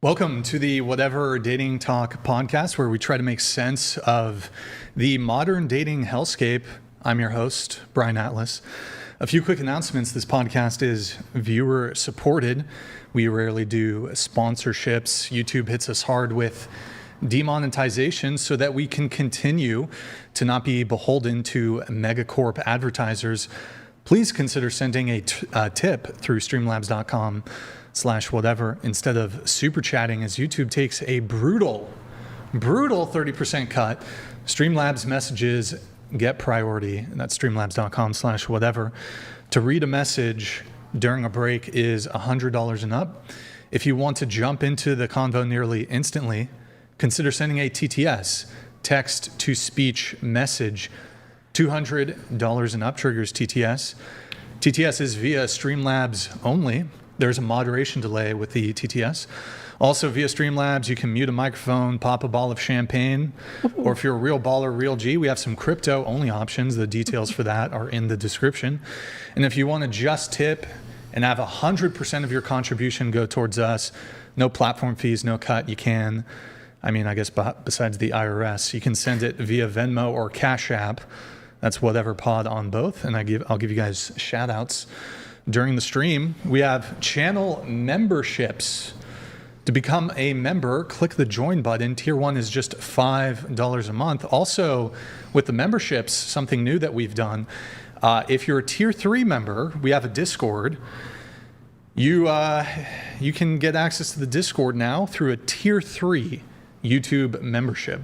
Welcome to the Whatever Dating Talk podcast, where we try to make sense of the modern dating hellscape. I'm your host, Brian Atlas. A few quick announcements. This podcast is viewer supported. We rarely do sponsorships. YouTube hits us hard with demonetization so that we can continue to not be beholden to megacorp advertisers. Please consider sending a tip through streamlabs.com/whatever instead of super chatting, as YouTube takes a brutal 30% cut. Streamlabs messages get priority, and that's streamlabs.com/whatever. To read a message during a break is $100 and up. If you want to jump into the convo nearly instantly, consider sending a TTS, text to speech message. $200 and up triggers TTS. TTS is via Streamlabs only. There's a moderation delay with the TTS. Also via Streamlabs, you can mute a microphone, pop a ball of champagne, or if you're a real baller, real G, we have some crypto-only options. The details for that are in the description. And if you want to just tip and have 100% of your contribution go towards us, no platform fees, no cut, you can, I guess besides the IRS, you can send it via Venmo or Cash App. That's Whatever Pod on both, and I'll give you guys shout outs during the stream. We have channel memberships. To become a member, click the join button. Tier 1 is just $5 a month. Also, with the memberships, something new that we've done, if you're a Tier 3 member, we have a Discord. You can get access to the Discord now through a Tier 3 YouTube membership.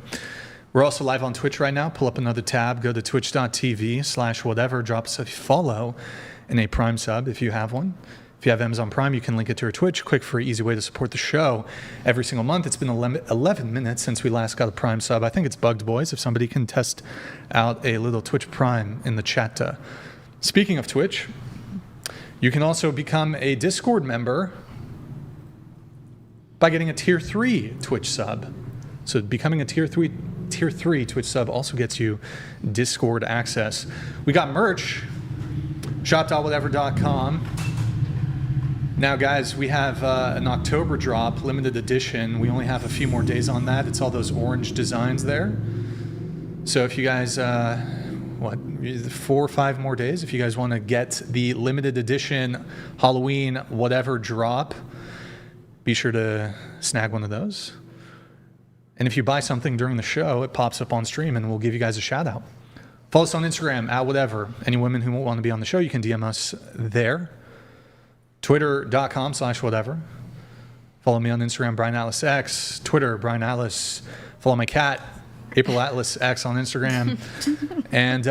We're also live on Twitch right now. Pull up another tab, go to twitch.tv/whatever, drop us a follow and a Prime sub if you have one. If you have Amazon Prime, you can link it to your Twitch. Quick, free, easy way to support the show every single month. It's been 11 minutes since we last got a Prime sub. I think it's bugged, boys. If somebody can test out a little Twitch Prime in the chat. Speaking of Twitch, you can also become a Discord member by getting a Tier 3 Twitch sub. So becoming a Tier 3 Twitch sub also gets you Discord access. We got merch, shop.whatever.com. Now, guys, we have an October drop, limited edition. We only have a few more days on that. It's all those orange designs there. So if you guys, 4 or 5 more days, if you guys want to get the limited edition Halloween whatever drop, be sure to snag one of those. And if you buy something during the show, it pops up on stream and we'll give you guys a shout out. Follow us on Instagram, @whatever. Any women who want to be on the show, you can DM us there. Twitter.com/whatever. Follow me on Instagram, Brian Atlas X. Twitter, Brian Atlas. Follow my cat, April Atlas X on Instagram. And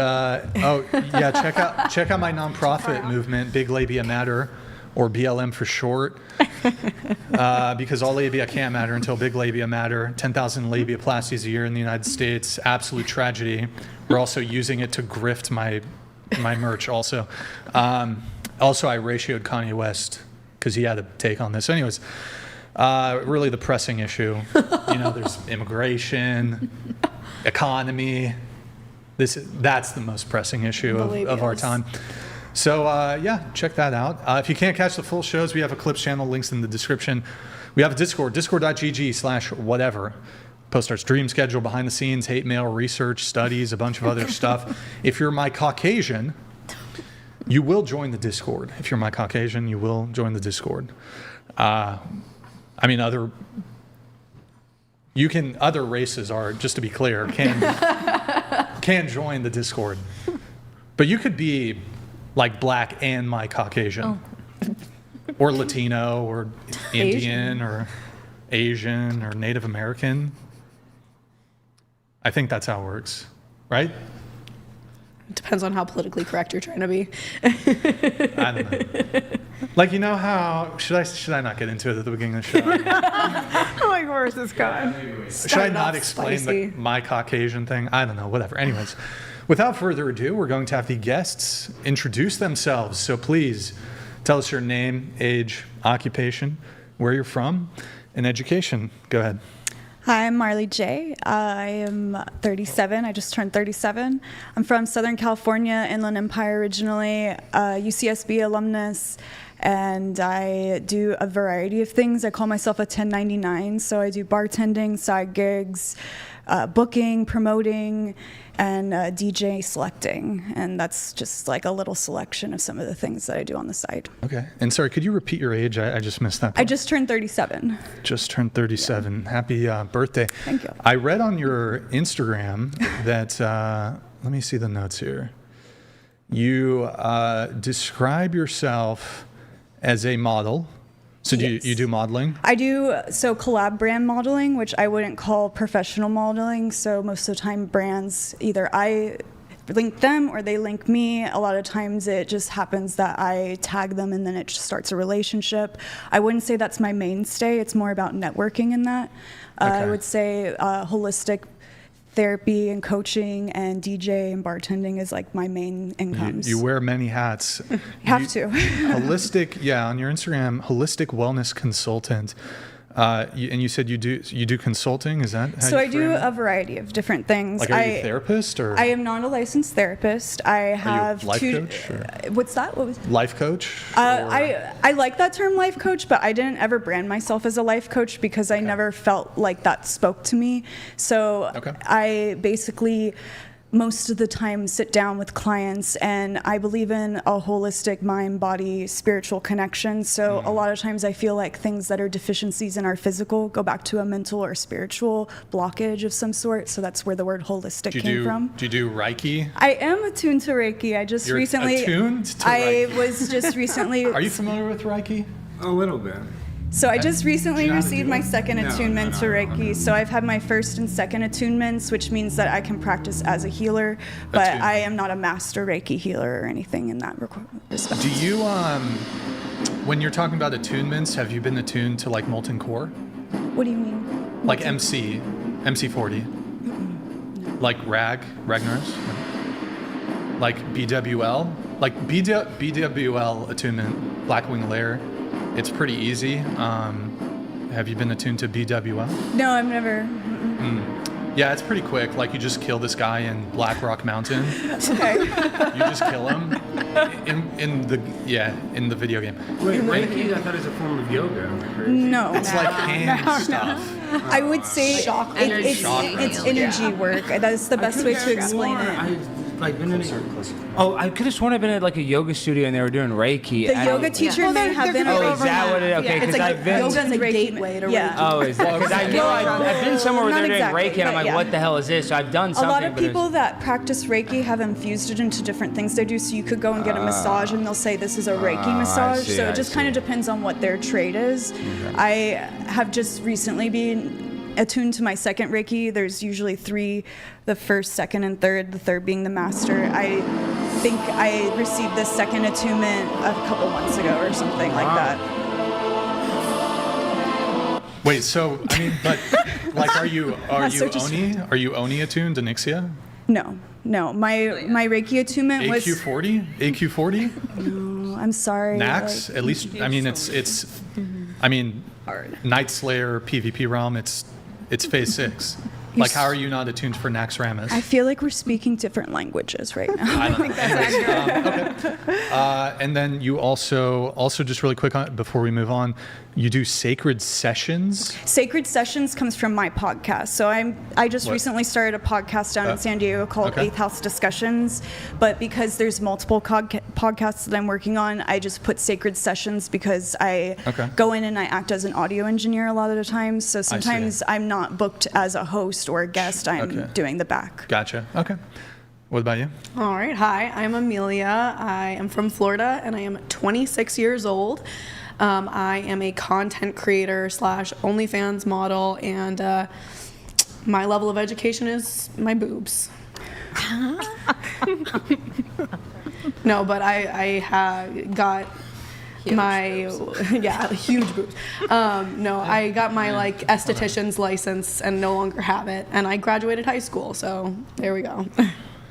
check out my nonprofit movement, Big Labia Matter, or BLM for short. Because all labia can't matter until big labia matter. 10,000 labiaplasties a year in the United States. Absolute tragedy. We're also using it to grift my merch also. Also, I ratioed Kanye West because he had a take on this. Anyways, really the pressing issue. There's immigration, economy. That's the most pressing issue of our time. So, check that out. If you can't catch the full shows, we have a Clips channel, links in the description. We have a Discord, discord.gg/whatever. Post our stream schedule, behind the scenes, hate mail, research, studies, a bunch of other stuff. If you're my Caucasian, you will join the Discord. If you're my Caucasian, you will join the Discord. Other races are, just to be clear, can join the Discord. But you could be like black and my Caucasian, or Latino, or Indian, or Asian, or Native American. I think that's how it works, right? Depends on how politically correct you're trying to be. I don't know. Like, how should I not get into it at the beginning of the show? I'm like, where's this going? Should I not explain my Caucasian thing? I don't know, whatever. Anyways, without further ado, we're going to have the guests introduce themselves. So please tell us your name, age, occupation, where you're from, and education. Go ahead. Hi, I'm Marley J. I am 37. I just turned 37. I'm from Southern California, Inland Empire originally, UCSB alumnus, and I do a variety of things. I call myself a 1099, so I do bartending, side gigs, booking, promoting, and DJ selecting. And that's just like a little selection of some of the things that I do on the side. Okay. And sorry, could you repeat your age? I just missed that I part. just turned 37. Just turned 37. Yeah. Happy birthday. Thank you. I read on your Instagram that, let me see the notes here. You describe yourself as a model. So Yes. you do modeling? I do, so collab brand modeling, which I wouldn't call professional modeling. So most of the time brands, either I link them or they link me. A lot of times it just happens that I tag them and then it just starts a relationship. I wouldn't say that's my mainstay. It's more about networking in that. I Okay. would say holistic therapy and coaching and DJ and bartending is like my main incomes. You wear many hats. Have You- to. Holistic, on your Instagram, holistic wellness consultant. And you said you do consulting. Is that how So you I do frame it? a variety of different things. Like, are you a therapist or I am not a licensed therapist. I have life two. coach or- What's that? What was? life coach? I like that term, life coach, but I didn't ever brand myself as a life coach because I never felt like that spoke to me. So Okay. I basically most of the time sit down with clients, and I believe in a holistic mind, body, spiritual connection. So a lot of times I feel like things that are deficiencies in our physical go back to a mental or spiritual blockage of some sort. So that's where the word holistic came from. Do you do Reiki? I am attuned to Reiki. I just You're recently. attuned to I Reiki? was just recently. Are you familiar with Reiki? A little bit. So I just recently know how to received do my it? second No, attunement no, to no, Reiki. no. So I've had my first and second attunements, which means that I can practice as a healer, but Attunement. I am not a master Reiki healer or anything in that respect. Do you when you're talking about attunements, have you been attuned to like molten core? What do you mean? Like MC40? Like Ragnar's? Like BWL? Like BWL attunement, Blackwing Lair. It's pretty easy. Have you been attuned to BWL? No, I've never. Yeah, it's pretty quick. Like, you just kill this guy in Black Rock Mountain. Okay. You just kill him in the video game. Wait, Reiki, I thought it was a form of yoga. Right? No. It's like hand stuff. I would say energy. it's energy work. That's the best way to explain it. I've like been in a, Oh, I could have sworn I've been at like a yoga studio and they were doing Reiki. The I yoga don't- teacher Well, may they're- have been they're a Oh, Reiki. is that what it is? Okay, Yeah, it's because like I've been. yoga's a Reiki- gateway to yeah. Reiki. Oh, is that? Because I know I've been somewhere where Not they're doing exactly, Reiki and I'm but like, yeah. what the hell is this? So I've done A something. lot of but it's- people that practice Reiki have infused it into different things they do. So you could go and get a massage and they'll say this is a Reiki massage. see, So I it just kind of see. depends on what their trade is. I have just recently been attuned to my second Reiki. There's usually 3, the first, second, and third, the third being the master. I think I received the second attunement a couple months ago or something like that. Wait, so I mean, but like, are you so just- Oni? Are you Oni attuned to Nixia? No. My Reiki attunement was. AQ40? AQ40? Oh, I'm sorry. Nax? At least, I mean, it's. I mean, Night Slayer PvP realm. It's phase 6. Like, how are you not attuned for Nax Ramus? I feel like we're speaking different languages right now. I don't know. Anyways, okay. And then you also just really quick before we move on, you do sacred sessions. Sacred Sessions comes from my podcast. So I just What? recently started a podcast down in San Diego called okay. Eighth House Discussions. But because there's multiple podcasts that I'm working on, I just put Sacred Sessions because I Okay. go in and I act as an audio engineer a lot of the times. So sometimes I'm not booked as a host or a guest. I'm Okay. doing the back. Gotcha. Okay. What about you? All right. Hi, I'm Amelia. I am from Florida and I am 26 years old. I am a content creator / OnlyFans model, and my level of education is my boobs. No, but I have got my huge boobs. No, I got my like esthetician's license and no longer have it, and I graduated high school, so there we go.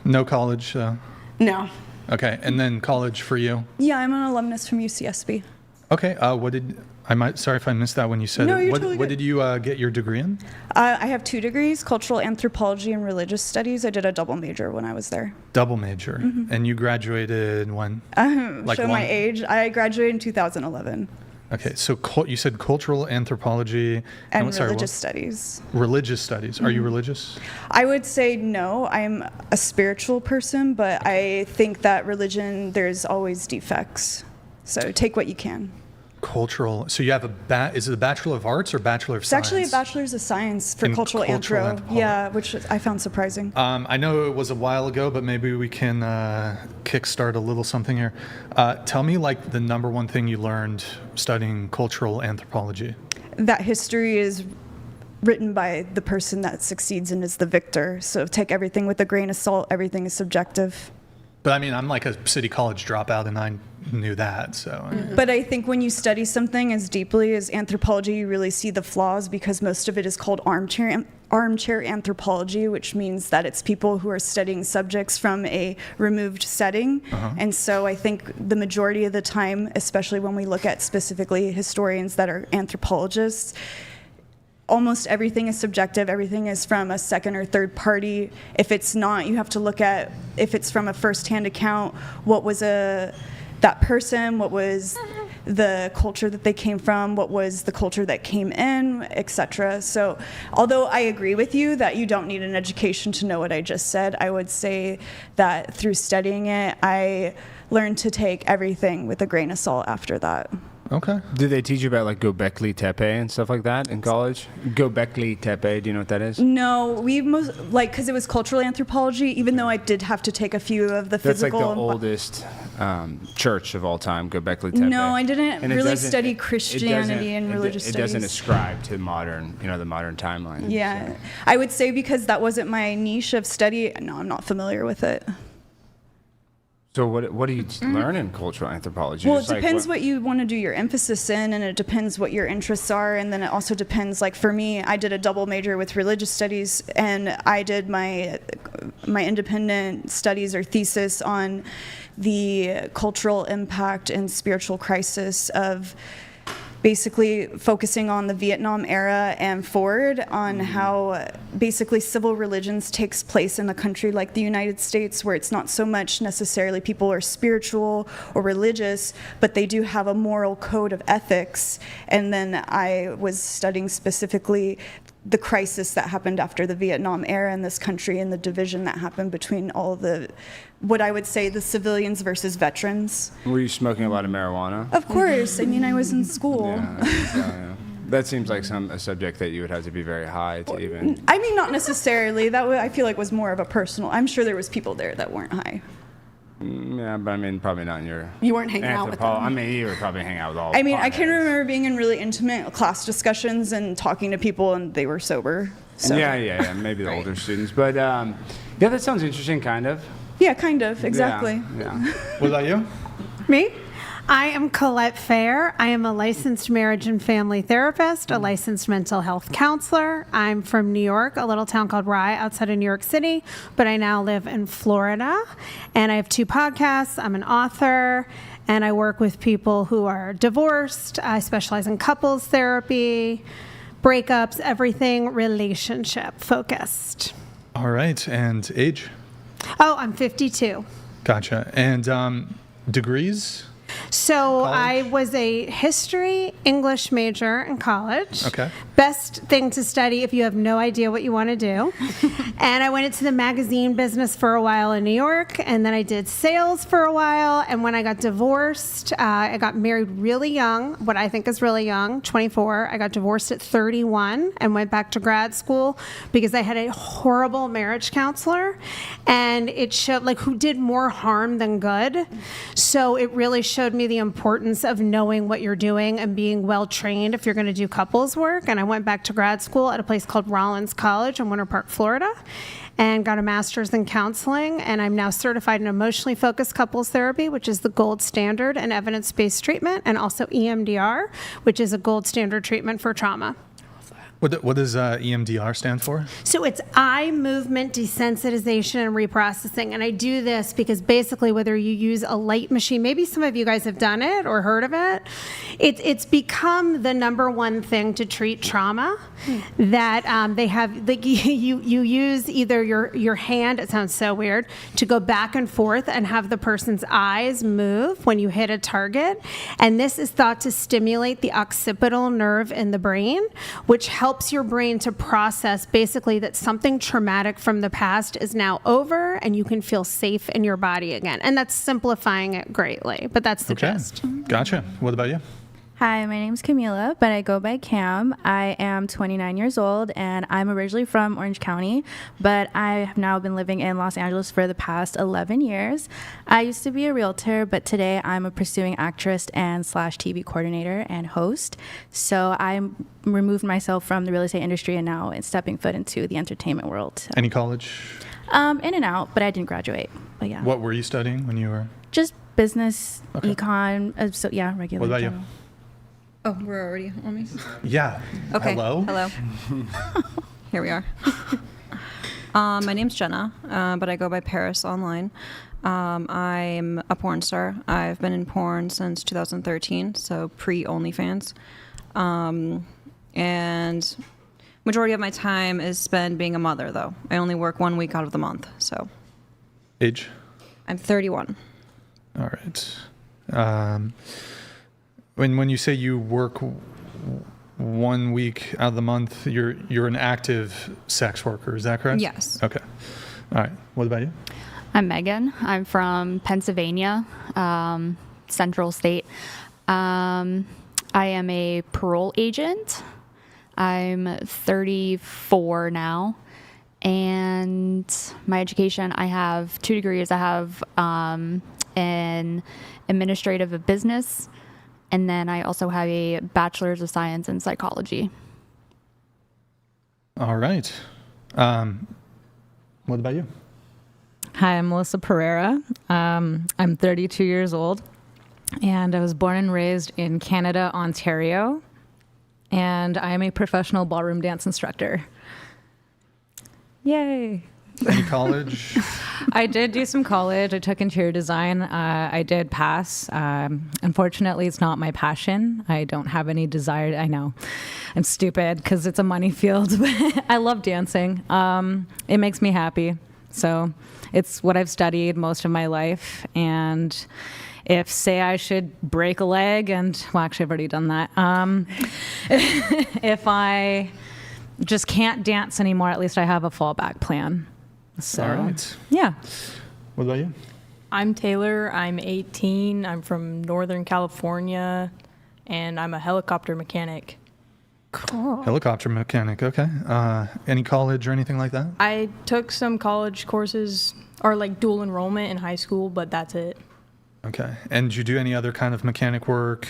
No college. No. Okay. And then college for you. Yeah, I'm an alumnus from UCSB. Okay. What did Sorry if I missed that when you said No, it. you're What, totally what good. did you get your degree in? I have 2 degrees, cultural anthropology and religious studies. I did a double major when I was there. Double major. And you graduated when? Show my age. I graduated in 2011. Okay, so you said cultural anthropology And sorry, religious studies. religious studies. Are you religious? I would say no. I'm a spiritual person, but I think that religion, there's always defects. So take what you can. Cultural. So you have is it a Bachelor of Arts or Bachelor of It's Science? actually a bachelor's of science for In cultural cultural anthro. anthropology. Yeah, which I found surprising. I know it was a while ago, but maybe we can kickstart a little something here. Tell me, like, the number one thing you learned studying cultural anthropology. That history is written by the person that succeeds and is the victor. So take everything with a grain of salt. Everything is subjective. But I mean, I'm like a city college dropout, and I knew that. So But I think when you study something as deeply as anthropology, you really see the flaws because most of it is called armchair anthropology, which means that it's people who are studying subjects from a removed setting. And so I think the majority of the time, especially when we look at specifically historians that are anthropologists, almost everything is subjective. Everything is from a second or third party. If it's not, you have to look at if it's from a first-hand account, what was that person, what was the culture that they came from, what was the culture that came in, etc. So although I agree with you that you don't need an education to know what I just said, I would say that through studying it, I learned to take everything with a grain of salt after that. okay. Did they teach you about like Göbekli Tepe and stuff like that in college? Göbekli Tepe, do you know what that is? No, we because it was cultural anthropology, even though I did have to take a few of the That's like physical. the oldest church of all time, Göbekli Tepe. No, I didn't And it really doesn't- study it Christianity and religious It studies. doesn't ascribe to modern, the modern timeline. Yeah, so. I would say because that wasn't my niche of study. No, I'm not familiar with it. So what do you learn in cultural anthropology? Well, it Just like depends what you want to do your emphasis in, and it depends what your interests are, and then it also depends. Like for me, I did a double major with religious studies, and I did my independent studies or thesis on the cultural impact and spiritual crisis of basically focusing on the Vietnam era and forward on how basically civil religions takes place in a country like the United States, where it's not so much necessarily people are spiritual or religious, but they do have a moral code of ethics. And then I was studying specifically the crisis that happened after the Vietnam era in this country and the division that happened between all of the, what I would say, the civilians versus veterans. Were you smoking a lot of marijuana? Of course, I mean, I was in school. Yeah. That seems like a subject that you would have to be very high to even. I mean, not necessarily. That I feel like was more of a personal. I'm sure there was people there that weren't high. Yeah, but I mean, probably not in your. You weren't hanging out with them. I mean, you were probably hanging out with all. I mean, I can potheads. remember being in really intimate class discussions and talking to people, and they were sober. So. Yeah, maybe the older students, but yeah, that sounds interesting, kind of. Yeah, kind of, exactly. Yeah. What about you? Me? I am Colette Fair. I am a licensed marriage and family therapist, a licensed mental health counselor. I'm from New York, a little town called Rye outside of New York City, but I now live in Florida. And I have 2 podcasts. I'm an author, and I work with people who are divorced. I specialize in couples therapy, breakups, everything relationship focused. All right. And age? Oh, I'm 52. Gotcha. And degrees? So I College? was a history English major in college. Okay. Best thing to study if you have no idea what you want to do. And I went into the magazine business for a while in New York, and then I did sales for a while. And when I got divorced, I got married really young, what I think is really young, 24. I got divorced at 31 and went back to grad school because I had a horrible marriage counselor, and it showed like who did more harm than good. So it really showed me the importance of knowing what you're doing and being well trained if you're going to do couples work. And I went back to grad school at a place called Rollins College in Winter Park, Florida, and got a master's in counseling. And I'm now certified in emotionally focused couples therapy, which is the gold standard in evidence-based treatment, and also EMDR, which is a gold standard treatment for trauma. What does EMDR stand for? So it's eye movement desensitization and reprocessing. And I do this because basically whether you use a light machine, maybe some of you guys have done it or heard of it, it's become the number one thing to treat trauma. That they have, like you use either your hand, it sounds so weird, to go back and forth and have the person's eyes move when you hit a target. And this is thought to stimulate the occipital nerve in the brain, which helps your brain to process basically that something traumatic from the past is now over and you can feel safe in your body again. And that's simplifying it greatly, but that's the gist. Gotcha. What about you? Hi, my name's Camila, but I go by Cam. I am 29 years old, and I'm originally from Orange County, but I have now been living in Los Angeles for the past 11 years. I used to be a realtor, but today I'm a pursuing actress and /TV coordinator and host. So I removed myself from the real estate industry and now stepping foot into the entertainment world. Any college? In and out, but I didn't graduate. But yeah. What were you studying when you were? Just business, Okay. econ, so yeah, regular. What about you? general. Oh, we're already on me? Yeah. Okay. Hello? Here we are. My name's Jenna, but I go by Paris online. I'm a porn star. I've been in porn since 2013, so pre-OnlyFans. And majority of my time is spent being a mother, though. I only work 1 week out of the month, so. Age? I'm 31. All right. When you say you work 1 week out of the month, you're an active sex worker, is that correct? Yes. Okay. All right. What about you? I'm Megan. I'm from Pennsylvania, Central State. I am a parole agent. I'm 34 now. And my education, I have 2 degrees. I have an administrative of business, and then I also have a bachelor's of science in psychology. All right. What about you? Hi, I'm Melissa Pereira. I'm 32 years old, and I was born and raised in Canada, Ontario, and I am a professional ballroom dance instructor. Yay! Any college? I did do some college. I took interior design. I did pass. Unfortunately, it's not my passion. I don't have any desire. I know I'm stupid because it's a money field, but I love dancing. It makes me happy. So it's what I've studied most of my life. And if, say, I should break a leg, and well, actually, I've already done that. If I just can't dance anymore, at least I have a fallback plan. So, All right. Yeah. What about you? I'm Taylor. I'm 18. I'm from Northern California, and I'm a helicopter mechanic. Cool. Helicopter mechanic. Okay. Any college or anything like that? I took some college courses, or like dual enrollment in high school, but that's it. Okay. And do you do any other kind of mechanic work?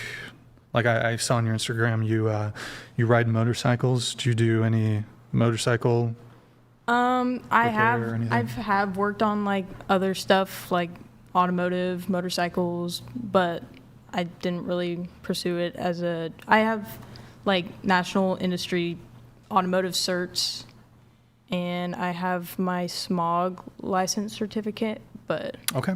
Like I saw on your Instagram, you ride motorcycles. Do you do any motorcycle? I have worked on like other stuff like automotive, motorcycles, but I didn't really pursue it as I have like national industry automotive certs, and I have my smog license certificate, but. Okay.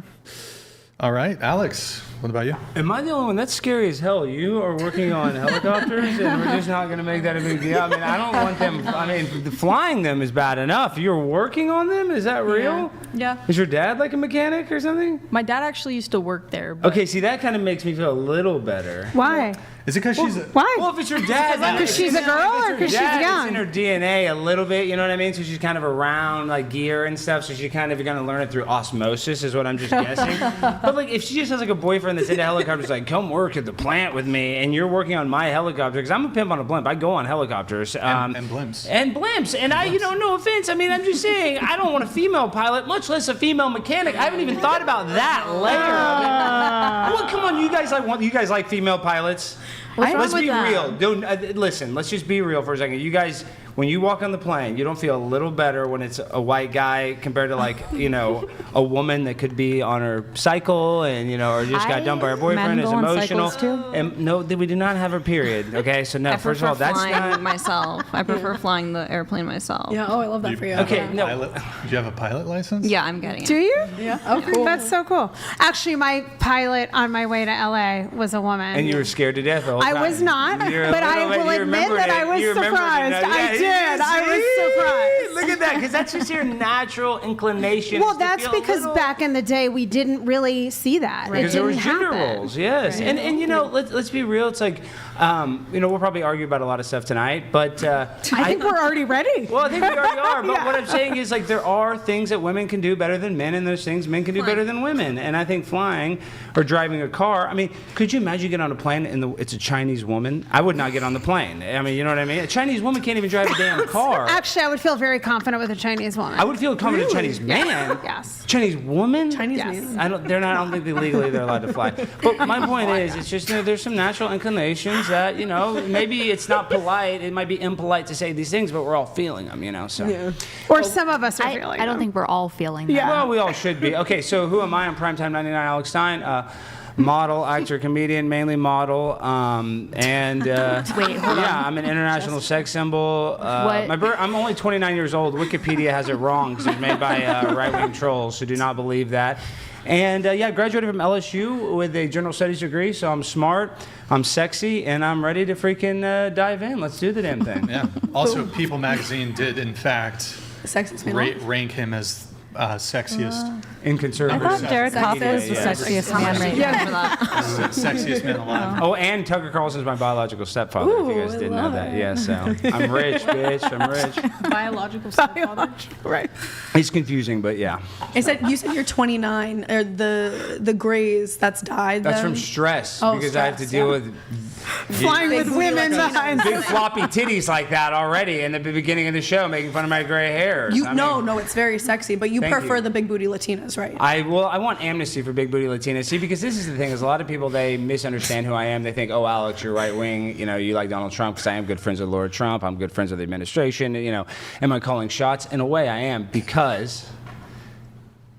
All right, Alex, what about you? Am I the only one? That's scary as hell. You are working on helicopters, and we're just not going to make that a big deal. I mean, I don't want them. I mean, flying them is bad enough. You're working on them? Is that real? Yeah. Is your dad like a mechanic or something? My dad actually used to work there. But Okay, see, that kind of makes me feel a little better. Why? Is it because she's Why? Well, if it's your dad, Because she's a girl or because she's young? It's in her DNA a little bit, you know what I mean? So she's kind of around like gear and stuff, so she kind of going to learn it through osmosis is what I'm just guessing. But like if she just has like a boyfriend that's into helicopters, like come work at the plant with me, and you're working on my helicopter, because I'm a pimp on a blimp. I go on helicopters. and blimps. And blimps. And I, no offense. I mean, I'm just saying, I don't want a female pilot, much less a female mechanic. I haven't even thought about that layer of it. Well, come on, you guys like female pilots? What's wrong Let's with be that? real. Don't listen. Let's just be real for a second. You guys, when you walk on the plane, you don't feel a little better when it's a white guy compared to like, you know, a woman that could be on her cycle and, you know, or just got dumped by her boyfriend, is emotional. And no, we do not have her period. Okay, so no, I first of all, that's flying not myself. I prefer flying the airplane myself. Yeah. Oh, I love that for you. okay. No, Do you have a pilot license? Yeah, I'm getting it. Do you? Yeah. Oh, cool. That's so cool. Actually, my pilot on my way to LA was a woman. and you were scared to death the whole I time. was not, You're a but I little bit- will you admit remembered that I it. was You remembered it. surprised. Yeah, I did. I was surprised. Look at that, because that's just your natural inclination. Well, is to that's feel a because little- back in the day we didn't really see that. Because it there didn't was gender happen. roles, yes. Right. And you know, let's be real. It's like, you know, we'll probably argue about a lot of stuff tonight, but I think we're already ready. well, I think we already are. But Yeah. what I'm saying is, like, there are things that women can do better than men, and there's things men can do better than women. And I think flying or driving a car. I mean, could you imagine you get on a plane and it's a Chinese woman? I would not get on the plane. I mean, you know what I mean? A Chinese woman can't even drive a damn car. Actually, I would feel very confident with a Chinese woman. I would feel confident a Chinese man. Yes. Chinese woman? Chinese Yes. man. I don't think legally they're allowed to fly. But my point is, it's just, you know, there's some natural inclinations that, you know, maybe it's not polite. It might be impolite to say these things, but we're all feeling them, you know. So. Or some of us are I feeling don't them. think we're all feeling that. Yeah. Well, we all should be. Okay, so who am I? I'm Primetime 99 Alex Stein. Model, actor, comedian, mainly model, and Wait, hold yeah, on. I'm an international sex symbol. What? I'm only 29 years old. Wikipedia has it wrong because it's made by right-wing trolls who do not believe that. And yeah, I graduated from LSU with a general studies degree, so I'm smart, I'm sexy, and I'm ready to freaking dive in. Let's do the damn thing. Yeah. Also, People Magazine did, in fact, Sexiest man. rank him as sexiest In I conservative. thought Jared Hoff was the sexiest man right now. sexiest man alive. Oh, and Tucker Carlson's my biological stepfather, if you guys I didn't know love that. it. Yeah, so I'm rich, bitch. I'm rich. Biological stepfather. Right. It's confusing, but yeah. You said you're 29, or the grays, that's dyed. That's then? from stress, Oh, because I have to stress, deal yeah. with Flying with women behind. big floppy titties like that already in the beginning of the show, making fun of my gray hairs. No, it's very sexy, but you Thank prefer you. the big booty Latinas, right? I want amnesty for big booty Latinas. See, because this is the thing: is a lot of people, they misunderstand who I am. They think, oh, Alex, you're right wing. You know, you like Donald Trump because I am good friends with Lord Trump. I'm good friends with the administration. You know, am I calling shots? In a way, I am, because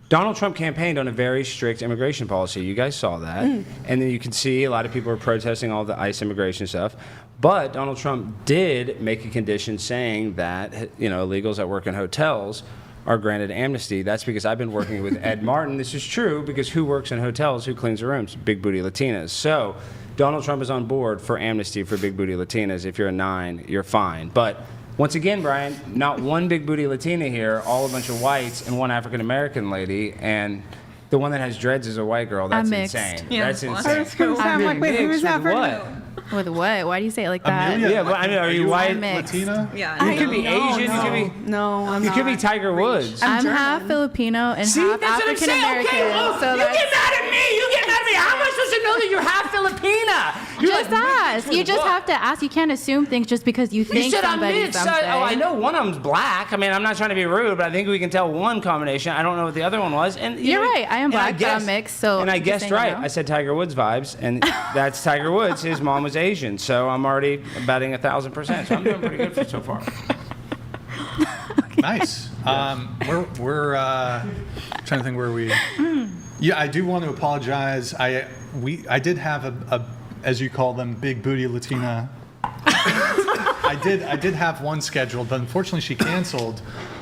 Donald Trump campaigned on a very strict immigration policy. You guys saw that. And then you can see a lot of people are protesting all the ICE immigration stuff. But Donald Trump did make a condition saying that, you know, illegals that work in hotels are granted amnesty. That's because I've been working with Ed Martin. This is true because who works in hotels? Who cleans the rooms? Big booty Latinas. So Donald Trump is on board for amnesty for big booty Latinas. If you're a 9, you're fine. But once again, Brian, not one big booty Latina here, all a bunch of whites and one African American lady, and the one that has dreads is a white girl. That's I'm mixed. insane. Yeah, That's well, insane. I was gonna say, I'm like, wait, who's Mixed with African? what? With what? Why do you say it like that? Amelia, Yeah, but I mean, are you white? mixed. Latina? Yeah. You could be Asian. You could be. No, I'm You not. could be Tiger Woods. I'm I'm German. half Filipino and See, half that's what I'm African saying. American. Okay, well, so you that's get mad at me. You get mad at me. How am I supposed to know that you're half Filipina? You're just like, ask. mixed with You just what? have to ask. You can't assume things just because you You think said I'm somebody's mixed. something. Oh, I know one of them's black. I mean, I'm not trying to be rude, but I think we can tell one combination. I don't know what the other one was. And you You're know, right. I am and black, but guessed- I'm mixed. So and I just guessed saying, right. you know. I said Tiger Woods vibes, and that's Tiger Woods. His mom was Asian, so I'm already batting 1,000%. So I'm doing pretty good so far. Nice. We're trying to think where we. Yeah, I do want to apologize. I did have a as you call them, big booty Latina. I did have one scheduled, but unfortunately she canceled.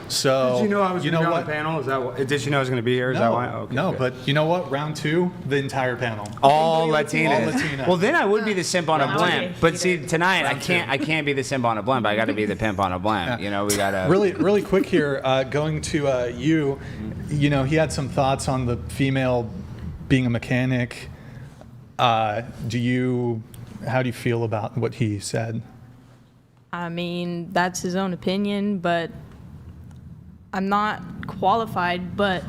So Did you know I was you going know to be on what? the panel? Is that what, did she know I was going to be here? Is that why? Okay, no, good. but you know what? Round 2, the entire panel. All Latinas. All Latina. Well, then I would be the simp on a Round blimp. two. But see, tonight I can't be the simp on a blimp. I got to be the pimp on a blimp. You know, we got to. Really quick here, going to you. You know, he had some thoughts on the female being a mechanic. How do you feel about what he said? I mean, that's his own opinion, but I'm not qualified, but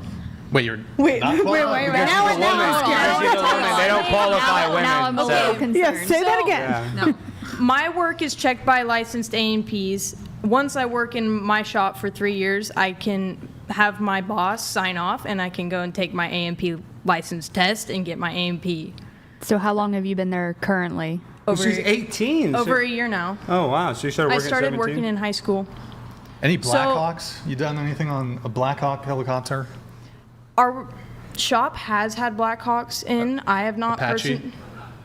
Wait, you're Wait, not wait, qualified? wait. Now Woman, because you're the woman, they don't qualify women. Now I'm a so. little concerned. Yeah, say that again. Yeah. No. my work is checked by licensed A&Ps. Once I work in my shop for 3 years, I can have my boss sign off, and I can go and take my A&P license test and get my A&P. So how long have you been there currently? She's 18. Over a year now. Oh, wow. So you started I working started at 17? working in high school. Any Blackhawks? You done anything on a Blackhawk helicopter? Our shop has had Blackhawks in. I have not Apache?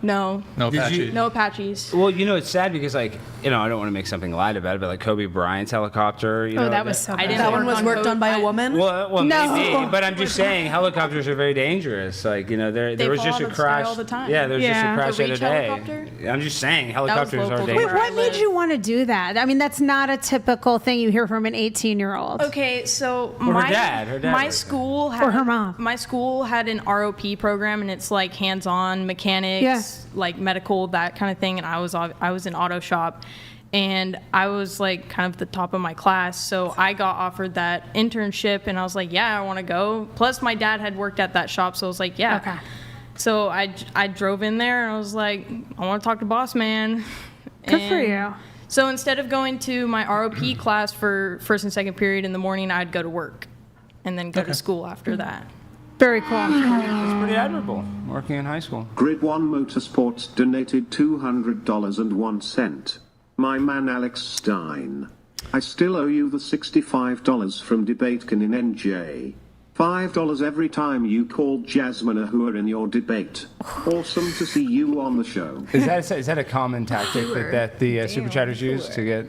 No. No Did Apache. you- No Apaches. Well, it's sad because, I don't want to make something light about it, but like Kobe Bryant's helicopter, that was so I bad. didn't That work one was on worked on by a code. woman? Well, No. maybe, but I'm just saying helicopters are very dangerous. Like, there They was fall just out a of the sky crash. all the time. Yeah, there was just Yeah. a crash The the other Reach day. helicopter? I'm just saying helicopters local are to Wait, dangerous. where what made you want to do that? I mean, that's not a typical thing you hear from an 18-year-old. Okay, so Her dad my worked school had Or her mom. My school had an ROP program, and it's like hands-on mechanics, like medical, that kind of thing. And I was in auto shop, and I was like kind of the top of my class, so I got offered that internship, and I was like, yeah, I want to go. Plus, my dad had worked at that shop, so I was like, yeah. Okay. So I drove in there, and I was like, I want to talk to boss man. Good for And you. So instead of going to my ROP class for first and second period in the morning, I'd go to work and then go to school after that. Very cool. That's pretty admirable, working in high school. Grid 1 Motorsports donated $200.01. My man Alex Stein. I still owe you the $65 from DebateCon in NJ. $5 every time you called Jasmine a hooer in your debate. Awesome to see you on the show. Is that a common tactic that the super chatters use to get?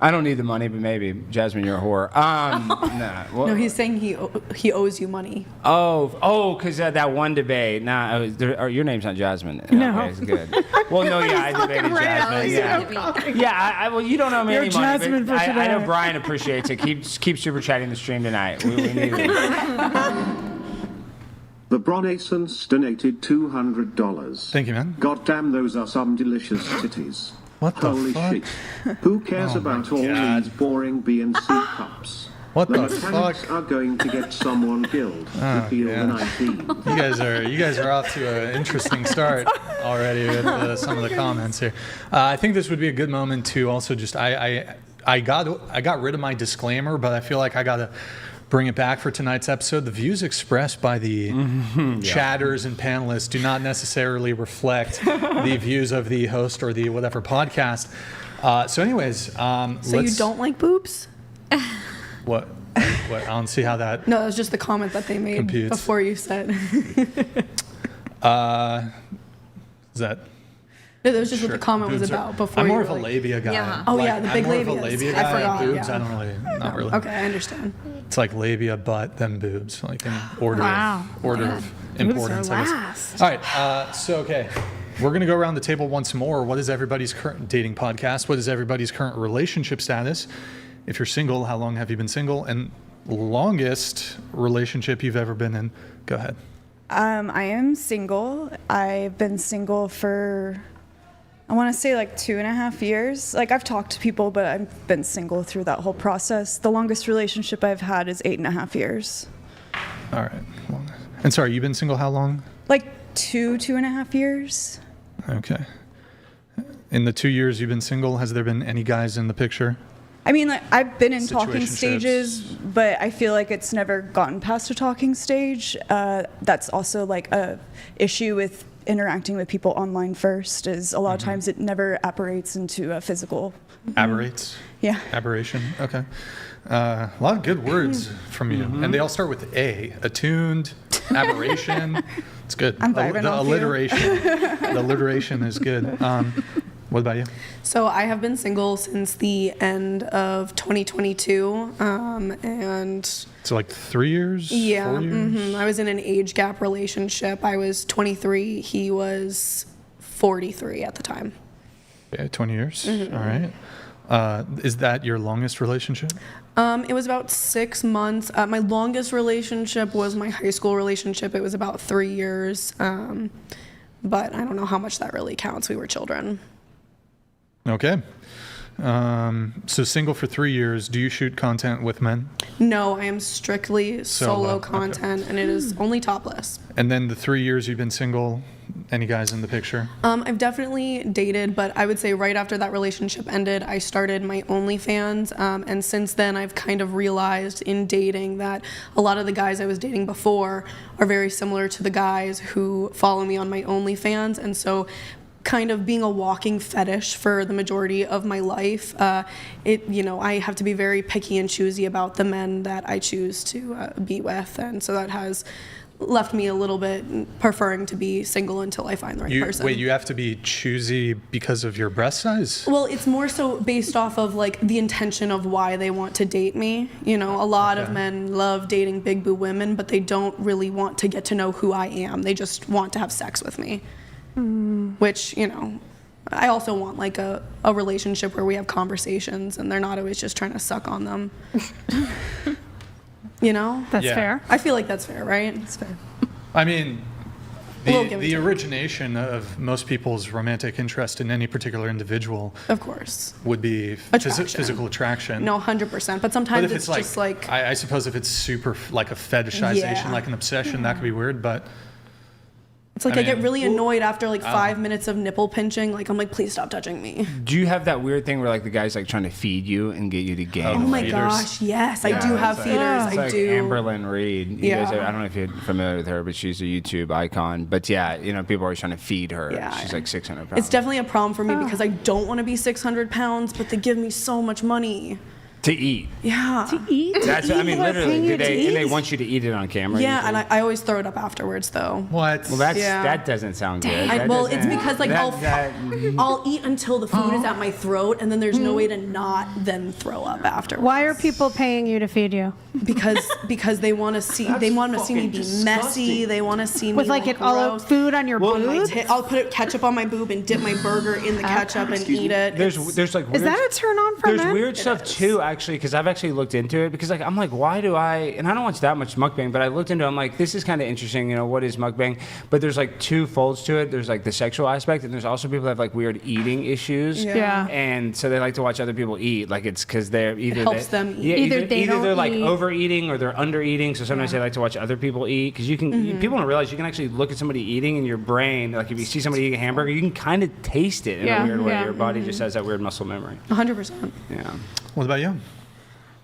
I don't need the money, but maybe Jasmine, you're a whore. Nah. Well, No, he's saying he owes you money. because that one debate. Your name's not Jasmine. No. Okay, it's good. Well, no, yeah, I debated Jasmine. Yeah. Well, you don't owe me You're any money, Jasmine but for I know today. Brian appreciates it. Keep super chatting the stream tonight. We need it. The Bronasons donated $200. Thank you, man. God damn, those are some delicious titties. What the Holy fuck? shit. Who cares about all God. these boring B and C cups? What the mechanics fuck? are going to get someone killed. Repeal the 19. You guys are off to an interesting start already with some of the comments here. I think this would be a good moment to also just I got rid of my disclaimer, but I feel like I gotta bring it back for tonight's episode. The views expressed by the chatters and panelists do not necessarily reflect the views of the host or the whatever podcast. So anyways, So you don't like boobs? What? I don't see how that. No, that was just the comment that they made Computes. before you said. Is that? No, that was just what Sure. the comment was Boobs are- about before I'm you more were of a like- labia guy. Yeah. Oh, yeah, the big I'm more of a labias. labia I guy. forgot, Boobs, yeah. I don't really, not really. Okay, I understand. It's like labia, butt, then boobs, like in order Wow. order of importance. I guess. last. All right, so okay, we're gonna go around the table once more. What is everybody's current dating podcast? What is everybody's current relationship status? If you're single, how long have you been single? And longest relationship you've ever been in? Go ahead. I am single. I've been single for, I want to say like 2.5 years. Like I've talked to people, but I've been single through that whole process. The longest relationship I've had is 8.5 years. All right. And sorry, you've been single how long? Like 2.5 years. Okay. In the 2 years you've been single, has there been any guys in the picture? I mean, like, I've been in talking Situationships. stages, but I feel like it's never gotten past a talking stage. That's also like a issue with interacting with people online first, is a lot of times it never apparates into a physical. Aberrates? Yeah. Aberration. Okay. A lot of good words from you. And they all start with A. Attuned, aberration. It's good. I'm vibing The off you. alliteration. The alliteration is good. What about you? So I have been single since the end of 2022, and So like 3 years? yeah, 4 years? I was in an age gap relationship. I was 23, he was 43 at the time. Yeah, 20 years. All right. Is that your longest relationship? It was about 6 months. My longest relationship was my high school relationship. It was about 3 years, but I don't know how much that really counts. We were children. Okay. So single for 3 years. Do you shoot content with men? No, I am strictly Solo, solo okay. content, and it is only topless. And then the 3 years you've been single, any guys in the picture? I've definitely dated, but I would say right after that relationship ended, I started my OnlyFans. And since then, I've kind of realized in dating that a lot of the guys I was dating before are very similar to the guys who follow me on my OnlyFans. And so kind of being a walking fetish for the majority of my life. I have to be very picky and choosy about the men that I choose to be with, and so that has left me a little bit preferring to be single until I find the right person. Wait, you have to be choosy because of your breast size? Well, it's more so based off of like the intention of why they want to date me. A lot of men love dating big boob women, but they don't really want to get to know who I am. They just want to have sex with me. Which, I also want like a relationship where we have conversations and they're not always just trying to suck on them. That's fair. I feel like that's fair, right? It's fair. I mean, the origination of most people's romantic interest in any particular individual, of course, would be physical attraction. No, 100%. But sometimes if it's just like I suppose if it's super like a fetishization, like an obsession, that could be weird. But it's like I get really annoyed after like 5 minutes of nipple pinching. Like I'm like, please stop touching me. Do you have that weird thing where like the guy's like trying to feed you and get you to gain? Oh my gosh, yes, I do have feeders. It's I like do. Amberlyn Reed. You guys, I don't know if you're familiar with her, but she's a YouTube icon. But yeah, people are always trying to feed her. Yeah, she's like 600 pounds. It's definitely a problem for me because I don't want to be 600 pounds, but they give me so much money. To eat. Yeah. To eat? That's, I mean, literally, they want you to eat it on camera. Yeah, usually. and I always throw it up afterwards, though. What? Well, that doesn't sound good. It's because like I'll eat until the food is at my throat, and then there's no way to not then throw up afterwards. Why are people paying you to feed you? Because they want to see me be messy. They want to see me with like it all food on your boob. I'll put ketchup on my boob and dip my burger in the ketchup and eat it. There's like weird, is that a turn on for men? There's weird stuff too, actually, because I've actually looked into it because I'm like, why do I? And I don't watch that much mukbang, but I looked into it. I'm like, this is kind of interesting. What is mukbang? But there's like two folds to it. There's like the sexual aspect, and there's also people that have like weird eating issues. Yeah. And so they like to watch other people eat. Like it's because they're either helps them eat. Yeah, either they're like eat. overeating or they're under eating. So sometimes they like to watch other people eat because you can. People don't realize you can actually look at somebody eating in your brain. Like if you see somebody eating a hamburger, you can kind of taste it in a weird way. Your body just has that weird muscle memory. 100%. Yeah. What about you?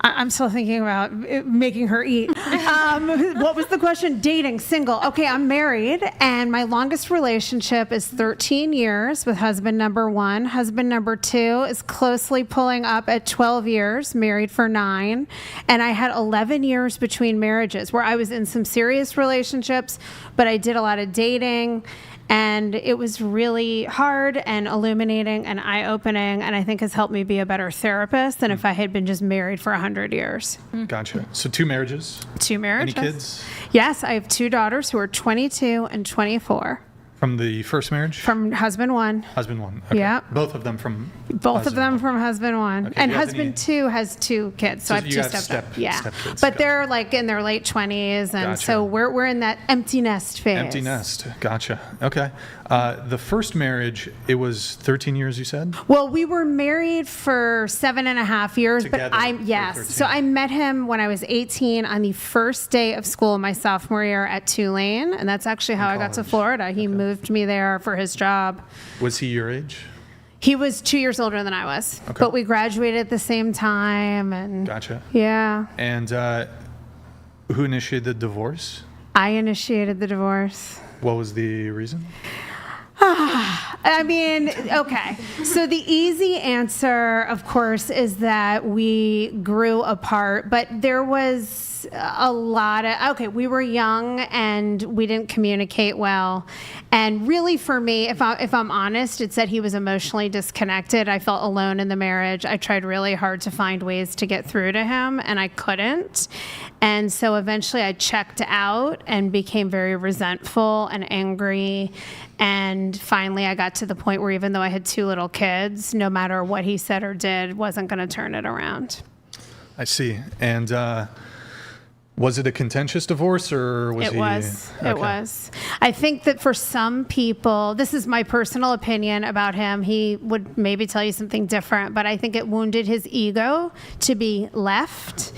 I'm still thinking about making her eat. What was the question? Dating, single. Okay, I'm married, and my longest relationship is 13 years with husband number 1. Husband number 2 is closely pulling up at 12 years, married for 9. And I had 11 years between marriages where I was in some serious relationships, but I did a lot of dating. And it was really hard and illuminating and eye-opening, and I think has helped me be a better therapist than if I had been just married for 100 years. Gotcha. So 2 marriages? 2 marriages. Any kids? Yes, I have 2 daughters who are 22 and 24. From the first marriage? From husband 1. Husband 1. Okay. Yeah. Both of them from Both of them from husband 1. Okay, and you have husband 2 has 2 kids. So I have you 2 have step-daughters. step-kids. But they're like in their late 20s, and Gotcha. so we're in that empty nest phase. Empty nest. Gotcha. Okay. The first marriage, it was 13 years, you said? Well, we were married for 7.5 years, Together but for 13. So I met him when I was 18 on the first day of school my sophomore year at Tulane, and that's actually how I got to Florida. He moved me there for his job. Was he your age? He was 2 years older than I was, Okay. but we graduated at the same time, and Gotcha. yeah. And who initiated the divorce? I initiated the divorce. What was the reason? I mean, okay. So the easy answer, of course, is that we grew apart, but there was a lot of, we were young and we didn't communicate well. And really for me, if I'm honest, it's that he was emotionally disconnected. I felt alone in the marriage. I tried really hard to find ways to get through to him, and I couldn't. And so eventually I checked out and became very resentful and angry. And finally I got to the point where even though I had 2 little kids, no matter what he said or did, wasn't going to turn it around. I see. And was it a contentious divorce, or was It he? was. Okay. It was. I think that for some people, this is my personal opinion about him, he would maybe tell you something different, but I think it wounded his ego to be left.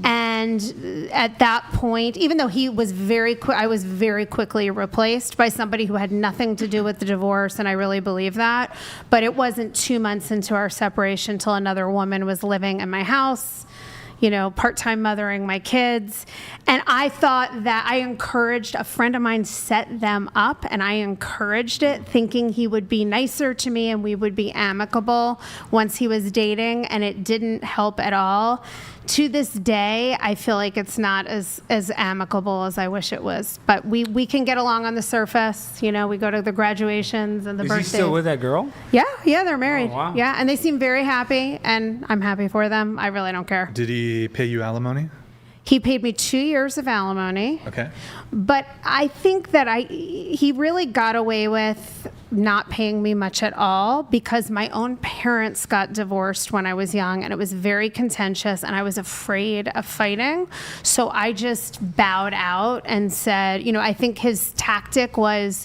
And at that point, even though he was I was very quickly replaced by somebody who had nothing to do with the divorce, and I really believe that. But it wasn't 2 months into our separation till another woman was living in my house. part-time mothering my kids. And I thought that I encouraged, a friend of mine set them up, and I encouraged it, thinking he would be nicer to me and we would be amicable once he was dating, and it didn't help at all. To this day, I feel like it's not as amicable as I wish it was. But we can get along on the surface. We go to the graduations and the birthdays. Is he still with that girl? Yeah, they're married. Oh, wow. Yeah, and they seem very happy, and I'm happy for them. I really don't care. Did he pay you alimony? He paid me 2 years of alimony. Okay. But I think that he really got away with not paying me much at all, because my own parents got divorced when I was young, and it was very contentious, and I was afraid of fighting. So I just bowed out and said, I think his tactic was,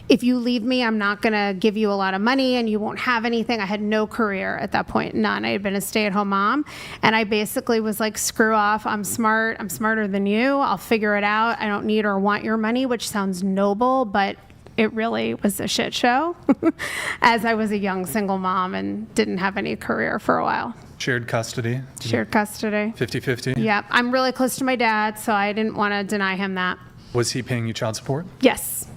if you leave me, I'm not going to give you a lot of money and you won't have anything. I had no career at that point, none. I had been a stay-at-home mom, and I basically was like, screw off. I'm smart. I'm smarter than you. I'll figure it out. I don't need or want your money, which sounds noble, but it really was a shit show as I was a young single mom and didn't have any career for a while. Shared custody? Shared custody. 50-50? Yeah. I'm really close to my dad, so I didn't want to deny him that. Was he paying you child support? Yes.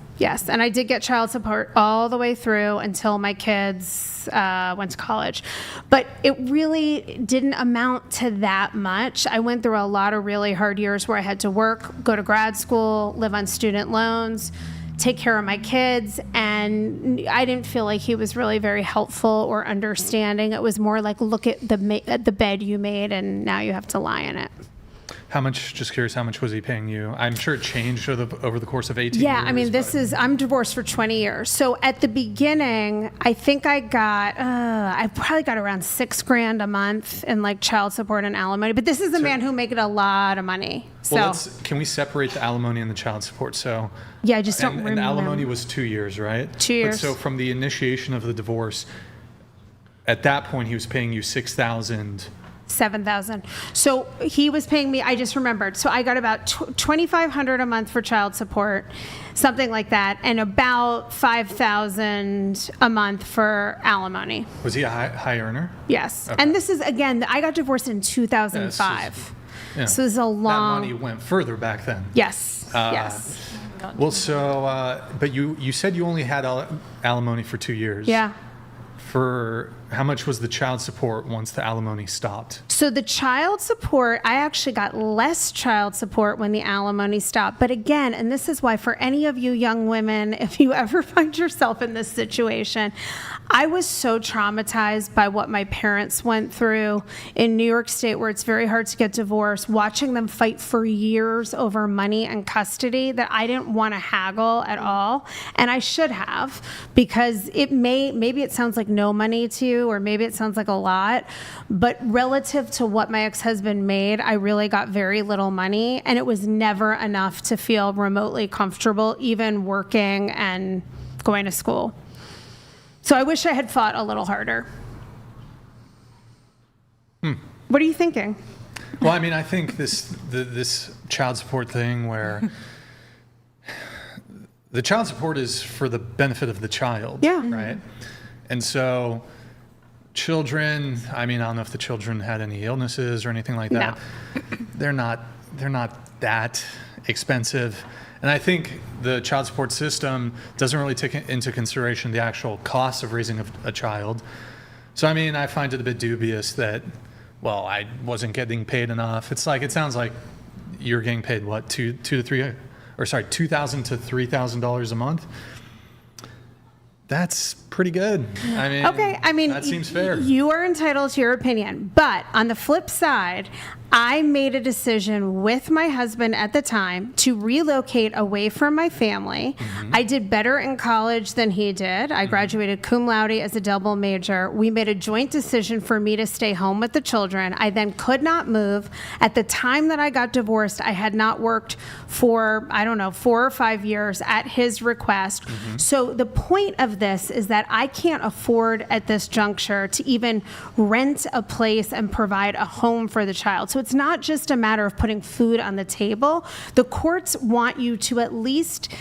And I did get child support all the way through until my kids went to college. But it really didn't amount to that much. I went through a lot of really hard years where I had to work, go to grad school, live on student loans, take care of my kids, and I didn't feel like he was really very helpful or understanding. It was more like, look at the bed you made, and now you have to lie in it. Just curious, how much was he paying you? I'm sure it changed over the course of 18 years. Yeah, I mean, I'm divorced for 20 years. So at the beginning, I think I probably got around $6,000 a month in like child support and alimony. But this is a man who made a lot of money. So well, can we separate the alimony and the child support? So yeah, I just don't remember. And alimony was 2 years, right? 2 years. But so from the initiation of the divorce, at that point, he was paying you $6,000. $7,000. So he was paying me, I just remembered. So I got about $2,500 a month for child support, something like that, and about $5,000 a month for alimony. Was he a high earner? Yes. Okay. And this is, again, I got divorced in 2005. Yeah. So it was a long... That money went further back then. Yes. Yes. Well, so, but you said you only had alimony for 2 years. Yeah. For how much was the child support once the alimony stopped? So the child support, I actually got less child support when the alimony stopped. But again, and this is why for any of you young women, if you ever find yourself in this situation, I was so traumatized by what my parents went through in New York State, where it's very hard to get divorced, watching them fight for years over money and custody, that I didn't want to haggle at all. And I should have, because maybe it sounds like no money to you, or maybe it sounds like a lot, but relative to what my ex-husband made, I really got very little money, and it was never enough to feel remotely comfortable, even working and going to school. So I wish I had fought a little harder. What are you thinking? Well, I mean, I think this child support thing, where the child support is for the benefit of the child, right? And so children, I mean, I don't know if the children had any illnesses or anything like that. No. They're not that expensive. And I think the child support system doesn't really take into consideration the actual cost of raising a child. So, I mean, I find it a bit dubious that, well, I wasn't getting paid enough. It sounds like you're getting paid, what, $2,000 to $3,000 a month? That's pretty good. I mean, that seems fair. You are entitled to your opinion. But on the flip side, I made a decision with my husband at the time to relocate away from my family. Mm-hmm. I did better in college than he did. I graduated cum laude as a double major. We made a joint decision for me to stay home with the children. I then could not move. At the time that I got divorced, I had not worked for, 4 or 5 years at his request. Mm-hmm. So the point of this is that I can't afford at this juncture to even rent a place and provide a home for the child. So it's not just a matter of putting food on the table. The courts want you to at least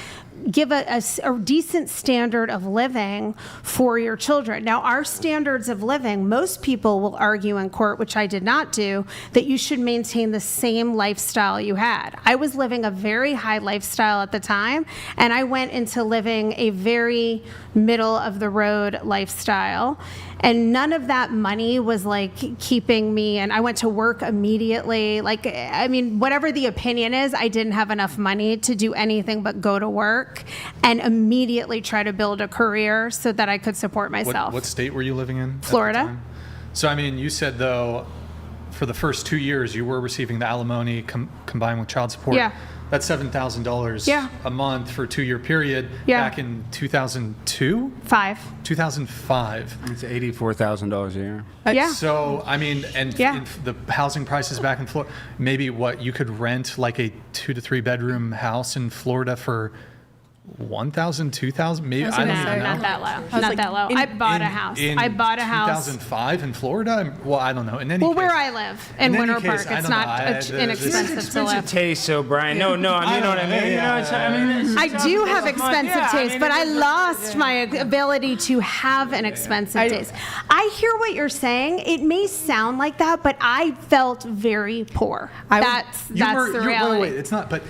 give a decent standard of living for your children. Now, our standards of living, most people will argue in court, which I did not do, that you should maintain the same lifestyle you had. I was living a very high lifestyle at the time, and I went into living a very middle of the road lifestyle. And none of that money was like keeping me, and I went to work immediately. Like, I mean, whatever the opinion is, I didn't have enough money to do anything but go to work and immediately try to build a career so that I could support myself. What state were you living in at the Florida. time? So, I mean, you said, though, for the first 2 years, you were receiving the alimony combined with child support. Yeah. That's $7,000 Yeah. a month for a 2-year period Yeah. back in 2002? 2005. It's $84,000 a year. Yeah. So, I mean, and Yeah. the housing prices back in Florida, maybe what, you could rent like a 2 to 3 bedroom house in Florida for 1,000, 2,000, maybe, I don't even know. Not that low. Not that low. I bought a house. I bought a house. 2005 in Florida? Well, I don't know. In any Well, case, where I live in in any Winter case, Park, I it's don't not know. inexpensive to Expensive live. taste, so Brian. No, I mean, you know what I mean. You know, it's, I mean, I do have expensive taste, but I lost my ability to have an expensive taste. I hear what you're saying. It may sound like that, but I felt very poor. That's the reality. Wait, it's not. But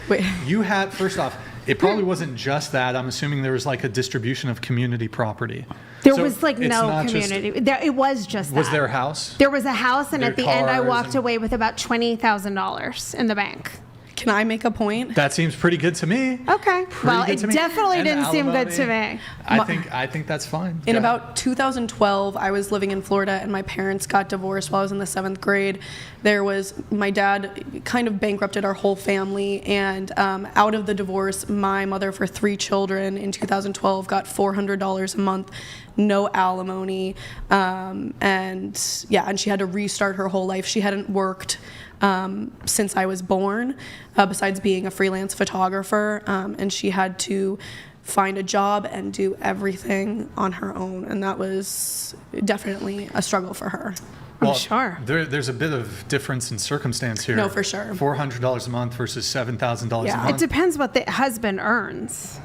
you had, first off, it probably wasn't just that. I'm assuming there was like a distribution of community property. There So was like it's no not just- community. It was just that. Was there a house? There was a house, and There at the end, I cars walked and- away with about $20,000 in the bank. Can I make a point? That seems pretty good to me. Okay. Well, good it to me. definitely And didn't seem good to alimony. me. I think that's fine. In Go ahead. about 2012, I was living in Florida, and my parents got divorced while I was in the 7th grade. My dad kind of bankrupted our whole family, and out of the divorce, my mother, for 3 children in 2012, got $400 a month, no alimony, and she had to restart her whole life. She hadn't worked since I was born, besides being a freelance photographer, and she had to find a job and do everything on her own, and that was definitely a struggle for her. Well, sure. There's a bit of difference in circumstance here. No, for sure. $400 a month versus $7,000 a Yeah. month. It depends what the husband earns.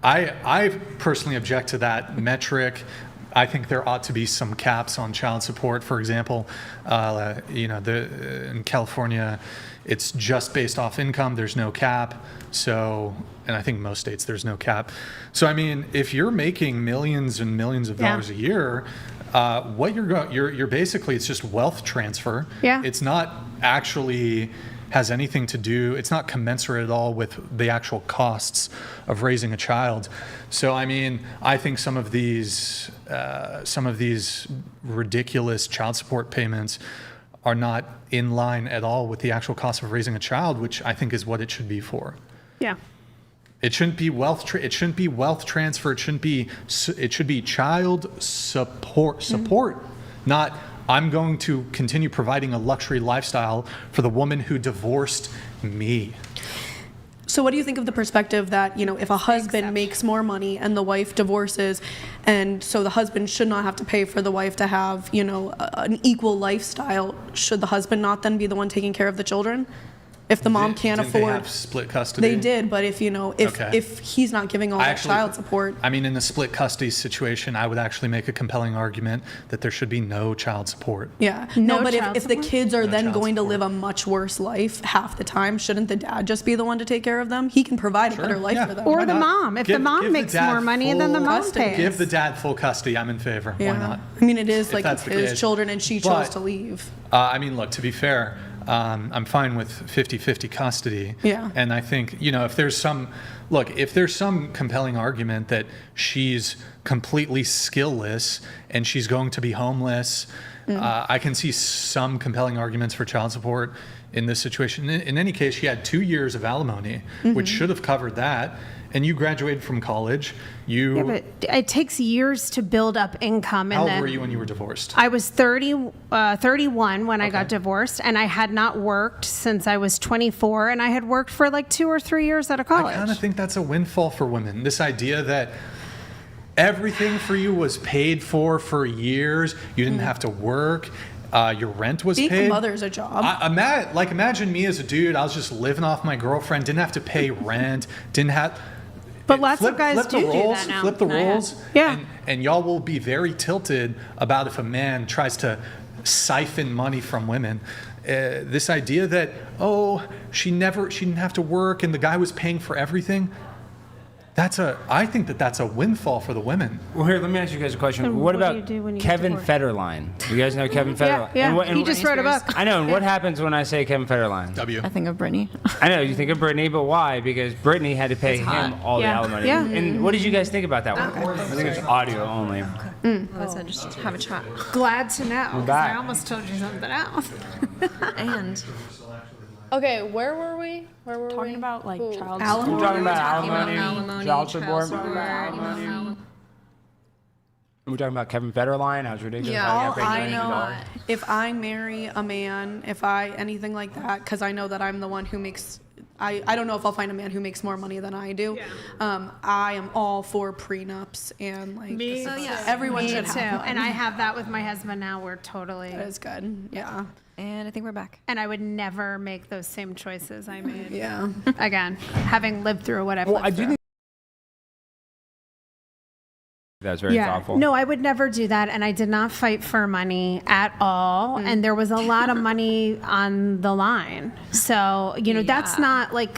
I personally object to that metric. I think there ought to be some caps on child support. For example, in California, it's just based off income. There's no cap. So, and I think most states there's no cap. So, I mean, if you're making millions and millions of dollars a year, what you're basically, it's just wealth transfer. Yeah. It's not actually has anything to do, it's not commensurate at all with the actual costs of raising a child. So, I mean, I think some of these ridiculous child support payments are not in line at all with the actual cost of raising a child, which I think is what it should be for. Yeah. It shouldn't be it shouldn't be wealth transfer. It should be child support, not I'm going to continue providing a luxury lifestyle for the woman who divorced me. So what do you think of the perspective that, if a husband makes more money and the wife divorces, and so the husband should not have to pay for the wife to have, an equal lifestyle, should the husband not then be the one taking care of the children? If the mom can't Didn't afford, they have split custody? they did. But if Okay. if he's not giving all that child support, I mean, in the split custody situation, I would actually make a compelling argument that there should be no child support. yeah, No no. But child if the support? kids are No then child going to support. live a much worse life half the time, shouldn't the dad just be the one to take care of them? He can provide a better life yeah. for them. Or Why the not? mom. If the mom makes dad more money, then the full mom custody. pays. Give the dad full custody. I'm in favor. yeah. Why not? I mean, it is If like that's the his case. children, and she chose But- to leave. I mean, look, to be fair, I'm fine with 50-50 custody. Yeah. And I think, if there's some compelling argument that she's completely skillless and she's going to be homeless, I can see some compelling arguments for child support in this situation. In any case, she had 2 years of alimony, which should have covered that. And you graduated from college. Yeah, but it takes years to build up income. How old were you when you were divorced? I was 31 when I got divorced, and I had not worked since I was 24, and I had worked for like 2 or 3 years out of college. I kind of think that's a windfall for women. This idea that everything for you was paid for years. You didn't have to work. Your rent was Being paid. a mother's a job. Imagine me as a dude. I was just living off my girlfriend. Didn't have to pay rent. But lots of guys flip the do roles, that now. Flip the roles. Yeah. And y'all will be very tilted about if a man tries to siphon money from women. This idea that, she didn't have to work and the guy was paying for everything. I think that's a windfall for the women. Well, here, let me ask you guys a question. So what what do about you do when you get Kevin divorced? Federline? You guys know Kevin Federline? Yeah, And he just wrote a book. I know. And what happens when I say Kevin Federline? W. I think of Brittany. I know you think of Brittany, but why? Because Brittany had to pay him all the alimony. Yeah. And what did you guys think about that one? I think it's audio only. Let's just have a chat. Glad to know. 'Cause back. I almost told you something else. And Okay, where were we? Talking about like child We're support. talking about alimony, alimony, child support. support. We're talking about Kevin Federline. How's ridiculous? Yeah, How he all got paid I millions of know, dollars. if I marry a man, anything like that, because I know that I'm the one who makes, I don't know if I'll find a man who makes more money than I do. I am all for prenups and like, Me everyone Me should too. have one. And I have that with my husband now. We're totally. That is good, yeah. And I think we're back. And I would never make those same choices I made. Yeah. Again, having lived through what I've Well, lived I do through. think that's very thoughtful. No, I would never do that. And I did not fight for money at all. And there was a lot of money on the line. So, that's not like,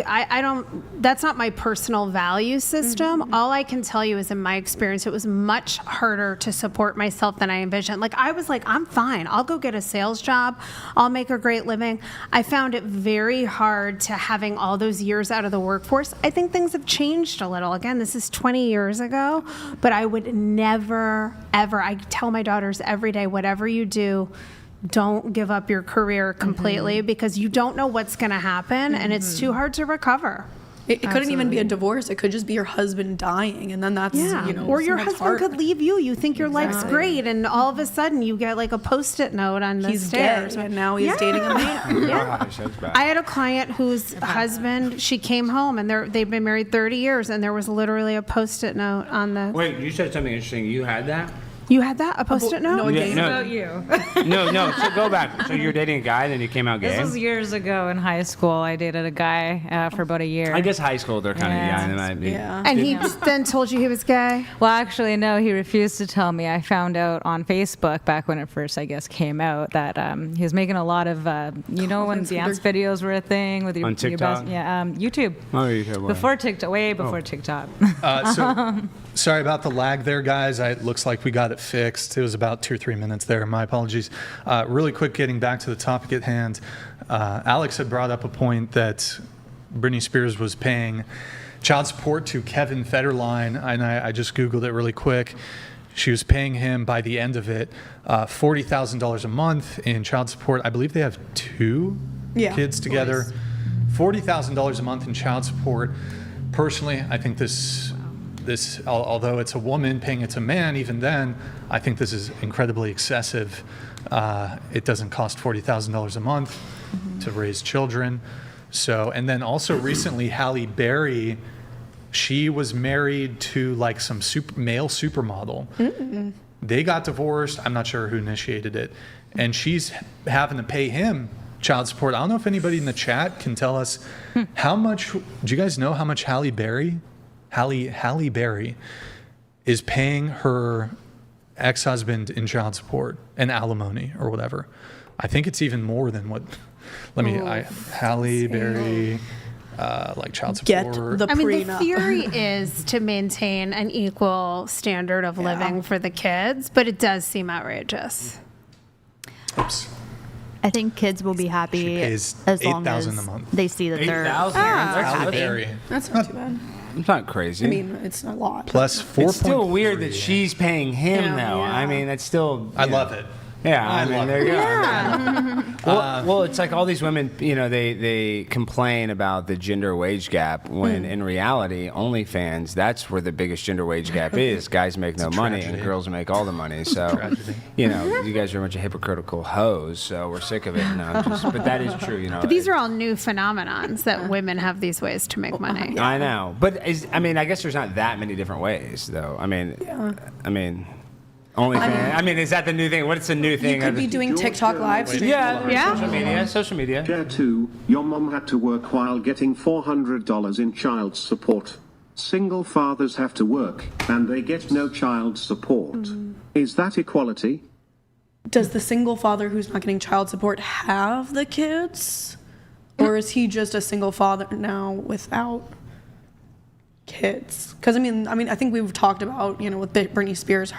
that's not my personal value system. All I can tell you is in my experience, it was much harder to support myself than I envisioned. Like, I was like, I'm fine. I'll go get a sales job. I'll make a great living. I found it very hard to having all those years out of the workforce. I think things have changed a little. Again, this is 20 years ago, but I would never, ever, I tell my daughters every day, whatever you do, don't give up your career completely because you don't know what's going to happen and it's too hard to recover. It couldn't even be a divorce. It could just be your husband dying, and then that's or your that's husband hard. could leave you. You think your life's great, and all of a sudden you get like a Post-it note on the He's stairs. dead, and now he's dating a man. I had a client whose husband, she came home, and they've been married 30 years, and there was literally a Post-it note on the. Wait, you said something interesting. You had that? You had that? A Post-it note? No, Yeah, no. About you. No. So go back. So you're dating a guy, and then you came out gay. This was years ago in high school. I dated a guy for about a year. I guess high school they're kind of young. They might be. Yeah. And he then told you he was gay? Well, actually, no, he refused to tell me. I found out on Facebook back when it first, I guess, came out that he was making a lot of, when dance videos were a thing with your On TikTok? YouTube. Oh, YouTube. Before TikTok, way before TikTok. So sorry about the lag there, guys. It looks like we got it fixed. It was about 2 or 3 minutes there. My apologies. Really quick, getting back to the topic at hand. Alex had brought up a point that Britney Spears was paying child support to Kevin Federline, and I just Googled it really quick. She was paying him, by the end of it, $40,000 a month in child support. I believe they have 2 kids together. $40,000 a month in child support. Personally, I think this, although it's a woman paying it to a man, even then, I think this is incredibly excessive. It doesn't cost $40,000 a month to raise children. So, and then also recently, Halle Berry, she was married to like some male supermodel. They got divorced. I'm not sure who initiated it. And she's having to pay him child support. I don't know if anybody in the chat can tell us how much, do you guys know how much Halle Berry is paying her ex-husband in child support and alimony or whatever? I think it's even more than what, Halle Berry, like child support. Get the I mean, the prenup. theory is to maintain an equal standard of living for the kids, but it does seem outrageous. Oops. I think kids will be happy She pays as long as $8,000 a month. they see that they're 8,000? they're Halle happy. Berry. That's not too bad. It's not crazy. I mean, it's a lot. Plus 4. it's still weird that she's paying him, Yeah. though. Yeah. I mean, that's still. I love it. Yeah, I I mean, love there you it. go. Well, it's like all these women, they complain about the gender wage gap when in reality, OnlyFans, that's where the biggest gender wage gap is. Guys make no money and girls make all the money. So, you guys are a bunch of hypocritical hoes. So we're sick of it. No, but that is true. But these are all new phenomenons that women have these ways to make money. I know, but I guess there's not that many different ways, though. I mean. OnlyFans. Is that the new thing? What's the new thing? You could be doing TikTok live streams. Social media. Share 2. Your mom had to work while getting $400 in child support. Single fathers have to work, and they get no child support. Is that equality? Does the single father who's not getting child support have the kids? Or is he just a single father now without kids? Because I mean, I think we've talked about, with Britney Spears,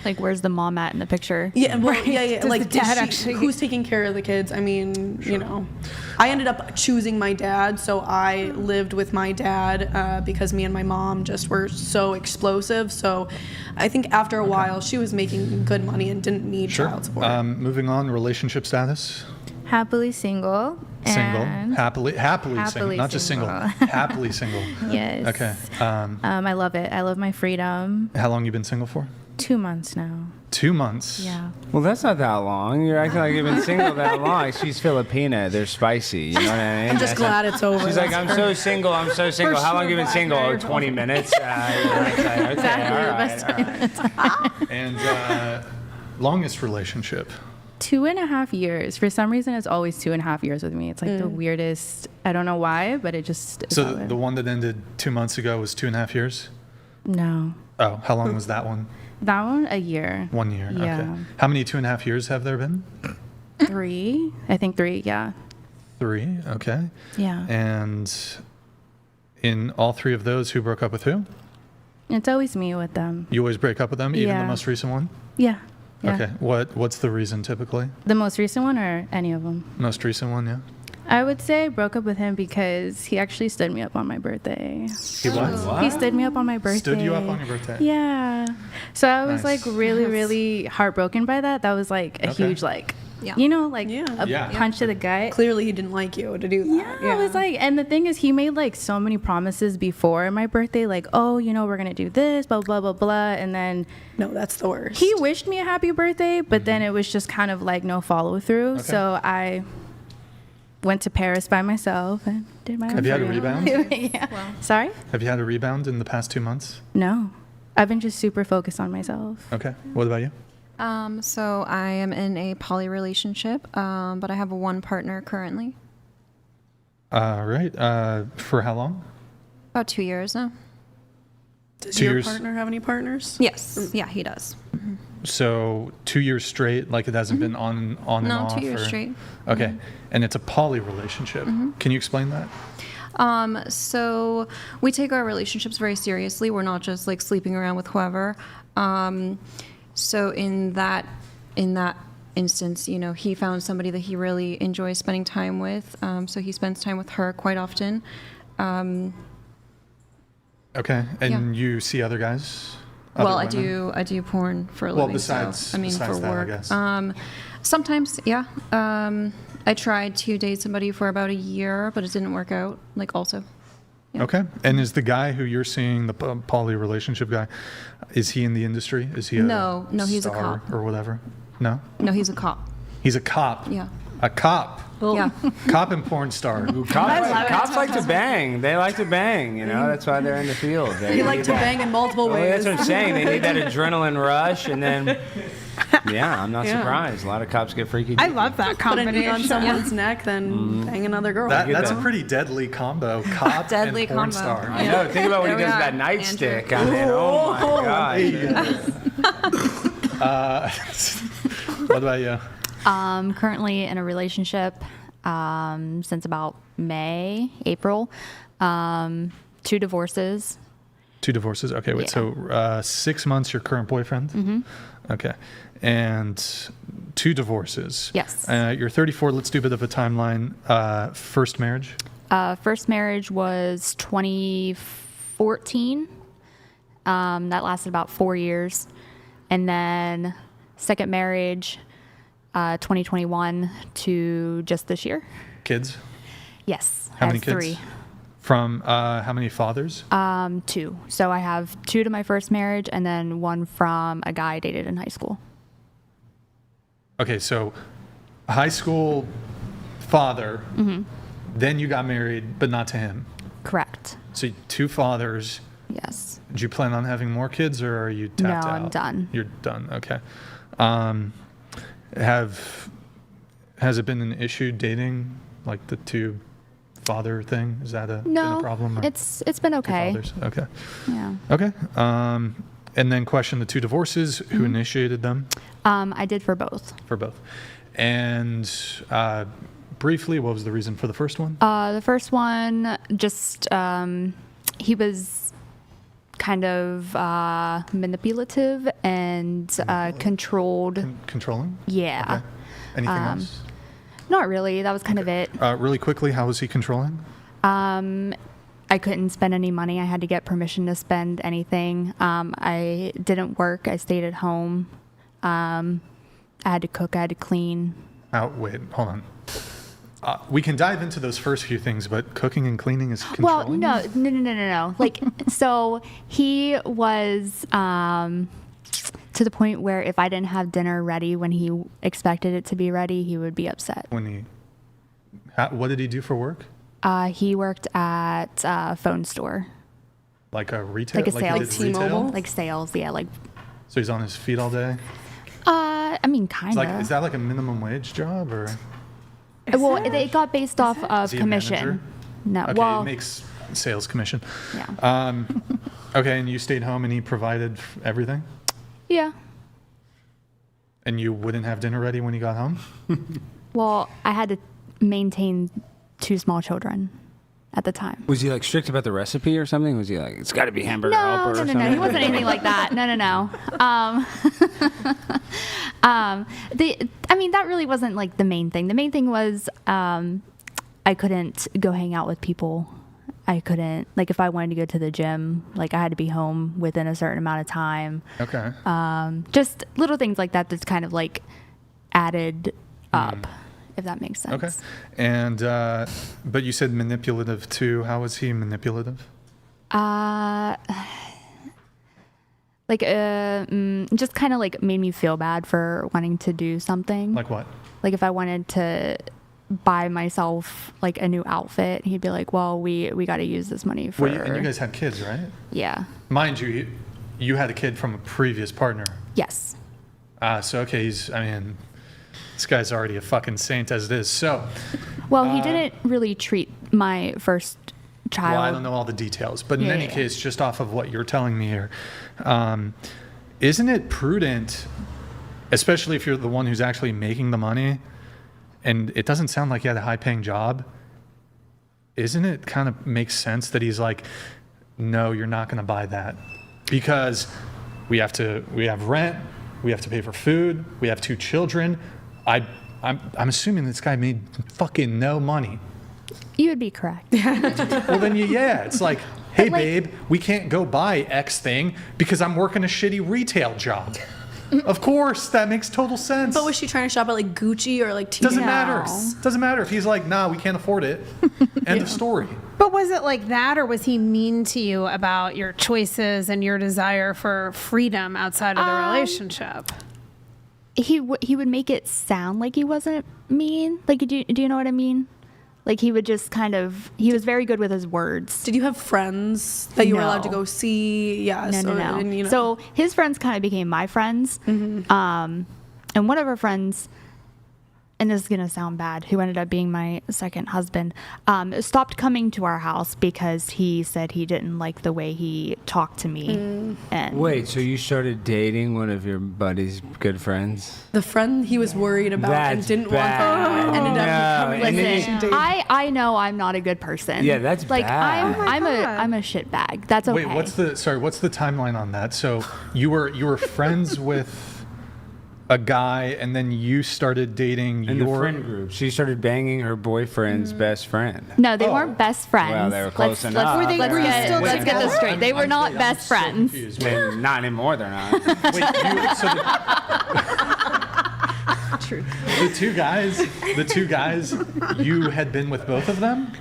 Like, where's the mom at in the picture? Yeah, well, yeah. Does Like, the dad actually- who's taking care of the kids? I mean, I ended up choosing my dad, so I lived with my dad because me and my mom just were so explosive. So I think after a while, she was making good money and didn't need child support. Moving on, relationship status. Happily single. Single. and Happily single. Not just single. Happily single. Yes. Okay. I love it. I love my freedom. How long you been single for? 2 months now. 2 months. Yeah. Well, that's not that long. You're acting like you've been single that long. She's Filipina. They're spicy. You know what I mean? I'm just glad it's over. She's like, I'm so single. I'm so single. How long have you been single? Oh, 20 minutes. Okay, all right. And longest relationship. 2.5 years. For some reason, it's always 2.5 years with me. It's like the weirdest. I don't know why, but it just. Is So the one that ended 2 months ago was 2.5 years? No. Oh, how long was that one? That one, a year. 1 year. Yeah. Okay. How many 2.5 years have there been? 3. I think 3. Yeah. 3. Okay. Yeah. And in all 3 of those, who broke up with who? It's always me with them. You always break up with them, even the Yeah. most recent one? Yeah. Yeah. Okay. What's the reason typically? The most recent one or any of them? Most recent one, yeah. I would say I broke up with him because he actually stood me up on my birthday. He what? He stood me up on my birthday. Stood you up on your birthday? Yeah. So I was Nice. like really heartbroken by that. That was like a Okay. huge like, Yeah. a Yeah. punch to the gut. Clearly, he didn't like you to do that. Yeah, it was like, and the thing is, he made like so many promises before my birthday, like, oh, we're gonna do this, blah blah blah blah, and then No, that's the worst. he wished me a happy birthday, but then it was just kind of like no follow through. Okay. So I went to Paris by myself and did my. Have you had a rebound? Yeah. Sorry? Have you had a rebound in the past 2 months? No, I've been just super focused on myself. Okay. What about you? So I am in a poly relationship, but I have one partner currently. Right. For how long? About 2 years now. Does 2 your years. partner have any partners? Yes. Yeah, he does. So 2 years straight, like it hasn't been on and No, off? 2 years or- straight. Okay. And it's a poly relationship. Can you explain that? So we take our relationships very seriously. We're not just like sleeping around with whoever. So in that instance, he found somebody that he really enjoys spending time with. So he spends time with her quite often. Okay. And Yeah. you see other guys? Well, Other women? I do porn for a Well, living. besides- so, besides for that, I work. guess. Sometimes, yeah. I tried to date somebody for about a year, but it didn't work out. Like also. Yeah. Okay. And is the guy who you're seeing, the poly relationship guy, is he in the industry? Is he a No, he's a star cop. or whatever? No? No, he's a cop. He's a cop. Yeah. A cop. Yeah. Cop and porn star. Cops like to bang. They like to bang. That's why they're in the field. They like to bang in multiple Well, ways. that's what I'm saying. They need that adrenaline rush, and then, yeah, I'm not Yeah. surprised. A lot of cops get freaky. I love that Put a knee on combination. someone's neck, then bang another girl. That's a pretty deadly combo. Cop Deadly and porn combo. star. I know. Think about when he There does we that are, nightstick. Andrew. I mean, oh my god. What about you? Currently in a relationship since about April. 2 divorces. 2 divorces. Okay, wait. Yeah. So 6 months, your current boyfriend? Mm-hmm. Okay. And 2 divorces. Yes. You're 34. Let's do a bit of a timeline. First marriage? First marriage was 2014. That lasted about 4 years. And then second marriage, 2021 to just this year. Kids? Yes. How I many have kids? 3. From how many fathers? 2. So I have 2 to my first marriage and then 1 from a guy I dated in high school. Okay, so high school father, then you got married, but not to him. Correct. So 2 fathers. Yes. Do you plan on having more kids, or are you tapped No, out? I'm done. You're done. Okay. Has it been an issue dating like the 2 father thing? Is that been No, a problem? Or it's been two okay. fathers? Okay. Yeah. Okay. And then question the 2 divorces. Who initiated them? I did for both. For both. And briefly, what was the reason for the first one? The first one, just he was kind of manipulative and controlled. Controlling? Yeah. Okay. Anything else? Not really. That was kind of it. Really quickly, how was he controlling? I couldn't spend any money. I had to get permission to spend anything. I didn't work. I stayed at home. I had to cook. I had to clean. Wait, hold on. We can dive into those first few things, but cooking and cleaning is Well, controlling? no. Like, so he was to the point where if I didn't have dinner ready when he expected it to be ready, he would be upset. What did he do for work? He worked at a phone store. Like a retail? Like a sales. He did retail? Like sales, yeah. Like. So he's on his feet all day? I mean, kind of. Is that like a minimum wage job, or? Well, it got based off of Is he a commission. manager? No, Okay, well, he makes sales commission. Yeah. Okay, and you stayed home and he provided everything? Yeah. And you wouldn't have dinner ready when he got home? Well, I had to maintain 2 small children at the time. Was he like strict about the recipe or something? Was he like, it's got to be hamburger helper or something? No. He wasn't anything like that. No. I mean, that really wasn't like the main thing. The main thing was I couldn't go hang out with people. I couldn't, like, if I wanted to go to the gym, like, I had to be home within a certain amount of time. Okay. Just little things like that that's kind of like added up, if that makes sense. Okay. And, but you said manipulative too. How was he manipulative? Like, just kind of like made me feel bad for wanting to do something. Like what? Like if I wanted to buy myself like a new outfit, he'd be like, well, we got to use this money for. And you guys had kids, right? Yeah. Mind you, you had a kid from a previous partner. Yes. So, okay, this guy's already a fucking saint as it is. So. Well, he didn't really treat my first child. Well, I don't know all the details, but in any case, just off of what you're telling me here, isn't it prudent, especially if you're the one who's actually making the money, and it doesn't sound like he had a high-paying job, isn't it kind of makes sense that he's like, no, you're not going to buy that because we have rent, we have to pay for food, we have 2 children. I'm assuming this guy made fucking no money. You would be correct. Well, then, it's like, hey, babe, we can't go buy X thing because I'm working a shitty retail job. Of course, that makes total sense. But was she trying to shop at like Gucci or like Doesn't matter. Doesn't matter if he's like, nah, we can't afford it. End of story. But was it like that, or was he mean to you about your choices and your desire for freedom outside of the relationship? He would make it sound like he wasn't mean. Like, do you know what I mean? Like, he would just he was very good with his words. Did you have friends that you were allowed to go see? Yeah. No. So his friends kind of became my friends. Mm-hmm. And one of our friends, and this is going to sound bad, who ended up being my second husband, stopped coming to our house because he said he didn't like the way he talked to me. And wait, so you started dating one of your buddy's good friends? The friend he was worried about and didn't want ended up becoming I know I'm not a good person. Yeah, that's like bad. I'm a shitbag. That's okay. Wait, what's the timeline on that? So you were friends with a guy, and then you started dating in your friend group. She started banging her boyfriend's best friend. No, they weren't best friends. Well, they were close enough. Let's get this straight. They were not best friends. Not anymore, they're not. True. The two guys, you had been with both of them?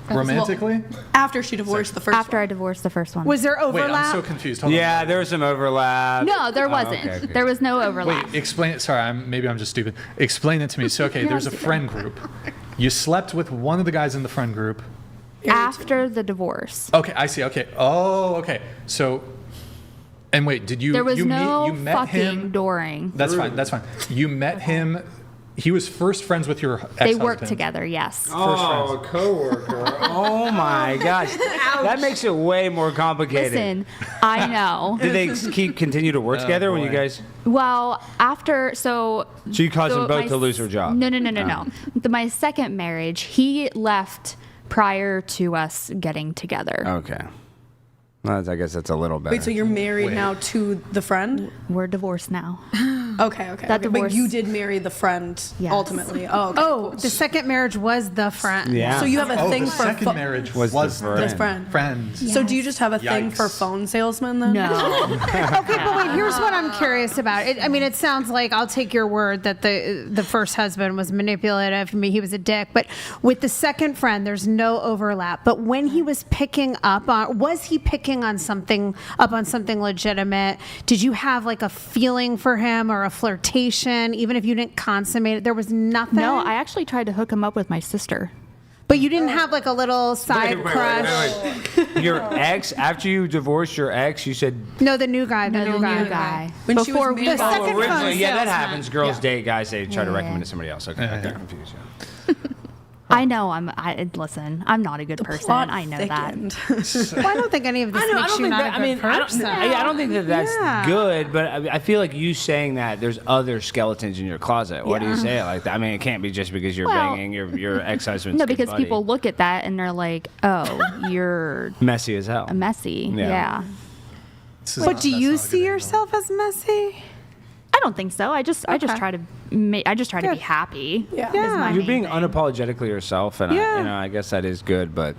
Romantically? After she divorced the first one. After I divorced the first one. Was there overlap? Wait, I'm so confused. Hold on. There was some overlap. No, there wasn't. Okay. There was no overlap. Wait, explain it. Sorry, maybe I'm just stupid. Explain it to me. So, okay, there's a friend group. You slept with one of the guys in the friend group. After the divorce. Okay, I see. Okay. Oh, okay. So, and wait, did you? There was you no met fucking him during. That's fine. You met him he was first friends with your ex-husband. They work together, yes. Oh, a coworker. Oh my gosh. That makes it way more complicated. Listen, I know. Did they continue to work together when you guys? Well, after So you caused them both to lose their job? No. My second marriage, he left prior to us getting together. Okay. Well, I guess that's a little better. Wait, so you're married now to the friend? We're divorced now. Okay. That But divorce- you did marry the friend ultimately. Oh, okay, Oh, cool. the second marriage was the friend. Yeah. So you have a thing the for second marriage was the friend. friends. So do you just have a thing for Yikes. phone salesmen then? No. Okay, but wait, here's what I'm curious about. It sounds like I'll take your word that the first husband was manipulative. He was a dick. But with the second friend, there's no overlap. But when he was picking up on, was he picking on something legitimate? Did you have like a feeling for him or a flirtation, even if you didn't consummate it? There was nothing. No, I actually tried to hook him up with my sister. But you didn't have like a little side crush. Wait. Your ex, after you divorced your ex, you said. No, the new guy. The new guy. When she Before was we married- The second Originally, phone yeah, that salesman. happens. Girls Yeah. date guys, they try to recommend to somebody else. Okay, I got confused. Yeah. I know listen, I'm not a good person. Plot I know thickened. that. Well, I don't think any of this makes you not a good person. I don't think that that's Yeah. good, but I feel like you saying that there's other skeletons in your closet. Why do you say it like that? I mean, it can't be just because you're Well, banging your ex-husband's No, good because buddy. people look at that and they're like, "Oh, you're Messy as hell. messy." Yeah. Yeah. But do you see yourself as messy? I don't think so. I just try to be Good. happy. Yeah. is my You're main being thing. unapologetically yourself, and Yeah. I guess that is good, but.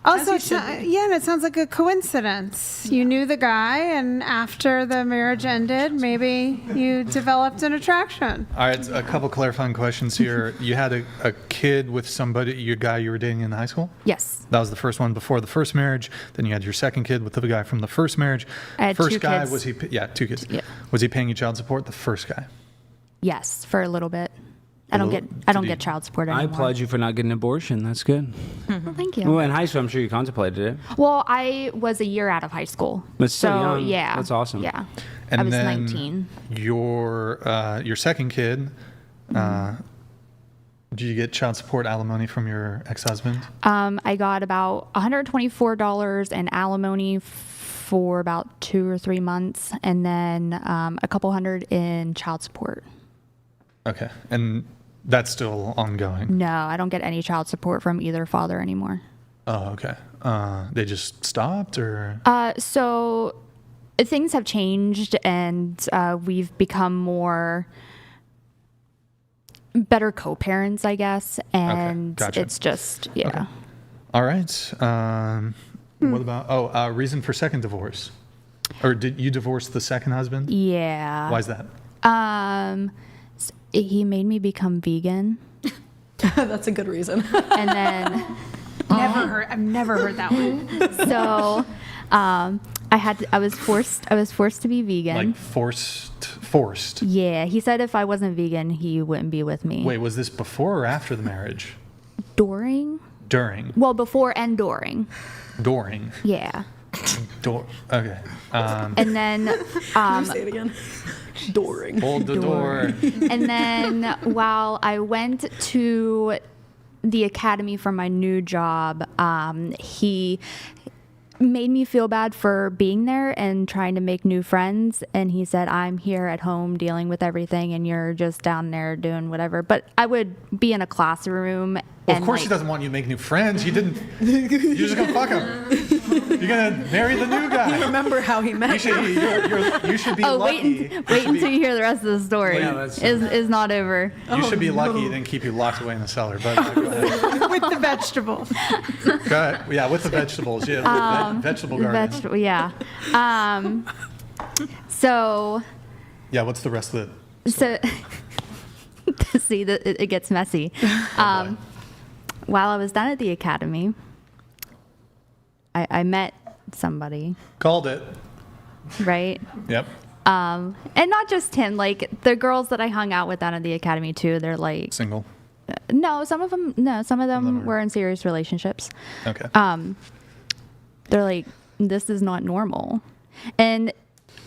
Also, and it sounds like a coincidence. You knew the guy, and after the marriage ended, maybe you developed an attraction. All right, a couple clarifying questions here. You had a kid with somebody, your guy you were dating in high school? Yes. That was the first one before the first marriage. Then you had your second kid with the guy from the first marriage. I had first two guy, kids. was he? Yeah, 2 kids. Yeah. Was he paying you child support? The first guy. Yes, for a little bit. I don't get child support anymore. I applaud you for not getting an abortion. That's good. Well, thank you. Well, in high school, I'm sure you contemplated it. Well, I was a year out of high school. But still so young. yeah, That's awesome. Yeah, And I was then 19. Your second kid. Did you get child support alimony from your ex-husband? I got about $124 in alimony for about 2 or 3 months, and then a couple hundred in child support. Okay, and that's still ongoing. No, I don't get any child support from either father anymore. Oh, okay. They just stopped, or So things have changed, and we've become better co-parents, I guess. And gotcha. it's just, yeah. Okay. All right. What about reason for second divorce? Or did you divorce the second husband? Yeah. Why is that? He made me become vegan. That's a good reason. And then I've never heard that one. so I was forced to be vegan. Like forced. Yeah, he said if I wasn't vegan, he wouldn't be with me. Wait, was this before or after the marriage? During? During. Before and during. During. Yeah. Okay. And then Say it again. During. Hold the door. and then while I went to the academy for my new job, he made me feel bad for being there and trying to make new friends. And he said, I'm here at home dealing with everything and you're just down there doing whatever. But I would be in a classroom. Well, of course he doesn't want you to make new friends. You're just going to fuck him. You're going to marry the new guy. Remember how he met You should be lucky. Wait until you hear the rest of the story. Yeah, is not over. You should be lucky and then keep you locked away in the cellar. But go ahead. With the vegetables. Go ahead. Yeah, with the vegetables. Yeah, vegetable garden. Yeah. So. Yeah, what's the rest of it? So. See, it gets messy. While I was down at the academy, I met somebody. Called it. Right? Yep. And not just him, like the girls that I hung out with down at the academy too, they're like single. No, some of them were in serious relationships. Okay. They're like, this is not normal. And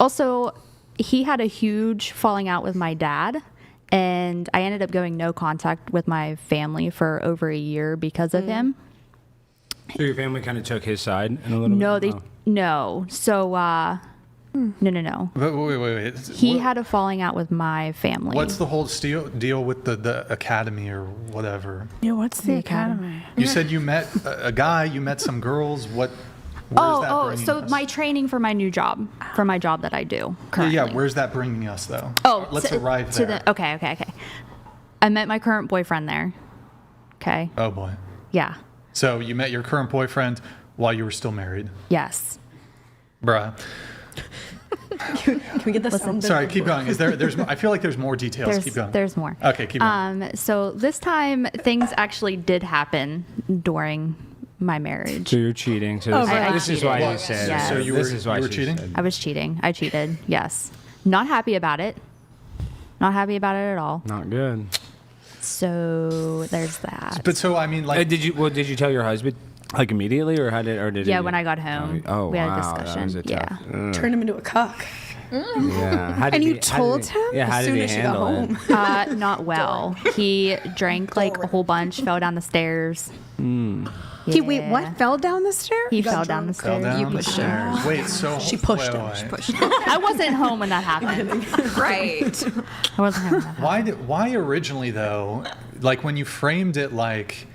also he had a huge falling out with my dad. And I ended up going no contact with my family for over a year because of him. So your family kind of took his side in a little No, bit? no. So, no. Wait. He had a falling out with my family. What's the whole deal with the academy or whatever? Yeah, what's the academy? You said you met a guy, you met some girls. Where's that bringing so us? my training for my new job, for my job that I do currently. Yeah, where's that bringing us though? Let's arrive to there. Okay. I met my current boyfriend there. Okay. Oh boy. Yeah. So you met your current boyfriend while you were still married? Yes. Bruh. Can we get the sound? Sorry, keep going. There's I feel like there's more details. Keep going. There's more. Okay, keep going. So this time things actually did happen during my marriage. So you're cheating. So this is why you said. Yes. So you were cheating? I was cheating. I cheated. Yes. Not happy about it. Not happy about it at all. Not good. So there's that. But so I mean, like, did you tell your husband like immediately, or did Yeah, he? when I got home, we had a discussion. Turned him into a cuck. Yeah. And you told him? Yeah, how As did soon he as she got handle it? home. Not well. He drank like a whole bunch, fell down the stairs. He what? Fell down the stairs? He fell down the fell stairs. down the stairs. Wait, so She pushed him. wait. She pushed him. I wasn't home when that happened. Right. I wasn't home when that happened. Why originally though? Like when you framed it like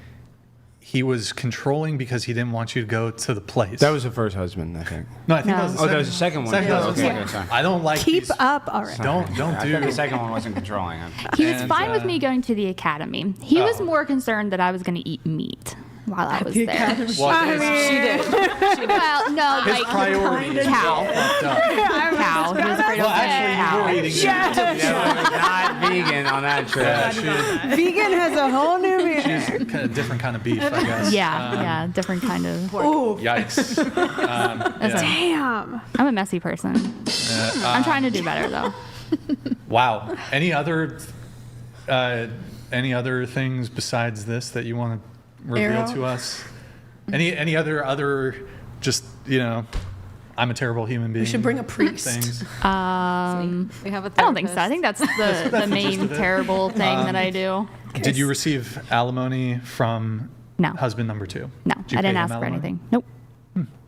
he was controlling because he didn't want you to go to the place. That was the first husband, I think. No, I think No. that was the Oh, second. that was the second one. Second Yeah, husband. okay, sorry. I don't like Keep these- up already. Don't I do. thought the second one wasn't controlling him. He was And, fine with me going to the academy. He was more concerned that I was going to eat meat while I was there. Well, Well, no, his like priorities are cow. all fucked up. Cow. He was afraid Well, of actually, you cow. were eating meat. Yeah, not vegan on that trip. Yeah, Vegan has a whole new meaning. she's kind of different kind of beef, I guess. Yeah, different kind of. Yikes. Yeah. Damn. I'm a messy person. I'm trying to do better though. Wow. Any other things besides this that you want to reveal Arrow? to us? Any other just I'm a terrible human being. We should bring a priest. Things. We have a I don't think so. I think that's the the main gist of it. terrible thing that I do. Did you receive alimony from No. husband number 2? No, Did you I pay didn't him ask for alimony? anything. Nope.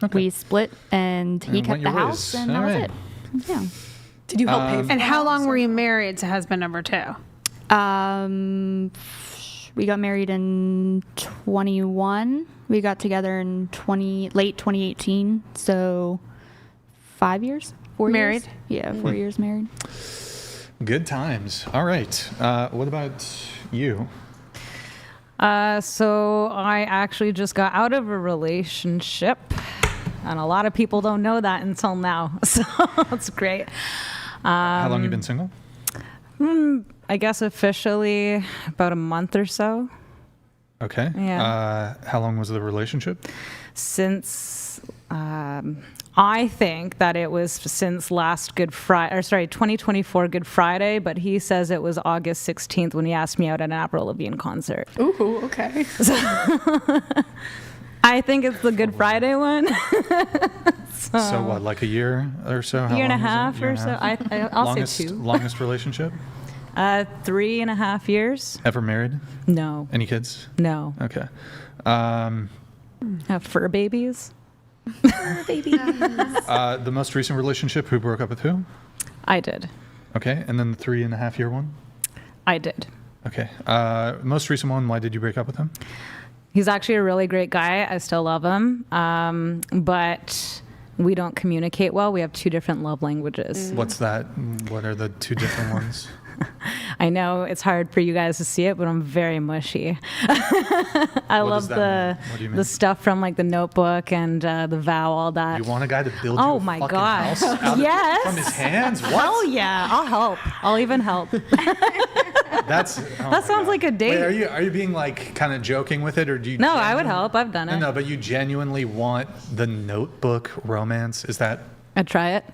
Okay. We split, and he And kept went the your house, ways. and that All was right. it. Yeah. Did you help pay for And the how house, long or- were you married to husband number 2? We got married in 21. We got together in late 2018. So 5 years? 4 years? Married? Yeah, 4 years married. Good times. All right. What about you? So I actually just got out of a relationship, and a lot of people don't know that until now. So it's great. How long you been single? I guess officially about a month or so. Okay. Yeah. How long was the relationship? Since I think that it was since last Good Friday, or sorry, 2024 Good Friday, but he says it was August 16th when he asked me out at an Avril Lavigne concert. Ooh, okay. I think it's the Good Friday one. So what, like a year or so? How Year and a long was it? half Year or and a so. half? I'll longest, say 2. Longest relationship? 3.5 years. Ever married? No. Any kids? No. Okay. Have fur babies. The most recent relationship, who broke up with who? I did. Okay. And then the 3.5 year one? I did. Okay. Most recent one, why did you break up with him? He's actually a really great guy. I still love him. But we don't communicate well. We have 2 different love languages. What's that? What are the 2 different ones? I know it's hard for you guys to see it, but I'm very mushy. I What love does that mean? What do you mean? the stuff from like the Notebook and the Vow, all that. You want a guy to build you Oh a my fucking gosh. house out Yes. from his hands? What? Hell yeah, I'll help. I'll even help. That's That sounds like a date. Wait, are you being like kind of joking with it, or do you? No, I would help. I've done it. No, but you genuinely want the Notebook romance? Is that? I'd try it.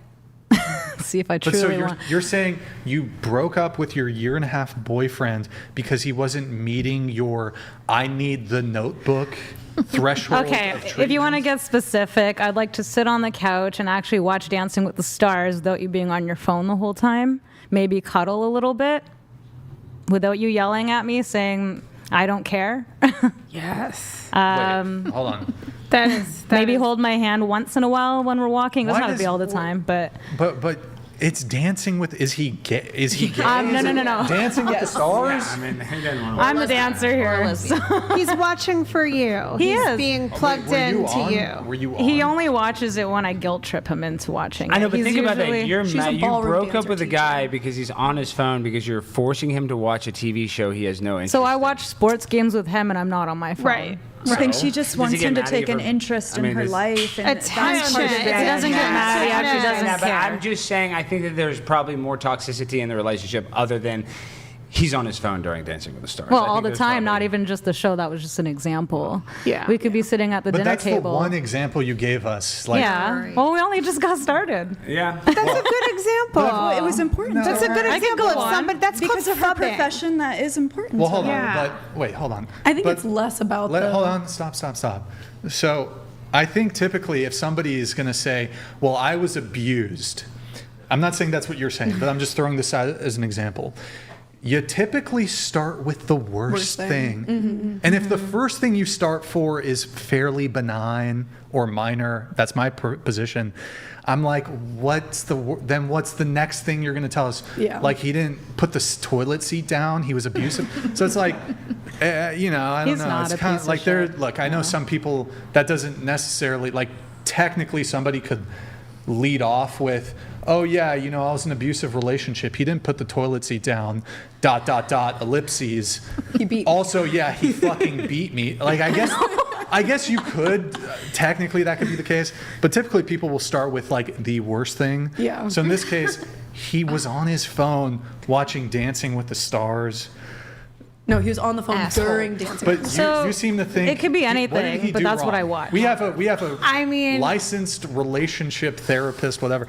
See if I But truly so want. you're saying you broke up with your 1.5-year boyfriend because he wasn't meeting your "I need the Notebook" threshold? Okay, of if you want to treatment? get specific, I'd like to sit on the couch and actually watch Dancing with the Stars without you being on your phone the whole time. Maybe cuddle a little bit. without you yelling at me saying, I don't care. Yes. Wait, hold on. Maybe hold my hand once in a while when we're walking. It doesn't have to be all the time, but it's dancing with. Is he gay? Is he gay? No. Dancing with the Stars. Yeah, I mean, he doesn't want to. I'm the dancer here. He's watching for you. He's is being plugged into you. Were you on? He only watches it when I guilt trip him into watching it. I know, but He's think about that. usually- You're She's mad. a You ballroom broke up dancer with a teacher. guy because he's on his phone because you're forcing him to watch a TV show he has no interest So I in. watch sports games with him, and I'm not on my phone. Right. I think she just Does wants he get him to mad at you take an for- interest I mean, in her there's- life. And that's Attention. part of It it. doesn't get mad. He actually Yeah. doesn't But care. I'm just saying, I think that there's probably more toxicity in the relationship other than he's on his phone during Dancing with the Stars. Well, I all think the there's time, not probably- even just the show. That was just an example. Yeah. We could be sitting at the But dinner that's table. the one example you gave us. Like, Yeah. Well, we only just got started. Yeah. That's a good example. Well, it was important. That's a good I could example go of on. somebody. That's because called of her subbing. profession. That is important. Well, to hold her. on. Yeah. But wait, hold on. I think But it's less about the. hold on. Stop. So I think typically if somebody is going to say, well, I was abused, I'm not saying that's what you're saying, but I'm just throwing this out as an example. You typically start with the worst thing. And if the first thing you start for is fairly benign or minor, that's my position. I'm like, what's the next thing you're going to tell us? Yeah. Like he didn't put the toilet seat down. He was abusive. So it's like, I don't He's know. not It's a kind piece of of like shit. look, I know some people that doesn't necessarily like technically somebody could lead off with, oh yeah, I was in an abusive relationship. He didn't put the toilet seat down, ... ellipses. He beat me. Also, yeah, he fucking beat me. Like, I guess you could, technically that could be the case, but typically people will start with like the worst thing. Yeah. So in this case, he was on his phone watching Dancing with the Stars. No, he was on the phone Asshole. during Dancing. But So, you seem to think it could be what did anything, he but do that's what wrong? I watch. We have a I mean- licensed relationship therapist, whatever.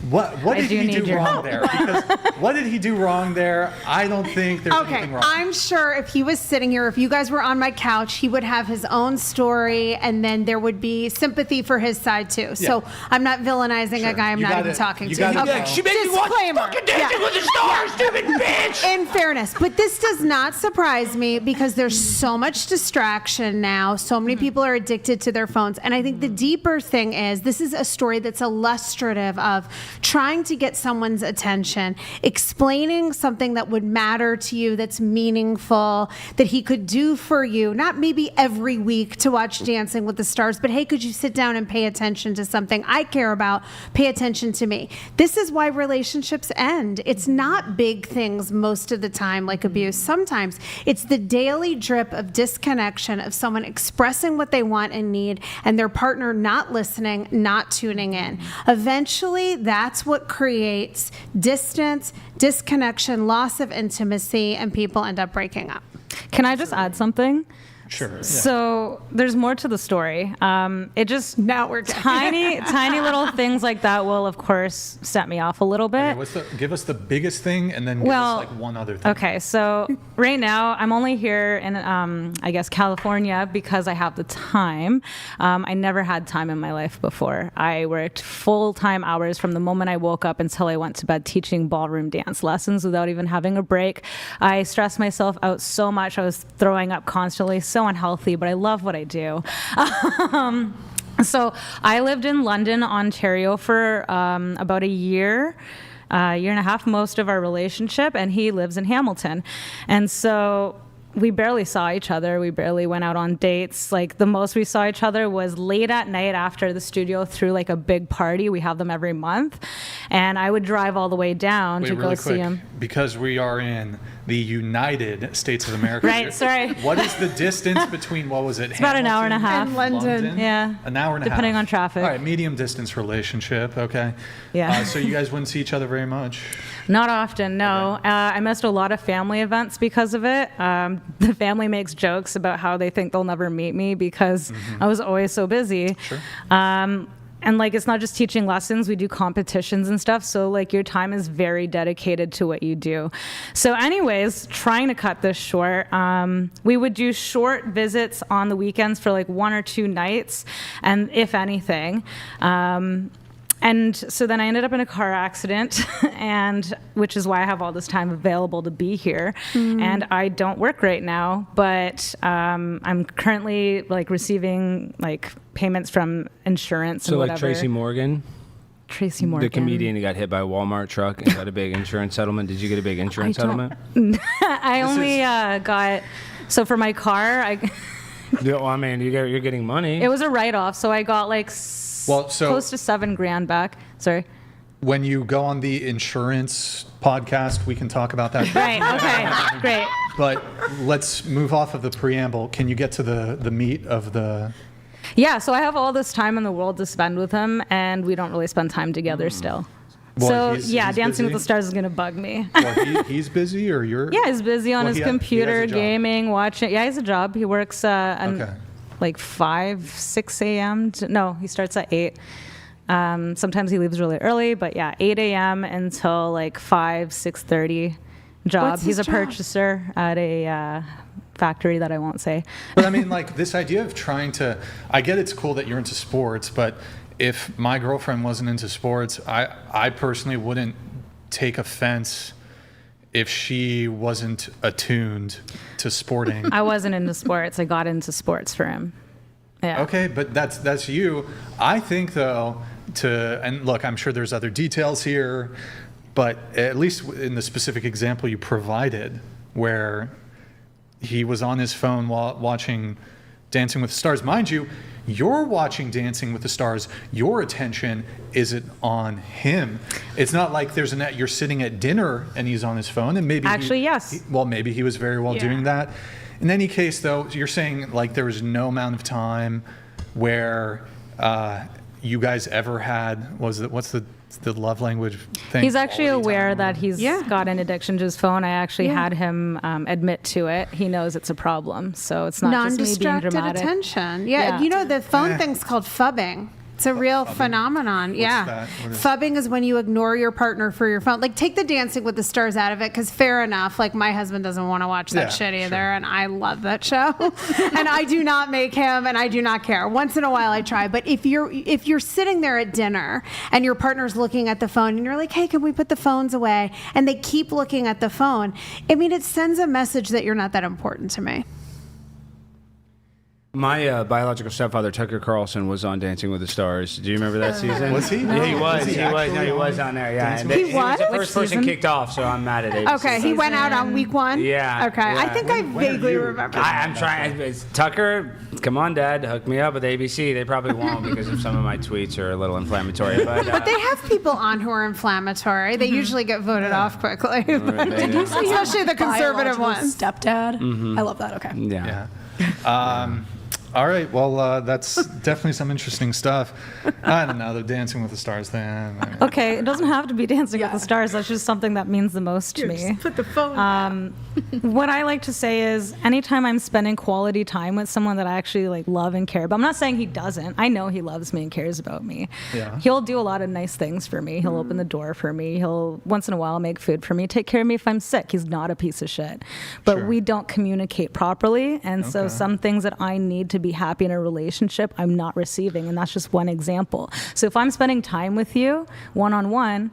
What I did do he need do your wrong help. there? Because what did he do wrong there? I don't think there's Okay, anything wrong. I'm sure if he was sitting here, if you guys were on my couch, he would have his own story, and then there would be sympathy for his side too. So I'm not villainizing Sure. a guy I'm You not gotta- even talking you to. gotta Okay. know. She made me watch Disclaimer. fucking Dancing with the Stars, stupid bitch! In fairness, but this does not surprise me because there's so much distraction now. So many people are addicted to their phones. And I think the deeper thing is this is a story that's illustrative of trying to get someone's attention, explaining something that would matter to you, that's meaningful, that he could do for you, not maybe every week to watch Dancing with the Stars, but hey, could you sit down and pay attention to something I care about? Pay attention to me. This is why relationships end. It's not big things most of the time, like abuse. Sometimes it's the daily drip of disconnection of someone expressing what they want and need and their partner not listening, not tuning in. Eventually, that's what creates distance, disconnection, loss of intimacy, and people end up breaking up. Can I just add something? Sure. Yeah. So there's more to the story. It just Now we're tiny little things like that will, of course, set me off a little bit. Okay, give us the biggest thing, and then give us like one other thing. Okay, so right now I'm only here in, I guess, California because I have the time. I never had time in my life before. I worked full-time hours from the moment I woke up until I went to bed teaching ballroom dance lessons without even having a break. I stressed myself out so much. I was throwing up constantly, so unhealthy, but I love what I do. So I lived in London, Ontario for about a year and a half, most of our relationship, and he lives in Hamilton. And so we barely saw each other. We barely went out on dates. Like the most we saw each other was late at night after the studio threw like a big party. We have them every month. And I would drive all the way down to really go see him. Because we are in the United States of America. Right, sorry. What is the distance between, what was it? It's about an hour and a half. And London. Yeah. An hour and a half. Depending on traffic. All right, medium distance relationship, okay. Yeah. So you guys wouldn't see each other very much? Not often, no. Okay. I missed a lot of family events because of it. The family makes jokes about how they think they'll never meet me because I was always so busy. Sure. And like, it's not just teaching lessons, we do competitions and stuff. So like your time is very dedicated to what you do. So anyways, trying to cut this short, we would do short visits on the weekends for like 1 or 2 nights. And if anything, And so then I ended up in a car accident, and which is why I have all this time available to be here. And I don't work right now, but I'm currently like receiving like payments from insurance So and like whatever. Tracy Morgan, Tracy Morgan, the comedian who got hit by a Walmart truck and got a big insurance settlement. Did you get a big insurance settlement? I only got, so for my car, Yeah, well, I mean, you're getting money. it was a write-off, so I got like Well, so close to $7,000 back. Sorry. when you go on the insurance podcast, we can talk about that. Right. Okay. Great. But let's move off of the preamble. Can you get to the meat of the? Yeah. So I have all this time in the world to spend with him, and we don't really spend time together still. Well, So yeah, he's Dancing with busy? the Stars is gonna bug me. Well, he's busy, or you're? Yeah, he's busy on Well, his he has computer, a job. gaming, watching. Yeah, he has a job. He works Okay. like 5, 6 a.m. No, he starts at 8. Sometimes he leaves really early, but yeah, 8 a.m. until like 5, 6:30 job. What's He's his a job? purchaser at a factory that I won't say. But I mean, like this idea of trying to, I get it's cool that you're into sports, but if my girlfriend wasn't into sports, I personally wouldn't take offense if she wasn't attuned to sporting. I wasn't into sports. I got into sports for him. Yeah. Okay, but that's you. I think though, and look, I'm sure there's other details here, but at least in the specific example you provided, where he was on his phone while watching Dancing with the Stars, mind you, you're watching Dancing with the Stars. Your attention isn't on him. It's not like you're sitting at dinner and he's on his phone, and maybe Actually, yes. maybe he was very well doing that. In any case, though, you're saying like there was no amount of time where you guys ever had what's the love language thing? He's actually Quality aware time? that he's got an addiction to his phone. I actually had him admit to it. He knows it's a problem, so it's not just me being Non-distracted dramatic. attention. Yeah, you know, the phone thing's called phubbing. It's a real phenomenon. Yeah. that? What is- Phubbing is when you ignore your partner for your phone. Like, take the Dancing with the Stars out of it, because fair enough, like, my husband doesn't want to watch that Yeah, shit either, sure. and I love that show. And I do not make him, and I do not care. Once in a while I try. But if you're sitting there at dinner and your partner's looking at the phone and you're like, hey, can we put the phones away? And they keep looking at the phone. I mean, it sends a message that you're not that important to me. My biological stepfather, Tucker Carlson, was on Dancing with the Stars. Do you remember that season? Was he? Yeah, he was. Was he He was. No, actually he was on on there. Yeah. Dancing And with the he was Stars? the Which first person season? kicked off, so I'm mad at ABC. Okay, he went out on week 1? Yeah. Okay, I yeah. think I vaguely remember. I'm trying. It's Tucker, come on, Dad, hook me up with ABC. They probably won't because of some of my tweets are a little inflammatory. But They have people on who are inflammatory. They usually get voted off quickly. Did you say Especially the conservative biological ones. Stepdad. I love that. Okay. yeah. All right. Well, that's definitely some interesting stuff. I don't know, the Dancing with the Stars thing. Okay, it doesn't have to be Dancing with the Stars. That's just something that means the most to me. Put the phone What I like to say is anytime I'm spending quality time with someone that I actually like love and care about, I'm not saying he doesn't. I know he loves me and cares about me. Yeah. He'll do a lot of nice things for me. He'll open the door for me. He'll once in a while make food for me, take care of me if I'm sick. He's not a piece of shit. But Sure. we don't communicate properly. And so some things that I need to be happy in a relationship, I'm not receiving. And that's just one example. So if I'm spending time with you one-on-one,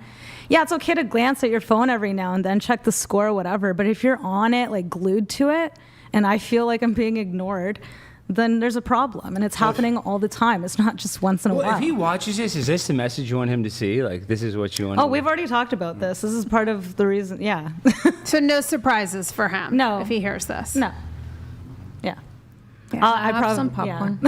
yeah, it's okay to glance at your phone every now and then, check the score or whatever. But if you're on it, like glued to it, and I feel like I'm being ignored, then there's a problem. And it's happening all the time. It's not just once in a Well, while. if he watches this, is this the message you want him to see? Like, this is what you want Oh, him we've already talked about this. This is part of the reason. Yeah. So no surprises for him. No. If he hears this. No. Yeah. I probably some popcorn.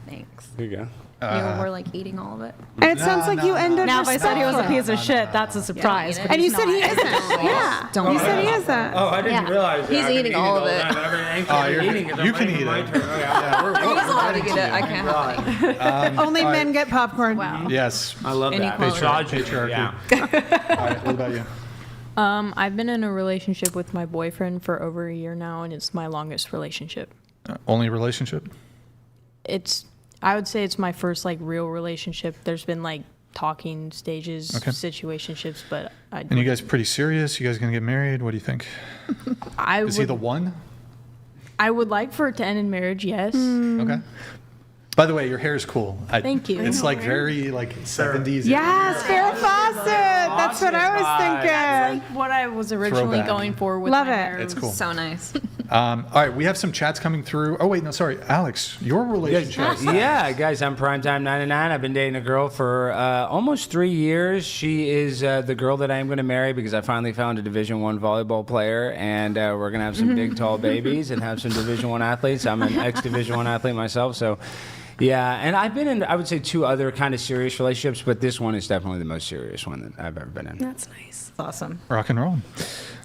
Thanks. Here you go. We're like eating all of it. And it sounds like you ended Now, if I said he was a piece of shit, that's a surprise. but And you he's said not. he isn't. Yeah. Don't You say said he that. isn't. Oh, I didn't realize that. He's I've been eating all of it. You can eat it. He's allowed to get it. I can't help it. Only men get popcorn. Wow. Yes. I love that. Inequality. Patriarchy. Yeah. All right. What about you? I've been in a relationship with my boyfriend for over a year now, and it's my longest relationship. Only relationship? I would say it's my first like real relationship. There's been like talking stages, Okay. situationships, but And you guys pretty serious? You guys gonna get married? What do you think? Is he the one? I would like for it to end in marriage, yes. Okay. By the way, your hair is cool. Thank you. It's like very like 70s. Yes, Farrah Fawcett. That's what I was thinking. That's like what I was originally Throwback. going for with Love my it. hair. It's cool. So nice. All right, we have some chats coming through. Oh wait, no, sorry, Alex, your relationship. Yeah, guys, I'm Primetime 99. I've been dating a girl for almost 3 years. She is the girl that I am going to marry because I finally found a Division I volleyball player, and we're going to have some big, tall babies and have some Division I athletes. I'm an ex-Division I athlete myself, so yeah. And I've been in, I would say, 2 other kind of serious relationships, but this one is definitely the most serious one that I've ever been in. That's nice. It's awesome. Rock and roll.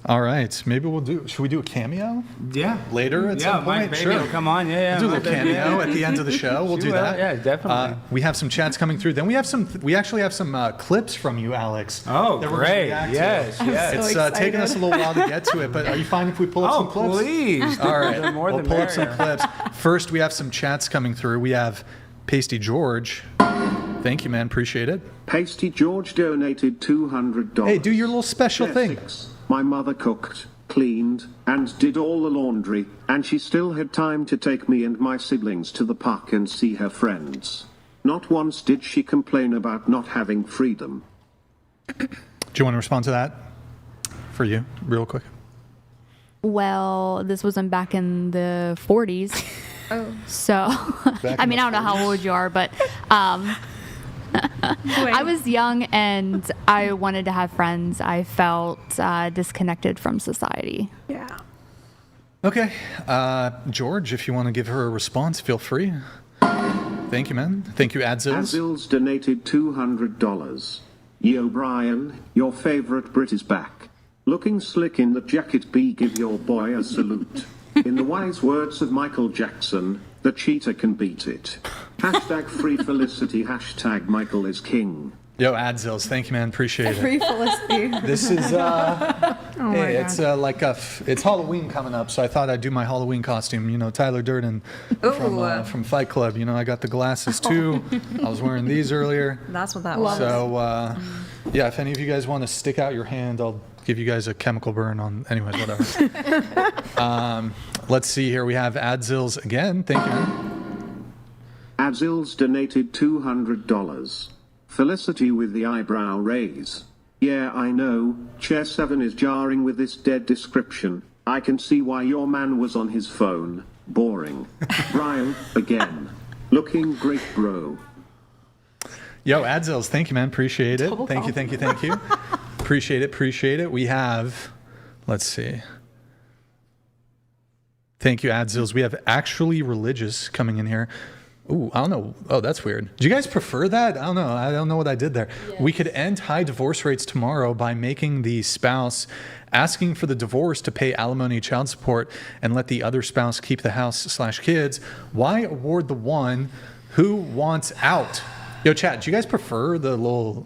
All right, maybe should we do a cameo? Yeah. Later at some Mike point? Baby Sure. will come on. Yeah, We'll do a my little baby. cameo at the end of the show. We'll She do will. that. Yeah, definitely. We have some chats coming through. Then we actually have some clips from you, Alex. Oh, that we're gonna great. react to. Yes, yes. so It's excited. taken us a little while to get to it, but are you fine if we pull up some clips? Please. All right, The more we'll the pull up some merrier. clips. First, we have some chats coming through. We have Pasty George. Thank you, man. Appreciate it. Pasty George donated $200. Hey, do your little special thing. Six. My mother cooked, cleaned, and did all the laundry, and she still had time to take me and my siblings to the park and see her friends. Not once did she complain about not having freedom. Do you want to respond to that for you, real quick? Well, this wasn't back in the 40s. So, I mean, I don't know how old you are, but I was young and I wanted to have friends. I felt disconnected from society. Yeah. Okay. George, if you want to give her a response, feel free. Thank you, man. Thank you, Adzils. Azils donated $200. Yo, Brian, your favorite Brit is back. Looking slick in the jacket B, give your boy a salute. In the wise words of Michael Jackson, the cheater can beat it. Hashtag free Felicity, hashtag Michael is king. Yo, Adzils, thank you, man. Appreciate it. Free Felicity. This is my it's like it's Halloween coming up, so I thought I'd do my Halloween costume. You know, Tyler Durden from Fight Club. You know, I got the glasses too. I was wearing these earlier. That's what that was. So yeah, if any of you guys want to stick out your hand, I'll give you guys a chemical burn on. Anyways, whatever. Let's see here. We have Adzils again. Thank you, man. Adzils donated $200. Felicity with the eyebrow raise. Yeah, I know, Chair 7 is jarring with this dead description. I can see why your man was on his phone. Boring. Brian, again. Looking great, bro. Yo, Adzils, thank you, man. Appreciate it. Thank you. Appreciate it. We have, let's see. Thank you, Adzils. We have Actually Religious coming in here. Ooh, I don't know. Oh, that's weird. Do you guys prefer that? I don't know. I don't know what I did there. Yeah. We could end high divorce rates tomorrow by making the spouse asking for the divorce to pay alimony, child support, and let the other spouse keep the house/kids. Why award the one who wants out? Yo, chat, do you guys prefer the little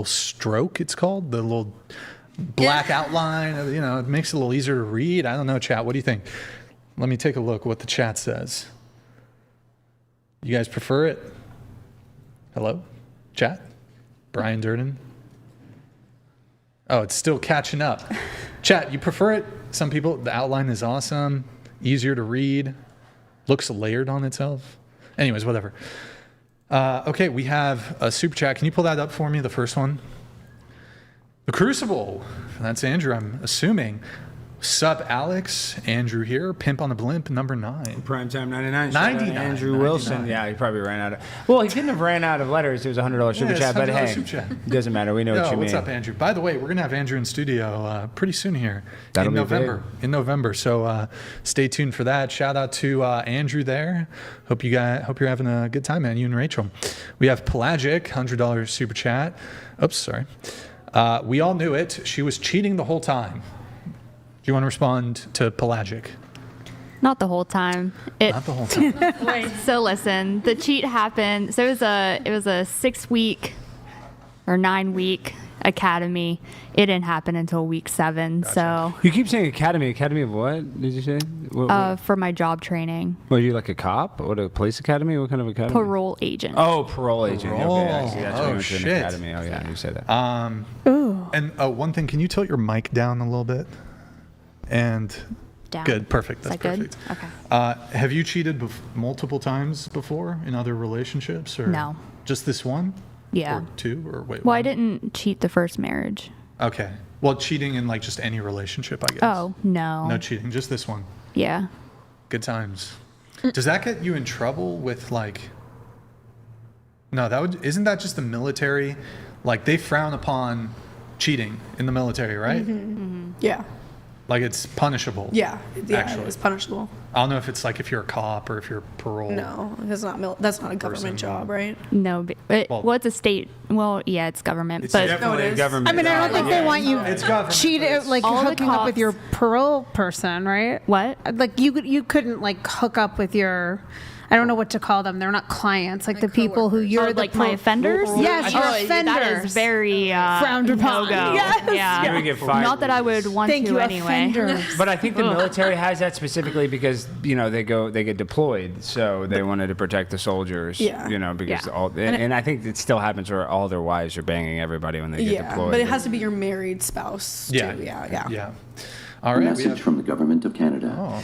stroke, it's called? The little black outline? You know, it makes it a little easier to read. I don't know, chat. What do you think? Let me take a look what the chat says. You guys prefer it? Hello? Chat? Brian Durden? Oh, it's still catching up. Chat, you prefer it? Some people, the outline is awesome, easier to read, looks layered on itself. Anyways, whatever. Okay, we have a super chat. Can you pull that up for me, the first one? The Crucible. That's Andrew, I'm assuming. Sup, Alex? Andrew here. Pimp on the Blimp, number 9. Primetime 99. 99. Andrew Wilson. Yeah, he probably ran out of. Well, he couldn't have ran out of letters. It was a $100 super chat, but hey, it doesn't matter. We know what you mean. What's up, Andrew? By the way, we're gonna have Andrew in studio pretty soon here That'll in be November. big. In November, so stay tuned for that. Shout out to Andrew there. Hope you're having a good time, man. You and Rachel. We have Pelagic, $100 super chat. Oops, sorry. We all knew it. She was cheating the whole time. Do you want to respond to Pelagic? Not the whole time. Not the whole time. So listen, the cheat happened. So it was a 6-week or 9-week academy. It didn't happen until week 7. Gotcha. So you keep saying academy. Academy of what? Did you say? What? For my job training. Were you like a cop? What, a police academy? What kind of academy? Parole agent. Oh, parole agent. Parole. Okay, I see. That's why you went to an Shit. academy. Oh yeah, you said that. And one thing, can you tilt your mic down a little bit? And down. Good, perfect. That's Is that perfect. good? Okay. Have you cheated multiple times before in other relationships? Or No. Just this one? Yeah. Or two? Or wait. Well, I one? didn't cheat the first marriage. Okay. Well, cheating in like just any relationship, I guess. Oh, no. No cheating, just this one. Yeah. Good times. Does that get you in trouble with like? No, isn't that just the military? Like they frown upon cheating in the military, right? Yeah. Like it's punishable. Yeah. Actually. It's punishable. I don't know if it's like if you're a cop or if you're parole. No, that's not. That's not a government job, right? No. Well, it's a state. Well, yeah, it's government. It's but definitely a government. I mean, I don't think they want you It's government. cheated, like All the hooking up with cops- your parole person, right? What? Like you couldn't like hook up with your, I don't know what to call them. They're not clients, like the people who you're the like my offenders? Yes, your offenders. That is very Frowned upon. no-go. Yes. Yeah. You would get fired. Not that I would want Thank to you, anyway. offenders. But I think the military has that specifically because they get deployed, so they wanted to protect the soldiers. Yeah. Because Yeah. and I think it still happens where all their wives are banging everybody when they get Yeah, deployed. but it has to be your married spouse. Yeah. Too. Yeah. Yeah. All right. We Message have, from the government of Canada.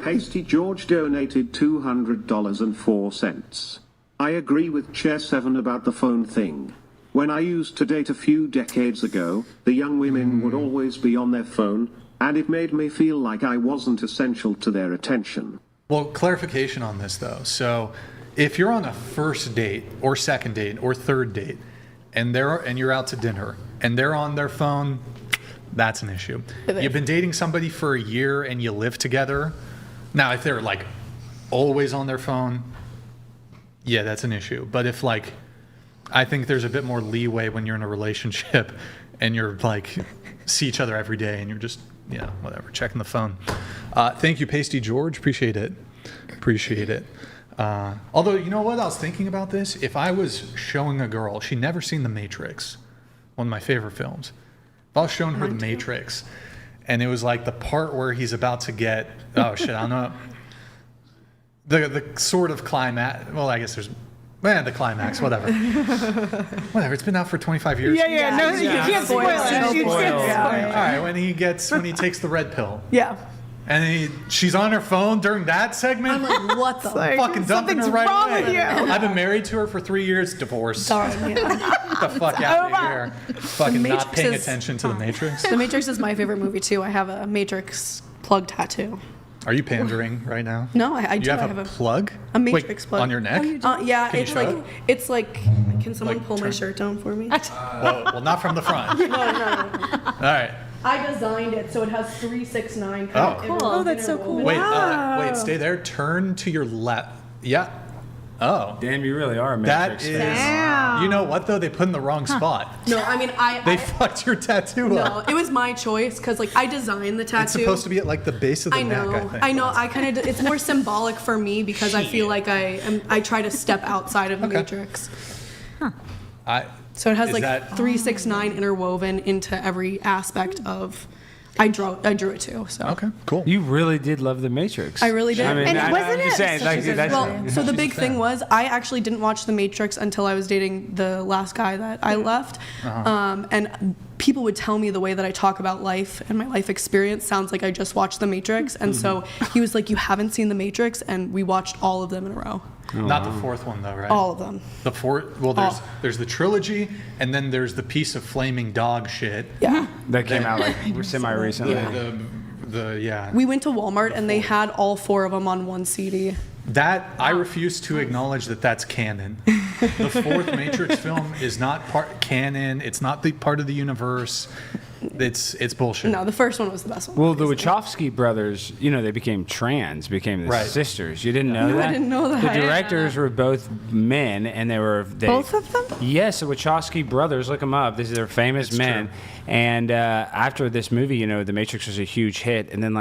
Hasty George donated $200.04. I agree with Chair 7 about the phone thing. When I used to date a few decades ago, the young women would always be on their phone, and it made me feel like I wasn't essential to their attention. well, clarification on this though. So, if you're on a first date or second date or third date, and you're out to dinner and they're on their phone, that's an issue. You've been dating somebody for a year and you live together. Now, if they're like always on their phone, yeah, that's an issue. But if like, I think there's a bit more leeway when you're in a relationship and you're like, see each other every day and you're just, whatever, checking the phone. Thank you, Pasty George. Appreciate it. Although, you know what? I was thinking about this. If I was showing a girl, she'd never seen The Matrix, one of my favorite films. If I was showing her The Matrix, and it was like the part where he's about to get, I don't know, the sort of climax. Well, I guess there's, the climax, whatever. Whatever. It's been out for 25 years. No, you can't spoil it. You can't spoil it. All right, when he takes the red pill. Yeah. And she's on her phone during that segment. I'm like, what the? Fucking dumping her something's right wrong away. with you. I've been married to her for 3 years. Divorce. Sorry. Yeah. Get the fuck out of here. Fucking not Matrix paying is- attention to The Matrix. The Matrix is my favorite movie too. I have a Matrix plug tattoo. Are you pandering right now? No, I do. You I have have a plug? a Matrix Wait, plug on your neck? Yeah, Can you it's show like it? it's like. Can someone Like, pull my turn- shirt down for me? Well, not from the front. No. All right. I designed it so it has 369. Oh. Cool. Oh, that's so cool. Wait, stay there. Turn to your left. Yeah. Oh. Damn, you really are a That Matrix is. fan. You know what though? They put in the wrong spot. No, I mean They fucked your tattoo No, up. it was my choice because like I designed the tattoo. It's supposed to be at like the base of the neck. I know. I kind of. It's more symbolic for me because I feel like I try to step outside of the Matrix. So it has Is like that- 369 interwoven into every aspect of. I drew it too. So Okay, cool. You really did love The Matrix. I really did. I mean, And I'm wasn't just it saying, such like, a good that's, Well, so the big thing was I actually didn't watch The Matrix until I was dating the last guy that I left, and people would tell me the way that I talk about life and my life experience sounds like I just watched The Matrix, and so he was like, "You haven't seen The Matrix," and we watched all of them in a row. Not the fourth one though, right? All of them. The fourth. Well, there's the trilogy, and then there's the piece of flaming dog shit. Yeah. that came out like semi-recently. Yeah. We went to Walmart and they had all 4 of them on one CD. That I refuse to acknowledge that that's canon. The fourth Matrix film is not canon. It's not the part of the universe. It's bullshit. No, the first one was the best one. Well, the Wachowski brothers, they became trans, became the Right. sisters. You didn't know No, I that? didn't know that. The directors were both men, and Both of them? Yes, the Wachowski brothers. Look them up. These are famous men. true. And after this movie, The Matrix was a huge hit, and then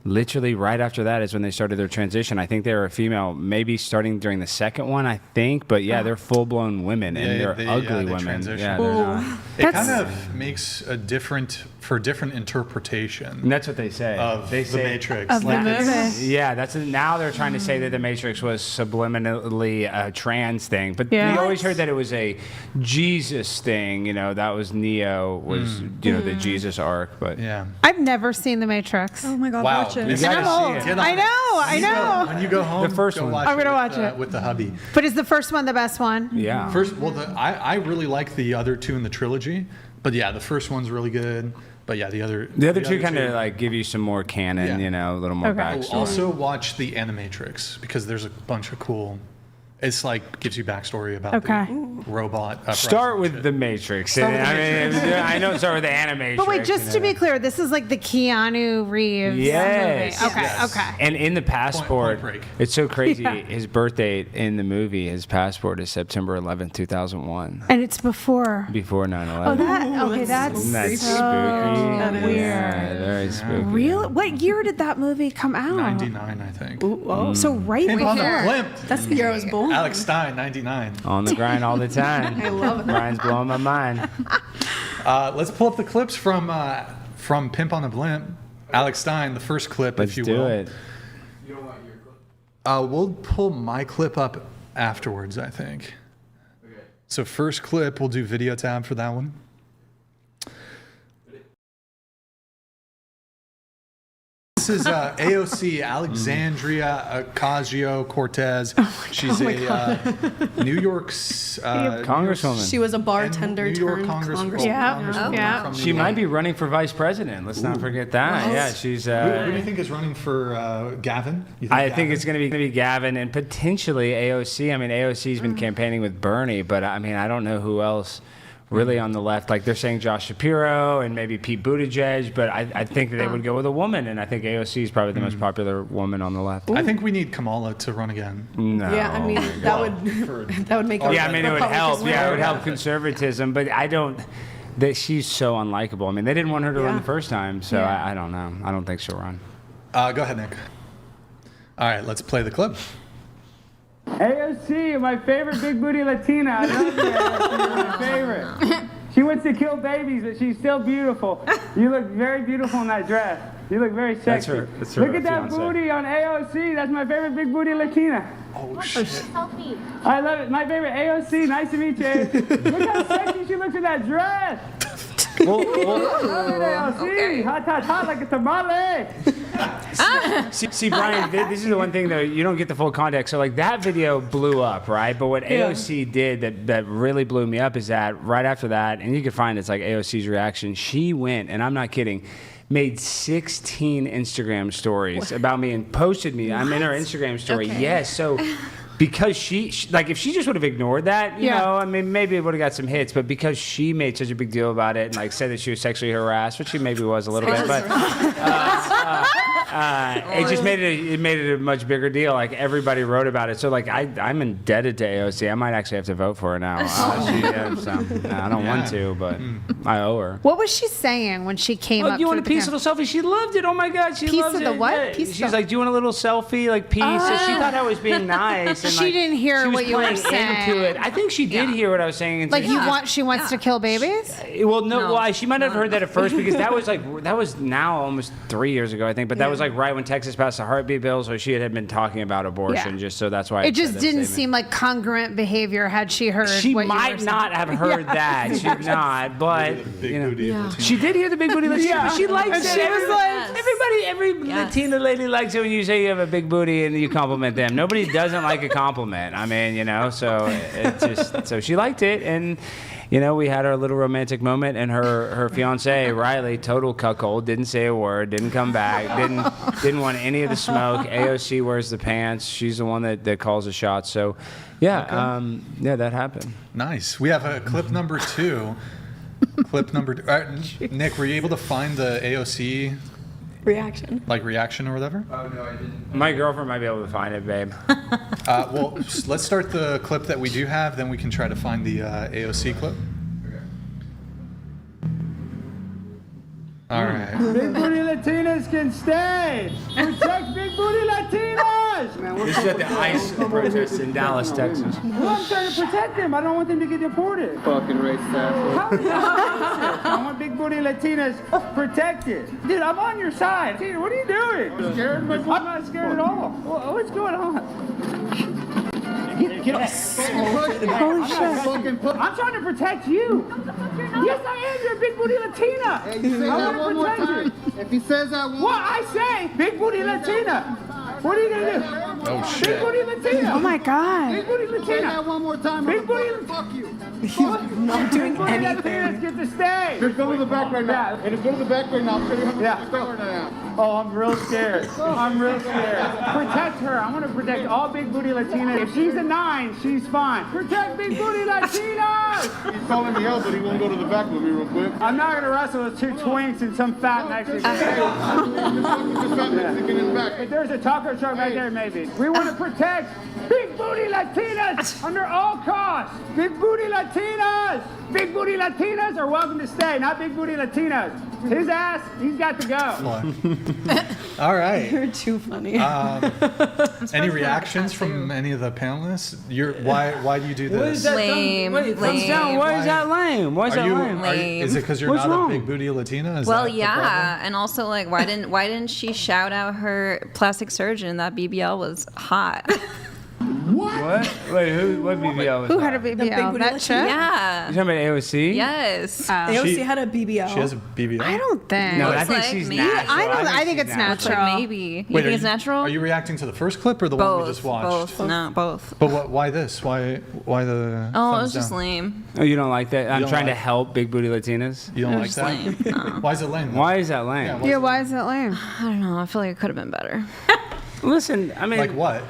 literally right after that is when they started their transition. I think they were a female, maybe starting during the second one, I think. But yeah, they're full-blown women, and they're ugly women. transition. Yeah, they're not. It kind of makes a different interpretation. And that's what they say. Of they the say, Matrix. Of the movie. Yeah, now they're trying to say that the Matrix was subliminally a trans thing, but Yeah. we always heard that it was a Jesus thing. That was Neo was the Jesus arc, but Yeah. I've never seen The Matrix. Oh my God, Wow. watch it. You And I'm gotta old. see it. I know. When you go home, The first go one. watch I'm gonna it watch it. with the hubby. But is the first one the best one? Yeah. First, well, I really like the other two in the trilogy, but yeah, the first one's really good. But yeah, the other two kind of like give you some more canon, Yeah. a little more Okay. backstory. Also watch the Animatrix because there's a bunch of cool. It's like gives you backstory about Okay. the robot. Start with the Matrix. I know. Start with the Animatrix. But wait, just to be clear, this is like the Keanu Reeves Yes. movie. Okay, Yes. okay. And in the passport, Point Break. it's so crazy. Yeah. His birth date in the movie, his passport is September 11th, 2001. And it's before. Before 9/11. Oh, that's Isn't that so spooky? That is. weird. Yeah, very spooky. Really? What year did that movie come out? 99, I think. So right Pimp on the before. Blimp. That's the year I was born. Alex Stein, 99. On the grind all the time. I love it. Brian's blowing my mind. Let's pull up the clips from Pimp on the Blimp. Alex Stein, the first clip, Let's if you do will. it. We'll pull my clip up afterwards, I think. Okay. So first clip, we'll do video tab for that one. This is AOC, Alexandria Ocasio-Cortez. She's a New York's Congresswoman. She was a bartender New York turned congresswoman. Yeah. from New She York. might be running for vice president. Let's not forget that. Yeah, she's. Who do you think is running for Gavin? You I Gavin? think it's going to be Gavin and potentially AOC. I mean, AOC's been campaigning with Bernie, but I mean, I don't know who else really on the left. Like they're saying Josh Shapiro and maybe Pete Buttigieg, but I think that they would go with a woman, and I think AOC is probably the most popular woman on the left. I think we need Kamala to run again. No. Yeah, I mean that would make. Yeah, I mean, it would help. Republicans Yeah, it win. would help conservatism, but I don't. That she's so unlikable. I mean, they didn't want her to run Yeah. the first time, so Yeah. I don't know. I don't think she'll run. Go ahead, Nick. All right, let's play the clip. AOC, my favorite big booty Latina. I love you, AOC. You're my favorite. She wants to kill babies, but she's still beautiful. You look very beautiful in that dress. You look very sexy. That's her Look at that fiancé. booty on AOC. That's my favorite big booty Latina. Oh, shit. I love it. My favorite AOC. Nice to meet you. Look how sexy she looks in that dress. I love it, AOC. Hot, hot, hot like a tamale. See, Brian, this is the one thing though, you don't get the full context. So like that video blew up, right? But what AOC did that really blew me up is that right after that, and you can find it's like AOC's reaction, she went, and I'm not kidding, made 16 Instagram stories about me and posted me. I'm in her Instagram story. Okay. Yes, so because she like if she just would have ignored that, you know, I mean maybe it would have got some hits, but because she made such a big deal about it and like said that she was sexually harassed, which she maybe was a little bit, but it just made it a much bigger deal. Like everybody wrote about it, so like I'm indebted to AOC. I might actually have to vote for her now. I don't want to, but I owe her. What was she saying when she came up? You want a to piece of the selfie? She loved it. Oh my God, she Piece loved of it. the what? Yeah. Piece of She's the- like, do you want a little selfie, like piece? So she thought I was being nice. And, She like, didn't hear she was what you were playing saying. Into it. I think she did hear what I was saying. Like she wants to kill babies? Well, no. Well, she might not have heard that at first because that was now almost 3 years ago, I think. But that was like right when Texas passed the heartbeat bill, so she had been talking about abortion. Yeah. Just so that's why It just didn't seem like congruent behavior had she heard. She what you were might saying. not have heard that. She did not, but Big booty Latina. she did hear the big booty Latina. She likes And it. she was like, Every Latina lady likes it when you say you have a big booty and you compliment them. Nobody doesn't like a compliment. I mean, so she liked it, and we had our little romantic moment, and her fiance Riley, total cuckold, didn't say a word, didn't come back, didn't want any of the smoke. AOC wears the pants. She's the one that calls the shots. So, that happened. Nice. We have a clip number 2. Clip number 2. Nick, were you able to find the AOC Reaction. reaction or whatever? Oh no, I didn't. My girlfriend might be able to find it, babe. Well, let's start the clip that we do have, then we can try to find the AOC clip. All right. Big booty Latinas can stay. Protect big booty Latinas. This is at the ICE protest in Dallas, Texas. Well, I'm trying to protect them. I don't want them to get deported. Fucking racist asshole. How is that racist? I want big booty Latinas protected. Dude, I'm on your side. Dude, what are you doing? Scared? I'm not scared at all. What's going on? Get off. Holy shit. I'm trying to protect you. Yes, I am. You're a big booty Latina. Hey, you say that one more time. If he says that one. What I say, big booty Latina. What are you gonna do? Oh shit. Big booty Latina. Oh my God. Big booty Latina. Say that one more time. Big booty. Fuck you. He's not doing Big booty Latinas anything. get to stay. Just go to the back right now. And just go to the back right now. I'll show you how much Yeah. color I am. Oh, I'm real scared. I'm real scared. Protect her. I want to protect all big booty Latinas. If she's a 9, she's fine. Protect big booty Latinas! He's calling me out, but he won't go to the back with me real quick. I'm not going to wrestle with 2 twinks and some fat next to me. If there's a taco truck right there, maybe. We want to protect big booty Latinas under all costs. Big booty Latinas! Big booty Latinas are welcome to stay, not big booty Latinas. His ass, he's got to go. All right. You're too funny. Any reactions from any of the panelists? Why do you do this? Lame. Wait, thumbs down. Why is that lame? Why is that lame? Is it because you're What's not wrong? a big booty Latina? Is Well, that the yeah, and also like, why didn't she shout out her plastic surgeon that BBL was hot? What? Wait, what BBL was Who that? had a big BBL? booty That Latina? chick? Yeah. You talking about AOC? Yes. AOC had a BBL. She has a BBL. I don't think. No, I Looks think like she's me. natural. I think she's it's Looks natural. like maybe. You Wait, think it's natural? Are you reacting to the first clip or the one we just watched? Both. No, both. But why this? Why the? Oh, it thumbs was just down? lame. Oh, you don't like that? I'm don't trying to like- help big booty Latinas. You don't It like was that? lame. No. Why is it lame? Why is that lame? Yeah, why is that lame? I don't know. I feel like it could have been better. Listen, I mean, Like what?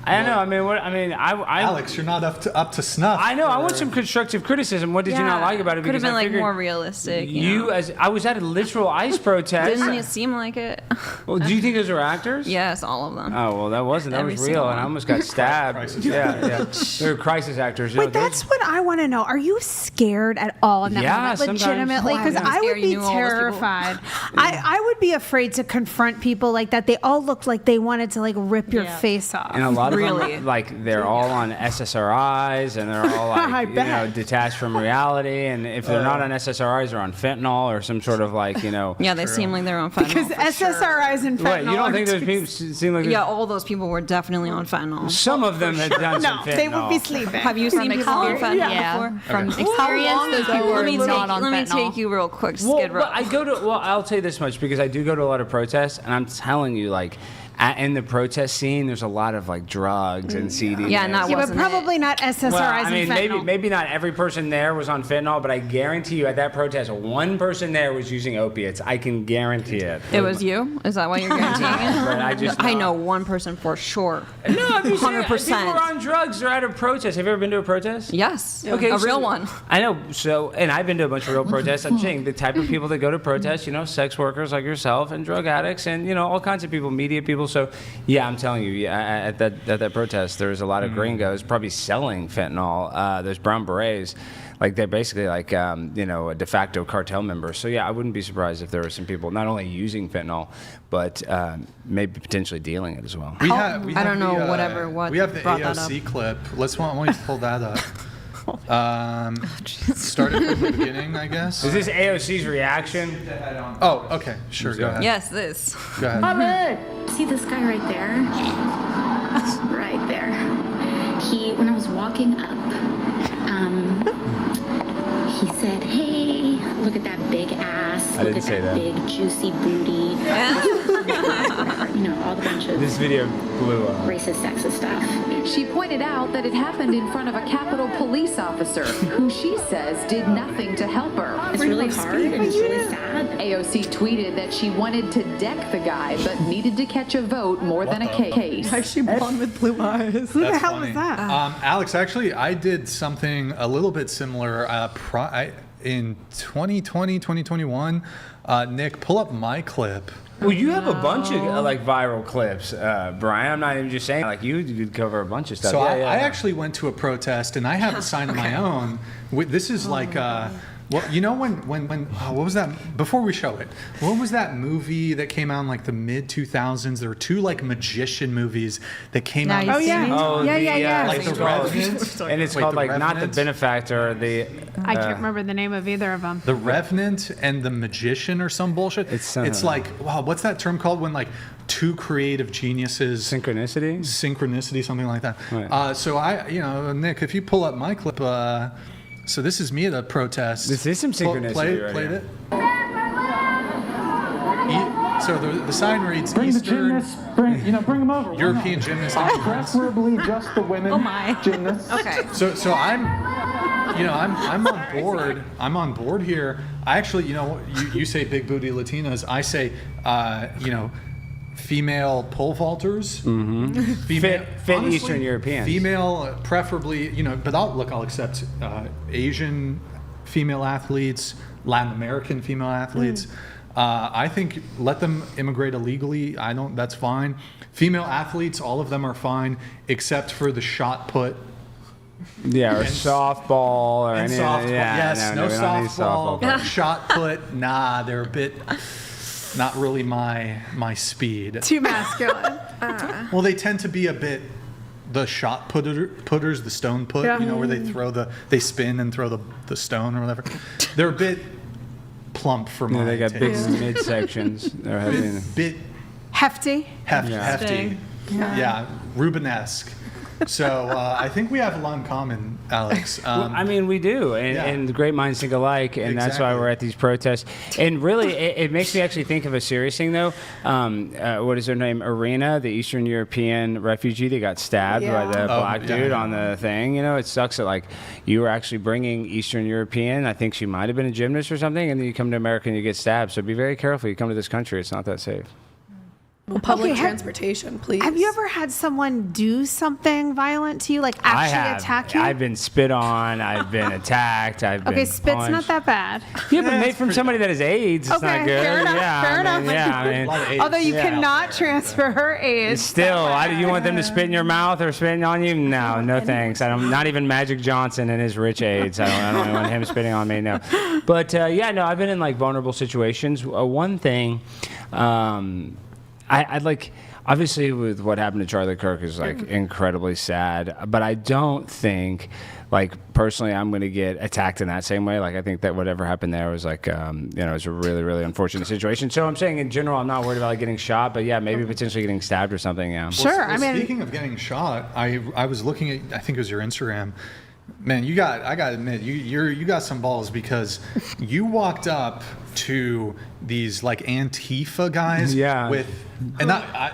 I don't know. I mean, what? I mean, I Alex, you're not up to snuff. I know. I want some constructive criticism. What did you not like about it? Could have Because been I like figured more realistic. You know? as I was at a literal ICE protest. Didn't it seem like it? Well, do you think those were actors? Yes, all of them. Oh well, that wasn't. That Every was single real, and I one. almost got stabbed. Crisis yeah. They were crisis actors. Wait, that's what I want to know. Are you scared at all in that Yeah, moment? sometimes. Legitimately? Why? Because I'm I scared would you be knew all those people. terrified. I would be afraid to confront people like that. They all looked like they wanted to like rip your face off. And a lot of Really? them, like, they're all on SSRIs, and they're all I like, bet. detached from reality. And if they're not on SSRIs, they're on fentanyl or some sort of like, Yeah, they seem like they're on fentanyl. Because SSRIs and fentanyl. Wait, you don't are think those two- people seem like? Yeah, all those people were definitely on fentanyl. Some of them had done some No, fentanyl. they would be sleeping. Have you seen people on fentanyl Yeah, before? from Okay. experience, those people Let were me not on let me fentanyl. take you real quick. Well, Skid Row. but I'll tell you this much because I do go to a lot of protests, and I'm telling you, like, in the protest scene, there's a lot of like drugs and CDs. Yeah, and that Yeah, but wasn't probably not SSRIs Well, I mean, and fentanyl. maybe not every person there was on fentanyl, but I guarantee you at that protest, one person there was using opiates. I can guarantee it. It was you? Is that why you're guaranteeing it? But I just I know one person for sure. No, I'm just saying, 100%. people are on drugs. They're at a protest. Have you ever been to a protest? Yes. Okay, a so- real one. I know. So, and I've been to a bunch of real protests. I'm saying the type of people that go to protests, sex workers like yourself and drug addicts and, all kinds of people, media people. So, yeah, I'm telling you, at that protest, there's a lot of gringos probably selling fentanyl. There's brown berets. Like, they're basically like, a de facto cartel members. So, yeah, I wouldn't be surprised if there were some people not only using fentanyl, but maybe potentially dealing it as well. We have I don't know what we have the brought that up. AOC clip. Why don't you pull that up? Start it from the beginning, I guess. Is this AOC's reaction? Oh, okay, sure. Go ahead. Yes, this. Go ahead. See this guy right there? Right there. When I was walking up, he said, "Hey, look at that big ass. I Look didn't at say that that. big juicy booty." All the bunch of This video blew up. racist, sexist stuff. She pointed out that it happened in front of a Capitol police officer who she says did nothing to help her. It's really hard and it's really sad. AOC tweeted that she wanted to deck the guy but needed to catch a vote more than a case. Why is she blonde with blue eyes? Who the That's hell funny. was that? Alex, actually, I did something a little bit similar in 2020, 2021. Nick, pull up my clip. Well, you have a bunch of viral clips, Brian. I'm not even just saying. Like, you did cover a bunch of stuff. So I actually went to a protest, and I have a sign of my own. This is Well, you know when what was that? Before we show it, what was that movie that came out in like the mid 2000s? There were two like magician movies that came out. Oh yeah. Like the Revenant, and it's called like not the Benefactor. The I can't remember the name of either of them. The Revenant and the Magician or some bullshit. It's like, wow, what's that term called when like two creative geniuses? Synchronicity, something like that. Right. So Nick, if you pull up my clip, so this is me at a protest. This is some synchronicity. Played here. it. So the sign reads bring Eastern. The gymnasts, bring them over. European gymnast. Preferably just the women. Oh my. Gymnasts. Okay. So I'm on board. I'm on board here. I actually, you say big booty Latinas. I say, female pole vaulters. Mm-hmm. Female, fit honestly, Eastern Europeans. Female, preferably, but I'll accept Asian female athletes, Latin American female athletes. I think let them immigrate illegally. That's fine. Female athletes, all of them are fine, except for the shot put. Yeah, or softball or anything. Softball. Yeah, yes, no softball. Shot put, nah, they're a bit not really my speed. Too masculine. Well, they tend to be a bit the shot putters, the stone put, where they spin and throw the stone or whatever. They're a bit plump for my they got taste. big midsektions. They're bit hefty. Hefty. Yeah, Rubenesque. So I think we have a lot in common, Alex. We do, and great minds think alike, and that's why we're at these protests. And really, it makes me actually think of a serious thing, though. What is her name? Irina, the Eastern European refugee that got stabbed by the black dude on the thing. It sucks that like you were actually bringing Eastern European. I think she might have been a gymnast or something, and then you come to America and you get stabbed. So be very careful. You come to this country; it's not that safe. Public transportation, please. Have you ever had someone do something violent to you, like actually attack you? I've been spit on. I've been attacked. I've been spit's punched. not that bad. Yeah, but made from somebody that has AIDS, it's not good. Fair enough. Yeah, fair enough. Although you cannot transfer her AIDS. Still, you want them to spit in your mouth or spitting on you? No thanks. Not even Magic Johnson and his rich AIDS. I don't want him spitting on me. No. But I've been in like vulnerable situations. One thing. I'd like, obviously with what happened to Charlie Kirk is like incredibly sad, but I don't think like personally I'm going to get attacked in that same way. Like I think that whatever happened there was like, it was a really, really unfortunate situation. So I'm saying in general, I'm not worried about like getting shot, but yeah, maybe potentially getting stabbed or something. Yeah. Sure. Speaking of getting shot, I was looking at, I think it was your Instagram. Man, I gotta admit, you got some balls because you walked up to these like Antifa guys with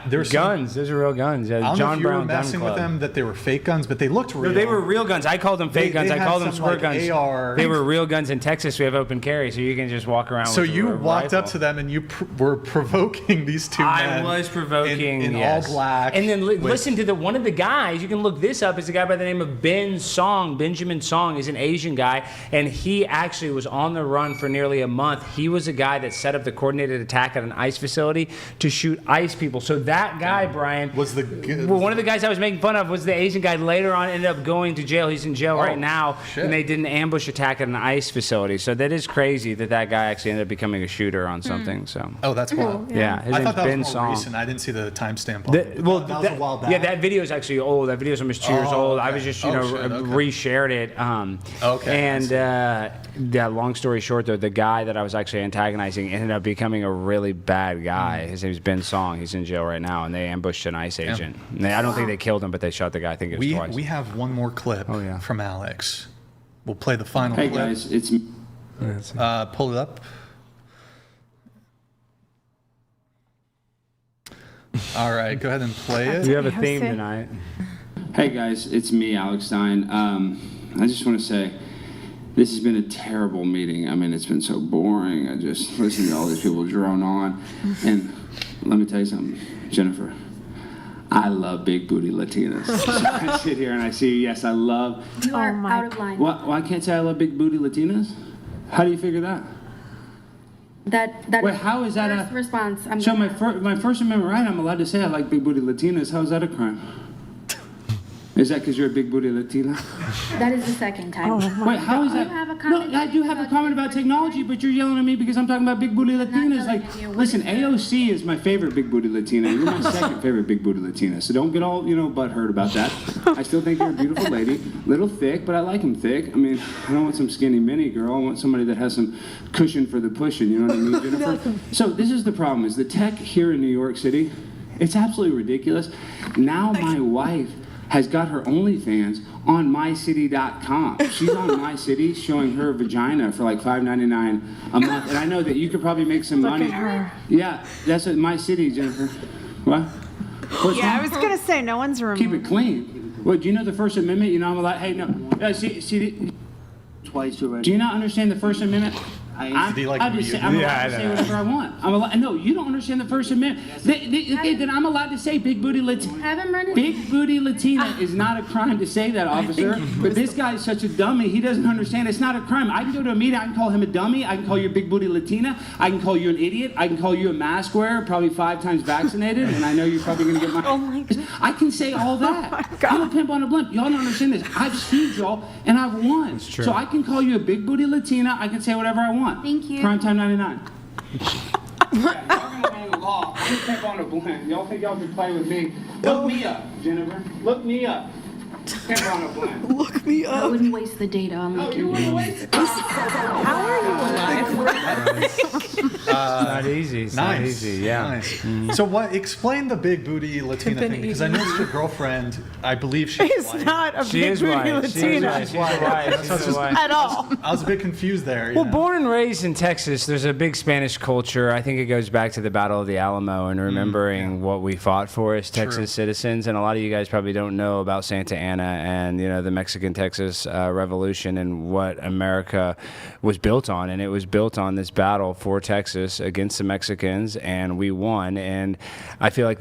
there's guns. Those are real guns. Yeah, I don't John know if you Brown were messing with them, that they were fake guns, but they looked real. No, they were real guns. I called them fake guns. I called them squirt guns. AR. They were real guns. In Texas, we have open carry, so you can just walk around. So with you a walked rifle. up to them and you were provoking these two men. I was provoking in yes. all black. And then listen to one of the guys. You can look this up. Is a guy by the name of Benjamin Song. He's an Asian guy, and he actually was on the run for nearly a month. He was a guy that set up the coordinated attack at an ICE facility to shoot ICE people. So that guy, Brian, was one of the guys I was making fun of was the Asian guy. Later on, ended up going to jail. He's in jail right now, and they did an ambush attack at an ICE facility. So that is crazy that guy actually ended up becoming a shooter on something. So that's wild. Yeah, his I name's thought that Ben was more Song. recent. I didn't see the timestamp on it. That was a while back. Yeah, that video is actually old. That video is almost 2 years old. I was just reshared it. Long story short, though, the guy that I was actually antagonizing ended up becoming a really bad guy. His name is Ben Song. He's in jail right now, and they ambushed an ICE agent. I don't think they killed him, but they shot the guy. I think it was twice. We have one more clip from Alex. We'll play the final clip. Hey guys, it's me. Pull it up. All right, go ahead and play it. We have a theme tonight. Hey guys, it's me, Alex Stein. I just want to say, this has been a terrible meeting. I mean, it's been so boring. I just listen to all these people drone on. And let me tell you something, Jennifer. I love big booty Latinas. So I sit here and I see, yes, I love. You are out of line. Well, I can't say I love big booty Latinas? How do you figure that? That Wait, how is that first response? So my First Amendment right, I'm allowed to say I like big booty Latinas. How is that a crime? Is that because you're a big booty Latina? That is the second time. Wait, how is that? You have a comment No, I do have a comment about technology, but you're yelling at me because I'm talking about big booty Latinas. Like, listen, AOC is my favorite big booty Latina. You're my second favorite big booty Latina. So don't get all, butthurt about that. I still think you're a beautiful lady. Little thick, but I like them thick. I mean, I don't want some skinny mini girl. I want somebody that has some cushion for the pushing. You know what I mean, Jennifer? So this is the problem: is the tech here in New York City? It's absolutely ridiculous. Now my wife has got her OnlyFans on mycity.com. She's on MyCity showing her vagina for like $5.99 a month. And I know that you could probably make some money. Look at her. Yeah, that's at MyCity, Jennifer. What? What's Yeah, I wrong? was going to say, no one's room. Keep it clean. What, do you know the First Amendment? You know, I'm allowed, hey, no. Twice already. Do you not understand the First Amendment? I'm allowed to say whatever I want. No, you don't understand the First Amendment. Then I'm allowed to say big booty Latina. Have him run it. Big booty Latina is not a crime to say that, officer. But this guy is such a dummy. He doesn't understand. It's not a crime. I can go to a meeting. I can call him a dummy. I can call you a big booty Latina. I can call you an idiot. I can call you a mask wearer, probably 5 times vaccinated. And I know you're probably going to get my... Oh my God. I can say all that. I'm a pimp on a blimp. Y'all don't understand this. I've sued y'all and I've won. It's true. So I can call you a big booty Latina. I can say whatever I want. Thank you. Primetime 99. Yeah, y'all gonna own the law. I'm a pimp on a blimp. Y'all think y'all can play with me? Look me up, Jennifer. Look me up. Pimp on a blimp. Look me up. I wouldn't waste the data on looking. You wanna waste it? How are you alive? Not easy. It's not easy. Yeah. Nice. So explain the big booty Latina thing, because I noticed your girlfriend, I believe she's He's white. not a She big is booty white. Latina. She's white. At all. I was a bit confused there. Well, born and raised in Texas, there's a big Spanish culture. I think it goes back to the Battle of the Alamo and remembering what we fought for as Texas citizens. And a lot of you guys probably don't know about Santa Anna and the Mexican-Texas Revolution and what America was built on. And it was built on this battle for Texas against the Mexicans, and we won. And I feel like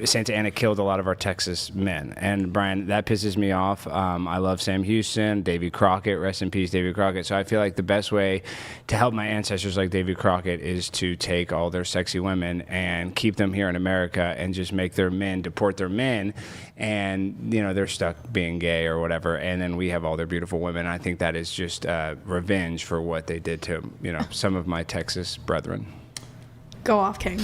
Santa Anna killed a lot of our Texas men. And Brian, that pisses me off. I love Sam Houston, Davy Crockett, rest in peace, Davy Crockett. So I feel like the best way to help my ancestors like Davy Crockett is to take all their sexy women and keep them here in America and just make their men, deport their men, and they're stuck being gay or whatever, and then we have all their beautiful women. I think that is just revenge for what they did to some of my Texas brethren. Go off, King.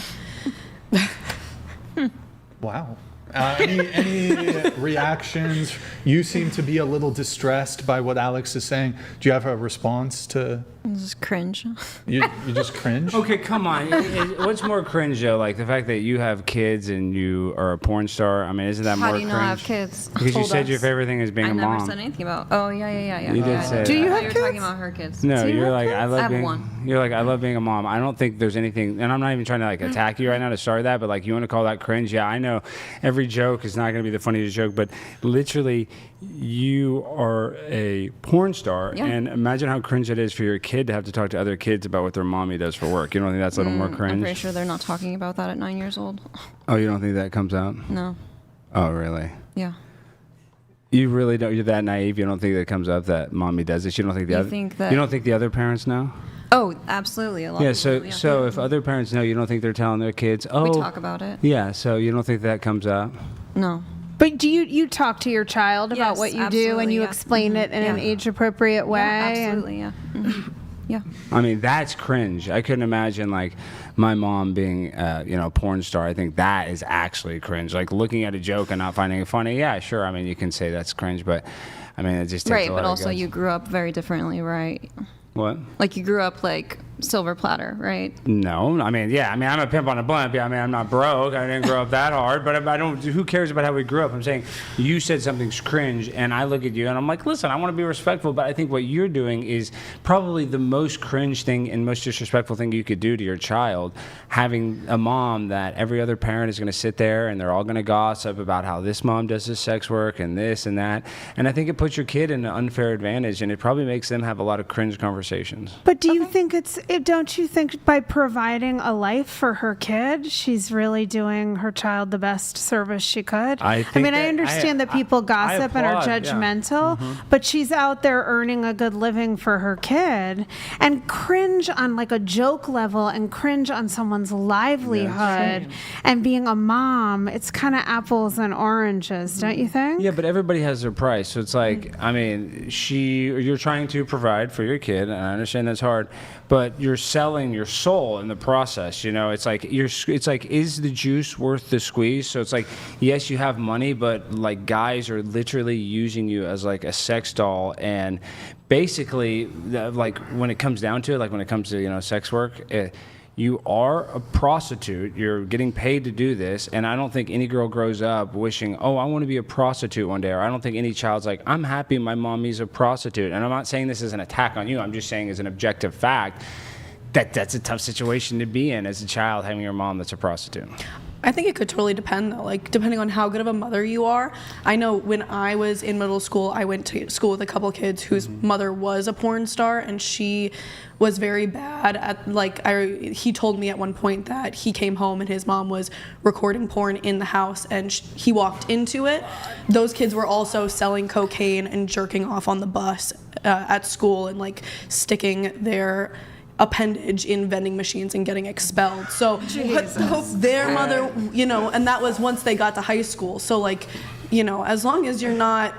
Wow. Any reactions? You seem to be a little distressed by what Alex is saying. Do you have a response to? This is cringe. You just cringe? Okay, come on. What's more cringe, though? Like the fact that you have kids and you are a porn star. I mean, isn't that How more do you cringe? know I have kids? Because you said your favorite thing is being I a never mom. said anything about. Oh yeah. You did say Do you that. have kids? You're talking about her kids. No, Do you you're have like kids? I love I have being. one. You're like I love being a mom. I don't think there's anything, and I'm not even trying to attack you right now to start that, but you want to call that cringe? Yeah, I know every joke is not going to be the funniest joke, but literally, you are a porn star, and imagine how cringe it is for your kid to have to talk to other kids about what their mommy does for work. You don't think that's a little more cringe? I'm pretty sure they're not talking about that at 9 years old. Oh, you don't think that comes out? No. Oh, really? Yeah. You really don't? You're that naive? You don't think that comes up that mommy does this? You don't think the You other? think that- You don't think the other parents know? Oh, absolutely. A lot. Yeah. of people, So if other parents know, you don't think they're telling their kids? Oh, we talk about it. Yeah. So you don't think that comes up? No. But do you talk to your child about Yes, what you do and absolutely, you yeah. explain it in an Yeah. age-appropriate way? Yeah, absolutely. Yeah. Yeah. I mean, that's cringe. I couldn't imagine my mom being, a porn star. I think that is actually cringe. Looking at a joke and not finding it funny. Yeah, sure. I mean, you can say that's cringe, but I mean, it just takes Right, a lot but of also guts. you grew up very differently, right? What? You grew up silver platter, right? No, I mean, I'm a pimp on a blimp. Yeah, I mean, I'm not broke. I didn't grow up that hard, but I don't. Who cares about how we grew up? I'm saying you said something's cringe, and I look at you and I'm like, listen, I want to be respectful, but I think what you're doing is probably the most cringe thing and most disrespectful thing you could do to your child. Having a mom that every other parent is going to sit there and they're all going to gossip about how this mom does this sex work and this and that, and I think it puts your kid in an unfair advantage, and it probably makes them have a lot of cringe conversations conversations. But do you think don't you think by providing a life for her kid, she's really doing her child the best service she could? I understand that people gossip and are judgmental, but she's out there earning a good living for her kid, and cringe on like a joke level and cringe on someone's livelihood and being a mom. It's kind of apples and oranges, don't you think? Yeah, but everybody has their price. So it's like, I mean, you're trying to provide for your kid, and I understand that's hard, but you're selling your soul in the process. You know, it's like is the juice worth the squeeze? So it's like, yes, you have money, but like guys are literally using you as like a sex doll, and basically, like when it comes down to it, like when it comes to sex work. You are a prostitute. You're getting paid to do this. And I don't think any girl grows up wishing, oh, I want to be a prostitute one day. Or I don't think any child's like, I'm happy my mommy's a prostitute. And I'm not saying this as an attack on you. I'm just saying as an objective fact that that's a tough situation to be in as a child, having your mom that's a prostitute. I think it could totally depend, though, like depending on how good of a mother you are. I know when I was in middle school, I went to school with a couple kids whose mother was a porn star, and she was very bad at, he told me at one point that he came home and his mom was recording porn in the house, and he walked into it. Those kids were also selling cocaine and jerking off on the bus at school and like sticking their appendage in vending machines and getting expelled. So hope their mother, and that was once they got to high school. So as long as you're not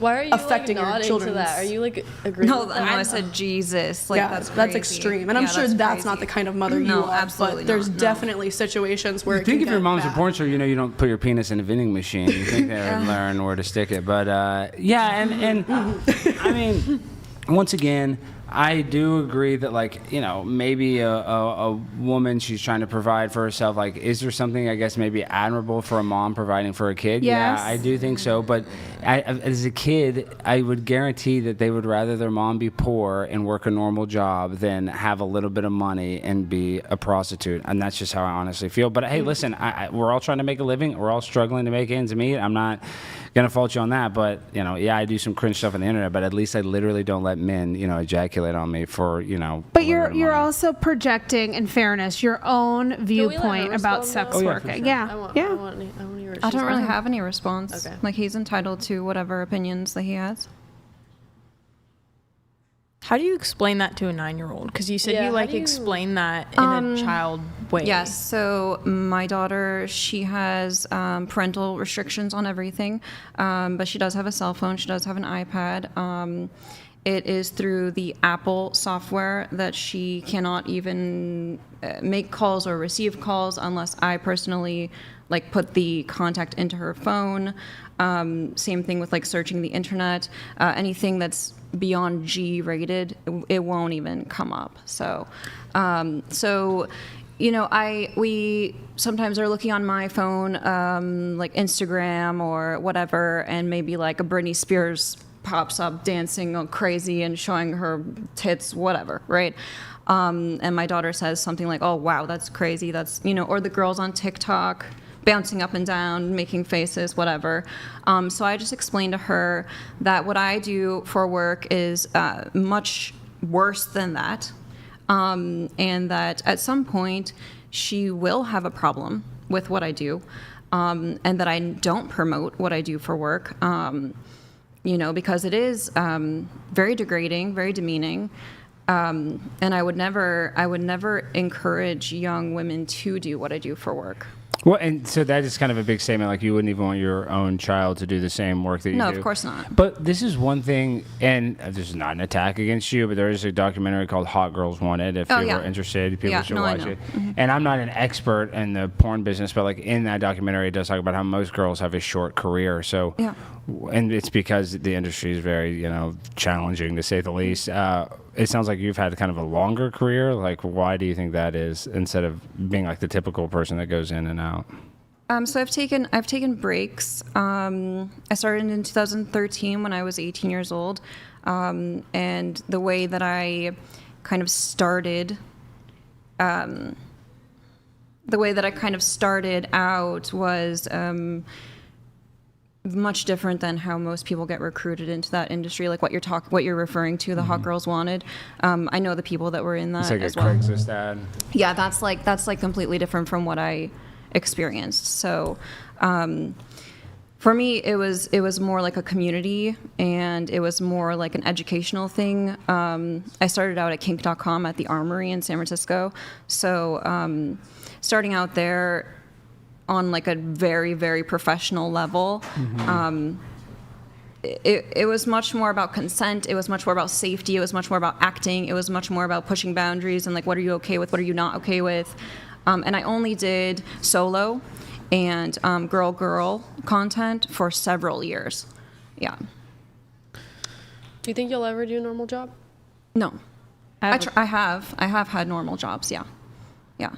Why are you affecting your nodding children's... to that? Are you agreeing? No, with that? I said Jesus. That's extreme. And I'm sure that's not the kind of mother you are. Absolutely but there's definitely situations where You it think can if your get mom's bad. a porn star, you don't put your penis in a vending machine. You think they would learn where to stick it. But and I mean, once again, I do agree that maybe a woman, she's trying to provide for herself. Like, is there something I guess maybe admirable for a mom providing for a kid? Yes. Yeah, I do think so. But as a kid, I would guarantee that they would rather their mom be poor and work a normal job than have a little bit of money and be a prostitute. And that's just how I honestly feel. But hey, listen, we're all trying to make a living. We're all struggling to make ends meet. I'm not gonna fault you on that, but I do some cringe stuff on the internet, but at least I literally don't let men ejaculate on me for But you're also projecting, in fairness, your own viewpoint about sex work. I want yours. I don't really have any response. Okay. Like, he's entitled to whatever opinions that he has. How do you explain that to a 9-year-old? Because you said you explain that in a child way. Yes. So my daughter, she has parental restrictions on everything, but she does have a cell phone. She does have an iPad. It is through the Apple software that she cannot even make calls or receive calls unless I personally put the contact into her phone. Same thing with searching the internet. Anything that's beyond G rated, it won't even come up. So, we sometimes are looking on my phone, like Instagram or whatever, and maybe a Britney Spears pops up dancing all crazy and showing her tits, whatever, right? And my daughter says something like, "Oh, wow, that's crazy." That's, or the girls on TikTok bouncing up and down, making faces, whatever. So I just explained to her that what I do for work is much worse than that, and that at some point she will have a problem with what I do, and that I don't promote what I do for work, because it is very degrading, very demeaning. And I would never encourage young women to do what I do for work. Well, and so that is kind of a big statement. Like, you wouldn't even want your own child to do the same work that you do. No, of course not. But this is one thing, and this is not an attack against you, but there is a documentary called Hot Girls Wanted. If you're interested, people should watch it. Mm-hmm. And I'm not an expert in the porn business, but in that documentary, it does talk about how most girls have a short career. So, and it's because the industry is very, challenging to say the least. It sounds like you've had kind of a longer career. Why do you think that is, instead of being the typical person that goes in and out? So I've taken breaks. I started in 2013 when I was 18 years old, and the way that I kind of started, out was much different than how most people get recruited into that industry, like what you're referring to, the hot girls wanted. I know the people that were in that It's like as a well. Craigslist ad. Yeah, that's like completely different from what I experienced. So for me, it was more like a community, and it was more like an educational thing. I started out at kink.com at the Armory in San Francisco. So starting out there on like a very, very professional level, it was much more about consent. It was much more about safety. It was much more about acting. It was much more about pushing boundaries and like, what are you okay with? What are you not okay with? And I only did solo and girl content for several years. Yeah. Do you think you'll ever do a normal job? No. I have had normal jobs, yeah. Yeah.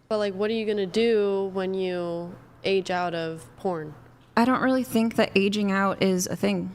But like, what are you gonna do when you age out of porn? I don't really think that aging out is a thing.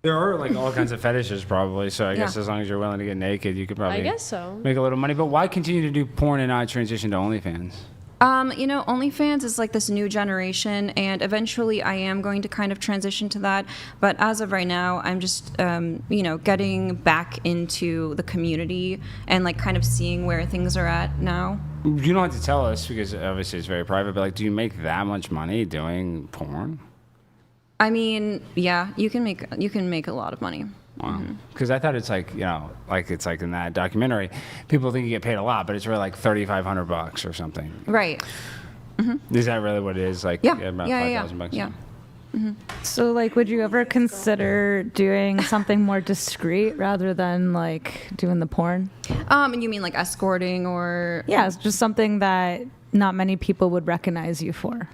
There are like all kinds of fetishes probably, so I Yeah. guess as long as you're willing to get naked, you could probably I guess so. make a little money. But why continue to do porn and not transition to OnlyFans? OnlyFans is like this new generation, and eventually I am going to kind of transition to that. But as of right now, I'm just, getting back into the community and like kind of seeing where things are at now. You don't have to tell us because obviously it's very private, but like, do you make that much money doing porn? I mean, yeah, you can make a lot of money. Wow. Because I thought it's like, it's like in that documentary, people think you get paid a lot, but it's really like $3,500 or something. Right. Is that really what it is? Like, Yeah. about Yeah. $5,000? Yeah. So, like, would you ever consider doing something more discreet rather than like doing the porn? And you mean like escorting or? Yeah, it's just something that not many people would recognize you for.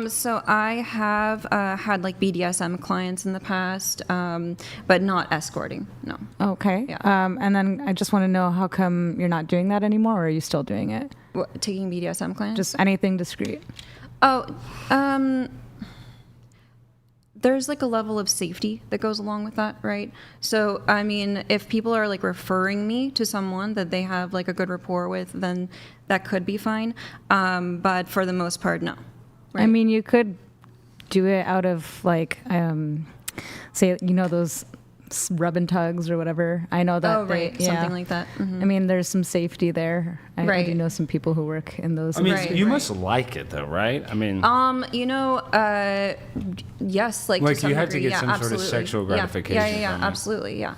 So I have had like BDSM clients in the past, but not escorting. No. Okay. Yeah. And then I just want to know, how come you're not doing that anymore, or are you still doing it? What, taking BDSM clients? Just anything discreet. Oh, there's like a level of safety that goes along with that, right? So, I mean, if people are like referring me to someone that they have like a good rapport with, then that could be fine. But for the most part, no. Right. I mean, you could do it out of like, say, those rub and tugs or whatever. I know that. Oh, right. Something like that. Mm-hmm. I mean, there's some safety there. I do know some people who work in those. I mean, you must like it though, right? I mean, yes, like to some you have degree. to get some sort of sexual gratification. Yeah, from it. absolutely, yeah.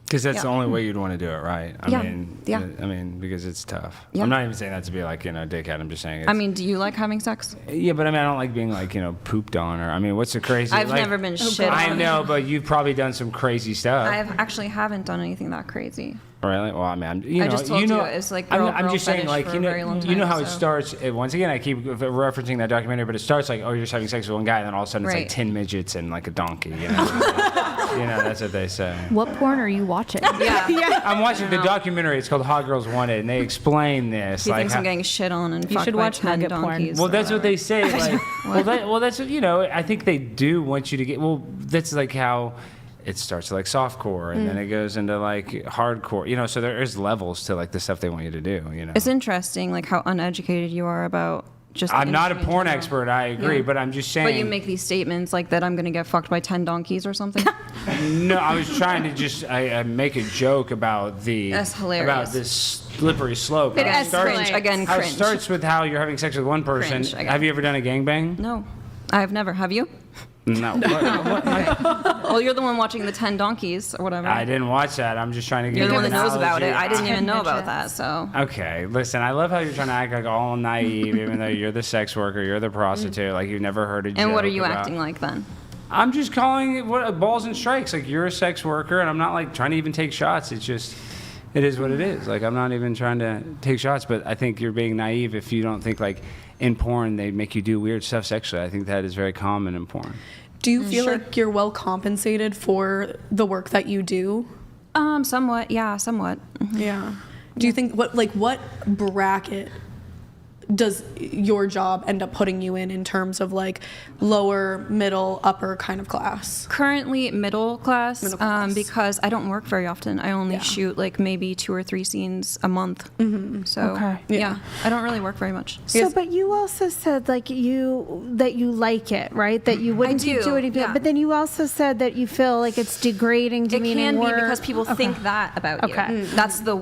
Because that's the Yeah. only way you'd want to do it, right? I mean, because it's tough. Yeah. I'm not even saying that to be like, dickhead. I'm just saying it's... I mean, do you like having sex? Yeah, but I mean, I don't like being like, pooped on or... I mean, what's the crazy... I've never been shit on. I know, but you've probably done some crazy stuff. I actually haven't done anything that crazy. Really? Well, I mean, I just told you it's like I'm just saying, fetish like, for a very long you know time, how it so. starts. Once again, I keep referencing that documentary, but it starts like, oh, you're just having sex with one guy, and then all of a sudden it's like Right. 10 midgets and like a donkey. That's what they say. What porn are you watching? Yeah. I'm watching the documentary. It's called Hot Girls Wanted, and they explain this. He like thinks I'm getting shit on and fucked should by watch 10 nugget porn. donkeys. Well, or that's what whatever. they say. Like, that's I think they do want you to get. Well, that's like how it starts like softcore, and then it goes into like hardcore. So there is levels to like the stuff they want you to do. It's interesting, like how uneducated you are about just. I'm not a industry in porn general. expert. I agree, Yeah. but I'm just saying. But you make these statements like that I'm going to get fucked by 10 donkeys or something. No, I was trying to just I make a joke about That's hilarious. about this slippery slope. It How is cringe. Again, how it cringe. starts with how you're having sex with one person. Cringe, again. Have you ever done a gangbang? No, I've never. Have you? No. Well, you're the one watching the 10 donkeys or whatever. I didn't watch that. I'm just trying to get You're the an one that knows about it. analogy. I didn't even know about that, so. Okay, listen, I love how you're trying to act like all naive, even though you're the sex worker, you're the prostitute, like you've never heard a joke And what are you about- acting like then? I'm just calling it balls and strikes. Like, you're a sex worker, and I'm not like trying to even take shots. It's just, it is what it is. Like, I'm not even trying to take shots, but I think you're being naive if you don't think like in porn they make you do weird stuff sexually. I think that is very common in porn. Do you feel like you're well compensated for the work that you do? Somewhat, yeah, somewhat. Yeah. Do you think what bracket does your job end up putting you in terms of like lower, middle, upper kind of class? Currently middle class, because I don't work very often. I only shoot like maybe 2 or 3 scenes a month. So yeah, I don't really work very much. So, but you also said like that you like it, right? That you wouldn't do it, but then you also said that you feel like it's degrading, demeaning It can work. be because people think that about you. That's the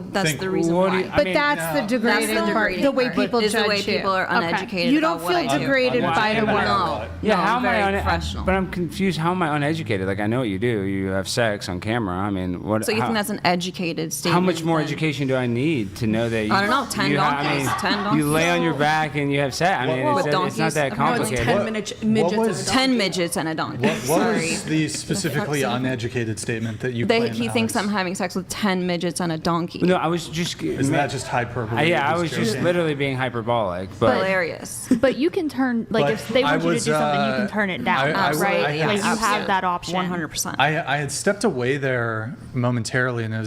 reason why. But that's the degrading part. The way people is judge the way you. people are uneducated. You don't about what feel I do. degraded by the work. Yeah, how am I very professional. But I'm confused. How am I uneducated? Like I know what you do. You have sex on camera. I mean, what? So you think that's an educated statement? How much more education do I need to know that? I don't know. 10 donkeys. 10 donkeys. You lay on your back and you have sex. I mean, it's not that complicated. No, it's 10 midgets. 10 midgets and a donkey. What was the specifically uneducated statement that you claim, He thinks I'm having sex with 10 midgets and a donkey. No, I was just. Isn't that just hyperbole? Yeah, I was just literally being hyperbolic. But hilarious. But you can turn, like, if they want you to do something, you can turn it down, right? Like, you have that option. 100%. I had stepped away there momentarily, and I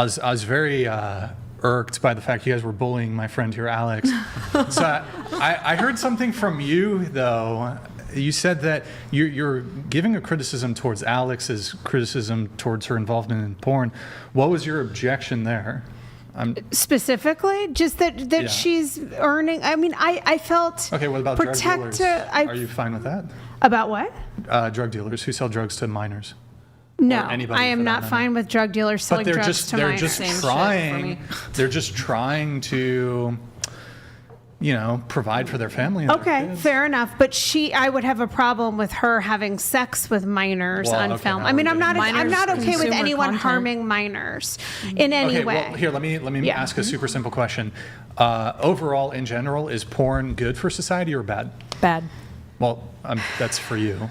was very irked by the fact you guys were bullying my friend here, Alex. So I heard something from you, though. You said that you're giving a criticism towards Alex's criticism towards her involvement in porn. What was your objection there? Specifically, just that she's earning. I mean, I felt okay. What about drug dealers? Are you fine with that? About what? Drug dealers who sell drugs to minors. No, I am not fine with drug dealers selling drugs to minors. They're just trying to, provide for their family. And okay, fair enough. But I would have a problem with her having sex with minors on film. I mean, I'm not okay with anyone harming minors in any way. Well, here, let me ask a super simple question. Overall, in general, is porn good for society or bad? Bad. Well, that's for you.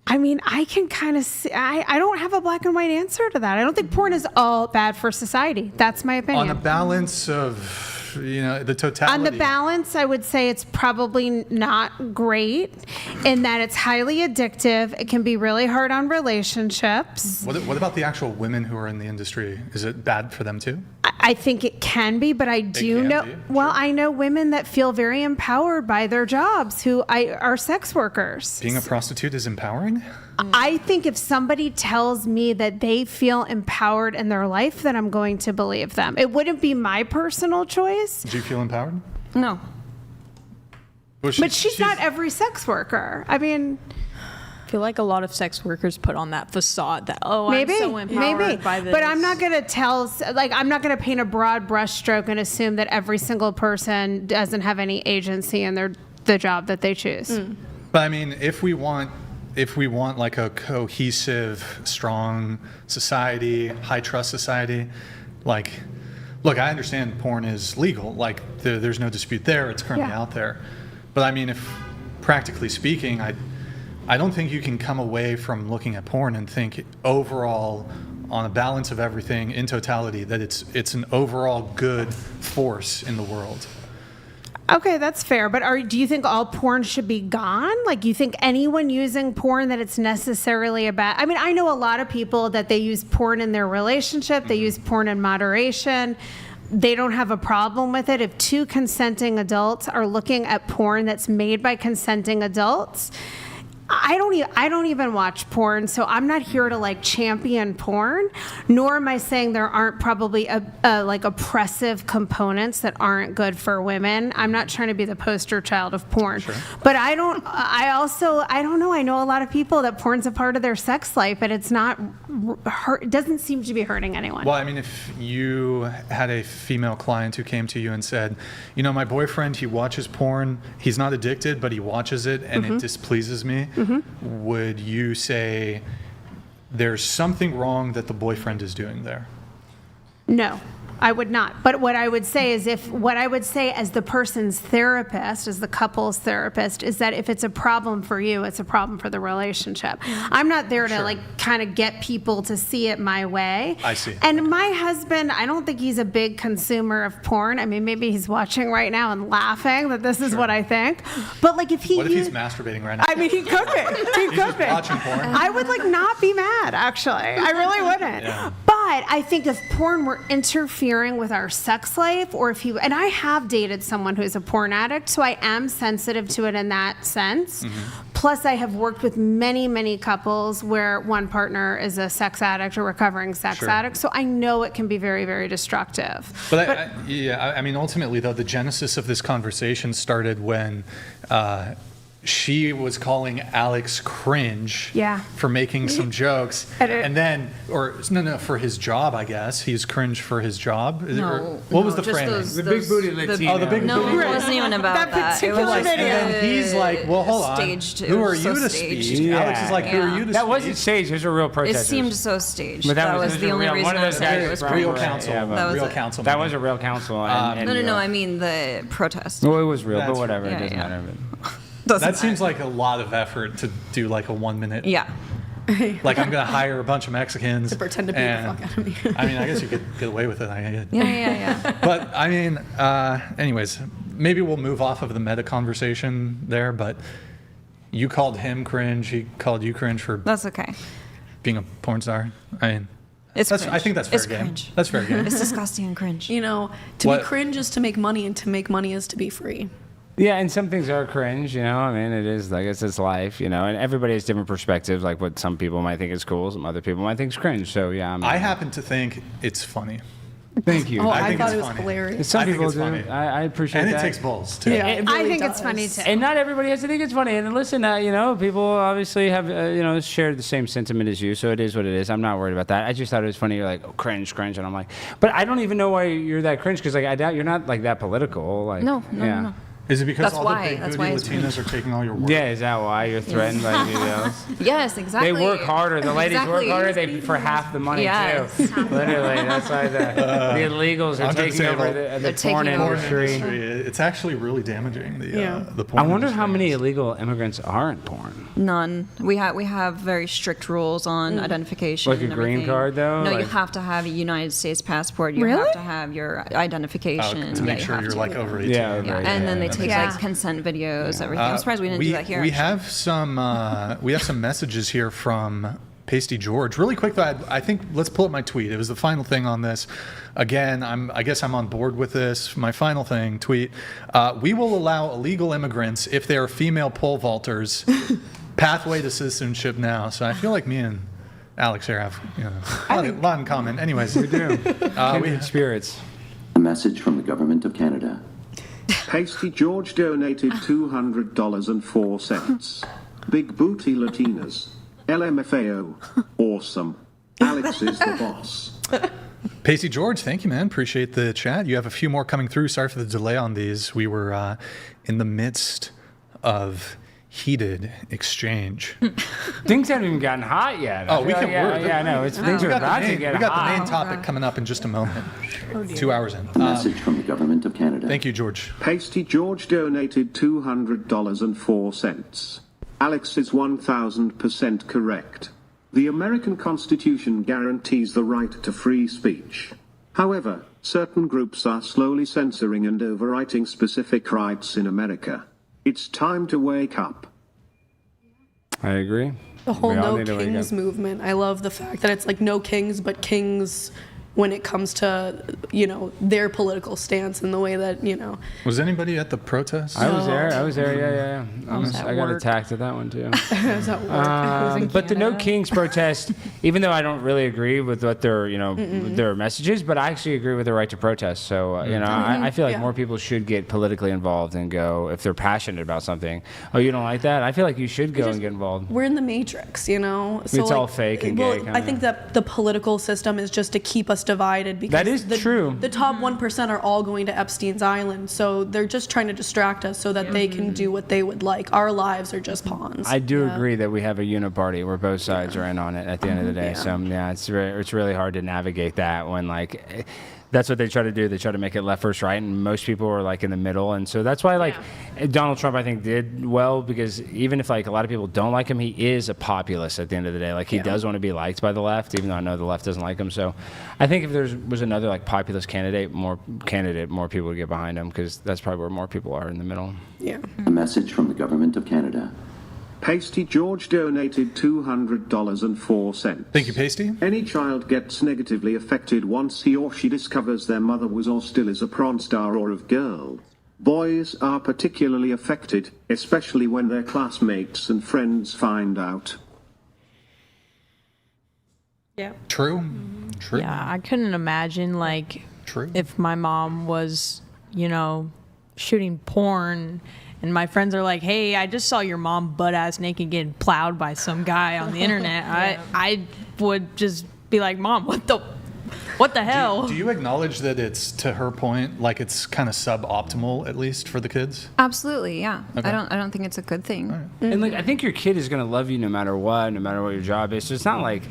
I mean, I can kind of see, I don't have a black and white answer to that. I don't think porn is all bad for society. That's my opinion. On a balance of, the totality. On the balance, I would say it's probably not great in that it's highly addictive. It can be really hard on relationships. What about the actual women who are in the industry? Is it bad for them too? I think it can be, but I do know, I know women that feel very empowered by their jobs who are sex workers. Being a prostitute is empowering? I think if somebody tells me that they feel empowered in their life, then I'm going to believe them. It wouldn't be my personal choice. Do you feel empowered? No. Well, but she's not every sex worker. I mean, I feel like a lot of sex workers put on that facade that, I'm so empowered by this. But I'm not going to I'm not going to paint a broad brushstroke and assume that every single person doesn't have any agency in the job that they choose. But I mean, if we want like a cohesive, strong society, high trust society, like, look, I understand porn is legal. Like, there's no dispute there. It's currently out there. But I mean, if practically speaking, I don't think you can come away from looking at porn and think overall, on a balance of everything, in totality, that it's an overall good force in the world. Okay, that's fair. But do you think all porn should be gone? Like, you think anyone using porn that it's necessarily a bad? I mean, I know a lot of people that they use porn in their relationship. They use porn in moderation. They don't have a problem with it. If 2 consenting adults are looking at porn that's made by consenting adults, I don't even watch porn, so I'm not here to champion porn, nor am I saying there aren't probably oppressive components that aren't good for women. I'm not trying to be the poster child of porn. Sure. But I don't know. I know a lot of people that porn's a part of their sex life, and it's not it doesn't seem to be hurting anyone. Well, I mean, if you had a female client who came to you and said, my boyfriend, he watches porn, he's not addicted, but he watches it and it displeases me. Would you say there's something wrong that the boyfriend is doing there? No, I would not. But what I would say is as the person's therapist, as the couple's therapist, is that if it's a problem for you, it's a problem for the relationship. I'm not there to kind of get people to see it my way. I see. And my husband, I don't think he's a big consumer of porn. I mean, maybe he's watching right now and laughing that this is what I think. But what if he's masturbating right now? I mean, he could be. He could be. Watching porn. I would not be mad, actually. I really wouldn't. Yeah. But I think if porn were interfering with our sex life, or if and I have dated someone who's a porn addict, so I am sensitive to it in that sense. Plus, I have worked with many, many couples where one partner is a sex addict or recovering sex addict, so I know it can be very, very destructive. But I mean, ultimately, though, the genesis of this conversation started when she was calling Alex cringe for making some jokes. And then, for his job, I guess. He's cringe for his job? What was the framing? The big booty Latino. The big booty. It wasn't even about that. It was And then he's like, well, hold on. Staged. Who are you to speak? Alex is like, who are you to speak? That wasn't staged. It was a real It protest. seemed so staged. But that was the only reason I said it was real cringe. counsel. Real counsel. That was a real counsel. No. I mean the protest. Well, it was real, but That's whatever. right. It doesn't Yeah, matter. That seems like a lot of effort to do like a 1 minute. Yeah. Like I'm gonna hire a bunch of Mexicans to pretend to beat the fuck out of me. I mean, I guess you could get away with it. Yeah. But I mean, anyways, maybe we'll move off of the meta conversation there. But you called him cringe. He called you cringe for That's okay. being a porn star. I mean, I think that's fair it's game. Cringe. That's fair game. It's disgusting and cringe. To be cringe is to make money, and to make money is to be free. Yeah, and some things are cringe, I mean, it is, I guess it's life, and everybody has different perspectives, like what some people might think is cool, some other people might think is cringe, so yeah. I happen to think it's funny. Thank you. I thought it was hilarious. Some people it's do. funny. I appreciate that. And it takes balls, too. Yeah, it I really think does. it's funny too. And not everybody has to think it's funny. And listen, people obviously have, shared the same sentiment as you, so it is what it is. I'm not worried about that. I just thought it was funny. You're like, oh, cringe, and I'm like, but I don't even know why you're that cringe, because I doubt you're not like that political. Like, No. Is it because That's all why- the that's big why booty it's Latinas are taking all your work? Yeah, is that why you're threatened by anybody else? Yes, exactly. They work harder. The ladies Exactly. work harder for half the money, Yes. too. Literally. That's why the illegals are taking over the porn industry. It's actually really damaging, the porn I wonder industry. how many illegal immigrants are in porn. None. We have very strict rules on identification. Like a and green everything. card, though? No, you Like- have to have a United States passport. You Really? have to have your identification. to make you sure have you're to. like over 18. Yeah, over 18. And then they that take makes like sense. consent videos, everything. I'm surprised we didn't do that here. We actually. have some messages here from Pasty George. Really quick, though, I think let's pull up my tweet. It was the final thing on this. Again, I guess I'm on board with this. My final thing, tweet. We will allow illegal immigrants if they are female pole vaulters. Pathway to citizenship now. So I feel like me and Alex here have a lot in common. Anyways, we do. We have spirits. A message from the government of Canada. Pasty George donated $200.04. Big Booty Latinas. LMFAO. Awesome. Alex is the boss. Pasty George, thank you, man. Appreciate the chat. You have a few more coming through. Sorry for the delay on these. We were in the midst of heated exchange. Things haven't even gotten hot yet. Oh, we can work. Yeah, I know. Things are about to get We got hot. the main topic coming up in just a moment. 2 hours in. A message from the government of Canada. Thank you, George. Pasty George donated $200.04. Alex is 1000% correct. The American Constitution guarantees the right to free speech. However, certain groups are slowly censoring and overwriting specific rights in America. It's time to wake up. I agree. The whole We all No need to wake Kings up. movement. I love the fact that it's like no kings, but kings when it comes to, their political stance and the way that, Was anybody at the protest? I was there. Yeah. I got work. attacked at that one too. I was at work. I was in But the No Canada. Kings protest, even though I don't really agree with what their their messages, but I actually agree with the right to protest. So I feel like more people should get politically involved and go if they're passionate about something. Oh, you don't like that? I feel like you should go and get involved. We're in the matrix, So It's all fake and gay, I think that the political system is just to keep us divided because That is true. The top 1% are all going to Epstein's Island, so they're just trying to distract us so that they can do what they would like. Our lives are just pawns. I do agree that we have a uniparty where both sides are in on it at the end of the day. So it's really hard to navigate that when that's what they try to do. They try to make it left versus right, and most people are like in the middle. And so that's why Donald Trump, I think, did well because even if a lot of people don't like him, he is a populist at the end of the day. He does want to be liked by the left, even though I know the left doesn't like him. So I think if there was another populist candidate, more people would get behind him because that's probably where more people are in the middle. Yeah. A message from the government of Canada. Pasty George donated $200.04. Thank you, Pasty. Any child gets negatively affected once he or she discovers their mother was or still is a porn star or a girl. Boys are particularly affected, especially when their classmates and friends find out. Yeah. True. True. Yeah, I couldn't imagine like if my mom was, shooting porn and my friends are like, "Hey, I just saw your mom butt ass naked getting plowed by some guy on the internet." I would just be like, "Mom, what the hell?" Do you acknowledge that it's, to her point, like it's kind of suboptimal, at least for the kids? Absolutely, yeah. Okay. I don't think it's a good thing. And like I think your kid is gonna love you no matter what your job is. So it's not like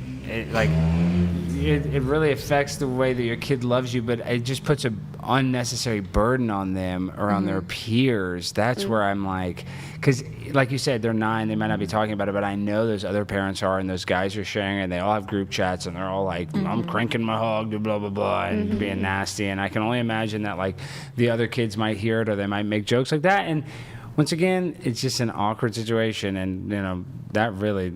it really affects the way that your kid loves you, but it just puts an unnecessary burden on them or on their peers. That's where I'm like, because like you said, they're 9, they might not be talking about it, but I know those other parents are, and those guys are sharing, and they all have group chats, and they're all like, "I'm cranking my hog," blah blah blah, and being nasty. And I can only imagine that like the other kids might hear it, or they might make jokes like that. And once again, it's just an awkward situation, and that really.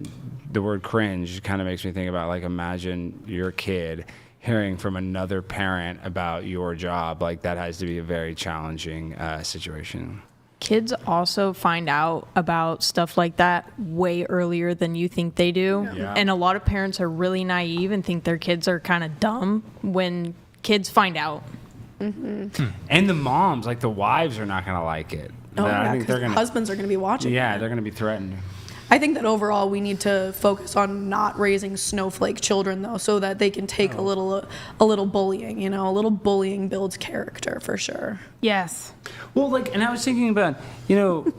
The word cringe kind of makes me think about, like, imagine your kid hearing from another parent about your job. Like, that has to be a very challenging situation. Kids also find out about stuff like that way earlier than you think they do. Yeah. And a lot of parents are really naive and think their kids are kind of dumb when kids find out. And the moms, like the wives, are not going to like it. Oh, I yeah, think they're 'cause gonna, husbands are going to be watching. Yeah, they're going to be threatened. I think that overall we need to focus on not raising snowflake children, though, so that they can take a little bullying. A little bullying builds character for sure. Yes. Well, like, and I was thinking about,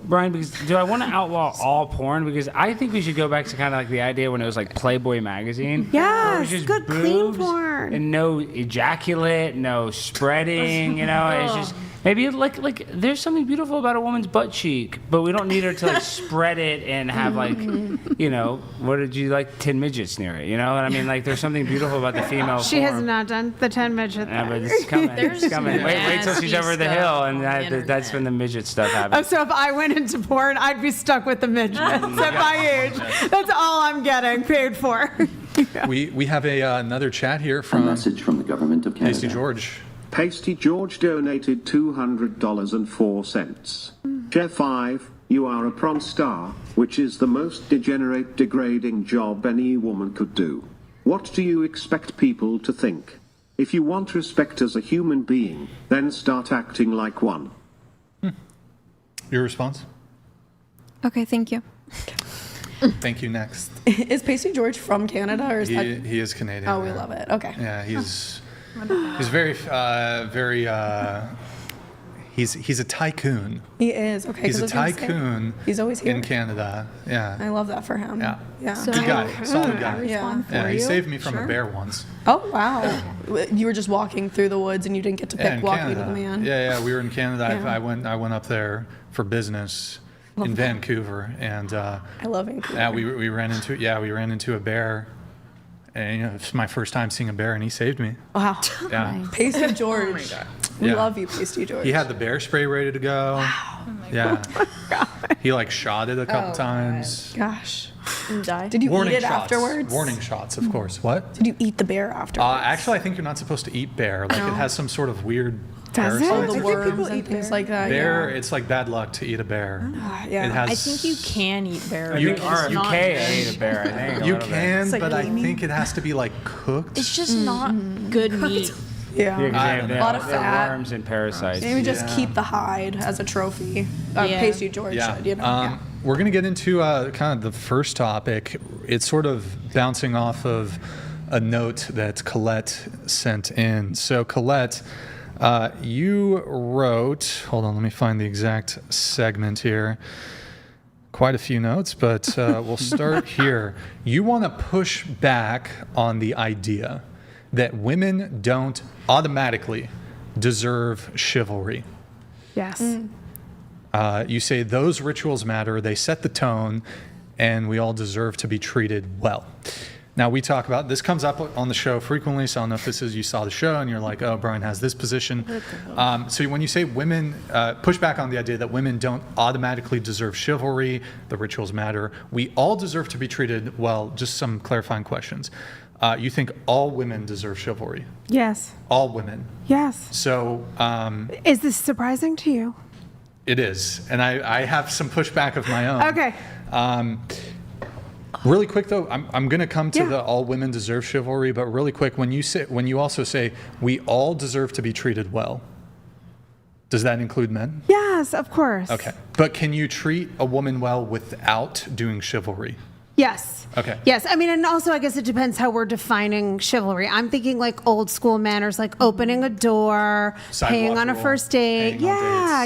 Brian, because do I want to outlaw all porn? Because I think we should go back to kind of like the idea when it was like Playboy magazine. Yes, where it was just good clean boobs porn. and no ejaculate, no spreading. It's just maybe like there's something beautiful about a woman's butt cheek, but we don't need her to like spread it and have like, what did you like 10 midgets near it? You know what I mean? Like there's something beautiful about the female. She has form. not done the 10 midget. Yeah, but it's coming. It's coming. Wait till she's over the hill, and that's when the midget stuff Oh, happens. so if I went into porn, I'd be stuck with the midgets at my age. That's all I'm getting paid for. We have another chat here A from message from the government of Canada. Pasty George. Pasty George donated $200.04. Chef 5, you are a porn star, which is the most degenerate, degrading job any woman could do. What do you expect people to think? If you want respect as a human being, then start acting like one. Your response? Okay, thank you. Thank you. Next. Is Pasty George from Canada, or is that? He is Canadian. Oh, we love it. Okay. Yeah, he's very he's a tycoon. He is. Okay. He's 'cause a I was gonna say, tycoon. He's always here in Canada. Yeah. I love that for him. Yeah. Yeah. Good guy. Solid guy. Yeah. He saved me from a bear once. Oh wow! You were just walking through the woods and you didn't get to pick in walking to Canada. the man. Yeah, we were in Canada. Yeah. I went up there for business in Vancouver, and I love Vancouver. yeah, we ran into a bear, and it's my first time seeing a bear, and he saved me. Wow. Yeah. Pasty George. Oh my God. We love you, Pasty George. He had the bear spray ready to go. Wow. Yeah. He like shot it a couple times. Gosh. And die. Did you Warning eat it shots. afterwards? Warning shots, of course. What? Did you eat the bear afterwards? Actually, I think you're not supposed to eat bear. Like No. it has some sort of weird Does parasite. it? Oh, the worms and things like that. Bear, Yeah. it's like bad luck to eat a bear. Yeah. It has. I think you can eat bear. You It's can. not ate a bear, I think. You can, but I think it has to be like cooked. It's just not good meat. Yeah. A lot of fat. worms and parasites. Maybe just keep the hide as a trophy. Pasty George should, you know. We're going to get into kind of the first topic. It's sort of bouncing off of a note that Colette sent in. So Colette, you wrote, hold on, let me find the exact segment here. Quite a few notes, but we'll start here. You want to push back on the idea that women don't automatically deserve chivalry. Yes. You say those rituals matter, they set the tone, and we all deserve to be treated well. Now, we talk about, this comes up on the show frequently, so I don't know if this is, you saw the show and you're like, oh, Brian has this position. So when you say women, push back on the idea that women don't automatically deserve chivalry, the rituals matter, we all deserve to be treated well. Just some clarifying questions. You think all women deserve chivalry? Yes. All women? Yes. So... is this surprising to you? It is. And I have some pushback of my own. Okay. Really quick though, I'm going to come to the all women deserve chivalry, but really quick, when you also say we all deserve to be treated well, does that include men? Yes, of course. Okay. But can you treat a woman well without doing chivalry? Yes. Okay. Yes. I mean, and also I guess it depends how we're defining chivalry. I'm thinking like old school manners, like opening a door, paying on a first date. Yeah.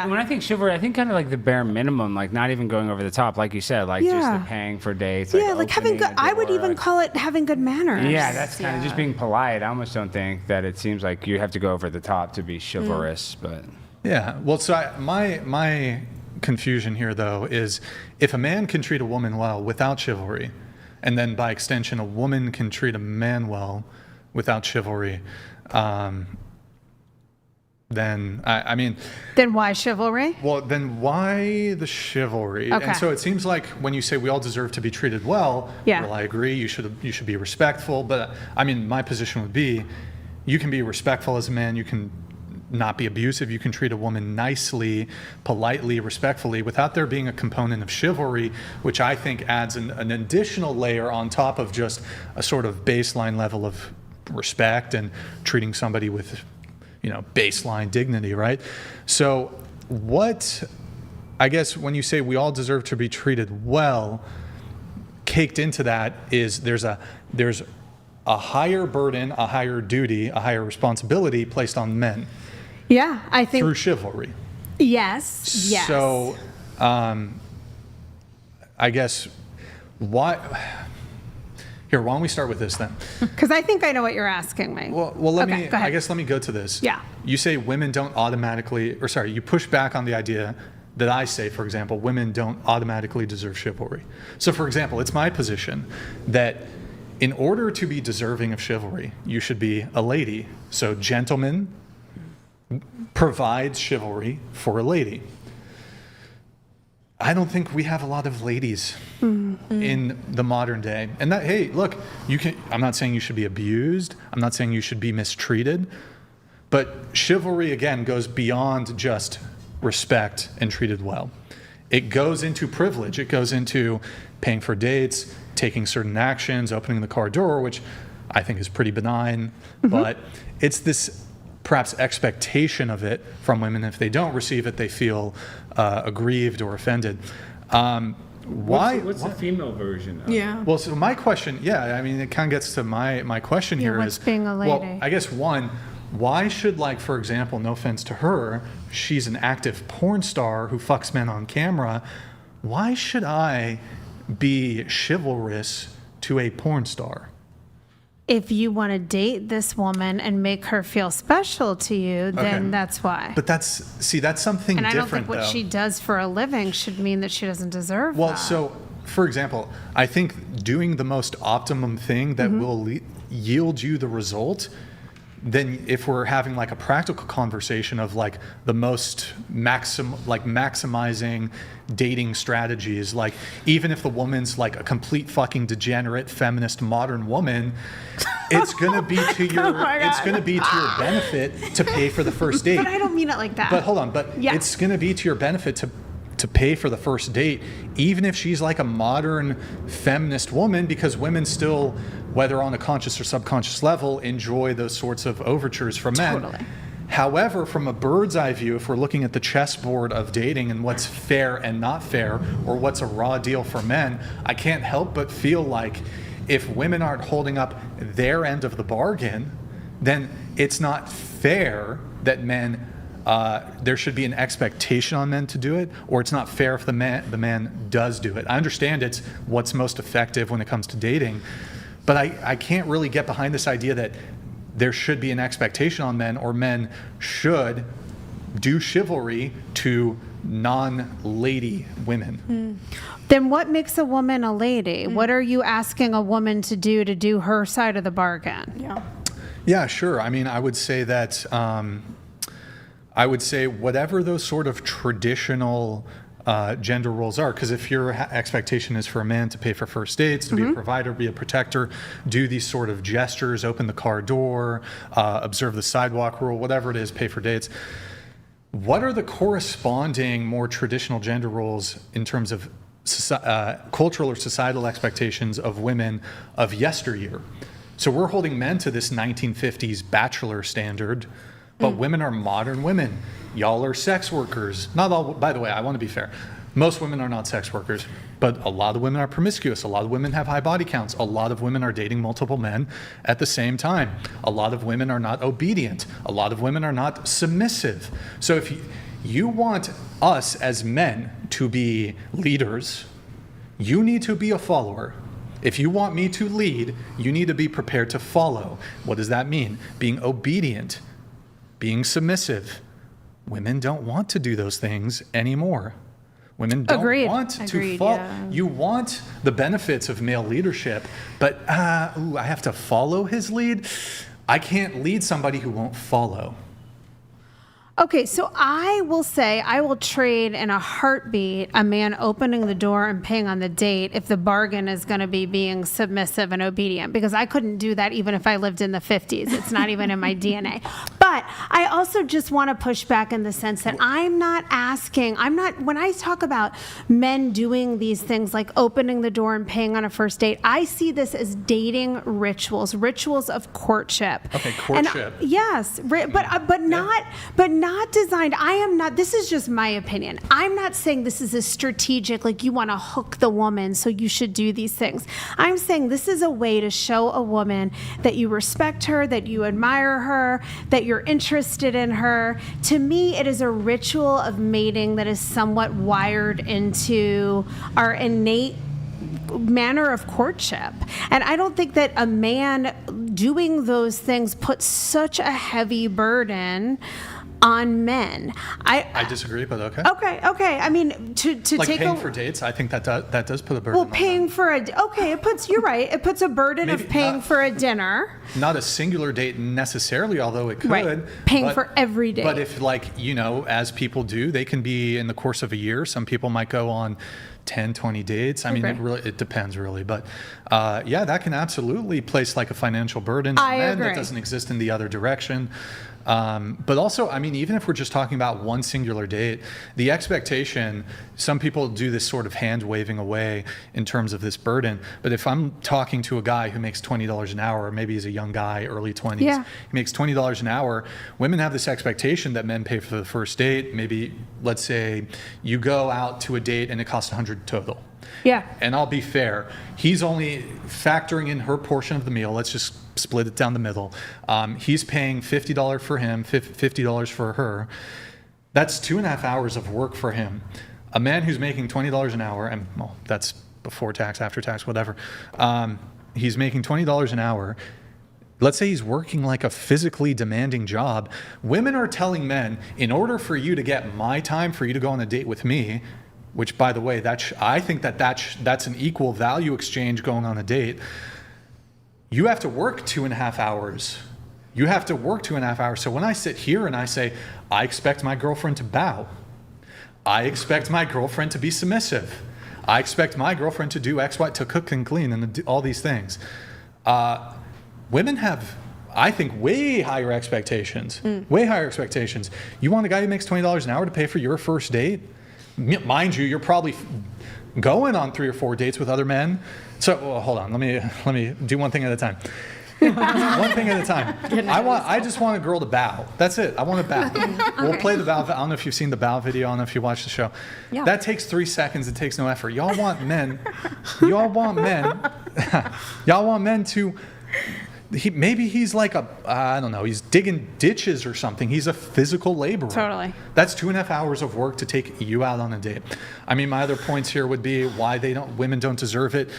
When I think chivalry, I think kind of like the bare minimum, like not even going over the top, like you said, like just the paying for dates. Yeah, like having good, I would even call it having good manners. Yeah, that's kind of just being polite. I almost don't think that it seems like you have to go over the top to be chivalrous, but. Yeah. Well, so my confusion here though is if a man can treat a woman well without chivalry, and then by extension a woman can treat a man well without chivalry, then I mean, then why chivalry? Well, then why the chivalry? Okay. And so it seems like when you say we all deserve to be treated well, well, I agree, you should be respectful, but I mean, my position would be you can be respectful as a man, you can not be abusive, you can treat a woman nicely, politely, respectfully, without there being a component of chivalry, which I think adds an additional layer on top of just a sort of baseline level of respect and treating somebody with, baseline dignity, right? So I guess when you say we all deserve to be treated well, caked into that is there's a higher burden, a higher duty, a higher responsibility placed on men. Yeah, I think through chivalry. Yes. So, I guess why don't we start with this then? Because I think I know what you're asking me. Well, let me go to this. Yeah. You say women don't automatically, you push back on the idea that I say, for example, women don't automatically deserve chivalry. So, for example, it's my position that in order to be deserving of chivalry, you should be a lady. So, gentlemen provides chivalry for a lady. I don't think we have a lot of ladies in the modern day. And that, hey, look, I'm not saying you should be abused. I'm not saying you should be mistreated. But chivalry, again, goes beyond just respect and treated well. It goes into privilege. It goes into paying for dates, taking certain actions, opening the car door, which I think is pretty benign. But it's this perhaps expectation of it from women. If they don't receive it, they feel aggrieved or offended. What's the female version of it? Yeah. Well, so my question, it kind of gets to my question here what's is, being a lady? well, I guess one, why should, for example, no offense to her, she's an active porn star who fucks men on camera. Why should I be chivalrous to a porn star? If you want to date this woman and make her feel special to you, then that's why. But that's something different, and I don't think what though. she does for a living should mean that she doesn't deserve that. Well, so, for example, I think doing the most optimum thing that will yield you the result, then if we're having a practical conversation of the most maximizing dating strategies, even if the woman's a complete fucking degenerate feminist modern woman, it's gonna be to your benefit to pay for the first date. But I don't mean it like that. But hold on, it's gonna be to your benefit to pay for the first date, even if she's a modern feminist woman, because women still, whether on a conscious or subconscious level, enjoy those sorts of overtures from men. Totally. However, from a bird's eye view, if we're looking at the chessboard of dating and what's fair and not fair, or what's a raw deal for men, I can't help but feel like if women aren't holding up their end of the bargain, then it's not fair that men, there should be an expectation on men to do it, or it's not fair if the man does do it. I understand it's what's most effective when it comes to dating, but I can't really get behind this idea that there should be an expectation on men, or men should do chivalry to non-lady women. Then what makes a woman a lady? What are you asking a woman to do her side of the bargain? Yeah. Yeah, sure. I mean, I would say that, I would say whatever those sort of traditional gender roles are, because if your expectation is for a man to pay for first dates, to be a provider, be a protector, do these sort of gestures, open the car door, observe the sidewalk rule, whatever it is, pay for dates, what are the corresponding more traditional gender roles in terms of cultural or societal expectations of women of yesteryear? So we're holding men to this 1950s bachelor standard, but women are modern women. Y'all are sex workers. Not all, by the way, I want to be fair. Most women are not sex workers, but a lot of women are promiscuous. A lot of women have high body counts. A lot of women are dating multiple men at the same time. A lot of women are not obedient. A lot of women are not submissive. So if you want us as men to be leaders, you need to be a follower. If you want me to lead, you need to be prepared to follow. What does that mean? Being obedient, being submissive. Women don't want to do those things anymore. Women don't want to follow. Yeah. You want the benefits of male leadership, but I have to follow his lead. I can't lead somebody who won't follow. Okay, so I will say I will trade in a heartbeat a man opening the door and paying on the date if the bargain is going to be being submissive and obedient, because I couldn't do that even if I lived in the 50s. It's not even in my DNA. But I also just want to push back in the sense that when I talk about men doing these things like opening the door and paying on a first date, I see this as dating rituals of courtship. Okay, courtship. Yes, but not designed. This is just my opinion. I'm not saying this is a strategic, like you want to hook the woman, so you should do these things. I'm saying this is a way to show a woman that you respect her, that you admire her, that you're interested in her. To me, it is a ritual of mating that is somewhat wired into our innate manner of courtship. And I don't think that a man doing those things puts such a heavy burden on men. I disagree, but okay. Okay. I mean, to like take paying for dates, I think that does put a burden. Well, paying for you're right. It puts a burden of paying for a dinner. Not a singular date necessarily, although it could. Right. Paying for every date. But if, as people do, they can be in the course of a year. Some people might go on 10, 20 dates. I mean, it depends really. But that can absolutely place like a financial burden on men that doesn't exist in the other direction. But also, I mean, even if we're just talking about one singular date, the expectation, some people do this sort of hand waving away in terms of this burden. But if I'm talking to a guy who makes $20 an hour, or maybe he's a young guy, early 20s, he makes $20 an hour, women have this expectation that men pay for the first date. Maybe, let's say you go out to a date and it costs $100 total. Yeah. And I'll be fair, he's only factoring in her portion of the meal. Let's just split it down the middle. He's paying $50 for him, $50 for her. That's 2.5 hours of work for him. A man who's making $20 an hour, and that's before tax, after tax, whatever. He's making $20 an hour. Let's say he's working like a physically demanding job. Women are telling men, in order for you to get my time, for you to go on a date with me, which, by the way, I think that's an equal value exchange going on a date. You have to work 2.5 hours. You have to work 2.5 hours. So when I sit here and I say, I expect my girlfriend to bow, I expect my girlfriend to be submissive, I expect my girlfriend to do X, Y, to cook and clean and all these things. Women have, I think, way higher expectations. Way higher expectations. You want a guy who makes $20 an hour to pay for your first date? Mind you, you're probably going on 3 or 4 dates with other men. So hold on, let me do one thing at a time. One thing at a time. I just want a girl to bow. That's it. I want to bow. We'll play the bow. I don't know if you've seen the bow video. I don't know if you watched the show. Yeah. That takes 3 seconds. It takes no effort. Y'all want men to. Maybe he's like I don't know, he's digging ditches or something. He's a physical laborer. Totally. That's 2.5 hours of work to take you out on a date. I mean, my other points here would be why women don't deserve it.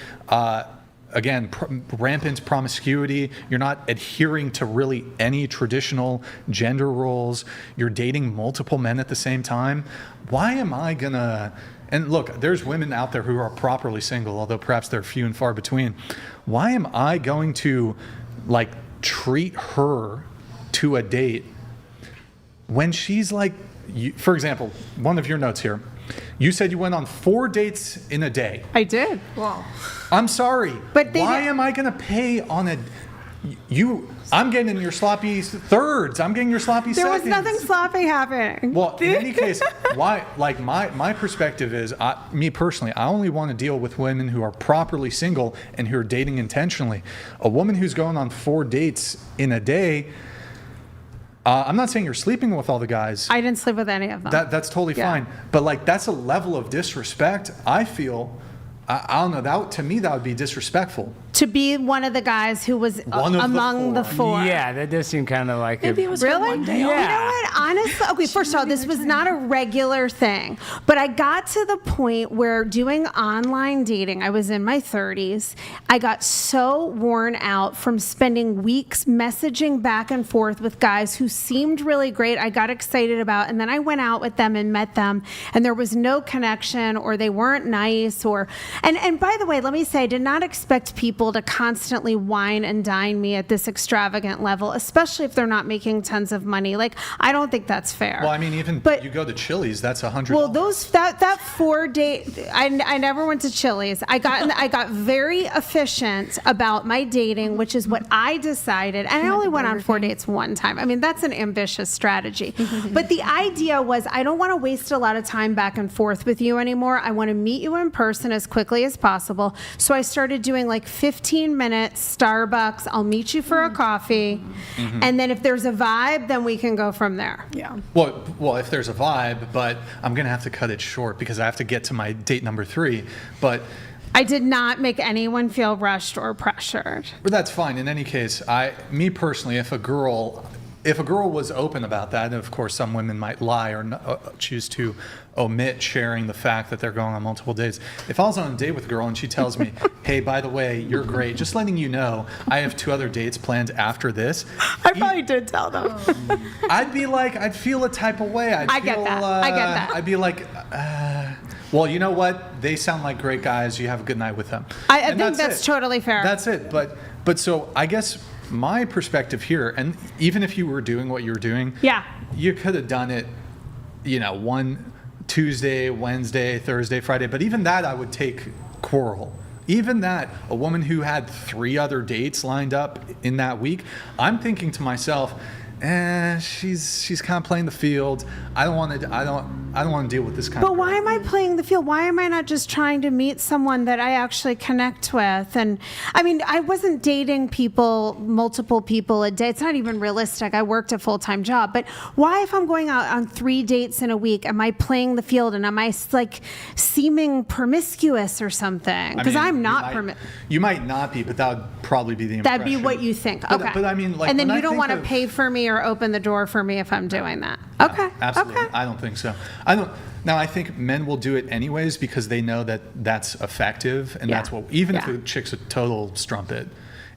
Again, rampant promiscuity. You're not adhering to really any traditional gender roles. You're dating multiple men at the same time. Why am I gonna and look, there's women out there who are properly single, although perhaps they're few and far between. Why am I going to like treat her to a date when she's like, for example, one of your notes here, you said you went on 4 dates in a day. I did. Wow. I'm sorry, but why am I going to pay on a? I'm getting your sloppy thirds. I'm getting your sloppy there seconds. was nothing sloppy happening. Well, in any case, why? Like my perspective is, me personally, I only want to deal with women who are properly single and who are dating intentionally. A woman who's going on 4 dates in a day. I'm not saying you're sleeping with all the guys. I didn't sleep with any of them. That's totally fine. But like, that's a level of disrespect. I feel. I don't know. To me, that would be disrespectful. To be one of the guys who was among the 4. Yeah, that does seem kind of like Maybe it was really. one day. You know what? Honestly, okay. First of all, this was not a regular thing, but I got to the point where doing online dating. I was in my 30s. I got so worn out from spending weeks messaging back and forth with guys who seemed really great. I got excited about, and then I went out with them and met them, and there was no connection, or they weren't nice, or. And by the way, let me say, I did not expect people to constantly wine and dine me at this extravagant level, especially if they're not making tons of money. Like, I don't think that's fair. Well, I mean, you go to Chili's, that's $100. Well, that 4 date, I never went to Chili's. I got very efficient about my dating, which is what I decided. And I only went on 4 dates one time. I mean, that's an ambitious strategy. But the idea was, I don't want to waste a lot of time back and forth with you anymore. I want to meet you in person as quickly as possible. So I started doing like 15 minutes, Starbucks, I'll meet you for a coffee. And then if there's a vibe, then we can go from there. Yeah. Well, if there's a vibe, but I'm going to have to cut it short because I have to get to my date number 3. But I did not make anyone feel rushed or pressured. But that's fine. In any case, me personally, if a girl was open about that, and of course some women might lie or choose to omit sharing the fact that they're going on multiple dates. If I was on a date with a girl and she tells me, hey, by the way, you're great, just letting you know, I have 2 other dates planned after this. I probably did tell them. I'd feel a type of way. I get that. I'd be like, well, you know what? They sound like great guys. You have a good night with them. I think that's totally fair. That's it. But so I guess my perspective here, and even if you were doing what you were doing, you could have done it, one Tuesday, Wednesday, Thursday, Friday. But even that, I would take quarrel. Even that, a woman who had 3 other dates lined up in that week, I'm thinking to myself, she's kind of playing the field. I don't want to deal with this kind of. But why am I playing the field? Why am I not just trying to meet someone that I actually connect with? And I mean, I wasn't dating multiple people a day. It's not even realistic. I worked a full-time job. But why, if I'm going out on 3 dates in a week, am I playing the field and am I like seeming promiscuous or something? Because I'm not promiscuous. You might not be, but that would probably be the impression. That'd be what you think. Okay. But I mean, like, and then you don't want to pay for me or open the door for me if I'm doing that. Okay. Absolutely. Okay. I don't think so. Now, I think men will do it anyways because they know that that's effective, and that's what. Even if the chick's a total strumpet,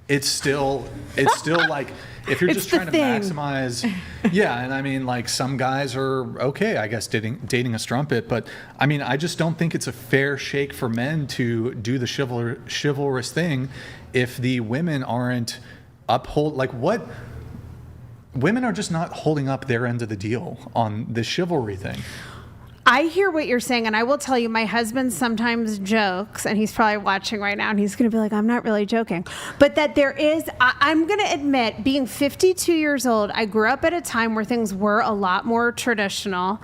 it's still like if you're just trying to maximize. Yeah, and I mean, like, some guys are okay, I guess, dating a strumpet, but I mean, I just don't think it's a fair shake for men to do the chivalrous thing if the women aren't what. Women are just not holding up their end of the deal on this chivalry thing. I hear what you're saying, and I will tell you, my husband sometimes jokes, and he's probably watching right now, and he's going to be like, I'm not really joking. But that there is, I'm going to admit, being 52 years old, I grew up at a time where things were a lot more traditional,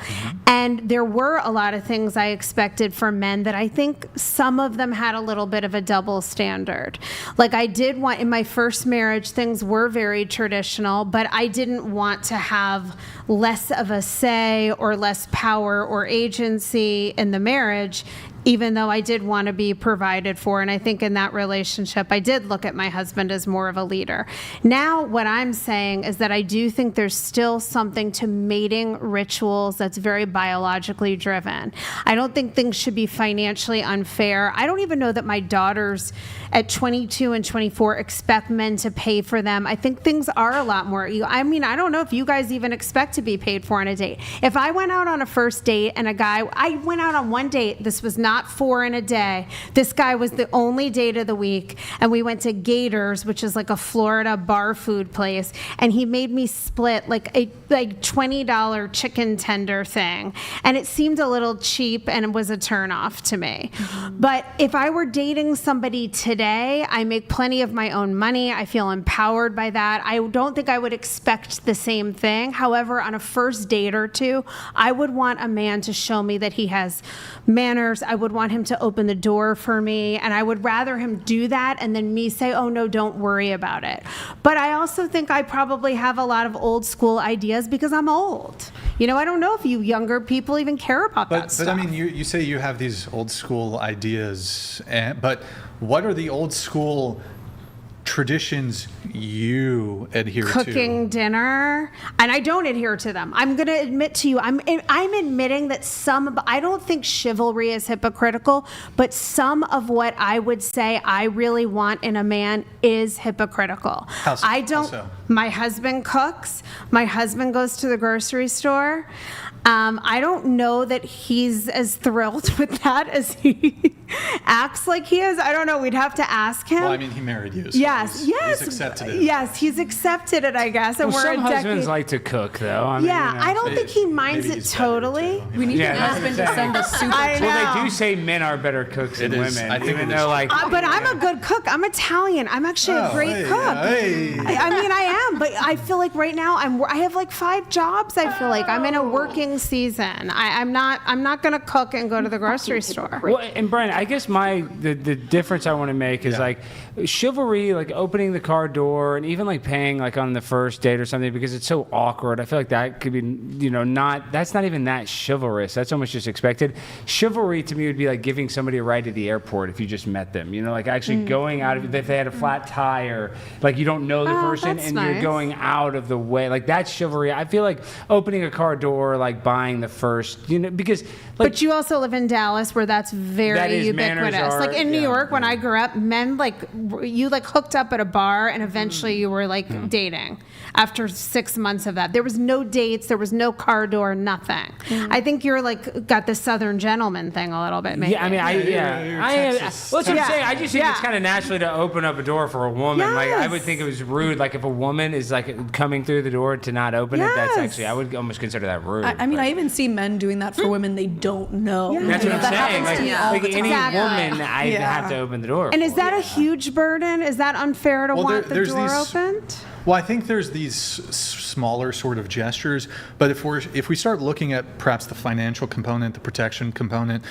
and there were a lot of things I expected from men that I think some of them had a little bit of a double standard. Like, I did want, in my first marriage, things were very traditional, but I didn't want to have less of a say or less power or agency in the marriage even though I did want to be provided for. And I think in that relationship, I did look at my husband as more of a leader. Now, what I'm saying is that I do think there's still something to mating rituals that's very biologically driven. I don't think things should be financially unfair. I don't even know that my daughters at 22 and 24 expect men to pay for them. I think things are a lot more. I mean, I don't know if you guys even expect to be paid for on a date. If I went out on a first date and I went out on one date, this was not 4 in a day. This guy was the only date of the week, and we went to Gators, which is like a Florida bar food place, and he made me split like a $20 chicken tender thing, and it seemed a little cheap and it was a turnoff to me. But if I were dating somebody today, I make plenty of my own money. I feel empowered by that. I don't think I would expect the same thing. However, on a first date or two, I would want a man to show me that he has manners. I would want him to open the door for me, and I would rather him do that and then me say, oh no, don't worry about it. But I also think I probably have a lot of old school ideas because I'm old. You know, I don't know if you younger people even care about that stuff. But I mean, you say you have these old school ideas, but what are the old school traditions you adhere to? Cooking dinner, and I don't adhere to them. I'm going to admit to you, I'm admitting that I don't think chivalry is hypocritical, but some of what I would say I really want in a man is hypocritical. How so? My husband cooks. My husband goes to the grocery store. I don't know that he's as thrilled with that as he acts like he is. I don't know. We'd have to ask him. Well, I mean, he married you. So yes. He's accepted it. Yes, he's accepted it, I guess. And Well, we're some husbands like to cook, though. I mean, I don't think he minds it totally. We need your husband to send us super chats. Well, they do say men are better cooks than women, even though, like. But I'm a good cook. I'm Italian. I'm actually a great cook. I mean, I am, but I feel like right now I have like 5 jobs. I feel like I'm in a working season. I'm not going to cook and go to the grocery store. Well, and Brian, I guess the difference I want to make is like chivalry, like opening the car door and even like paying like on the first date or something because it's so awkward. I feel like that could be, that's not even that chivalrous. That's almost just expected. Chivalry to me would be like giving somebody a ride to the airport if you just met them. Like actually going out of, if they had a flat tire, like you don't know the person and you're going out of the way. Like that's chivalry. I feel like opening a car door, like buying the first, because. Like, but you also live in Dallas where that's very ubiquitous. Like in New York, when I grew up, men you hooked up at a bar and eventually you were dating after 6 months of that. There was no dates, there was no car door, nothing. I think you're got the Southern gentleman thing a little bit, maybe. Yeah, I mean, that's what I'm saying. I just think it's kind of naturally to open up a door for a woman. Yes. Like I would think it was rude. Like if a woman is like coming through the door to not open it, that's actually, I would almost consider that rude. I mean, I even see men doing that for women they don't know. Yeah. That's what I'm saying. Like any woman, I have to open the door. And is that a huge burden? Is that unfair to want the door opened? Well, I think there's these smaller sort of gestures, but if we start looking at perhaps the financial component, the protection component,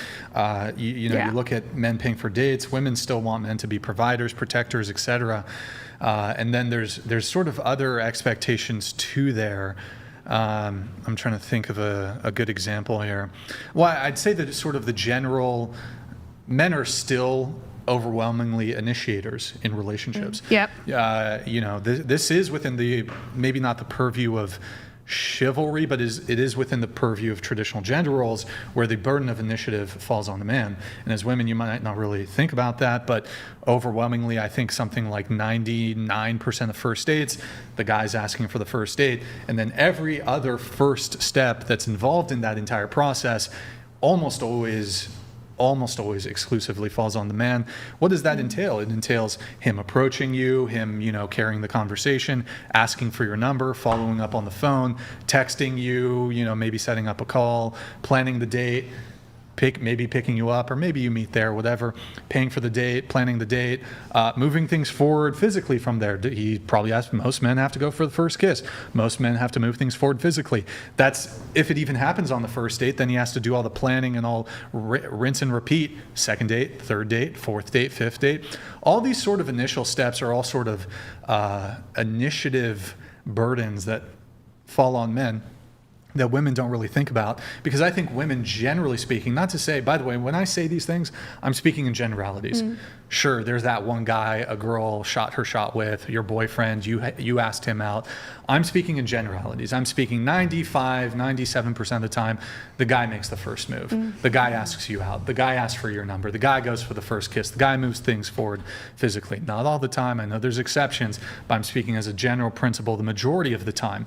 you look at men paying for dates, women still want men to be providers, protectors, etc. And then there's sort of other expectations too there. I'm trying to think of a good example here. Well, I'd say that it's sort of the general, men are still overwhelmingly initiators in relationships. Yep. This is within the, maybe not the purview of chivalry, but it is within the purview of traditional gender roles where the burden of initiative falls on the man. And as women, you might not really think about that, but overwhelmingly, I think something like 99% of first dates, the guy's asking for the first date, and then every other first step that's involved in that entire process almost always exclusively falls on the man. What does that entail? It entails him approaching you, him, carrying the conversation, asking for your number, following up on the phone, texting you, maybe setting up a call, planning the date, maybe picking you up, or maybe you meet there, whatever, paying for the date, planning the date, moving things forward physically from there. He probably asked, most men have to go for the first kiss. Most men have to move things forward physically. That's, if it even happens on the first date, then he has to do all the planning and all rinse and repeat. Second date, third date, fourth date, fifth date. All these sort of initial steps are all sort of initiative burdens that fall on men. that women don't really think about, because I think women, generally speaking, not to say, by the way, when I say these things, I'm speaking in generalities. Sure, there's that one guy a girl shot her shot with, your boyfriend, you asked him out. I'm speaking in generalities. I'm speaking 95, 97% of the time, the guy makes the first move. The guy asks you out. The guy asks for your number. The guy goes for the first kiss. The guy moves things forward physically. Not all the time. I know there's exceptions, but I'm speaking as a general principle the majority of the time.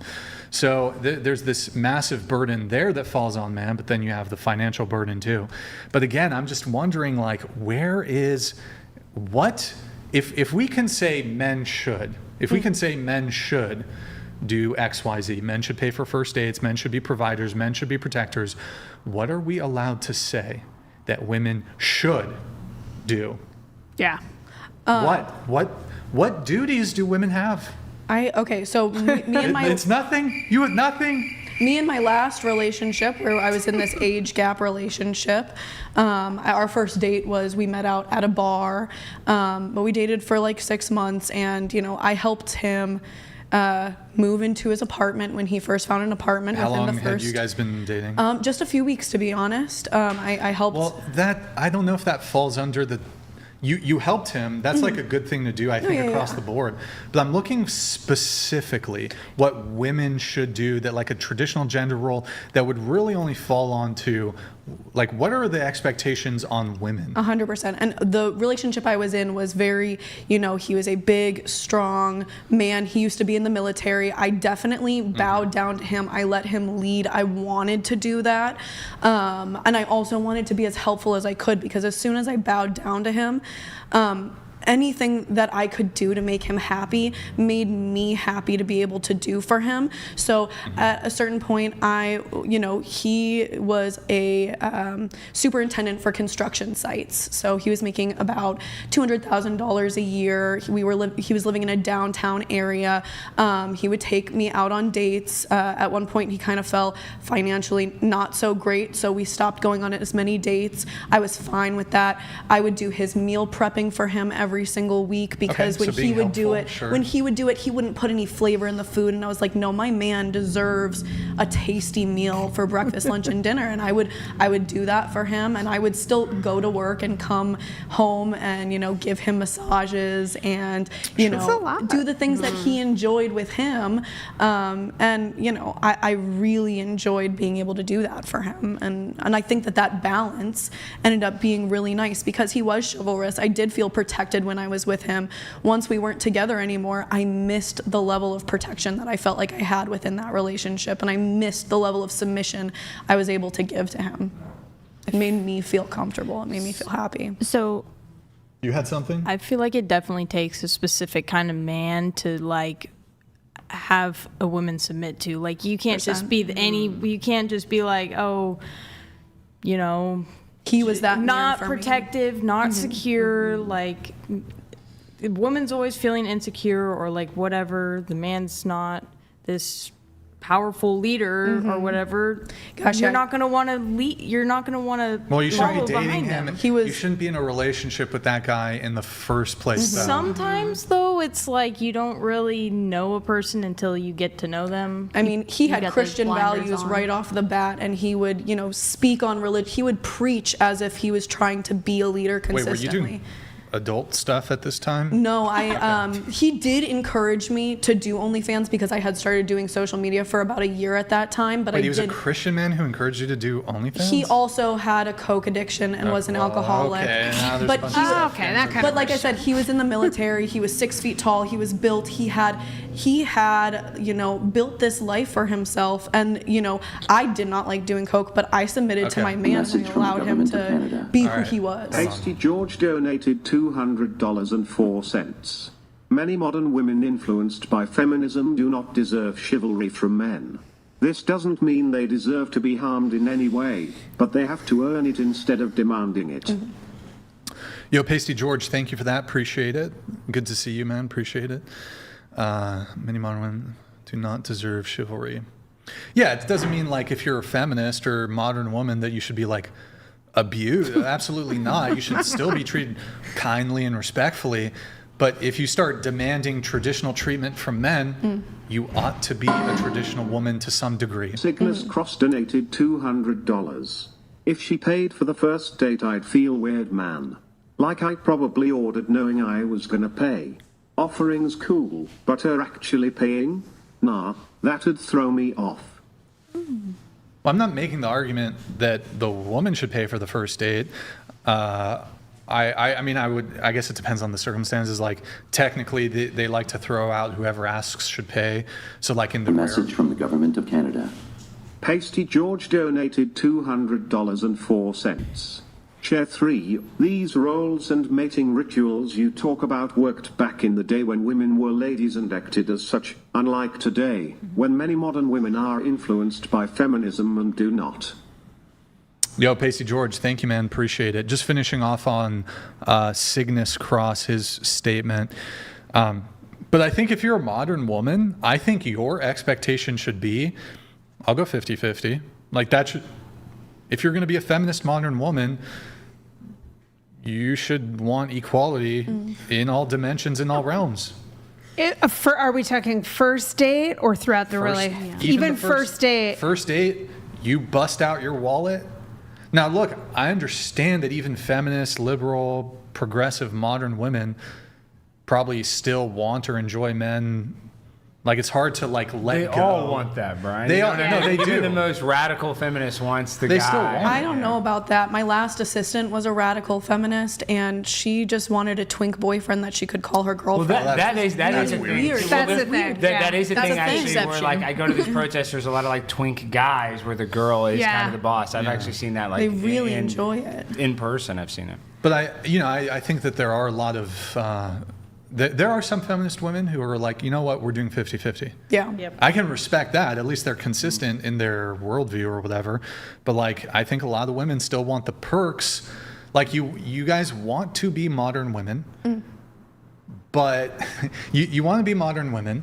So there's this massive burden there that falls on man, but then you have the financial burden too. But again, I'm just wondering, like, where is, what, if we can say men should, do X, Y, Z, men should pay for first dates, men should be providers, men should be protectors, what are we allowed to say that women should do? Yeah. What duties do women have? So me and my... It's nothing? You have nothing? Me and my last relationship, where I was in this age gap relationship, our first date was, we met out at a bar, but we dated for like 6 months, and, you know, I helped him move into his apartment when he first found an apartment. How long the first, had you guys been dating? Just a few weeks, to be honest. I helped... Well, I don't know if that falls under the... You helped him. That's like a good thing to do, I think, across the board. But I'm looking specifically what women should do, that like a traditional gender role that would really only fall onto, like, what are the expectations on women? 100%. And the relationship I was in was very, you know, he was a big, strong man. He used to be in the military. I definitely bowed down to him. I let him lead. I wanted to do that. And I also wanted to be as helpful as I could, because as soon as I bowed down to him, anything that I could do to make him happy made me happy to be able to do for him. So at a certain point, he was a superintendent for construction sites. So he was making about $200,000 a year. He was living in a downtown area. He would take me out on dates. At one point, he kind of fell financially not so great, so we stopped going on as many dates. I was fine with that. I would do his meal prepping for him every single week, because when he would do it, he wouldn't put any flavor in the food, and I was like, no, my man deserves a tasty meal for breakfast, lunch, and dinner. And I would do that for him, and I would still go to work and come home and, you know, give him massages and, you know, do the things that he enjoyed with him. And, you know, I really enjoyed being able to do that for him, and I think that balance ended up being really nice, because he was chivalrous. I did feel protected when I was with him. Once we weren't together anymore, I missed the level of protection that I felt like I had within that relationship, and I missed the level of submission I was able to give to him. It made me feel comfortable. It made me feel happy. So you had something? I feel like it definitely takes a specific kind of man to, like, have a woman submit to. Like, you can't just be you can't just be like, oh, you know, he was that not man for protective, not secure. Like, the woman's always feeling insecure, or like whatever. The man's not this powerful leader or whatever. Gosh, you're not going to want to lead. You're not going to want to. Well, you shouldn't be dating him. You shouldn't be in a relationship with that guy in the first place. Though. Sometimes, though, it's like you don't really know a person until you get to know them. I mean, he had Christian values right off the bat, and he would, you know, speak on religion. He would preach as if he was trying to be a leader consistently. Wait, were you doing adult stuff at this time? No, he did encourage me to do OnlyFans, because I had started doing social media for about a year at that time. But Wait, he was a Christian man who encouraged you to do OnlyFans? He also had a coke addiction and was an alcoholic. Okay, now there's but a bunch that kind But like I said, he was in the military. He was 6 feet tall. He was built. He had, you know, built this life for himself. And, you know, I did not like doing coke, but I submitted to my man and allowed him to be who he was. Tasty George donated $200.04. Many modern women influenced by feminism do not deserve chivalry from men. This doesn't mean they deserve to be harmed in any way, but they have to earn it instead of demanding it. Yo, Pasty George, thank you for that. Appreciate it. Good to see you, man. Appreciate it. Many modern women do not deserve chivalry. Yeah, it doesn't mean like if you're a feminist or modern woman that you should be like abused. Absolutely not. You should still be treated kindly and respectfully. But if you start demanding traditional treatment from men, you ought to be a traditional woman to some degree. Cygnus Cross donated $200. If she paid for the first date, I'd feel weird, man. Like I probably ordered knowing I was gonna pay. Offering's cool, but her actually paying? Nah, that'd throw me off. Well, I'm not making the argument that the woman should pay for the first date. I mean, I guess it depends on the circumstances. Like, technically, they like to throw out whoever asks should pay. So, like, in the message from the government of Canada. Pasty George donated $200.04. Chair 3, these roles and mating rituals you talk about worked back in the day when women were ladies and acted as such, unlike today, when many modern women are influenced by feminism and do not. Yo, Pasty George, thank you, man. Appreciate it. Just finishing off on Cygnus Cross, his statement. But I think if you're a modern woman, I think your expectation should be, I'll go 50-50. Like, that should, if you're going to be a feminist modern woman, you should want equality in all dimensions, in all realms. Are we talking first date or throughout the relationship? Even first date. First date, you bust out your wallet. Now, look, I understand that even feminist, liberal, progressive, modern women probably still want or enjoy men. Like, it's hard to, like, let go. They all want that, Brian. They all, no, they do. Even the most radical feminist wants the They guy. still want I don't know about that. My last assistant was a radical feminist, and she just wanted a twink boyfriend that she could call her girlfriend. Well, that is a weird. thing. That's the thing. That is a That's thing, a actually, where, exception. like, I go to these protests, there's a lot of, like, twink guys where the girl is kind of the boss. I've actually seen that, like, They really enjoy it. In person, I've seen it. But I think that there are a lot of, there are some feminist women who are like, you know what, we're doing 50-50. Yeah. Yep. I can respect that. At least they're consistent in their worldview or whatever. But, like, I think a lot of women still want the perks. Like, you guys want to be modern women, but you want to be modern women,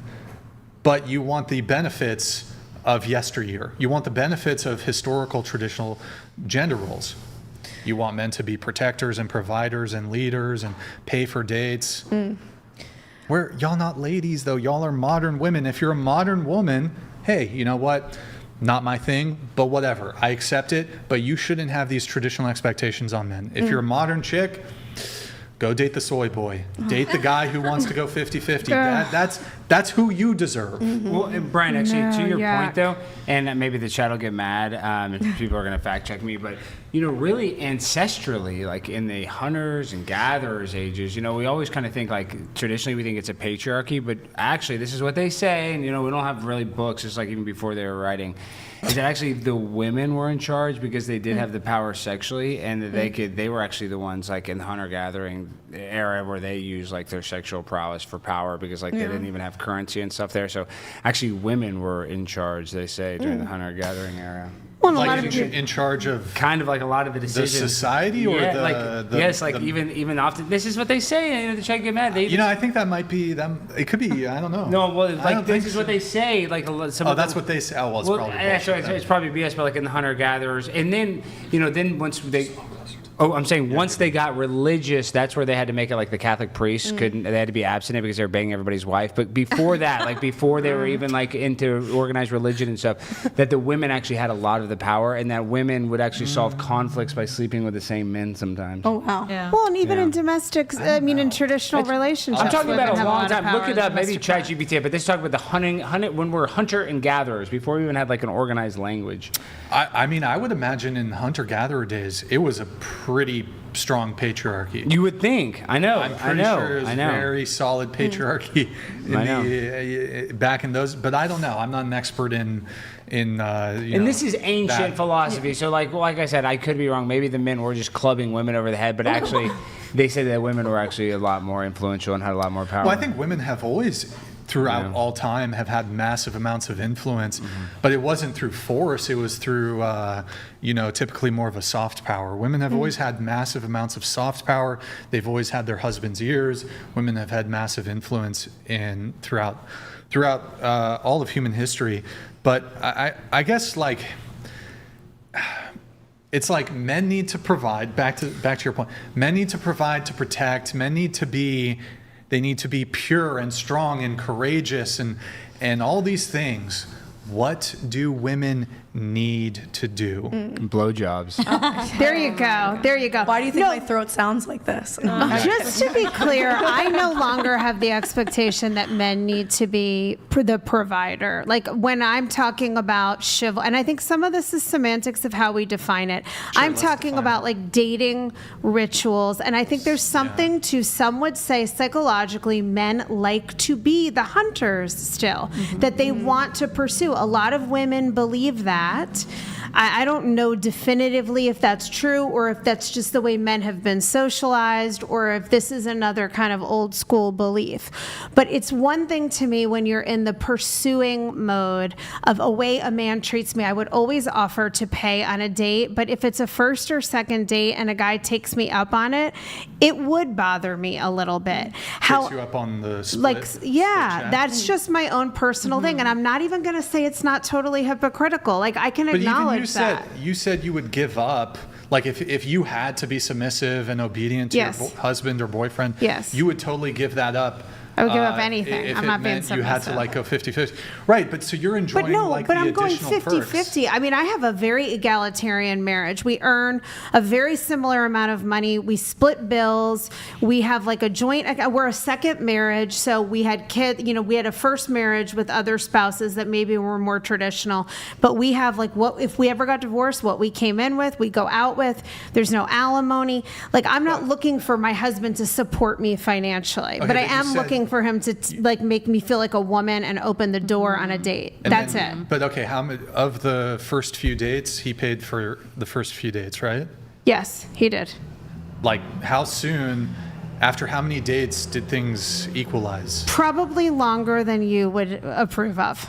but you want the benefits of yesteryear. You want the benefits of historical traditional gender roles. You want men to be protectors and providers and leaders and pay for dates. Y'all not ladies, though. Y'all are modern women. If you're a modern woman, hey, you know what? Not my thing, but whatever. I accept it, but you shouldn't have these traditional expectations on men. If you're a modern chick, go date the soy boy. Date the guy who wants to go 50-50. That's who you deserve. Well, and Brian, actually, to your point, though, and maybe the chat will get mad if people are going to fact check me, but, really ancestrally, like in the hunters and gatherers ages, we always kind of think, like, traditionally we think it's a patriarchy, but actually this is what they say, and, we don't have really books, just like even before they were writing, is that actually the women were in charge because they did have the power sexually, and that they were actually the ones, like, in the hunter-gathering era where they used, like, their sexual prowess for power because, like, they didn't even have currency and stuff there. So actually women were in charge, they say, during the hunter-gathering era. Well, like in charge of kind of like a lot of the decisions. The society or even often this is what they say, and they try to get mad. I think that might be them. It could be. I don't know. No, well, like this is what they say. Like that's what they say. Oh, well, it's probably. Actually, it's probably BS, but like in the hunter gatherers, and then then once they. Oh, I'm saying once they got religious, that's where they had to make it like the Catholic priests couldn't. They had to be abstinent because they were banging everybody's wife. But before that, like before they were even like into organized religion and stuff, that the women actually had a lot of the power, and that women would actually solve conflicts by sleeping with the same men sometimes. Oh wow. Yeah. Well, and even in domestic, in traditional relationships. I'm talking about a long time. Look it up. Maybe try ChatGPT. But this talk about the hunting when we're hunter and gatherers before we even had like an organized language. I mean, I would imagine in hunter-gatherer days, it was a pretty strong patriarchy. You would think. I know. I'm pretty sure it was very solid patriarchy back in those. But I don't know. I'm not an expert in and this is ancient philosophy. Yeah. So like I said, I could be wrong. Maybe the men were just clubbing women over the head, but actually, they said that women were actually a lot more influential and had a lot more power. Well, I think women have always. Throughout all time have had massive amounts of influence, but it wasn't through force. It was through, typically more of a soft power. Women have always had massive amounts of soft power. They've always had their husband's ears. Women have had massive influence throughout all of human history. But I guess like it's like men need to provide. Back to your point. Men need to provide to protect. Men need to be They need to be pure and strong and courageous and all these things. What do women need to do? Blowjobs. There you go. There you go. Why do you think my throat sounds like this? Just to be clear, I no longer have the expectation that men need to be the provider. Like when I'm talking about chivalry, and I think some of this is semantics of how we define it. I'm talking about like dating rituals, and I think there's something to, some would say psychologically, men like to be the hunters still, that they want to pursue. A lot of women believe that. I don't know definitively if that's true or if that's just the way men have been socialized or if this is another kind of old school belief. But it's one thing to me when you're in the pursuing mode of a way a man treats me. I would always offer to pay on a date, but if it's a first or second date and a guy takes me up on it, it would bother me a little bit. Takes you up on the split? That's just my own personal thing, and I'm not even going to say it's not totally hypocritical. Like I can acknowledge that. You said you would give up, like if you had to be submissive and obedient to your husband or boyfriend, you would totally give that up. I would give up anything. If I'm it not being meant submissive. you had to like go 50-50. Right, but so you're enjoying but I'm the going additional 50-50. I mean, I have a very egalitarian marriage. We earn a very similar amount of money. We split bills. We have like a joint, we're a second marriage. So we had kids, we had a first marriage with other spouses that maybe were more traditional. But we have like what, if we ever got divorced, what we came in with, we go out with. There's no alimony. Like I'm not looking for my husband to support me financially, but I am looking for him to like make me feel like a woman and open the door on a date. That's it. But okay, how many of the first few dates he paid for the first few dates, right? Yes, he did. Like how soon, after how many dates did things equalize? Probably longer than you would approve of.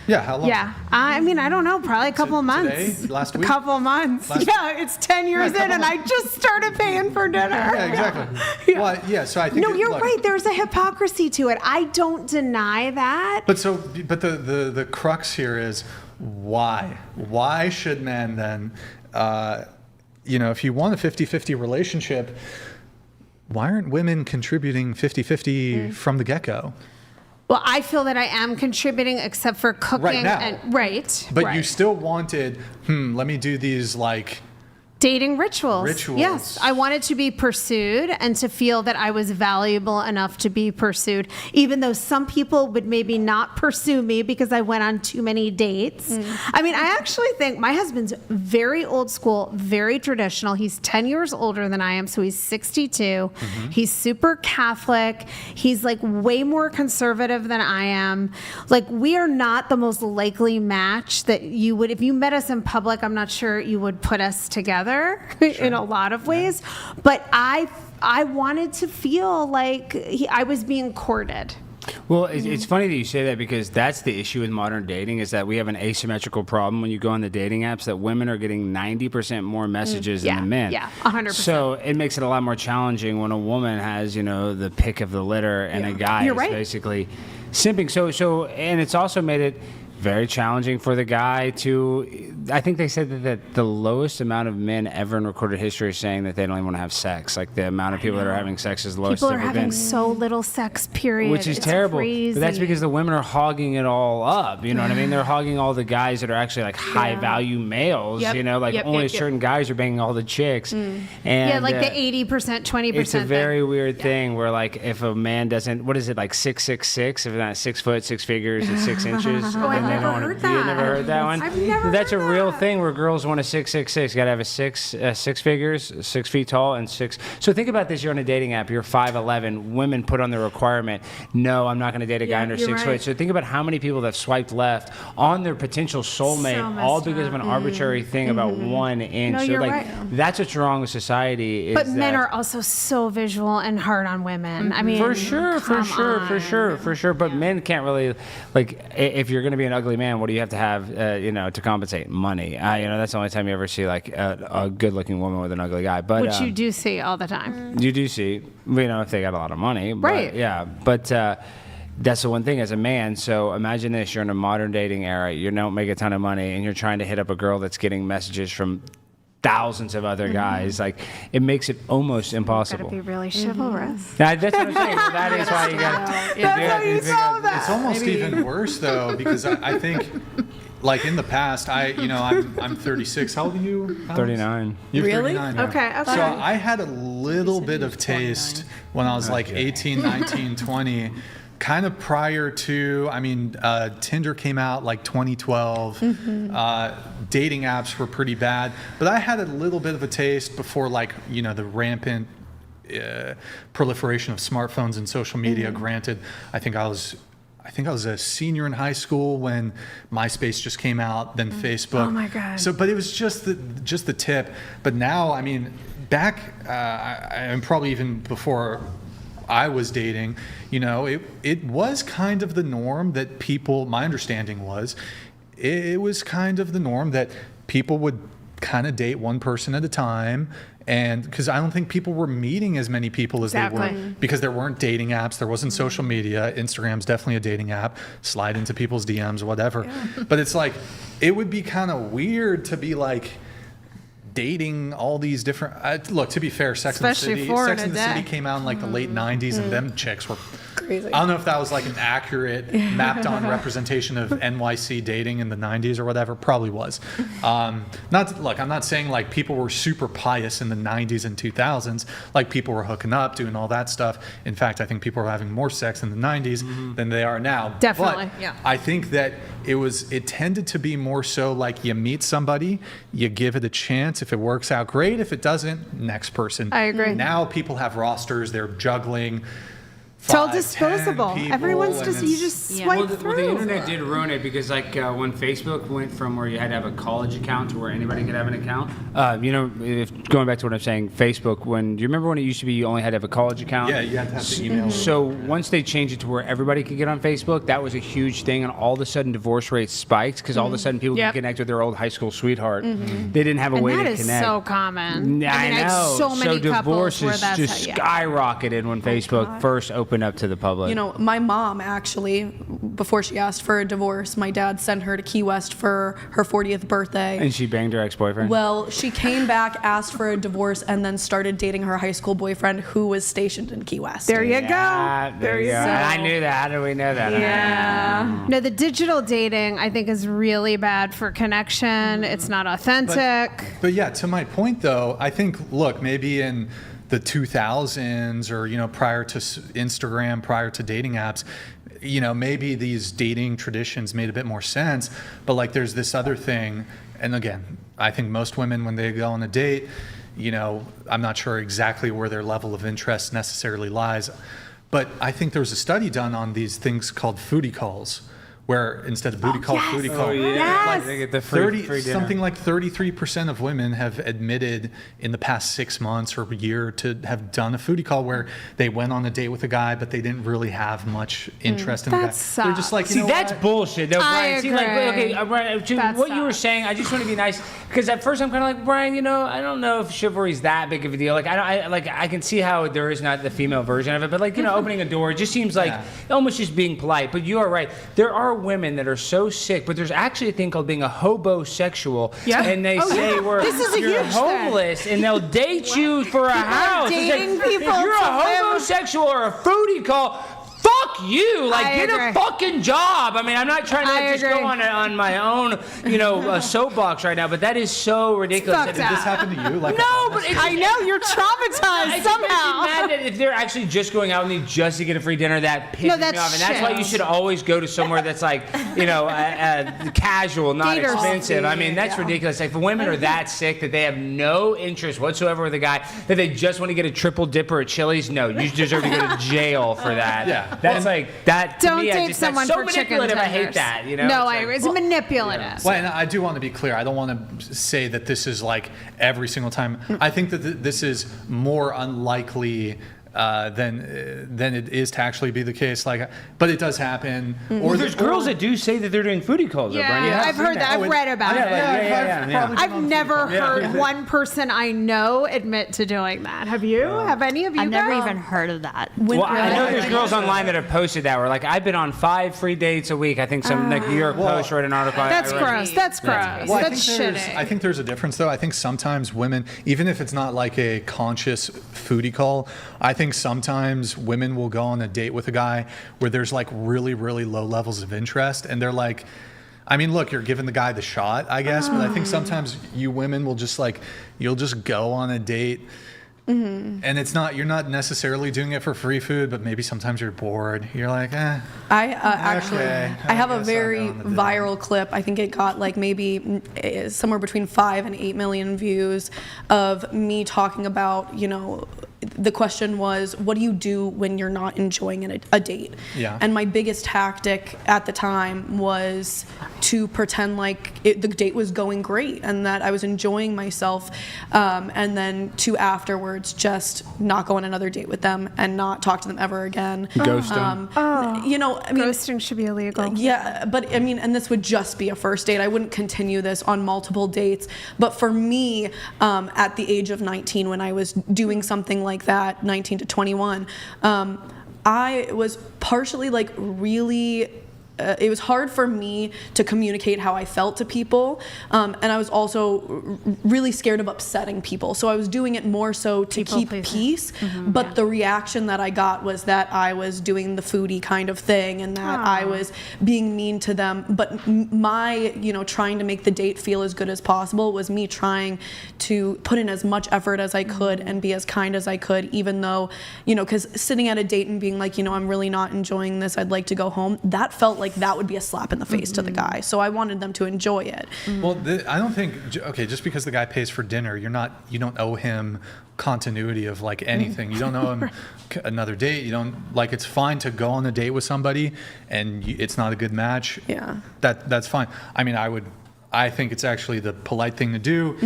Yeah, how long? Yeah, I mean, I don't know, probably a couple of months. Today? Last week? A couple of months. It's 10 years in and I just started paying for dinner. Yeah, exactly. Well, yeah, so I think... No, you're right. There's a hypocrisy to it. I don't deny that. But the crux here is why? Why should men then, if you want a 50-50 relationship, why aren't women contributing 50-50 from the get-go? Well, I feel that I am contributing except for cooking. Right now. But you still wanted, let me do these like... Dating rituals. Yes. I wanted to be pursued and to feel that I was valuable enough to be pursued, even though some people would maybe not pursue me because I went on too many dates. I mean, I actually think my husband's very old school, very traditional. He's 10 years older than I am, so he's 62. He's super Catholic. He's like way more conservative than I am. Like we are not the most likely match that you would, if you met us in public, I'm not sure you would put us together. In a lot of ways, but I wanted to feel like I was being courted. Well, it's funny that you say that because that's the issue with modern dating is that we have an asymmetrical problem when you go on the dating apps that women are getting 90% more messages than the men. Yeah, 100%. So it makes it a lot more challenging when a woman has, the pick of the litter and a guy is basically simping. So and it's also made it very challenging for the guy to, I think they said that the lowest amount of men ever in recorded history is saying that they don't even want to have sex. Like the amount of people that are having sex is the lowest People it's are ever having been. so little sex, period. Which is it's terrible. Crazy. But that's because the women are hogging it all up. You know what I mean? They're hogging all the guys that are actually like high value males. Only certain guys are banging all the chicks. And like the 80%, 20%. It's a very weird thing where like if a man doesn't, what is it, like 6'6", if not 6 foot, 6 figures, and 6 inches. I've never heard that. You never heard that one? I've never That's heard a real thing where girls want a 6'6". You got to have a 6 figures, 6 feet tall, and 6. So think about this: you're on a dating app. You're 5'11". Women put on the requirement, no, I'm not going to date a guy under 6 foot. So think about how many people that have swiped left on their potential soulmate, all because of an arbitrary thing about 1 inch. No, so you're like right. that's what's wrong with society. But men are also so visual and hard on women. I mean, for sure. But men can't really, like, if you're going to be an ugly man, what do you have to have, to compensate? Money. That's the only time you ever see like a good-looking woman with an ugly guy. But which you do see all the time. You do see, if they got a lot of money. But, right. Yeah. But that's the one thing as a man. So imagine this: you're in a modern dating era. You don't make a ton of money, and you're trying to hit up a girl that's getting messages from thousands of other guys. Like, it makes it almost impossible. Gotta be really chivalrous. That's what I'm saying. That is why you got. That's how you solve that. It's almost even worse though, because I think, like in the past, I'm 36. How old are you, Alex? 39. You're Really? 39, yeah. Okay. So I had a little bit of taste when I was like 18, 19, 20. Kind of prior to, Tinder came out like 2012. Dating apps were pretty bad, but I had a little bit of a taste before, like, the rampant proliferation of smartphones and social media. Granted, I think I was a senior in high school when MySpace just came out, then Facebook. Oh my God. So, but it was just the tip. But now, back, and probably even before I was dating, it was kind of the norm that people, my understanding was, it was kind of the norm that people would kind of date one person at a time. And because I don't think people were meeting as many people as they were, because there weren't dating apps, there wasn't social media. Instagram's definitely a dating app. Slide into people's DMs, whatever. Yeah. But it's like, it would be kind of weird to be like, dating all these different look, to be fair, Sex and the City came out in like the late 90s, and them chicks were crazy. I don't know if that was like an accurate mapped on representation of NYC dating in the 90s or whatever. Probably was. I'm not saying like people were super pious in the 90s and 2000s, like people were hooking up, doing all that stuff. In fact, I think people were having more sex in the 90s than they are now. Definitely. But I think that it tended to be more so like you meet somebody, you give it a chance. If it works out, great. If it doesn't, next person. I agree. Now people have rosters, they're juggling. It's all disposable. Everyone's you just swipe through. Well, the internet did ruin it, because like when Facebook went from where you had to have a college account to where anybody could have an account. Going back to what I'm saying, Facebook, do you remember when it used to be you only had to have a college account? Yeah, you had to have the email. So once they changed it to where everybody could get on Facebook, that was a huge thing, and all of a sudden divorce rates spiked, because all of a sudden people could connect with their old high school sweetheart. They didn't have a way to connect. That is so common. I know. So many divorce couples where that's just skyrocketed when Facebook first opened up to the public. My mom actually, before she asked for a divorce, my dad sent her to Key West for her 40th birthday. And she banged her ex-boyfriend? Well, she came back, asked for a divorce, and then started dating her high school boyfriend who was stationed in Key West. There you go. There you go. I knew that. How do we know that? Yeah. No, the digital dating, I think, is really bad for connection. It's not authentic. But yeah, to my point though, I think, look, maybe in the 2000s or, prior to Instagram, prior to dating apps, maybe these dating traditions made a bit more sense. But like, there's this other thing. And again, I think most women, when they go on a date, I'm not sure exactly where their level of interest necessarily lies. But I think there was a study done on these things called foodie calls, where instead of booty call, foodie call. Yes. They get the free dinner. Something like 33% of women have admitted in the past 6 months or a year to have done a foodie call where they went on a date with a guy, but they didn't really have much interest in the guy. They're just like, that's bullshit, though, Brian. I Brian, what you were saying, I just want to be nice, because at first I'm kind of like, Brian, I don't know if chivalry is that big of a deal. Like, I can see how there is not the female version of it, but like, opening a door, it just seems like almost just being polite. But you are right. There are women that are so sick, but there's actually a thing called being a hobosexual, and they say you're homeless, and they'll date you for a house. Dating like, people if you're a homosexual or a foodie call, fuck you! Like, get a fucking job. I'm not trying to just go on my own, a soapbox right now, but that is so ridiculous. Did this happen to you? Like, no, but I know you're traumatized somehow. Mad that if they're actually just going out with me just to get a free dinner, that pisses me off, and that's why you should always go to somewhere that's like, casual, not expensive. That's ridiculous. Like, if women are that sick that they have no interest whatsoever with a guy, that they just want to get a triple dipper at Chili's, no, you deserve to go to jail for that. Yeah. That's like that. Don't to me, date someone that's so for chicken manipulative. tenders. I hate that. No, I agree. It's manipulative. Well, and I do want to be clear. I don't want to say that this is like every single time. I think that this is more unlikely than it is to actually be the case. Like, but it does happen. Or there's girls that do say that they're doing foodie calls. Yeah, Brian. I've heard that. I've read about it. I've never heard one person I know admit to doing that. Have you? Have any of you? I've never guys? even heard of that. Well, I know there's girls online that have posted that where like I've been on 5 free dates a week. I think some like New York Post wrote an article. That's gross. That's gross. Well, That's shitty. I think there's a difference though. I think sometimes women, even if it's not like a conscious foodie call, I think sometimes women will go on a date with a guy where there's like really, really low levels of interest, and they're like, I mean, look, you're giving the guy the shot, I guess, but I think sometimes you women will just like, you'll just go on a date. And it's not, you're not necessarily doing it for free food, but maybe sometimes you're bored. You're like, I have a very viral clip. I think it got like maybe somewhere between 5 and 8 million views of me talking about, you know, the question was, what do you do when you're not enjoying a date? Yeah. And my biggest tactic at the time was to pretend like the date was going great and that I was enjoying myself, and then to afterwards just not go on another date with them and not talk to them ever again. Ghost them. You know, I mean, ghosting should be illegal. Yeah, but I mean, and this would just be a first date. I wouldn't continue this on multiple dates. But for me, at the age of 19, when I was doing something like that, 19 to 21, I was partially like really it was hard for me to communicate how I felt to people, and I was also really scared of upsetting people. So I was doing it more so to keep peace, but the reaction that I got was that I was doing the foodie kind of thing and that I was being mean to them. But my, you know, trying to make the date feel as good as possible was me trying to put in as much effort as I could and be as kind as I could, even though, you know, because sitting at a date and being like, you know, I'm really not enjoying this, I'd like to go home, that felt like that would be a slap in the face to the guy. So I wanted them to enjoy it. Well, I don't think, okay, just because the guy pays for dinner, you don't owe him continuity of like anything. You don't owe him another date. You don't, like, it's fine to go on a date with somebody and it's not a good match. Yeah. That's fine. I mean, I think it's actually the polite thing to do.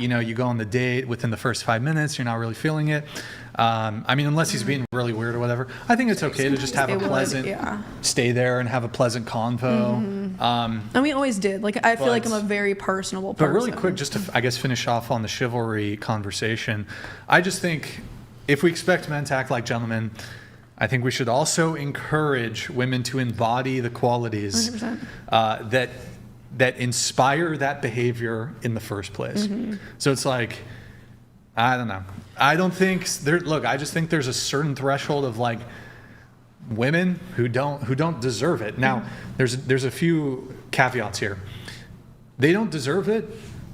You know, you go on the date within the first 5 minutes, you're not really feeling it. I mean, unless he's being really weird or whatever, I think it's okay to just have a pleasant, stay there and have a pleasant convo. And we always did. Like, I feel like I'm a very personable person. But really quick, just to, I guess, finish off on the chivalry conversation, I just think if we expect men to act like gentlemen, I think we should also encourage women to embody the qualities that inspire that behavior in the first place. So it's like, I don't know. I don't think look, I just think there's a certain threshold of like women who don't deserve it. Now, there's a few caveats here. They don't deserve it,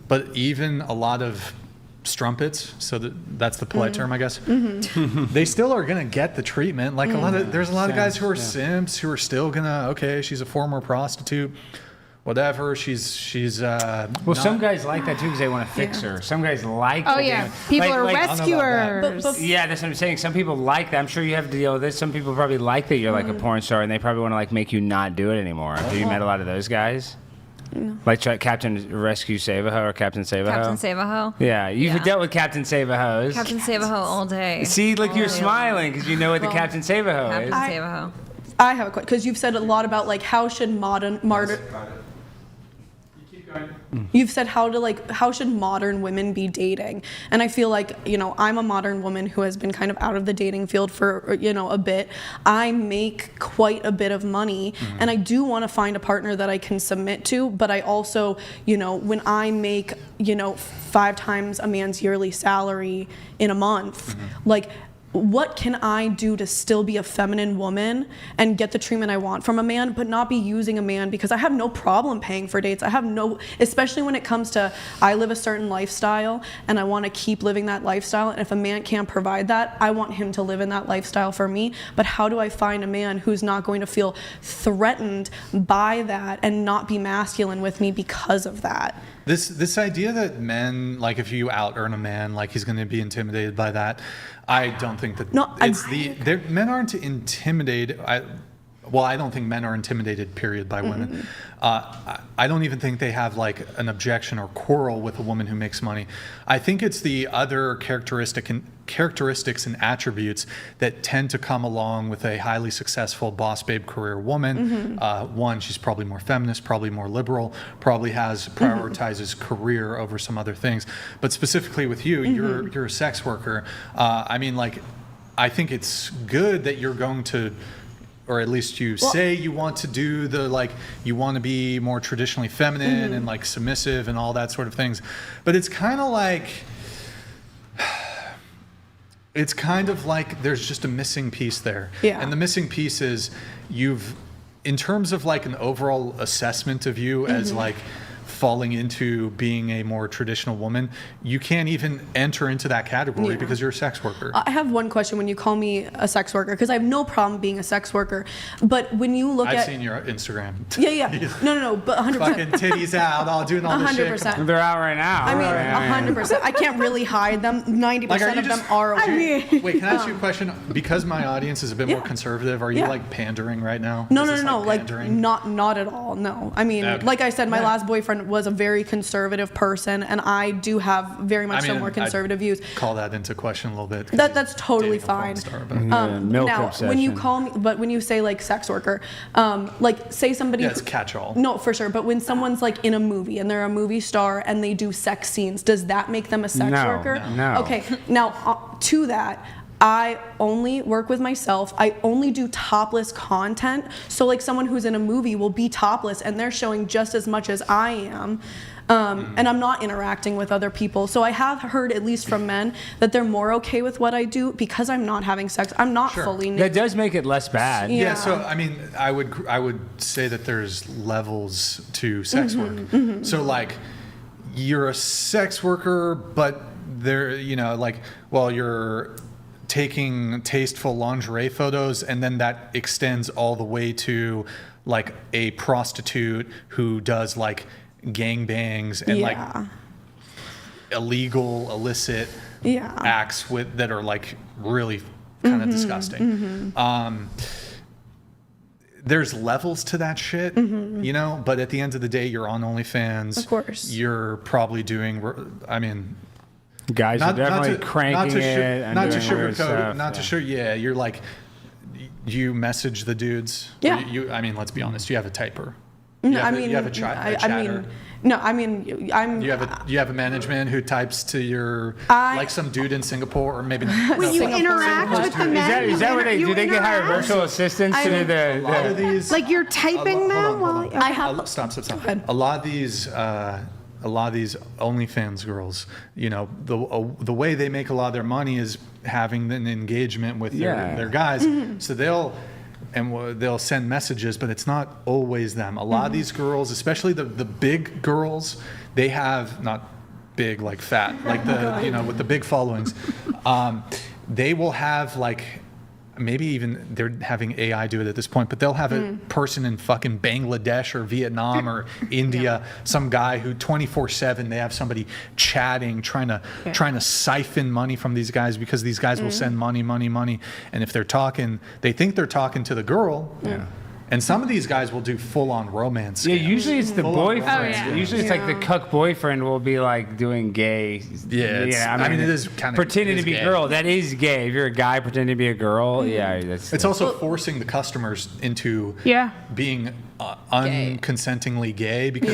but even a lot of strumpets, so that's the polite term, I guess. They still are gonna get the treatment. Like there's a lot of guys who are simps who are still gonna, okay, she's a former prostitute, whatever, she's well, some guys like that too because they want to fix her. Some guys like people are rescuers. Yeah, that's what I'm saying. Some people like that. I'm sure you have to deal with this. Some people probably like that you're like a porn star and they probably want to like make you not do it anymore. Have you met a lot of those guys? No. Like Captain Rescue Save-A-Ho or Captain Save-A-Ho? Captain Save-A-Ho? Yeah, you've dealt with Captain Save-A-Hos. Captain Save-A-Ho all day. See, like you're smiling because you know what the Captain Save-A-Ho is. Captain Save-A-Ho. I have a question, because you've said a lot about like how should You've said how should modern women be dating? And I feel like, you know, I'm a modern woman who has been kind of out of the dating field for, you know, a bit. I make quite a bit of money and I do want to find a partner that I can submit to, but I also, you know, when I make, you know, 5 times a man's yearly salary in a month, like, what can I do to still be a feminine woman and get the treatment I want from a man, but not be using a man? Because I have no problem paying for dates. Especially when it comes to, I live a certain lifestyle and I want to keep living that lifestyle. And if a man can't provide that, I want him to live in that lifestyle for me. But how do I find a man who's not going to feel threatened by that and not be masculine with me because of that? This idea that men, like if you out earn a man, like he's going to be intimidated by that, I don't think that men aren't intimidated. I don't think men are intimidated, period, by women. I don't even think they have like an objection or quarrel with a woman who makes money. I think it's the other characteristic characteristics and attributes that tend to come along with a highly successful boss babe career woman. One, she's probably more feminist, probably more liberal, probably prioritizes career over some other things. But specifically with you, you're a sex worker. I mean, like, I think it's good that you're going to, or at least you say you want to do you want to be more traditionally feminine and like submissive and all that sort of things. But it's kind of like, there's just a missing piece there. Yeah. And the missing piece is in terms of like an overall assessment of you as like falling into being a more traditional woman, you can't even enter into that category because you're a sex worker. I have one question when you call me a sex worker, because I have no problem being a sex worker. But when you look I've at... seen your Instagram. Yeah. No, but 100%. Fucking titties out, all doing all this shit. 100%. They're out right now. I mean, 100%. I can't really hide them. 90% of them are aware. Wait, can I ask you a question? Because my audience is a bit more conservative, are you like pandering right now? No, like not at all. No. I mean, like I said, my last boyfriend was a very conservative person, and I do have very much more conservative views. Call that into question a little bit. That's totally fine. Now, when you call me, but when you say like sex worker, like say somebody. Yeah, it's catch-all. No, for sure. But when someone's like in a movie and they're a movie star and they do sex scenes, does that make them a sex worker? No. Okay. Now, to that, I only work with myself. I only do topless content. So like someone who's in a movie will be topless and they're showing just as much as I am. And I'm not interacting with other people. So I have heard, at least from men, that they're more okay with what I do because I'm not having sex. I'm not fully nude. That does make it less bad. Yeah, so I mean, I would say that there's levels to sex work. So like, you're a sex worker, but you're taking tasteful lingerie photos, and then that extends all the way to like a prostitute who does like gangbangs and like illegal, illicit acts that are like really kind of disgusting. There's levels to that shit, but at the end of the day, you're on OnlyFans. Of course. You're probably doing, I mean, guys are definitely cranking it. Not to sugarcoat. You're like, you message the dudes. Yeah. I mean, let's be honest. You have a typer. You have a chatter. You have a management who types to your like some dude in Singapore, or maybe when you interact with the men. Is that what they do? They get hired virtual assistants to do a lot of these. Like you're typing them while I have. Stop. A lot of these OnlyFans girls, the way they make a lot of their money is having an engagement with their guys. So they'll send messages, but it's not always them. A lot of these girls, especially the big girls, they have, not big like fat, like with the big followings, they will have like, maybe even they're having AI do it at this point, but they'll have a person in fucking Bangladesh or Vietnam or India, some guy who 24/7 they have somebody chatting, trying to siphon money from these guys, because these guys will send money, and if they're talking, they think they're talking to the girl. And some of these guys will do full-on romance. Yeah, usually it's the boyfriend. Usually it's like the cuck boyfriend will be like doing gay. I mean, it is kind of pretending to be a girl. That is gay. If you're a guy pretending to be a girl, it's also forcing the customers into being unconsentingly gay, because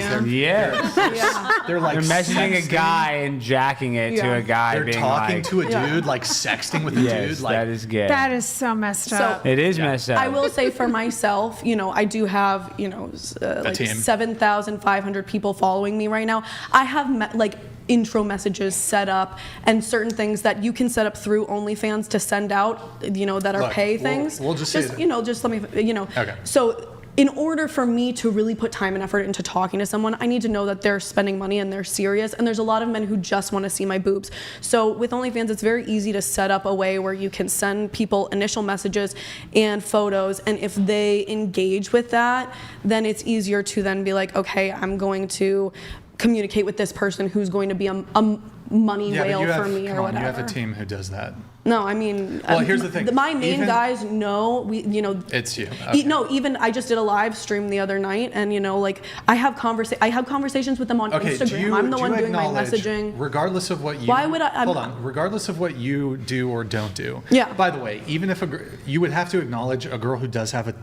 they're like messaging a guy and jacking it to a guy. They're talking to a dude, like sexting with a dude. Like, that is gay. That is so messed up. It is messed up. I will say for myself, I do have, like 7,500 people following me right now. I have like intro messages set up and certain things that you can set up through OnlyFans to send out, that are pay things. We'll just say that. Just let me, Okay. So in order for me to really put time and effort into talking to someone, I need to know that they're spending money and they're serious. And there's a lot of men who just want to see my boobs. So with OnlyFans, it's very easy to set up a way where you can send people initial messages and photos. And if they engage with that, then it's easier to then be like, okay, I'm going to communicate with this person who's going to be a money Yeah, but whale you have, for me come or on, whatever. you have a team who does that. No, I mean, Well, here's the thing. My main Even- guys know It's you. Okay. No, even I just did a live stream the other night, and like I have conversations with them on Okay, Instagram. I'm the one doing my acknowledge, messaging. regardless of what you Why would I- hold on, regardless of what you do or don't do. Yeah. By the way, even if you would have to acknowledge a girl who does have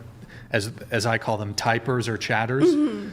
as I call them, typers or chatters. Mm-hmm.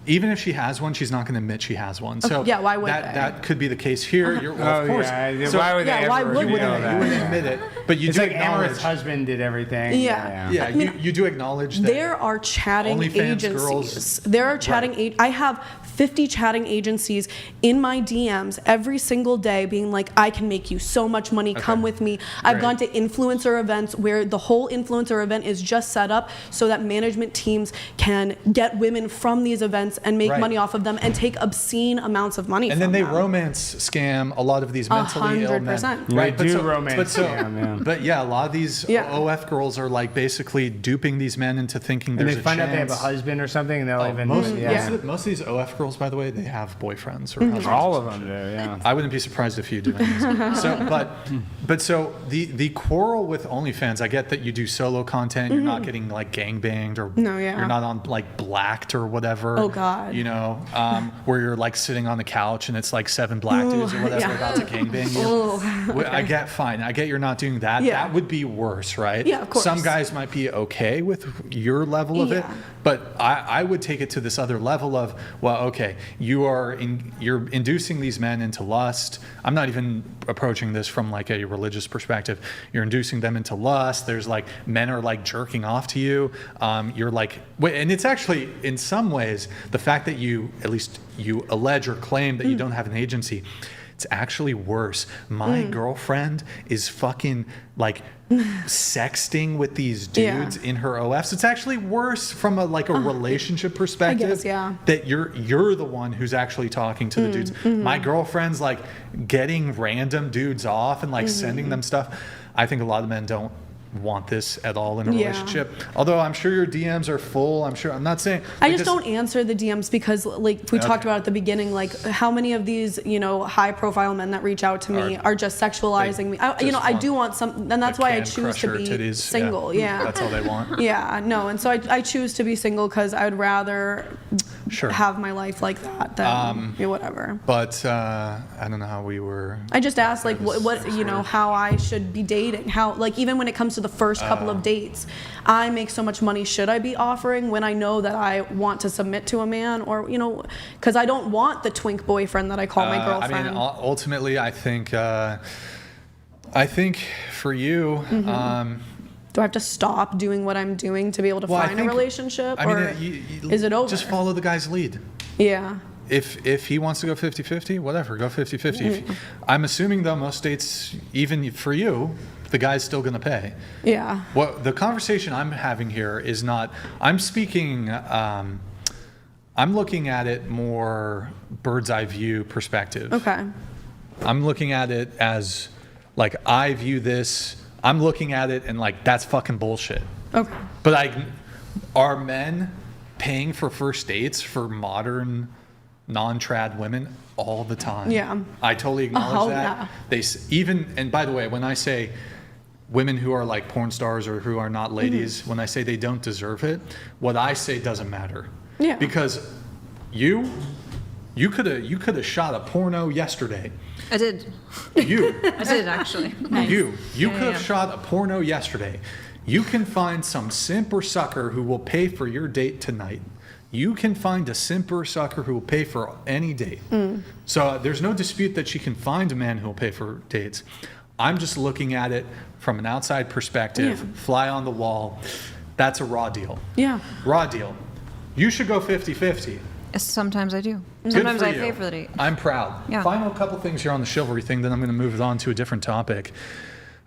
Even if she has one, she's not going to admit she has one. So yeah, why would that could be the case here. Of course. Yeah. So, Why would they ever why would reveal they? that? you wouldn't admit it, but you It's do like acknowledge. Amaret's husband did everything. Yeah. Yeah, I mean, you do acknowledge that there are chatting OnlyFans agencies. girls- There are chatting. I have 50 chatting agencies in my DMs every single day, being like, "I can make you so much money. Come with me." I've Great. gone to influencer events where the whole influencer event is just set up so that management teams can get women from these events and make Right. money off of them and take obscene amounts of money. And from then they them. romance scam a lot of these mentally ill men. 100%. Right, They do romance scam, yeah. But yeah, a lot of these OF girls are like basically duping these men into thinking And there's they a find chance. out they have a husband or something, and they'll even Most of these OF girls, by the way, they have boyfriends or husbands. all of them do. Yeah. I wouldn't be surprised if you do. So, but so the quarrel with OnlyFans, I get that you do solo content. You're not getting like gangbanged or you're not on like Blacked or whatever. Oh, God. You know, where you're like sitting on the couch and it's like 7 black dudes or whatever about to gangbang you. Ooh, I get fine. I get you're not doing that. Yeah. That would be worse, right? Yeah, of course. Some guys might be okay with your level of it, but I would take it to this other level of, well, okay, you're inducing these men into lust. I'm not even approaching this from like a religious perspective. You're inducing them into lust. There's like men are like jerking off to you. You're like, and it's actually in some ways the fact that you allege or claim that you don't have an agency. It's actually worse. My girlfriend is fucking like sexting with these dudes in her OFs. It's actually worse from a relationship perspective. I guess, yeah. That you're the one who's actually talking to the dudes. My girlfriend's like getting random dudes off and like sending them stuff. I think a lot of men don't want this at all in a relationship. Although I'm sure your DMs are full. I'm not saying. I just don't answer the DMs because, like we talked about at the beginning, like how many of these, high-profile men that reach out to me are just sexualizing me. I do want some, and that's why I choose to be single. Yeah, that's all they want. Yeah, no, and so I choose to be single because I would rather have my life like that than whatever. But I don't know how we were. I just asked like what how I should be dating, how like even when it comes to the first couple of dates, I make so much money, should I be offering when I know that I want to submit to a man, or because I don't want the twink boyfriend that I call my girlfriend. I mean, ultimately, I think for you. Do I have to stop doing what I'm doing to be able to find a relationship, is it over? Just follow the guy's lead. Yeah. If he wants to go 50-50, whatever, go 50-50. I'm assuming though most dates, even for you, the guy's still going to pay. Yeah. What the conversation I'm having here is not. I'm speaking. I'm looking at it more bird's eye view perspective. Okay. I'm looking at it as like I view this. I'm looking at it and like that's fucking bullshit. Okay. But are men paying for first dates for modern non-trad women all the time? Yeah. I totally acknowledge that. Yeah. And by the way, when I say women who are like porn stars or who are not ladies, when I say they don't deserve it, what I say doesn't matter. Yeah. Because you could have shot a porno yesterday. I did. I did actually. You could have shot a porno yesterday. You can find some simp or sucker who will pay for your date tonight. You can find a simp or sucker who will pay for any date. So there's no dispute that she can find a man who will pay for dates. I'm just looking at it from an outside perspective, fly on the wall. That's a raw deal. Yeah. Raw deal. You should go 50-50. Sometimes I do. Good Sometimes for I you. pay for the date. I'm proud. Yeah. Final couple things here on the chivalry thing, then I'm going to move it on to a different topic.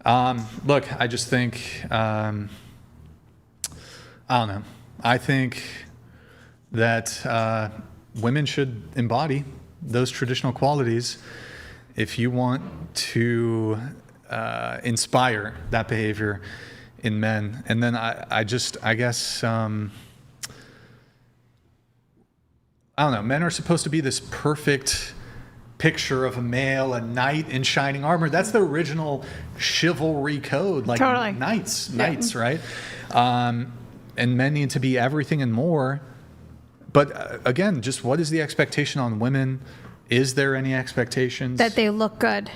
Look, I just think, I don't know. I think that women should embody those traditional qualities if you want to inspire that behavior in men. And then I guess, I don't know, men are supposed to be this perfect picture of a male, a knight in shining armor. That's the original chivalry code, like Totally. knights, right? And men need to be everything and more. But again, just what is the expectation on women? Is there any expectations? That they look good.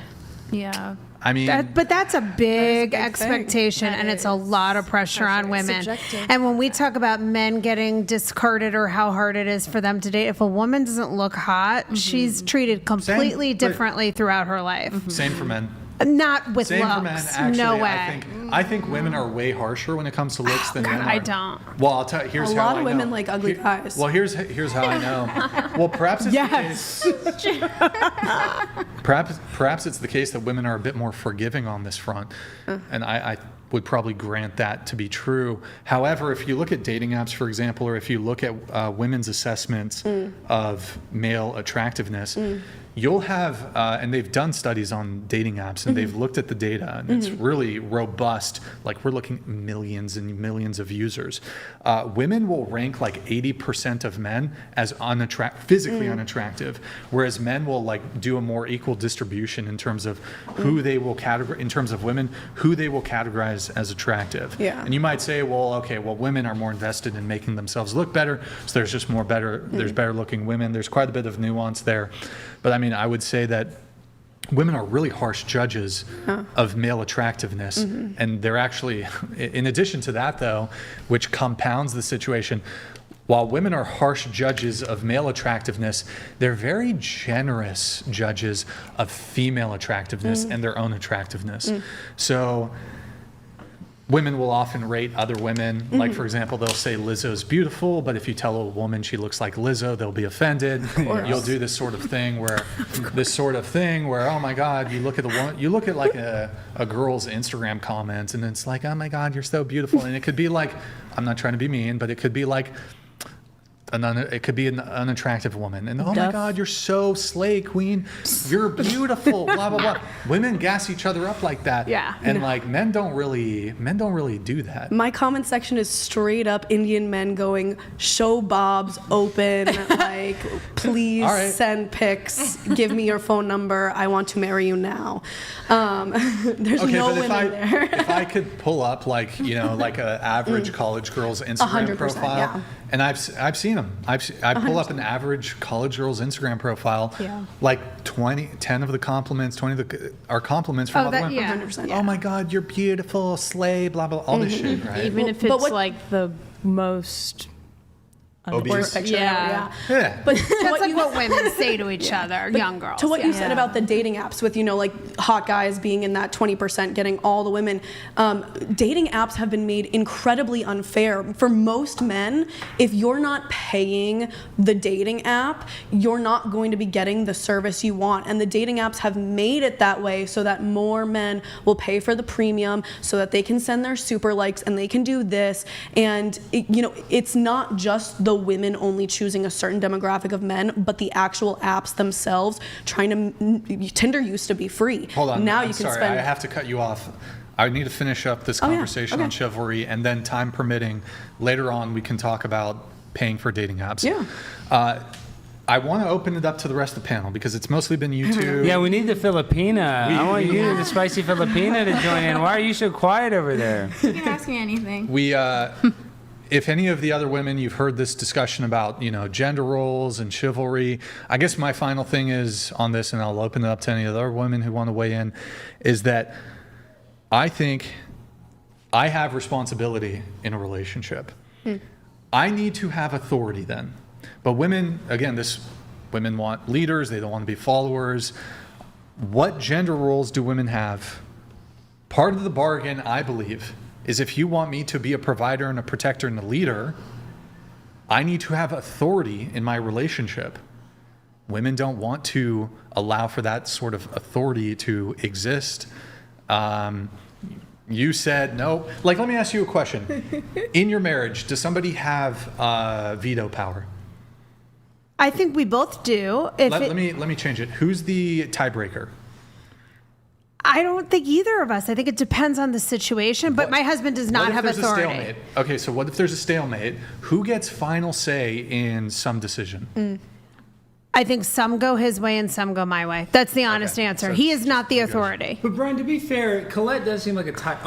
Yeah. I mean, But that's a big thing. expectation, and it's a lot of pressure on women. Subjective. And when we talk about men getting discarded or how hard it is for them to date, if a woman doesn't look hot, she's treated completely differently throughout her life. same for men. Not with Same looks. for men, actually. No way. I think women are way harsher when it comes to looks than men are. I don't. Well, I'll tell you. Here's A how lot I of know. women like ugly guys. Well, here's how I know. Well, perhaps it's the case. Perhaps it's the case that women are a bit more forgiving on this front, and I would probably grant that to be true. However, if you look at dating apps, for example, or if you look at women's assessments of male attractiveness, you'll have, and they've done studies on dating apps, and they've looked at the data, and it's really robust. Like, we're looking at millions and millions of users. Women will rank like 80% of men as physically unattractive, whereas men will like do a more equal distribution in terms of who they will categorize, in terms of women, who they will categorize as attractive. Yeah. And you might say, well, okay, well, women are more invested in making themselves look better, so there's just there's better looking women. There's quite a bit of nuance there. But I mean, I would say that women are really harsh judges of male attractiveness. And they're actually, in addition to that though, which compounds the situation, while women are harsh judges of male attractiveness, they're very generous judges of female attractiveness and their own attractiveness. So women will often rate other women. Like, for example, they'll say Lizzo's beautiful, but if you tell a woman she looks like Lizzo, they'll be offended. You'll do this sort of thing where, oh my God, you look at like a girl's Instagram comments, and it's like, oh my God, you're so beautiful. And it could be like, I'm not trying to be mean, but it could be like, it could be an unattractive woman, and oh my God, you're so slay queen, you're beautiful, blah blah blah. Women gas each other up like that, and like men don't really do that. My comment section is straight up Indian men going, show Bob's open, like, please send pics, give me your phone number, I want to marry you now. There's no women there. If I could pull up like an average college girl's Instagram 100%, profile. yeah. And I've seen them. I pull up an average college girl's Instagram profile. Like 10 of the compliments, 20 are compliments from other women. 100%. Oh my God, you're beautiful, slay, blah blah, all this shit, right? Even if it's like the most obese. Yeah. But that's like what women say to each other, young girls. To what you said about the dating apps with, like hot guys being in that 20% getting all the women, dating apps have been made incredibly unfair. For most men, if you're not paying the dating app, you're not going to be getting the service you want. And the dating apps have made it that way so that more men will pay for the premium so that they can send their super likes and they can do this. And, it's not just the women only choosing a certain demographic of men, but the actual apps themselves trying to. Tinder used to be free. Hold on. Now I'm you can sorry, spend. I have to cut you off. I need to finish up this conversation on chivalry, and then, time permitting, later on we can talk about paying for dating apps. Yeah. I want to open it up to the rest of the panel because it's mostly been you two. Yeah, we need the Filipina. I want you, the spicy Filipina, to join in. Why are you so quiet over there? You can ask me anything. If any of the other women, you've heard this discussion about, gender roles and chivalry. I guess my final thing is on this, and I'll open it up to any other women who want to weigh in, is that I think I have responsibility in a relationship. I need to have authority then. But women, again, women want leaders. They don't want to be followers. What gender roles do women have? Part of the bargain, I believe, is if you want me to be a provider and a protector and a leader, I need to have authority in my relationship. Women don't want to allow for that sort of authority to exist. You said no. Like, let me ask you a question. In your marriage, does somebody have veto power? I think we both do. Let me change it. Who's the tiebreaker? I don't think either of us. I think it depends on the situation, but my husband does not have authority. What if there's a stalemate? Okay, so what if there's a stalemate? Who gets final say in some decision? I think some go his way and some go my way. That's the honest answer. He is not the authority. But Brian, to be fair, Colette does seem like a type.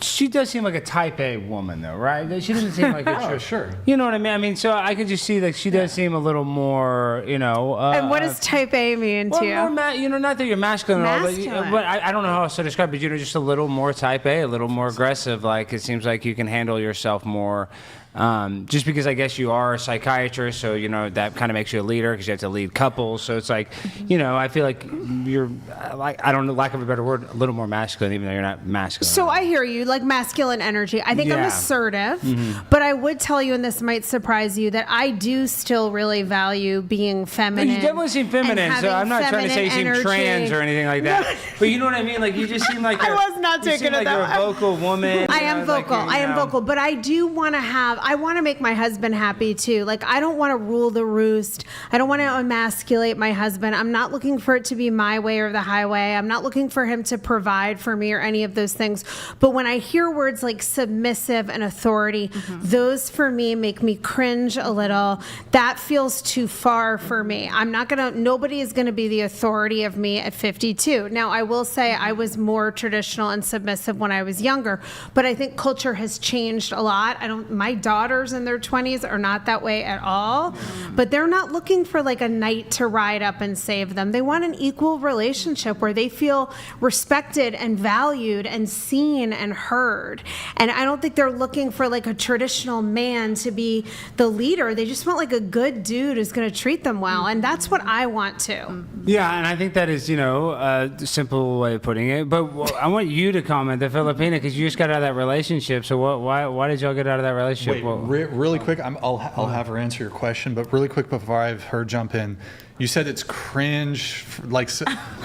She does seem like a type A woman, though, right? She doesn't seem like a. Oh, sure. You know what I mean? I mean, so I could just see that she does seem a little more, you know. And what does type A mean to you? More not that you're masculine, at all, Masculine. but I don't know how else to describe it. You know, just a little more type A, a little more aggressive. Like it seems like you can handle yourself more. Just because I guess you are a psychiatrist, so you know that kind of makes you a leader because you have to lead couples. So it's like, you know, I feel like you're like, I don't know, lack of a better word, a little more masculine, even though you're not masculine. So I hear you, like masculine energy. I think I'm Yeah. assertive, Mhm. but I would tell you, and this might surprise you, that I do still really value being feminine. You definitely seem feminine, and so having I'm not trying to say you seem feminine trans or energy. anything like that. But you know what I mean? Like you just seem like I you're, was not you taking seem it like that you're way. a vocal woman. I you am know, like vocal. you're, I am you know. vocal, but I do want to I want to make my husband happy too. Like I don't want to rule the roost. I don't want to emasculate my husband. I'm not looking for it to be my way or the highway. I'm not looking for him to provide for me or any of those things. But when I hear words like submissive and authority, those for me make me cringe a little. That feels too far for me. Nobody is going to be the authority of me at 52. Now, I will say I was more traditional and submissive when I was younger, but I think culture has changed a lot. My daughters in their 20s are not that way at all, but they're not looking for like a knight to ride up and save them. They want an equal relationship where they feel respected and valued and seen and heard. And I don't think they're looking for like a traditional man to be the leader. They just want like a good dude who's going to treat them well. And that's what I want to. Yeah, and I think that is, you know, a simple way of putting it. But I want you to comment, the Filipina, because you just got out of that relationship. So why did y'all get out of that relationship? Wait, really quick, I'll have her answer your question, but really quick before I have her jump in, you said it's cringe, like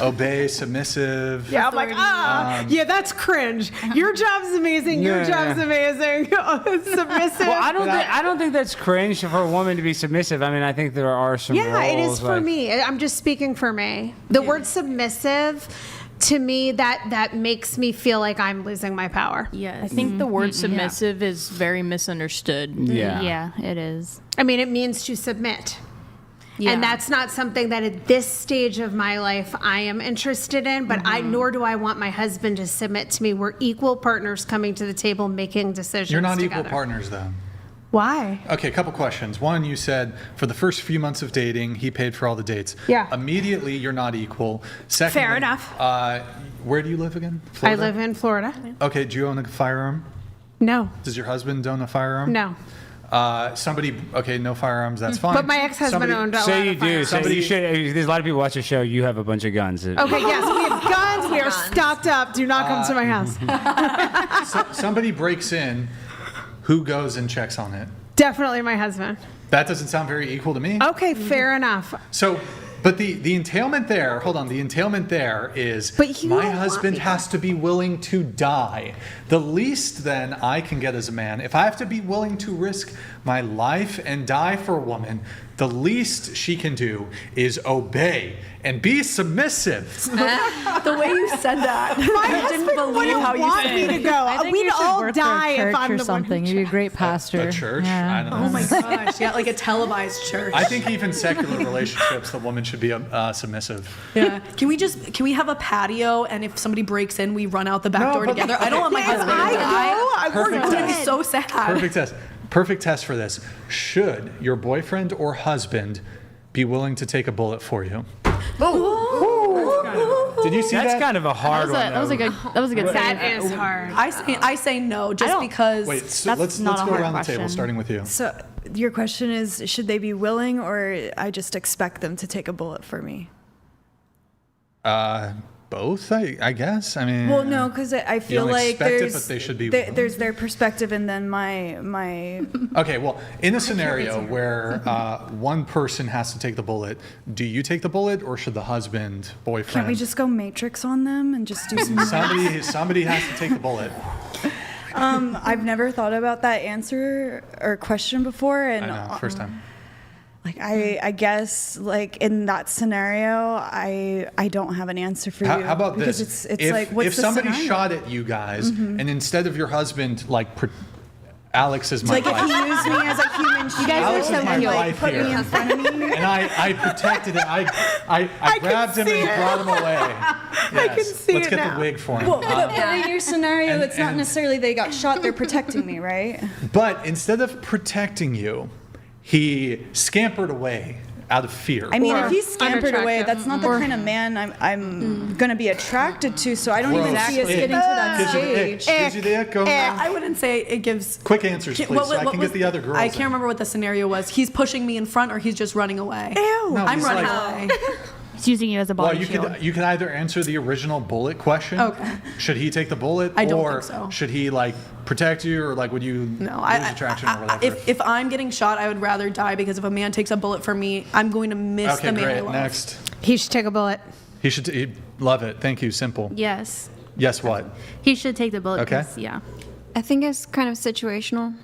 obey, submissive. Yeah, I'm like, yeah, that's cringe. Your job's amazing. Your job's amazing. Submissive. Well, I don't think that's cringe for a woman to be submissive. I mean, I think there are some Yeah, roles, it is for me. I'm just speaking for me. The word submissive, to me, that makes me feel like I'm losing my power. Yeah, I think the word submissive is very misunderstood. Yeah, it is. I mean, it means to submit. Yeah. And that's not something that at this stage of my life I am interested in, but nor do I want my husband to submit to me. We're equal partners coming to the table making decisions You're not together. equal partners, though. Why? Okay, a couple questions. One, you said for the first few months of dating, he paid for all the dates. Yeah. Immediately, you're not equal. Secondly, Fair enough. Where do you live again? I Florida? live in Florida. Okay, do you own a firearm? No. Does your husband own a firearm? No. No firearms, that's fine. But my ex-husband owned a lot Say you of do. firearms. So you should. There's a lot of people watch the show. You have a bunch of guns. Okay, yes, we have guns. We are stocked up. Do not come to my house. Somebody breaks in, who goes and checks on it? Definitely my husband. That doesn't sound very equal to me. Okay, fair enough. So, but the entailment there, hold on, the entailment there is my husband has to be willing to die. The least then I can get as a man, if I have to be willing to risk my life and die for a woman, the least she can do is obey and be submissive. The way you said that, I didn't believe how you want said me to it. go. We'd all work for a die if church I'm or the something. one. You'd be a great pastor. A church? Yeah. I don't know. Oh my gosh, yeah, like a televised church. I think even secular relationships, the woman should be submissive. Yeah. Can we have a patio, and if somebody breaks in, we run out the back door together? I don't want my husband to die. Perfect We're gonna be test. so sad. Perfect test for this. Should your boyfriend or husband be willing to take a bullet for you? Did you see that? That's kind of a hard one. That was a good. That is hard. I say no, just because. Wait, so let's go around the table, starting with you. So your question is, should they be willing, or I just expect them to take a bullet for me? Both, I guess. I mean, Well, no, because I feel don't like expect it, there's but they should be there's their perspective, and then my. Okay, well, in a scenario where one person has to take the bullet, do you take the bullet, or should the husband, boyfriend? Can't we just go Matrix on them and just do some? Somebody has to take the bullet. I've never thought about that answer or question before, and I know, first time. Like I guess like in that scenario, I don't have an answer for you. How about because this? It's like what's if the somebody scenario? shot at you guys, and instead of your husband like Alex is my Like if wife. he used me as a human shield, Alex is my wife put me here. in front of me. And I protected it. I grabbed him and brought him away. I can see Let's it get now. the wig for him. Well, but in your scenario, and- it's not and- necessarily they got shot, they're protecting me, right? But instead of protecting you, he scampered away out of fear. I mean, if he's scampered away, that's not the kind of man I'm going to be attracted to, so I don't even see us getting to that Gives you the ick. stage. Gives you the ick. Go on. I wouldn't say it gives. Quick answers, please, so I can get the other girls I in. can't remember what the scenario was. He's pushing me in front, or he's just running away. Ew. No, I'm he's running like- away. He's using you as a Well, body you shield. could either answer the original bullet question. Okay. Should he take the bullet, I don't or think so. should he like protect you, or like would you lose attraction or whatever? If I'm getting shot, I would rather die, because if a man takes a bullet from me, I'm going to miss Okay, the man I great. love. Next, He should take a bullet. he should love it. Thank you. Simple. Yes. Yes. What? He should take the bullet. Okay. 'Cause, yeah. I think it's kind of situational.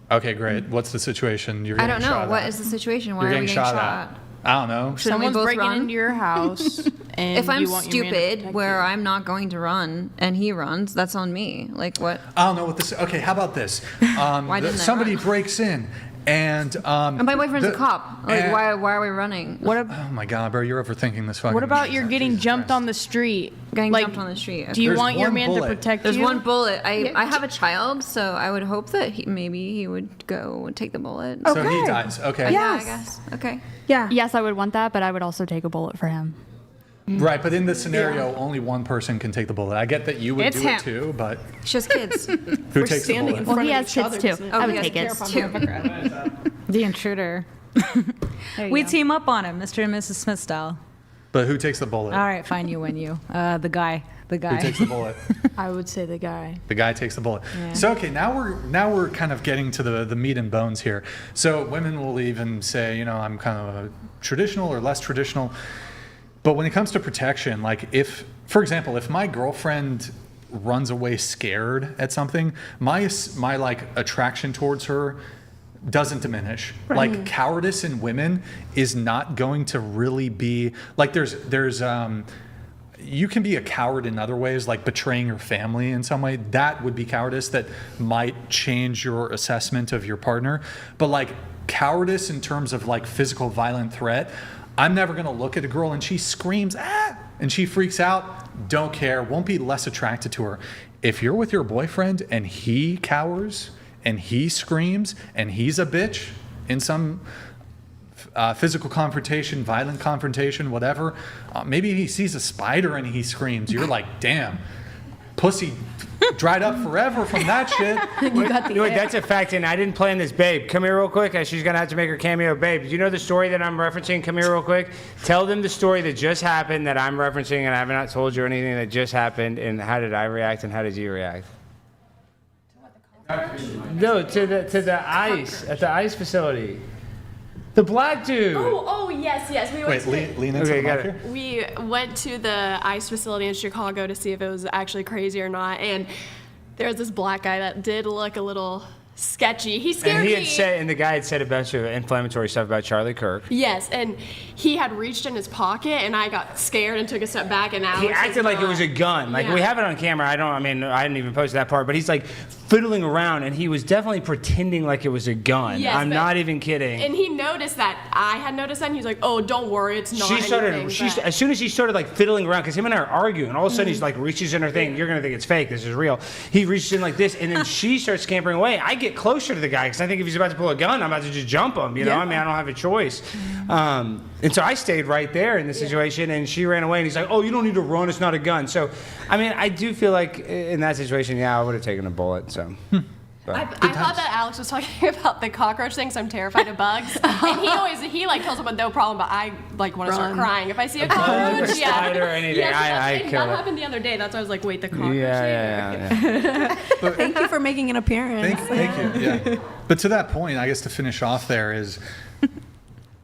Okay, great. What's the situation? You're I getting don't know. shot What at. is the situation? Why You're are we getting getting shot shot? at. I don't know. Shouldn't we Someone's both breaking run? into your house, and If I'm you want your man to stupid, protect where you. I'm not going to run and he runs, that's on me. Like what? I don't know what this. Okay, how about this? Why didn't I somebody run? breaks in, and And my boyfriend's a cop. Like why are we running? Oh my God, bro, you're overthinking this fucking. What about you're getting jumped on the street? Getting Like, jumped on the street. Do you There's want your one man bullet. to protect There's you? one bullet. I have a child, so I would hope that maybe he would go and take the bullet. So he dies. Okay. Yeah, I guess. Okay. Yeah. Yes, I would want that, but I would also take a bullet for him. Right, but in this scenario, only one person can take the bullet. I get that you would It's do him. it too, but She has kids. who takes the bullet? Well, he has kids too. I would take it. The intruder. We team up on him, Mr. and Mrs. Smith style. But who takes the bullet? All right, fine, you win you. The guy. Who takes the bullet? I would say the guy. The guy takes the bullet. Yeah. So okay, now we're kind of getting to the meat and bones here. So women will even say, you know, I'm kind of a traditional or less traditional. But when it comes to protection, like if, for example, if my girlfriend runs away scared at something, my like attraction towards her doesn't diminish. Right. Like cowardice in women is not going to really be like there's you can be a coward in other ways, like betraying your family in some way. That would be cowardice that might change your assessment of your partner. But like cowardice in terms of like physical violent threat, I'm never going to look at a girl and she screams, ah, and she freaks out, don't care, won't be less attracted to her. If you're with your boyfriend and he cowers and he screams and he's a bitch in some physical confrontation, violent confrontation, whatever, maybe he sees a spider and he screams, you're like, damn, pussy dried up forever from that shit. Wait, that's a fact, and I didn't plan this. Babe, come here real quick. She's going to have to make her cameo. Babe, do you know the story that I'm referencing? Come here real quick. Tell them the story that just happened that I'm referencing, and I have not told you anything that just happened, and how did I react, and how did you react? No, to the ice, at the ice facility. The black dude. Oh, yes. We went Wait, lean into the mic here. We went to the ICE facility in Chicago to see if it was actually crazy or not, and there was this black guy that did look a little sketchy. He scared And he me. had said, and the guy had said a bunch of inflammatory stuff about Charlie Kirk. Yes, and he had reached in his pocket, and I got scared and took a step back, and Alex He acted like it was a gun. Like we have it on camera. I didn't even post that part, but he's like fiddling around, and he was definitely pretending like it was a gun. Yes, I'm but- not even kidding. And he noticed that I had noticed that, and he was like, "Oh, don't worry, it's not anything." But- As soon as he started like fiddling around, because him and I are arguing, and all of a sudden he's like reaches in her thing. You're gonna think it's fake. This is real. He reaches in like this, and then she starts scampering away. I get closer to the guy because I think if he's about to pull a gun, I'm about to just jump him. You know, I mean, I don't have a choice. And so I stayed right there in the situation, and she ran away. And he's like, "Oh, you don't need to run. It's not a gun." So, I mean, I do feel like in that situation, yeah, I would have taken a bullet. So. But. I thought that Alex was talking about the cockroach thing, so I'm terrified of bugs. And he like kills them with no problem, but I like want to start crying if I see a cockroach. A spider or anything, I kill that it. happened the other day. That's why I was like, wait, the cockroach. Yeah. Thank you for making an appearance. Thank you. Yeah. But to that point, I guess to finish off there is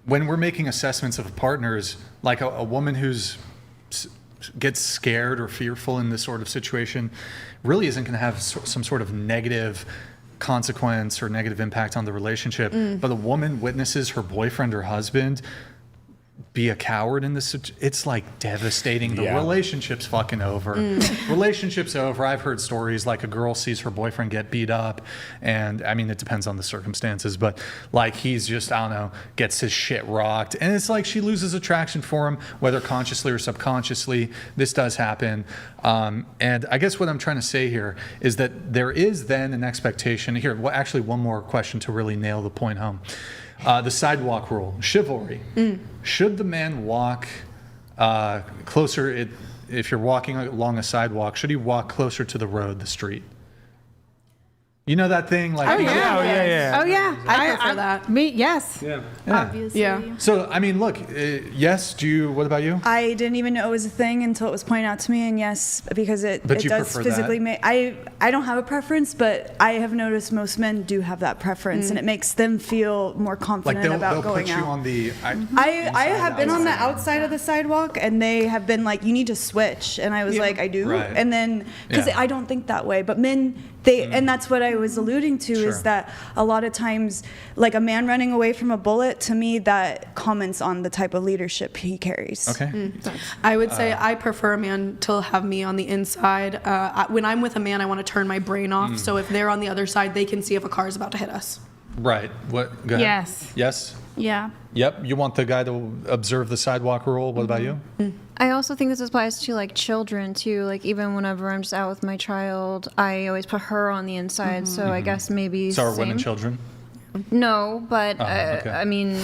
when we're making assessments of partners, like a woman who's gets scared or fearful in this sort of situation really isn't going to have some sort of negative consequence or negative impact on the relationship. But a woman witnesses her boyfriend or husband be a coward in this. It's like devastating. The relationship's fucking over. Relationship's over. I've heard stories like a girl sees her boyfriend get beat up, and I mean, it depends on the circumstances, but like he's just, I don't know, gets his shit rocked, and it's like she loses attraction for him, whether consciously or subconsciously. This does happen. And I guess what I'm trying to say here is that there is then an expectation here. Well, actually, one more question to really nail the point home. The sidewalk rule, chivalry. Should the man walk closer? If you're walking along a sidewalk, should he walk closer to the road, the street? You know that thing, like Oh yeah. I prefer that. Me, yes. Yeah. Obviously. Yeah. So I mean, look, yes. What about you? I didn't even know it was a thing until it was pointed out to me, and yes, because it But you does prefer physically that? make. I don't have a preference, but I have noticed most men do have that preference, and it makes them feel more confident Like about they'll going put out. you on the. I have been on the outside of the sidewalk, and they have been like, "You need to switch," and I was like, "I do," Right. and then because I don't think that way, but men. And that's what I was alluding to is that a lot of times, like a man running away from a bullet, to me, that comments on the type of leadership he carries. Okay. I would say I prefer a man to have me on the inside. When I'm with a man, I want to turn my brain off. So if they're on the other side, they can see if a car is about to hit us. Right. What? Go ahead. Yes. Yes. Yeah. Yep. You want the guy to observe the sidewalk rule. What about you? I also think this applies to like children too. Like even whenever I'm just out with my child, I always put her on the inside. So I guess maybe. So are same. women children? No, but okay. I mean,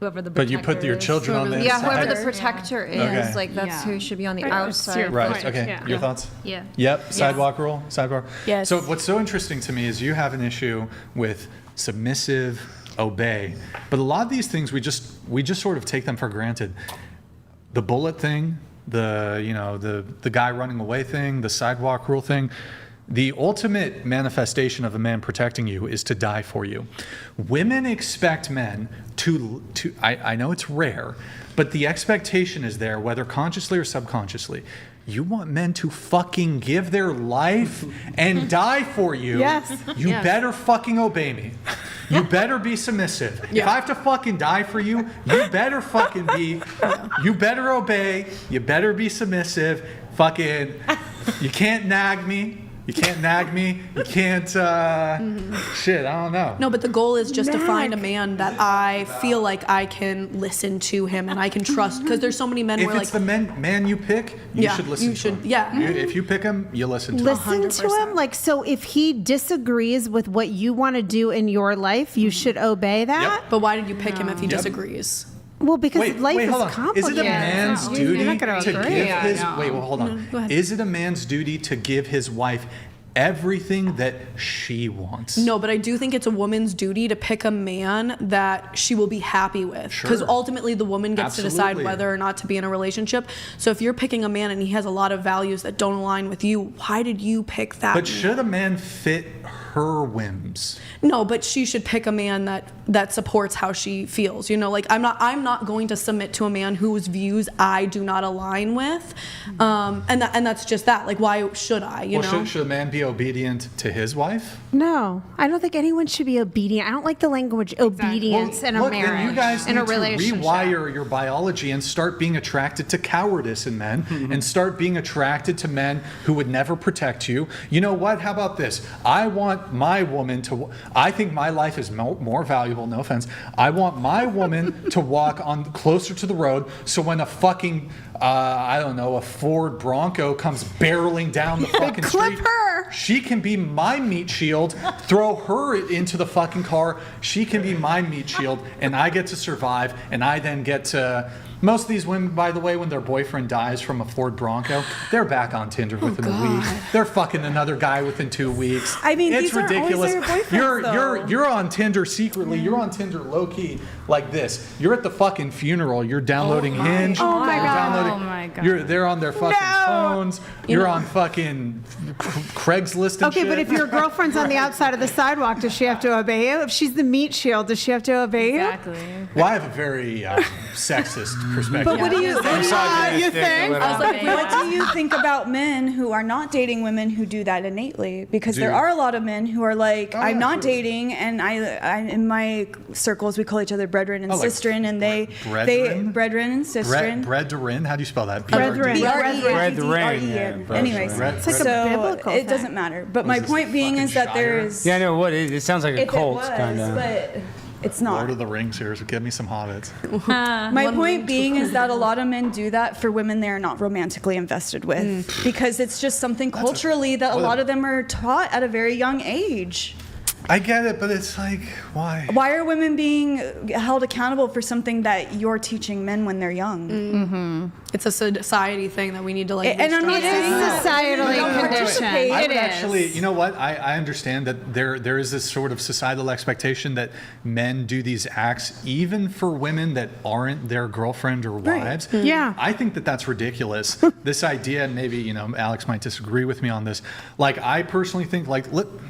Whoever the But you put your children on the inside. yeah, whoever the protector is, Okay. like that's who should be on the outside. Right. Okay. Your thoughts? Yeah. Yep. Sidewalk rule. Sidewalk. Yes. So what's so interesting to me is you have an issue with submissive, obey, but a lot of these things we just sort of take them for granted. The bullet thing, the guy running away thing, the sidewalk rule thing. The ultimate manifestation of a man protecting you is to die for you. Women expect men to I know it's rare, but the expectation is there, whether consciously or subconsciously. You want men to fucking give their life and die for you. Yes. You better fucking obey me. You better be submissive. If I have to fucking die for you, you better fucking be, you better obey, you better be submissive. Fucking, you can't nag me. You can't nag me. You can't, shit, I don't know. No, but the goal is just to find a man that I feel like I can listen to him and I can trust. Because there's so many men If where it's like. the man you pick, you should listen to him. Yeah. If you pick him, you listen to him. Listen to him. Like, so if he disagrees with what you want to do in your life, you should obey that. But why did you pick him if he disagrees? Well, because life is hold on. complicated. Is it a man's duty You're not gonna to agree. give his? Wait, well, hold on. go ahead. Is it a man's duty to give his wife everything that she wants? No, but I do think it's a woman's duty to pick a man that she will be happy with. Because ultimately the woman gets to decide Absolutely. whether or not to be in a relationship. So if you're picking a man and he has a lot of values that don't align with you, why did you pick that But man? should a man fit her whims? No, but she should pick a man that supports how she feels. You know, like I'm not going to submit to a man whose views I do not align with. And that's just that. Like, why should I? You know? Should a man be obedient to his wife? No, I don't think anyone should be obedient. I don't like the language obedience in a Look, marriage, then you guys in need a relationship. to rewire your biology and start being attracted to cowardice in men and start being attracted to men who would never protect you. You know what? How about this? I want my woman to, I think my life is more valuable, no offense. I want my woman to walk on closer to the road, so when a fucking, I don't know, a Ford Bronco comes barreling down the fucking street, she can be my meat shield, throw her into the fucking car, she can be my meat shield, and I get to survive, and I then get to... Most of these women, by the way, when their boyfriend dies from a Ford Bronco, they're back on Tinder within a week. They're fucking another guy within 2 weeks. I mean, it's these aren't always ridiculous. their boyfriends, You're on Tinder secretly. You're on Tinder low key like this. You're at the fucking funeral. You're downloading Hinge. Oh my You're God. downloading. Oh my God. They're on their fucking phones. You're on fucking Craigslist and Okay, shit. but if your girlfriend's on the outside of the sidewalk, does she have to obey you? If she's the meat shield, does she have to obey you? Exactly. Well, I have a very sexist perspective. But what do you think? You think? I was like, what do you think about men who are not dating women who do that innately? Because there are a lot of men women who are like, I'm not dating, and I in my circles we call each other brethren and sistren, and brethren and sistren. Brethren, how do you spell that? Brethren. Brethren. Anyways, so it doesn't matter. But my point being is that there is. Yeah, I know what it sounds like a cult kind of. But it's not. Lord of the Rings here, so give me some hobbits. My point being is that a lot of men do that for women they are not romantically invested with, because it's just something culturally that a lot of them are taught at a very young age. I get it, but it's like, why? Why are women being held accountable for something that you're teaching men when they're young? Mm-hmm. It's a society thing that we need to like. And I'm not saying societally conditioned. I would actually, you know what? I understand that there is this sort of societal expectation that men do these acts even for women that aren't their girlfriend or wives. Right. Yeah. I think that that's ridiculous. This idea, and maybe Alex might disagree with me on this. Like, I personally think,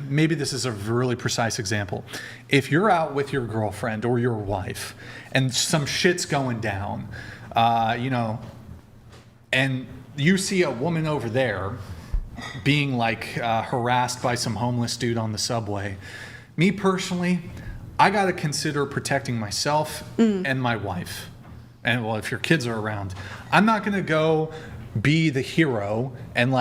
maybe this is a really precise example. If you're out with your girlfriend or your wife and some shit's going down, and you see a woman over there being harassed by some homeless dude on the subway, me personally, I got to consider protecting myself and my wife. And if your kids are around, I'm not going to go be the hero and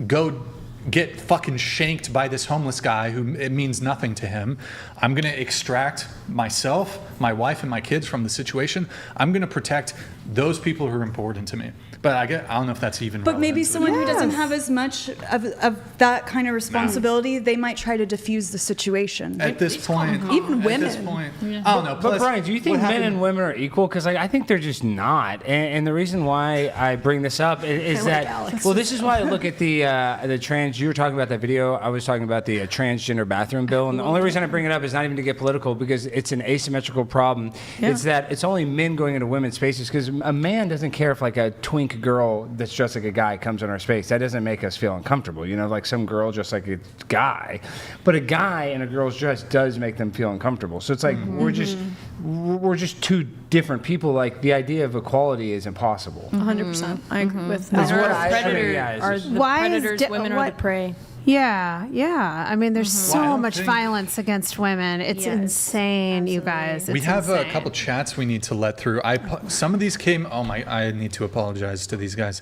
go get fucking shanked by this homeless guy who it means nothing to him. I'm going to extract myself, my wife, and my kids from the situation. I'm going to protect those people who are important to me. But I don't know if that's even relevant. But maybe someone who doesn't have as much of that kind of responsibility, they might try to diffuse the situation. At this point, even women. At this point, I don't know. But Brian, do you think men and women are equal? Because I think they're just not. And the reason why I bring this up is that, this is why I look at the trans. You were talking about that video. I was talking about the transgender bathroom bill. And the only reason I bring it up is not even to get political, because it's an asymmetrical problem. Yeah. It's that it's only men going into women's spaces, because a man doesn't care if a twink girl that's dressed like a guy comes in our space. That doesn't make us feel uncomfortable. Some girl just like a guy. But a guy in a girl's dress does make them feel uncomfortable. So it's we're just two different people. The idea of equality is impossible. 100%. I agree with that. That's what Are the predators women are the prey? Yeah. I mean, there's so much violence against women. It's insane, you guys. We have a couple chats we need to let through. Some of these came. I need to apologize to these guys.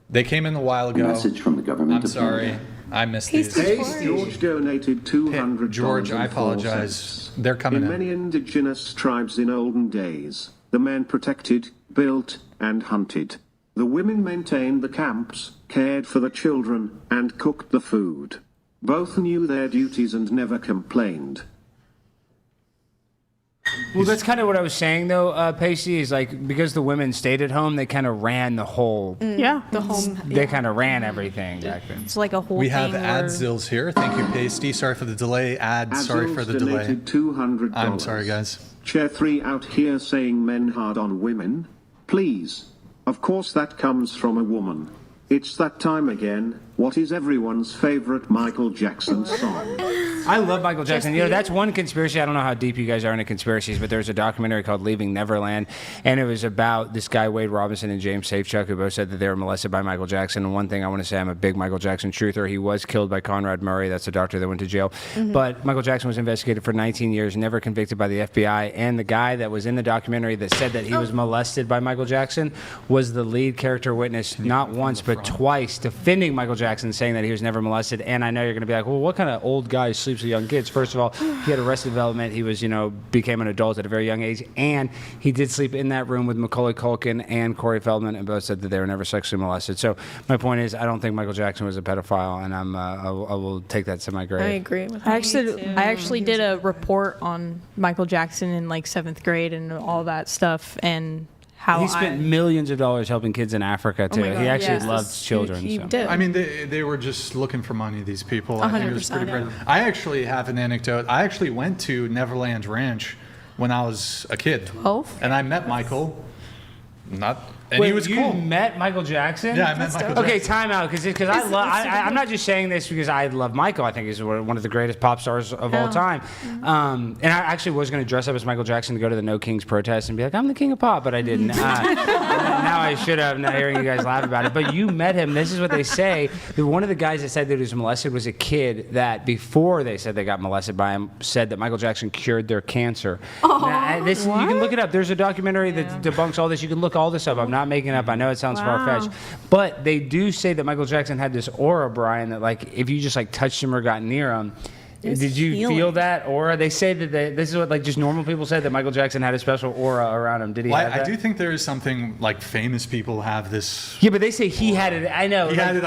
They came in a while ago. Message from the government. I'm sorry. I missed these. George donated $200. George, I apologize. They're coming in. In many indigenous tribes in olden days, the men protected, built, and hunted. The women maintained the camps, cared for the children, and cooked the food. Both knew their duties and never complained. Well, that's kind of what I was saying, though, Pacey, is because the women stayed at home, they kind of ran the whole... the home... They kind of ran everything back then. It's like a whole We thing have Adzils here. Thank you, Pasty. Sorry for the delay. Sorry for the delay. $200. I'm sorry, guys. Chair 3 out here saying men hard on women? Please. Of course that comes from a woman. It's that time again. What is everyone's favorite Michael Jackson song? I love Michael Jackson. That's one conspiracy. I don't know how deep you guys are into conspiracies, but there's a documentary called Leaving Neverland, and it was about this guy, Wade Robinson, and James Safechuck, who both said that they were molested by Michael Jackson. And one thing I want to say, I'm a big Michael Jackson truther. He was killed by Conrad Murray. That's the doctor that went to jail. But Michael Jackson was investigated for 19 years, never convicted by the FBI. And the guy that was in the documentary that said that he was molested by Michael Jackson was the lead character witness, not once, but twice, defending Michael Jackson, saying that he was never molested. And I know you're going to be like, well, what kind of old guy sleeps with young kids? First of all, he had Arrested Development. He was, became an adult at a very young age. And he did sleep in that room with Macaulay Culkin and Corey Feldman, and both said that they were never sexually molested. So my point is, I don't think Michael Jackson was a pedophile, and I will take that to my grave. I agree with that. I actually did a report on Michael Jackson in 7th grade and all that stuff, and how he spent millions of dollars helping kids in Africa too. God, he actually loved children. He did. I mean, they were just looking for money, these people. 100%. I think it was pretty crazy. I actually have an anecdote. I actually went to Neverland Ranch when I was a kid. 12? And I met Michael. Not. And Wait, he was you cool. met Michael Jackson? Yeah, I met Michael Jackson. Okay, time out, because I'm not just saying this because I love Michael. I think he's one of the greatest pop stars of all time. And I actually was going to dress up as Michael Jackson to go to the No Kings protest and be like, I'm the king of pop, but I didn't. Now I should have, now hearing you guys laugh about it. But you met him. This is what they say. One of the guys that said that he was molested was a kid that, before they said they got molested by him, said that Michael Jackson cured their cancer. Now, you can look it up. There's a documentary that debunks all this. You can look all this up. I'm not making it up. I know it sounds far-fetched. But they do say that Michael Jackson had this aura, Brian, that like if you just like touched him or got near him, did you feel that aura? They say that this is what like just normal people said, that Michael Jackson had a special aura around him. Did he have that? I do think there is something like famous people have this. Yeah, but they say he had it. I know. He had it.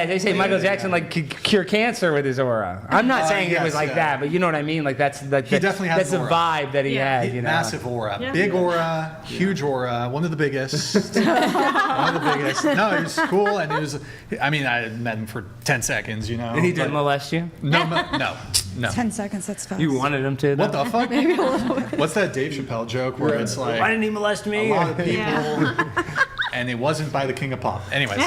They say Michael Jackson like could cure cancer with his aura. I'm not saying it was like that, but you know what I mean. Like that's like he definitely has that's the aura. vibe that he had. You know? Massive aura, big aura, huge aura, one of the biggest. One of the biggest. No, he was cool, and he was. I mean, I met him for 10 seconds. You know. And he didn't molest you? No. 10 seconds, that's fast. You wanted him to, though? What the fuck? Maybe a little bit. What's that Dave Chappelle joke where it's like, why didn't he molest me? A lot of people, and it wasn't by the king of pop. Anyways.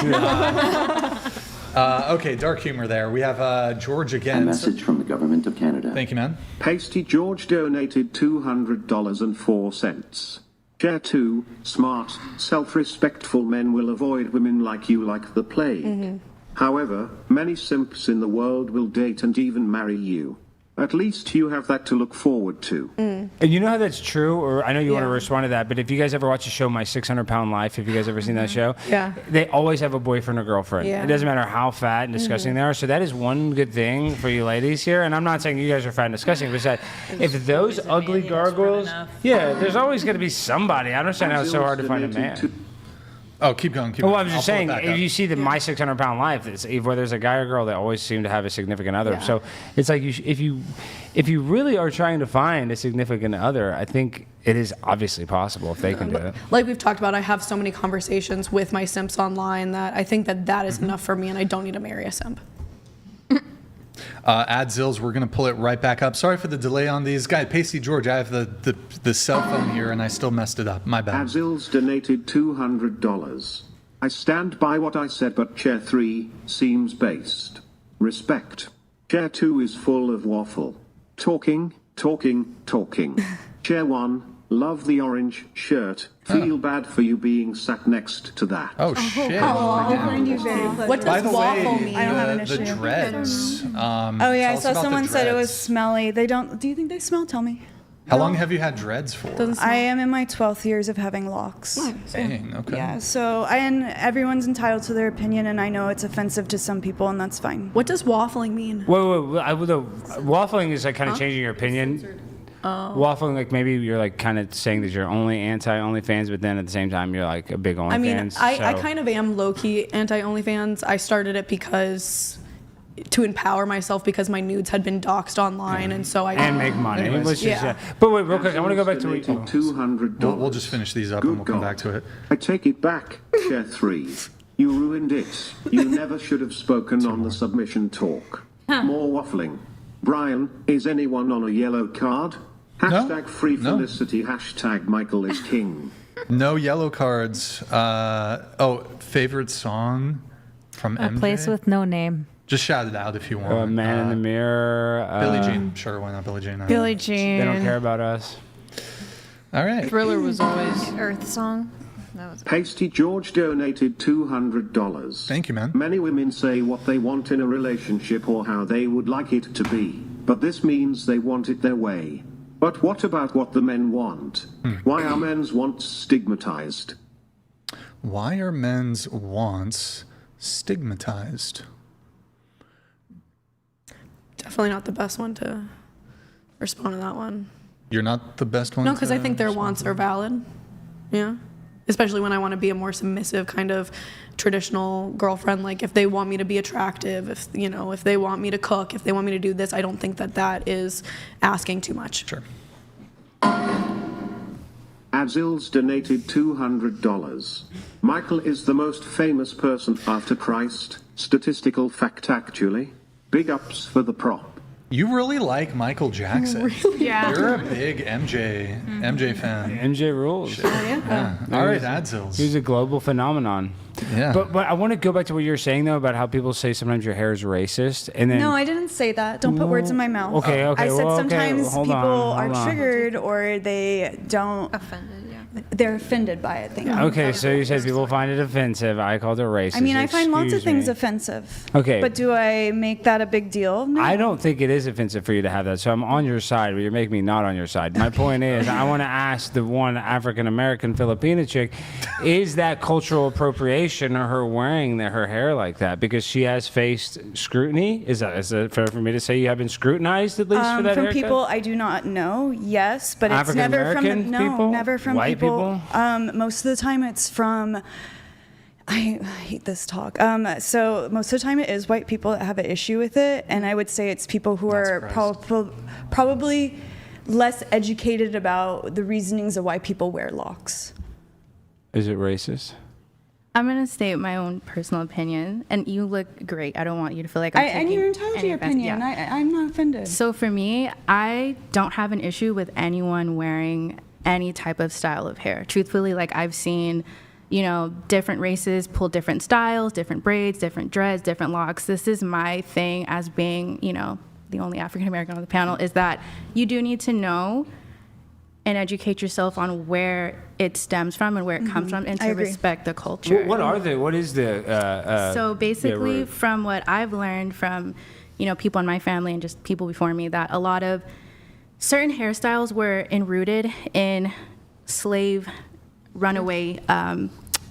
Okay, dark humor there. We have George again. A message from the government of Canada. Thank you, man. Pasty George donated $200.04. Chair 2, smart, self-respectful men will avoid women like you like the plague. However, many simps in the world will date and even marry you. At least you have that to look forward to. And you know how that's true? Or I know you want to respond to that, but if you guys ever watch the show My 600-Pound Life, have you guys ever seen that show? Yeah. They always have a boyfriend or girlfriend. Yeah. It doesn't matter how fat and disgusting they are. So that is one good thing for you ladies here. And I'm not saying you guys are fat and disgusting, but it's that if those ugly gargoyles, there's always going to be somebody. I understand how it's so hard to find a man. Oh, keep going. Well, I'm just saying, if you see the My 600-Pound Life, whether there's a guy or girl, they always seem to have a significant other. So it's like if you really are trying to find a significant other, I think it is obviously possible if they can do it. Like we've talked about, I have so many conversations with my simps online that I think that is enough for me, and I don't need to marry a simp. Adzils, we're going to pull it right back up. Sorry for the delay on these. Guy, Pasty George, I have the cell phone here, and I still messed it up. My bad. Adzils donated $200. I stand by what I said, but Chair 3 seems based. Respect. Chair 2 is full of waffle. Talking. Chair 1, love the orange shirt. Feel bad for you being sat next to that. Oh, shit. I find you very pleasant. What does waffle mean? I don't have an issue. The dreads. Oh yeah, I saw someone said it was smelly. They don't. Do you think they smell? Tell me. How long have you had dreads for? I am in my 12th years of having locks. Dang, okay. Yeah, so and everyone's entitled to their opinion, and I know it's offensive to some people, and that's fine. What does waffling mean? Wait, waffling is like kind of changing your opinion. Waffling, like maybe you're like kind of saying that you're only anti-OnlyFans, but then at the same time you're like a big OnlyFans. I mean, I kind of am low-key anti-OnlyFans. I started it to empower myself because my nudes had been doxxed online, and so and make money. But wait, real quick, I want to go back to $200. We'll just finish these up and we'll come back to it. I take it back, Chair 3. You ruined it. You never should have spoken on the submission talk. More waffling. Brian, is anyone on a yellow card? Hashtag free Felicity. Hashtag Michael is king. No yellow cards. Favorite song from MJ? A Place with No Name. Just shout it out if you want. Man in the Mirror. Billie Jean. Sure, why not Billie Jean? Billie Jean. They don't care about us. All right. Thriller was always Earth song. That was Pasty George donated $200. Thank you, man. Many women say what they want in a relationship or how they would like it to be, but this means they want it their way. But what about what the men want? Why are men's wants stigmatized? Why are men's wants stigmatized? Definitely not the best one to respond to that one. You're not the best one? No, because I think their wants are valid. Yeah. Especially when I want to be a more submissive kind of traditional girlfriend. Like if they want me to be attractive, if they want me to cook, if they want me to do this, I don't think that is asking too much. Sure. Adzils donated $200. Michael is the most famous person after Christ. Statistical fact, actually. Big ups for the prop. You really like Michael Jackson. Really? Yeah. You're a big MJ fan. MJ rules. Yeah. All right, Adzils. He's a global phenomenon. Yeah. But I want to go back to what you were saying though about how people say sometimes your hair is racist, and then No, I didn't say that. Don't put words in my mouth. Okay, I said well, okay, sometimes hold people on. are triggered or they don't. Offended, yeah. They're offended by it. Okay, so you said people find it offensive. I called it racist. I mean, I find lots of Excuse things me. offensive. Okay. But do I make that a big deal? No. I don't think it is offensive for you to have that, so I'm on your side, but you're making me not on your side. My point is, I want to ask the one African-American Filipina chick, is that cultural appropriation or her wearing her hair like that? Because she has faced scrutiny? Is it fair for me to say you have been scrutinized at least for that from haircut? people I do not know, yes, but it's never from African-American people? never from White people. people? Most of the time it's from. I hate this talk. So most of the time it is white people that have an issue with it, and I would say it's people who are probably less educated about the reasonings of why people wear locks. Is it racist? I'm going to state my own personal opinion, and you look great. I don't want you to feel like I'm And taking you're entitled to any your offense. opinion. Yeah. I'm not offended. So for me, I don't have an issue with anyone wearing any type of style of hair. Truthfully, like I've seen, different races pull different styles, different braids, different dreads, different locks. This is my thing as being, the only African American on the panel, is that you do need to know and educate yourself on where it stems from and where it comes from, and to respect the culture. What is the... So basically, yeah, from what I've learned from, people in my family and just people before me, that a lot of certain hairstyles were enrooted in slave runaway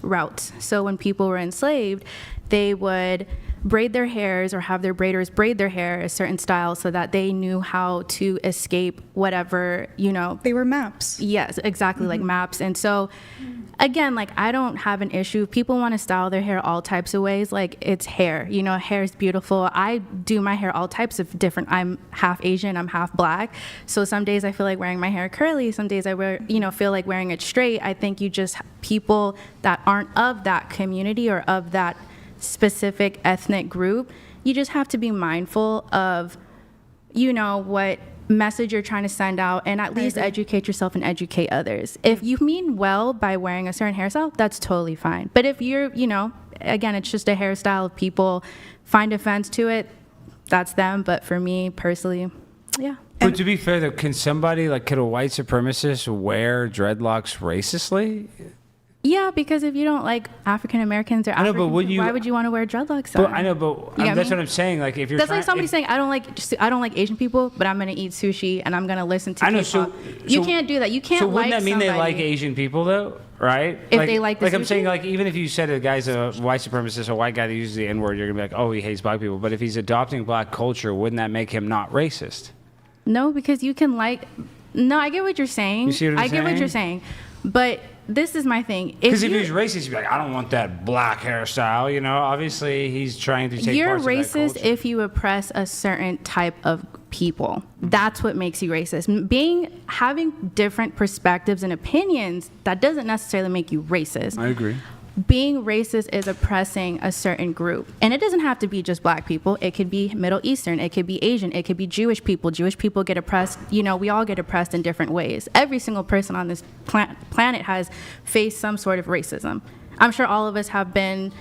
routes. So when people were enslaved, they would braid their hairs or have their braiders braid their hair a certain style so that they knew how to escape whatever, They were maps. Yes, exactly, like maps. And so, again, like I don't have an issue. If people want to style their hair all types of ways, like it's hair. Hair is beautiful. I do my hair all types of different. I'm half Asian, I'm half black. So some days I feel like wearing my hair curly. Some days I feel like wearing it straight. I think people that aren't of that community or of that specific ethnic group, you just have to be mindful of, what message you're trying to send out, and at least educate yourself and educate others. If you mean well by wearing a certain hairstyle, that's totally fine. But if you're, again, it's just a hairstyle, if people find offense to it, that's them. But for me personally, yeah. But to be fair though, could a white supremacist wear dreadlocks racistly? Yeah, because if you don't like African Americans or African, why would you want to wear dreadlocks? But I know, but that's what I'm saying. Like, if you're that's like somebody saying I don't like Asian people, but I'm gonna eat sushi and I'm gonna listen to K-pop. You can't do that. You can't. So wouldn't that mean somebody. they like Asian people though? Right? If they like the I'm sushi? saying, like, even if you said a guy's a white supremacist, a white guy that uses the N-word, you're gonna be like, oh, he hates black people. But if he's adopting black culture, wouldn't that make him not racist? No, because you can like. No, I get what you're saying. You see what I'm saying? I get what you're saying, but this is my thing. Because if he's racist, you'd be like, I don't want that black hairstyle. Obviously he's trying to take. You're parts of that racist culture. if you oppress a certain type of people. That's what makes you racist. Having different perspectives and opinions, that doesn't necessarily make you racist. I agree. Being racist is oppressing a certain group. And it doesn't have to be just black people. It could be Middle Eastern. It could be Asian. It could be Jewish people. Jewish people get oppressed. We all get oppressed in different ways. Every single person on this planet has faced some sort of racism. I'm sure all of us have been,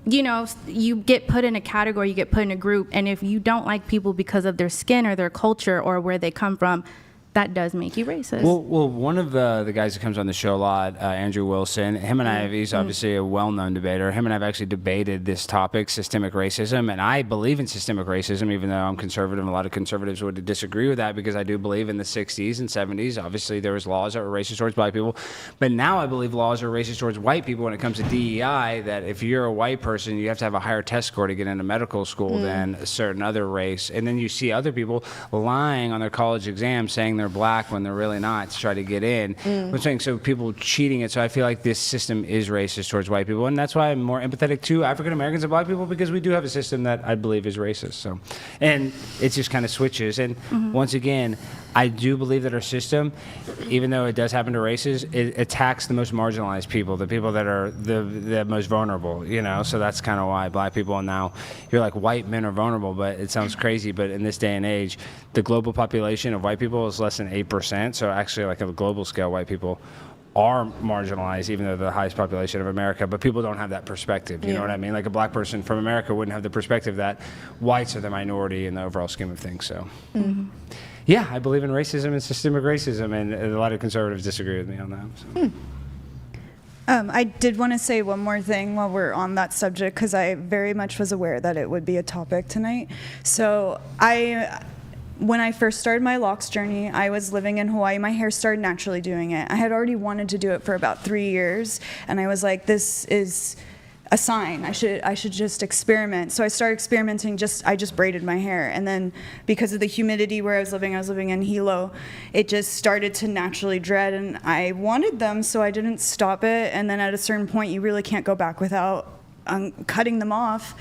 you get put in a category, you get put in a group. And if you don't like people because of their skin or their culture or where they come from, that does make you racist. Well, one of the guys that comes on the show a lot, Andrew Wilson, him and I, he's obviously a well-known debater. Him and I have actually debated this topic, systemic racism, and I believe in systemic racism, even though I'm conservative, and a lot of conservatives would disagree with that, because I do believe in the 60s and 70s, obviously there was laws that were racist towards black people, but now I believe laws are racist towards white people when it comes to DEI, that if you're a white person, you have to have a higher test score to get into medical school than a certain other race, and then you see other people lying on their college exams saying they're they're black when they're really not to try to get in. I'm saying, so people cheating it. So I feel like this system is racist towards white people, and that's why I'm more empathetic to African Americans and black people, because we do have a system that I believe is racist. So, and it just kind of switches. And once again, I do believe that our system, even though it does happen to races, it attacks the most marginalized people, the people that are the most vulnerable, you know? So that's kind of why black people, and now you're like, white men are vulnerable, but it sounds crazy, but in this day and age, the global population of white people is less than 8%. So actually, like on a global scale, white people are marginalized, even though they're the highest population of America, but people don't have that perspective. You know what I mean? Like a black person from America wouldn't have the perspective that whites are the minority in the overall scheme of things, so. Yeah, I believe in racism and systemic racism, and a lot of conservatives disagree with me on that. So. I did want to say one more thing while we're on that subject, because I very much was aware that it would be a topic tonight. So when I first started my locks journey, I was living in Hawaii. My hair started naturally doing it. I had already wanted to do it for about 3 years, and I was like, this is a sign. I should just experiment. So I started experimenting. I just braided my hair, and then because of the humidity where I was living in Hilo, it just started to naturally dread, and I wanted them, so I didn't stop it. And then at a certain point, you really can't go back without cutting them off.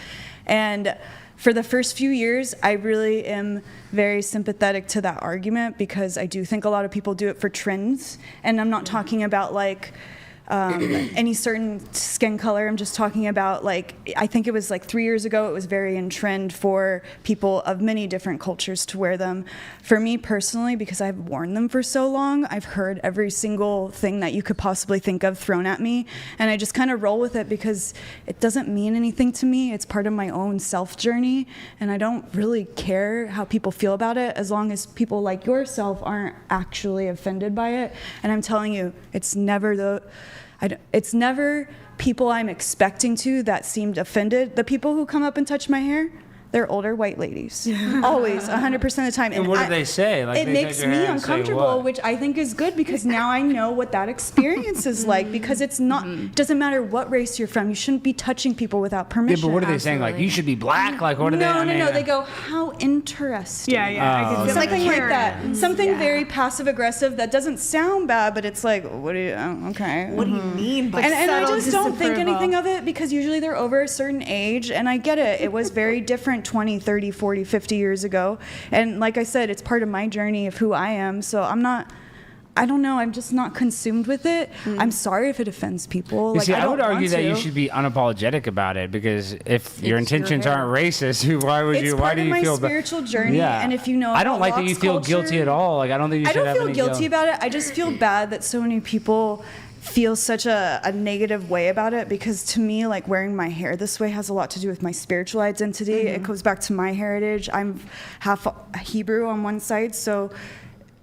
And for the first few years, I really am very sympathetic to that argument, because I do think a lot of people do it for trends, and I'm not talking about like any certain skin color. I'm just talking about, like, I think it was like 3 years ago, it was very in trend for people of many different cultures to wear them. For me personally, because I've worn them for so long, I've heard every single thing that you could possibly think of thrown at me, and I just kind of roll with it because it doesn't mean anything to me. It's part of my own self journey, and I don't really care how people feel about it, as long as people like yourself aren't actually offended by it. And I'm telling you, it's never people I'm expecting to that seemed offended. The people who come up and touch my hair, they're older white ladies. Always, 100% of the time. And what do they say? Like, it makes me uncomfortable, which I think is good, because now I know what that experience is like, because it's not, it doesn't matter what race you're from. You shouldn't be touching people without permission. Yeah, but what are they saying? Like, you should be black? Like, what are they? No. They go, how interesting. Yeah. I can feel something like that. Something very passive aggressive that doesn't sound bad, but it's like, what do you? Okay. What do you mean by and I just don't think anything of it, because usually they're over a certain age, and I get it. It was very different 20, 30, 40, 50 years ago. And like I said, it's part of my journey of who I am. So I don't know, I'm just not consumed with it. I'm sorry if it offends people. I would argue that you should be unapologetic about it, because if your intentions aren't racist, why do you feel bad? It's part of my spiritual journey, and if you know I don't about like that you feel culture, guilty at all. Like, I don't think you should have any guilt. I don't feel guilty about it. I just feel bad that so many people feel such a negative way about it, because to me, like, wearing my hair this way has a lot to do with my spiritual identity. It goes back to my heritage. I'm half Hebrew on one side, so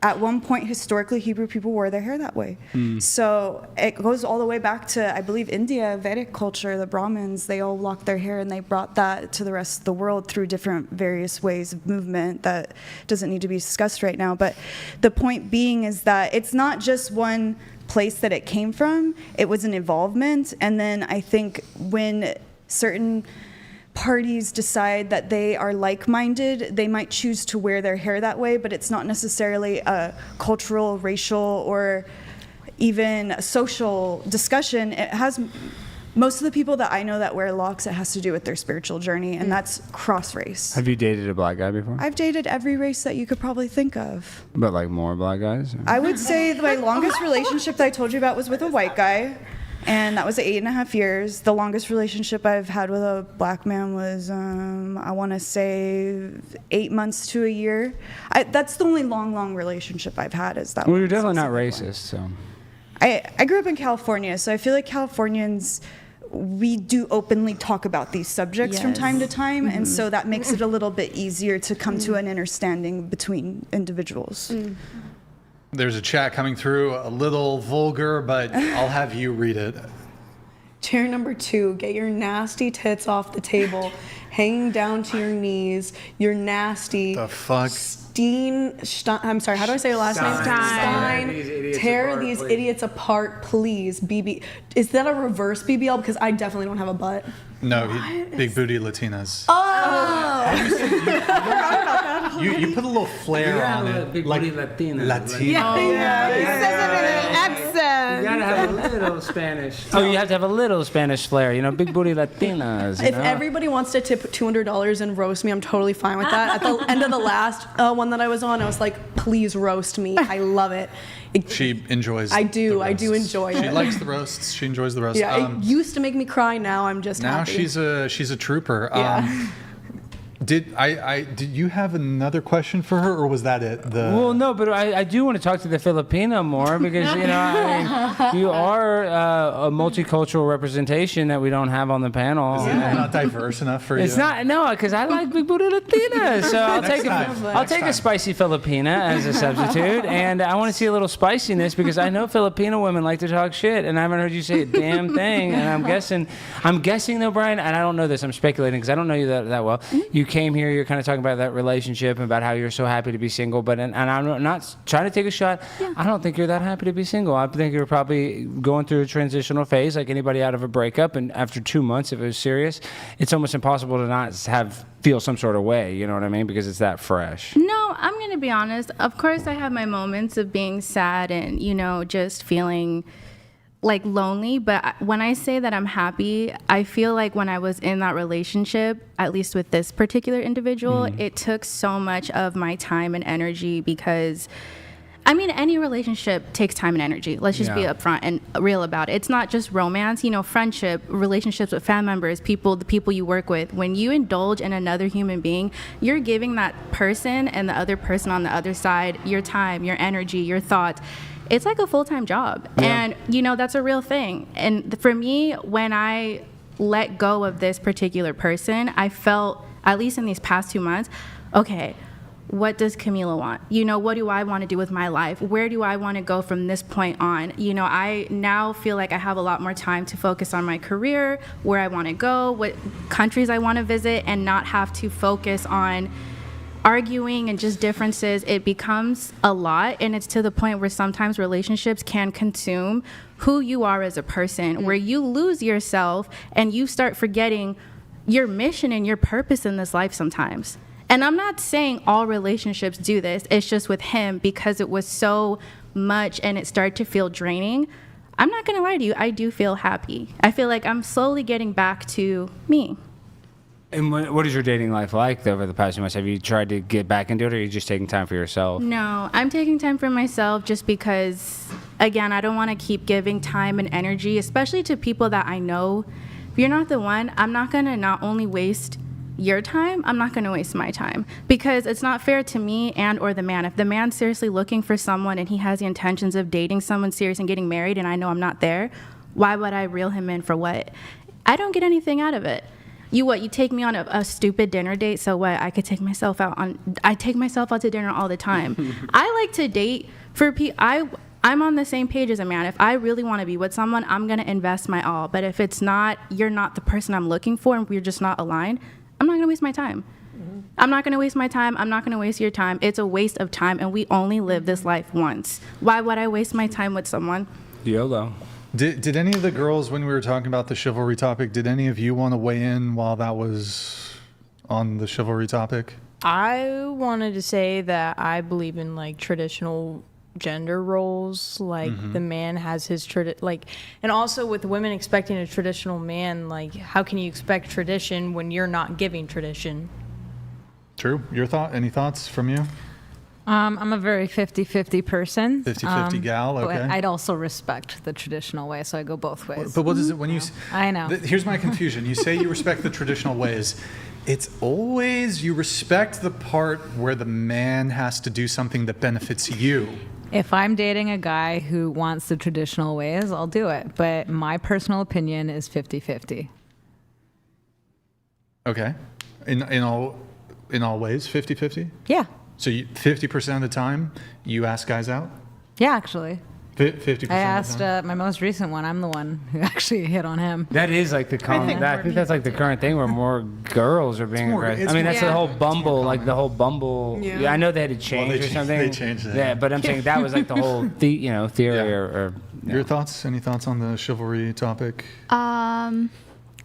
at one point historically Hebrew people wore their hair that way. So it goes all the way back to, I believe, India, Vedic culture. The Brahmins, they all locked their hair, and they brought that to the rest of the world through different various ways of movement that doesn't need to be discussed right now. But the point being is that it's not just one place that it came from. It was an evolvement. And then I think when certain parties decide that they are like-minded, they might choose to wear their hair that way, but it's not necessarily a cultural, racial, or even a social discussion. It has, most of the people that I know that wear locks, it has to do with their spiritual journey, and that's cross-race. Have you dated a black guy before? I've dated every race that you could probably think of. But like more black guys? Or? I would say my longest relationship that I told you about was with a white guy, and that was 8.5 years. The longest relationship I've had with a black man was, I want to say 8 months to a year. That's the only long relationship I've had, is that. Well, you're definitely not racist, so. I grew up in California, so I feel like Californians, we do openly talk about these subjects from time to time, and so that makes it a little bit easier to come to an understanding between individuals. There's a chat coming through, a little vulgar, but I'll have you read it. Chair number 2, get your nasty tits off the table, hanging down to your knees. You're nasty. The fuck? Stein, I'm sorry, how do I say your last name? Stein. Tear these idiots apart, please. BB. Is that a reverse BBL? Because I definitely don't have a butt. No, big booty Latinas. Oh! I forgot about that. You put a little flair on it. Big like booty Latina. Yeah, he says it in an accent. You gotta have a little Spanish. Oh, you have to have a little Spanish flair. Big booty Latinas. If everybody wants to tip $200 and roast me, I'm totally fine with that. At the end of the last one that I was on, I was like, please roast me. I love it. She enjoys. I do enjoy it. She likes the roasts. She enjoys the roasts. Yeah, it used to make me cry. Now I'm just now happy. she's a trooper. Yeah. Did you have another question for her, or was that it? Well, no, but I do want to talk to the Filipina more because you are a multicultural representation that we don't have on the panel. Is it not diverse enough for you? It's not, no, because I like big booty Latinas. So I'll take a spicy Filipina as a substitute, and I want to see a little spiciness because I know Filipino women like to talk shit, and I haven't heard you say a damn thing. And I'm guessing though, Brian, and I don't know this. I'm speculating because I don't know you that well. You came here, you're kind of talking about that relationship and about how you're so happy to be single, but and I'm not trying to take a shot. Yeah. I don't think you're that happy to be single. I think you're probably going through a transitional phase like anybody out of a breakup, and after 2 months, if it was serious, it's almost impossible to not feel some sort of way, you know what I mean, because it's that fresh. No, I'm going to be honest. Of course, I have my moments of being sad and, just feeling like lonely, but when I say that I'm happy, I feel like when I was in that relationship, at least with this particular individual, it took so much of my time and energy because any relationship takes time and energy. Let's just be upfront and real about it. It's not just romance, friendship, relationships with family members, the people you work with. When you indulge in another human being, you're giving that person and the other person on the other side your time, your energy, your thoughts. It's like a full-time job. Yeah. And, that's a real thing. And for me, when I let go of this particular person, I felt, at least in these past 2 months, okay, what does Camila want? What do I want to do with my life? Where do I want to go from this point on? I now feel like I have a lot more time to focus on my career, where I want to go, what countries I want to visit, and not have to focus on arguing and just differences. It becomes a lot, and it's to the point where sometimes relationships can consume who you are as a person, where you lose yourself and you start forgetting your mission and your purpose in this life sometimes. And I'm not saying all relationships do this. It's just with him, because it was so much and it started to feel draining. I'm not going to lie to you. I do feel happy. I feel like I'm slowly getting back to me. And what is your dating life like over the past few months? Have you tried to get back into it, or are you just taking time for yourself? No, I'm taking time for myself just because, again, I don't want to keep giving time and energy, especially to people that I know. If you're not the one, I'm not going to not only waste your time, I'm not going to waste my time, because it's not fair to me and or the man. If the man's seriously looking for someone and he has the intentions of dating someone serious and getting married, and I know I'm not there, why would I reel him in for what? I don't get anything out of it. You take me on a stupid dinner date, so what? I take myself out to dinner all the time. I like to date for people. I'm on the same page as a man. If I really want to be with someone, I'm going to invest my all. But if it's not, you're not the person I'm looking for, and we're just not aligned, I'm not going to waste my time. I'm not going to waste my time. I'm not going to waste your time. It's a waste of time, and we only live this life once. Why would I waste my time with someone? YOLO. Did any of the girls, when we were talking about the chivalry topic, did any of you want to weigh in while that was on the chivalry topic? I wanted to say that I believe in traditional gender roles, the man has his and also with women expecting a traditional man, how can you expect tradition when you're not giving tradition? True. Any thoughts from you? I'm a very 50-50 person. 50-50 gal, okay. But I'd also respect the traditional way, so I go both ways. But what is it when you... I know. Here's my confusion. You say you respect the traditional ways. It's always you respect the part where the man has to do something that benefits you. If I'm dating a guy who wants the traditional ways, I'll do it. But my personal opinion is 50-50. Okay. In all ways, 50-50? Yeah. So 50% of the time, you ask guys out? Yeah, actually. 50%. I asked my most recent one. I'm the one who actually hit on him. That is the common. I think that's the current thing where more girls are being aggressive. I mean, that's the whole Bumble, the whole Bumble. Yeah, I know they had to change or something. They changed that. Yeah, but I'm saying that was the whole theory. Or your thoughts? Any thoughts on the chivalry topic? I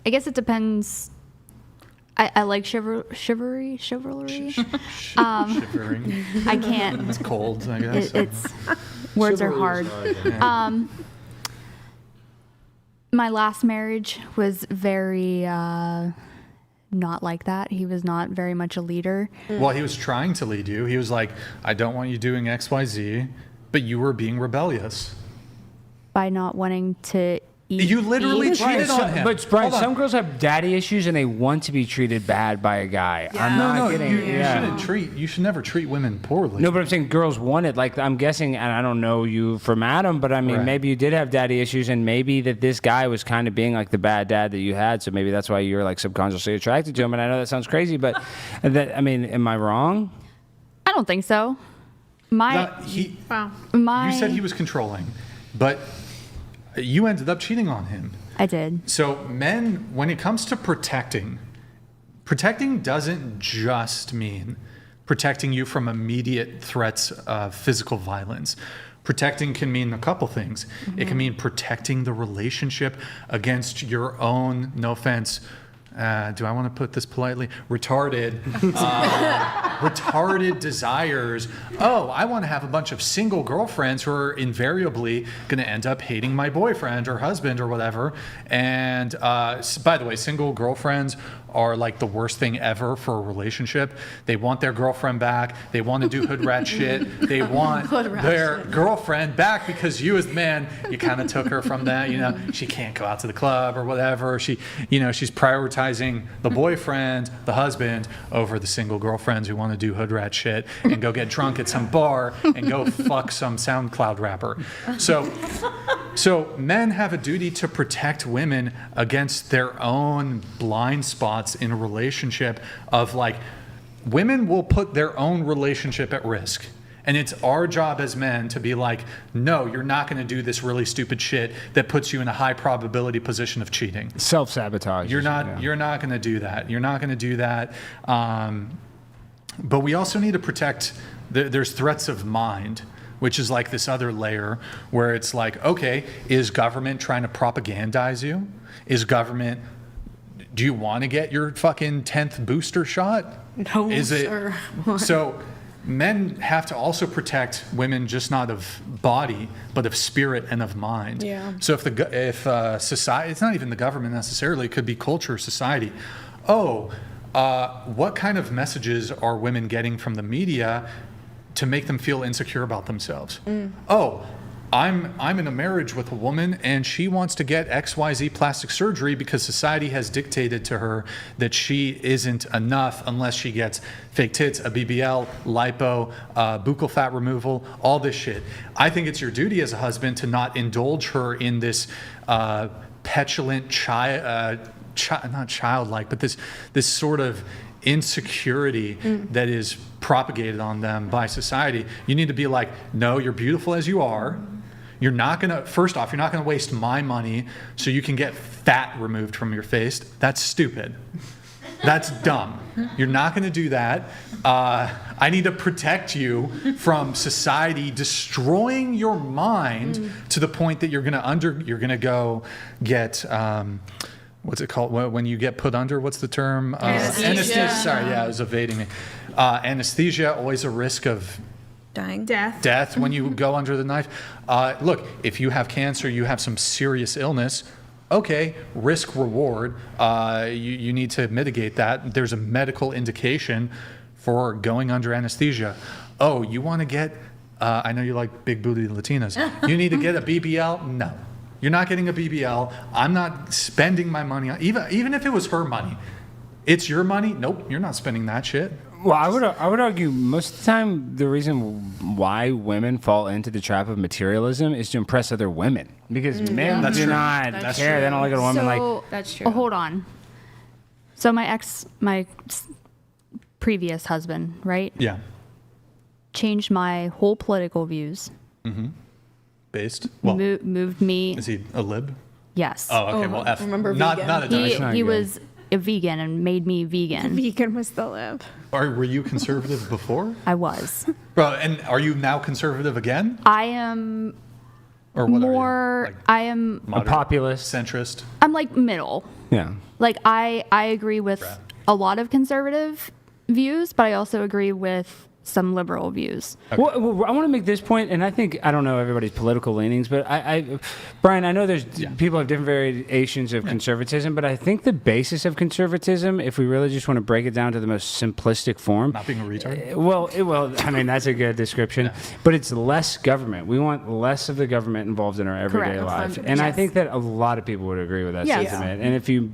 guess it depends I like chivalry. Shivering. I can't. It's cold, I guess. It's words are hard. My last marriage was very not like that. He was not very much a leader. Well, he was trying to lead you. He was like, I don't want you doing X, Y, Z, but you were being rebellious. By not wanting to eat. You literally cheated on him. But Brian, some girls have daddy issues and they want to be treated bad by a guy. Yeah. I'm not kidding. You should never treat women poorly. No, but I'm saying girls want it. Like, I'm guessing, and I don't know you from Adam, but I mean, maybe you did have daddy issues, and maybe that this guy was kind of being like the bad dad that you had, so maybe that's why you're like subconsciously attracted to him. And I know that sounds crazy, but I mean, am I wrong? I don't think so. You said he was controlling, but you ended up cheating on him. I did. So men, when it comes to protecting doesn't just mean protecting you from immediate threats of physical violence. Protecting can mean a couple things. Mm-hmm. It can mean protecting the relationship against your own, no offense, do I want to put this politely? Retarded desires. Oh, I want to have a bunch of single girlfriends who are invariably going to end up hating my boyfriend or husband or whatever. And by the way, single girlfriends are like the worst thing ever for a relationship. They want their girlfriend back. They want to do hood rat shit. They want their girlfriend back because you as the man, you kind of took her from that. You know, she can't go out to the club or whatever. She's prioritizing the boyfriend, the husband, over the single girlfriends who want to do hood rat shit and go get drunk at some bar and go fuck some SoundCloud rapper. So men have a duty to protect women against their own blind spots in a relationship of like, women will put their own relationship at risk. And it's our job as men to be like, no, you're not going to do this really stupid shit that puts you in a high probability position of cheating. Self-sabotage. You're not going to do that. You're not going to do that. But we also need to protect, there's threats of mind, which is like this other layer where it's like, okay, is government trying to propagandize you? Do you want to get your fucking 10th booster shot? No, sir. So men have to also protect women, just not of body, but of spirit and of mind. Yeah. So if society, it's not even the government necessarily, it could be culture, society. What kind of messages are women getting from the media to make them feel insecure about themselves? I'm in a marriage with a woman and she wants to get XYZ plastic surgery because society has dictated to her that she isn't enough unless she gets fake tits, a BBL, lipo, buccal fat removal, all this shit. I think it's your duty as a husband to not indulge her in this petulant not childlike, but this sort of insecurity that is propagated on them by society. You need to be like, no, you're beautiful as you are. You're not going to waste my money so you can get fat removed from your face. That's stupid. That's dumb. You're not going to do that. I need to protect you from society destroying your mind to the point that you're going to go get what's it called when you get put under? What's the term? Anesthesia. Sorry, I was evading it. Anesthesia, always a risk of dying. Death when you go under the knife. Look, if you have cancer, you have some serious illness. Okay, risk reward. You need to mitigate that. There's a medical indication for going under anesthesia. Oh, you want to get? I know you like big booty Latinas. You need to get a BBL? No. You're not getting a BBL. I'm not spending my money on, even if it was her money. It's your money. Nope, you're not spending that shit. Well, I would argue most of the time the reason why women fall into the trap of materialism is to impress other women, because men do not care. They don't look at a woman like. That's true. Hold on. So my previous husband, right? Yeah. Changed my whole political views. Mm-hmm. Based? Well, moved me. Is he a lib? Yes. Oh, okay. Well, F. Remember not vegan. He was a vegan and made me vegan. Vegan was the lib. Were you conservative before? I was. Bro, and are you now conservative again? I am. Or what more. Are you? Like I am a populist, centrist. I'm like middle. Yeah. Like I agree with a lot of conservative views, but I also agree with some liberal views. Well, I want to make this point, and I don't know everybody's political leanings, but Brian, I know there's people have different variations of conservatism, but I think the basis of conservatism, if we really just want to break it down to the most simplistic form, not being a retard. Well, I mean that's a good description, but it's less government. We want less of the government involved in our everyday life, and I think that a lot of people would agree with that sentiment. And if you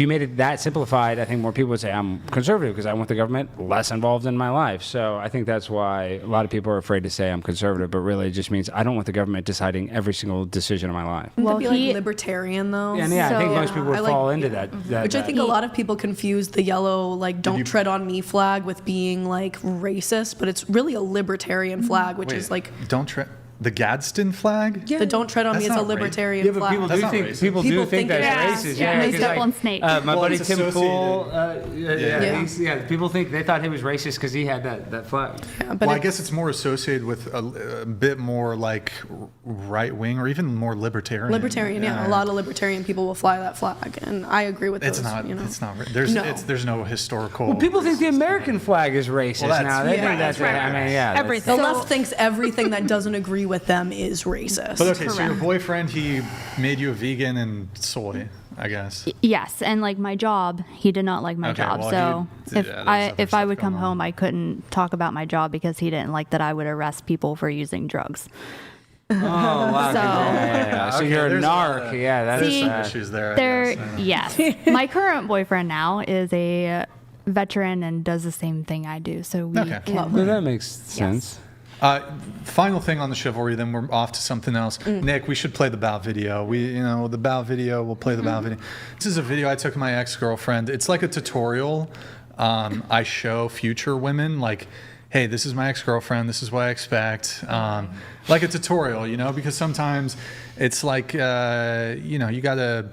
made it that simplified, I think more people would say I'm conservative because I want the government less involved in my life. So I think that's why a lot of people are afraid to say I'm conservative, but really it just means I don't want the government deciding every single decision of my life. Well, be like libertarian though. And I think most people would fall into that. Which I think a lot of people confuse the yellow "Don't tread on me" flag with being like racist, but it's really a libertarian flag, which is like don't tread. The Gadsden flag? Yeah. The "Don't tread on me" is a libertarian flag. People do think that's racist. Yeah, they step on snakes. My buddy Tim Pool, people think they thought he was racist because he had that flag. Yeah, but I guess it's more associated with a bit more like right wing or even more libertarian. Libertarian, a lot of libertarian people will fly that flag, and I agree with those. It's not. There's no historical. Well, people think the American flag is racist now. They think that's right. I mean, everything. The left thinks everything that doesn't agree with them is racist. But okay, so your boyfriend, he made you a vegan and soy, I guess. Yes, and like my job, he did not like my job. Well, so if I would come home, I couldn't talk about my job because he didn't like that I would arrest people for using drugs. Oh, wow. So you're a narc. There's some issues there. Yes. My current boyfriend now is a veteran and does the same thing I do. So we can. Well, that makes sense. Final thing on the chivalry, then we're off to something else. Nick, we should play the bow video. The bow video, we'll play the bow video. This is a video I took of my ex-girlfriend. It's like a tutorial. I show future women, like, hey, this is my ex-girlfriend, this is what I expect. Like a tutorial, because sometimes it's like, you gotta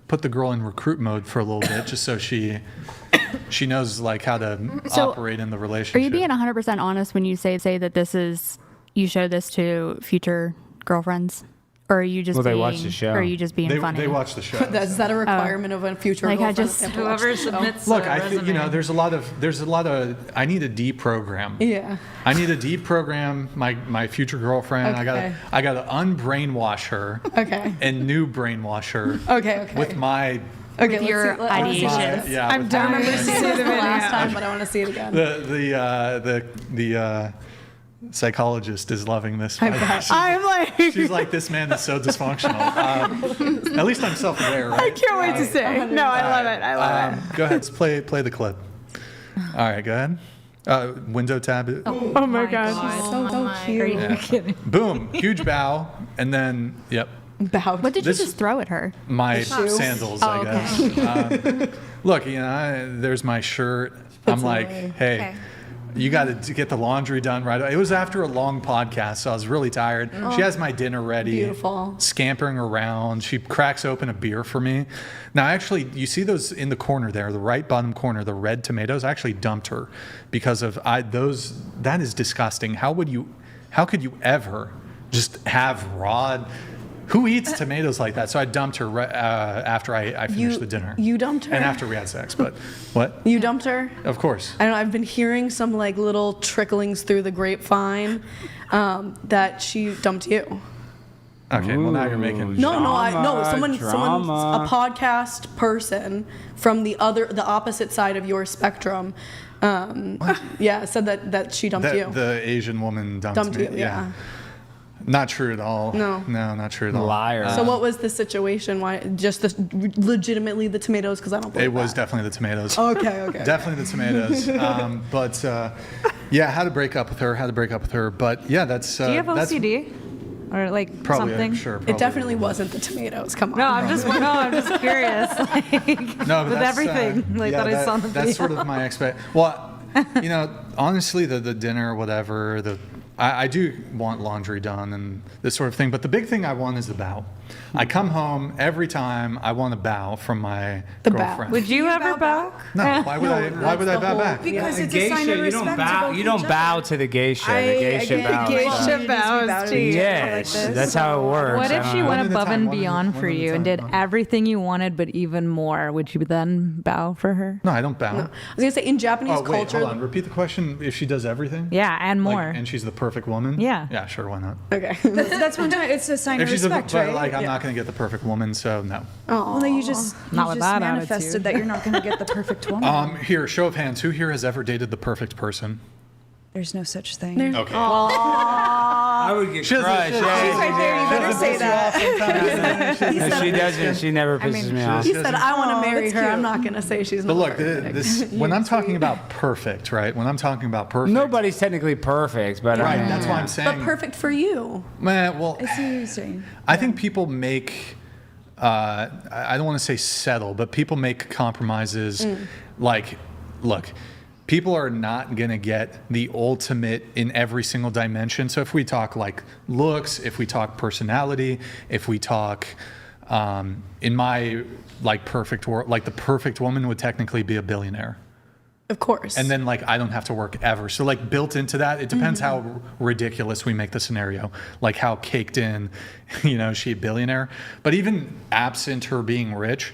put the girl in recruit mode for a little bit just so she knows like how to operate in the relationship. Are you being 100% honest when you say that you show this to future girlfriends? Or are you just they watch the show. Or are you just being funny? They watch the show. Is that a requirement of a future girlfriend? Whoever submits Look, there's a lot of I need to deprogram. Yeah. I need to deprogram my future girlfriend. Okay. I gotta unbrainwash her. Okay. And new brainwash her. Okay. With my with your ideations. Yeah. I don't remember seeing the video last time, but I want to see it again. The psychologist is loving this. She's like, this man is so dysfunctional. At least I'm self-aware, right? I can't wait to say. No, I love it. I love it. Go ahead, let's play the clip. All right, go ahead. Window tab. Oh my God. So cute. Are you kidding? Boom, huge bow, and then bow. What did you just throw at her? My sandals, I guess. Look, there's my shirt. I'm like, hey. Okay. You got to get the laundry done right away. It was after a long podcast, so I was really tired. She has my dinner ready. Beautiful. Scampering around. She cracks open a beer for me. Now, actually, you see those in the corner there, the right bottom corner, the red tomatoes. I actually dumped her because of those. That is disgusting. How could you ever just have raw? Who eats tomatoes like that? So I dumped her after I finished the dinner. You dumped her? And after we had sex, but what? You dumped her? Of course. I don't know, I've been hearing some like little tricklings through the grapevine that she dumped you. Okay, well now you're making someone's a podcast person from the opposite side of your spectrum. Said that she dumped you. The Asian woman dumped me. You, yeah. Not true at all. No, not true at all. Liar. So what was the situation? Why just legitimately the tomatoes? Because I don't believe it was definitely the tomatoes. Okay. Definitely the tomatoes. How to break up with her. But yeah, that's. Do you have OCD? Or like probably, something? Sure, probably. It definitely wasn't the tomatoes. Come on. No, I'm just curious. With everything that I saw in the video. That's sort of my Well, honestly, the dinner, whatever. I do want laundry done and this sort of thing, but the big thing I want is the bow. I come home every time I want a bow from my girlfriend. Would you ever bow? No, why would I bow back? Because it's a Geisha, sign of you respect. don't bow. You don't bow to the geisha. The geisha bows. Geisha bows to you. Yes, that's how it works. What if she went above and beyond for you and did time. everything you wanted, but even more? Would you then bow for her? No, I don't bow. I was gonna say in Japanese Oh, wait, culture. hold on. Repeat the question. If she does everything? Yeah, and more. And she's the perfect woman? Yeah. Yeah, sure, why not? Okay. That's what I'm talking. It's a sign If of she's respect, but right? like, I'm not going to get the perfect woman, so no. Well, then you just Not with that manifested attitude. that you're not going to get the perfect woman. Here, show of hands. Who here has ever dated the perfect person? There's no such thing. Okay. I would get She doesn't- crushed. she's yeah. She's right there. You better say that. No, she doesn't. She never pisses me off. He said, "I want to marry that's her." cute. I'm not gonna say she's But not. look, perfect. this when I'm talking about perfect, right? When I'm talking about perfect, Nobody's technically perfect, but right? I mean, That's why I'm saying. But perfect for you. Man, well, I see what you're saying. I think people make. I don't want to say settle, but people make compromises. Like, look, people are not going to get the ultimate in every single dimension. So if we talk like looks, if we talk personality, if we talk, in my like perfect world, like the perfect woman would technically be a billionaire. Of course. And then like I don't have to work ever. So like built into that, it depends how ridiculous we make the scenario, like how caked in, she a billionaire. But even absent her being rich,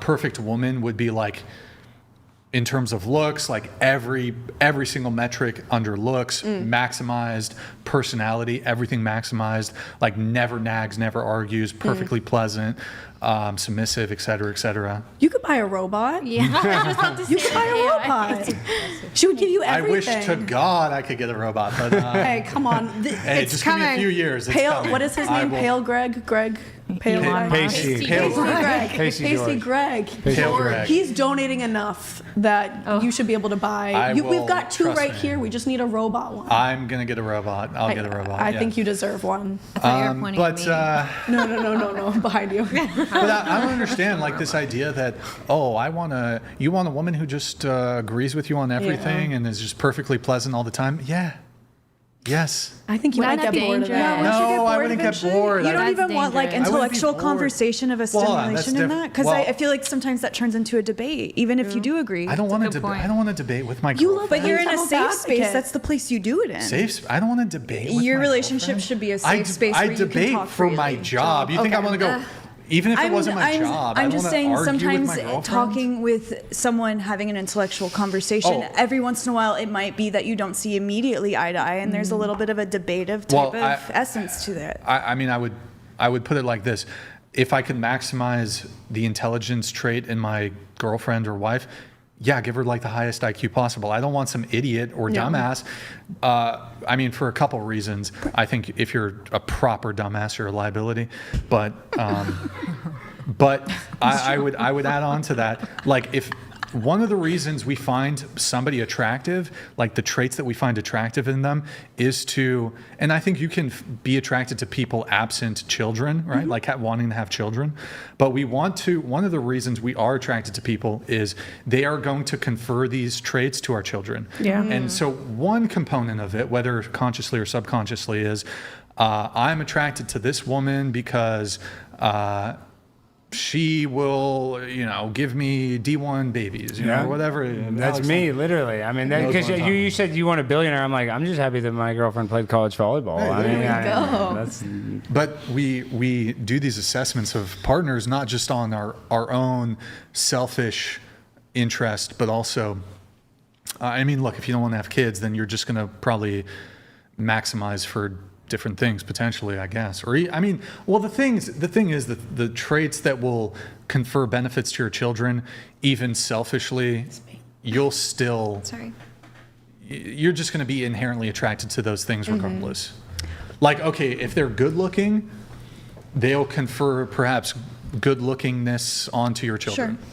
perfect woman would be like, in terms of looks, like every single metric under looks maximized, personality, everything maximized, like never nags, never argues, perfectly pleasant, submissive, et cetera, et cetera. You could buy a robot. Yeah, I was about to say You could buy a robot. She would give you I everything. wish to God I could get a robot, but Hey, come on. hey, It's just give me a coming. few years. It's Pale. coming. what is his I name? will- Pale Greg. Pale Greg. Pasty. Pale Greg. Pasty Pasty George. Greg. Pale Greg. He's donating enough that you should be able to buy. We've will, got two trust right me. here. We just need a robot one. I'm gonna get a robot. I'll get a robot. I yeah. think you deserve one. But No, behind you. but I don't understand like this idea that you want a woman who just agrees with you on everything and is just perfectly pleasant all the time. Yeah. Yes. I think you might get bored of that. No, I wouldn't get bored. You don't even want like intellectual conversation of a Well, hold on, stimulation that's in that, because well- I feel like sometimes that turns into a debate, even if you do agree. I don't want to. I don't want to debate with my girlfriend. But you're in a safe advocate. space. That's the place you do it in. I don't want to debate. With Your my relationship girlfriend. should be a safe space I where you can debate talk for my freely. job. You think I want to go? Even if it wasn't my job, I I'm don't just wanna saying argue with sometimes my girlfriend. talking with someone, having an intellectual conversation, every once in a while, it might be that you don't see immediately eye to eye, and there's a little bit of a debative type of essence to that. I mean, I would put it like this: if I could maximize the intelligence trait in my girlfriend or wife, yeah, give her like the highest IQ possible. I don't want some idiot or dumbass. I mean, for a couple reasons. I think if you're a proper dumbass, you're a liability. But I would add on to that, like if one of the reasons we find somebody attractive, like the traits that we find attractive in them, is to, and I think you can be attracted to people absent children, right? Like wanting to have children. But one of the reasons we are attracted to people is they are going to confer these traits to our children. Yeah. And so one component of it, whether consciously or subconsciously, is I'm attracted to this woman because she will, give me D1 babies, or whatever. That's me, literally. I mean, because you said you want a billionaire. I'm like, I'm just happy that my girlfriend played college volleyball. But we do these assessments of partners not just on our own selfish interest, but also, I mean, look, if you don't want to have kids, then you're just going to probably maximize for different things potentially, I guess. Or the thing is that the traits that will confer benefits to your children, even selfishly, you're just going to be inherently attracted to those things regardless. Like, okay, if they're good looking, they'll confer perhaps good lookingness onto your children. Sure.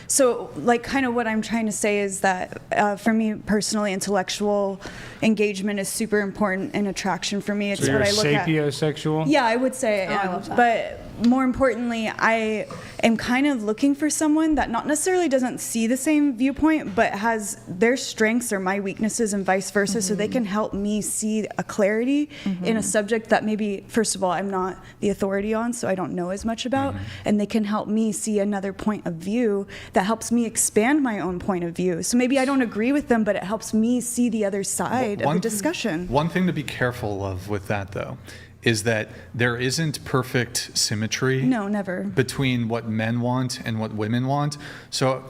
So, like, kind of what I'm trying to say is that for me personally, intellectual engagement is super important in attraction for me. It's So what you're I look at. sapiosexual? Yeah, I would say I love that. But more importantly, I am kind of looking for someone that not necessarily doesn't see the same viewpoint, but has their strengths or my weaknesses and vice versa, so they can help me see a clarity in a subject that maybe, first of all, I'm not the authority on, so I don't know as much about, and they can help me see another point of view that helps me expand my own point of view. So maybe I don't agree with them, but it helps me see the other side of the discussion. One thing to be careful of with that, though, is that there isn't perfect symmetry. No, never. Between what men want and what women want. So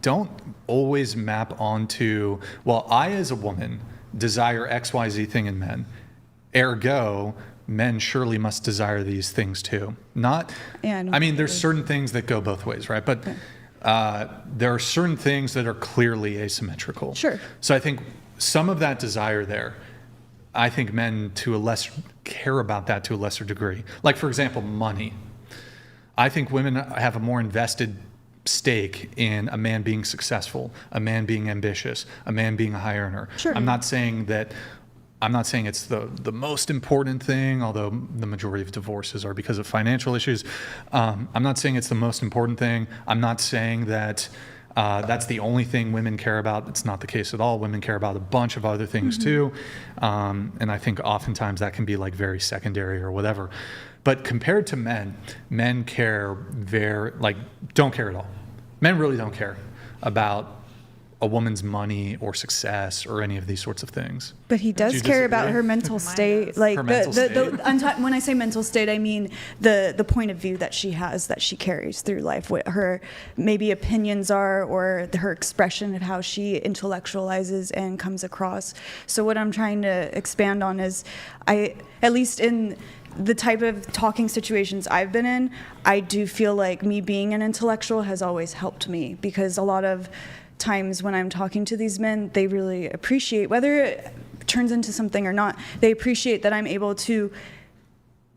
don't always map onto, well, I as a woman desire XYZ thing in men. Ergo, men surely must desire these things too. I mean, there's certain things that go both ways, right? But there are certain things that are clearly asymmetrical. Sure. So I think some of that desire there, I think men care about that to a lesser degree. Like, for example, money. I think women have a more invested stake in a man being successful, a man being ambitious, a man being a high earner. Sure. I'm not saying it's the most important thing, although the majority of divorces are because of financial issues. I'm not saying it's the most important thing. I'm not saying that that's the only thing women care about. It's not the case at all. Women care about a bunch of other things too. And I think oftentimes that can be like very secondary or whatever. But compared to men care don't care at all. Men really don't care about a woman's money or success or any of these sorts of things. But he does care about her mental state. Like Her mental state. When I say mental state, I mean the point of view that she has, that she carries through life, what her maybe opinions are, or her expression of how she intellectualizes and comes across. So what I'm trying to expand on is, at least in the type of talking situations I've been in, I do feel like me being an intellectual has always helped me, because a lot of times when I'm talking to these men, they really appreciate, whether it turns into something or not, they appreciate that I'm able to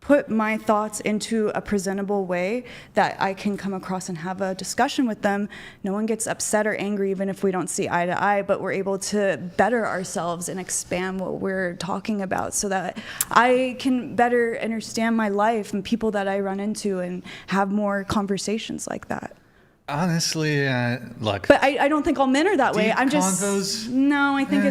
put my thoughts into a presentable way that I can come across and have a discussion with them. No one gets upset or angry even if we don't see eye to eye, but we're able to better ourselves and expand what we're talking about so that I can better understand my life and people that I run into and have more conversations like that. Honestly, look. But I don't think all men are that way. Deep I'm just convos? no. I think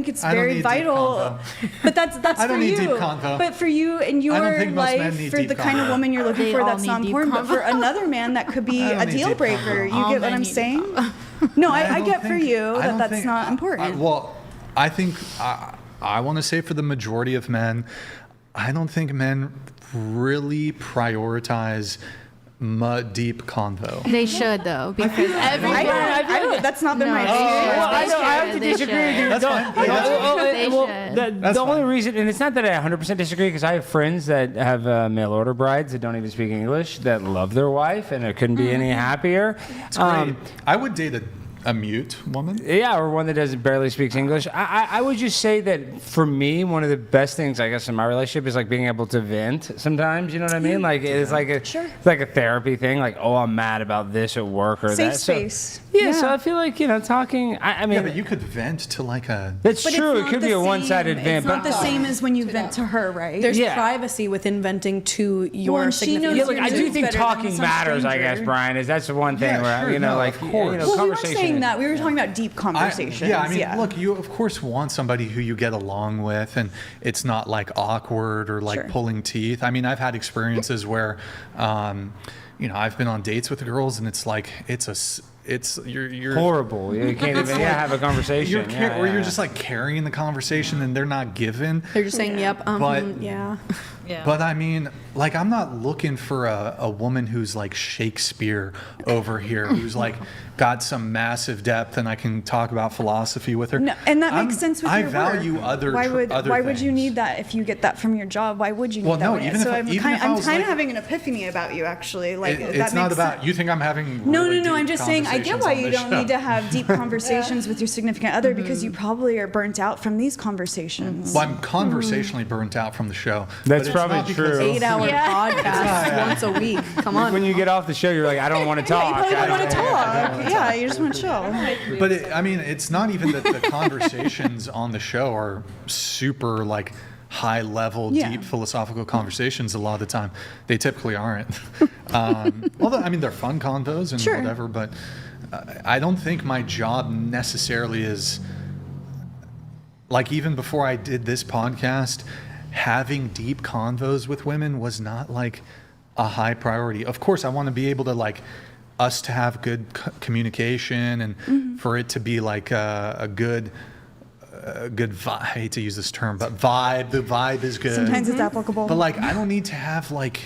it's very vital. But that's I don't for need you. deep convo. But for you in your think most men life, need for deep the kind of convo. woman you're looking They for, all that's need not deep important. But for convo. another man, that could be I don't a need deal deep breaker. convo. You All get what men I'm need deep saying? No, I get for you I that's think- not important. I think I want to say for the majority of men, I don't think men really prioritize deep convo. They should though, because everyone. I don't. That's not been my experience. Well, I have to disagree with you. That's fine. Hey, that's The only reason, and it's not that I 100% disagree, because I have friends that have mail order brides that don't even speak English that love their wife, and it couldn't be any happier. It's great. I would date a mute woman. Yeah, or one that doesn't barely speaks English. I would just say that for me, one of the best things, I guess, in my relationship is like being able to vent sometimes. You know what I mean? Like it's like it's like a therapy thing. Like, oh, I'm mad about this at work or Safe that. space. Yeah, so I feel like, talking. I mean, Yeah, but you could vent to like a. that's But true. it's It not could the be a same- one-sided vent. It's not but the same as when you vent to her, right? There's Yeah. privacy within venting to your and she significant knows Yeah, look, I do You're think better than talking some matters. I stranger. guess, Brian, is that's the one thing Yeah, where sure, no, like of course. Well, we weren't conversation. saying that. We were talking about deep conversations. Yeah, I mean, look, you of course want somebody who you get along with, and it's not like awkward or like Sure. pulling teeth. I mean, I've had experiences where, I've been on dates with girls, and it's like you're horrible. You can't even have a conversation. You're just like carrying the conversation, and they're not giving. They're just saying, "Yep, But- yeah." But I mean, like, I'm not looking for a woman who's like Shakespeare over here, who's like got some massive depth, and I can talk about philosophy with her. No, and that makes sense with I your value work. other. Why would other why would you things. need that if you get that from your job? Why would you need Well, that? no, when even so if I- I'm even kind, if I I'm was kind like- of having an epiphany about you, actually. Like that It's not makes about. sense. You think I'm having? No, really no. I'm deep just saying. I get conversations why on you this don't show. need to have deep conversations with your significant other because you probably are burnt out from these conversations. Well, I'm conversationally burnt out from the show. That's but probably true. 8-hour podcast once a week. Come on. When you get off the show, you're like, I don't want to talk. You probably want to talk. Yeah, you just want to chill. But it's not even that the conversations on the show are super like high level, deep philosophical conversations. A lot of the time, they typically aren't. Although they're fun convos and whatever. But I don't think my job necessarily is like, even before I did this podcast, having deep convos with women was not like a high priority. Of course, I want to be able to like us to have good communication and for it to be like a good vibe. I hate to use this term, but the vibe is good. Sometimes it's applicable. But like, I don't need to have like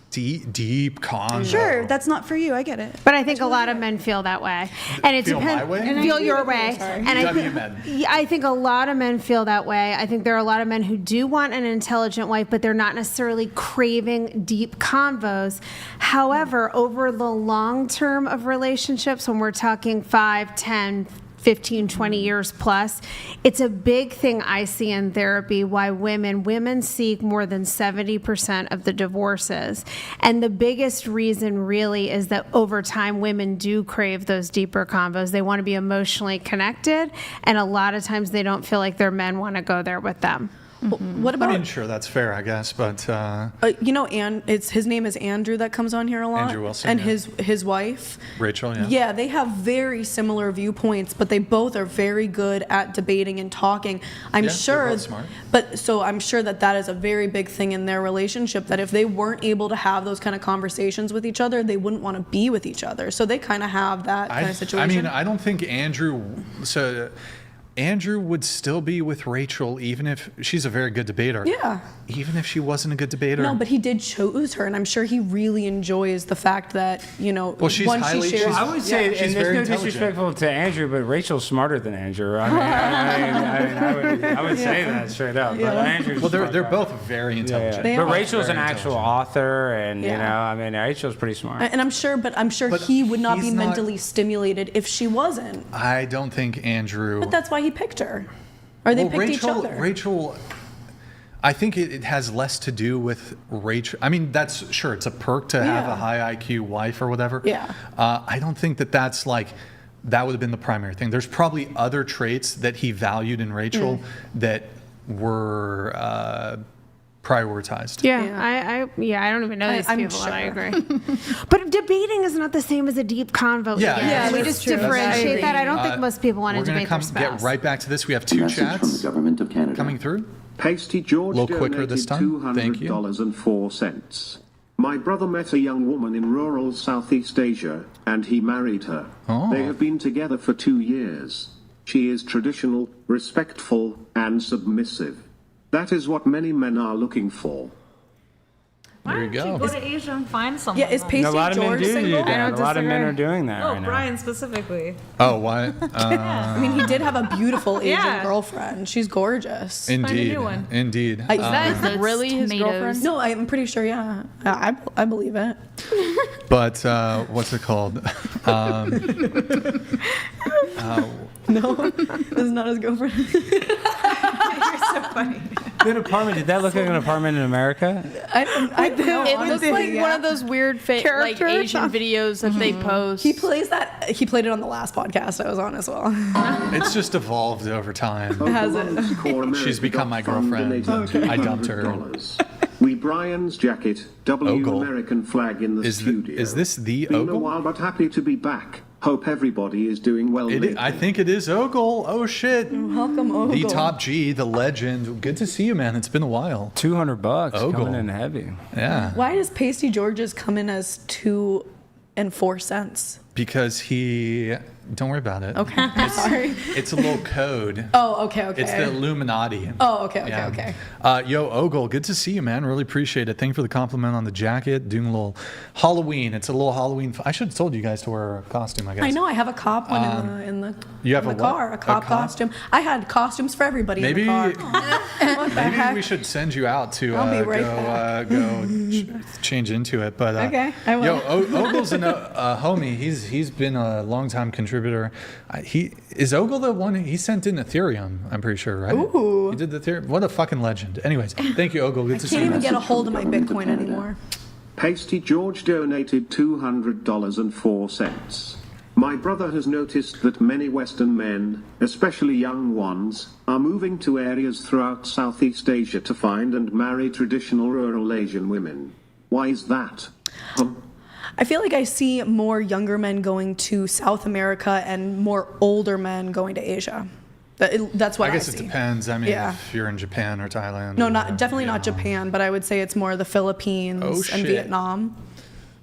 deep convo. Sure, that's not for you. I get it. But I think a lot of men feel that way, and it Feel depends. my way? And feel your way, and I think a lot of men feel that way. I think there are a lot of men who do want an intelligent wife, but they're not necessarily craving deep convos. However, over the long term of relationships, when we're talking 5, 10, 15, 20 years plus, it's a big thing I see in therapy why women seek more than 70% of the divorces. And the biggest reason really is that over time women do crave those deeper convos. They want to be emotionally connected, and a lot of times they don't feel like their men want to go there with them. What about? Sure, that's fair, I guess, but his name is Andrew that comes on here a lot. Andrew Wilson, and yeah. his wife, Rachel. Yeah. Yeah, they have very similar viewpoints, but they both are very good at debating and talking. I'm sure, they're both smart. But so I'm sure that is a very big thing in their relationship. That if they weren't able to have those kind of conversations with each other, they wouldn't want to be with each other. So they kind of have that kind of situation. I don't think Andrew. So Andrew would still be with Rachel even if she's a very good debater. Yeah. Even if she wasn't a good debater. No, but he did choose her, and I'm sure he really enjoys the fact that, Well, she's once highly. she shares. I would say, and she's there's very no intelligent. disrespectful to Andrew, but Rachel's smarter than Andrew. I would say that straight up. But Andrew's they're both very intelligent. But Rachel's an actual author, and Rachel's pretty smart. And I'm sure he would not be mentally stimulated if she wasn't. I don't think Andrew. But that's why he picked her. Or they picked each other. Rachel, I think it has less to do with Rachel. I mean, that's sure, it's a perk to have a high IQ wife or whatever. Yeah. I don't think that would have been the primary thing. There's probably other traits that he valued in Rachel that were prioritized. I don't even know these I'm people, and I sure. agree. But debating is not the same as a deep convo. Yeah, we just differentiate that. I don't think most people want to debate their We're spouse. going to get right back to this. We have two Message chats from the government of Canada. coming through. Pasty George A little quicker this donated time. Thank you. $200.04. My brother met a young woman in rural Southeast Asia, and he married her. Oh. They have been together for 2 years. She is traditional, respectful, and submissive. That is what many men are looking for. There you go. Go to Asia and find someone. Yeah, is Pasty A lot of men George do single? that. A lot of men are doing that right now. Brian specifically. Oh, what? I mean, he did have a beautiful Asian girlfriend. She's gorgeous. Indeed. Indeed. Is that really his girlfriend? No, I'm pretty sure, yeah. I believe it. But what's it called? No, this is not his girlfriend. You're so funny. Good apartment. Did that look like an apartment in America? I It looks like one of those weird like Asian videos that they post. He played it on the last podcast I was on as well. It's just evolved over time. Has it? She's become my girlfriend. I dumped her. We Brian's jacket, Ogle. American flag in the studio. Is this the Been a Ogle? while, but happy to be back. Hope everybody is doing well. I think it is Ogle. Oh shit! Welcome, Ogle. The top G, the legend. Good to see you, man. It's been a while. $200 Ogle. coming in heavy. Yeah. Why does Pasty George's come in as 2 and 4 cents? Because he. Don't worry about it. Okay. Sorry. It's a little code. Oh, okay. It's the Illuminati. Oh, okay. Yo, Ogle, good to see you, man. Really appreciate it. Thank you for the compliment on the jacket. Doing a little Halloween. It's a little Halloween. I should have told you guys to wear a costume, I guess. I know. I have a cop one in the you have in a the what? car. A cop costume. I had costumes for everybody Maybe, in the car. What the maybe heck? we should send you out to I'll be right back. go change into it, but Okay, I will. Yo, Ogle's a homie. He's been a longtime contributor. Is Ogle the one he sent in Ethereum? I'm pretty sure, right? Ooh. He did the Ethereum. What a fucking legend. Anyways, thank you, Ogle. Good to see you. Can't even get a hold of my Bitcoin anymore. Pasty George donated $200.04. My brother has noticed that many Western men, especially young ones, are moving to areas throughout Southeast Asia to find and marry traditional rural Asian women. Why is that? I feel like I see more younger men going to South America and more older men going to Asia. That's what I guess see. it depends. I mean, Yeah. if you're in Japan or Thailand. No, or definitely not Japan, but I would say it's more the Philippines Oh, and shit. Vietnam.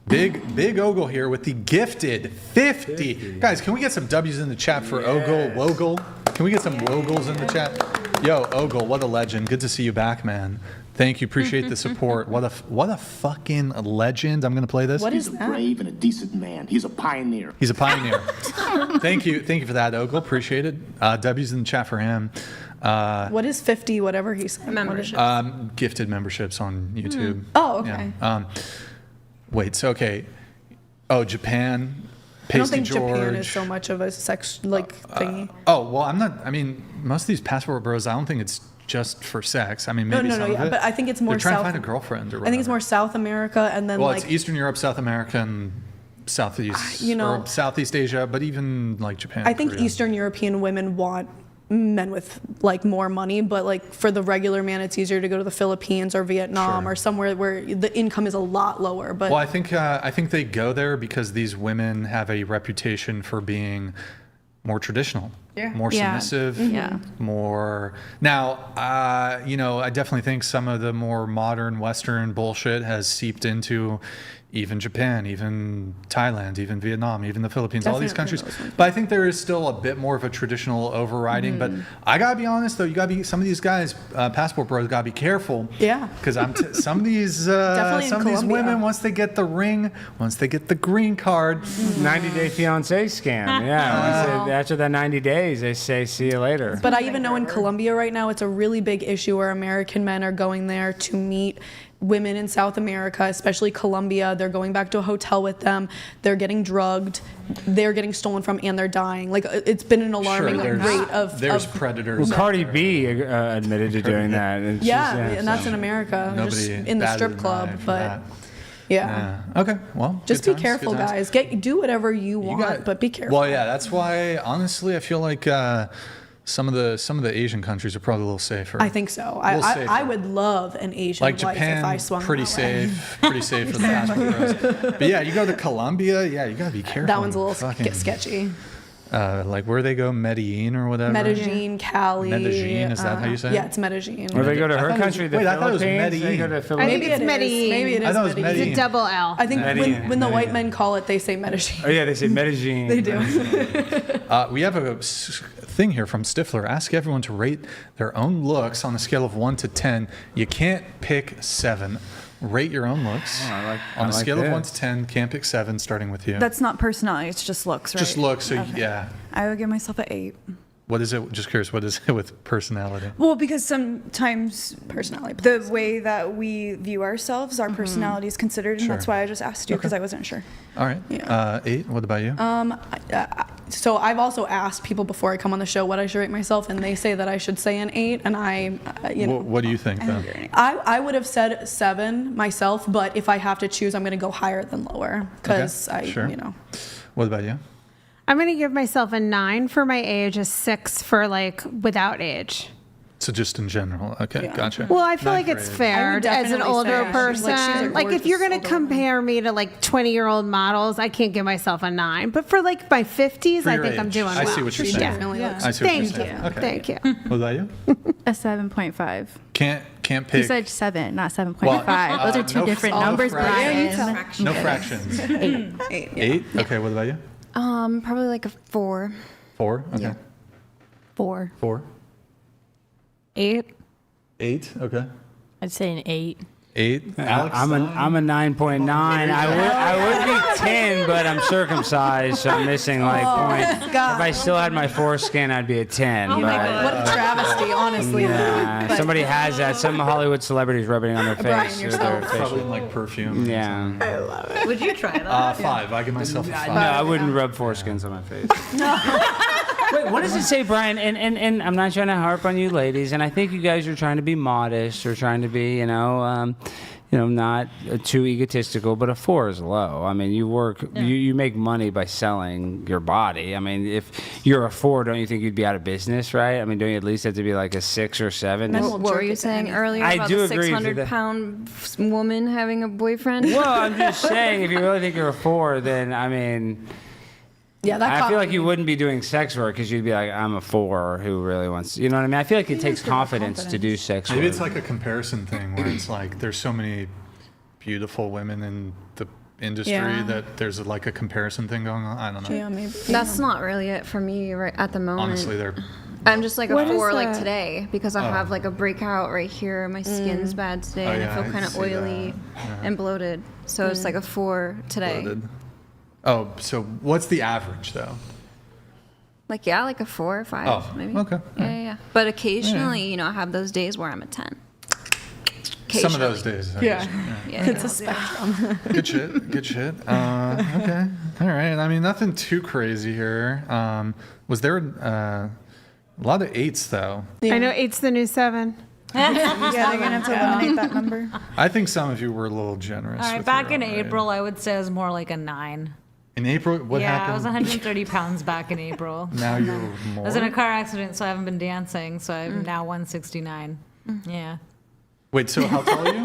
Big Ogle here with the gifted 50. Guys, can we get some W's in the chat for Ogle? Wogle? Can we get some Wogles in the chat? Yo, Ogle, what a legend. Good to see you back, man. Thank you. Appreciate the support. What a fucking legend. I'm going to play this. What is He's a that? brave and a decent man. He's a pioneer. He's a pioneer. Thank you for that, Ogle. Appreciate it. W's in the chat for him. What is 50, whatever he said? Membership. Gifted memberships on YouTube. Oh, okay. Yeah. Wait, so okay. Oh, Japan. I don't Pasty think George. Japan is so much of a sex thingy. Oh, well, I mean, most of these passport bros, I don't think it's just for sex. I mean, maybe some of it. But I think it's more They're trying South. to find a girlfriend or whatever. I think it's more South America and then Well, like it's Eastern Europe, South America, and Southeast, or Southeast Asia, but even like Japan. I think Korea. Eastern European women want men with like more money, but like for the regular man, it's easier to go to the Philippines or Vietnam or somewhere where the income is a lot lower. But Well, I think they go there because these women have a reputation for being more traditional, more submissive, more. Now, I definitely think some of the more modern Western bullshit has seeped into even Japan, even Thailand, even Vietnam, even the Philippines, all these countries. But I think there is still a bit more of a traditional overriding. But I gotta be honest, though, some of these guys, passport bros, gotta be careful. Yeah. Because some of these women, once they get the ring, once they get the green card, 90-day fiance scam. Yeah. After that 90 days, they say, "See you later." But I even know in Colombia right now, it's a really big issue where American men are going there to meet women in South America, especially Colombia. They're going back to a hotel with them. They're getting drugged. They're getting stolen from, and they're dying. Like, it's been an alarming rate of. There's predators. Well, Cardi B admitted to doing that. And and that's in America, just in the strip club. But yeah. Okay. Well, just good be times, careful, good times. guys. Do whatever you want, but be careful. Well, yeah, that's why. Honestly, I feel like some of the Asian countries are probably a little safer. I think so. I would love an Asian like wife Japan, if I swung pretty that way. pretty safe for the passport bros. But yeah, you go to Colombia, you gotta be careful. That one's a little sketchy. Like where they go, Medellin or whatever. Medellin, Cali. Medellin, is that how you say it? Yeah, it's Medellin. Or they go to her country, the Wait, I thought it was Philippines. They go to Medellin. Philippines. I think it's Medellin. Maybe it is. I thought it was Medellin. It's a double L. I think Medellin. when the white men call it, they say Medellin. Oh yeah, they say Medellin. They do. We have a thing here from Stifler. Ask everyone to rate their own looks on a scale of 1 to 10. You can't pick 7. Rate your own looks on a scale of 1 to 10. Can't pick 7, starting with you. That's not personality. It's just looks, right? Just looks. So Okay. yeah. I would give myself an 8. What is it? Just curious. What is it with personality? Well, because sometimes personality, the way that we view ourselves, our personality is considered, and that's Sure. why I just asked you because I wasn't sure. All right. 8. What about you? So I've also asked people before I come on the show what I should rate myself, and they say that I should say an 8, and I, What do you think then? I would have said 7 myself, but if I have to choose, I'm going to go higher than lower because Sure. What about you? I'm going to give myself a 9 for my age, a 6 for like without age. So just in general. Okay, gotcha. Well, I feel 9 like for it's age. fair I would as an definitely older say she's person. a Like if you're going to compare me to like 20-year-old models, I can't give myself a 9. But for like my 50s, For I your think I'm age. doing well. I see what you're saying. Definitely looks I see what you're Thank saying. you. Okay. Thank you. What about you? A 7.5. Can't You pick. said 7, not 7.5. Well, Those are two no different f- numbers, fractions. Brian. No fractions. 8. 8. Okay. What about you? Probably like a 4. 4. Okay. 4. 4. 8. 8. Okay. I'd say an 8. 8. I'm a 9.9. I would be 10, but I'm circumcised, so I'm missing like points. If I still had my foreskin, I'd be a 10. Oh my God, what a travesty, honestly. Yeah, somebody has that. Some Hollywood celebrities rubbing it on their Brian, face. you're or their so- facial- Probably in like perfume. Yeah. I love it. Would you try that? 5. I give myself a 5. No, I wouldn't rub foreskins on my face. Wait, what does it say, Brian? And I'm not trying to harp on you ladies, and I think you guys are trying to be modest or trying to be, not too egotistical, but a 4 is low. I mean, you make money by selling your body. I mean, if you're a 4, don't you think you'd be out of business, right? I mean, don't you at least have to be like a 6 or 7? What were you saying earlier I about do the agree with that. 600-pound woman having a boyfriend? Well, I'm just saying, if you really think you're a 4, then, I mean... Yeah, I feel like you wouldn't be doing sex work because you'd be like, I'm a 4 who really wants, you know what I mean? I feel like it takes confidence to do sex work. Maybe it's like a comparison thing where it's like there's so many beautiful women in the industry that there's like a comparison thing going on. I don't know. Yeah, maybe. That's not really it for me right at the moment. Honestly, I'm just like a What is 4 like that? today because I have like a breakout right here. My skin's bad today Oh, and yeah, I I feel kind of see oily and bloated. So it's like a 4 today. Bloated. Oh, so what's the average though? Like like a 4 or 5 Oh, maybe. okay. Yeah. But occasionally, I have those days where I'm a 10. Some of those days. I guess. It's a spectrum. Good shit. Okay. All right. I mean, nothing too crazy here. Was there a lot of 8s though? I know 8's the new 7. Yeah, they're gonna have to eliminate that number. I think some of you were a little generous. All right, with back your in own rating. April, I would say I was more like a 9. In April, what happened? I was 130 pounds back in April. Now you're I more. was in a car accident, so I haven't been dancing, so I'm now 169. Yeah. Wait, so how tall are you?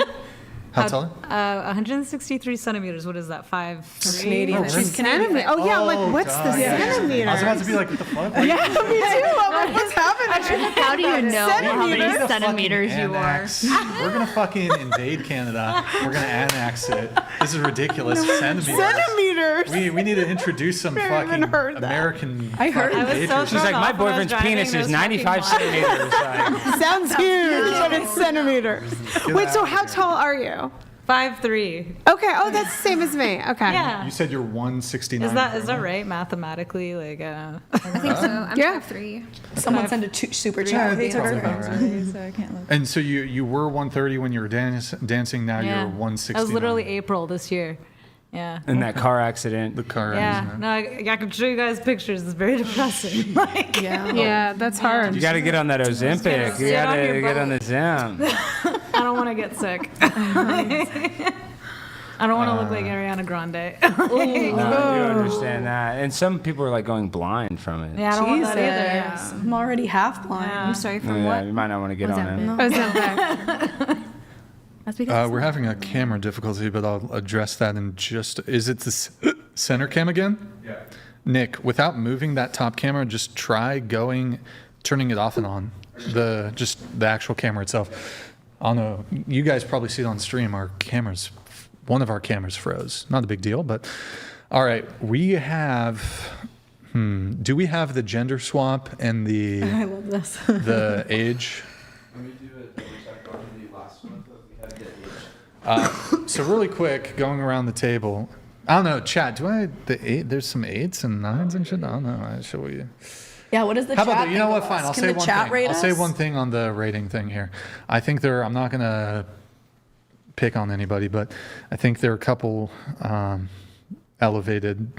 How tall? 163 centimeters. What is that? 5'3"? Canadian. She's Canadian. Oh, yeah. I'm like, what's the centimeter? I was about to be like, what the fuck? Yeah, me too. I'm like, what's happening? How do you know how many We're gonna centimeters fucking you are? annex- We're gonna fucking invade Canada. We're gonna annex it. This is ridiculous. Centimeters. We need to introduce some fucking American. I heard fucking it. patriots. She's like, my boyfriend's penis is 95 centimeters. Like, Sounds huge, but it's centimeters. Wait, so how tall are you? 5'3". Okay. Oh, that's the same as me. Okay. Yeah. You said you're 169. Is that right mathematically? Like, I think so. I'm Yeah. 5'3". Someone send a super chat. They took our Probably phones about away, so I can't look. And so you were 130 when you were dancing. Now yeah. you're 169. That was literally April this year. Yeah. in that car accident. The car Yeah. accident. No, I can show you guys pictures. It's very depressing. Like, Yeah, that's hard. You got to get on that Ozempic. You sit got on to your get boat. on the Zim. I don't want to get sick. I don't want to look like Ariana Grande. No, you understand that. And some people are like going blind from it. Yeah, I don't want that either. Jesus. I'm already half blind. I'm sorry for Yeah, what? you might not want to get on it. Ozempic. That's because We're having a camera difficulty, but I'll address that in just. Is it the center cam again? Yeah. Nick, without moving that top camera, just try turning it off and on. The actual camera itself. I don't know. You guys probably see it on stream. One of our cameras froze. Not a big deal, but all right. We have. Do we have the gender swap and the? I love this. The age. Let me do it. On the last one, but we had to get age. So really quick, going around the table. I don't know, chat. There's some 8s and 9s and shit. I don't know. Should we? Yeah. What is the How chat? about you know think what? of Fine. us? I'll Can say the one chat thing. rate I'll say us? one thing on the rating thing here. I think I'm not gonna pick on anybody, but I think there are a couple elevated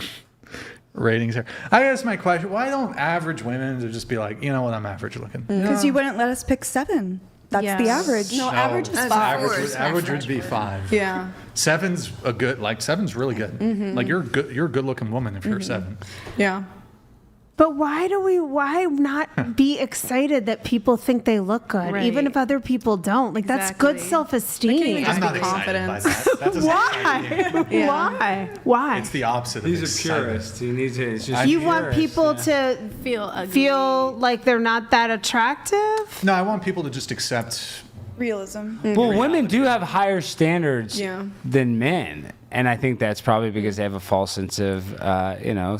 ratings here. I guess my question: why don't average women just be like, you know what? I'm average looking. Because you wouldn't let us pick 7. That's the average. No, average is 5. Average would be 5. Yeah. 7's a good. 7's really good. Like you're good. You're a good-looking woman if you're 7. Yeah. But why not be excited that people think they look good, Right. even if other people don't? Like, that's good Exactly. self-esteem. Just I'm not be excited by confidence. that. That doesn't excite me. Why? Why? It's the opposite. He's of a excitement. purist. He needs to. It's just You want purist, people yeah. to feel like they're not that attractive? No, I want people to just accept Realism. Well, women do have higher standards Yeah. than men. And I think that's probably because they have a false sense of,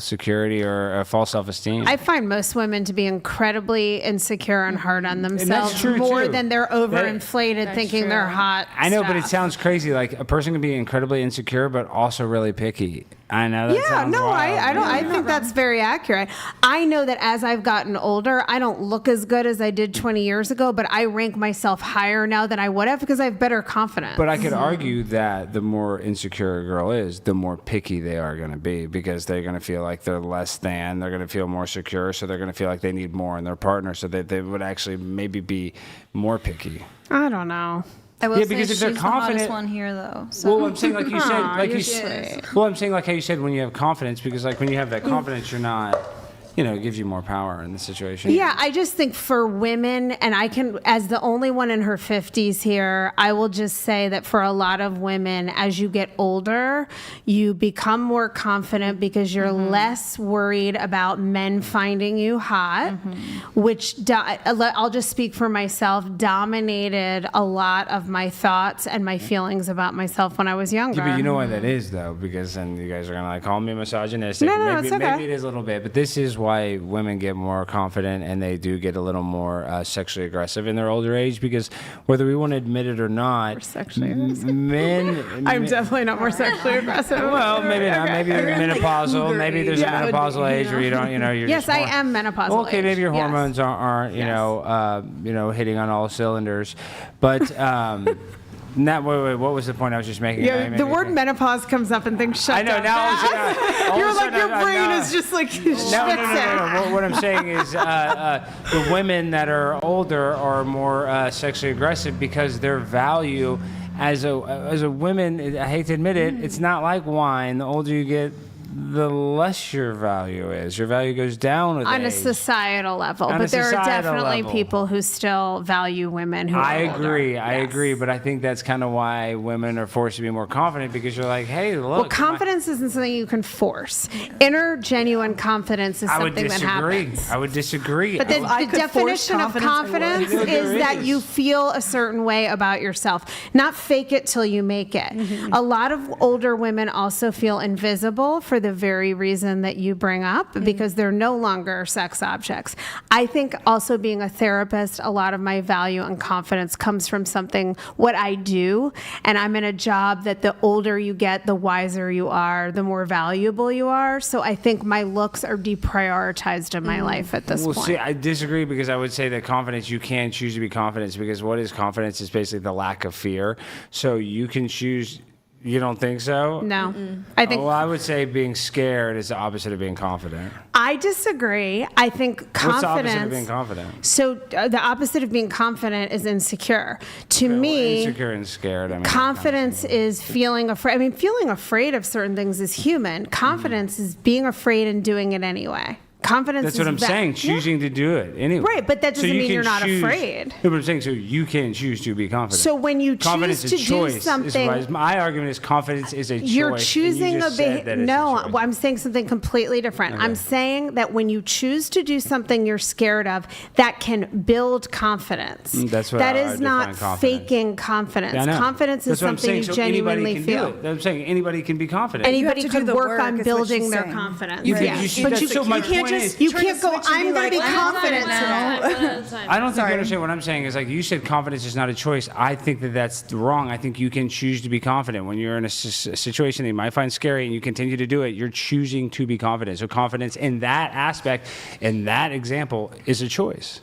security or a false self-esteem. I find most women to be incredibly insecure and hard on that's themselves true, more too. than they're overinflated thinking they're hot. I know, but it stuff. sounds crazy. Like a person can be incredibly insecure, but also really picky. I know that sounds wild. I think that's very accurate. I know that as I've gotten older, I don't look as good as I did 20 years ago, but I rank myself higher now than I would have because I have better confidence. But I could argue that the more insecure a girl is, the more picky they are going to be because they're going to feel like they're less than. They're going to feel more secure, so they're going to feel like they need more in their partner, so that they would actually maybe be more picky. I don't know. I will Yeah, say because if she's they're the confident- hottest one here, though. So. Well, I'm saying like you said, you're sweet. well, I'm saying like how you said when you have confidence, because like when you have that confidence, you're not, it gives you more power in the situation. Yeah, I just think for women, and I can, as the only one in her 50s here, I will just say that for a lot of women, as you get older, you become more confident because you're less worried about men finding you hot, which I'll just speak for myself, dominated a lot of my thoughts and my feelings about myself when I was younger. Yeah, but you know why that is, though, because then you guys are gonna call me misogynistic. No, maybe, it's okay. maybe it is a little bit, but this is why women get more confident and they do get a little more sexually aggressive in their older age, because whether we want to admit it or not, men. I'm definitely not more sexually aggressive. Well, maybe not. Maybe you're menopausal. Maybe there's a Yeah. menopausal age where you don't, you're Yes, just I am menopausal. Okay, maybe your age. Yes. hormones aren't hitting on all cylinders, but wait, what was the point I was just making? Yeah, the word menopause comes up and things shut I know, down. now all You're of a like, sudden, your brain no. is just like, No. What I'm saying is the women that are older are more sexually aggressive because their value as a woman, I hate to admit it, it's not like wine. The older you get, the less your value is. Your value goes down with on a age. societal level, On a but there are societal definitely level. people who still value women who I are older. agree. I agree, but I think that's kind of why women are forced to be more confident, because you're like, hey, look. Well, confidence isn't something you can force. Inner, genuine confidence is I would something that disagree. happens. I would disagree. But the definition of confidence is that you feel a certain way about yourself, not fake it till you make it. A lot of older women also feel invisible for the very reason that you bring up, because they're no longer sex objects. I think also being a therapist, a lot of my value and confidence comes from what I do, and I'm in a job that the older you get, the wiser you are, the more valuable you are. So I think my looks are deprioritized in my life at this point. See, I disagree, because I would say that confidence, you can choose to be confident, because what is confidence is basically the lack of fear. So you can choose. You don't think so? No. I think. Well, I would say being scared is the opposite of being confident. I disagree. I think confidence. What's the opposite of being confident? So the opposite of being confident is insecure. To me, Insecure and scared. I mean, confidence is feeling afraid. I mean, feeling afraid of certain things is human. Confidence is being afraid and doing it anyway. Confidence That's is what I'm saying. Choosing to do it anyway. Right, but that doesn't mean you're not afraid. No, but I'm saying so you can choose to be confident. So when you confidence choose to is choice, do something, my argument is confidence is a choice. You're choosing a behavior. No, I'm saying something completely different. Okay. I'm saying that when you choose to do something you're scared of, that can build confidence. That's what that I is not define confidence. faking confidence. Yeah, I know. Confidence is That's what I'm something saying. you So anybody genuinely can feel. do it. I'm saying anybody can be confident. Anybody You have to could do the work work, on is what building she's their saying. confidence. You can- Yes. you- But that's- you so my can't point just is- you can't go, I'm going to be confident. I don't think you understand what I'm saying. Is like you said, confidence is not a choice. I think that that's wrong. I think you can choose to be confident when you're in a situation that you might find scary and you continue to do it. You're choosing to be confident. So confidence in that aspect, in that example, is a choice.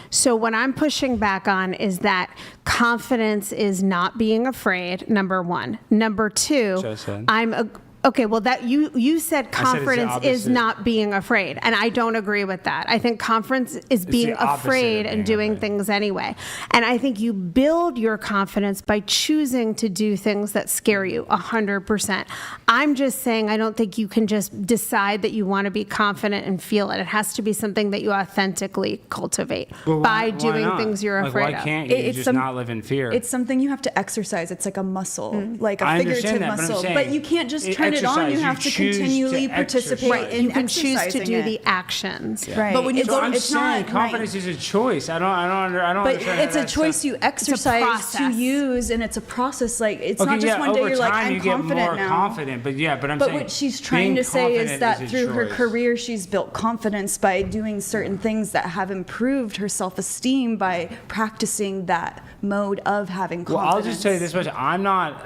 So what I'm pushing back on is that confidence is not being afraid, number one. Number two, So I said. Okay, well, that you said the confidence is opposite. not being afraid, and I don't agree with that. I think confidence is being the opposite afraid of and being doing things anyway. And I think you build your confidence by choosing to do things that scare you 100%. I'm just saying I don't think you can just decide that you want to be confident and feel it. It has to be something that you authentically cultivate Well, by why doing not? things you're Like, afraid why of. can't you just not live in fear? It's something you have to exercise. It's like a muscle, like a I figurative understand that, but I'm muscle. saying But you can't just turn put it on, you have to continually participate in You can choose to exercising do it. the actions. Right. But when you go, I'm it's saying not confidence is a choice. I don't But understand it's a that choice stuff. you exercise to process. use, and it's a process. Like it's Okay, not just yeah, one day over you're like, time I'm you get confident more now. confident, but I'm But saying what she's trying being to say is confident that a through her choice. career, she's built confidence by doing certain things that have improved her self-esteem by practicing that mode of having confidence. Well, I'll just tell you this much: I'm not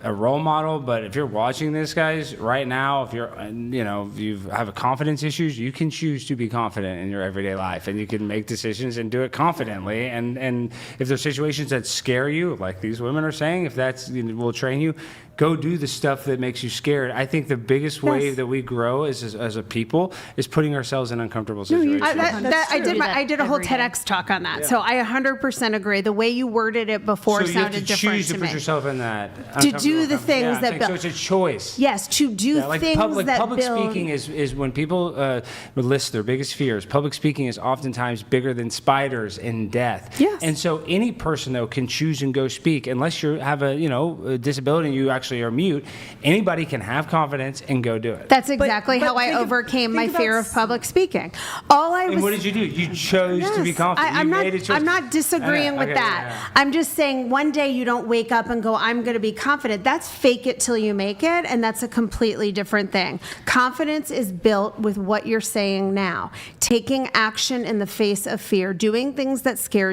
a role model, but if you're watching this, guys, right now, if you're, if you have confidence issues, you can choose to be confident in your everyday life, and you can make decisions and do it confidently. And if there's situations that scare you, like these women are saying, if that's will train you. Go do the stuff that makes you scared. I think the biggest way that we grow as a people is putting ourselves in uncomfortable situations. I did a whole TEDx talk on that, so I 100% agree. The way you worded it before So you have sounded to different choose to put me. yourself in that. To do the things that build. So it's a choice. Yes, to do things that public build. speaking is when people list their biggest fears. Public speaking is oftentimes bigger than spiders and death. Yes. And so any person though can choose and go speak unless you have a disability and you actually are mute. Anybody can have confidence and go do it. That's exactly how I overcame my fear of public speaking. And what did you do? You chose to be confident. I'm made a choice. not disagreeing with that. Yeah. I'm just saying one day you don't wake up and go, I'm going to be confident. That's fake it till you make it, and that's a completely different thing. Confidence is built with what you're saying now. Taking action in the face of fear, doing things that scare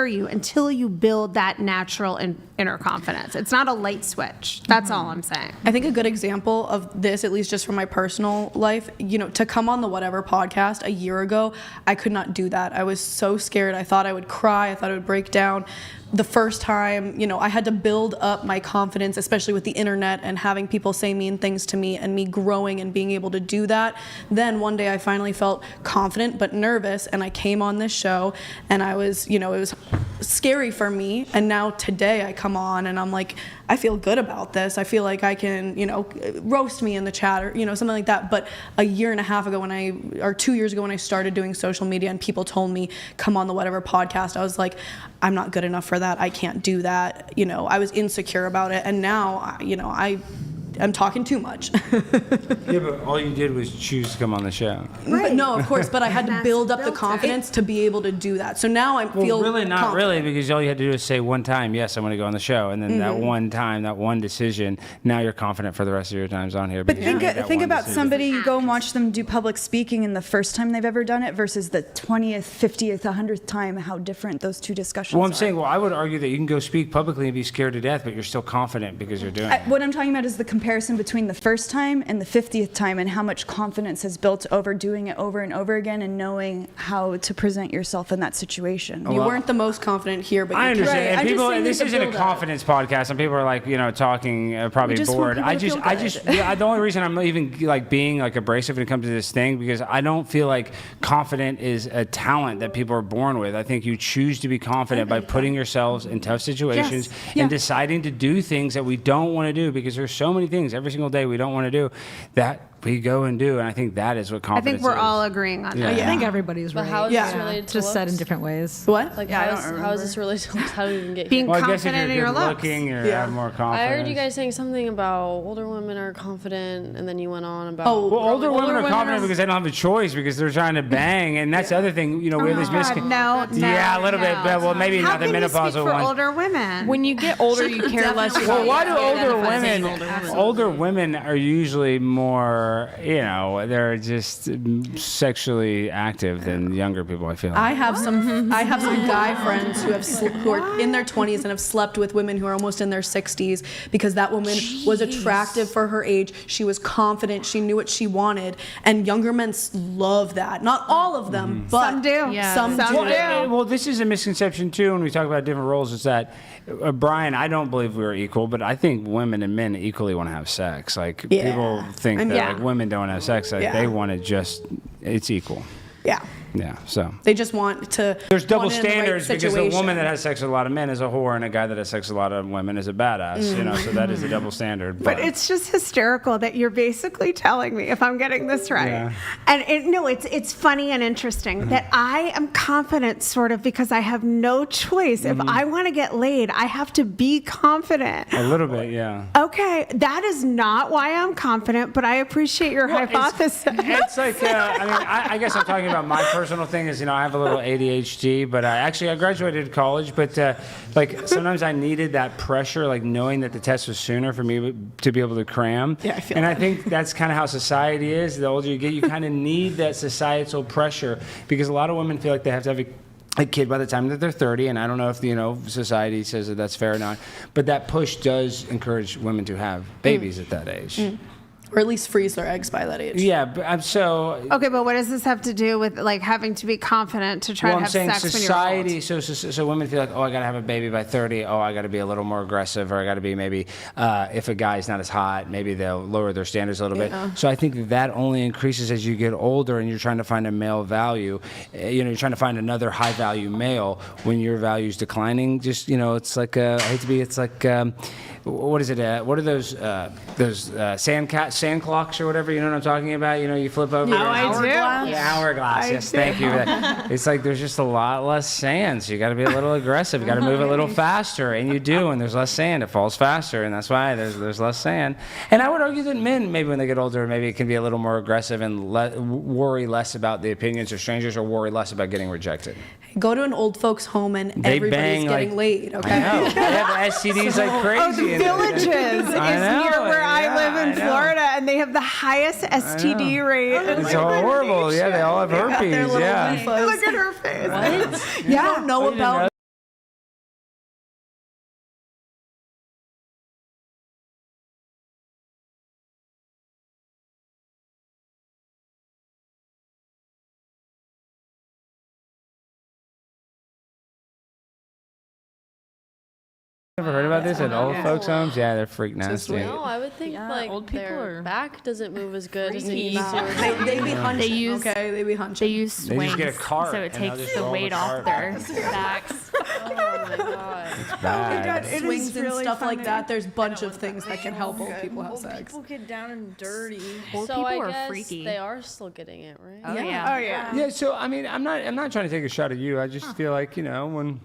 you until you build that natural and inner confidence. It's not a light switch. That's all I'm saying. I think a good example of this, at least just from my personal life, to come on the Whatever podcast a year ago, I could not do that. I was so scared. I thought I would cry. I thought I would break down. The first time, I had to build up my confidence, especially with the internet and having people say mean things to me and me growing and being able to do that. Then one day I finally felt confident but nervous, and I came on this show, and I was, it was scary for me. And now today I come on and I'm like, I feel good about this. I feel like I can, roast me in the chat or, something like that. But a year and a half ago or 2 years ago when I started doing social media and people told me, come on the Whatever podcast, I was like, I'm not good enough for that. I can't do that. I was insecure about it. And now, I'm talking too much. Yeah, but all you did was choose to come on the show. Right. But no, of course, but I had to build up the confidence to be able to do that. So now I feel really not confident. really, because all you had to do is say one time, yes, I'm going to go on the show, and then that one time, that one decision, now you're confident for the rest of your times on here. But think about somebody, you go and watch them do public speaking, and the first time they've ever done it versus the 20th, 50th, 100th time, how different those two discussions Well, I'm are. saying, I would argue that you can go speak publicly and be scared to death, but you're still confident because you're doing it. What I'm talking about is the comparison between the first time and the 50th time, and how much confidence has built over doing it over and over again and knowing how to present yourself in that situation. You weren't the most confident here, but I you understand. Right. And people, I'm just this saying isn't a confidence podcast, and people are like, talking probably just bored. want people to feel good. The only reason I'm even being abrasive when it comes to this thing, because I don't feel like confident is a talent that people are born with. I think you choose to be confident by putting yourselves in tough situations and deciding to do things that we don't want to do, because there's so many things every single day we don't want to do that we go and do, and I think that is what confidence is. I think we're all agreeing on that. I think everybody's But right. how is this related to Just said in looks? different ways. What? Like, how is this related to looks? How did we even get Being here? Well, I guess if confident you're in your good looks. looking, or have more confidence. I heard you guys saying something about older women are confident, and then you went on about. Well, older women are confident because they don't have a choice, because they're trying to bang, and that's the other thing. We have this No, Yeah, a little bit. But, well, maybe How not the can you speak menopausal for one. older women? When you get older, you care less. Well, why do Identify older women are usually more, they're just sexually active than younger people, I feel. I have some guy friends who are in their 20s and have slept with women who are almost in their 60s because that woman was attractive for her age. She was confident. She knew what she wanted. And younger men love that. Not all of them, but some do. Yeah. Some do. Well, this is a misconception too when we talk about different roles, is that Brian, I don't believe we're equal, but I think women and men equally want to have sex. People think that women don't have sex. They want to it's equal. Yeah. Yeah, so. They just want to. There's double want it in the right standards because the situation. woman that has sex with a lot of men is a whore, and a guy that has sex with a lot of women is a badass. You know, so that is a double standard. But it's just hysterical that you're basically telling me, if I'm getting this right, Yeah. and it's funny and interesting that I am confident, sort of, because I have no choice. If I want to get laid, I have to be confident. A little bit, yeah. Okay, that is not why I'm confident, but I appreciate your hypothesis. It's like, I guess I'm talking about my personal thing is, I have a little ADHD, but I graduated college, but like sometimes I needed that pressure, like knowing that the test was sooner for me to be able to cram. Yeah, I feel and that. I think that's kind of how society is. The older you get, you kind of need that societal pressure because a lot of women feel like they have to have a kid by the time that they're 30, and I don't know if society says that that's fair or not, but that push does encourage women to have babies at that age. Or at least freeze their eggs by that age. Yeah, but I'm so. Okay, but what does this have to do with like having to be confident to try to have sex when you're old? So women feel like, oh, I gotta have a baby by 30. Oh, I gotta be a little more aggressive, or I gotta be maybe if a guy's not as hot, maybe they'll lower their standards a little bit. So I think that only increases as you get older, and you're trying to find a male value. You're trying to find another high value male when your value's declining. Just it's like I hate to be. It's like. What is it? What are those sand clocks or whatever? You know what I'm talking about? You flip over. Oh, I do. Yeah, hourglass. Yes, thank you. It's like there's just a lot less sand, so you got to be a little aggressive. You got to move a little faster, and you do. And there's less sand, it falls faster, and that's why there's less sand. And I would argue that men, maybe when they get older, maybe it can be a little more aggressive and worry less about the opinions of strangers, or worry less about getting rejected. Go to an old folks' home and They everybody's bang, getting laid. Okay. I know. They have STDs like crazy. Oh, the Villages is near where I live in I know. Florida, and they have the highest STD rate. It's horrible. Yeah, they all have herpes. Yeah. Look at her face. What? You don't know about. Ever heard about this at old folks' homes? Yeah, they're freak nasty. No, I would think old people their back doesn't move as good as it Freaky. used to. They be hunching. They use They be hunching. They use They swings, just get a cart so it and they'll takes just the roll weight the off cart. their backs. Oh my god. Bad. It Swings is and really stuff like funny. that. There's a bunch of things that can help old people have Old sex. people get down and dirty. Old so people I are guess freaky. they are still getting it, right? Oh, yeah. Oh yeah. Yeah, so I mean, I'm not trying to take a shot at you. I just feel like when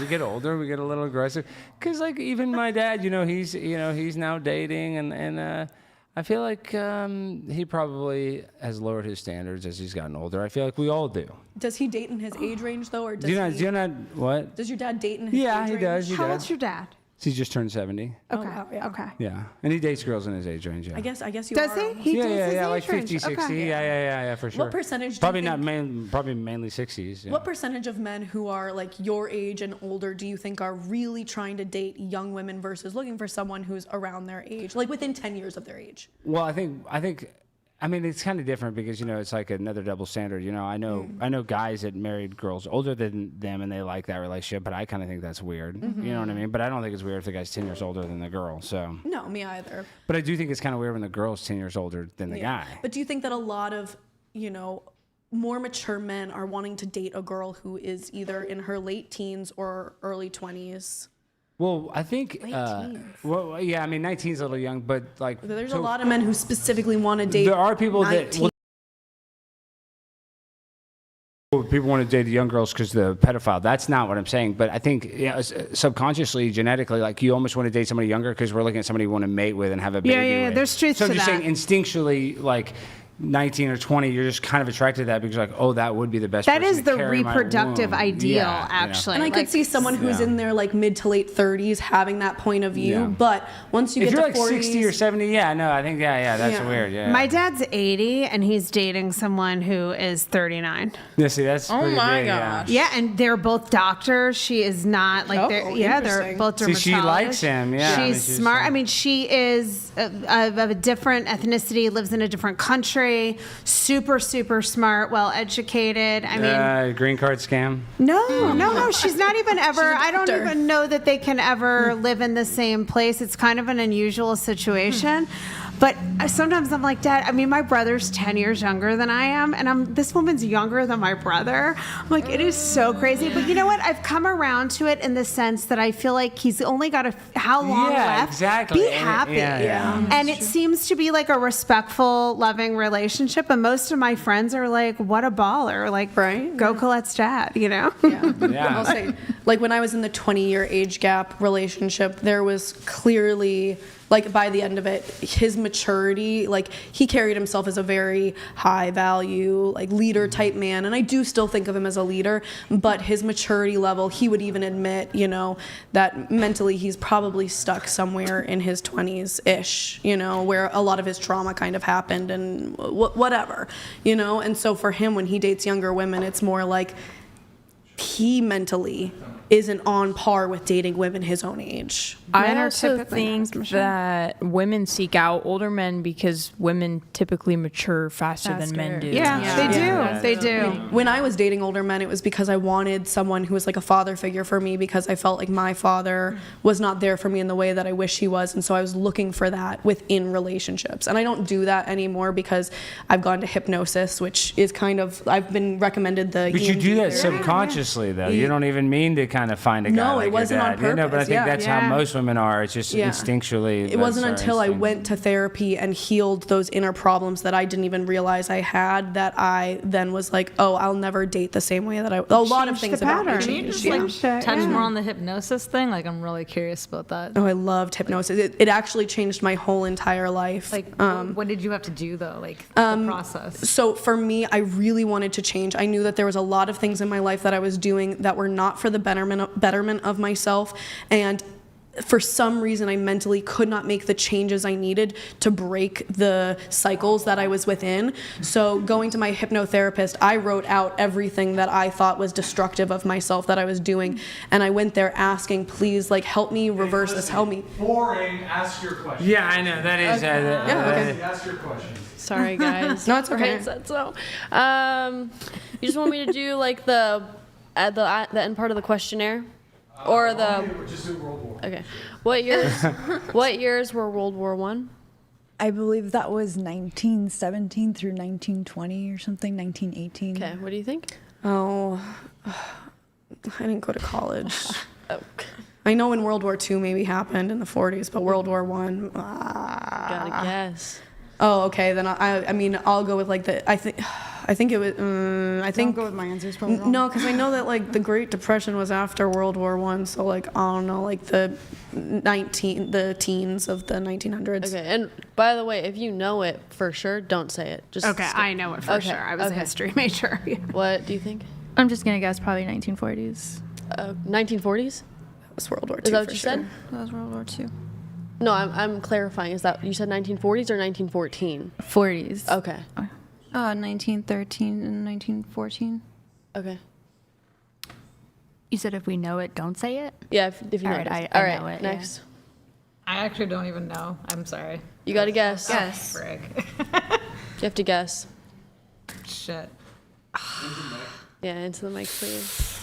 we get older, we get a little aggressive. Cause like even my dad, he's now dating, and I feel like he probably has lowered his standards as he's gotten older. I feel like we all do. Does he date in his age range though, or does Do you not what? Does your dad date in his Yeah, age he range? does. He How does. old's your dad? He just turned 70. Okay. wow, yeah. Okay. Yeah, and he dates girls in his age range. Yeah. I guess you Does are. he? He dates his yeah, age like 50, range. 60. Okay. Yeah, for sure. What percentage do you Probably think- probably mainly 60s. Yeah. What percentage of men who are like your age and older do you think are really trying to date young women versus looking for someone who's around their age, like within 10 years of their age? Well, I think it's kind of different because it's like another double standard. I know guys that married girls older than them and they like that relationship, but I kind of think that's weird. You know what I mean? But I don't think it's weird if the guy's 10 years older than the girl. So. No, me either. But I do think it's kind of weird when the girl's 10 years older than the guy. But do you think that a lot of, more mature men are wanting to date a girl who is either in her late teens or early 20s? Well, I think. Well, yeah, 19 is a little young, but like. There's a lot of men who specifically want to date. There are people 19. People want to date the young girls because the pedophile. That's not what I'm saying. But I think subconsciously, genetically, like you almost want to date somebody younger because we're looking at somebody you want to mate with and have a baby Yeah. with. There's truth so to I'm just that. saying instinctually, like 19 or 20, you're just kind of attracted to that because like, oh, that would be the best. That person is to the carry my reproductive womb. ideal, Yeah, actually. And I could see someone who's in their like mid to late 30s having that point of view, Yeah. but once you If get you're to like 40s, 60 or 70, I think that's weird. Yeah. My dad's 80 and he's dating someone who is 39. Yeah, see, that's Oh pretty my big, gosh. Yeah, and they're both doctors. She is not like they're interesting. both See, dermatologists. she likes him, yeah. She's smart. She is of a different ethnicity, lives in a different country. very super, super smart, well educated. I mean, green card scam. No, she's not even ever. I don't even know that they can ever live in the same place. It's kind of an unusual situation. But sometimes I'm like, Dad, I mean, my brother's 10 years younger than I am, and this woman's younger than my brother. I'm like, it is so crazy. But you know what? I've come around to it in the sense that I feel like he's only got how long left? Exactly. Be happy. And it seems to be like a respectful, loving relationship. And most of my friends are like, what a baller. Like, go Colette's dad, you know? I'll say, like, when I was in the 20-year age gap relationship, there was clearly, like, by the end of it, his maturity, like, he carried himself as a very high value, like, leader type man. And I do still think of him as a leader, but his maturity level, he would even admit, you know, that mentally he's probably stuck somewhere in his 20s-ish, you know, where a lot of his trauma kind of happened and whatever, you know? And so for him, when he dates younger women, it's more like he mentally isn't on par with dating women his own age. I also think that women seek out older men because women typically mature faster than men do. They do. When I was dating older men, it was because I wanted someone who was like a father figure for me, because I felt like my father was not there for me in the way that I wish he was. And so I was looking for that within relationships. And I don't do that anymore because I've gone to hypnosis, which is kind of, I've been recommended the But you EMG do that therapy. subconsciously, though. You don't even mean to kind of find a guy No, like it wasn't your on dad. You know, but I purpose. think that's how most women are. It's just instinctually. It wasn't until I went to therapy and healed those inner problems that I didn't even realize I had that I then was like, oh, I'll never date the same way that I. A lot of things about me Can you changed. just touch more on the hypnosis thing? Like, I'm really curious about that. Oh, I loved hypnosis. It actually changed my whole entire life. Like, what did you have to do though? Like the process. So for me, I really wanted to change. I knew that there was a lot of things in my life that I was doing that were not for the betterment of myself, and for some reason I mentally could not make the changes I needed to break the cycles that I was within. So going to my hypnotherapist, I wrote out everything that I thought was destructive of myself that I was doing, and I went there asking, please, like, help me reverse this, help me. Boring, ask your question. Yeah, I know, that is okay. Ask your questions. Sorry, guys. No, it's okay. Right, said so. You just want me to do like the end part of the questionnaire, or the? Just do World War. Okay. What years were World War One? I believe that was 1917 through 1920 or something, 1918. Okay. What do you think? Oh, I didn't go to college. Oh. I know when World War II maybe happened in the 40s, but World War I. Gotta guess. Oh, okay. Then I mean, I'll go with like I think it was. I think. Don't go with my answers. Probably wrong. No, because I know that like the Great Depression was after World War I, so like I don't know, like the teens of the 1900s. Okay. And by the way, if you know it for sure, don't say it. Just okay, I know it for sure. I was a history major. What do you think? I'm just gonna guess probably 1940s. 1940s? That was World War II. Is that what for you sure. said? That was World War II. No, I'm clarifying. Is that you said 1940s or 1914? 40s. Okay. 1913 and 1914. Okay. You said if we know it, don't say it? Yeah, if you know All right, it. I All right, know it, next. I actually don't even know. I'm sorry. You got to guess. Guess. Frick. You have to guess. Shit. Yeah, into the mic, please.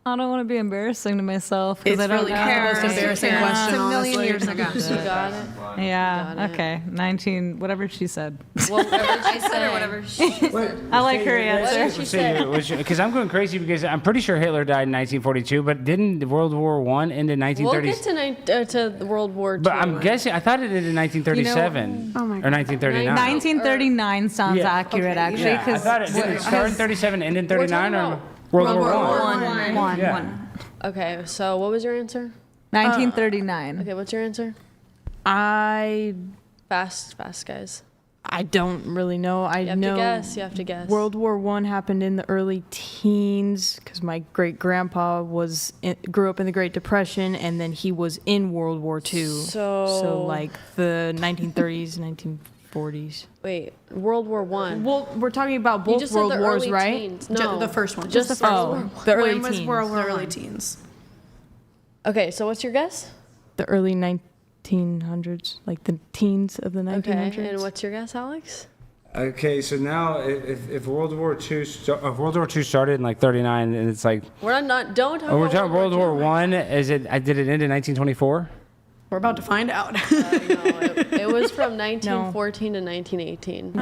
I don't want to be embarrassing to myself because It's I don't really know. the most embarrassing question. It's a million honestly. years ago. You got it. Yeah. Got it. Okay. 19. Whatever she said. Well, I said whatever she said. I like her answer. What did she say? Because I'm going crazy because I'm pretty sure Hitler died in 1942, but didn't World War I end in 1930s? We'll get to World War II. But I'm guessing, I thought it ended in 1937 oh my or 1939. 1939 sounds accurate, actually. Yeah, I thought it did it start in 37, end in 39, or World War I? One. Yeah. Okay, so what was your answer? 1939. Okay, what's your answer? I Fast, guys. I don't really know. I You have know to guess. You have to guess. World War I happened in the early teens because my great grandpa grew up in the Great Depression, and then he was in World War II. So like the 1930s, 1940s. Wait, World War I. Well, we're talking about You both just said World the Wars, early right? teens. No, The first one. Just the first one. The early When was teens. World War The early I? teens. Okay, so what's your guess? The early 1900s, like the teens of the 1900s. Okay, and what's your guess, Alex? Okay, so now if World War II started in like 39, and it's like We're not. Don't talk we're about talking World War One. Is it? Did it end in 1924? We're about to find out. No, it was from 1914 to 1918. Okay,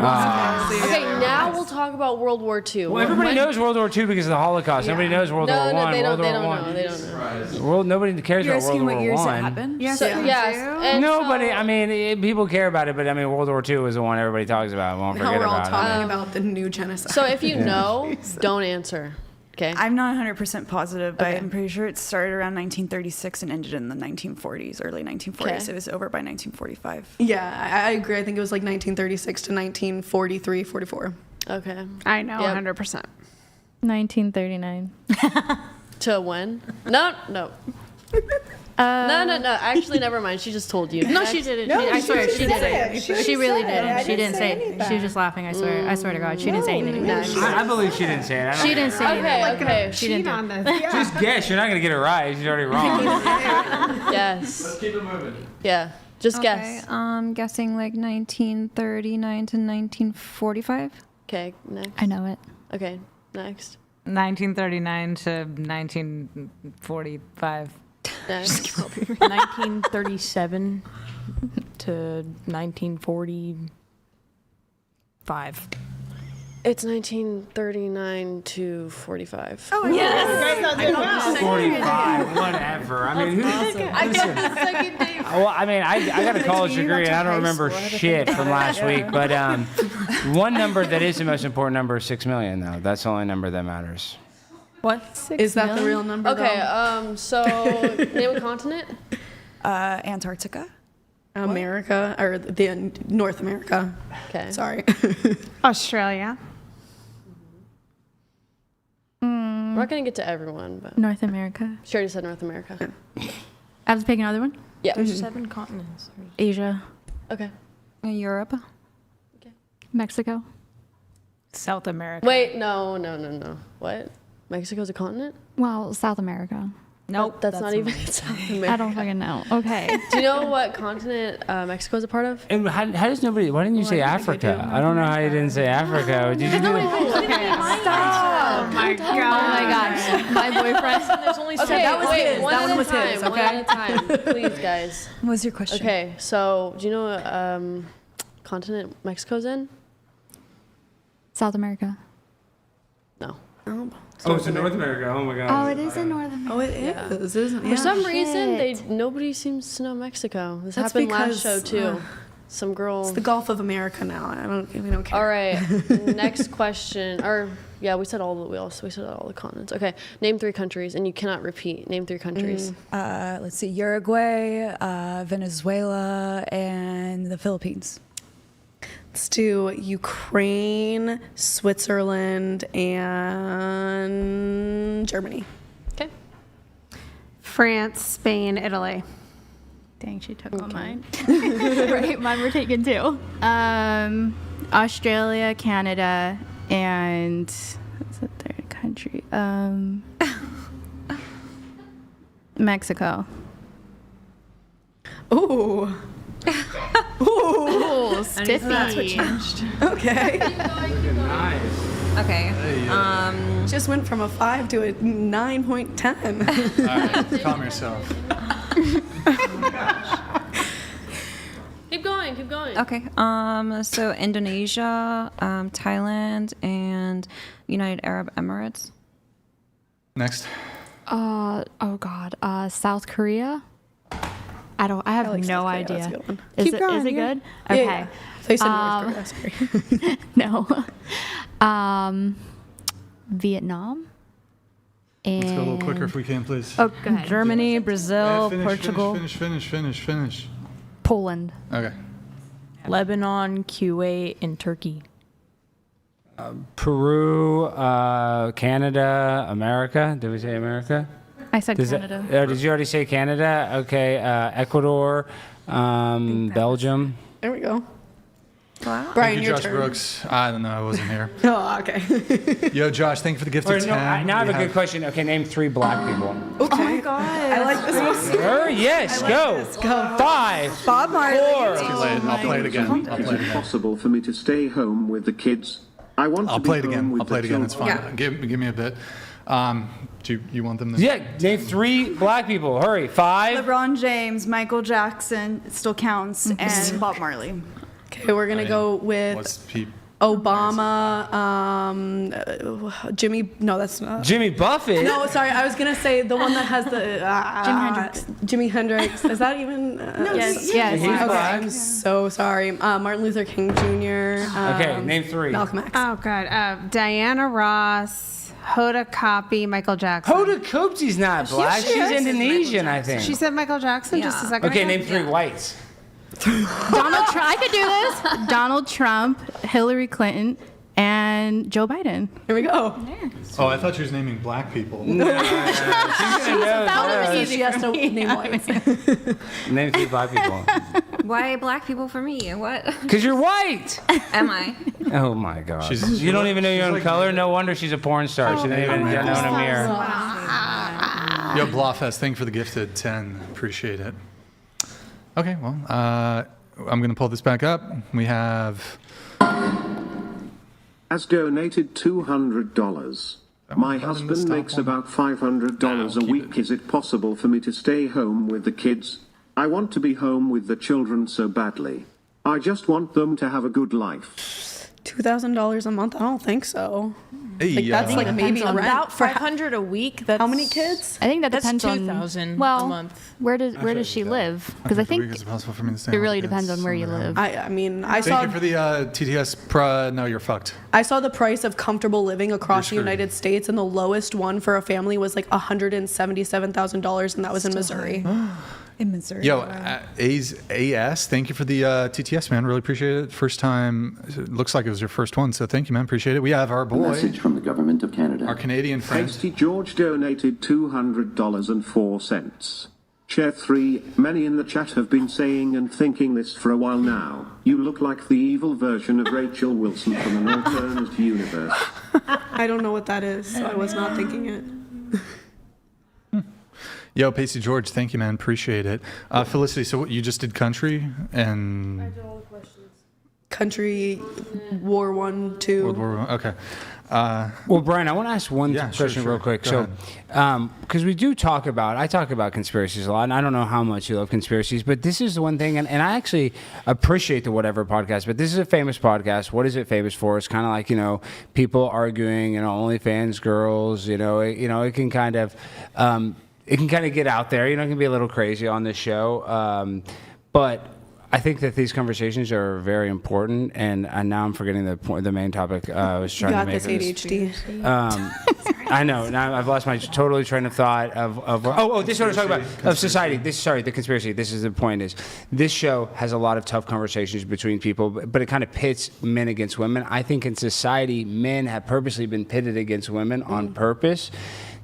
now we'll talk about World War II. Well, everybody knows World War II because of the Holocaust. Nobody knows World War One. They World don't War know. One. They don't know. Well, nobody cares You're about World asking War what years it One. happened? Yes. And Nobody. I mean, people care about it, but I mean, World War II is the one everybody talks about. Won't Now forget we're all about talking it. about the new genocide. So if you know, don't answer. Okay. I'm not 100% positive, but I'm pretty sure it started around 1936 and ended in the 1940s, early 1940s. Okay. It was over by 1945. Yeah, I agree. I think it was like 1936 to 1943, 44. Okay. I know, Yep. 100%. 1939. To when? No. No. Actually, never mind. She just told you. No, she didn't. I swear, she didn't. She really didn't. She didn't say it. She was just laughing. I swear. I swear to God, she didn't say anything. I believe she didn't say it. She didn't say anything. Okay. She didn't. On this. Just guess. You're not gonna get it right. She's already wrong. Yes. Let's keep it moving. Yeah. Just guess. I'm guessing like 1939 to 1945. Okay. Next. I know it. Okay. Next. 1939 to 1945. Next. 1937 to 1945. It's 1939 to 45. Oh, yes. 45, whatever. I mean, well, I mean, I got a college degree and I don't remember shit from last week. But one number that is the most important number is 6 million, though. That's the only number that matters. What? Is that the real number? Okay. though? So name a continent. Antarctica. America, or the North America. Okay. Sorry. Australia. We're not gonna get to everyone, but North America. she already said North America. I have to pick another one. Yeah. There's 7 continents. Asia. Okay. Europe. Mexico. South America. Wait. No. What? Mexico's a continent? Well, South America. Nope. That's not even South America. I don't fucking know. Okay. Do you know what continent Mexico's a part of? And how does nobody? Why didn't you say Africa? I don't know how you didn't say Africa. Did you do it? Stop. Oh my God. Oh my gosh. My boyfriend. There's only Okay, that was wait, his. one That at one a was time. his, One okay? at a time, please, guys. What was your question? Okay, so do you know what continent Mexico's in? South America. No. Oh, it's in North America. Oh my God. Oh, it is in North America. Oh, it is, isn't it? For some Shit. reason, nobody seems to know Mexico. This That's happened last because, show too. Some girl. It's the Gulf of America now. We don't care. All right. Next question. Or yeah, we said all the continents. Okay. Name 3 countries, and you cannot repeat. Name 3 countries. Let's see, Uruguay, Venezuela, and the Philippines. Let's do Ukraine, Switzerland, and Germany. Okay. France, Spain, Italy. Dang, she took all mine. Right, mine were taken too. Australia, Canada, and what's the third country? Mexico. Ooh. Ooh, stiffy. That's what changed. Okay. Nice. Okay. Just went from a 5 to a 9.10. All right, calm yourself. Keep going. Okay. So Indonesia, Thailand, and United Arab Emirates. Next. Oh God. South Korea. I have like no South Korea. idea. That's a good one. Is Keep it going, is it yeah. good? Yeah, Okay. yeah. So you said North Korea. Sorry. No. Vietnam. And Let's go a little quicker if we can, please. Oh, go ahead. Germany, Brazil, Portugal. Finish. Poland. Okay. Lebanon, Kuwait, and Turkey. Peru, Canada, America. Did we say America? I said Canada. Did you already say Canada? Okay. Ecuador, Belgium. There we go. Wow. Brian, Thank you, your Josh turn. Brooks. I don't know. I wasn't here. Oh, okay. Yo, Josh, thank you for the gift Or of no, 10. now I have We a good question. Okay, name 3 black people. Okay. Oh my God. I like this one. Yes, go. Go. 5. Bob Marley. 4. Too late. I'll play it again. I'll Is play it it again. possible for me to stay home with the kids? I want to I'll be play it home again. with I'll play it the again. It's fine. children. Give me a bit. Do you want them to? Yeah, name 3 black people. Hurry. 5. LeBron James, Michael Jackson, it still counts, and Bob Marley. Okay, we're gonna go with What's Pete? Obama, Jimmy. No, that's not. Jimmy Buffett. No, sorry. I was gonna say the one that has the Jimi Hendrix. Jimi Hendrix. Is that even? Yes. Yes. He's Okay, black. I'm so sorry. Martin Luther King Jr. Okay, name 3. Malcolm X. Oh God, Diana Ross, Hoda Kotb, Michael Jackson. Hoda Kotb's not black. she She's is. Indonesian, I think. She said Michael Jackson just a second Okay, ago. name 3 whites. Donald Trump. I could do this. Donald Trump, Hillary Clinton, and Joe Biden. Here we go. Oh, I thought you was naming black people. That was easy. She has to name whites. Name 3 black people. Why black people for me? What? Because you're white. Am I? Oh my God. She's- you don't even know your own like- color? No wonder she's a porn star. She didn't even know in a mirror. Yo, Blawfest, thank you for the gifted 10. Appreciate it. Okay, well, I'm going to pull this back up. We have... Has donated $200. My bottom of the husband stop makes one. about $500 a keep week. Is it possible for me to stay home with the kids? I want to be home with the children so badly. I just want them to have a good life. $2,000 a month? I don't think so. Hey, Like that's like maybe rent About for $500 a week. That's how many kids? I think that That's depends on 2,000 well, a month. where does she live? Because I think Is it possible for me to stay it home really with depends kids? on where you live. I mean, I Thank saw you for the TTS. No, you're fucked. I saw the price of comfortable living across the You're screwed. United States, and the lowest one for a family was like $177,000, and that was in Missouri. In Missouri. Yo, AS, thank you for the TTS, man. Really appreciate it. First time, it looks like it was your first one, so thank you, man. Appreciate it. We have our A boy, message from the government of Canada. our Canadian friend. Tasty George donated $200.04. Chair 3, many in the chat have been saying and thinking this for a while now. You look like the evil version of Rachel Wilson from an alternate universe. I don't know what that is, so I was not thinking it. Yo, Pacey George, thank you, man. Appreciate it. Felicity, so what, you just did country and Country, War 1, 2. World War I? Okay. Well, Brian, I want to ask one question real quick. Go So, because I talk about conspiracies a lot, and I don't know how much you love conspiracies, but this is the one thing, and I actually appreciate the Whatever podcast, but this is a famous podcast. What is it famous for? It's kind of like, people arguing, OnlyFans girls, it can kind of, get out there, it can be a little crazy on this show, but I think that these conversations are very important, and now I'm forgetting the main topic I was trying to make. Got this ADHD. I know. Now I've lost my totally train of thought this is what I'm talking about. Of society. The conspiracy. This is the point is, this show has a lot of tough conversations between people, but it kind of pits men against women. I think in society, men have purposely been pitted against women on purpose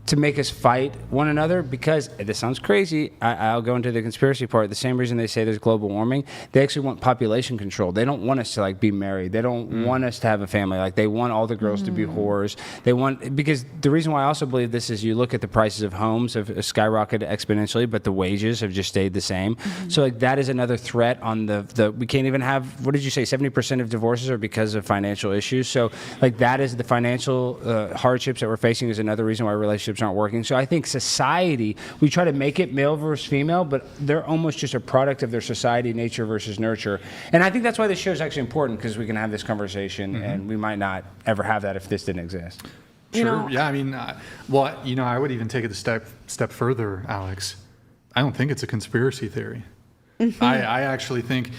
to make us fight one another, because this sounds crazy. I'll go into the conspiracy part. The same reason they say there's global warming, they actually want population control. They don't want us to be married. They don't want us to have a family. They want all the girls to be whores. Because the reason why I also believe this is, you look at the prices of homes have skyrocketed exponentially, but the wages have just stayed the same. So that is another threat on the we can't even have, what did you say, 70% of divorces are because of financial issues. So that is the financial hardships that we're facing is another reason why relationships aren't working. So I think society, we try to make it male versus female, but they're almost just a product of their society, nature versus nurture. And I think that's why this show is actually important, because we can have this conversation, and we might not ever have that if this didn't exist. True. Yeah, I mean, I would even take it a step further, Alex. I don't think it's a conspiracy theory. I actually think,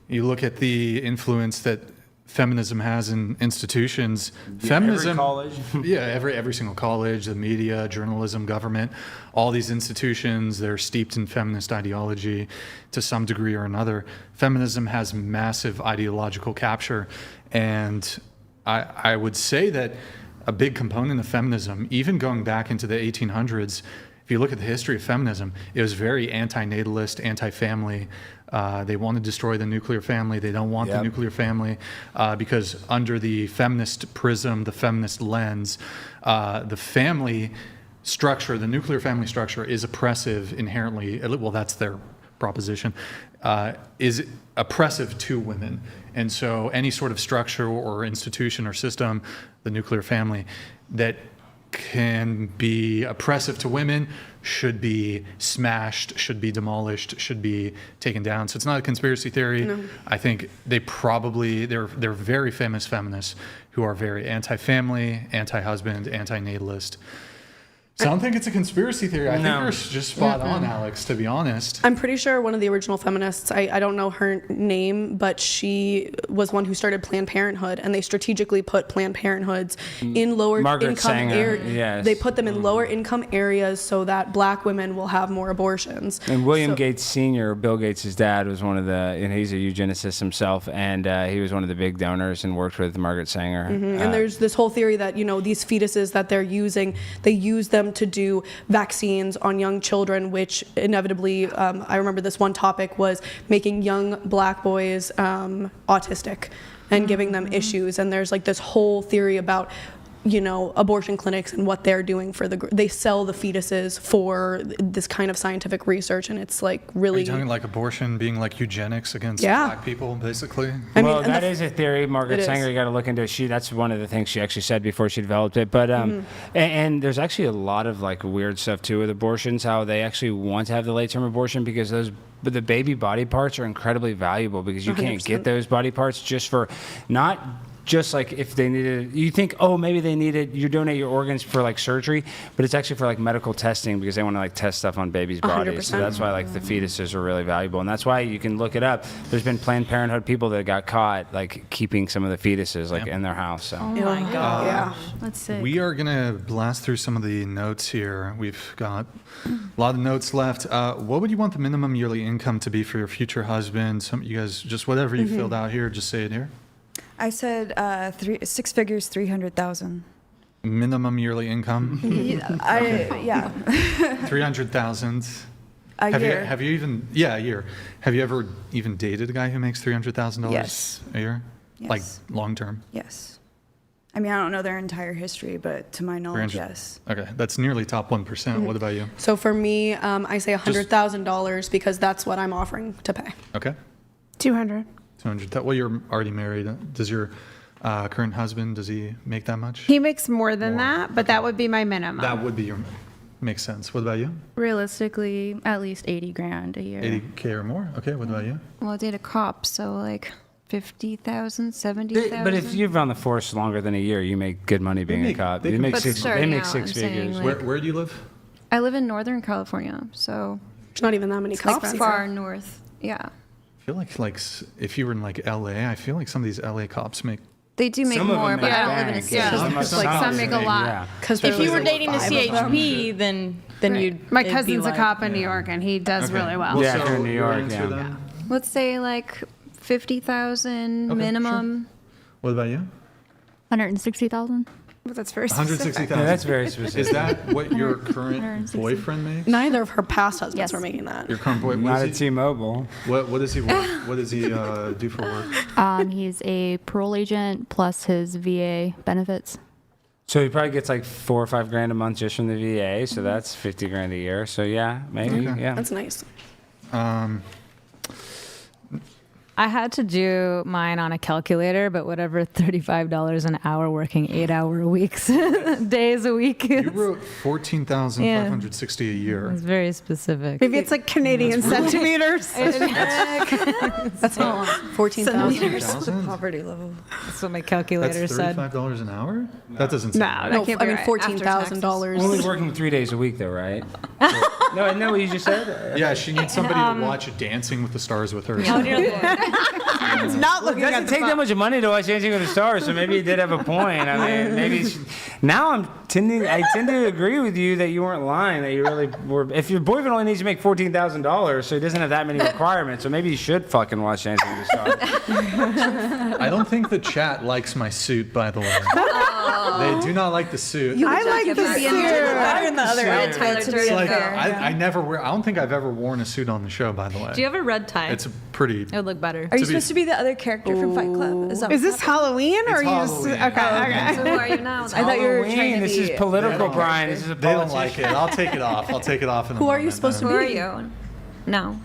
you look at the influence that feminism has in institutions. Feminism, every college. every single college, the media, journalism, government, all these institutions, they're steeped in feminist ideology to some degree or another. Feminism has massive ideological capture, and I would say that a big component of feminism, even going back into the 1800s, if you look at the history of feminism, it was very anti-natalist, anti-family. They want to destroy the nuclear family. They don't want the nuclear family because under the feminist prism, the feminist lens, the family structure, the nuclear family structure is oppressive inherently. Well, that's their proposition, is oppressive to women. And so any sort of structure or institution or system, the nuclear family, that can be oppressive to women should be smashed, should be demolished, should be taken down. So it's not a conspiracy theory. No. I think they're very famous feminists who are very anti-family, anti-husband, anti-natalist. So I don't think it's a conspiracy theory. I think you're just spot on, Alex, to be honest. I'm pretty sure one of the original feminists, I don't know her name, but she was one who started Planned Parenthood, and they strategically put Planned Parenthoods in lower income areas. Yes. They put them in lower income areas so that black women will have more abortions. And William Gates Sr., Bill Gates' dad, was one of and he's a eugenicist himself, and he was one of the big donors and worked with Margaret Sanger. And there's this whole theory that, these fetuses that they're using, they use them to do vaccines on young children, which inevitably, I remember this one topic was making young black boys autistic and giving them issues. And there's like this whole theory about abortion clinics and what they're doing they sell the fetuses for this kind of scientific research, and it's like really. Are you talking like abortion being like eugenics against black people, basically? Well, that is a theory. Margaret Sanger, you got to look into it. That's one of the things she actually said before she developed it. But and there's actually a lot of like weird stuff too with abortions. How they actually want to have the late term abortion because the baby body parts are incredibly valuable because you 100%. Can't get those body parts just for not. Just like if they needed, you think, maybe they needed, you donate your organs for like surgery, but it's actually for like medical testing because they want to like test stuff on babies' bodies. 100%. So that's why like the fetuses are really valuable. And that's why you can look it up. There's been Planned Parenthood people that got caught like keeping some of the fetuses like in their house. So. Oh my God. Yeah. That's sick. We are going to blast through some of the notes here. We've got a lot of notes left. What would you want the minimum yearly income to be for your future husband? You guys, just whatever you filled out here, just say it here. I said 6 figures, 300,000. Minimum yearly income? Yeah. 300,000. A year. Have you even? Yeah, a year. Have you ever even dated a guy who makes $300,000 Yes. a year? Yes. Like long term? Yes. I mean, I don't know their entire history, but to my knowledge, yes. Okay, that's nearly top 1%. What about you? So for me, I say $100,000 because that's what I'm offering to pay. Okay. 200. 200. Well, you're already married. Does your current husband, does he make that much? He makes more than that, but that would be my minimum. That would be your, makes sense. What about you? Realistically, at least 80 grand a year. 80K or more? Okay, what about you? Well, I date a cop, so like 50,000, 70,000. But if you've on the force longer than a year, you make good money being a cop. They make six figures. Like, where do you live? I live in Northern California, so. There's not even that many cops. Like far north, yeah. I feel like if you were in like LA, I feel like some of these LA cops make. They do make more, but I don't live in a city. Yeah, some make a lot. Because if you were dating a CHP, then you'd. My cousin's a cop in New York, and he does really well. Yeah, if you're in New York, yeah. Let's say like 50,000 minimum. Sure. What about you? 160,000. But that's very specific. 160,000. Yeah, that's very specific. Is that what your current boyfriend makes? Neither of her past husbands were making that. Your current boyfriend? Not at T-Mobile. What does he work? What does he do for work? He's a parole agent plus his VA benefits. So he probably gets like $4 or $5 grand a month just from the VA. So that's 50 grand a year. So yeah, maybe. Okay. Yeah, that's nice. I had to do mine on a calculator, but whatever, $35 an hour working 8-hour weeks, days a week. You wrote 14,560 a year. It's very specific. Maybe it's like Canadian centimeters. That's not 14,000. Poverty level. That's what my calculator said. That's $35 an hour? That doesn't sound No, that can't be right. $14,000. Only working 3 days a week though, right? No, isn't that what you just said? Yeah, she needs somebody to watch Dancing with the Stars with her. Oh, dear Lord. It's not looking It doesn't take that much money to watch Dancing with the Stars, so maybe he did have a point. I mean, maybe Now I tend to agree with you that you weren't lying, that you really were. If your boyfriend only needs to make $14,000, so he doesn't have that many requirements, so maybe you should fucking watch Dancing with the Stars. I don't think the chat likes my suit, by the way. They do not like the suit. I like the suit. Better than the other outfit, to be It's like, fair. I never wear. I don't think I've ever worn a suit on the show. By the way, Do you have a red tie? it's a pretty. It would look better. Are you supposed to be the other character from Fight Club? Is this Halloween or are you just Halloween. okay? So who are you now? I thought you were trying to Halloween, be. this is political, Brian. This is a They don't politician. like it. I'll take it off. I'll take it off in a Who are moment. you supposed to Who be? are you? No.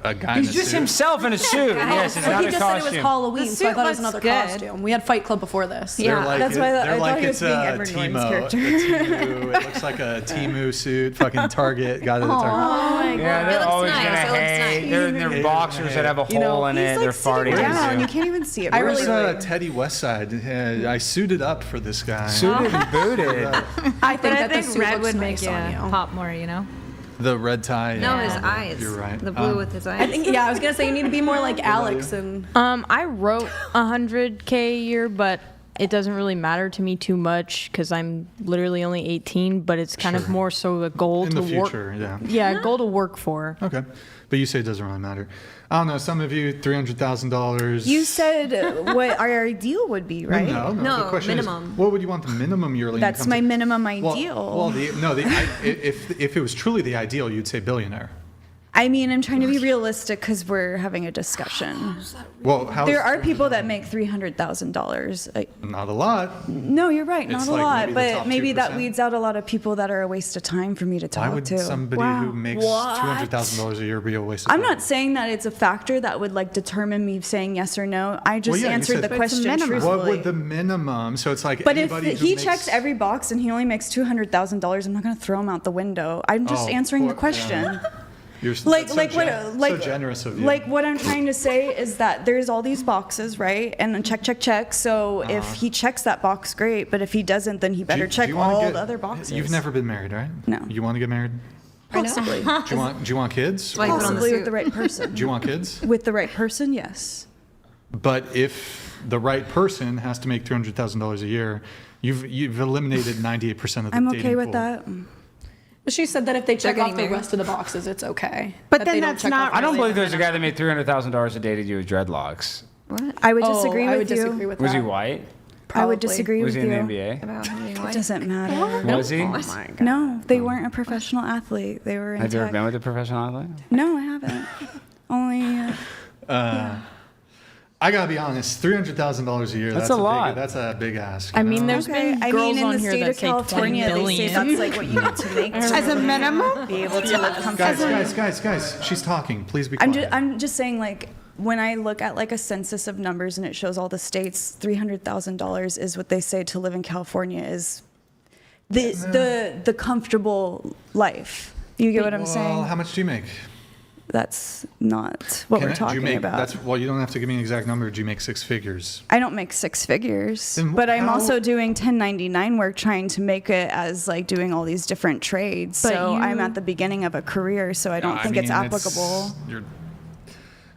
A guy in He's a just suit. himself in a suit. Yes, it's Well, not he a just said it was costume. Halloween, The so I suit thought it was looks another good. costume. We had Fight Club before this. They're Yeah, like that's it- why they're I like thought he was it's being a Edward Norton's Timo. character. Temu. It looks like a Temu suit. Fucking Target. Got it at Target. Oh my Yeah, they're always gonna hate. They're in their boxers that have a hole in it. They're farting. down. into. You can't even see it. I Where's really- Teddy Westside? I suited up for this guy. Suited and booted. I But think I that think the suit red looks would nice make on you you. pop more, you know? The red tie. No, yeah. his eyes. You're right. The blue with his eyes. I think, yeah, I was gonna say you need to be more like Alex and. I wrote 100K a year, but it doesn't really matter to me too much because I'm literally only 18. But it's kind of more so a goal In to the future, work. yeah. Yeah, a goal to work for. Okay, but you say it doesn't really matter. I don't know. Some of you, $300,000. You said what our ideal would be, right? No. The question minimum. Is, what would you want the minimum yearly That's income my to- minimum Well, ideal. if it was truly the ideal, you'd say billionaire. I mean, I'm trying to be realistic because we're having a discussion. Well, how? There are people that make $300,000. Not a lot. No, you're right, It's not a like lot. maybe the But top maybe that 2%. weeds out a lot of people that are a waste of time for me to talk Why would to. somebody who makes $200,000 a year be a waste of I'm time? not saying that it's a factor that would like determine me saying yes or no. I just Well, yeah, you answered said- the question truthfully. What would the minimum? So it's like But if anybody who he makes, checks every box and he only makes $200,000, I'm not going to throw him out the window. I'm just Oh, answering the poor- question. yeah. You're s- Like, that's like so what? so generous of you. Like what I'm trying to say is that there's all these boxes, right? And then check. So if he checks that box, great. But if he doesn't, then he better check wanna all get- the other boxes. You've never been married, right? No. You want to get married? Possibly. Do you want kids? Possibly with the right person. Do you want kids? With the right person, yes. But if the right person has to make $300,000 a year, you've eliminated 98% of the I'm dating okay with pool. that. But she said that if they check getting off the married. rest of the boxes, it's okay. But That then they don't that's check not off I don't really believe the there's a guy that made $300,000 that dated you with dreadlocks. What? I would Oh, disagree I with would you. disagree with Was he that. white? I would Probably. disagree Was with he you. in the NBA? About being It white? doesn't matter. Was he? No, they weren't a professional athlete. They were in Have you ever tech. been with a professional athlete? No, I haven't. Only. I gotta be honest, $300,000 a year. That's That's a lot. That's a big ask. I you mean, know? there's Okay, been I girls mean, in on the here state that of say California, 20 they say billion. that's like what you need to make to As a minimum? be able to live comfortably. Guys, she's talking. Please be quiet. I'm just saying, like, when I look at like a census of numbers and it shows all the states, $300,000 is what they say to live in California is the comfortable life. You get what I'm Well, saying? how much do you make? That's not what we're Do you talking make, about. Well, you don't have to give me an exact number. Do you make six figures? I don't make six figures, Then but I'm how- also doing 1099 work, trying to make it as like doing all these different trades. But So I'm you- at the beginning of a career, so I don't think it's applicable.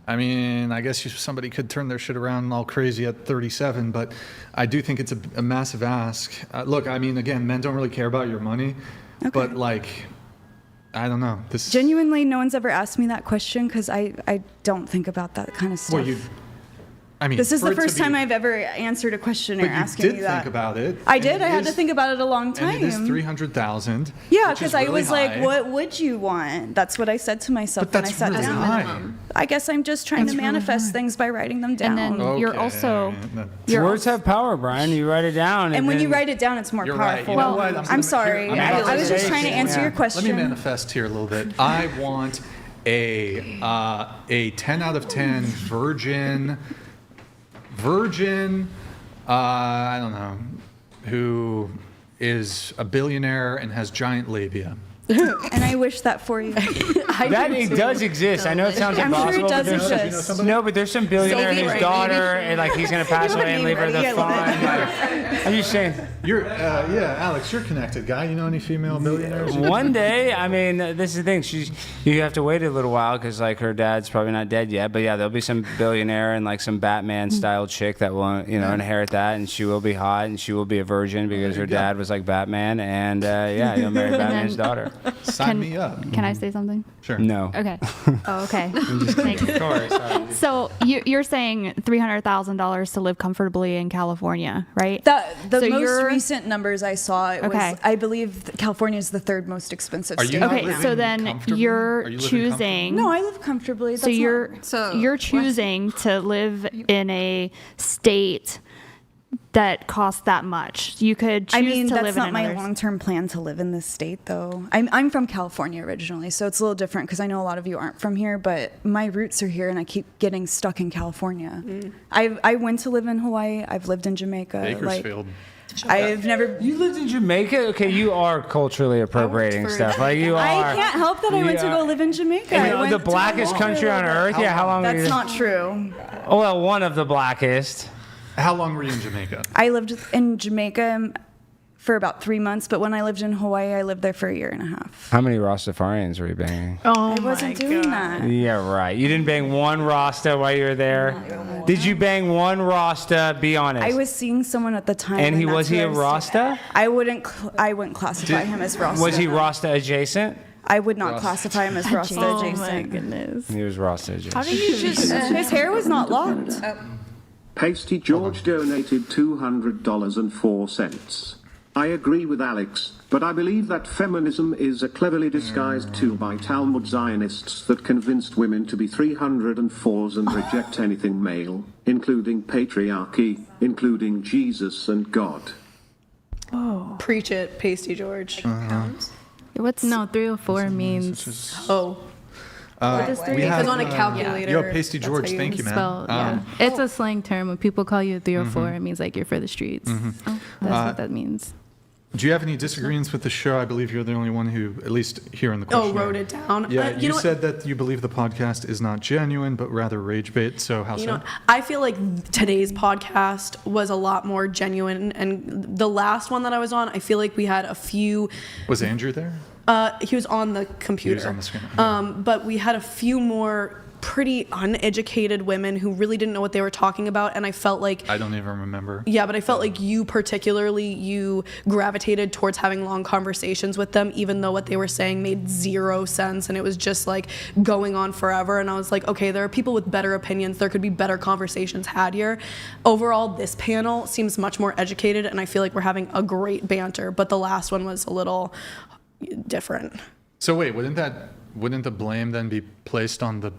I guess somebody could turn their shit around all crazy at 37, but I do think it's a massive ask. Look, I mean, again, men don't really care about your money, but like, I don't know. Genuinely, no one's ever asked me that question because I don't think about that kind of stuff. Well, this is for the it to first be- time I've ever answered a question or But you asking me did that. think about it. I and did. I it had to is- think about it a long time. And it is 300,000. Yeah, which is because I really was like, high. what would you want? That's what I said to myself But when I that's sat really down. high. I guess I'm just trying to manifest things by writing them down. And then you're also Words have power, Brian. You write it down. And when you then- write it down, it's more You're right. powerful. You know what? I'm sorry. I was just trying to answer your question. Let me manifest here a little bit. I want a 10 out of 10 virgin, I don't know, who is a billionaire and has giant labia. And I wish that for you. That it does exist. I know it sounds I'm sure impossible. it does but there's exist. No, but there's some billionaire and his Sophie, daughter, and like he's gonna pass away and leave her the fund. Like, I'm just saying. You're, Alex, you're connected guy. You know any female billionaires? One day, I mean, this is the thing. You have to wait a little while because like her dad's probably not dead yet. But yeah, there'll be some billionaire and like some Batman-style chick that will, inherit that, and she will be hot and she will be a virgin because her dad was like Batman, and you'll marry Batman's daughter. Sign me up. Can I say something? Sure. No. Okay. Oh, okay. Thanks. Of course. So you're saying $300,000 to live comfortably in California, right? The So most you're- recent numbers I saw, it Okay. was, I believe California is the third most expensive Are you state. not Okay, so living then comfortably? you're Are you living choosing. No, I live comfortably. So you're choosing to live in a state that costs that much. You could choose I mean, to that's live not in my another. long-term plan to live in this state, though. I'm from California originally, so it's a little different because I know a lot of you aren't from here, but my roots are here, and I keep getting stuck in California. I went to live in Hawaii. I've lived in Jamaica. Bakersfield. I've never. You lived in Jamaica? Okay, you are culturally appropriating stuff. Like you are. I can't help that I went to go live in Jamaica. I went the to blackest country on earth. Yeah, how long? were That's you not true. Oh, well, one of the blackest. How long were you in Jamaica? I lived in Jamaica for about 3 months, but when I lived in Hawaii, I lived there for 1.5 years. How many Rastafarians were you banging? I wasn't doing that. Yeah, right. You didn't bang one Rasta while you were there? Did you bang one Rasta? Be honest. I was seeing someone at the time. And he that's was he who a I was Rasta? I wouldn't classify him as Rasta. Was he Rasta adjacent? I would not classify him as Rasta adjacent. Oh my goodness. He was Rasta adjacent. How did you just? His hair was not locked. Pasty George donated $200.04. I agree with Alex, but I believe that feminism is a cleverly disguised tool by Talmud Zionists that convinced women to be 304s and reject anything male, including patriarchy, including Jesus and God. Oh. Preach it, Pasty George. What's 304 means? Oh. We Because on a calculator. Yo, Pasty that's George, how you thank you, man. Spell, it's a slang term. When people call you 304, it means like you're for the streets. That's what that means. Do you have any disagreements with the show? I believe you're the only one who, at least here in the question. wrote it down. Yeah, you know said that you believe the podcast is not genuine, but rather rage bait. So how You so? know, I feel like today's podcast was a lot more genuine, and the last one that I was on, I feel like we had a few. Was Andrew there? He was on the computer. He was on the screen. But we had a few more pretty uneducated women who really didn't know what they were talking about, and I felt like I don't even remember. Yeah, but I felt like you gravitated towards having long conversations with them, even though what they were saying made zero sense, and it was just like going on forever. And I was like, okay, there are people with better opinions. There could be better conversations had here. Overall, this panel seems much more educated, and I feel like we're having a great banter, but the last one was a little different. So wait, wouldn't the blame then be placed on the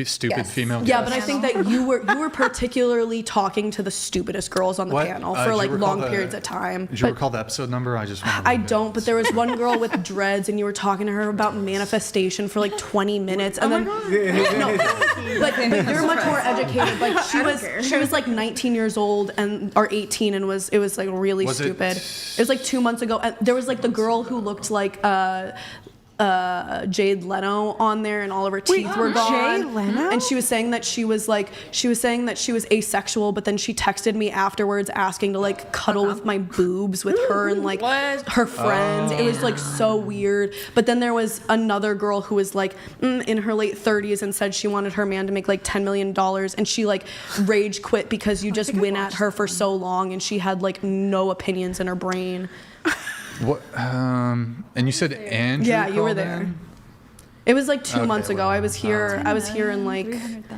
stupid female guests? Yeah, but I think that you were particularly talking to the stupidest girls on the panel for like long periods of time. Do you recall the episode number? I just wanted I don't, but there was one girl with dreads, and you were talking to her about manifestation for like 20 minutes, and then but you're much more educated. Like she was like 19 years old or 18, and it was like really stupid. It was like 2 months ago. And there was like the girl who looked like Jade Leno on there, and all of her teeth were gone. Jay Leno? And she was saying that she was asexual, but then she texted me afterwards asking to like cuddle with my boobs with her and like her friends. It was like so weird. But then there was another girl who was like in her late 30s and said she wanted her man to make like $10 million, and she like rage quit because you just win at her for so long, and she had like no opinions in her brain. What? And you said Andrew? Yeah, you were called there. in? It was like 2 months ago. I was here. I was here in like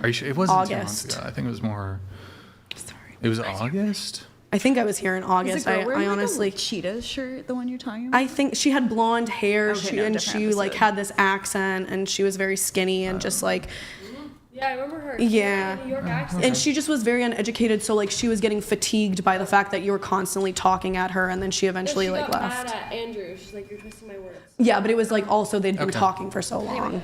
Are you sure? It wasn't 2 months August. ago. I think it was more. It was August? I think I was here in August. I honestly. Cheetah shirt, the one you're talking about? I think she had blonde hair, Okay, she no, like different had this accent, and she was very skinny and just like. Yeah, I remember her. Yeah. New York accent. And she just was very uneducated, so like she was getting fatigued by the fact that you were constantly talking at her, and then she eventually she like got left. mad at Andrew. She's like, you're twisting my words. Yeah, but it was like also they'd been Okay. talking for so long.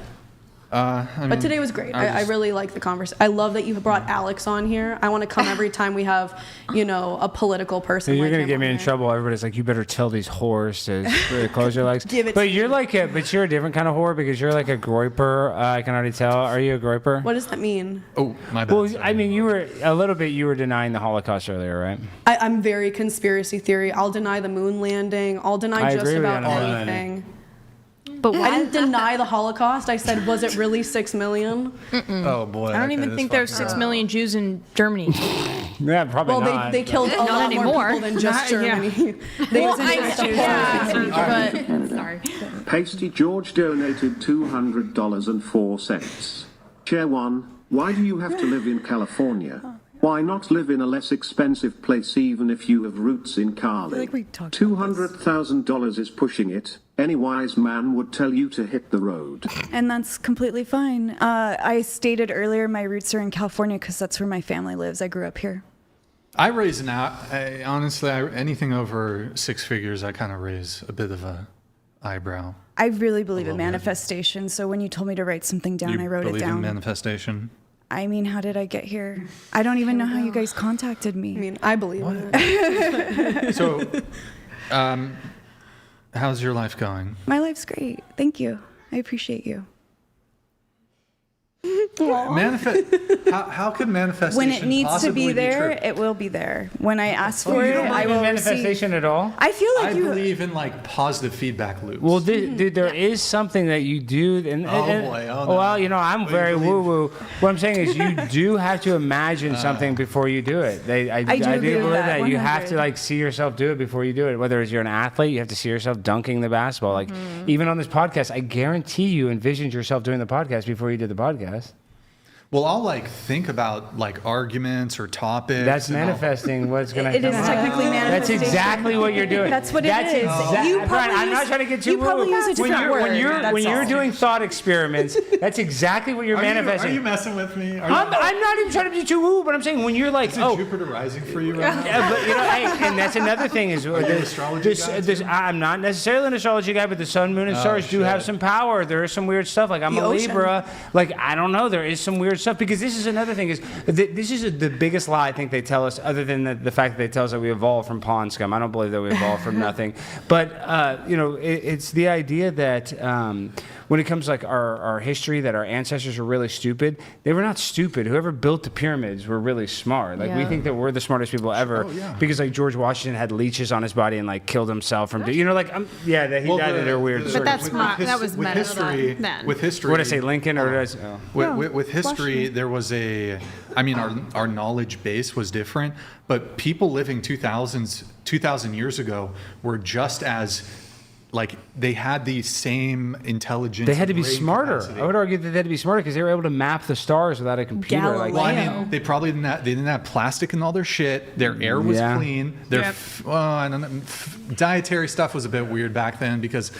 But today was great. I really like the conversation. I love that you brought Alex on here. I want to come every time we have, a political person. You're like gonna him get me on in here. trouble. Everybody's like, you better tell these whores to really close your legs. Give it but to you're but you're a different kind of whore because you're like a groiper. I can already tell. Are you a groiper? What does that mean? Oh, my bad. Well, I mean, you were denying the Holocaust earlier, right? I'm very conspiracy theory. I'll deny the moon landing. I'll deny just about anything. But I didn't deny the Holocaust. I said, was it really 6 million? Oh boy. I don't even think there's 6 million Jews in Germany. Yeah, probably Well, not. they killed a Not lot anymore. more people than just Germany. They Well, wasn't just a but sorry. Pasty George donated $200.04. Chair 1, why do you have to live in California? Why not live in a less expensive place even if you have roots in Cali? $200,000 is pushing it. Any wise man would tell you to hit the road. And that's completely fine. I stated earlier my roots are in California because that's where my family lives. I grew up here. I raise honestly, anything over 6 figures, I kind of raise a bit of a eyebrow. I really believe in manifestation. So when you told me to write something down, I wrote it Believe in down. manifestation? I mean, how did I get here? I don't even know how you guys contacted me. I mean, I believe in it. So, how's your life going? My life's great. Thank you. I appreciate you. How could manifestation When it needs to possibly be there, true? it will be there. When I ask for you it, don't I believe will in manifestation receive. at all? I feel like I you. believe in like positive feedback loops. Well, dude, there is something that you do. And, well, I'm very woo-woo. What I'm saying is you do have to imagine something before you do it. I do believe that. You have to like see yourself do it before you do it. Whether it's you're an athlete, you have to see yourself dunking the basketball. Like even on this podcast, I guarantee you envisioned yourself doing the podcast before you did the podcast. Well, I'll like think about like arguments or topics. That's manifesting what's going to It is technically manifestation. That's exactly what you're doing. That's what it is. I'm not trying to get too probably use a different word. When you're doing thought experiments, that's exactly what you're manifesting. Are you messing with me? I'm not even trying to be too woo, but I'm saying when you're like, is it Jupiter rising for you right now? Yeah, but hey, and that's another thing is I'm not necessarily an astrology guy, but the sun, moon, and stars do have some power. There is some weird stuff. Like I'm a Libra. Like I don't know. There is some weird stuff because this is another thing is this is the biggest lie I think they tell us, other than the fact that they tell us that we evolved from pond scum. I don't believe that we evolved from nothing. But it's the idea that when it comes to like our history, that our ancestors were really stupid. They were not stupid. Whoever built the pyramids were really smart. Like we think that we're the smartest people ever because like George Washington had leeches on his body and like killed himself from he died in a weird. But that was with history. then. With history, What did I say, Lincoln or with history, there was our knowledge base was different, but people living 2,000 years ago were just as like they had the same intelligence. They had to be brain smarter. capacity. I would argue that they had to be smarter because they were able to map the stars without a computer. Galileo. Well, I mean, they probably didn't have plastic in all their shit. Their air was clean. Their dietary stuff was a bit weird back then because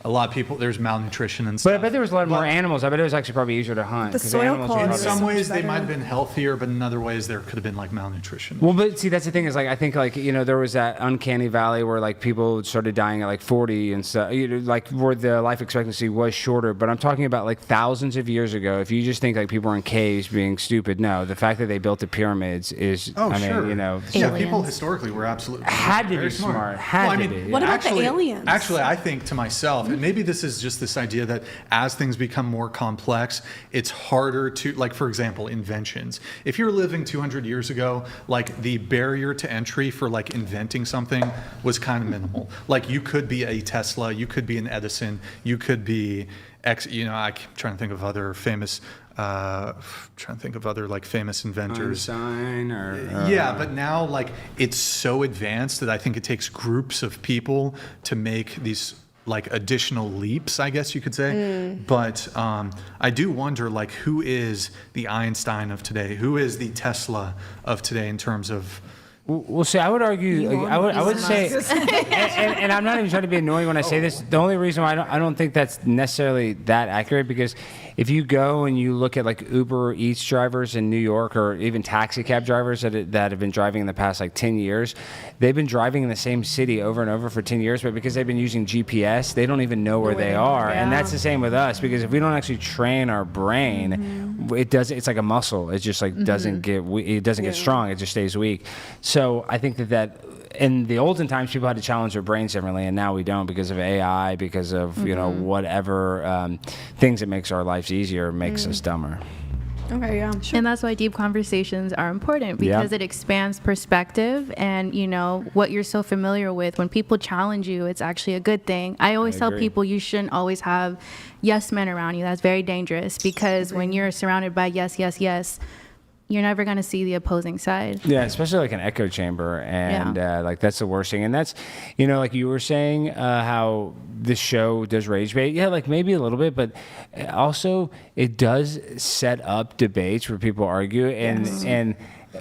a lot of people, there's malnutrition and stuff. But I bet there was a lot more animals. I bet it was actually probably easier to hunt. The soil quality. In some ways, they might have been healthier, but in other ways, there could have been like malnutrition. Well, but see, that's the thing is like I think like there was that uncanny valley where like people started dying at like 40 and stuff. Like where the life expectancy was shorter. But I'm talking about like thousands of years ago. If you just think like people were in caves being stupid, no, the fact that they built the pyramids is. People historically were absolutely had to be smart. Had to be. What about the aliens? Actually, I think to myself, and maybe this is just this idea that as things become more complex, it's harder to, like, for example, inventions. If you're living 200 years ago, like the barrier to entry for like inventing something was kind of minimal. Like you could be a Tesla, you could be an Edison, you could be I'm trying to think of other famous like famous inventors. Einstein But now like it's so advanced that I think it takes groups of people to make these like additional leaps, I guess you could say. But I do wonder like who is the Einstein of today? Who is the Tesla of today in terms of Well, see, I would argue, I would say, and I'm not even trying to be annoying when I say this. The only reason why I don't think that's necessarily that accurate because if you go and you look at like Uber Eats drivers in New York, or even taxi cab drivers that have been driving in the past like 10 years, they've been driving in the same city over and over for 10 years, but because they've been using GPS, they don't even know where they are. And that's the same with us, because if we don't actually train our brain, it's like a muscle. It just like doesn't get strong. It just stays weak. So I think that in the olden times, people had to challenge their brains differently, and now we don't, because of AI, because of whatever things that makes our lives easier makes us dumber. Okay, yeah. Sure. And that's why deep conversations are important, because it expands perspective, and what you're so familiar with. When people challenge you, it's actually a good thing. I always tell people you shouldn't always have yes men around you. That's very dangerous, because when you're surrounded by yes, you're never going to see the opposing side. Yeah, especially like an echo chamber. And like that's the worst thing. And that's, like you were saying, how the show does rage bait. Yeah, like maybe a little bit, but also it does set up debates where people argue. And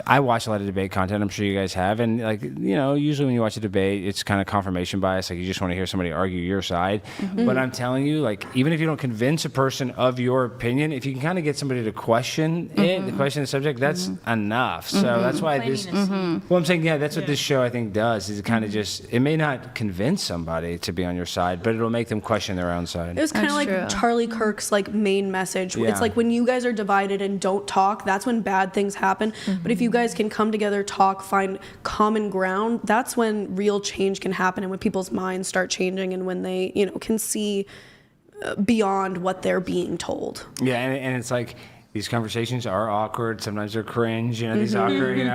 I watch a lot of debate content. I'm sure you guys have. And like, usually when you watch a debate, it's kind of confirmation bias. Like you just want to hear somebody argue your side. But I'm telling you, like, even if you don't convince a person of your opinion, if you can kind of get somebody to question it, question the subject, that's enough. So that's why well, I'm saying, that's what this show I think does, is it kind of just, it may not convince somebody to be on your side, but it'll make them question their own side. It was kind of like Charlie Kirk's like main message. Yeah. It's like when you guys are divided and don't talk, that's when bad things happen. But if you guys can come together, talk, find common ground, that's when real change can happen, and when people's minds start changing, and when they, can see beyond what they're being told. Yeah, and it's like, these conversations are awkward. Sometimes they're cringe, these awkward,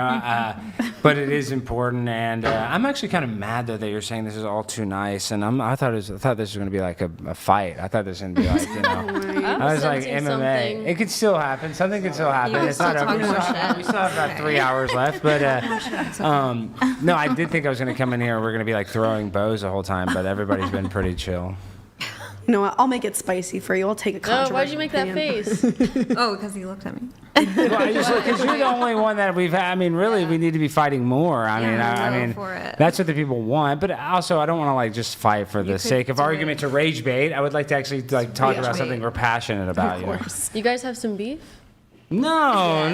but it is important. And I'm actually kind of mad, though, that you're saying this is all too nice. And I thought this was going to be like a fight. I thought this was going to be like, I was like MMA. Something. It could still happen. Something could still happen. It's not over. We still have about 3 hours left. But no, I did think I was going to come in here and we're going to be like throwing bows the whole time. But everybody's been pretty chill. You know what? I'll make it spicy for you. I'll take a controversial why'd you make that face? Because he looked at me. Because you're the only one that we've had. I mean, really, we need to be fighting more. I mean, that's what the people want. But also, I don't want to like just fight for the sake of argument to rage bait. I would like to actually like talk about something we're passionate about. Of course. You guys have some beef? No.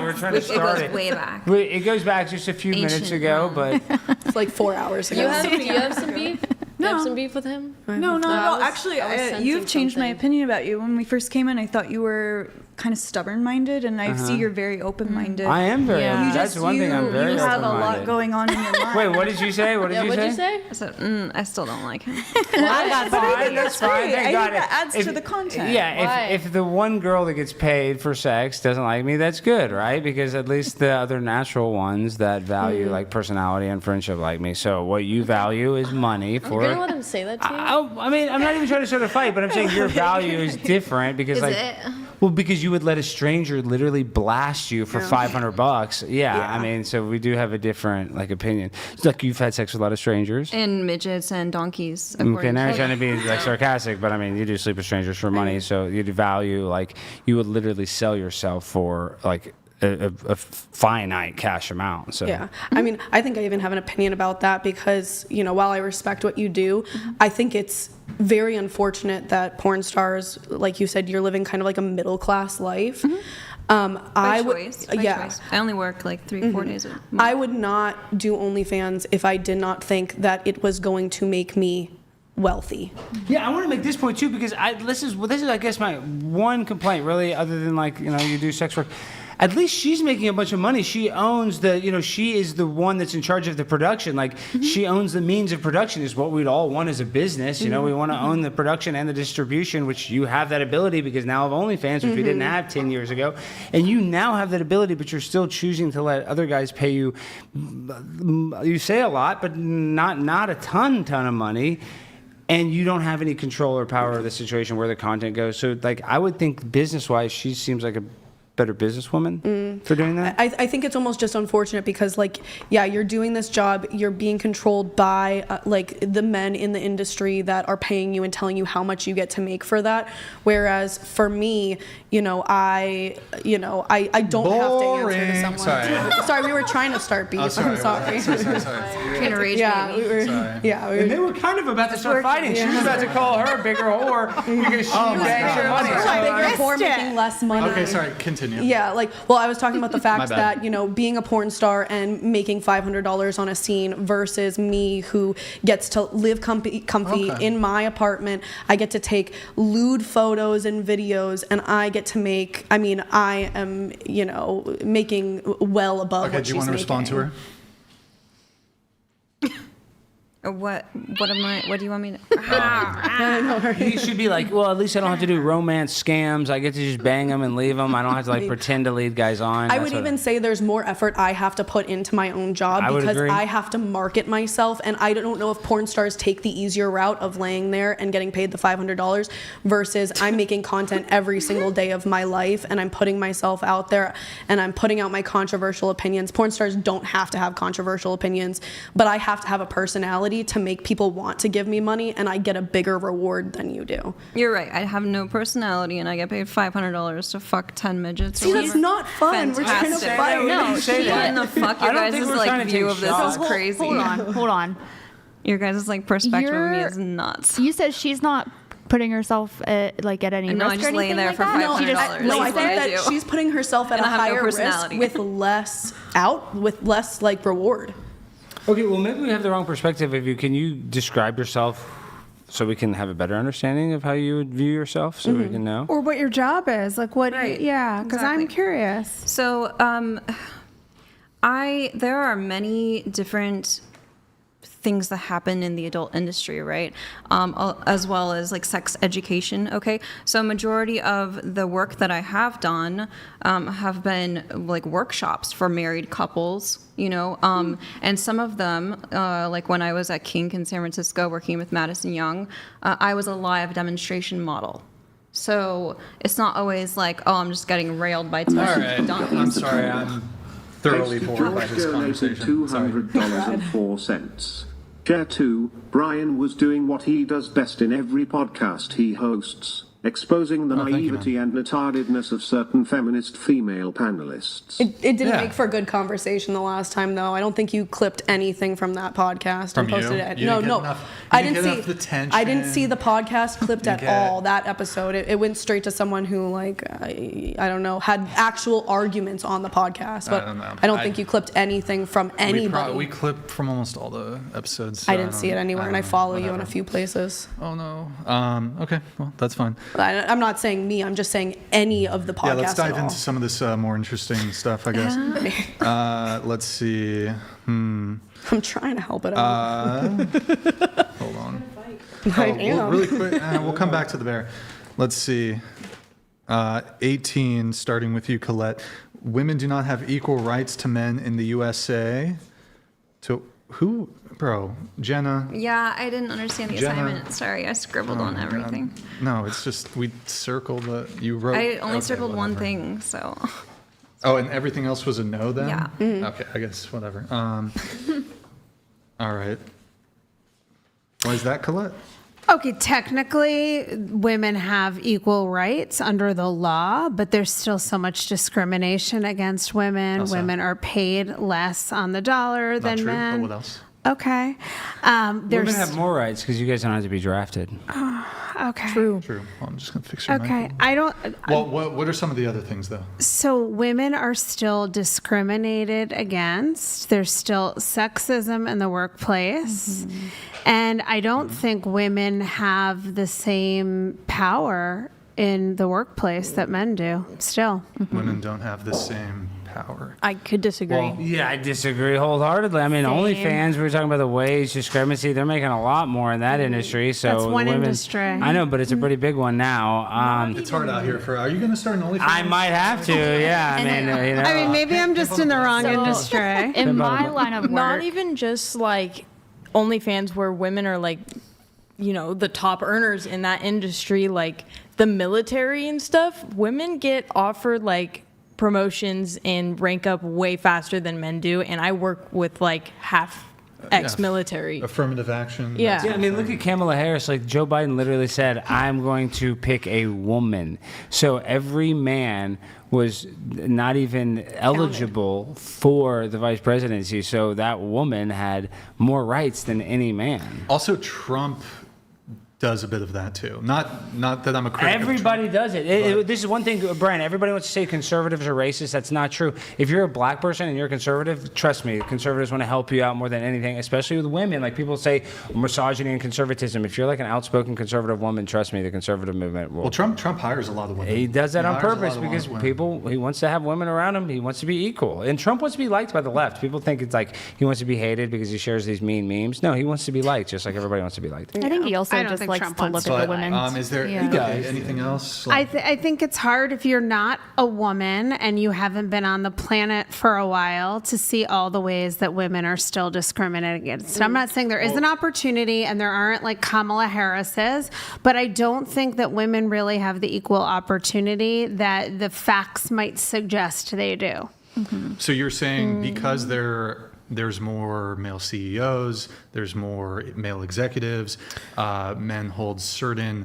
We're trying to start it. It goes way back. It goes back just a few minutes ago, but it's like 4 hours ago. Do you have some beef? You have some beef with him? No, not at all. Actually, you've changed my opinion about you. When we first came in, I thought you were kind of stubborn-minded, and I see you're very open-minded. I am very open. That's one thing I'm very open-minded. You have a lot going on in your mind. Wait, what did you say? What did you say? I said, I still don't like him. That's fine. That's fine. I think that adds to the content. Yeah, if the one girl that gets paid for sex doesn't like me, that's good, right? Because at least the other natural ones that value like personality and friendship like me. So what you value is money for. You're gonna let him say that to you? I mean, I'm not even trying to start a fight, but I'm saying your value is different because because you would let a stranger literally blast you for $500. Yeah, I mean, so we do have a different like opinion. It's like you've had sex with a lot of strangers. And midgets and donkeys. Okay, now you're trying to be like sarcastic, but I mean, you do sleep with strangers for money, so you do value like you would literally sell yourself for like a finite cash amount. So yeah, I mean, I think I even have an opinion about that because while I respect what you do, I think it's very unfortunate that porn stars, like you said, you're living kind of like a middle class life. By choice. I only work like 3-4 days a month. I would not do OnlyFans if I did not think that it was going to make me wealthy. Yeah, I want to make this point too because this is I guess my one complaint really, other than like you do sex work. At least she's making a bunch of money. She owns she is the one that's in charge of the production. Like she owns the means of production is what we'd all want as a business. We want to own the production and the distribution, which you have that ability because now of OnlyFans, which we didn't have 10 years ago. And you now have that ability, but you're still choosing to let other guys pay you. You say a lot, but not a ton of money. And you don't have any control or power of the situation where the content goes. So like I would think business-wise, she seems like a better businesswoman for doing that? I think it's almost just unfortunate because, like, yeah, you're doing this job, you're being controlled by like the men in the industry that are paying you and telling you how much you get to make for that. Whereas for me, I don't have to answer to someone. Sorry, we were trying to start beef. Sorry. I'm sorry. Trying to rage yeah, bait me. we were. Sorry. Yeah, And they were kind of about to start fighting. She was about to call her a bigger whore because she bags her money. Bigger whore making less money. Okay, sorry, continue. Yeah, I was talking about the fact that, being a porn star and making $500 on a scene versus me who gets to live comfy in my apartment. I get to take lewd photos and videos, and I get to make, I am, making well above what she's making. Okay, do you want to respond to her? What do you want me to? You should be like, well, at least I don't have to do romance scams. I get to just bang them and leave them. I don't have to pretend to lead guys on. I would even say there's more effort I have to put into my own job because I have to market myself, and I don't know if porn stars take the easier route of laying there and getting paid the $500 versus I'm making content every single day of my life, and I'm putting myself out there, and I'm putting out my controversial opinions. Porn stars don't have to have controversial opinions, but I have to have a personality to make people want to give me money, and I get a bigger reward than you do. You're right. I have no personality, and I get paid $500 to fuck 10 midgets. See, that's not fun. We're trying to fight. No, what in the fuck? Your guys' view of this is crazy. Hold on. Your guys' perspective of me is nuts. You said she's not putting herself at any risk. I just laying there for $500. I think that she's putting herself at a higher risk with less reward. Okay, well, maybe we have the wrong perspective of you. Can you describe yourself so we can have a better understanding of how you would view yourself so we can know? Or what your job is. Because I'm curious. So there are many different things that happen in the adult industry, right? As well as like sex education, okay? So majority of the work that I have done have been like workshops for married couples, and some of them, like when I was at Kink in San Francisco working with Madison Young, I was a live demonstration model. So it's not always like, oh, I'm just getting railed by two donkeys. I'm sorry, I'm thoroughly bored by this conversation. $200.04. Share 2, Brian was doing what he does best in every podcast he hosts, exposing the naivety and retardedness of certain feminist female panelists. It didn't make for a good conversation the last time, though. I don't think you clipped anything from that podcast and posted it. I didn't see the podcast clipped at all. That episode, it went straight to someone who, I don't know, had actual arguments on the podcast. But I don't think you clipped anything from anybody. We clipped from almost all the episodes. I didn't see it anywhere, and I follow you in a few places. Oh no. Okay, well that's fine. I'm not saying me. I'm just saying any of the podcasts. Yeah, let's dive into some of this more interesting stuff, I guess. Let's see. I'm trying to help it out. Hold on. Really quick. We'll come back to the bear. Let's see. 18, starting with you, Colette. Women do not have equal rights to men in the USA. To who? Bro, Jenna. Yeah, I didn't understand the assignment. Sorry, I scribbled on everything. No, it's just we circled you wrote. I only circled one thing, so. Oh, and everything else was a no then? Yeah. Okay, I guess whatever. All right. Why is that, Colette? Okay, technically, women have equal rights under the law, but there's still so much discrimination against women. Also. Women are paid less on the dollar than men. But what else? Okay. Women have more rights because you guys don't have to be drafted. Okay. True. Well, I'm just going to fix your Okay. mic. I don't. Well, what are some of the other things, though? So women are still discriminated against. There's still sexism in the workplace. Mm-hmm. And I don't think women have the same power in the workplace that men do still. Women don't have the same power. I could disagree. Well, yeah, I disagree wholehearedly. I mean, OnlyFans, we were talking about the wage discrepancy. They're making a lot more in that industry. So that's one women, industry. I know, but it's a pretty big one now. It's hard out here are you going to start an OnlyFans? I might have to, yeah. I mean, maybe I'm just in the wrong industry. In my line of work. Not even just like OnlyFans where women are like, the top earners in that industry, like the military and stuff. Women get offered like promotions and rank up way faster than men do, and I work with like half ex-military. Affirmative action. Yeah. I mean, look at Kamala Harris. Like, Joe Biden literally said, I'm going to pick a woman. So every man was not even eligible for the vice presidency. So that woman had more rights than any man. Also, Trump does a bit of that too. Not that I'm a critic. Everybody does it. This is one thing, Brian. Everybody wants to say conservatives are racist. That's not true. If you're a black person and you're a conservative, trust me, conservatives want to help you out more than anything, especially with women. Like people say misogyny and conservatism. If you're like an outspoken conservative woman, trust me, the conservative movement will. Well, Trump hires a lot of women. He does that on hires a lot purpose of because women. he wants to have women around him. He wants to be equal. And Trump wants to be liked by the left. People think it's like he wants to be hated because he shares these mean memes. No, he wants to be liked just like everybody wants to be liked. I think he also just likes to look at the women. Is there anything else? I think it's hard if you're not a woman and you haven't been on the planet for a while to see all the ways that women are still discriminated against. I'm not saying there is an opportunity and there aren't like Kamala Harris's, but I don't think that women really have the equal opportunity that the facts might suggest they do. So you're saying because there's more male CEOs, there's more male executives, men hold certain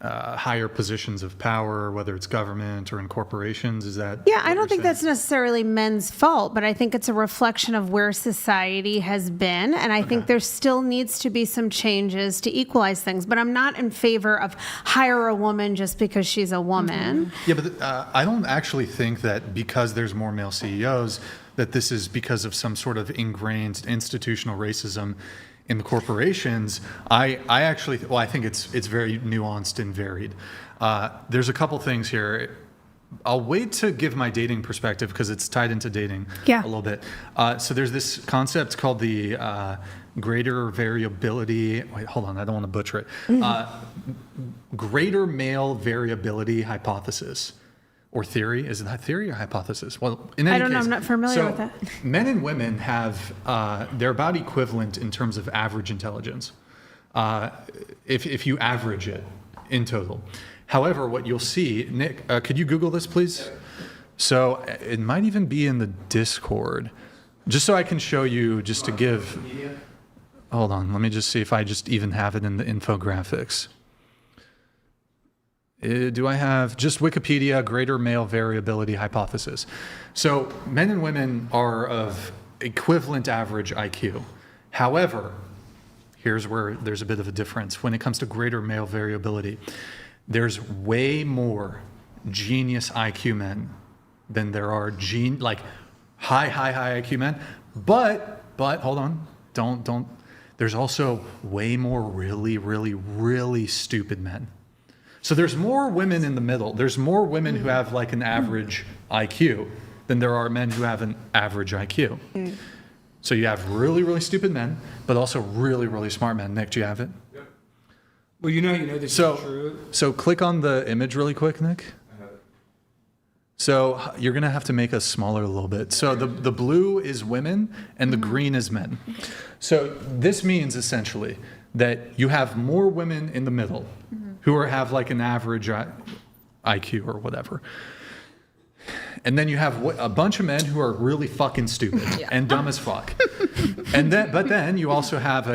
higher positions of power, whether it's government or in corporations. Is that? Yeah, I don't think that's necessarily men's fault, but I think it's a reflection of where society has been. And I think there still needs to be some changes to equalize things. But I'm not in favor of hire a woman just because she's a woman. Yeah, but I don't actually think that because there's more male CEOs, that this is because of some sort of ingrained institutional racism in the corporations. I think it's very nuanced and varied. There's a couple things here. I'll wait to give my dating perspective because it's tied into dating a little bit. So there's this concept called the greater variability. Wait, hold on. I don't want to butcher it. Greater male variability hypothesis. Or theory. Is it that theory or hypothesis? Well, in any I don't know. case, I'm not familiar with that. Men and women have, they're about equivalent in terms of average intelligence, if you average it in total. However, what you'll see, Nick, could you Google this, please? So it might even be in the Discord, just so I can show you, just to give. Hold on, let me just see if I just even have it in the infographics. Do I have just Wikipedia, greater male variability hypothesis? So men and women are of equivalent average IQ. However, here's where there's a bit of a difference. When it comes to greater male variability, there's way more genius IQ men than there are high IQ men. But hold on, don't. There's also way more really stupid men. So there's more women in the middle. There's more women who have like an average IQ than there are men who have an average IQ. So you have really stupid men, but also really smart men. Nick, do you have it? Yep. Well, you know this is true. So click on the image really quick, Nick. So you're gonna have to make us smaller a little bit. So the blue is women and the green is men. So this means essentially that you have more women in the middle who have like an average IQ or whatever. And then you have a bunch of men who are really fucking stupid and dumb as fuck. But then you also have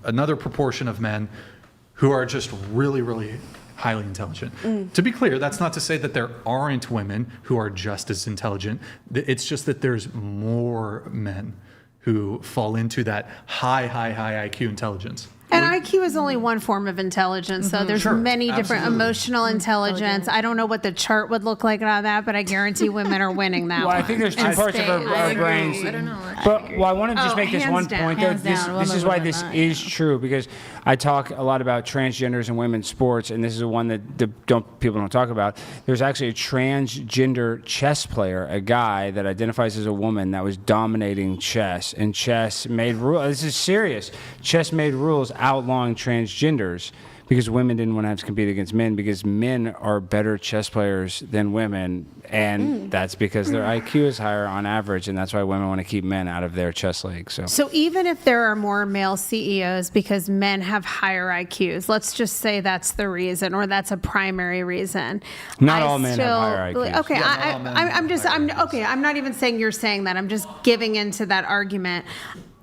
another proportion of men who are just really highly intelligent. To be clear, that's not to say that there aren't women who are just as intelligent. It's just that there's more men who fall into that high IQ intelligence. And IQ is only one form of intelligence, so there's many different emotional intelligence. I don't know what the chart would look like on that, but I guarantee women are winning that one. I think there's two parts of our brains. I don't know. But I want to just make this one point, though. This is why this is true, because I talk a lot about transgenders and women's sports, and this is one that people don't talk about. There's actually a transgender chess player, a guy that identifies as a woman that was dominating chess, and chess made rules. This is serious. Chess made rules outlawing transgenders because women didn't want to have to compete against men because men are better chess players than women, and that's because their IQ is higher on average, and that's why women want to keep men out of their chess league. So even if there are more male CEOs because men have higher IQs, let's just say that's the reason, or that's a primary reason. Not all men have higher IQs. Okay, I'm not even saying you're saying that. I'm just giving into that argument.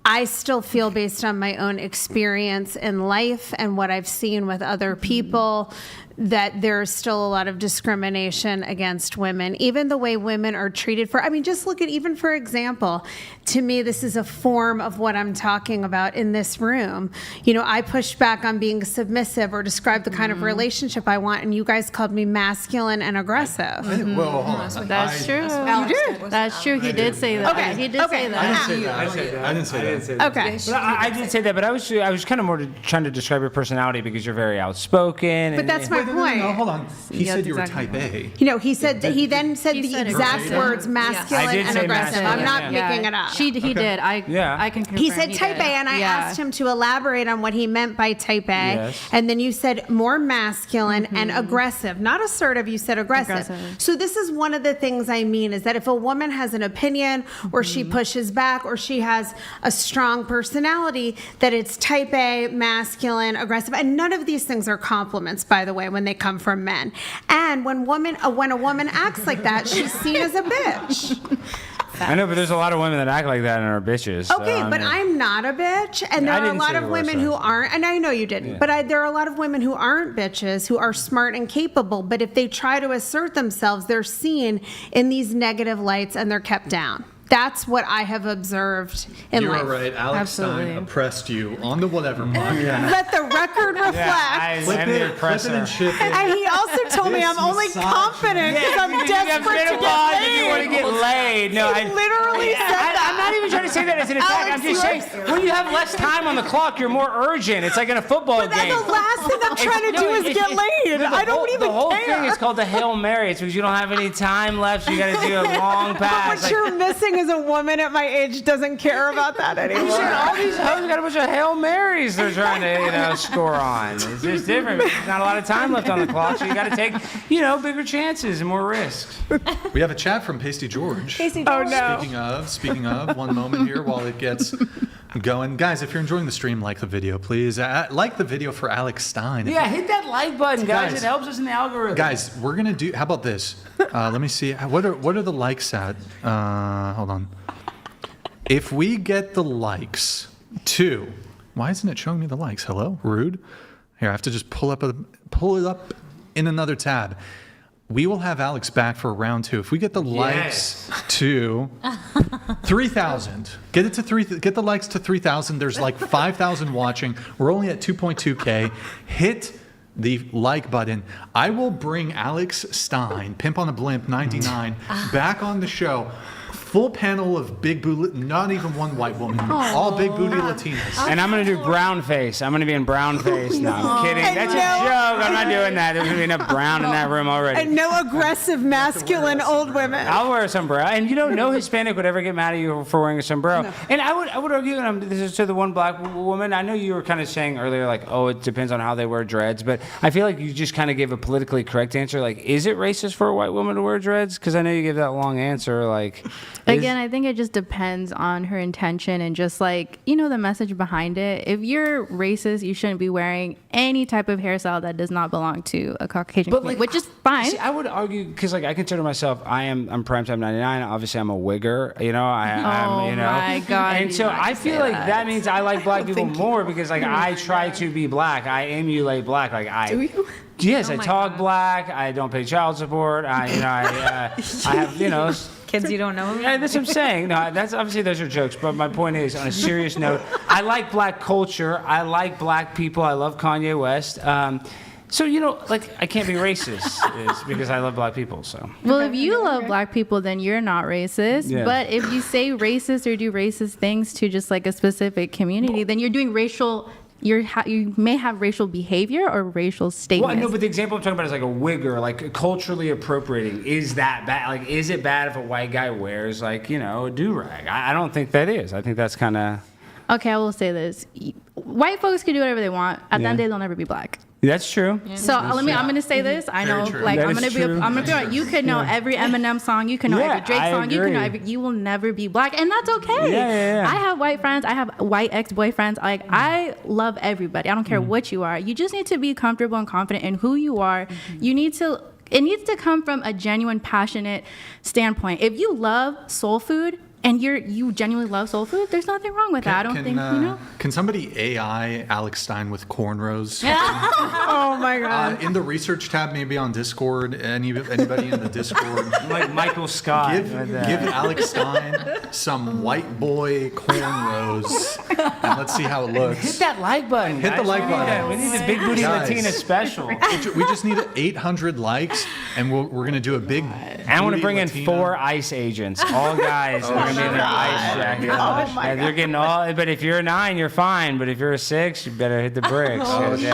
I still feel, based on my own experience in life and what I've seen with other people, that there's still a lot of discrimination against women, even the way women are treated just look at, even for example, to me, this is a form of what I'm talking about in this room. I pushed back on being submissive or described the kind of relationship I want, and you guys called me masculine and aggressive. Well, hold on. That's true. You did. That's true. He did say that. Okay. He did say that. I didn't say that. Okay. But I did say that, but I was kind of more trying to describe your personality because you're very outspoken. But that's my point. No, hold on. He Yes, said you were exactly. type A. He said he then said He the said exact aggressive. words masculine I did and say aggressive. masculine, I'm not making it up. He did. I can confirm. He said type did. A, and I asked him to elaborate on what he meant by type A. Yes. And then you said more masculine and aggressive, not assertive. You said aggressive. So this is one of the things I mean, is that if a woman has an opinion, or she pushes back, or she has a strong personality, that it's type A, masculine, aggressive, and none of these things are compliments, by the way, when they come from men. And when a woman acts like that, she's seen as a bitch. I know, but there's a lot of women that act like that and are bitches. Okay, but I'm not a bitch, and there I are a didn't lot say of you were, women so. who aren't, and I know you didn't, Yeah. but there are a lot of women who aren't bitches, who are smart and capable, but if they try to assert themselves, they're seen in these negative lights and they're kept down. That's what I have observed in You life. are right. Alex Stein oppressed you on the whatever podcast. Let the record reflect. Flip it and ship it. And he also told me I'm only confident because I'm desperate to get laid. You want to get laid. No, He literally said that. I'm not even trying to say that as an attack. I'm just saying, when you have less time on the clock, you're more urgent. It's like in a football game. The last thing I'm trying to do is get laid. I don't even care. The whole thing is called the Hail Mary. It's because you don't have any time left. So you got to do a long pass. What you're missing is a woman at my age doesn't care about that anymore. All these hoes got a bunch of Hail Marys they're trying to, score on. It's just different. There's not a lot of time left on the clock, so you got to take, bigger chances and more risks. We have a chat from Pasty George. Pasty George. Oh, no. Speaking of, one moment here while it gets going. Guys, if you're enjoying the stream, like the video, please. Like the video for Alex Stein. Yeah, hit that like button, guys. It helps us in the algorithm. Guys, we're going to do, how about this? Let me see. What are the likes at? Hold on. If we get the likes to, why isn't it showing me the likes? Hello? Rude? Here, I have to just pull it up in another tab. We will have Alex back for round 2. If we get the likes to 3,000, get the likes to 3,000. There's like 5,000 watching. We're only at 2.2K. Hit the like button. I will bring Alex Stein, Pimp on a Blimp 99, back on the show. Full panel of big booty, not even one white woman, all big booty Latinas. And I'm going to do brown face. I'm going to be in brown face. No, I'm kidding. That's a joke. I'm not doing that. There's going to be enough brown in that room already. And no aggressive, masculine old women. I'll wear a sombrero. And no Hispanic would ever get mad at you for wearing a sombrero. No. And I would argue, and this is to the one black woman, I know you were kind of saying earlier, like, oh, it depends on how they wear dreads, but I feel like you just kind of gave a politically correct answer. Like, is it racist for a white woman to wear dreads? Because I know you gave that long answer. Like, again, I think it just depends on her intention and just like, the message behind it. If you're racist, you shouldn't be wearing any type of hairstyle that does not belong to a Caucasian community, which is fine. See, I would argue, because I consider myself, I'm Primetime 99. Obviously, I'm a wigger, I'm my God. And so I feel like that means I like black people more because I try to be black. I emulate black. Do you? Yes, I talk black. I don't pay child support. I have, kids you don't know. Yeah, that's what I'm saying. No, that's obviously those are jokes. But my point is, on a serious note, I like black culture. I like black people. I love Kanye West. So I can't be racist is because I love black people. So well, if you love black people, then you're not racist. Yeah. But if you say racist or do racist things to just like a specific community, then you're doing racial. You may have racial behavior or racial statements. Well, no, but the example I'm talking about is like a wigger, like culturally appropriating. Is that bad? Like, is it bad if a white guy wears a do-rag? I don't think that is. I think that's kind of... Okay, I will say this. White folks can do whatever they want. At the end of the day, they'll never be black. That's true. So I'm going to say this. I know, true. like, That I'm is going to be, true. I'm going to be honest. You could know every Eminem song. You can know every Drake I song. You can know agree. you will never be black, and that's okay. Yeah. I have white friends. I have white ex-boyfriends. Like, I love everybody. I don't care what you are. You just need to be comfortable and confident in who you are. You need to. It needs to come from a genuine, passionate standpoint. If you love soul food and you genuinely love soul food, there's nothing wrong with that. I don't think, Can somebody AI Alex Stein with cornrows? Oh my God. In the research tab, maybe on Discord, anybody in the Discord. Like Michael Scott. Give Alex Stein some white boy cornrows, and let's see how it looks. Hit that like button. Hit the guys. like We need button. that. We need the Big Booty Guys. Latina special. We just need 800 likes, and we're going to do a big. And I want to Booty bring in Latina. 4 ICE agents. All guys are going to be in their ICE jacket. Oh my And they're getting all. But if you're a 9, you're fine. But if you're a 6, you better hit the bricks. Oh shit.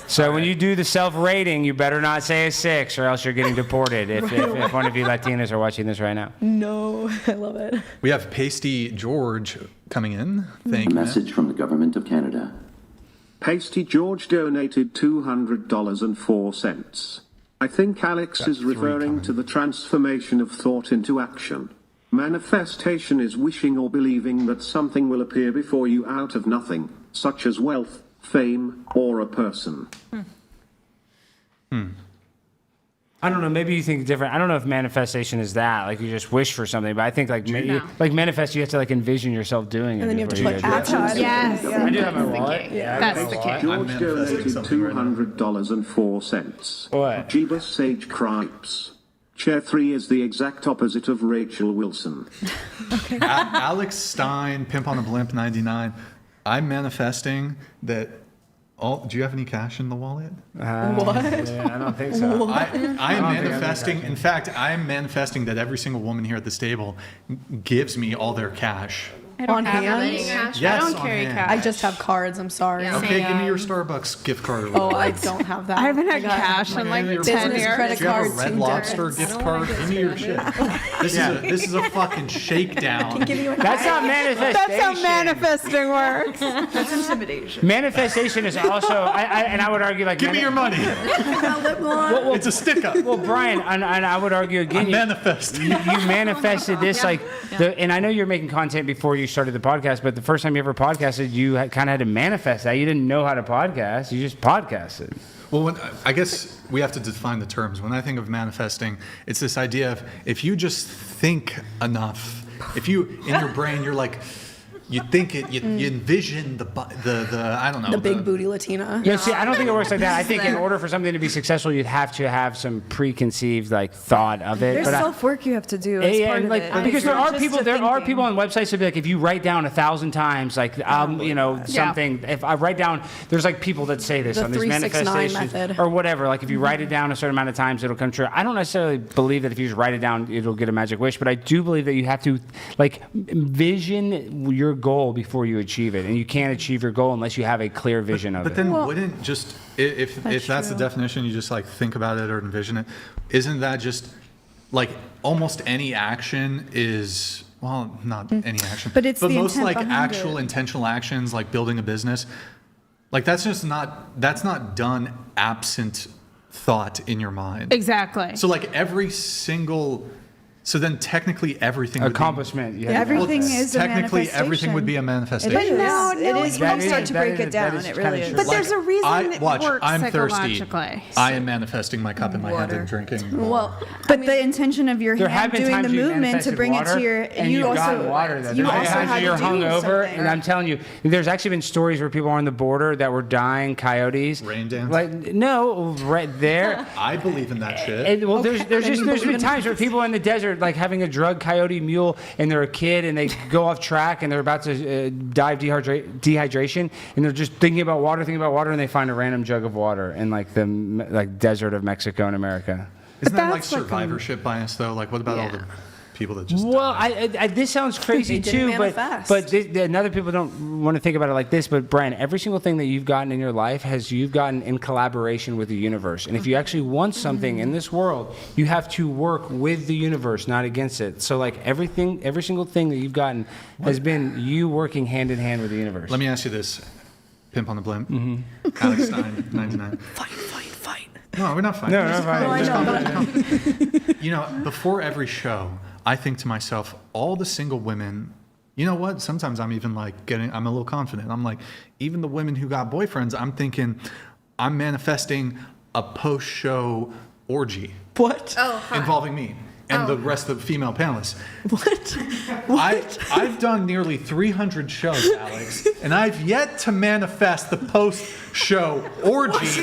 So when you do the self-rating, you better not say a 6, or else you're getting deported. If one of you Latinas are watching this right now. No, I love it. We have Pasty George coming in. Thank A you. message from the government of Canada. Pasty George donated $200.04. I think Alex is referring to the transformation of thought into action. Manifestation is wishing or believing that something will appear before you out of nothing, such as wealth, fame, or a person. I don't know. Maybe you think different. I don't know if manifestation is that. Like you just wish for something. But I think like like manifest, you have to like envision yourself doing it. And then you have to before put do it. action. Yes. I do have my wallet. That's the key. George donated $200.04. What? Jeebus Sage Cripes. Chair 3 is the exact opposite of Rachel Wilson. Alex Stein, Pimp on a Blimp 99. I'm manifesting that. Do you have any cash in the wallet? What? Yeah, I don't think so. I am manifesting. In fact, I am manifesting that every single woman here at this table gives me all their cash. On hand? Yes, I don't on carry hand. cash. I just have cards. I'm sorry. Okay, give me your Starbucks gift card. Oh, I don't have that. I haven't had got cash in like Your 10 business years. credit Do you have card, a Red 2 Lobster debits. gift card? Give me your shit. This is a fucking shakedown. That's not manifestation. That's how manifesting works. That's intimidation. Manifestation is also, and I would argue like. Give me your money. It's a stick up. Well, Brian, and I would argue again. I'm manifesting. You manifested this and I know you're making content before you started the podcast, but the first time you ever podcasted, you kind of had to manifest that. You didn't know how to podcast. You just podcasted. Well, I guess we have to define the terms. When I think of manifesting, it's this idea of if you just think enough, if you, in your brain, you're like, you think it, you envision the I don't know. The big booty Latina. Yeah, see, I don't think it works like that. I think in order for something to be successful, you'd have to have some preconceived thought of it. There's But self-work you have to do as part of it. because It's there not are just people, a there are thinking. people on websites that be like, if you write down 1,000 times, something. If I write down, there's people that say this The on these 369 manifestations method. or whatever. Like if you write it down a certain amount of times, it'll come true. I don't necessarily believe that if you just write it down, it'll get a magic wish. But I do believe that you have to envision your goal before you achieve it, and you can't achieve your goal unless you have a clear vision of it. But then wouldn't just if that's the definition, you just think about it or envision it, isn't that just almost any action is not any action, But it's the most intent behind actual it. intentional actions like building a business, that's not done absent thought in your mind. Exactly. So every single. So then technically everything accomplishment. Would be, Everything is a technically everything would be a manifestation. It is. No, It is when you start to break it down. is It kinda really is. true. But there's a reason it Watch, works I'm thirsty. psychologically. I am manifesting my cup in my hand and drinking. Well, But the intention of your There have hand been doing times the you movement to manifested bring it water, to your, and you you've also gotten water. Though. you There's also times had you're to do hungover, something. and I'm telling you, there's actually been stories where people are on the border that were dying coyotes. Rain dance? No, right there. I believe in that shit. There's been times where people in the desert having a drug coyote mule, and they're a kid, and they go off track, and they're about to die of dehydration, and they're just thinking about water, and they find a random jug of water in the desert of Mexico and America. Isn't that survivorship bias though? What about all the people that just? Well, this sounds crazy They didn't too, manifest. but and other people don't want to think about it like this. But Brian, every single thing that you've gotten in your life you've gotten in collaboration with the universe. And if you actually want something in this world, you have to work with the universe, not against it. So every single thing that you've gotten has been you working hand in hand with the universe. Let me ask you this: Pimp on the Blimp. Alex Stein, 99. Fight. No, we're not fighting. No, we're not fighting. You know, before every show, I think to myself, all the single women, you know what? Sometimes I'm even like I'm a little confident. I'm like, even the women who got boyfriends, I'm thinking, I'm manifesting a post-show orgy. What? Involving me and the rest of the female panelists. What? I've done nearly 300 shows, Alex, and I've yet to manifest the post-show orgy.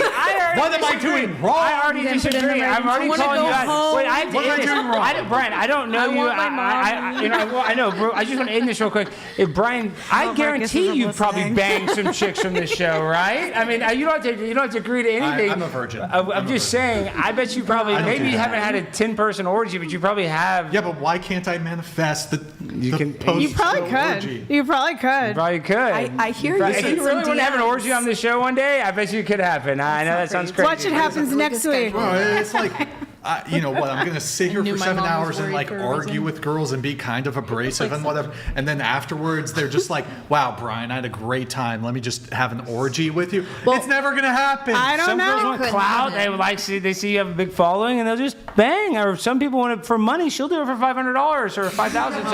What am I doing wrong? I already disagree. I'm already calling you out. Wait, I have to What am I end this. doing wrong? Brian, I don't know you. I know, bro. I just want to end this real quick. If Brian, I guarantee you probably banged some chicks from this show, right? I mean, you don't have to agree to anything. I'm a virgin. I'm just saying. I bet you probably maybe you haven't had a 10-person orgy, but you probably have. Yeah, but why can't I manifest the post-show You probably could. orgy? You probably could. You probably could. I hear you. If you really want to have an orgy on this show one day, I bet you it could happen. I know that sounds crazy. Watch it happens next week. Well, it's like, you know what? I'm gonna sit here for 7 hours and like argue with girls and be kind of abrasive and whatever, and then afterwards they're just like, "Wow, Brian, I had a great time. Let me just have an orgy with you." Well, it's never gonna happen. I don't Some know. girls want clout. They would they see you have a big following, and they'll just bang. Or some people want it for money. She'll do it for $500 or $5,000.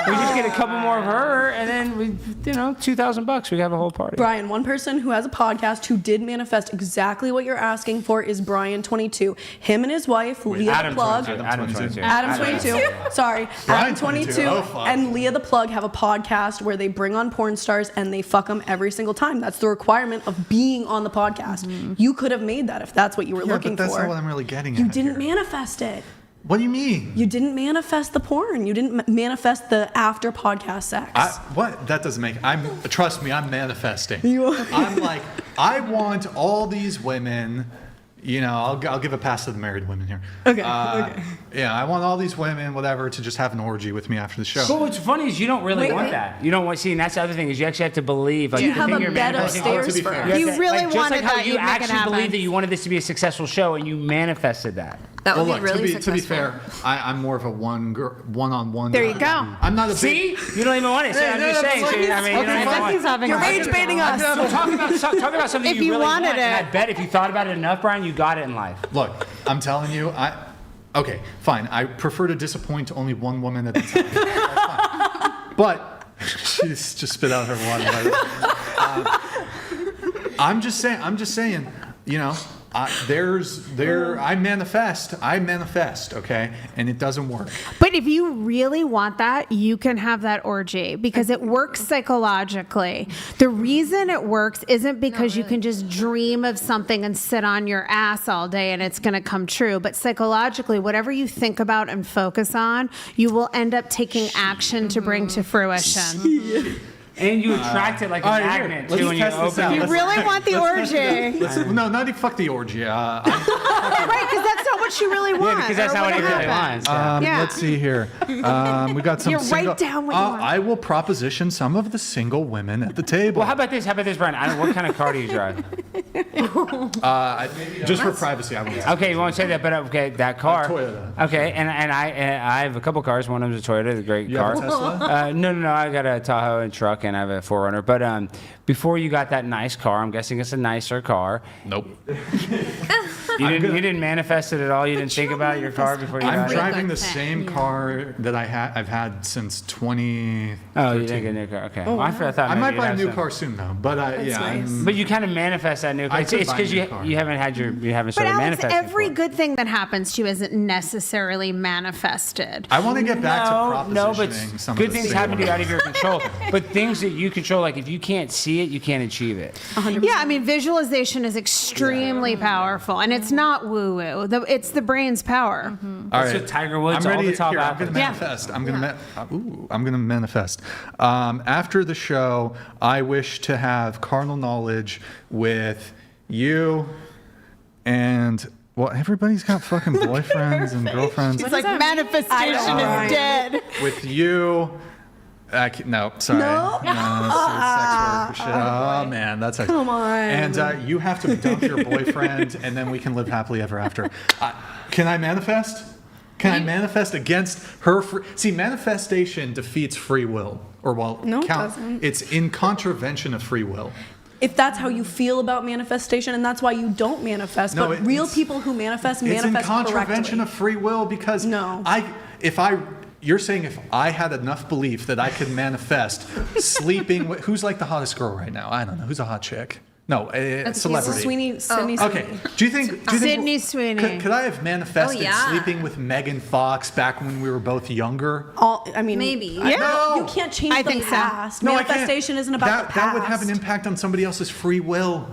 So we just get a couple more of her, and then we, $2,000. We have a whole party. Brian, one person who has a podcast who did manifest exactly what you're asking for is Brian 22. Him and his wife, Leah Adam the Plug. 22. Adam 22. Adam 22. Sorry. Brian Adam 22 Oh, fuck. and Leah the Plug have a podcast where they bring on porn stars and they fuck them every single time. That's the requirement of being on the podcast. You could have made that if that's what you were looking but that's for. not what I'm really getting You at didn't here. manifest it. What do you mean? You didn't manifest the porn. You didn't manifest the after podcast sex. What? That doesn't make. Trust me. I'm manifesting. I'm like, I want all these women. You know, I'll give a pass to the married women here. Okay. Yeah, I want all these women, whatever, to just have an orgy with me after the show. But what's funny is you don't really want that. You don't want. See, and that's the other thing is you actually have to believe. Like, You the have thing a you're bed manifesting- upstairs for us. You really just wanted like how that, you you'd make it actually happen. believe that you wanted this to be a successful show, and you manifested that. That would Well, be look, really to be successful. fair, I'm more of a one-on-one. There you go. I'm not a See, you don't even want it. So I'm just saying. So, I mean, you don't even want it. You're rage baiting us. So talk about something If you you really wanted want. And it. I bet if you thought about it enough, Brian, you got it in life. Look, I'm telling you, okay, fine. I prefer to disappoint only one woman at a time. That's fine. But she just spit out her water. I'm just saying, you know, I manifest, okay, and it doesn't work. But if you really want that, you can have that orgy because it works psychologically. The reason it works isn't because you can just dream of something and sit on your ass all day and it's going to come true. But psychologically, whatever you think about and focus on, you will end up taking action to bring to fruition. And you attract it like a magnet too when you open it. You really want the orgy. No, not even fuck the orgy. Right, because that's not what you really want. Yeah, because that's or not what he really happens. wants. Yeah. Let's see here. We got some. You write down what you want. I will proposition some of the single women at the table. Well, how about this, Brian? I don't know what kind of car do you drive? Just for privacy, I won't. Okay, you won't say that, but okay, that car. Toyota. Okay, and I have a couple cars. One of them's a Toyota, a great You car. have a Tesla? No, I got a Tahoe and truck, and I have a 4Runner. But before you got that nice car, I'm guessing it's a nicer car. Nope. You didn't manifest it at all. You didn't think about your car before you I'm got it. driving the same car that I've had since 2013. Oh, you didn't get a new car. Okay. Oh, Well, I thought I maybe might you'd buy a have new some. car soon though. But yeah, nice. But you kind of manifest that new car. I It's could buy a because new car. you haven't But started Alex, manifesting. every for it. good thing that happens to you isn't necessarily manifested. I want to get back to propositioning No, but some good of the things single happen to you women. out of your control. But things that you control, like if you can't see it, you can't achieve it. 100%. Yeah, I mean, visualization is extremely powerful, and it's not woo-woo. It's the brain's power. All That's right. what Tiger Woods, I'm all ready. the top Here, I'm athletes. going to manifest. I'm going to manifest. After the show, I wish to have carnal knowledge with you and, well, everybody's got fucking boyfriends and girlfriends. It's like manifestation is dead. With you. No, sorry. No? It's sex work shit. Oh, man, that's a, Come on. And you have to dump your boyfriend, and then we can live happily ever after. Can I manifest? Can I manifest against her? See, manifestation defeats free will, or No, it doesn't. it's in contravention of free will. if that's how you feel about manifestation, and that's why you don't manifest. No, but real people who manifest It's in manifest contravention correctly. of free will because you're saying if I had enough belief that I could manifest sleeping with, who's like the hottest girl right now? I don't know. Who's a hot chick? No, a celebrity. Sydney Okay. Do you think Sydney Sweeney. Could I have manifested yeah. sleeping with Megan Fox back when we were both younger? Maybe. Yeah. No. You can't change the think so. past. No, I can't. Manifestation isn't about the past. That would have an impact on somebody else's free will.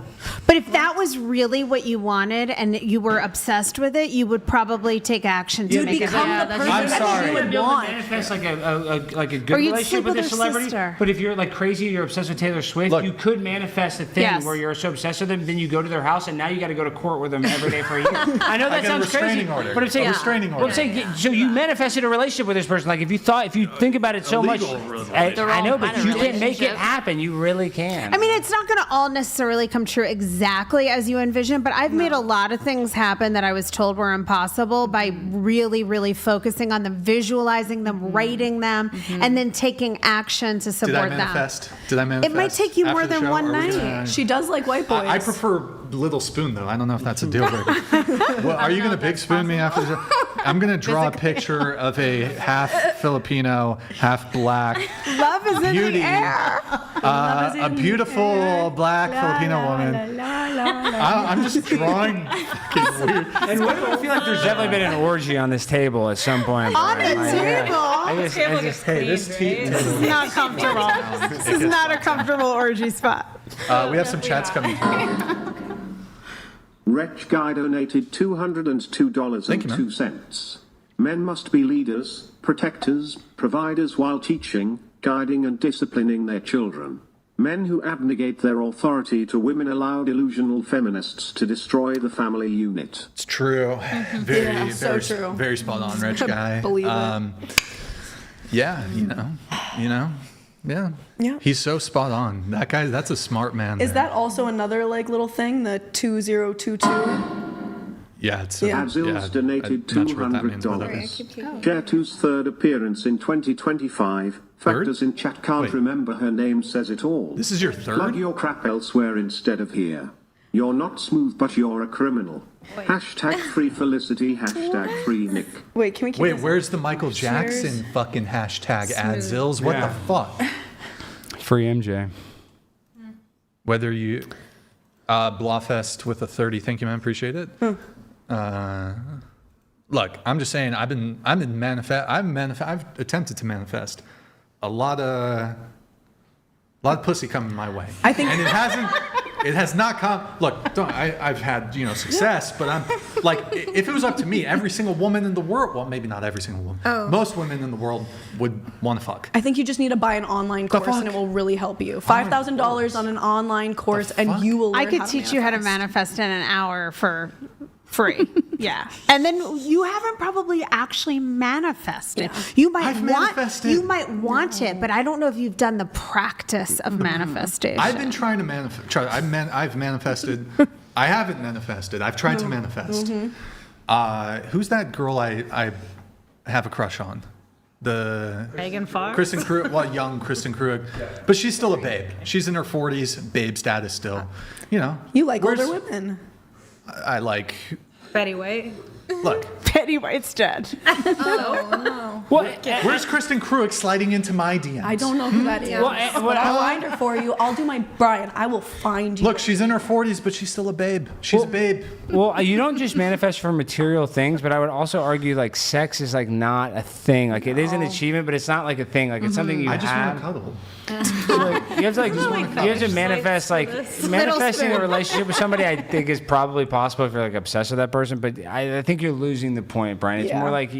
But if that was really what you wanted and you were obsessed with it, you would probably take action to make it happen. I'm sorry. you would Be able to want. manifest like a good Or you'd relationship sleep with a with her celebrity. sister. But if you're like crazy, you're obsessed with Taylor Swift, you could manifest a thing Yes. where you're so obsessed with them, then you go to their house and now you got to go to court with them every day for a year. I know that I got a sounds crazy, restraining order. but I'm saying A restraining Well, I'm order. saying, so you manifested a relationship with this person. Like if you think about it so much, I know, but you can make it happen. You really can. I mean, it's not going to all necessarily come true exactly as you envision, but I've made a lot of things happen that I was told were impossible by really, really focusing on them, visualizing them, writing them, and then taking action to support Did I manifest? them. Did I manifest? It might take you after more the than show? one Are we night. gonna- She does like white boys. I prefer little spoon though. I don't know if that's a deal breaker. Well, are you going to big spoon me after the show? I'm going to draw a picture of a half Filipino, half black Love is in beauty, the air. a beautiful black Filipino woman. I'm just drawing fucking weird. And I feel like there's definitely been an orgy on this table at some point. On the Brian. Like, yeah. table? I just Hey, this This is not comfortable. This is not a comfortable orgy spot. We have some chats coming through. Wretch Guy donated $202.02. Men must be leaders, protectors, providers while teaching, guiding and disciplining their children. Men who abnegate their authority to women allow delusional feminists to destroy the family unit. It's true. Very, Yeah, so very, true. very spot on, rich guy. Believe it. Yeah, you know, yeah. Yeah. He's so spot on. That guy, that's a smart man. Is there. that also another like little thing, the 2022? Yeah, it's Azils donated I'm not sure what that means, but $200. Share2's third appearance in 2025. Factors in chat can't Wait. remember her name says it all. This is your third? Plug your crap elsewhere instead of here. You're not smooth, but you're a criminal. Hashtag free Felicity, hashtag free Nick. Wait, can we keep Wait, this? where's the Michael Jackson fucking hashtag Adzills? What Yeah. the fuck? Free MJ. Whether you Blawfest with a 30, thank you, man, appreciate it. Look, I'm just saying, I've attempted to manifest a lot of pussy coming my way. I think, and it has not come. Look, I've had success, but I'm like, if it was up to me, every single woman in the world, well, maybe not every single woman, most women in the world would want to fuck. I think you just need to buy an online course and it will really help you. $5,000 on an online course and you will learn I could how to teach you how to manifest in an hour for free. Yeah. And then you haven't probably actually manifested. You might want it, but I don't know if you've done the practice of manifestation. I've been trying to manifest. I've manifested. I haven't manifested. I've tried to manifest. Who's that girl I have a crush on? The Megan Fox? Kristen Krug, well, young Kristen Krug, but she's still a babe. She's in her 40s, babe status still. You like older women. I like. Betty White. Look, Betty White's dead. Oh, no. Where's Kristen Krug sliding into my DMs? I don't know who that is. But I'll find her for you. I'll do my Brian. I will find you. Look, she's in her 40s, but she's still a babe. She's a babe. Well, you don't just manifest for material things, but I would also argue like sex is like not a thing. Like it is an achievement, but it's not like a thing. Like it's something you I just have. want to cuddle. You have to you have to manifest manifesting a relationship with somebody. I think is probably possible if you're like obsessed with that person, but I think you're losing the point, Brian. It's more like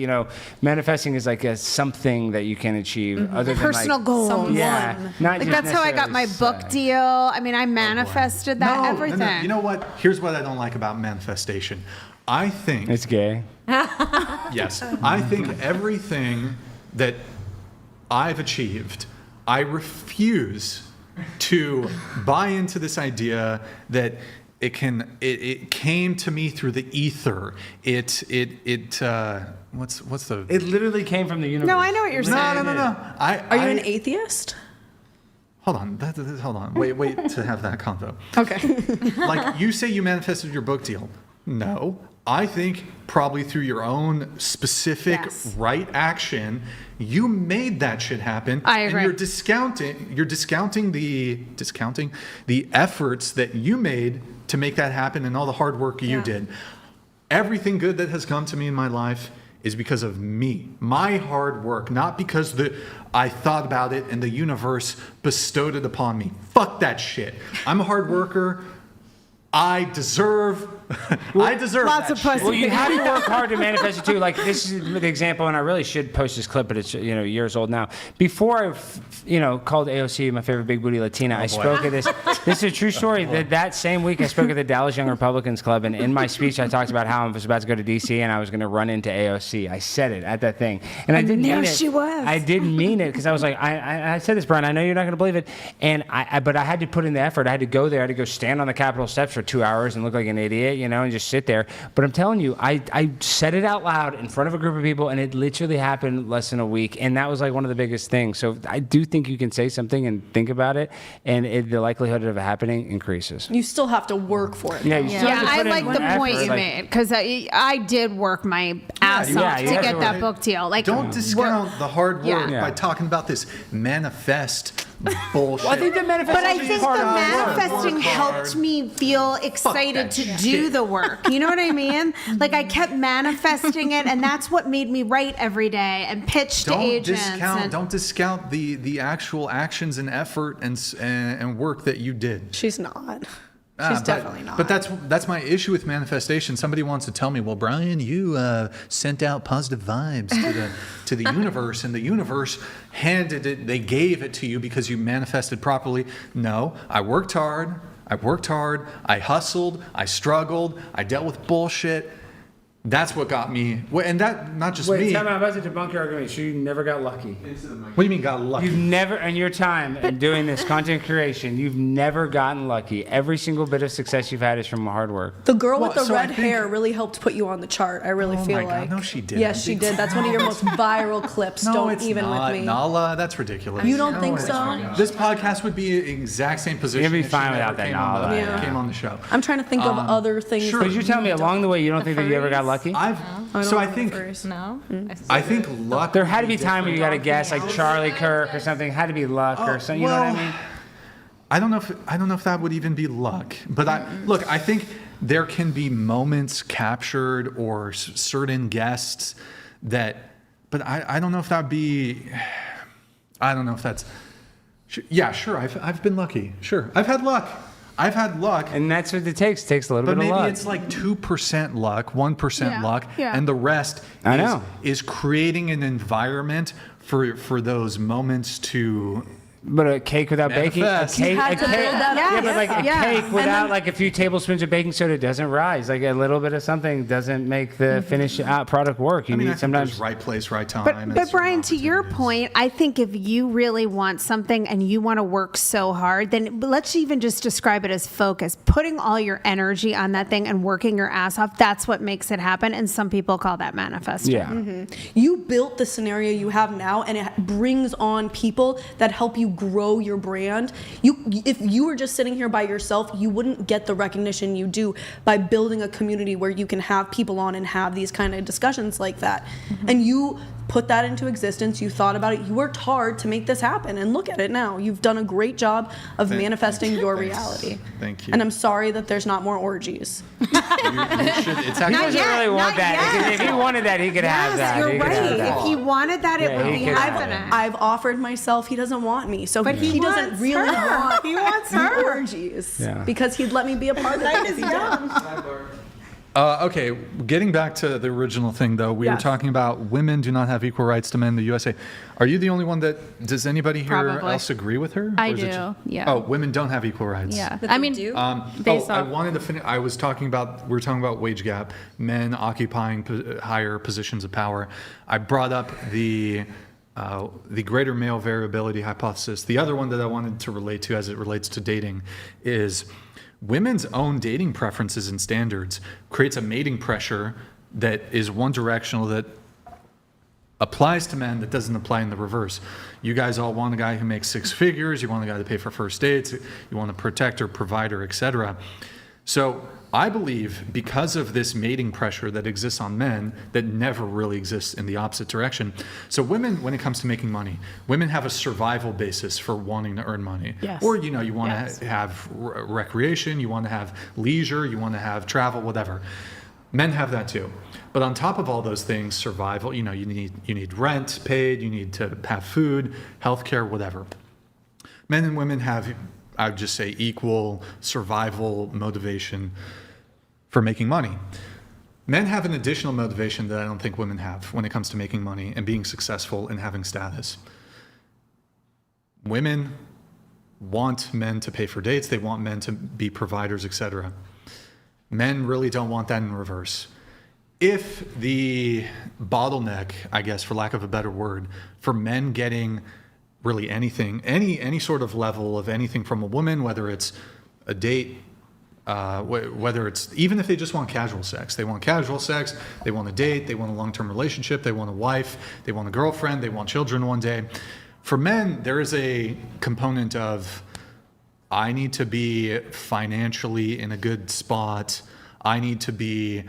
manifesting is like a something that you can achieve other than personal goals. Yeah, not Like just that's how I got my necessarily book sex. deal. I mean, I manifested that everything. No. You know what? Here's what I don't like about manifestation. I think it's gay. Yes. I think everything that I've achieved, I refuse to buy into this idea that it came to me through the ether. What's the? It literally came from the universe. No, I know what you're saying. No. Are you an atheist? Hold on. Hold on. Wait to have that convo. Okay. Like, you say you manifested your book deal. No. I think probably through your own specific right action, you made that shit happen. I agree. And you're discounting the efforts that you made to make that happen and all the hard work you did. Everything good that has come to me in my life is because of me, my hard work, not because I thought about it and the universe bestowed it upon me. Fuck that shit. I'm a hard worker. I deserve lots that of pussy. shit. Well, you have to work hard to manifest it too. Like, this is the example, and I really should post this clip, but it's years old now. Before I called AOC my favorite big booty Latina, I spoke at this. This is a true story. That same week, I spoke at the Dallas Young Republicans Club, and in my speech, I talked about how I was about to go to DC and I was going to run into AOC. I said it at that thing, and I didn't mean it. There she was. I didn't mean it because I was like, I said this, Brian. I know you're not going to believe it, and but I had to put in the effort. I had to go there. I had to go stand on the Capitol steps for 2 hours and look like an idiot, and just sit there. But I'm telling you, I said it out loud in front of a group of people, and it literally happened less than a week. And that was like one of the biggest things. So I do think you can say something and think about it, and the likelihood of it happening increases. You still have to work for it. Yeah, you still have to I put in like the effort, point you made, because I did work my ass off to get that book deal. Like, don't discount the hard work by talking about this manifest bullshit. Well, I think the But I manifestation think is the part of the work. manifesting helped me feel excited to do the work. You know what I mean? Like, I kept manifesting it, and that's what made me write every day and pitch to agents. Don't discount the actual actions and effort and work that you did. She's not. She's definitely not. But that's my issue with manifestation. Somebody wants to tell me, well, Brian, you sent out positive vibes to the universe, and the universe handed it. They gave it to you because you manifested properly. No, I worked hard. I hustled. I struggled. I dealt with bullshit. That's what got me. And that not just me. Wait, time out. I'm about to debunk your argument. So you never got lucky. What do you mean got lucky? You've never, in your time in doing this content creation, you've never gotten lucky. Every single bit of success you've had is from hard work. The girl with the red hair really helped put you on the chart. I really feel like. No, she didn't. Yes, she did. That's one of your most viral clips. No, Don't it's even not. with me. Nala, that's ridiculous. You don't think so? This podcast would be in the exact same position. You'd be if she fine never without that came Nala. on the- Yeah. Came on the show. I'm trying to think of other things. Sure. But you tell me along the way you don't think that you ever got lucky? I think No. I think luck. There had to be time when you got to guess, like Charlie Kirk or something. Had to be luck or something. You know what I mean? I don't know if that would even be luck. But I think there can be moments captured or certain guests that. But I don't know if that'd be. I don't know if that's. Yeah, sure. I've been lucky. Sure, I've had luck. And that's what it takes. It takes a little But bit of luck. maybe it's like 2% luck, 1% luck, and the rest is creating an environment for those moments to. But a cake without baking, a cake, but like a cake without like a few tablespoons of baking soda doesn't rise. Like a little bit of something doesn't make the finished product work. You need sometimes right place, right time. But Brian, to your point, I think if you really want something and you want to work so hard, then let's even just describe it as focus. Putting all your energy on that thing and working your ass off, that's what makes it happen. And some people call that manifesting. Yeah. Mm-hmm. You built the scenario you have now, and it brings on people that help you grow your brand. If you were just sitting here by yourself, you wouldn't get the recognition you do by building a community where you can have people on and have these kind of discussions like that. Mm-hmm. And you put that into existence. You thought about it. You worked hard to make this happen, and look at it now. You've done a great job of manifesting your reality. Thank you. And I'm sorry that there's not more orgies. He doesn't really want that. Because if he wanted that, he could have that. You're right. If he wanted that, it would be happening. I've offered myself. He doesn't want me, so But he doesn't wants really her. want He wants the her. orgies because he'd let me be a part of it if he did. Okay, getting back to the original thing, though, we were talking about women do not have equal rights to men in the USA. Are you the only one that, does anybody here Probably. else agree with her? I Or is it do, yeah. Oh, women don't have equal rights. Yeah. I mean, based I off. wanted to finish, we were talking about wage gap, men occupying higher positions of power. I brought up the greater male variability hypothesis. The other one that I wanted to relate to as it relates to dating is women's own dating preferences and standards creates a mating pressure that is one directional, that applies to men that doesn't apply in the reverse. You guys all want a guy who makes 6 figures, you want a guy to pay for first dates, you want a protector, provider, etc. So I believe because of this mating pressure that exists on men that never really exists in the opposite direction. So women, when it comes to making money, women have a survival basis for wanting to earn money. Yes. Or, you know, you want to have recreation, you want to have leisure, you want to have travel, whatever. Men have that too. But on top of all those things, survival, you know, you need rent paid, you need to have food, healthcare, whatever. Men and women have, I would just say, equal survival motivation for making money. Men have an additional motivation that I don't think women have when it comes to making money and being successful and having status. Women want men to pay for dates, they want men to be providers, etc. Men really don't want that in reverse. If the bottleneck, I guess, for lack of a better word, for men getting really anything, any sort of level of anything from a woman, whether it's a date, whether it's, even if they just want casual sex, they want casual sex, they want a date, they want a long-term relationship, they want a wife, they want a girlfriend, they want children one day. For men, there is a component of, I need to be financially in a good spot, I need to be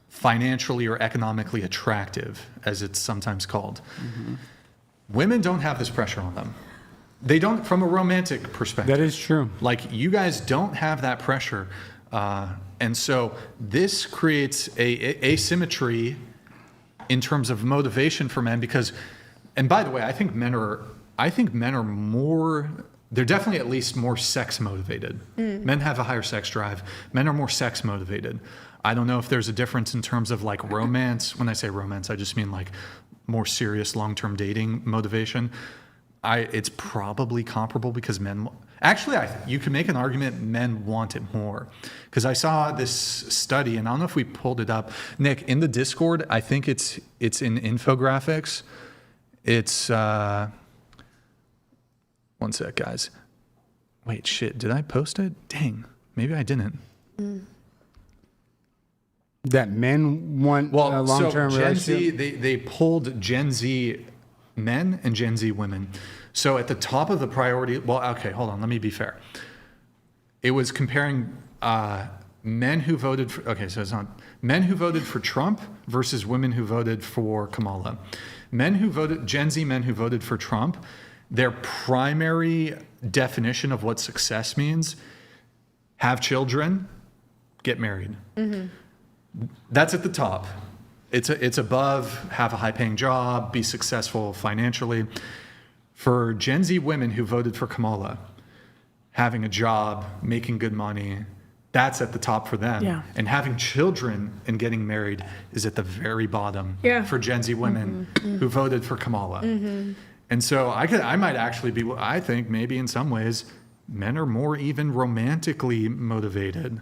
financially or economically attractive, as it's sometimes called. Mm-hmm. Women don't have this pressure on them. They don't, from a romantic perspective. That is true. Like, you guys don't have that pressure. And so this creates a asymmetry in terms of motivation for men because, and by the way, I think men are more, they're definitely at least more sex motivated. Men have a higher sex drive. Men are more sex motivated. I don't know if there's a difference in terms of like romance. When I say romance, I just mean like more serious long-term dating motivation. It's probably comparable because men, actually, you can make an argument men want it more. Because I saw this study, and I don't know if we pulled it up. Nick, in the Discord, I think it's in infographics. It's, one sec, guys. Wait, shit, did I post it? Dang, maybe I didn't. That men want a long-term Gen relationship? Z, they pulled Gen Z men and Gen Z women. So at the top of the priority, well, okay, hold on, let me be fair. It was comparing men who voted for, okay, so it's not, men who voted for Trump versus women who voted for Kamala. Gen Z men who voted for Trump, their primary definition of what success means, have children, get married. Mm-hmm. That's at the top. It's above, have a high-paying job, be successful financially. For Gen Z women who voted for Kamala, having a job, making good money, that's at the top for them. Yeah. And having children and getting married is at the very bottom for Gen Z women who voted for Kamala. Mm-hmm. And so I might actually be, I think maybe in some ways, men are more even romantically motivated.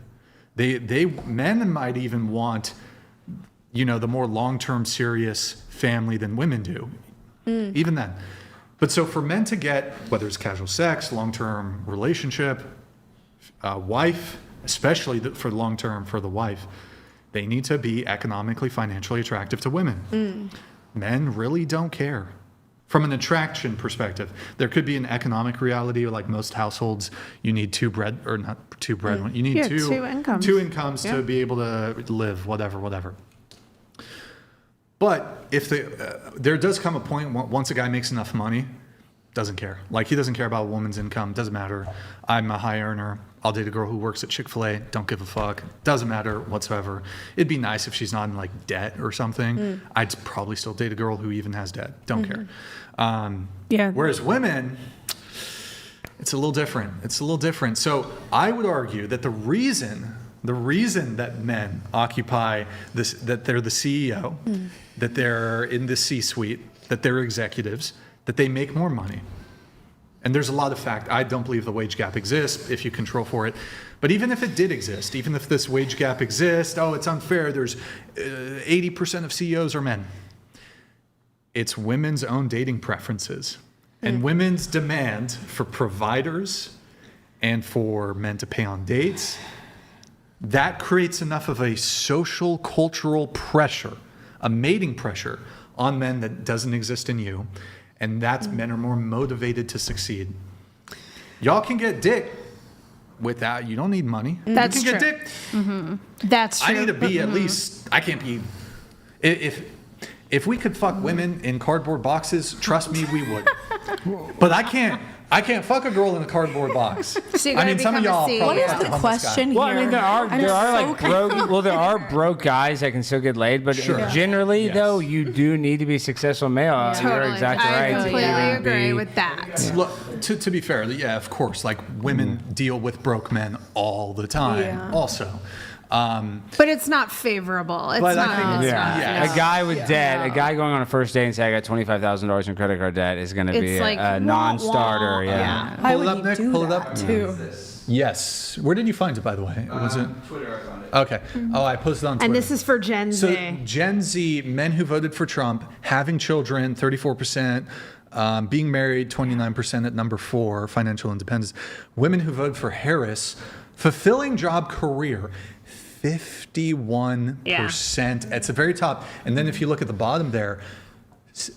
Men might even want, you know, the more long-term serious family than women do, even then. But so for men to get, whether it's casual sex, long-term relationship, wife, especially for long-term for the wife, they need to be economically, financially attractive to women. Men really don't care. From an attraction perspective, there could be an economic reality, like most households, you need you need two incomes to be able to live, whatever. But if there does come a point once a guy makes enough money, doesn't care. Like, he doesn't care about a woman's income, doesn't matter. I'm a high earner. I'll date a girl who works at Chick-fil-A, don't give a fuck. Doesn't matter whatsoever. It'd be nice if she's not in like debt or something. I'd probably still date a girl who even has debt. Don't care. Whereas women, it's a little different. So I would argue that the reason that men occupy this, that they're the CEO, that they're in the C-suite, that they're executives, that they make more money. And there's a lot of I don't believe the wage gap exists if you control for it. But even if it did exist, even if this wage gap exists, it's unfair, there's 80% of CEOs are men. It's women's own dating preferences and women's demand for providers and for men to pay on dates. That creates enough of a social, cultural pressure, a mating pressure on men that doesn't exist in you, and that's men are more motivated to succeed. Y'all can get dick without, you don't need money. That's you can true. get dick. That's true. I need to be at least, I can't be, if we could fuck women in cardboard boxes, trust me, we would. But I can't fuck a girl in a cardboard box. So you I gotta mean, some of become a y'all CEO. probably What is fucked the a homeless question guy. Well, I mean, there are like there are broke guys that can still get laid, but Sure. generally though, you do need to be a successful male. You're Totally. exactly right. I to completely even agree be- with that. Look, to be fair, yeah, of course, like women deal with broke men all the time. Yeah. Also, But it's not favorable. It's But I not. think- it's Yeah. not- A guy with debt, a guy going on a first date and say I got $25,000 in credit card debt is going to be It's like, a wah, non-starter. wah. Yeah. Why pull would it up, he Nick. do Pull it that, up. too? Yes. Where did you find it, by the way? Was it Twitter, I found it. okay? Oh, I posted on Twitter. And this is for Gen So Z. Gen Z, men who voted for Trump, having children, 34%, being married, 29% at number 4, financial independence. Women who voted for Harris, fulfilling job career, 51% at the very top. And then if you look at the bottom there,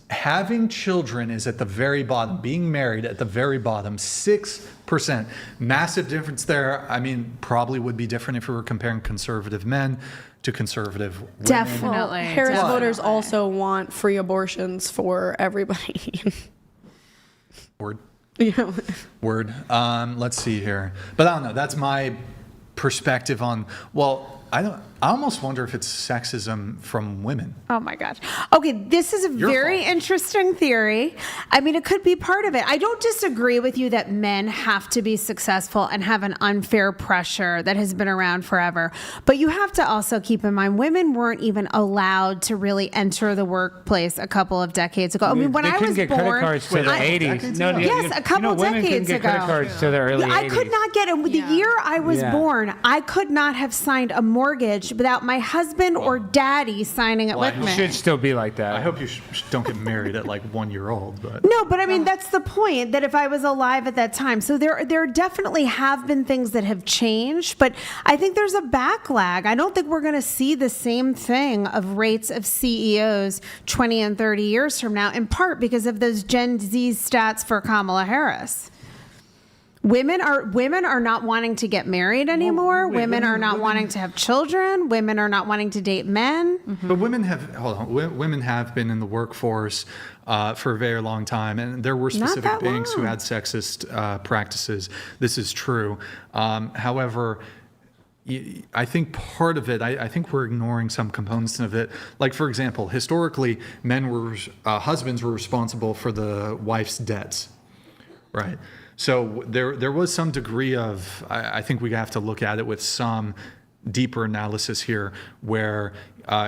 having children is at the very bottom, being married at the very bottom, 6%. Massive difference there. I mean, probably would be different if we were comparing conservative men to conservative women. Definitely. Harris definitely. voters also want free abortions for everybody. Word. You know, Word. Let's see here. But I don't know. That's my perspective on, well, I almost wonder if it's sexism from women. Oh my gosh. Okay, this is a Your very interesting theory. I mean, it could be part of it. I don't disagree with you that men have to be successful and have an unfair pressure that has been around forever. But you have to also keep in mind women weren't even allowed to really enter the workplace a couple of decades ago. I mean, when they I couldn't was get born, credit cards till the 80s. No, yes, a couple women couldn't decades get ago. credit cards till the early 80s. I could not get it. The year I was born, I could not have signed a mortgage without my husband or daddy signing it with It me. should still be like that. I hope you don't get married at like 1 year old, but No, but I mean, that's the point, that if I was alive at that time. So there definitely have been things that have changed, but I think there's a backlag. I don't think we're going to see the same thing of rates of CEOs 20 and 30 years from now, in part because of those Gen Z stats for Kamala Harris. Women are not wanting to get married anymore. Women are not wanting to have children. Women are not wanting to date men. But women have been in the workforce for a very long time, and there were specific that banks who long. had sexist practices. This is true. However, I think part of it, I think we're ignoring some components of it. Like, for example, historically, husbands were responsible for the wife's debts, right? So there was some degree of, I think we have to look at it with some deeper analysis here, where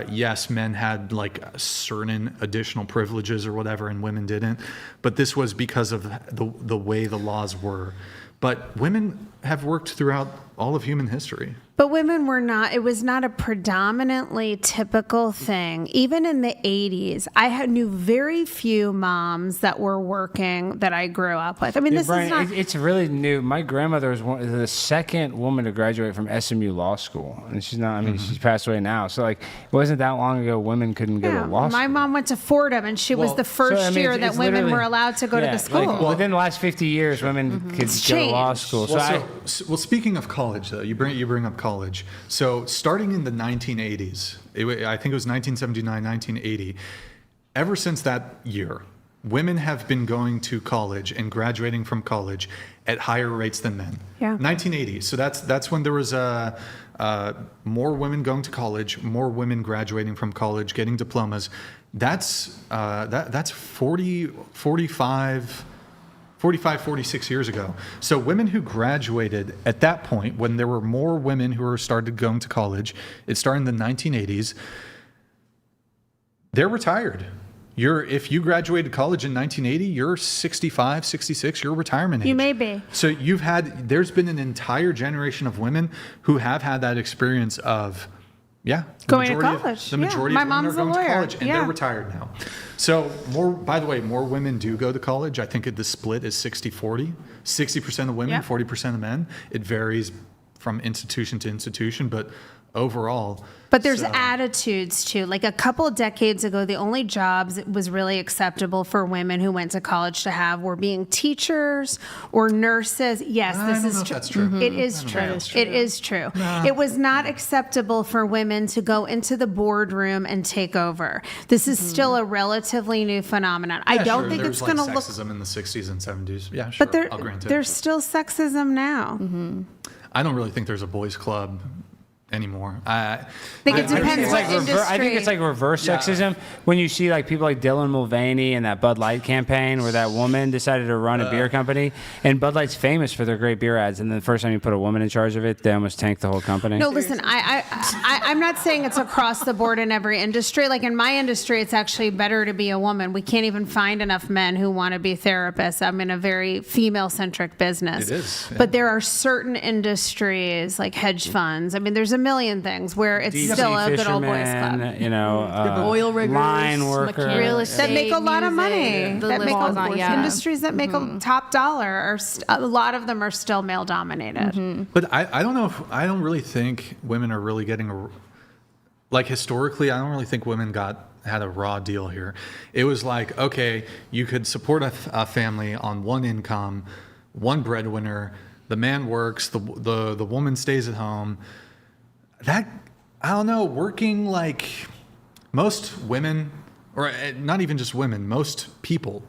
yes, men had like certain additional privileges or whatever, and women didn't. But this was because of the way the laws were. But women have worked throughout all of human history. But women were not, it was not a predominantly typical thing. Even in the 80s, I knew very few moms that were working that I grew up with. I mean, this Brian, is not... it's really new. My grandmother was the second woman to graduate from SMU Law School. And she's not, I mean, she's passed away now. So, like, it wasn't that long ago women couldn't go to law school. My mom went to Fordham, and she was the first year that women were allowed to go to the school. Like, within the last 50 years, women could go to law school. Well, speaking of college, though, you bring up college. So starting in the 1980s, I think it was 1979, 1980, ever since that year, women have been going to college and graduating from college at higher rates than men. Yeah. 1980. So that's when there was more women going to college, more women graduating from college, getting diplomas. That's 46 years ago. So women who graduated at that point, when there were more women who started going to college, it started in the 1980s, they're retired. If you graduated college in 1980, you're 65, 66, you're retirement age. You may be. So there's been an entire generation of women who have had that experience of, going to college. The majority My of women mom's are going a lawyer. to college, and they're retired now. So by the way, more women do go to college. I think the split is 60-40, 60% of women, 40% of men. It varies from institution to institution, but overall. But there's attitudes too. Like a couple of decades ago, the only jobs it was really acceptable for women who went to college to have were being teachers or nurses. Yes, this is true. That's true. It is true. It is true. It was not acceptable for women to go into the boardroom and take over. This is still a relatively new phenomenon. I don't think it's going to look. Sexism in the 60s and 70s. Yeah, sure. But I'll grant it. there's still sexism now. I don't really think there's a boys' club anymore. I think it depends what industry. I think it's like reverse sexism when you see like people like Dylan Mulvaney and that Bud Light campaign where that woman decided to run a beer company, and Bud Light's famous for their great beer ads, and then the first time you put a woman in charge of it, they almost tanked the whole company. No, listen, I'm not saying it's across the board in every industry. Like in my industry, it's actually better to be a woman. We can't even find enough men who want to be therapists. I'm in a very female-centric business. It is. Yeah. But there are certain industries like hedge funds. I mean, there's a million things where it's still a good old boys club. You know, oil riggers, line worker, real estate, that make a lot of money. music, That make industries that make Mm-hmm. a top dollar. A lot of them are still male dominated. Mm-hmm. But I don't know if I don't really think women are really getting like historically. I don't really think women had a raw deal here. It was like, okay, you could support a family on one income, one breadwinner. The man works. The woman stays at home. That, I don't know, working like most women, or not even just women, most people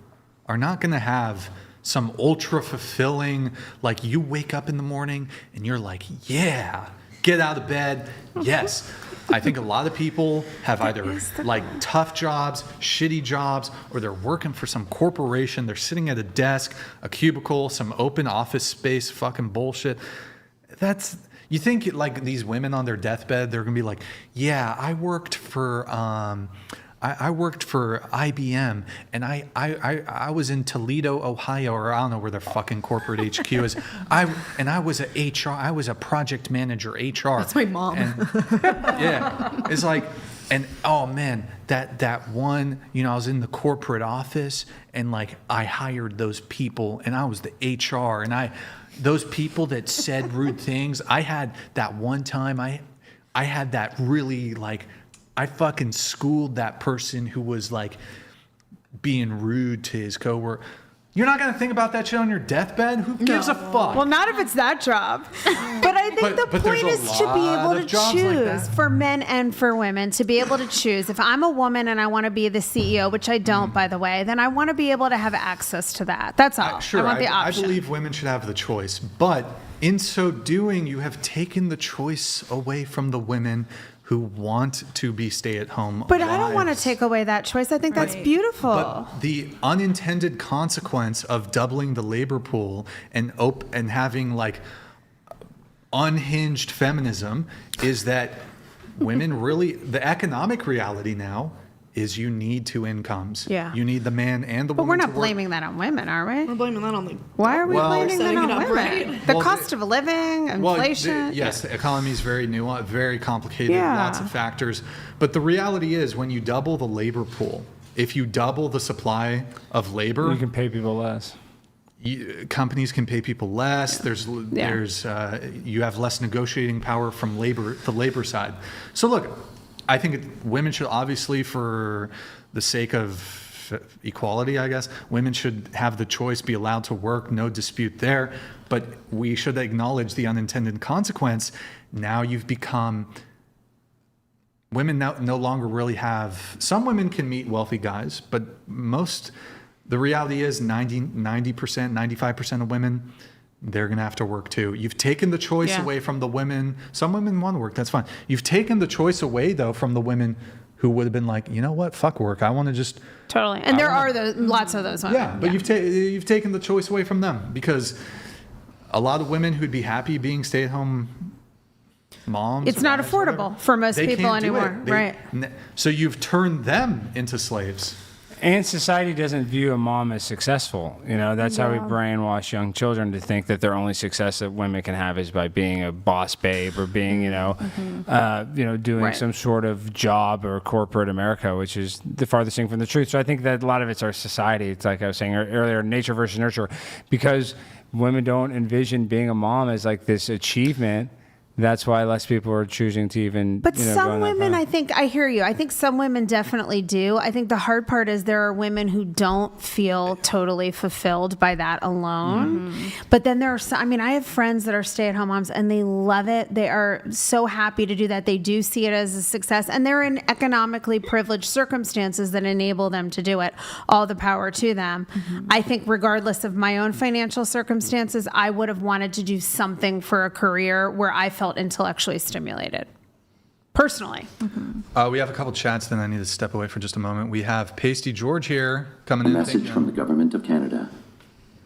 are not going to have some ultra fulfilling, like you wake up in the morning and you're like, yeah, get out of bed. Yes. I think a lot of people have either like tough jobs, shitty jobs, or they're working for some corporation. They're sitting at a desk, a cubicle, some open office space, fucking bullshit. You think like these women on their deathbed, they're gonna be like, yeah, I worked for IBM, and I was in Toledo, Ohio, or I don't know where their fucking corporate HQ is. I was a HR, I was a project manager, HR. That's my mom. And, yeah, it's like, and oh man, that one, I was in the corporate office, and like I hired those people, and I was the HR, and those people that said rude things. I had that one time, I had that really like, I fucking schooled that person who was like being rude to his coworker. You're not going to think about that shit on your deathbed? Who gives a fuck? Well, not if it's that job. But I think the point is to be able to choose for men and for women, to be able to choose. If I'm a woman and I want to be the CEO, which I don't, by the way, then I want to be able to have access to that. That's all. I want the option. I believe women should have the choice. But in so doing, you have taken the choice away from the women who want to be stay-at-home But I don't want to take away that choice. I think that's beautiful. But the unintended consequence of doubling the labor pool and having like unhinged feminism is that women really, the economic reality now is you need two incomes. Yeah. You need the man and the woman. But we're not to work. blaming that on women, are we? We're blaming that on the. Why are we blaming that on women? Right? The cost of living, inflation. Yes, the economy is very nuanced, very complicated, Yeah. lots of factors. But the reality is, when you double the labor pool, if you double the supply of labor, you can pay people less. Companies can pay people less. You have less negotiating power from the labor side. So look, I think women should obviously, for the sake of equality, I guess, women should have the choice, be allowed to work, no dispute there. But we should acknowledge the unintended consequence. Now you've become, women now no longer really have, some women can meet wealthy guys, but the reality is 90%, 95% of women, they're going to have to work too. You've taken the choice away from the women. Some women want to work, that's fine. You've taken the choice away, though, from the women who would have been like, you know what, fuck work. I want to just... Totally. And there are lots of those women. Yeah, but you've taken the choice away from them, because a lot of women who'd be happy being stay-at-home moms... It's not affordable for most people anymore. Right. So you've turned them into slaves. And society doesn't view a mom as successful. That's how we brainwash young children to think that their only success that women can have is by being a boss babe or being, doing some sort of job or corporate America, which is the farthest thing from the truth. So I think that a lot of it's our society. It's like I was saying earlier, nature versus nurture, because women don't envision being a mom as like this achievement. that's why less people are choosing to even. But go some in that women, path. I think, I hear you. I think some women definitely do. I think the hard part is there are women who don't feel totally fulfilled by that alone. But then there are some, I mean, I have friends that are stay-at-home moms and they love it. They are so happy to do that. They do see it as a success, and they're in economically privileged circumstances that enable them to do it. All the power to them. I think regardless of my own financial circumstances, I would have wanted to do something for a career where I felt intellectually stimulated. Personally. We have a couple chats, then I need to step away for just a moment. We have Pasty George here coming in. Message from the government of Canada.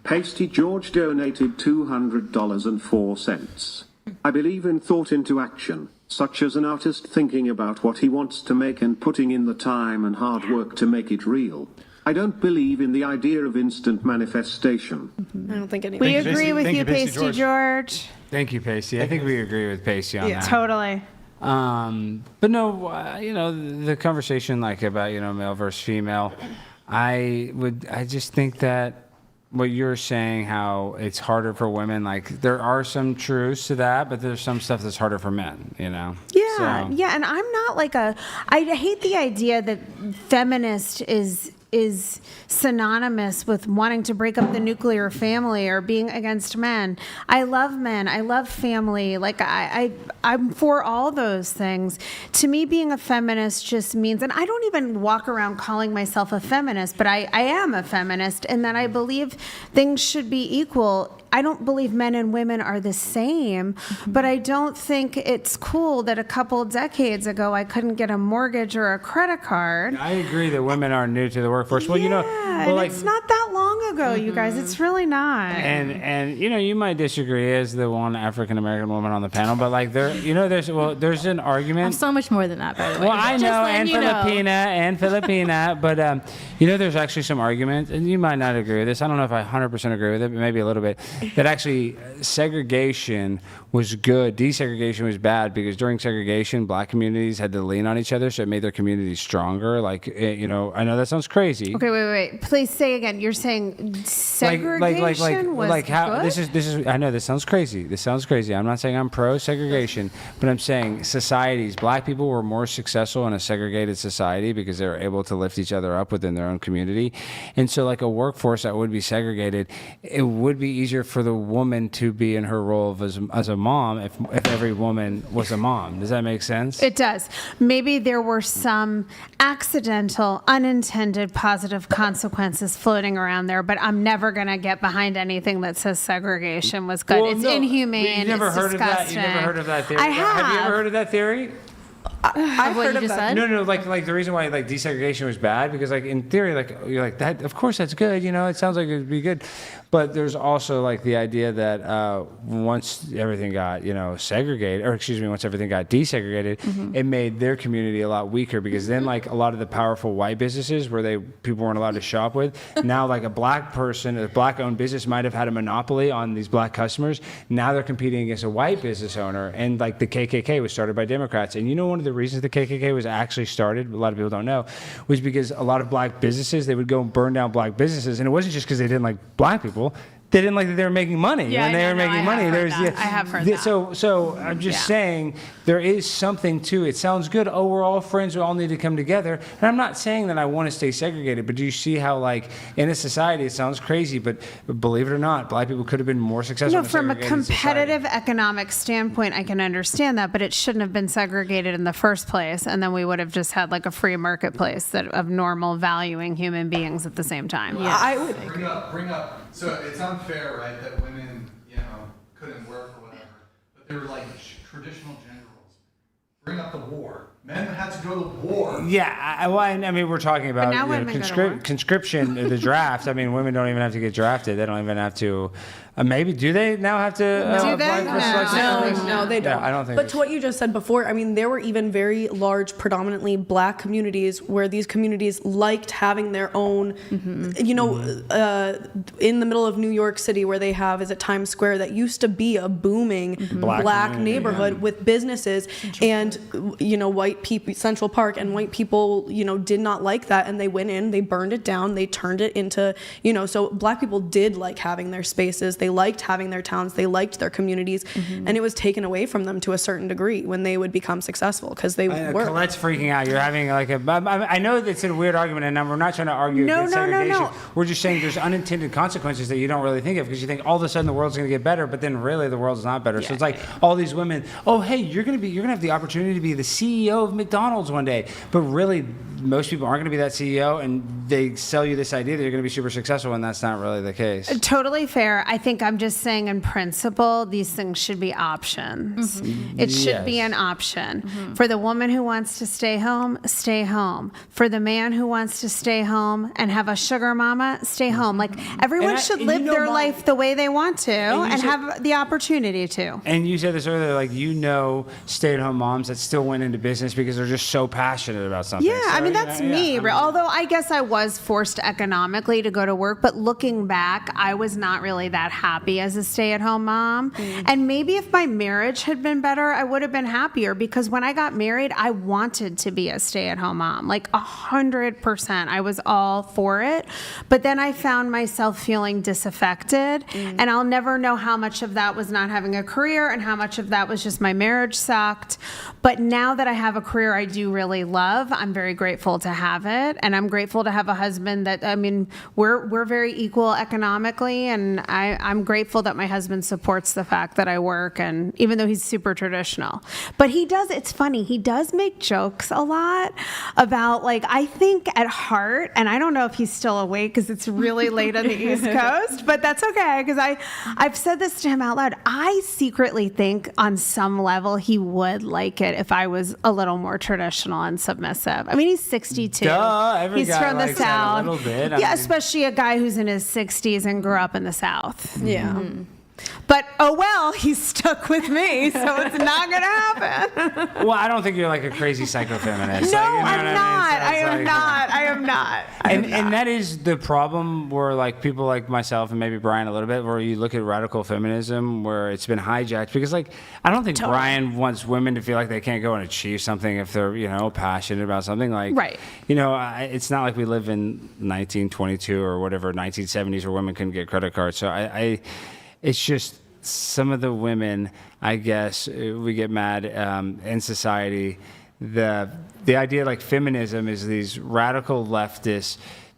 Pasty George donated $200.04. I believe in thought into action, such as an artist thinking about what he wants to make and putting in the time and hard work to make it real. I don't believe in the idea of instant manifestation. I don't think anyone. We agree with you, Pasty George. Thank you, Pacey. I think we agree with Pacey on that. Totally. But no, the conversation like about, male versus female, I just think that what you're saying, how it's harder for women, like there are some truths to that, but there's some stuff that's harder for men, Yeah, So- yeah, and I'm not like I hate the idea that feminist is synonymous with wanting to break up the nuclear family or being against men. I love men. I love family. Like I'm for all those things. To me, being a feminist just means, and I don't even walk around calling myself a feminist, but I am a feminist, and that I believe things should be equal. I don't believe men and women are the same, but I don't think it's cool that a couple decades ago I couldn't get a mortgage or a credit card. I agree that women are new to the workforce. Well, And it's not that long ago, you guys. It's really not. And you might disagree as the one African American woman on the panel, but like there's an argument. I'm so much more than that, by the way. Well, I Just know, letting and you know. Filipina, but there's actually some argument, and you might not agree with this. I don't know if I 100% agree with it, but maybe a little bit. That actually segregation was good, desegregation was bad, because during segregation, black communities had to lean on each other, so it made their communities stronger. Like, I know that sounds crazy. Okay, wait. Please say again. You're saying segregation was how good? this is. I know this sounds crazy. I'm not saying I'm pro segregation, but I'm saying societies. Black people were more successful in a segregated society because they were able to lift each other up within their own community, and so like a workforce that would be segregated, it would be easier for the woman to be in her role as a mom if every woman was a mom. Does that make sense? It does. Maybe there were some accidental, unintended positive consequences floating around there, but I'm never going to get behind anything that says segregation was good. Well, it's no, inhumane. You've never it's heard disgusting. of that? You've never heard of that theory? I have. Have you ever heard of that theory? I've heard of that. No, like the reason why like desegregation was bad, because like in theory, like you're like that. Of course, that's good. It sounds like it'd be good, but there's also like the idea that once everything got once everything got desegregated, it made their community a lot weaker, because then like a lot of the powerful white businesses where people weren't allowed to shop with, now like a black-owned business might have had a monopoly on these black customers. Now they're competing against a white business owner, and like the KKK was started by Democrats, and one of the reasons the KKK was actually started, a lot of people don't know, was because a lot of black businesses, they would go and burn down black businesses, and it wasn't just because they didn't like black people. They didn't like that they were making money. Yeah, when they were making money, I have heard that. So I'm just saying there is something to it. Sounds good. Oh, we're all friends. We all need to come together. And I'm not saying that I want to stay segregated, but do you see how, like, in a society, it sounds crazy, but believe it or not, black people could have been more successful. From a competitive economic standpoint, I can understand that, but it shouldn't have been segregated in the first place, and then we would have just had like a free marketplace of normal valuing human beings at the same time. Yeah, I would bring up. So it's unfair, right, that women, couldn't work or whatever, but they were like traditional generals. Bring up the war. Men had to go to war. Yeah, I mean, we're talking about conscription, the draft. I mean, women don't even have to get drafted. They don't even have to. Maybe do they now have to? Do they? No, they don't. Yeah, I don't think. But to what you just said before, I mean, there were even very large, predominantly black communities where these communities liked having their own. In the middle of New York City, where they have Times Square, that used to be a booming black neighborhood with businesses, and white people, Central Park, and white people, did not like that, and they went in, they burned it down, they turned it into, so black people did like having their spaces. They They liked having their towns. They liked their communities. And it was taken away from them to a certain degree when they would become successful because they were. Colette's freaking out. You're having like I know it's a weird argument, and we're not trying to argue against segregation. No. We're just saying there's unintended consequences that you don't really think of because you think all of a sudden the world's going to get better, but then really the world's not better. So it's like all these women, oh, hey, you're going to have the opportunity to be the CEO of McDonald's one day. But really, most people aren't going to be that CEO, and they sell you this idea that you're going to be super successful, and that's not really the case. Totally fair. I think I'm just saying in principle, these things should be options. It should be an option. For the woman who wants to stay home, stay home. For the man who wants to stay home and have a sugar mama, stay home. Like, everyone should live their life the way they want to and have the opportunity to. And you said this earlier, like, stay-at-home moms that still went into business because they're just so passionate about something. Yeah, I mean, that's me. Although I guess I was forced economically to go to work, but looking back, I was not really that happy as a stay-at-home mom. And maybe if my marriage had been better, I would have been happier because when I got married, I wanted to be a stay-at-home mom, like 100%. I was all for it. But then I found myself feeling disaffected, and I'll never know how much of that was not having a career and how much of that was just my marriage sucked. But now that I have a career I do really love, I'm very grateful to have it, and I'm grateful to have a husband that, I mean, we're very equal economically, and I'm grateful that my husband supports the fact that I work, and even though he's super traditional. But it's funny, he does make jokes a lot about, like, I think at heart, and I don't know if he's still awake because it's really late on the East Coast, but that's okay, because I've said this to him out loud. I secretly think on some level he would like it if I was a little more traditional and submissive. I mean, he's 62. He's from the South. A little bit. Yeah, especially a guy who's in his 60s and grew up in the South. Yeah. But, oh well, he's stuck with me, so it's not going to happen. Well, I don't think you're like a crazy psychofeminist. No, I'm not. I am not. And that is the problem where, like, people like myself and maybe Brian a little bit, where you look at radical feminism where it's been hijacked. Because, like, I don't think Brian wants women to feel like they can't go and achieve something if they're, passionate about something. Like, right. It's not like we live in 1922 or whatever, 1970s, where women couldn't get credit cards. So it's just some of the women, I guess, we get mad in society. The idea, like, feminism is these radical leftists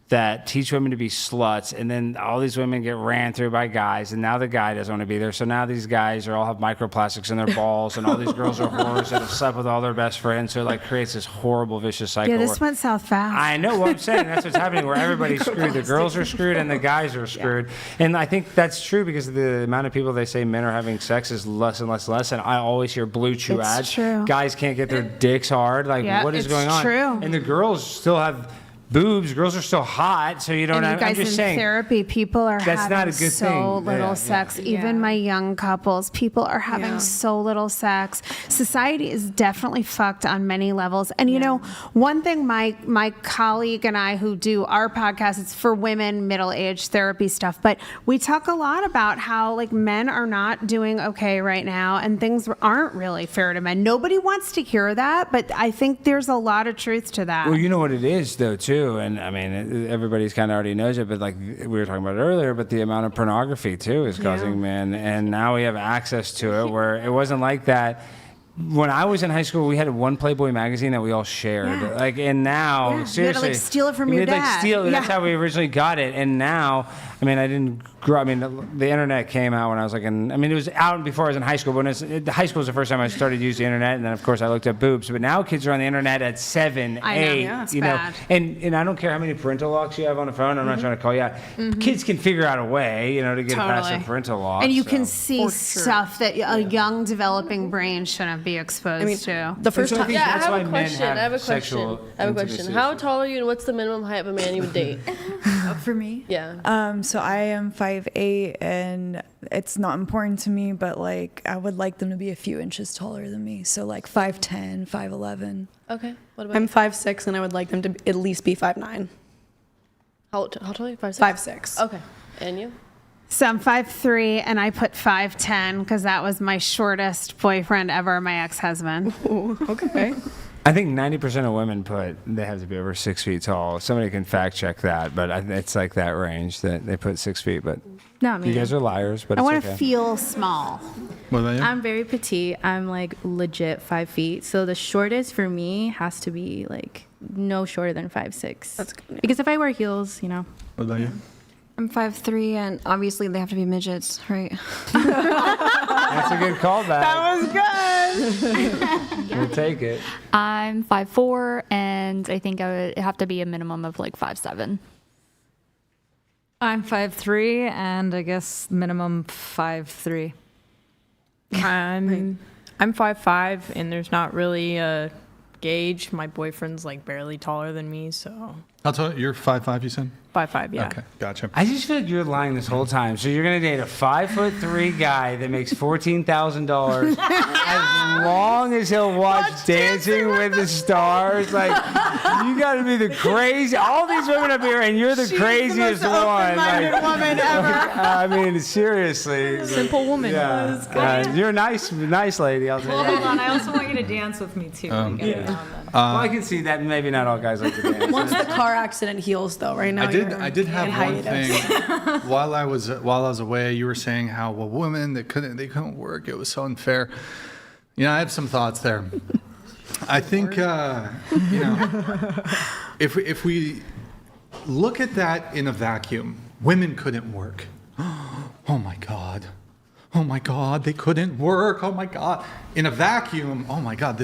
that teach women to be sluts, and then all these women get ran through by guys, and now the guy doesn't want to be there. So now these guys all have microplastics in their balls, and all these girls are whores that have slept with all their best friends. So it, like, creates this horrible, vicious cycle. Yeah, this went south fast. I know what I'm saying. That's what's happening, where everybody's screwed. The girls are screwed, and the guys are screwed. Yeah. And I think that's true because the amount of people they say men are having sex is less and less. And I always hear Blue Chew ads. True. Guys can't get their dicks hard. Like, what is going on? True. And the girls still have boobs. Girls are still hot, so you don't. And you guys, I'm just in saying, therapy, people are that's having not a good so thing. little sex. Even my young couples, people are having so little sex. Society is definitely fucked on many levels. And one thing my colleague and I who do our podcast, it's for women, middle-aged therapy stuff, but we talk a lot about how, like, men are not doing okay right now, and things aren't really fair to men. Nobody wants to hear that, but I think there's a lot of truth to that. Well, you know what it is, though, too. And I mean, everybody's kind of already knows it, but, like, we were talking about it earlier, but the amount of pornography too is causing men, and now we have access to it where it wasn't like that. When I was in high school, we had one Playboy magazine that we all shared. Yeah. Like, and now, seriously, you had to, like, steal it from your dad. That's how we originally got it. And now, I mean, I didn't grow. I mean, the internet came out when I was like it was out before I was in high school. But high school was the first time I started to use the internet, and then of course I looked at boobs. But now kids are on the internet at 7, 8. It's bad. And I don't care how many parental locks you have on the phone. I'm not trying to call you out. Kids can figure out a way, to get past the parental lock. And you can see stuff that a young developing brain shouldn't be exposed to. The first time. Yeah, I have a question. How tall are you, and what's the minimum height of a man you would date? For me? Yeah. So I am 5'8", and it's not important to me, but, like, I would like them to be a few inches taller than me. So, like, 5'10", 5'11". Okay. What about I'm 5'6", and I would like them to at least be 5'9". How tall are you? 5'6"? 5'6". Okay. And you? So I'm 5'3", and I put 5'10", because that was my shortest boyfriend ever, my ex-husband. Ooh, okay. I think 90% of women they have to be over 6 feet tall. Somebody can fact check that, but it's like that range that they put 6 feet. But Not me. you guys are liars. But I it's want okay. to feel small. What about you? I'm very petite. I'm like legit 5 feet. So the shortest for me has to be like no shorter than 5'6". That's good. Because if I wear heels, What about you? I'm 5'3", and obviously they have to be midgets, right? That's a good callback. That was good. We'll take it. I'm 5'4", and I think I would have to be a minimum of like 5'7". I'm 5'3", and I guess minimum 5'3". I'm 5'5", and there's not really a gauge. My boyfriend's like barely taller than me, so I'll tell you, you're 5'5", you said? 5'5", yeah. Okay, gotcha. I just feel like you're lying this whole time. So you're gonna date a 5'3" guy that makes $14,000 as long as he'll watch Dancing with the Stars. Like, you gotta be the crazy. All these women up here, and you're the craziest one. Like, woman ever. I mean, seriously. Simple woman. Yeah. You're a nice lady. I'll tell Well, you. hold on. I also want you to dance with me too. when we get down then. Well, I can see that. Maybe not all guys like to dance. Once the car accident heals, though, right now I did have in one hiatus. thing while I was away. You were saying how women they couldn't work. It was so unfair. I have some thoughts there. I think if we look at that in a vacuum, women couldn't work. Oh my God. Oh my God, they couldn't work. Oh my God. In a vacuum, oh my God,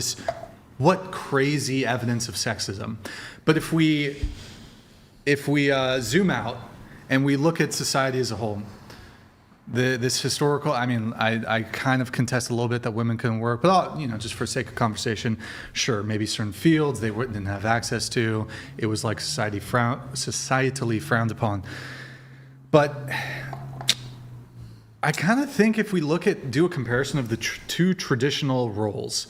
what crazy evidence of sexism. But if we zoom out and we look at society as a whole, this historical, I kind of contest a little bit that women couldn't work, but just for sake of conversation, sure, maybe certain fields they didn't have access to. It was like societally frowned upon. But I kind of think if we do a comparison of the two traditional roles,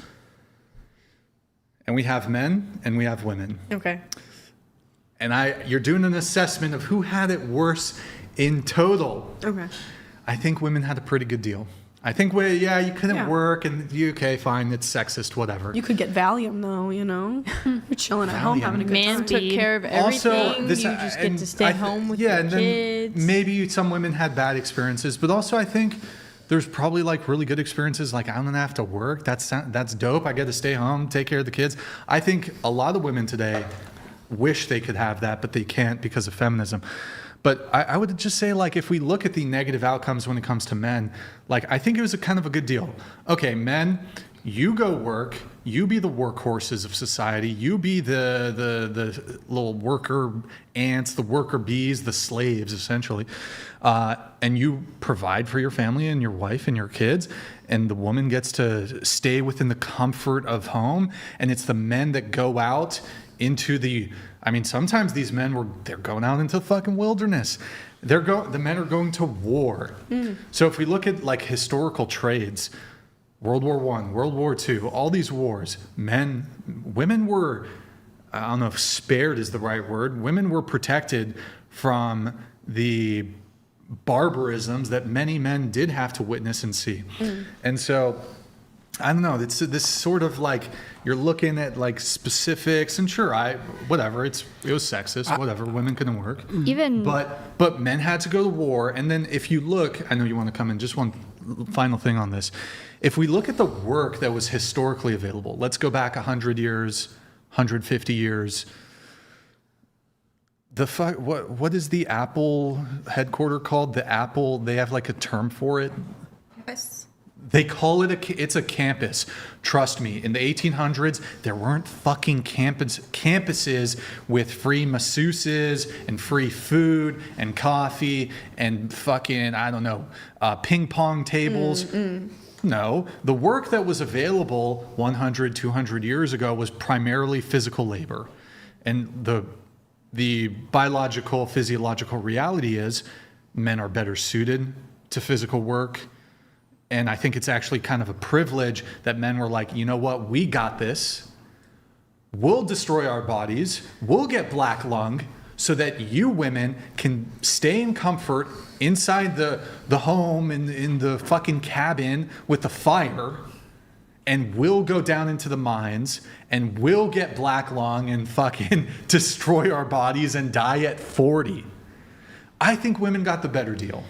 and we have men and we have women. Okay. And you're doing an assessment of who had it worse in total. Okay. I think women had a pretty good deal. I think you couldn't work, and okay, fine, it's sexist, whatever. You could get Valium, though, You're chilling at home having a good Man time. took care of everything. Also, You just get to stay home with your and kids. then maybe some women had bad experiences, but also I think there's probably like really good experiences, like I don't have to work. That's dope. I get to stay home, take care of the kids. I think a lot of women today wish they could have that, but they can't because of feminism. But I would just say, like, if we look at the negative outcomes when it comes to men, like, I think it was a kind of a good deal. Okay, men, you go work, you be the workhorses of society, you be the little worker ants, the worker bees, the slaves, essentially. And you provide for your family and your wife and your kids, and the woman gets to stay within the comfort of home, and it's the men that go out into sometimes these men they're going out into the fucking wilderness. The men are going to war. So if we look at like historical trades, World War I, World War II, all these wars, women were, I don't know if spared is the right word, women were protected from the barbarisms that many men did have to witness and see. And so I don't know, it's this sort of like, you're looking at like specifics, and sure, whatever, it was sexist, whatever, women couldn't work. But men had to go to war. And then if you look, I know you want to come in, just one final thing on this. If we look at the work that was historically available, let's go back 100 years, 150 years. What is the Apple headquarter called? The Apple, they have like a term for it. Yes. They call it it's a campus. Trust me, in the 1800s, there weren't fucking campuses with free masseuses and free food and coffee and fucking, I don't know, ping pong tables. No, the work that was available 100, 200 years ago was primarily physical labor. And the biological, physiological reality is men are better suited to physical work. And I think it's actually kind of a privilege that men were like, you know what, we got this. We'll destroy our bodies. We'll get black lung so that you women can stay in comfort inside the home in the fucking cabin with the fire and we'll go down into the mines and we'll get black lung and fucking destroy our bodies and die at 40. I think women got the better deal.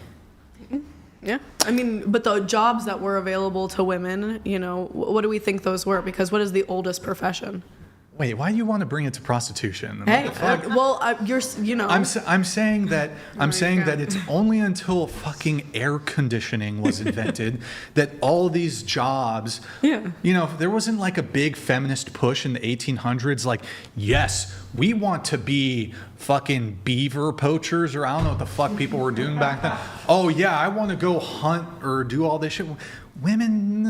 Yeah. I mean, but the jobs that were available to women, you know, what do we think those were? Because what is the oldest profession? Wait, why do you want to bring it to prostitution? Hey, you're, you know. I'm saying that that it's only until fucking air conditioning was invented that all these jobs, you know, there wasn't like a big feminist push in the 1800s. Like, yes, we want to be fucking beaver poachers, or I don't know what the fuck people were doing back then. Oh yeah, I want to go hunt or do all this shit. Women,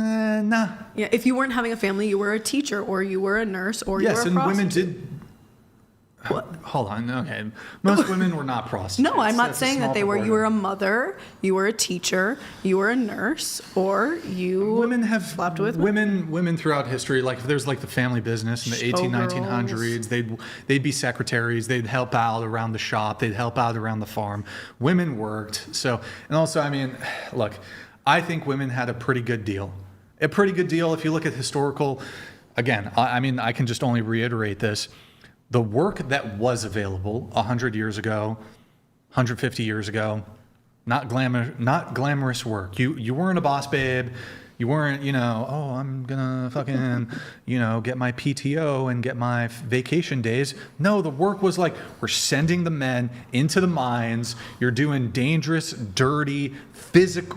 nah. Yeah, if you weren't having a family, you were a teacher, or you were a nurse, or you were a prostitute. Yes, and women did. What? Hold on, okay. Most women were not prostitutes. No, I'm not saying that they were. You were a mother, you were a teacher, you were a nurse, or you slept with women throughout history. Like if there's like the family business in the 1900s, they'd be secretaries. They'd help out around the shop. They'd help out around the farm. Women worked. So, and also, I mean, look, I think women had a pretty good deal. A pretty good deal if you look at historical. Again, I mean, I can just only reiterate this. The work that was available 100 years ago, 150 years ago, not glamorous work. You weren't a boss babe. You weren't, you know, oh, I'm gonna fucking, you know, get my PTO and get my vacation days. No, the work was like, we're sending the men into the mines. You're doing dangerous, dirty,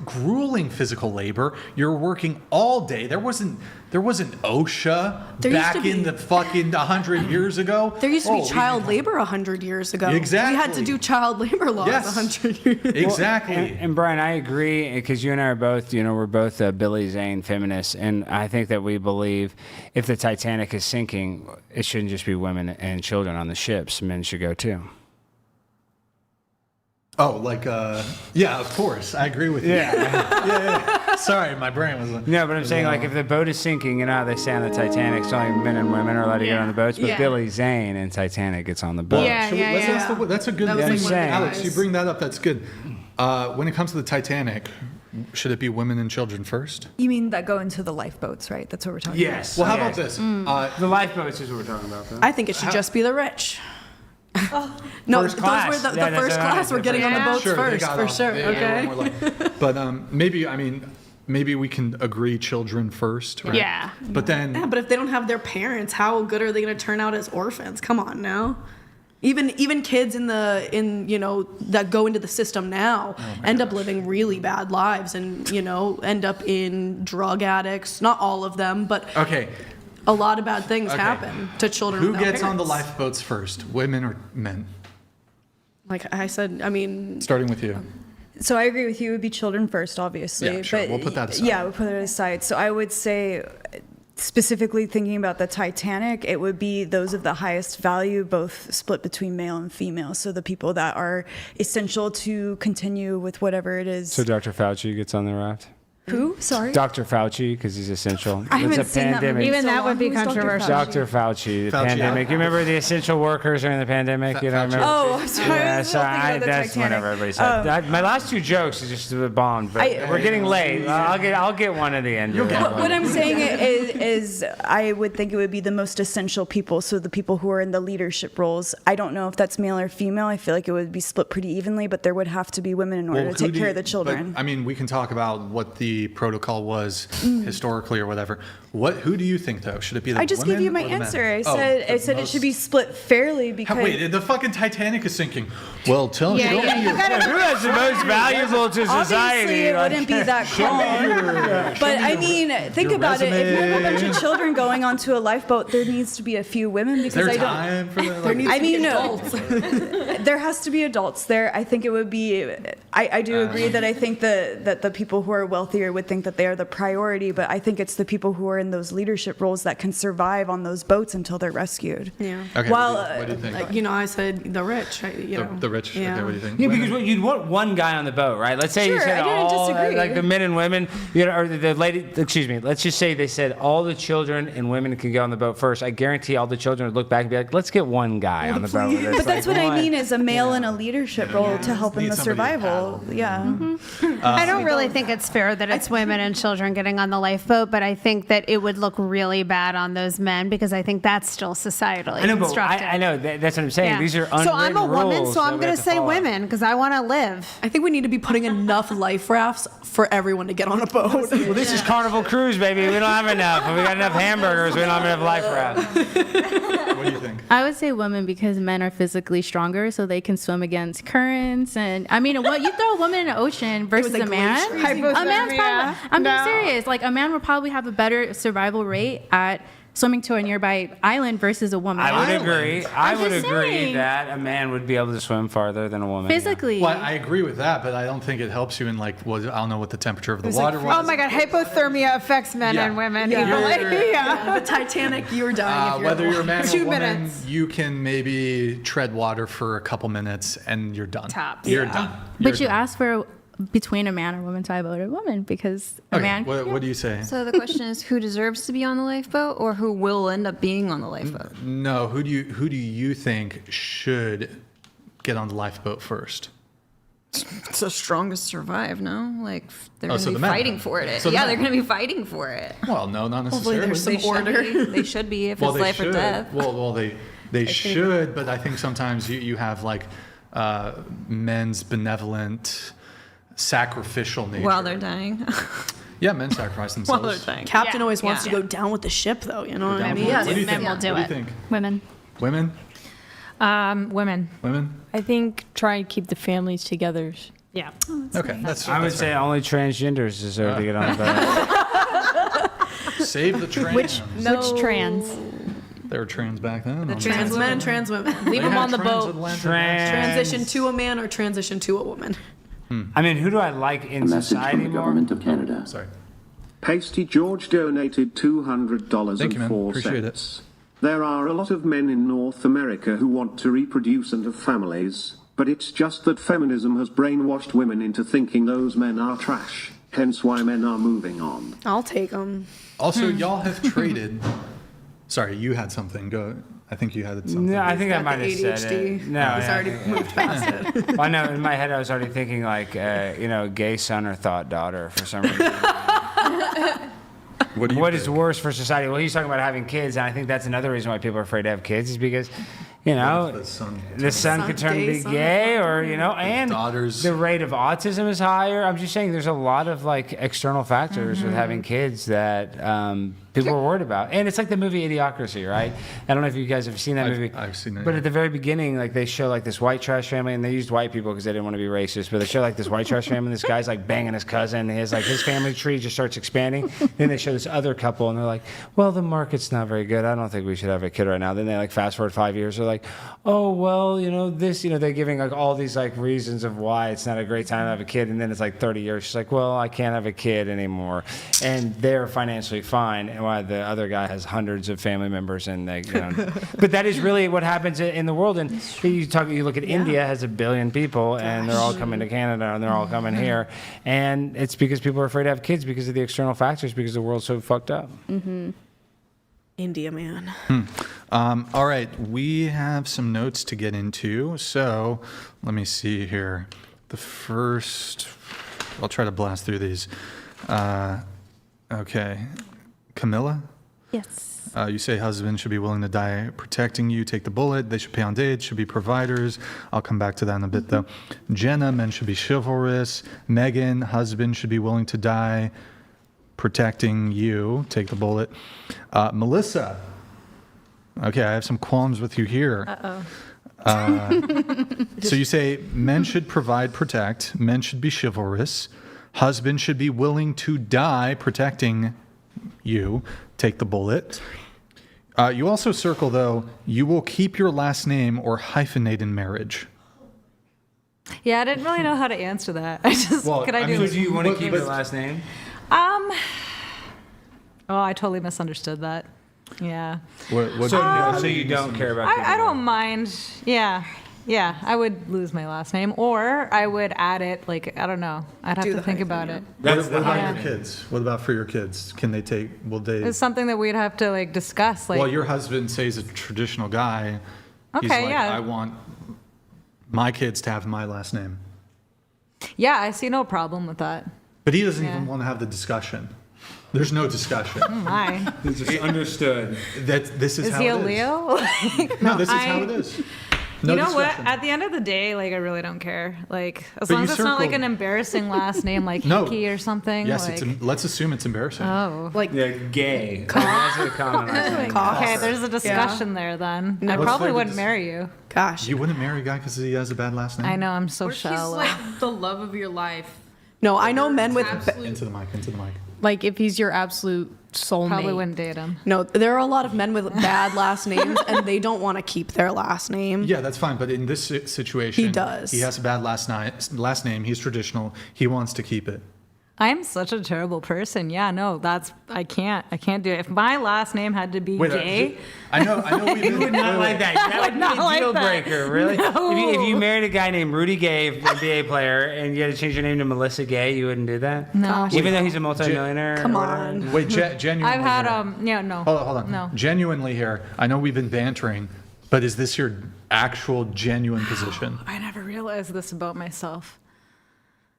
grueling physical labor. You're working all day. There wasn't OSHA back in the fucking 100 years ago. There used to be child labor 100 years ago. Exactly. We had to do child labor laws 100 years ago. Exactly. And Brian, I agree, because you and I are both, you know, we're both Billy Zane feminists, and I think that we believe if the Titanic is sinking, it shouldn't just be women and children on the ships. Men should go too. Oh, like, yeah, of course. I agree with you. Yeah. Sorry, my brain was... No, but I'm saying, like, if the boat is sinking, you know how they say on the Titanic, it's only men and women are allowed to get on the boats, but Billy Zane in Titanic gets on the boat. That's a good thing. Alex, you bring that up, that's good. When it comes to the Titanic, should it be women and children first? You mean that go into the lifeboats, right? That's what we're talking about. Yes. Well, how about this? The lifeboats is what we're talking about, though. I think it should just be the rich. No, first class. Those were the first class were getting on the boats first, for sure. Okay. But maybe we can agree children first, right? Yeah. But then... Yeah, but if they don't have their parents, how good are they going to turn out as orphans? Come on now. Even kids you know, that go into the system now end up living really bad lives and, you know, end up in drug addicts. Not all of them, but a lot of bad things happen to children. Who gets on the lifeboats first, women or men? Like I said, I mean... Starting with you. So I agree with you. It would be children first, obviously. Yeah, sure. But we'll put that aside. Yeah, we'll put it aside. So I would say, specifically thinking about the Titanic, it would be those of the highest value, both split between male and female. So the people that are essential to continue with whatever it is. So Dr. Fauci gets on the raft? Who? Sorry? Dr. Fauci, because he's essential. I haven't it's a seen pandemic. that movie. Even that would be controversial. Dr. Fauci, the pandemic. You remember the essential workers during the pandemic? You don't remember? Oh, I'm sorry. Yeah, so that's whenever everybody said. My last two jokes is just bombed, but we're getting late. I'll get one at the end. What I'm saying is I would think it would be the most essential people, so the people who are in the leadership roles. I don't know if that's male or female. I feel like it would be split pretty evenly, but there would have to be women in order to take care of the children. But, I mean, we can talk about what the protocol was historically or whatever. Who do you think, though? Should it be the women? I just gave you my answer. I said it should be split fairly because... Wait, the fucking Titanic is sinking. Well, tell me. Who has the most valuable to society? Obviously, it wouldn't be that calm. But I mean, think about it. If you have a bunch of children going onto a lifeboat, there needs to be a few women because there has to be adults there. I think it would be. I do agree that I think that the people who are wealthier would think that they are the priority, but I think it's the people who are in those leadership roles that can survive on those boats until they're rescued. Yeah. Okay. Well, what do you think? I said the rich. The rich. Yeah. Okay, what do you think? Yeah, because you'd want one guy on the boat, right? Let's say you said all, like the men and women, or the lady. Excuse me. Let's just say they said all the children and women can go on the boat first. I guarantee all the children would look back and be like, "Let's get one guy on the boat." But that's what I mean is a male in a leadership role to help in the survival. Yeah. I don't really think it's fair that it's women and children getting on the lifeboat, but I think that it would look really bad on those men because I think that's still societally I know, but constructed. I know that's what I'm saying. Yeah. These are unwritten so I'm a woman, rules so that I'm we going have to say follow. women because I want to live. I think we need to be putting enough life rafts for everyone to get on a boat. Well, this is Carnival Cruise, baby. We don't have enough. We got enough hamburgers. We don't have enough life rafts. What do you think? I would say women because men are physically stronger, so they can swim against currents. And I mean, what you throw a woman in the ocean versus a man, a man's probably, I'm being serious. Like a man would probably have a better survival rate at swimming to a nearby island versus a woman. I would agree. I I'm would just agree saying. that a man would be able to swim farther than a woman. Physically. Well, I agree with that, but I don't think it helps you in like, I don't know what the temperature of the water was. Oh my God, hypothermia affects men Yeah. and women Yeah. equally. The Titanic, you're dying. If you're Whether you're a man or a 2 woman, minutes. you can maybe tread water for a couple minutes and you're done. Tops. You're Yeah. done. But you asked for between a man or woman, so I voted woman because a Okay, man. what do you say? So the question is, who deserves to be on the lifeboat, or who will end up being on the lifeboat? No, who do you think should get on the lifeboat first? It's the strongest survive, no? Like they're Oh, going so to the be men. fighting for it. So the yeah, men. they're going to be fighting for it. Well, no, not Hopefully necessarily. there's some order. They should be if Well, it's they life should. or death. Well, they should, but I think sometimes you have like men's benevolent, sacrificial nature. While they're dying. Yeah, men sacrifice themselves. While they're dying. Captain always wants to go down with the ship, though. You know what I down mean? with it. What do you men think? will do What do you it. think? Women. Women? Women. Women? I think try and keep the families together. Yeah. Okay, that's. I would say only transgenders deserve to get on the boat. Save the trans. Which trans? They were trans back then. The trans men, trans women. Leave them on the boat. Transition to a man or transition to a woman. I mean, who do I like A in message society from the more? government of Canada. Sorry. Pasty George donated $200 Thank you, man. and 4 Appreciate cents. There are a lot of men in North America who want to reproduce and have families, but it's just that feminism has brainwashed women into thinking those men are trash, hence why men are moving on. I'll take them. Also, y'all have traded. Sorry, you had something. Go. I think you had something. No, I think I got might the have said ADHD. it. No, He's yeah, already moved past it. Well, I know in my head I was already thinking like, gay son or thought daughter for some reason. What is worse for society? Well, he's talking about having kids, and I think that's another reason why people are afraid to have kids is because, the son could turn to be gay, or and the rate of autism is higher. I'm just saying, there's a lot of like external factors with having kids that people are worried about, and it's like the movie Idiocracy, right? I don't know if you guys have seen that movie. I've seen it. But at the very beginning, like they show like this white trash family, and they used white people because they didn't want to be racist. But they show like this white trash family, and this guy's like banging his cousin. And his family tree just starts expanding. Then they show this other couple, and they're like, "Well, the market's not very good. I don't think we should have a kid right now." Then they like fast forward 5 years. They're like, "Oh, well, this, they're giving like all these like reasons of why it's not a great time to have a kid." And then it's like 30 years. She's like, "Well, I can't have a kid anymore," and they're financially fine. And while the other guy has hundreds of family members, and they, but that is really what happens in the world. And you look at India has 1 billion people, and they're all coming to Canada, and they're all coming here, and it's because people are afraid to have kids because of the external factors, because the world's so fucked up. Mm-hmm. India, man. All right, we have some notes to get into. So let me see here. The first, I'll try to blast through these. Okay, Camilla? Yes. You say husband should be willing to die protecting you, take the bullet. They should pay on dates, should be providers. I'll come back to that in a bit, though. Jenna, men should be chivalrous. Megan, husband should be willing to die protecting you, take the bullet. Melissa, okay, I have some qualms with you here. So you say men should provide, protect. Men should be chivalrous. Husband should be willing to die protecting you, take the bullet. You also circle, though, you will keep your last name or hyphenate in marriage. Yeah, I didn't really know how to answer that. Could I do? So do you want to keep your last name? Oh, I totally misunderstood that. Yeah. So you don't care about keeping I don't mind. Yeah. I would lose my last name, or I would add it. Like, I don't know. I'd have to think about it. What about your kids? What about for your kids? Will they? It's something that we'd have to like discuss. Like, Well, your husband says a traditional guy. He's Okay, like, yeah. I want my kids to have my last name. yeah, I see no problem with that. But he doesn't even want to have the discussion. There's no discussion. Oh my. It's just understood. That this is how he it a is. Leo? No, this is how it is. No you know discussion. what? At the end of the day, like, I really don't care. Like, as But long you as it's not like circled- an embarrassing last name, like No. Hickey or something. Yes, like, let's assume it's embarrassing. oh. Like, Yeah, gay. That's a common last name. Okay, there's a discussion there then. I What's probably there to wouldn't marry you. Gosh. You wouldn't marry a guy because he has a bad last name? I know, I'm so Or she's shallow. like the love of your life. No, I know men with. Into the mic. Like if he's your absolute soulmate. Probably wouldn't date him. No, there are a lot of men with bad last names, and they don't want to keep their last name. Yeah, that's fine. But in this situation, He does. He has a bad last name. He's traditional. He wants to keep it. I'm such a terrible person. Yeah, no, I can't do it. If my last name had to be gay, I know. You would not like that. That would be not a like deal that. breaker, really. No. If you married a guy named Rudy Gay, NBA player, and you had to change your name to Melissa Gay, you wouldn't do that? No. Even though he's a multimillionaire? Come or whatever? on. Wait, genuinely. I've had here. no. Hold on. No. Genuinely here. I know we've been bantering, but is this your actual genuine position? I never realized this about myself.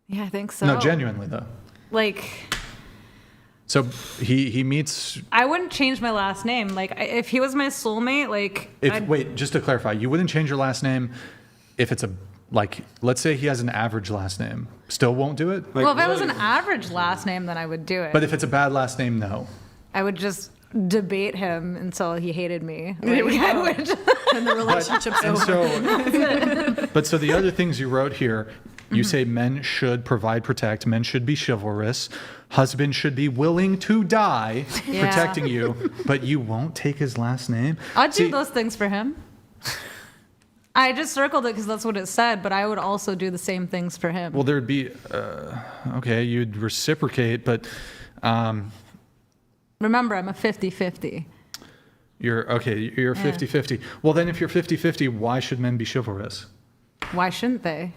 Yeah, I think so. No, genuinely though. Like, So he meets. I wouldn't change my last name. Like, if he was my soulmate, like, Wait, just to clarify, you wouldn't change your last name if it's let's say he has an average last name. Still won't do it? well, if it was an average last name, then I would do it. But if it's a bad last name, no. I would just debate him until he hated me. There we Like, go. I would. And the relationship's And over. But so the other things you wrote here, you say men should provide, protect, men should be chivalrous, husband should be willing to die Yeah. protecting you, but you won't take his last name? I'd do See, those things for him. I just circled it because that's what it said, but I would also do the same things for him. Well, there'd be, okay, you'd reciprocate, but Remember, I'm a 50-50. you're 50-50. Well, then if you're 50-50, why should men be chivalrous? Why shouldn't they?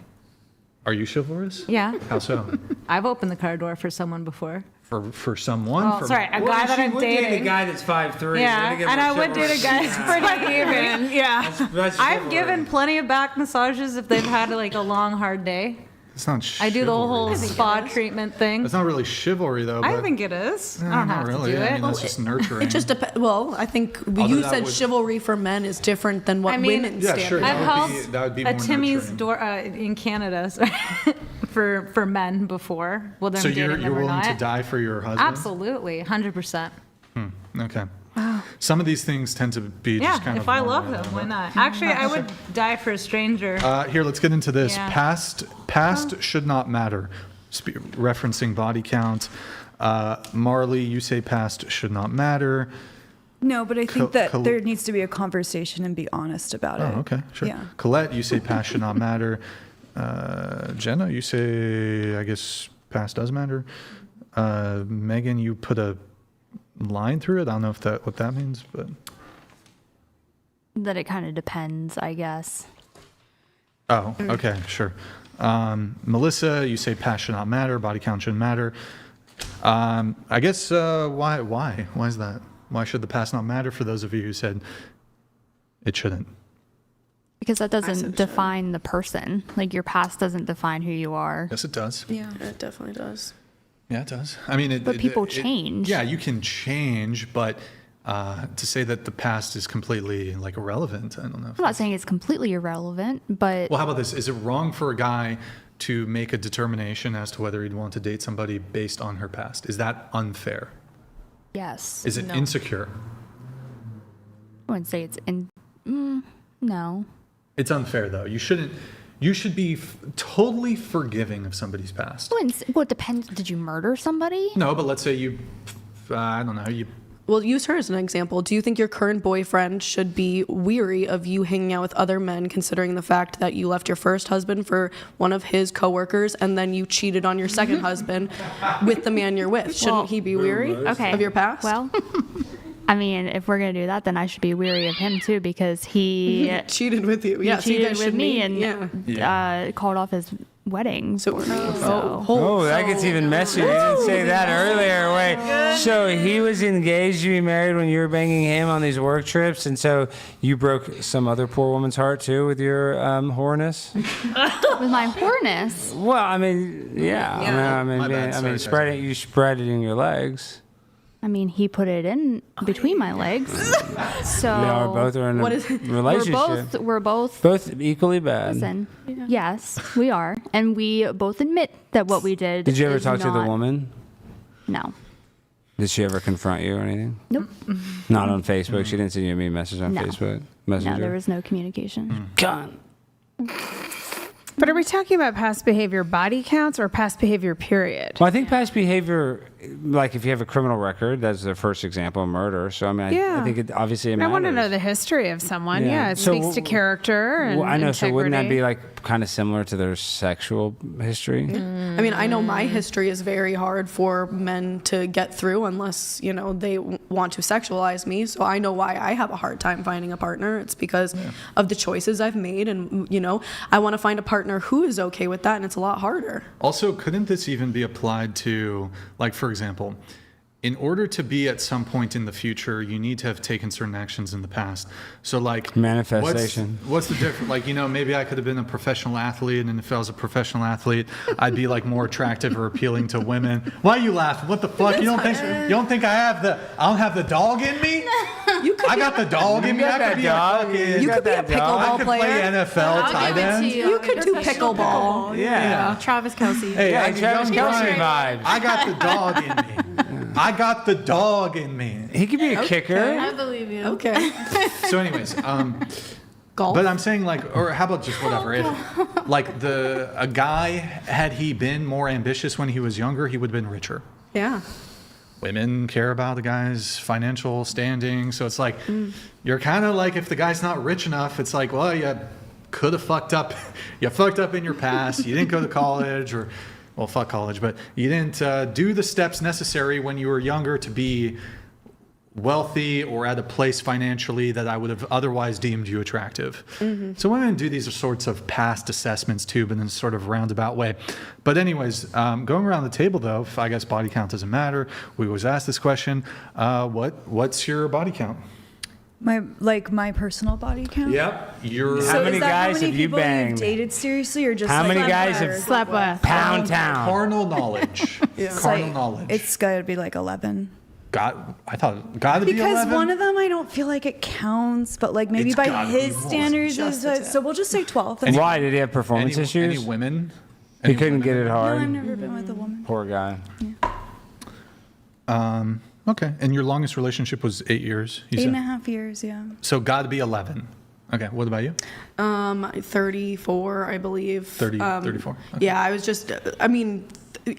Are you chivalrous? Yeah. How so? I've opened the car door for someone before. For someone? Oh, sorry, a guy that I'm dating. A guy that's 5'3". Yeah, and I would date a guy that's pretty even. Yeah. That's I've chivalry. given plenty of back massages if they've had like a long, hard day. It's not I do the chivalry. whole spa treatment thing. It's not really chivalry, though. I but- think it is. I Not don't have really. to do I it. mean, that's just nurturing. It just depends. Well, I think Although you that said would- chivalry for men is different than what I mean- women Yeah, stand sure. for. I've That would held be- that would be a more Timmy's nurturing. door in Canada sorry, for men before. Well, then So dating you're them or willing to not. die for your husband? Absolutely, 100%. Okay. Some of these things tend to be Yeah, just kind of. if I one love way or him, the why other. not? Actually, I would die for a stranger. Here, let's get into this. Yeah. Past should not matter. Referencing body count. Marley, you say past should not matter. No, but I think that Col- there needs to be a conversation and be honest about it. Oh, okay, sure. Yeah. Colette, you say past should not matter. Jenna, you say, I guess, past does matter. Megan, you put a line through it. I don't know if what that means, but. That it kind of depends, I guess. Oh, okay, sure. Melissa, you say past should not matter, body count shouldn't matter. I guess why? Why is that? Why should the past not matter for those of you who said it shouldn't? Because that doesn't define the person. Like your past doesn't define who you are. Yes, it does. Yeah, it definitely does. Yeah, it does. I mean, But people change. Yeah, you can change, but to say that the past is completely like irrelevant, I don't know. I'm not saying it's completely irrelevant, but Well, how about this? Is it wrong for a guy to make a determination as to whether he'd want to date somebody based on her past? Is that unfair? yes. Is it No. insecure? I wouldn't say it's no. It's unfair, though. You shouldn't. You should be totally forgiving of somebody's past. Well, it depends. Did you murder somebody? No, but let's say you, I don't know, you. Well, use her as an example. Do you think your current boyfriend should be weary of you hanging out with other men, considering the fact that you left your first husband for one of his coworkers and then you cheated on your second husband with the man you're with? Shouldn't he be weary of your past? Well, I mean, if we're gonna do that, then I should be weary of him too because he cheated with you. He Yeah, so you cheated guys with should me meet. and called off his weddings for me. Oh, that gets even messier. You didn't say that earlier. Wait, so he was engaged to be married when you were banging him on these work trips, and so you broke some other poor woman's heart too with your whoreness? With my whoreness? Well, I mean, yeah. I mean, you spread it in your legs. I mean, he put it in between my legs. So yeah, we both are in a relationship. We're both equally bad. Listen, yes, we are, and we both admit that what we did. Did you ever is talk to the not- woman? No. Did she ever confront you or anything? Nope. Not on Facebook. She didn't send you a mean message on No. Facebook Messenger. No, there was no communication. Gun. But are we talking about past behavior body counts or past behavior period? Well, I think past behavior, like if you have a criminal record, that's the first example of murder. So I mean, I think it obviously I matters. want to know the history of someone. Yeah. Yeah, it So speaks to character and Well, I know. So wouldn't that integrity. be like kind of similar to their sexual history? I mean, I know my history is very hard for men to get through unless, they want to sexualize me. So I know why I have a hard time finding a partner. It's because of the choices I've made. And, I want to find a partner who is okay with that. And it's a lot harder. Also, couldn't this even be applied to, like, for example, in order to be at some point in the future, you need to have taken certain actions in the past. So, like, manifestation. What's the difference? Like, maybe I could have been a professional athlete, and if I was a professional athlete, I'd be like more attractive or appealing to women. Why are you laughing? What the fuck? You don't think I don't have the dog in me? I got the dog in me. I could be a pickleball player. I could play NFL tight end. You could do pickleball. Yeah. Travis Kelce. Hey, Yeah, Travis Kelce vibes. I got the dog in me. I got the dog in me. He could be a kicker. I believe you. Okay. So, anyways, golf. But I'm saying, like, or how about just whatever? If, like, a guy, had he been more ambitious when he was younger, he would have been richer. Yeah. Women care about the guy's financial standing, so it's like you're kind of like, if the guy's not rich enough, it's like, well, you could have fucked up. You fucked up in your past. You didn't go to college, or well, fuck college, but you didn't do the steps necessary when you were younger to be wealthy or at a place financially that I would have otherwise deemed you attractive. So women do these sorts of past assessments too, but in a sort of roundabout way. But anyways, going around the table though, I guess body count doesn't matter. We always ask this question. What's your body count? My personal body count? Yep. How many guys have you banged? You've dated seriously, or just how many slept guys with? have Slept with. Pound Town? Carnal knowledge. Carnal knowledge. It's got to be like 11. I thought got to be 11. Because one of them, I don't feel like it counts, but like maybe It's by gotta be his more. standards, so we'll just say 12. That's Why did he have performance issues? Any women? He couldn't get it No, hard. I've never been with a woman. Poor guy. Okay, and your longest relationship was 8 years. You 8.5 years, yeah. So got to be 11. Okay, what about you? 34, I believe. 34. Okay. Yeah, I was just,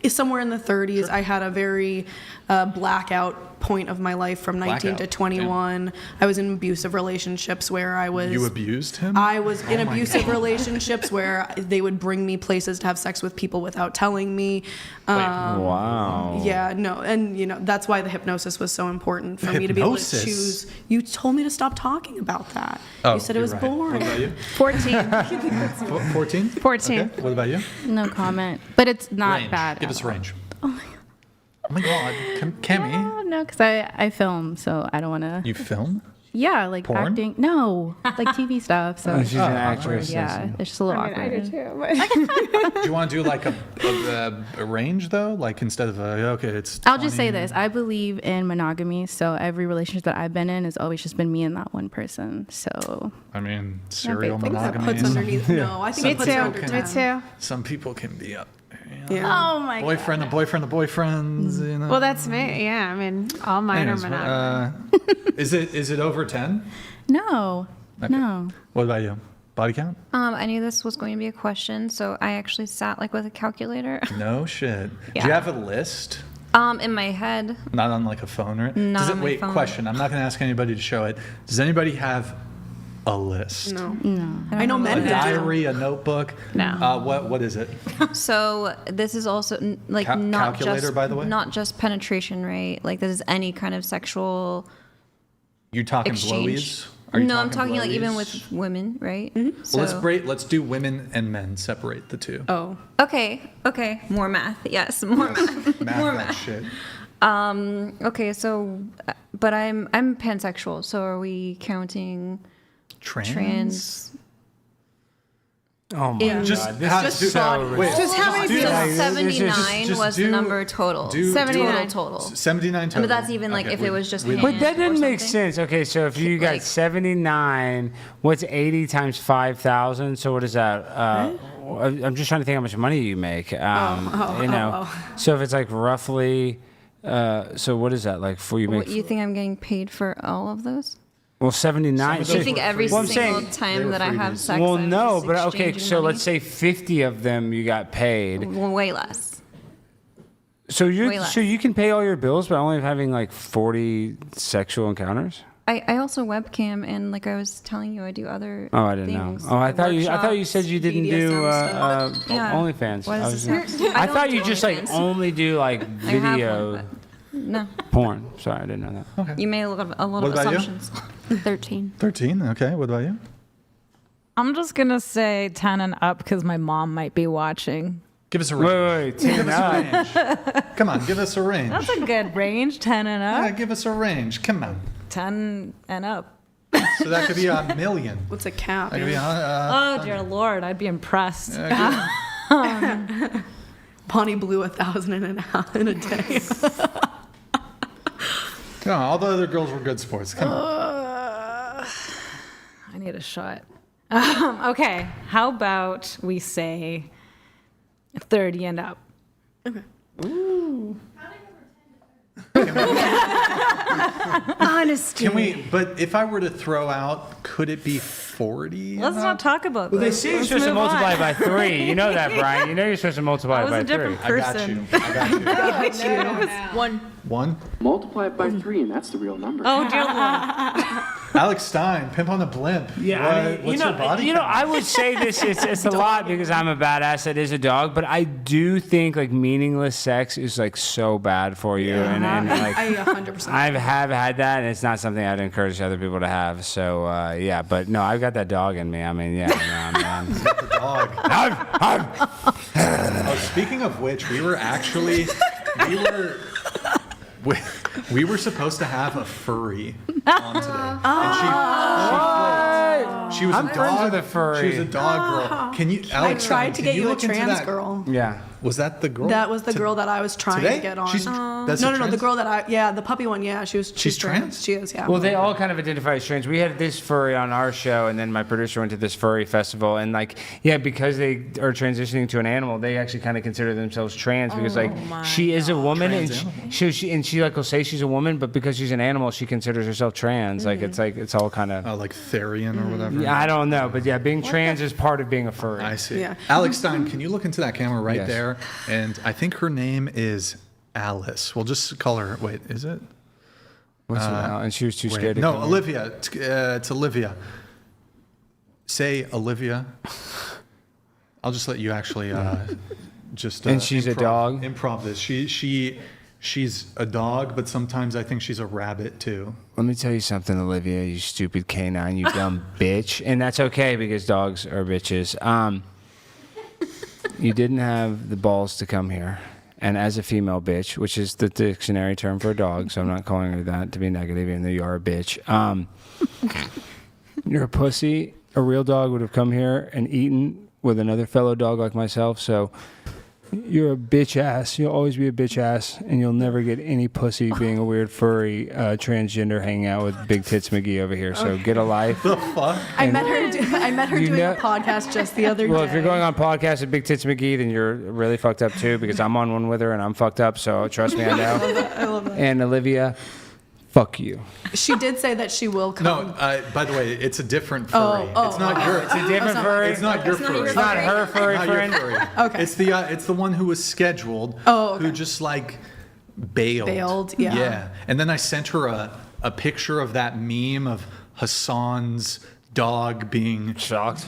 somewhere in the 30s. I had a very blackout point of my life from 19 to Blackout. 21. I was in abusive relationships where I was... You abused him? I was in Oh my abusive God. relationships where they would bring me places to have sex with people without telling me. Wow. Yeah, no, and that's why the hypnosis was so important for me to be able to Hypnosis? choose. You told me to stop talking about that. Oh, You said it you're was right. boring. What about you? 14. 14? 14. Okay. What about you? No comment. But it's not Range. bad. Give at us all. range. Oh my God, Kemi. No, because I film, so I don't want to. You film? Yeah, like Porn? acting. No, like TV stuff. So Oh, she's an actress. Yeah, it's just a little awkward. I do too. Do you want to do like a range though? Like instead of it's. I'll just 20. say this: I believe in monogamy, so every relationship that I've been in has always just been me and that one person. So I mean, serial I think that monogamy. puts underneath. No, I think Me it puts too. under Me 10. too. Some people can be up. Yeah. Oh my God. Boyfriend, the boyfriends. You know. Well, that's me. Yeah, all mine Anyways, are monogamous. is it over 10? no, Okay. no. What about you? Body count? I knew this was going to be a question, so I actually sat with a calculator. No shit. Do Yeah. you have a list? In my head. Not on like a phone or Not Does it, on my wait, phone. question. I'm not going to ask anybody to show it. Does anybody have a list? No. I know men A do. diary, a notebook? No. What is it? So this is also not Calculator, just by the way? not just penetration rate. Like this is any kind of sexual. You talking Exchange. blowies? Are you No, I'm talking like blowies? even with women, right? Well, let's do women and men. Separate the two. Oh. Okay. More math. Yes, more math. More that math. shit. Okay, so, but I'm pansexual. So are we counting trans? Oh my God. Just This is so wait. Just how many people? 79 just was the number total. 79 total. 79 total. But that's even like if it was just But hands that or didn't make something. sense. Okay, so if you got 79, what's 80 times 5,000? So what is that? I'm just trying to think how much money you make. You know, so if it's like roughly, so what is that like for you? What, you think I'm getting paid for all of those? Well, 79. Do you think every single time that I have sex? Well, I'm no, just but okay. exchanging So money? let's say 50 of them you got paid. Way less. So Way less. you can pay all your bills by only having like 40 sexual encounters. I also webcam, and like I was telling you, I do other. Oh, I didn't things, know. Oh, I thought you workshops, said you didn't do BDSM stuff. Yeah. OnlyFans. What does I this have? I don't thought do you just like OnlyFans. only do like I have one, video but no. porn. Sorry, I didn't know that. Okay. You made a lot of What about you? assumptions. 13. 13. Okay. What about you? I'm just gonna say 10 and up because my mom might be watching. Give us a range. Wait, 10 Give us a range. Come on, give us a range. That's a good range, 10 and up. Yeah, give us a range. Come on. 10 and up. So that could be a million. What's a cap? That could be Oh dear Lord, I'd be impressed. Bonnie blew 1,000 in a day. No, all the other girls were good sports. Come on. I need a shot. Okay, how about we say 30 and up? Okay. Ooh. Honesty. Can we? But if I were to throw out, could it be 40? Let's not talk about Well, they this. say you're Let's supposed to move multiply on. by 3. You know that, Brian. You know you're supposed to multiply I was by a different 3. person. I got you. One. One. Multiply it by 3, and that's the real number. Oh dear Lord. Alex Stein, pimp on a blimp. Yeah, I mean, what's your body you know, count? I would say this. It's a lot because I'm a badass that is a dog, but I do think like meaningless sex is like so bad for you, and like I 100%. I have had that, and it's not something I'd encourage other people to have. So yeah, but no, I've got that dog in me. I mean, yeah, man. The dog. Oh, speaking of which, we were we were supposed to have a furry on today, and she flaked. She was I'm a friends dog. with a furry. She was a dog girl. Can you? I Alex, tried to can get you a look into trans that? girl. Yeah. Was that the girl? That was the girl that I was trying today? to get on. She's, that's no, a the trans? girl that the puppy one, yeah, she's trans? She is, yeah. Well, they all kind of identify as trans. We had this furry on our show, and then my producer went to this furry festival, and like, yeah, because they are transitioning to an animal, they actually kind of consider themselves trans because like she is a woman, and she like will say she's a woman, but because she's an animal, she considers herself trans. Like it's all kind of like Therian or whatever. Yeah, I don't know, but yeah, being trans is part of being a furry. I see. Yeah. Alex Stein, can you look into that camera right Yes. there? And I think her name is Alice. We'll just call her. Wait, is it? What's that? And she was too scared to No, come here. Olivia. It's Olivia. Say Olivia. I'll just let you actually just. And she's a dog? Improv this. She's a dog, but sometimes I think she's a rabbit too. Let me tell you something, Olivia, you stupid canine, you dumb bitch. And that's okay because dogs are bitches. You didn't have the balls to come here. And as a female bitch, which is the dictionary term for a dog, so I'm not calling her that to be negative, even though you are a bitch. You're a pussy. A real dog would have come here and eaten with another fellow dog like myself. So you're a bitch ass. You'll always be a bitch ass, and you'll never get any pussy being a weird furry transgender hanging out with Big Tits McGee over here. So get a life. The fuck? I met her You doing know- a podcast just the other day. Well, if you're going on podcast with Big Tits McGee, then you're really fucked up too, because I'm on one with her and I'm fucked up. So trust me, I know. I love that. And Olivia, fuck you. She did say that she will come. No, by the way, it's a different furry. It's not your. It's a different furry. It's not your furry. It's not her furry Not your friend. furry. Okay. It's the one who was scheduled. Oh, okay. Who just like bailed. Bailed, yeah. Yeah, and then I sent her a picture of that meme of Hassan's dog being shocked.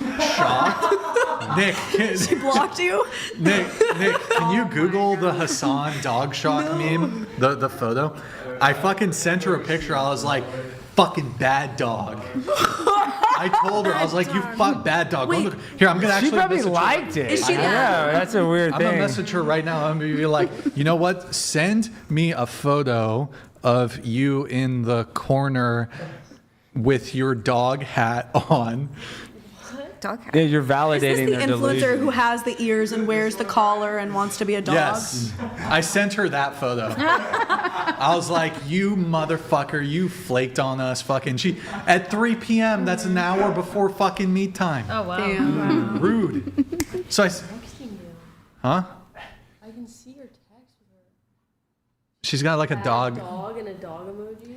Nick, She blocked you? Nick, can you Google the Hassan dog shock meme? The photo? I fucking sent her a picture. I was like, fucking bad dog. I told her, I was like, you bad dog. Go look. Here, I'm going to actually She probably message liked her. it. Is she I know, that's a weird I'm thing. going to message her right now. I'm going to be like, you know what? Send me a photo of you in the corner with your dog hat on. Dog hat. Yeah, you're Is validating this the their influencer delusion. who has the ears and wears the collar and wants to be a dog? Yes. I sent her that photo. I was like, you motherfucker, you flaked on us fucking. At 3 p.m., that's an hour before fucking meet time. Oh, wow. Damn. Rude. So I. Huh? I can see your text with her. She's got like a dog. Dog and a dog emoji.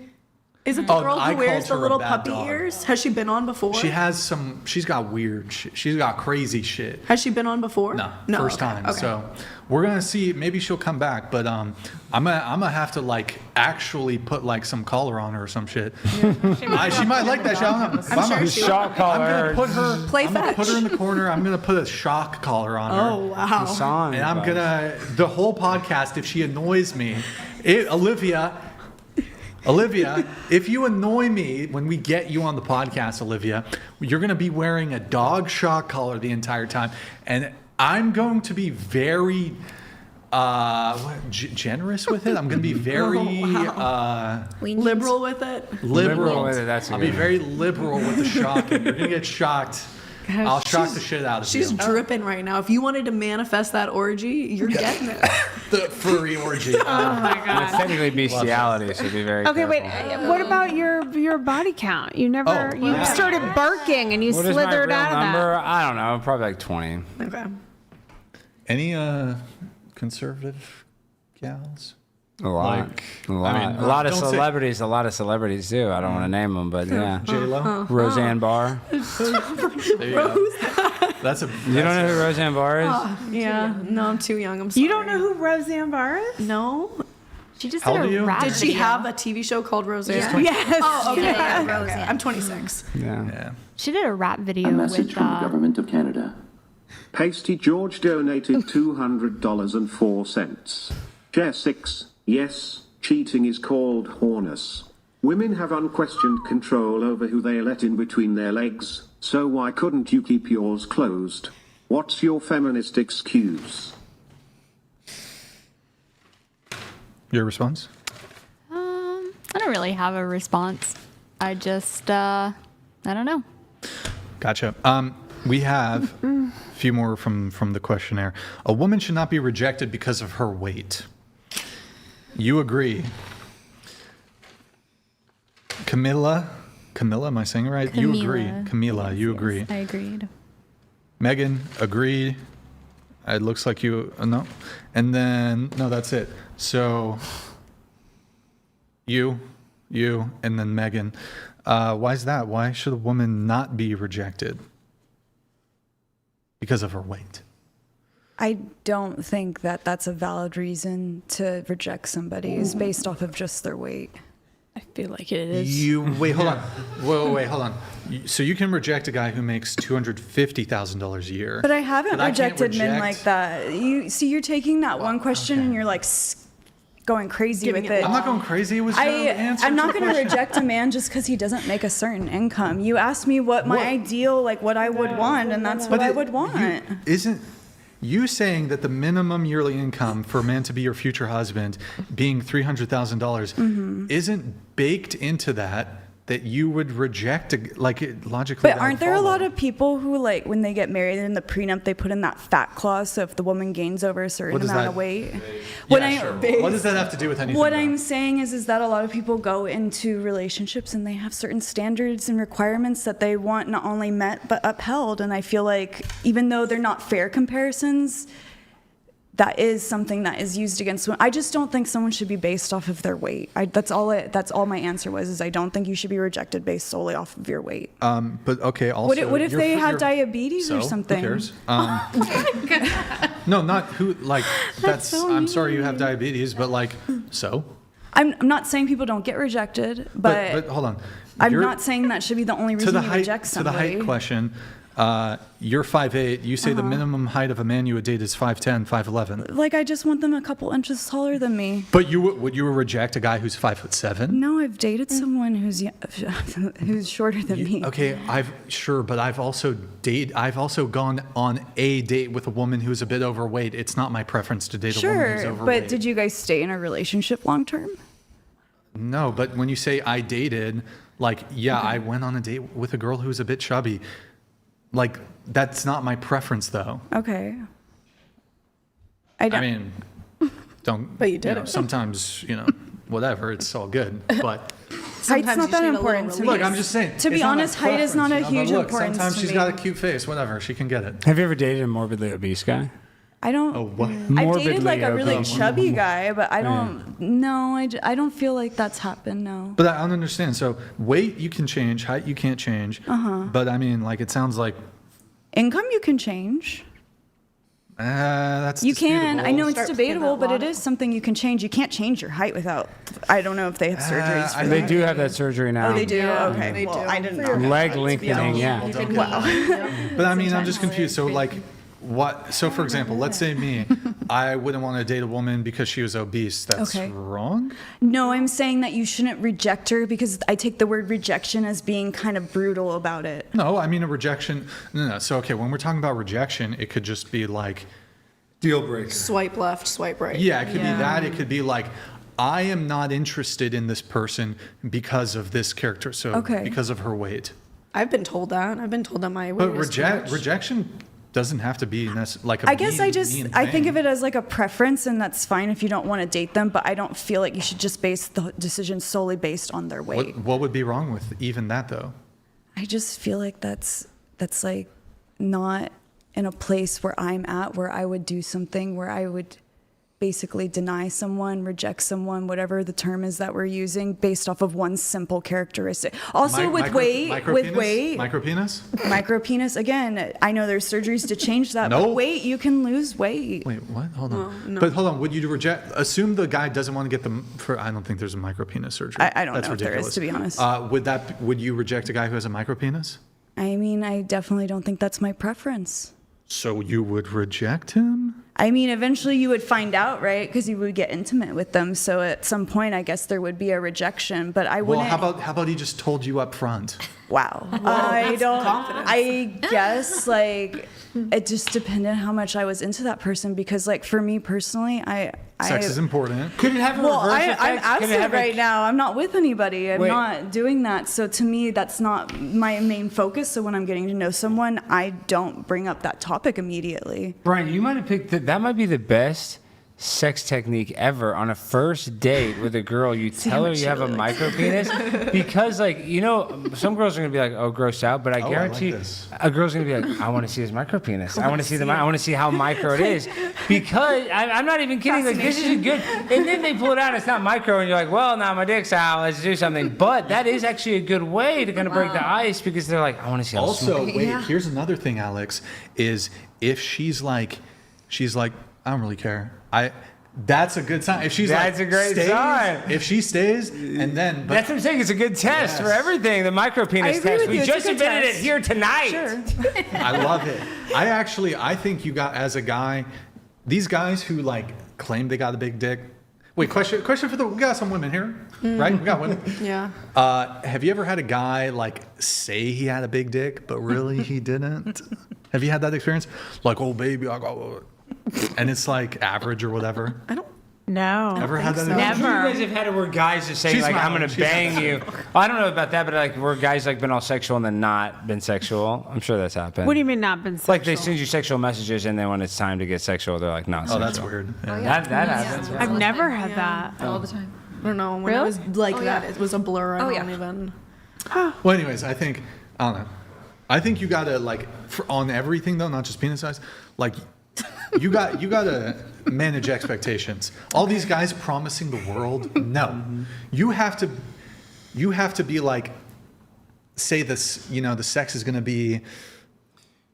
Is it the Oh, girl I who wears called the her a little bad puppy dog. ears? Has she been on before? She's got weird shit. She's got crazy shit. Has she been on before? No, No, first okay, time. okay. So we're gonna see. Maybe she'll come back, but I'm gonna have to like actually put like some collar on her or some shit. She might like that shit. I'm sure she Shock collar. I'm gonna put her. Play I'm gonna put her in the corner. I'm gonna put a shock collar on her. Oh, wow. Song, And I'm but- gonna the whole podcast. If she annoys me, Olivia, if you annoy me when we get you on the podcast, Olivia, you're going to be wearing a dog shock collar the entire time. And I'm going to be very generous with it. I'm going to be very liberal with it. liberal. with it, that's a I'll good be one. very liberal with the shock. And you're going to get shocked. I'll shock the shit out of She's you. dripping right now. If you wanted to manifest that orgy, you're getting it. The furry orgy. Oh my It's god. technically bestiality, so be very Okay, careful. wait. What about your body count? You never. Oh, you yeah. started barking and you What is my slithered real out of number? that. I don't know, probably like 20. Okay. Any conservative gals? A lot. Like, a lot. I mean, a lot of don't say- celebrities. A lot of celebrities too. I don't want to name them, but yeah. J-Lo? Roseanne Barr. There you go. That's a. You don't know who Roseanne Barr is? Yeah. No, I'm too young. I'm sorry. You don't know who Roseanne Barr is? No. She just How did old are a you? rap Did she video. have a TV show called Roseanne? Yes. Oh, okay. Yeah. Yeah, okay. I'm 26. Yeah. Yeah. She did a rap video A message with from the government of Canada. Pasty George donated $200.04. Chair 6, yes, cheating is called whoreness. Women have unquestioned control over who they let in between their legs, so why couldn't you keep yours closed? What's your feminist excuse? Your response? I don't really have a response. I just I don't know. Gotcha. We have a few more from the questionnaire. A woman should not be rejected because of her weight. You agree. Camilla, am I saying it right? You agree. Camila, you agree. I agreed. Megan, agreed. It looks like you, no. And then, no, that's it. So, you, and then Megan. Why is that? Why should a woman not be rejected? Because of her weight. I don't think that that's a valid reason to reject somebody is based off of just their weight. I feel like it is. Wait, hold on. Wait, hold on. So you can reject a guy who makes $250,000 a year. But I haven't But I can't rejected men reject- like that. You see, you're taking that one question and you're like going crazy with it. I'm not going crazy. It was your answer. I'm to not the going to question. reject a man just because he doesn't make a certain income. You asked me what my ideal, like what I would want, and that's what I would want. Isn't you saying that the minimum yearly income for a man to be your future husband being $300,000 isn't baked into that you would reject, logically? But aren't there a lot of people who, like, when they get married in the prenup, they put in that fat clause, so if the woman gains over a certain What does amount that- of weight? Sure. What does that have to do with anything? What though? I'm saying is that a lot of people go into relationships and they have certain standards and requirements that they want not only met but upheld. And I feel like even though they're not fair comparisons, that is something that is used against women. I just don't think someone should be based off of their weight. That's all my answer was. Is I don't think you should be rejected based solely off of your weight. But okay. Also, What if they have diabetes or something? Who cares? No, not who. Like that's. I'm sorry you have diabetes, but like so. I'm not saying people don't get rejected, but hold on. I'm not saying that should be the only reason you reject to the somebody. height question. You're 5'8". You say the minimum height of a man you would date is 5'10", 5'11". Like, I just want them a couple inches taller than me. But would you reject a guy who's 5'7"? No, I've dated someone who's shorter than me. Okay, but I've also gone on a date with a woman who's a bit overweight. It's not my preference to date a woman who's overweight. But did you guys stay in a relationship long term? No, but when you say I dated, like, I went on a date with a girl who's a bit chubby. Like, that's not my preference, though. Okay. I mean, don't. But you did it. Sometimes, whatever. It's all good. But height's not that important to me. look, I'm just saying. To be honest, height is not a huge importance sometimes to she's me. got a cute face. Whatever, she can get it. Have you ever dated a morbidly obese guy? I don't. Oh, what? I've dated like a really chubby guy, but I don't. No, I don't feel like that's happened. No. But I don't understand. So weight you can change, height you can't change. But I mean, like, it sounds like Income you can change. That's You can. disputable. I know it's debatable, but it is something you can change. You can't change your height without. I don't know if they have surgeries for They that. do have that surgery now. Oh, they do. Yeah, Okay. they Well, do. I didn't know. Leg lengthening, yeah. Wow. But I mean, I'm just confused. So like, what? So for example, let's say me, I wouldn't want to date a woman because she was obese. That's Okay. wrong. No, I'm saying that you shouldn't reject her because I take the word rejection as being kind of brutal about it. No, I mean a rejection. No. So okay, when we're talking about rejection, it could just be like deal breaker. Swipe left, swipe right. Yeah, it could be that. It could be like, I am not interested in this person because of this character. So because of her weight. I've been told that. I've been told that my weight But is too much. rejection doesn't have to be like a I guess mean I think thing. of it as like a preference, and that's fine if you don't want to date them, but I don't feel like you should just base the decision solely based on their weight. What would be wrong with even that though? I just feel like that's like not in a place where I'm at, where I would do something where I would basically deny someone, reject someone, whatever the term is that we're using, based off of one simple characteristic. Also with weight, Micro penis? micro penis, again, I know there's surgeries to change that, No. but weight, you can lose weight. Wait, what? Hold on. no. But hold on, would you assume the guy doesn't want to get them I don't think there's a micro penis surgery. I don't That's know if there is, ridiculous. to be honest. Would you reject a guy who has a micro penis? I mean, I definitely don't think that's my preference. So you would reject him? I mean, eventually you would find out, right? Because you would get intimate with them. So at some point, I guess there would be a rejection. But I Well, wouldn't. how about he just told you up front? Wow. I don't. I guess like it just depended how much I was into that person. Because like for me personally, Sex is important. Could it have a Well, reverse I'm effect? Could it absent have right now. I'm not with anybody. I'm Wait. not doing that. So to me, that's not my main focus. So when I'm getting to know someone, I don't bring up that topic immediately. Brian, you might have picked that might be the best sex technique ever on a first date with a girl. You tell her you have a micro penis because, like, some girls are gonna be like, "Oh, gross out," but I guarantee a girl's gonna be like, "I want to see his micro penis. I want to see I want to see how micro it is," because I'm not even kidding. Like, this is good. And then they pull it out, it's not micro, and you're like, "Well, now my dick's out. Let's do something." But that is actually a good way to kind of break the ice because they're like, "I want to see." How Also, small. wait. Here's another thing, Alex. Is if she's like, I don't really care. That's a good sign. If she's That's a great stays, sign. If she stays, and then That's what I'm saying. It's a good test for everything. The micro penis agree test. with We you. It's a just good invented test. it here tonight. Sure. I love it. I think you got, as a guy, these guys who like claim they got a big dick. Wait, question for we got some women here, right? We got women. Yeah. Have you ever had a guy like say he had a big dick, but really he didn't? Have you had that experience? Like, oh baby, I got, and it's like average or whatever. No. Ever had that? Never. You guys have had it where guys just say She's like, "I'm smiling. gonna She's bang smiling. you." I don't know about that, but like where guys like been all sexual and then not been sexual. I'm sure that's happened. What do you mean not been sexual? Like they send you sexual messages and then when it's time to get sexual, they're like, "Not sexual." Oh, that's weird. Yeah. That happens. I've never had that. All the time. I don't know. When it Really? was like that, it was a blur. I Oh, don't yeah. even. Well, anyways, I don't know. I think you gotta like on everything though, not just penis size. Like, you gotta manage expectations. All these guys promising the world, no. You have to be like, say this. The sex is gonna be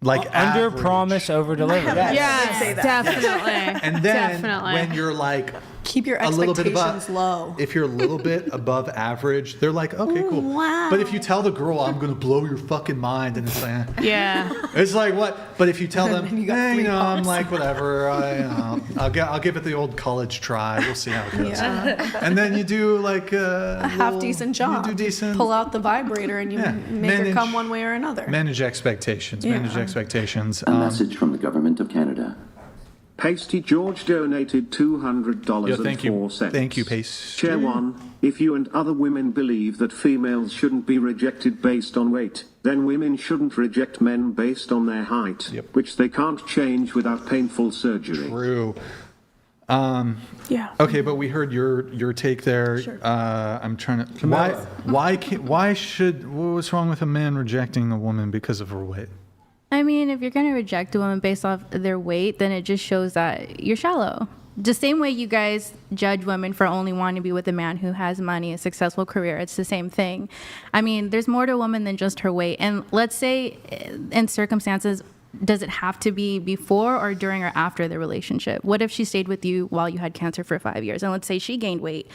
like Under average. promise, over deliver. Yes, definitely. And then Definitely. when you're like, Keep your a little bit expectations low. If you're a little bit above average, they're like, okay, cool. Wow. But if you tell the girl, I'm going to blow your fucking mind, and it's like, Yeah. it's like what? But if you tell them, You got hey, three I'm pumps. like, whatever, I'll give it the old college try. We'll see how it goes. Yeah. And then you do like A half decent job. You do decent. Pull out the vibrator and you make her come one way or another. Manage expectations. Yeah. Manage expectations. A message from the government of Canada. Pasty George donated $200 Yeah, and thank you. 4 cents. Thank you, Pace. Chair 1, if you and other women believe that females shouldn't be rejected based on weight, then women shouldn't reject men based on their height, which they can't change without painful surgery. True. Yeah. Okay, but we heard your take there. Sure. I'm trying to. What's wrong with a man rejecting a woman because of her weight? I mean, if you're going to reject a woman based off their weight, then it just shows that you're shallow. The same way you guys judge women for only wanting to be with a man who has money, a successful career, it's the same thing. I mean, there's more to a woman than just her weight. And let's say in circumstances, does it have to be before or during or after the relationship? What if she stayed with you while you had cancer for 5 years? And let's say she gained weight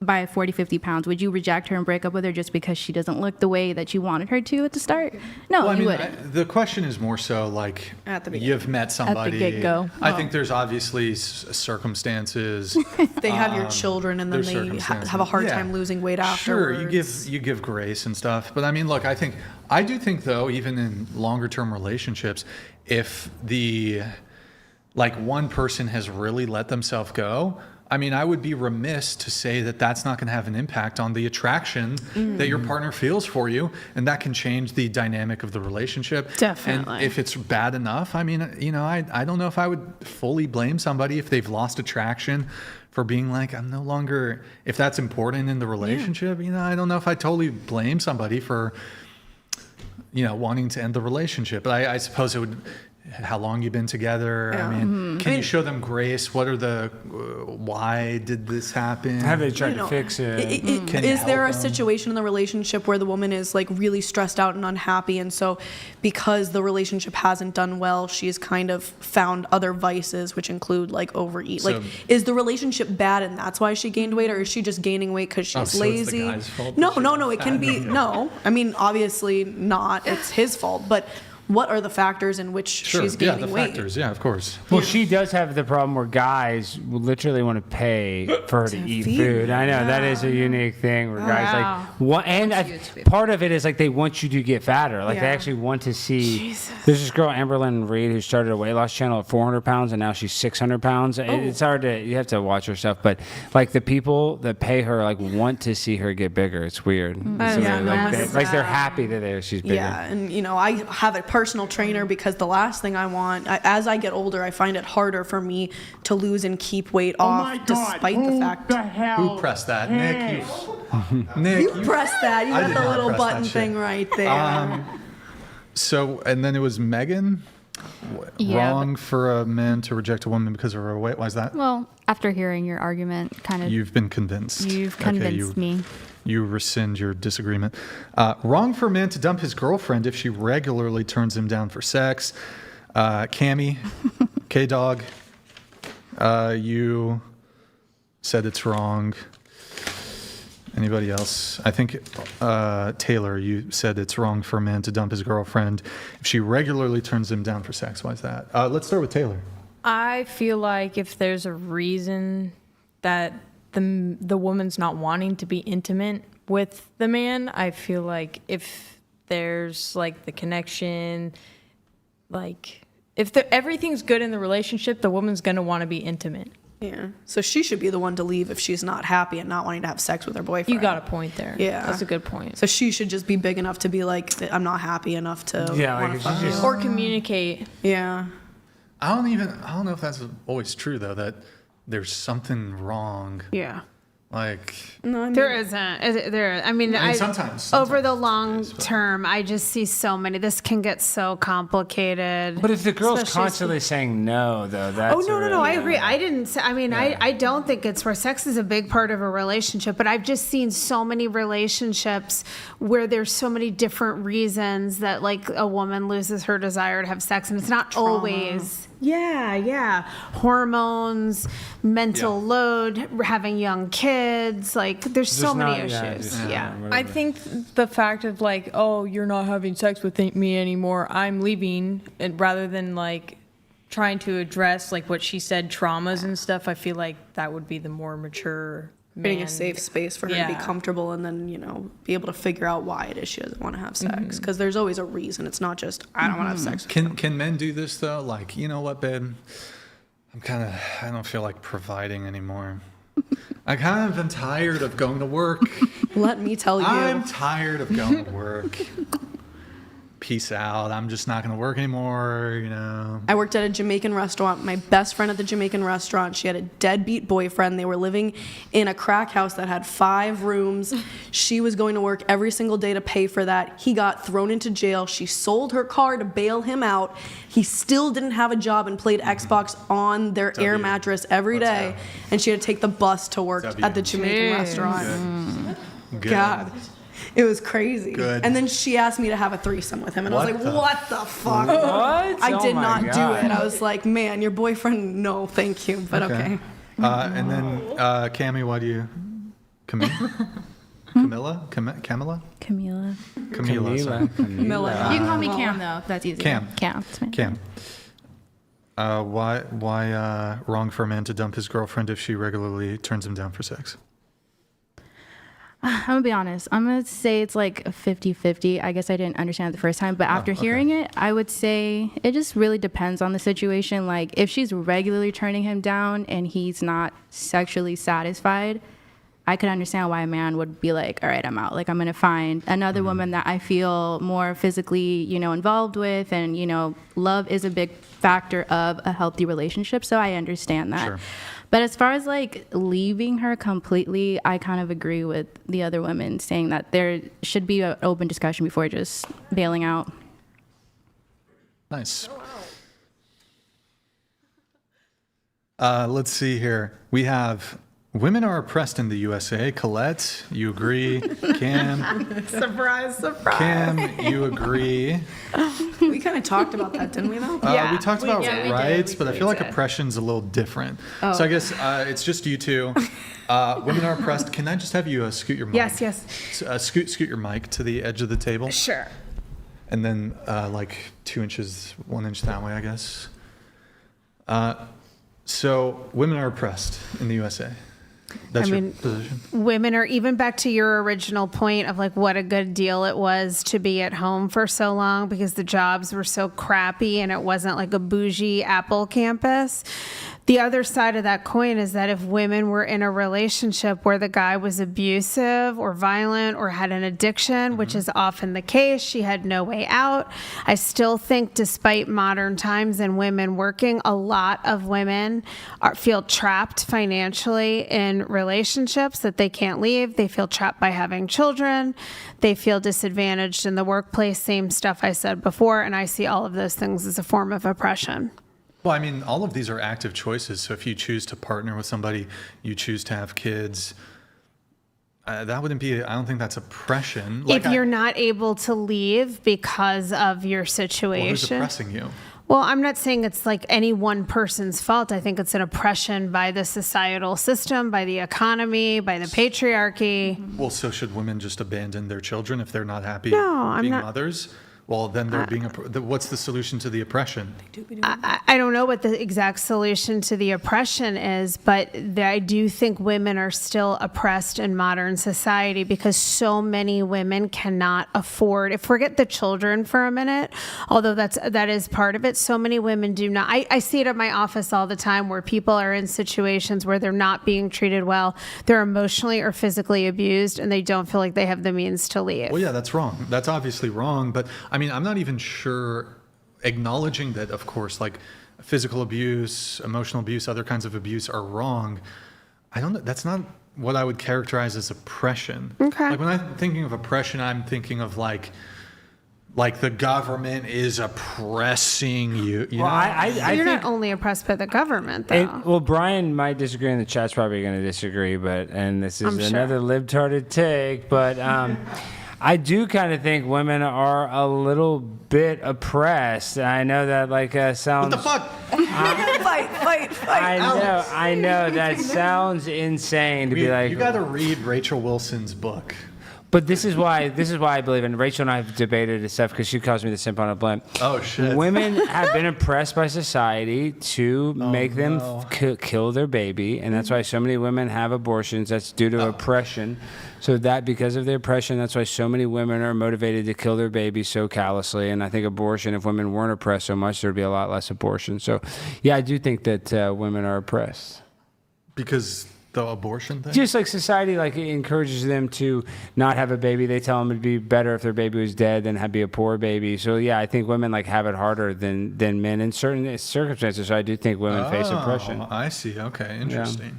by 40, 50 pounds. Would you reject her and break up with her just because she doesn't look the way that you wanted her to at the start? No, Well, you wouldn't. The question is more so like At the beginning. you've met somebody. get-go. I think there's obviously circumstances. They have your children and then there's they circumstances. have a hard Yeah. time losing weight Sure, afterwards. you give grace and stuff, but I mean, look, I do think though, even in longer term relationships, if one person has really let themselves go, I mean, I would be remiss to say that that's not going to have an impact on the attraction that your partner feels for you, and that can change the dynamic of the relationship. Definitely. And if it's bad enough, I mean, I don't know if I would fully blame somebody if they've lost attraction for being like, I'm no longer, if that's important in the relationship, I don't know if I totally blame somebody for, wanting to end the relationship. But I suppose it would, how long you've been together. Yeah. I mean, can you show them grace? What are why did this happen? Have they tried to fix it? Can you Is there a help them? situation in the relationship where the woman is like really stressed out and unhappy, and so because the relationship hasn't done well, she's kind of found other vices, which include like overeat? So- Like, is the relationship bad and that's why she gained weight, or is she just gaining weight because she's so it's the lazy? guy's fault No, that she's no, it can be no. I mean, obviously not. It's his fault, but what are the factors in which she's gaining the weight? factors, of course. Well, she does have the problem where guys will literally want to pay for her to eat feed food. her. I know that is a unique thing where guys Wow. like want, and part of it is like they want you to get fatter. Like they Yeah. actually want to see. There's this girl Amberlynn Reed who started a weight loss channel at 400 pounds and now she's 600 pounds. It's hard to, you have to watch her stuff, but like the people that pay her like want to see her get bigger. It's weird. It's Yeah, weird. Like they're happy that she's bigger. Yeah, and I have a personal trainer because the last thing I want, as I get older, I find it harder for me to lose and keep weight off, despite the fact. Who pressed that? Nick, Nick, You pressed that. You I got did the not little press button that shit. thing right there. So, and then it was Megan. Yeah, Wrong for a man to reject a woman because of her weight. Why is that? Well, after hearing your argument, kind of. You've been convinced. You've convinced me. You rescind your disagreement. Wrong for a man to dump his girlfriend if she regularly turns him down for sex. Cammy, K-Dog, you said it's wrong. Anybody else? I think Taylor, you said it's wrong for a man to dump his girlfriend if she regularly turns him down for sex. Why is that? Let's start with Taylor. I feel like if there's a reason that the woman's not wanting to be intimate with the man, I feel like if there's like the connection, like if everything's good in the relationship, the woman's gonna want to be intimate. Yeah. So she should be the one to leave if she's not happy and not wanting to have sex with her boyfriend. You got a point there. Yeah. That's a good point. So she should just be big enough to be like, I'm not happy enough to want to fuck you. Or communicate. Yeah. I don't know if that's always true though, that there's something wrong. Yeah. Like, No, I mean, There isn't. I mean, sometimes over the long term, I just see so many. This can get so complicated. But if the girl's especially constantly saying no, though, that's no, I agree. I didn't say, I mean, I don't think it's where sex is a big part of a relationship, but I've just seen so many relationships where there's so many different reasons that like a woman loses her desire to have sex, and it's not always Yeah. Hormones, mental load, having young kids. Like, there's so many issues. Yeah. I think the fact of like, oh, you're not having sex with me anymore, I'm leaving, and rather than like trying to address like what she said, traumas and stuff, I feel like that would be the more mature Creating a safe space for her to be comfortable and then, be able to figure out why it is she doesn't want to have sex. Because there's always a reason. It's not just, I don't want to have sex with you. Can men do this, though? Like, you know what, babe? I don't feel like providing anymore. I kind of am tired of going to work. Let me tell you. I'm tired of going to work. Peace out. I'm just not going to work anymore, I worked at a Jamaican restaurant. My best friend at the Jamaican restaurant, she had a deadbeat boyfriend. They were living in a crack house that had 5 rooms. She was going to work every single day to pay for that. He got thrown into jail. She sold her car to bail him out. He still didn't have a job and played Xbox on their air mattress every day. And she had to take the bus to work at the Jamaican restaurant. Good. God. It was crazy. Good. And then she asked me to have a threesome with him. And I was like, what the fuck? What? I did Oh my not do God. it. I was like, man, your boyfriend, no, thank you. But okay. And then, Cammy, why do you... Camilla? Camila. Sorry. Camilla. You can call me Cam though, if that's easier. Cam. It's fine. Cam. Why wrong for a man to dump his girlfriend if she regularly turns him down for sex? I'm gonna be honest. I'm gonna say it's like 50-50. I guess I didn't understand it the first time, but after hearing it, I would say it just really depends on the situation. Like, if she's regularly turning him down and he's not sexually satisfied, I could understand why a man would be like, all right, I'm out. Like, I'm gonna find another woman that I feel more physically, involved with, and love is a big factor of a healthy relationship. So I understand that. Sure. But as far as like leaving her completely, I kind of agree with the other women saying that there should be an open discussion before just bailing out. Nice. Let's see here. We have women are oppressed in the USA. Colette, you agree. Cam. Surprise. Cam, you agree. We kind of talked about that, didn't we, though? We talked about rights, but I feel like oppression's a little different. Oh. So I guess it's just you two. Women are oppressed. Can I just have you scoot your mic? Yes. Scoot your mic to the edge of the table. Sure. And then like 2 inches, 1 inch that way, I guess. So women are oppressed in the USA. That's your position? Women are, even back to your original point of like what a good deal it was to be at home for so long because the jobs were so crappy and it wasn't like a bougie Apple campus. The other side of that coin is that if women were in a relationship where the guy was abusive or violent or had an addiction, which is often the case, she had no way out. I still think despite modern times and women working, a lot of women feel trapped financially in relationships that they can't leave. They feel trapped by having children. They feel disadvantaged in the workplace. Same stuff I said before. And I see all of those things as a form of oppression. Well, I mean, all of these are active choices. So if you choose to partner with somebody, you choose to have kids, that wouldn't be, I don't think that's oppression. Like if you're not able to leave because of your situation. Well, who's oppressing you? Well, I'm not saying it's like any one person's fault. I think it's an oppression by the societal system, by the economy, by the patriarchy. Well, so should women just abandon their children if they're not happy I'm being not. mothers? Well, then they're being. What's the solution to the oppression? I don't know what the exact solution to the oppression is, but I do think women are still oppressed in modern society because so many women cannot afford. Forget the children for a minute, although that is part of it. So many women do not. I see it at my office all the time where people are in situations where they're not being treated well, they're emotionally or physically abused, and they don't feel like they have the means to leave. Well, yeah, that's wrong. That's obviously wrong. But I mean, I'm not even sure, acknowledging that, of course, like physical abuse, emotional abuse, other kinds of abuse are wrong. That's not what I would characterize as oppression. Okay. Like when I'm thinking of oppression, I'm thinking of like the government is oppressing you. You know? You're not only oppressed by the government, though. Well, Brian might disagree, and the chat's probably going to disagree, and this is another libtarded take, but I do kind of think women are a little bit oppressed. I know that sounds. What the fuck? Fight. I know. That sounds insane to be like. You got to read Rachel Wilson's book. But this is why I believe in. Rachel and I have debated this stuff because she calls me the simp on a blimp. Oh shit! Women have been oppressed by society to make them kill their baby, and that's why so many women have abortions. That's due to oppression. So that because of the oppression, that's why so many women are motivated to kill their baby so callously. And I think abortion, if women weren't oppressed so much, there'd be a lot less abortion. So, yeah, I do think that women are oppressed because. The abortion thing? Just like society encourages them to not have a baby. They tell them it'd be better if their baby was dead than be a poor baby. So yeah, I think women have it harder than men in certain circumstances. So I do think women face oppression. I see. Okay, interesting. Yeah.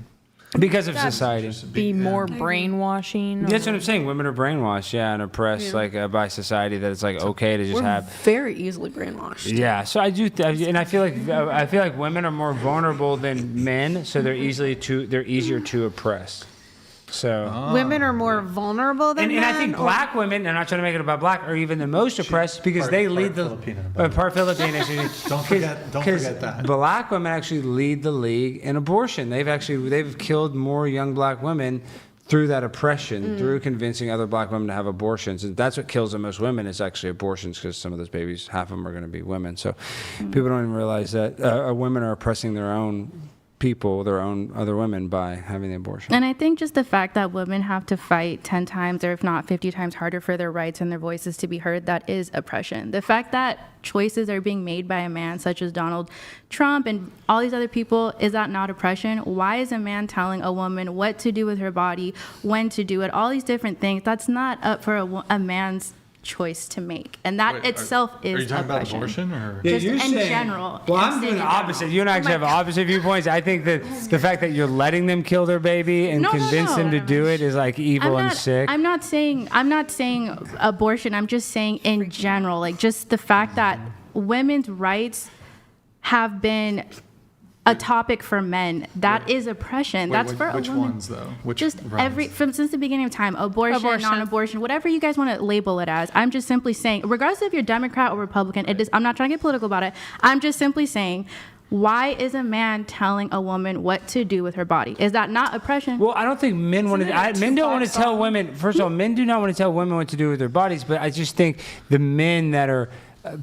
Because of society. Be more brainwashing. That's what I'm saying. Women are brainwashed, and oppressed by society. That it's okay to just We're very easily brainwashed. Yeah, so I do, and I feel like women are more vulnerable than men, so they're easier to oppress. So women are more vulnerable than men. And I think black women, I'm not trying to make it about black, are even the most oppressed because they lead the part Filipino. Don't forget that. Black women actually lead the league in abortion. They've killed more young black women through that oppression, through convincing other black women to have abortions. And that's what kills the most women is actually abortions because some of those babies, half of them are going to be women. So people don't even realize that women are oppressing their own people, their own other women by having the abortion. And I think just the fact that women have to fight 10 times or if not 50 times harder for their rights and their voices to be heard, that is oppression. The fact that choices are being made by a man such as Donald Trump and all these other people, is that not oppression? Why is a man telling a woman what to do with her body, when to do it, all these different things? That's not up for a man's choice to make, and that itself is oppression. Are you talking about abortion or just in general? Well, I'm doing the opposite. You and I actually have opposite viewpoints. I think that the fact that you're letting them kill their baby and convince them to do it is evil and sick. I'm not saying abortion. I'm just saying in general, just the fact that women's rights have been a topic for men, that is oppression. That's for which women. Ones though? Which just runs? Since the beginning of time, abortion, non-abortion, whatever you guys want to label it as. I'm just simply saying, regardless if you're Democrat or Republican, I'm not trying to get political about it. I'm just simply saying, why is a man telling a woman what to do with her body? Is that not oppression? Well, I don't think men want to. Men don't want to tell women. First of all, men do not want to tell women what to do with their bodies. But I just think the men that are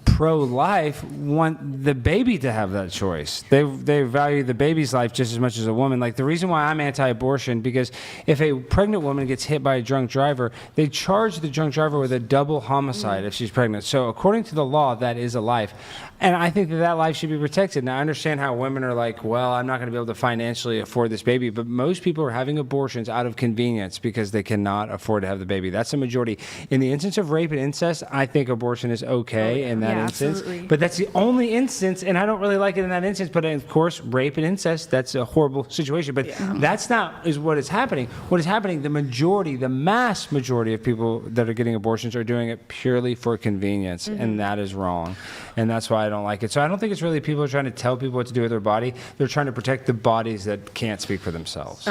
pro-life want the baby to have that choice. They value the baby's life just as much as a woman. The reason why I'm anti-abortion, because if a pregnant woman gets hit by a drunk driver, they charge the drunk driver with a double homicide if she's pregnant. So according to the law, that is a life. And I think that life should be protected. Now, I understand how women are well, I'm not going to be able to financially afford this baby, but most people are having abortions out of convenience because they cannot afford to have the baby. That's the majority. In the instance of rape and incest, I think abortion is okay in that instance. Absolutely. But that's the only instance, and I don't really like it in that instance, but of course, rape and incest, that's a horrible situation. But that's not what is happening. What is happening, the mass majority of people that are getting abortions are doing it purely for convenience, and that is wrong. And that's why I don't like it. So I don't think it's really people are trying to tell people what to do with their body. They're trying to protect the bodies that can't speak for themselves.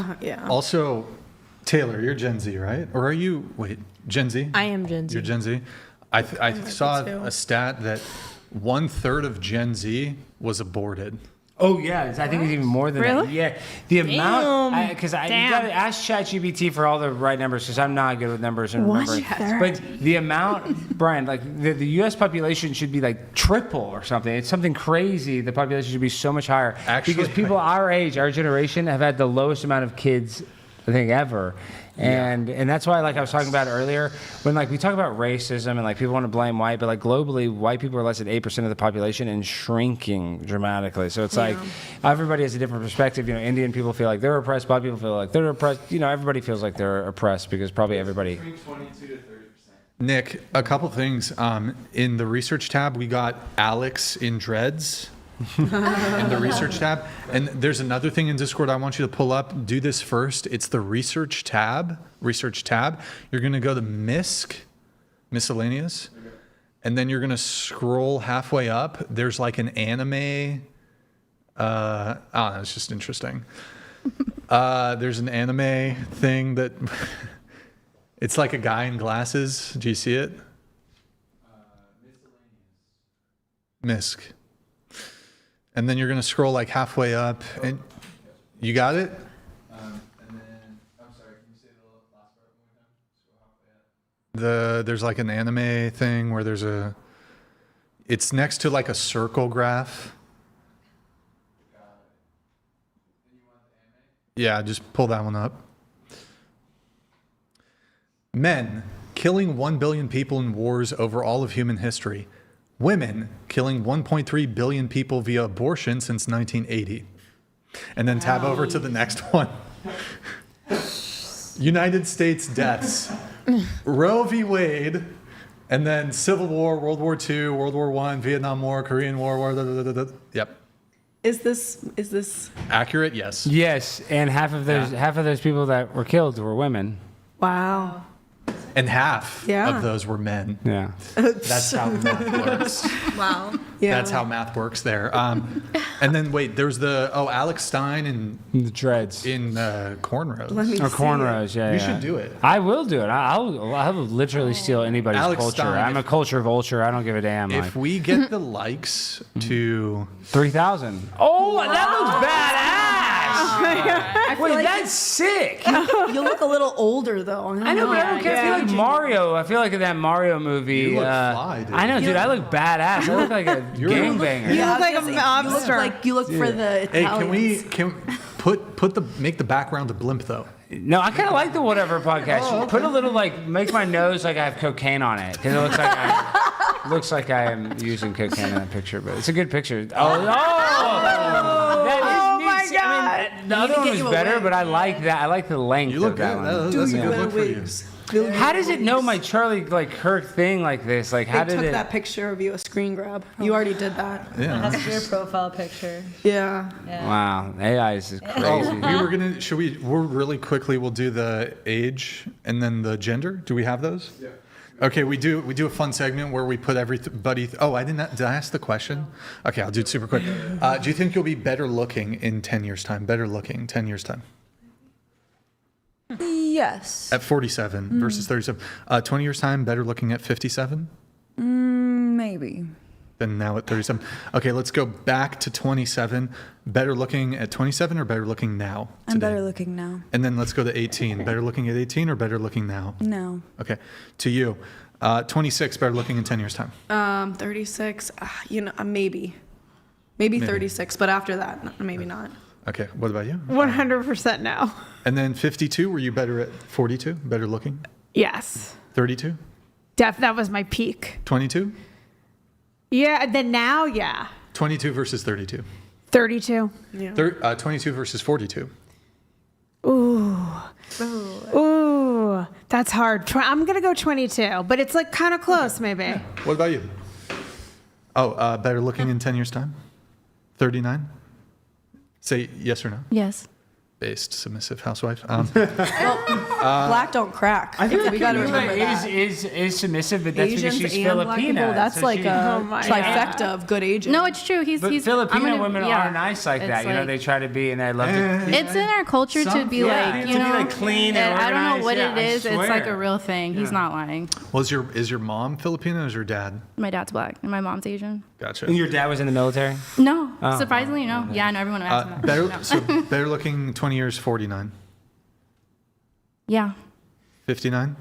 Also, Taylor, you're Gen Z, right? Or are you, Gen Z? I am Gen Z. You're Gen Z? I saw a stat that 1/3 of Gen Z was aborted. Oh, yeah. I think it's even more than that. Yeah. The amount, because you got to ask ChatGPT for all the right numbers, because I'm not good with numbers and remembering. But the amount, Brian, the U.S. population should be triple or something. It's something crazy. The population should be so much higher. Actually, because people our age, our generation, have had the lowest amount of kids, I think, ever. And that's why, I was talking about earlier, when we talk about racism and people want to blame white, but globally, white people are less than 8% of the population and shrinking dramatically. So it's everybody has a different perspective. Indian people feel like they're oppressed, black people feel like they're oppressed. Everybody feels like they're oppressed because probably everybody. Between 22 to 30%. Nick, a couple things. In the research tab, we got Alex in dreads. In the research tab, and there's another thing in Discord I want you to pull up. Do this first. It's the research tab. You're going to go to miscellaneous, and then you're going to scroll halfway up. There's an anime. It's just interesting. There's an anime thing that it's a guy in glasses. Do you see it? And then you're going to scroll like halfway up. And you got it? And then, I'm sorry, can you say the last part one more time? Scroll halfway up. There's like an anime thing where it's next to like a circle graph. Yeah, just pull that one up. Men killing 1 billion people in wars over all of human history. Women killing 1.3 billion people via abortion since 1980. And then tab over to the next one. United States deaths. Roe v. Wade. And then Civil War, World War II, World War I, Vietnam War, Korean War. Yep. Is this accurate? Yes. Yes, and half of those people that were killed were women. Wow. And half Yeah. of those were men. Yeah. That's how math works. Wow. Yeah. That's how math works there. And then wait, there's Alex Stein and the dreads in cornrows. Let me see cornrows, yeah. You yeah. should do it. I will do it. I'll literally steal anybody's Alex culture. Stein, I'm a culture vulture. I don't give a damn. If we get the likes to 3,000. Oh, that looks badass. Wait, that's sick. You look a little older though. I know, but I don't care. I feel like Mario. I feel like in that Mario movie. You look fly, dude. I know, dude. I look badass. I look like a gangbanger. You look like a mobster. You look for the Hey, Italians. can make the background a blimp though? No, I kind of like the whatever podcast. Put a little make my nose like I have cocaine on it because it looks like I am using cocaine in that picture. But it's a good picture. That is me. my God. I mean, the other one was better, but I like that. I like the length You look of that good. one. That's a good look for you. How does it know my Charlie Kirk thing like this? Like, how They did took it? that picture of you, a screen grab. You already did that. Yeah. That's your profile picture. Yeah. Wow, AI is crazy. We're really quickly, we'll do the age and then the gender. Do we have those? Yeah. Okay, we do a fun segment where we put everybody. Did I ask the question? Okay, I'll do it super quick. Do you think you'll be better looking in 10 years' time? Better looking 10 years' time? Yes. At 47 versus 37. 20 years' time, better looking at 57? Maybe. Than now at 37. Okay, let's go back to 27. Better looking at 27 or better looking now? I'm today? better looking now. And then let's go to 18. Better looking at 18 or better looking now? No. Okay, to you. 26, better looking in 10 years' time. 36. Maybe 36, but after that, maybe not. Okay, what about you? 100% now. And then 52, were you better at 42? Better looking? Yes. 32? That was my peak. 22? Yeah, then now, yeah. 22 versus 32. 32. Yeah. 22 versus 42. Ooh, that's hard. I'm going to go 22, but it's like kind of close maybe. What about you? Oh, better looking in 10 years' time? 39? Say yes or no. Yes. Based submissive housewife. Black don't crack. I feel like we got to remember that. is submissive, but that's Asians because she's and black Filipina. people, that's so like she- a my trifecta of good aging. No, it's true. He's But I'm Filipino gonna- women yeah. are nice like It's that. You know, they try to be, and I love to. It's in our culture to be like, to you be, know, like, clean and I don't know organized. what Yeah, it I is. It's like a swear. real thing. He's not lying. Well, is your mom Filipino or is your dad? My dad's black and my mom's Asian. Gotcha. And your dad was in the military? No, Oh. surprisingly, no. Yeah, I know everyone asks me that. Better, so better looking 20 years, 49. Yeah, 59?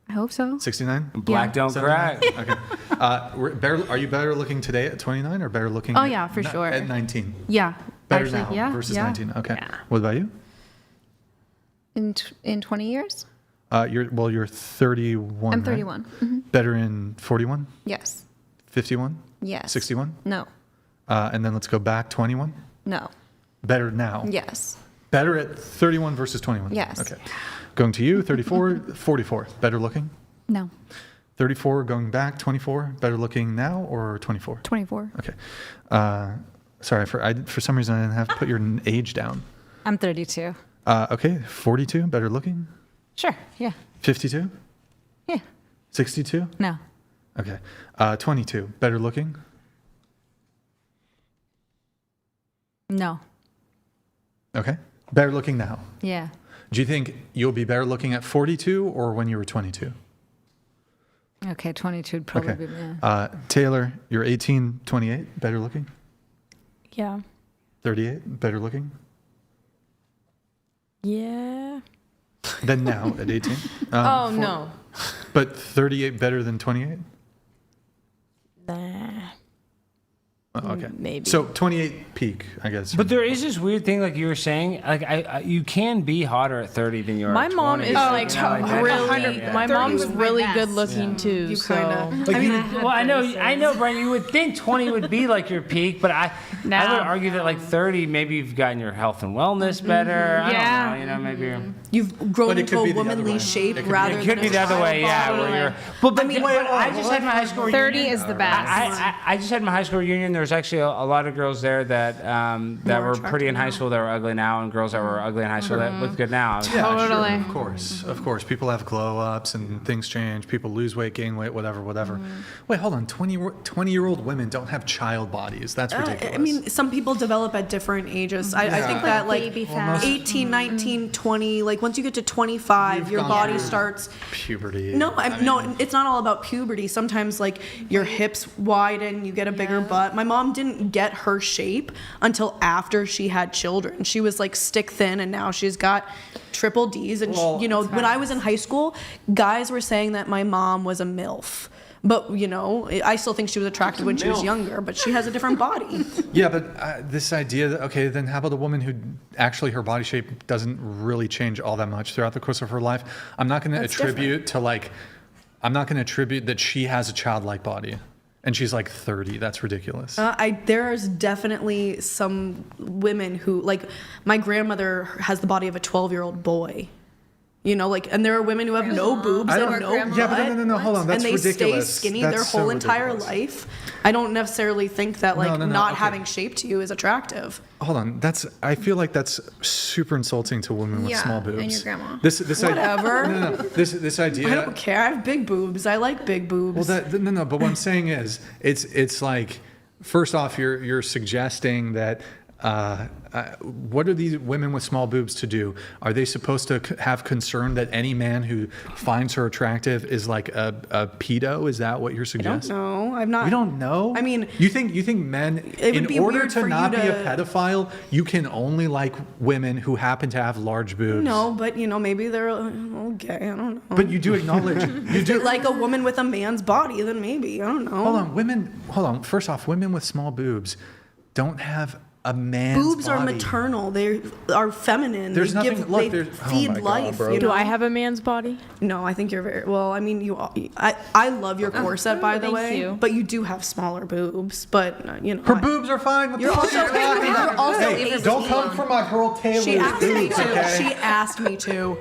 I hope so. 69? Black don't 79? crack. Okay. Are you better looking today at 29 or better looking Oh, yeah, for sure. at 19? Yeah. Better Actually, now yeah, versus yeah. 19. Okay. Yeah. What about you? In 20 years? You're 31. I'm right? 31. Better in 41? Yes. 51? Yes. 61? No. And then let's go back 21? No. Better now? Yes. Better at 31 versus 21? Yes. Okay. Going to you, 34, 44. Better looking? No, 34 going back, 24. Better looking now or 24? 24. Okay. Sorry, for some reason I didn't have to put your age down. I'm 32. Okay, 42. Better looking? Sure. Yeah. 52? Yeah. 62? No. Okay. 22. Better looking? No. Okay. Better looking now. Yeah. Do you think you'll be better looking at 42 or when you were 22? Okay, 22 would probably Okay. be. Yeah. Taylor, you're 18, 28. Better looking? Yeah. 38 better looking Yeah. than now at 18? No. But 38 better than 28? Nah. Oh, okay. Maybe. So 28 peak, I guess. But there is this weird thing, like you were saying, like I you can be hotter at 30 than you are. My at mom 20. is like really. Yeah. My mom's really good best. looking too. You so. kinda. Like I mean, well, I know, Brian. You would think 20 would be like your peak, but I would argue that like 30, maybe you've gotten your health and wellness better. I don't know, you know, maybe you're. You've grown into a womanly shape rather than It could be the other way, yeah. Where you're. But I just had my high school reunion. 30 is the best. I just had my high school reunion. There was actually a lot of girls there that that were pretty in high school that were ugly now, and girls that were ugly in high school that look good now. Yeah, sure, of course. People have glow ups and things change. People lose weight, gain weight, whatever. Wait, hold on. 20-year-old women don't have child bodies. That's ridiculous. I mean, some people develop at different ages. I think that like 18, 19, 20, like once you get to 25, your body starts puberty. No, it's not all about puberty. Sometimes like your hips widen, you get a bigger butt. My mom didn't get her shape until after she had children. She was like stick thin, and now she's got triple D's. And when I was in high school, guys were saying that my mom was a MILF. But, I still think she was attractive when she was younger, but she has a different body. Yeah, but this idea that, okay, then how about a woman who actually her body shape doesn't really change all that much throughout the course of her life? I'm not going to attribute that she has a childlike body. And she's like 30. That's ridiculous. There's definitely some women who, like, my grandmother has the body of a 12-year-old boy. And there are women who have no boobs and no butt. Yeah, but no, hold on. That's ridiculous. And they stay skinny their whole entire life. I don't necessarily think that, not having shape to you is attractive. Hold on. I feel like that's super insulting to women with small boobs. And your grandma. Whatever. No. This idea. I don't care. I have big boobs. I like big boobs. Well, no. But what I'm saying is, it's like, first off, you're suggesting that. What are these women with small boobs to do? Are they supposed to have concern that any man who finds her attractive is like a pedo? Is that what you're suggesting? I don't know. I'm not. You don't know? I mean, you think men, in order to not be a pedophile, you can only like women who happen to have large boobs? No, but maybe they're a little gay. I don't know. But you do acknowledge you do like a woman with a man's body. Then maybe I don't know. Hold on. First off, women with small boobs don't have a man's boobs body. are maternal. They are feminine. There's they nothing. They feed life. Do I have a man's body? No, I think you're very well. I mean, I love your corset, by the way. You. But you do have smaller boobs. But her boobs are fine. You're also hey, don't come for my girl Taylor's boobs. Okay? She asked me to.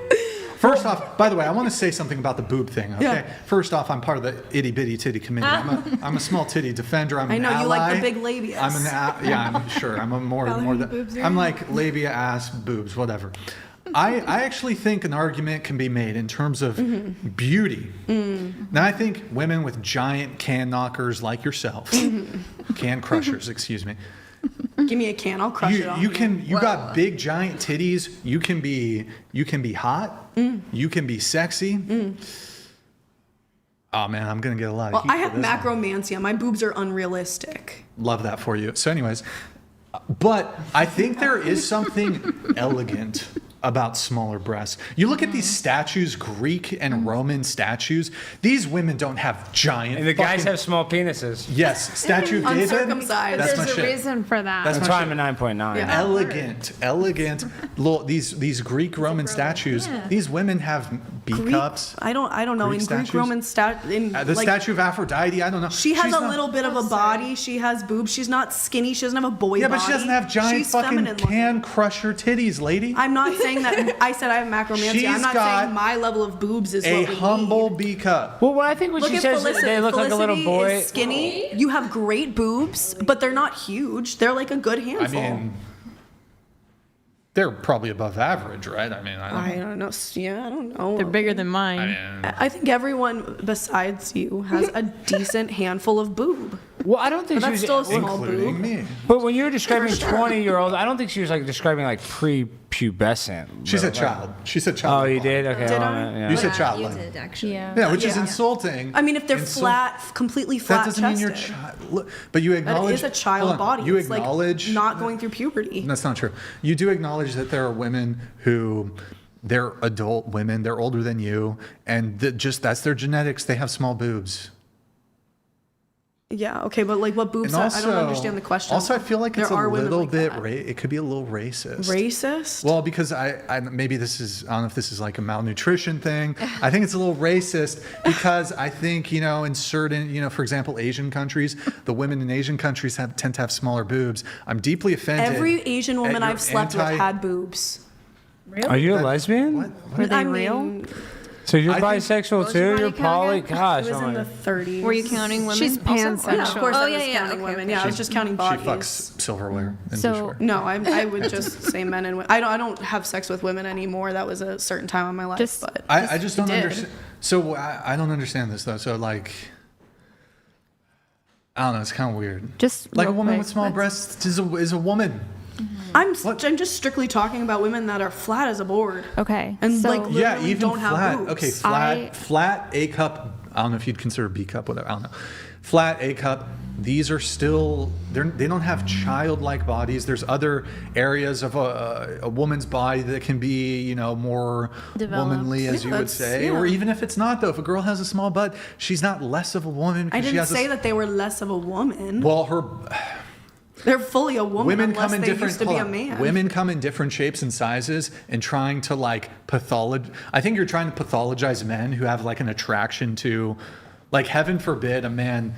First off, by the way, I want to say something about the boob thing. Okay. Yeah. First off, I'm part of the itty bitty titty committee. I'm a small titty defender. I'm an ally. You like the big labia. I'm sure. I'm I'm like labia, ass, boobs, whatever. I actually think an argument can be made in terms of beauty. Now, I think women with giant can knockers like yourself, can crushers, excuse me. Give me a can, I'll crush it on you got big giant titties. You can be hot. You can be sexy. Oh man, I'm gonna get a lot of heat. I have macromantia. My boobs are unrealistic. Love that for you. So anyways, but I think there is something elegant about smaller breasts. You look at these statues, Greek and Roman statues. These women don't have giant. And the guys have small penises. Yes, statue of David. Uncircumcised. There's a reason for that. That's why I'm a 9.9. Yeah. Elegant. These Greek Roman statues. Yeah. These women have B cups. I don't know. Greek in statues? Greek Roman the statue of Aphrodite. I don't know. She has a little bit of a body. She has boobs. She's not skinny. She doesn't have a boy body. Yeah, but she doesn't have giant fucking can crusher titties, lady. I'm not saying that. I said I have macromantia. I'm not saying my level of boobs is a what we humble need. B cup. Well, I think what she says is they look like a little boy. Is skinny. You have great boobs, but they're not huge. They're like a good handful. I mean, they're probably above average, right? I mean, I don't know. Yeah, I don't know. They're bigger than mine. I think everyone besides you has a decent handful of boob. Well, I don't think But she that's was still a small including boob. me. But when you were describing For sure. 20-year-old, I don't think she was like describing like pre-pubescent. She said child. She said child. Oh, you did? Okay. Did well, I? yeah. You said child. You did, actually. Yeah, which is insulting. I mean, if they're Insult- completely That flat doesn't mean you're chested. child. But you That acknowledge. is a child hold on. body. You It's acknowledge. like not going through puberty. That's not true. You do acknowledge that there are women who, they're adult women, they're older than you, and that's their genetics. They have small boobs. Yeah, okay, but like what boobs? And I don't understand the question. Also, I feel like There it's a are women little like bit. that. It could be a little racist. Racist? Well, because I maybe this is, I don't know if this is like a malnutrition thing. I think it's a little racist because I think, in certain, for example, Asian countries, the women in Asian countries tend to have smaller boobs. I'm deeply offended. Every Asian at woman your I've slept with had boobs. Really? Are you a lesbian? Were they I real? mean, So you're I think- bisexual too? You're poly? Gosh, it was oh in my the 30s. Were you counting women? She's also? pansexual. Yeah, of course Oh, I was yeah, counting okay, women. okay. Yeah, I was just counting She bodies. fucks silverware and So- dishware. No, I would just say men and women. I don't have sex with women anymore. That was a certain time in my life. Just- but I just don't did. understand. So I don't understand this though. So like, I don't know. It's kind of weird. Just Like a real woman quick, with small let's- breasts is a woman. I'm just strictly talking about women that are flat as a board. Okay. And so like Yeah, literally even don't flat. have boobs. Okay, flat A cup. I don't know if you'd consider B cup, whatever. I don't know. Flat A cup. These are still. They don't have childlike bodies. There's other areas of a woman's body that can be, more Developed. womanly, as Yeah, you would that's- say. yeah. Or even if it's not, though, if a girl has a small butt, she's not less of a woman. I because she didn't has say that they were less of a woman. Well, her. They're fully a woman Women unless come in they different. used to be a hold on. man. Women come in different shapes and sizes, and trying to I think you're trying to pathologize men who have an attraction to, heaven forbid, a man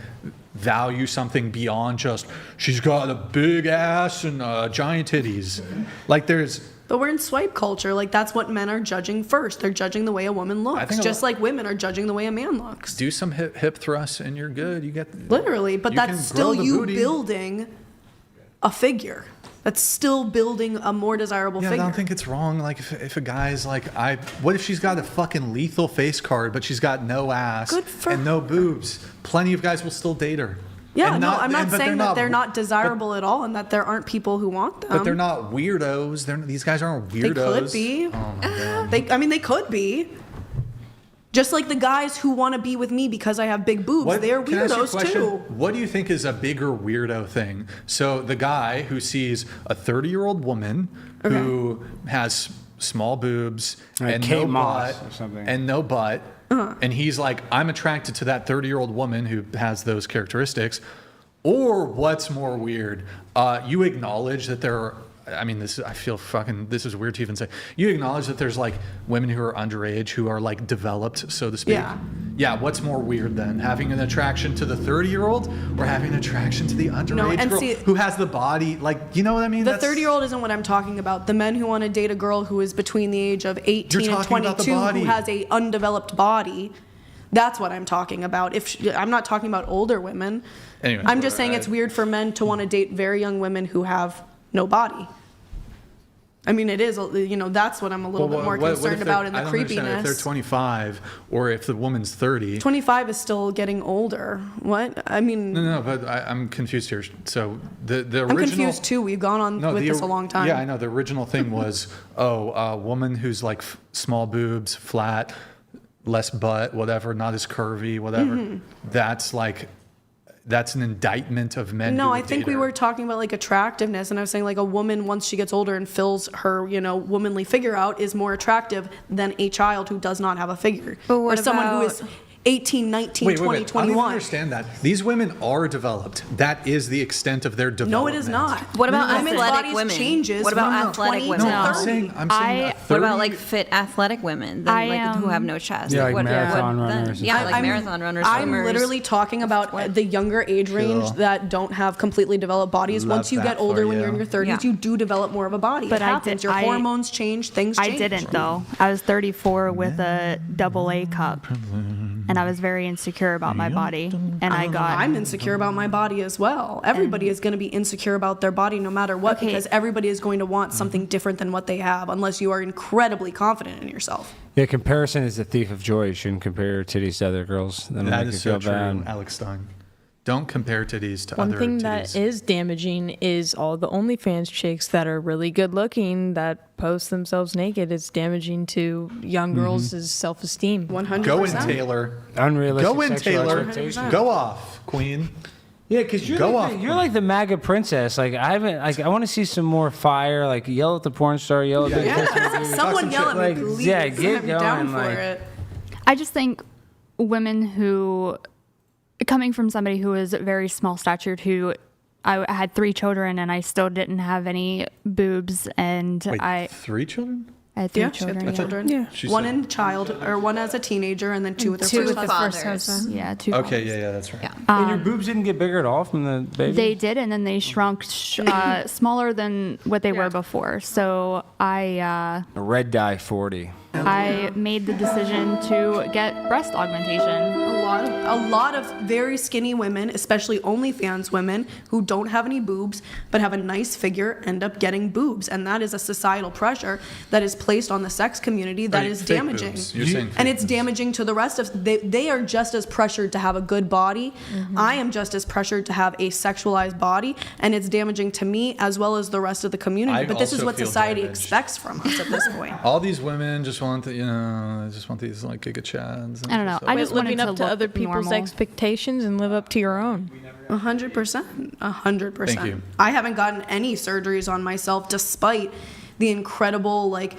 value something beyond just she's got a big ass and giant titties. But we're in swipe culture. That's what men are judging first. They're judging the way a woman looks, think just like women are judging the way a man looks. Do some hip thrusts and you're good. You get Literally, but you can that's grow still the you booty. building a figure. That's still building a more desirable Yeah, figure. I don't think it's wrong. If a guy's what if she's got a fucking lethal face card, but she's got no ass Good for and no boobs? Plenty of guys will still date her. Yeah, And no, I'm not but saying that they're not desirable at all and that there aren't people who want them. But they're not weirdos. These guys aren't They weirdos. could be. Oh my god. They could be. Just like the guys who want to be with me because I have big boobs. They're Can I ask you a weirdos question? too. What do you think is a bigger weirdo thing? So the guy who sees a 30-year-old woman who has small boobs Like and Kate no Moss butt or something. and no butt, and he's like, I'm attracted to that 30-year-old woman who has those characteristics. Or what's more weird? You acknowledge that there are. This is weird to even say. You acknowledge that there's women who are underage who are developed, so to speak. Yeah. Yeah, what's more weird then? Having an attraction to the 30-year-old or having an attraction to the underage and girl see- who has the body, you know what I mean? The 30-year-old isn't what I'm talking about. The men who want to date a girl who is between the age of 18 and talking about the 22 body. who has a undeveloped body. That's what I'm talking about. I'm not talking about older women. Anyway, I'm just saying it's weird for men to want to date very young women who have no body. It is, that's what I'm a little bit more concerned about in the I don't understand creepiness. if they're 25 or if the woman's 30. 25 is still getting older. What? No, but I'm confused here. So the original. I'm confused too. We've gone on with this a long time. Yeah, I know. The original thing was, a woman who's small boobs, flat, less butt, whatever, not as curvy, whatever. Mm-hmm. That's an indictment of men. No, who I would think date we her. were talking about attractiveness, and I was saying a woman once she gets older and fills her womanly figure out is more attractive than a child who does not have a figure, But what or someone who about- is 18, 19, Wait, 20, I don't even 21. understand that. These women are developed. That is the extent of their No, development. it is not. What about Women's athletic bodies women? changes What about from athletic 20 women? to No, I'm 30. saying a 30. What about fit athletic women who have no chest? Yeah, like What- marathon what then? runners and Yeah, stuff. like marathon runners. I'm swimmers. literally talking about the younger age range Cool. that don't have completely developed bodies. Love Once you that get older, for when you. you're in your 30s, Yeah. you do develop more of a body. But it happens. Your hormones change. Things I change. didn't though. I was 34 with a double A cup, and I was very insecure about my body. And I'm insecure about my body as well. Everybody is going to be insecure about their body no matter what, because everybody is going to want something different than what they have unless you are incredibly confident in yourself. Yeah, comparison is the thief of joy. You shouldn't compare your titties to other girls. Then That make is you so feel true, bad. Alex Stein. Don't compare titties to One other thing titties. that is damaging is all the OnlyFans chicks that are really good looking that post themselves naked. It's damaging to young girls' self-esteem. 100%. Go in, Taylor. Unrealistic Go in, sexual Taylor. expectations. Go off, Queen. Yeah, because you're Go like the MAGA princess. Like I haven't. Like I want to see some more fire. Like yell at the porn star. Yell at the Yeah, someone yell at me, like, please. yeah, get I'm going. down for like, it. I just think women who, coming from somebody who is very small statured, who I had 3 children and I still didn't have any boobs, and Wait, 3 children? I had 3 Yeah, she had children. 3 children. Yeah. She One said- in child, or one as a teenager, and then 2 with her Two first with the husband. first husband. Yeah, 2. Okay, yeah, that's right. and your boobs didn't get bigger at all from the baby. They did, and then they shrunk smaller than what they were before. So A red dye 40. I made the decision to get breast augmentation. A lot of very skinny women, especially OnlyFans women, who don't have any boobs but have a nice figure, end up getting boobs, and that is a societal pressure that is placed on the sex community that Right, is fake damaging. boobs. You're saying And fake it's damaging to the rest of. They are just as pressured to have a good body. I am just as pressured to have a sexualized body, and it's damaging to me as well as the rest of the community. I But this is also what feel society damaged. expects from us at this point. All these women just want the, I just want these like Giga Chads. I don't know. I just living wanted up to to other look people's normal. expectations and live up to your own. 100%. 100%. Thank you. I haven't gotten any surgeries on myself despite the incredible, like,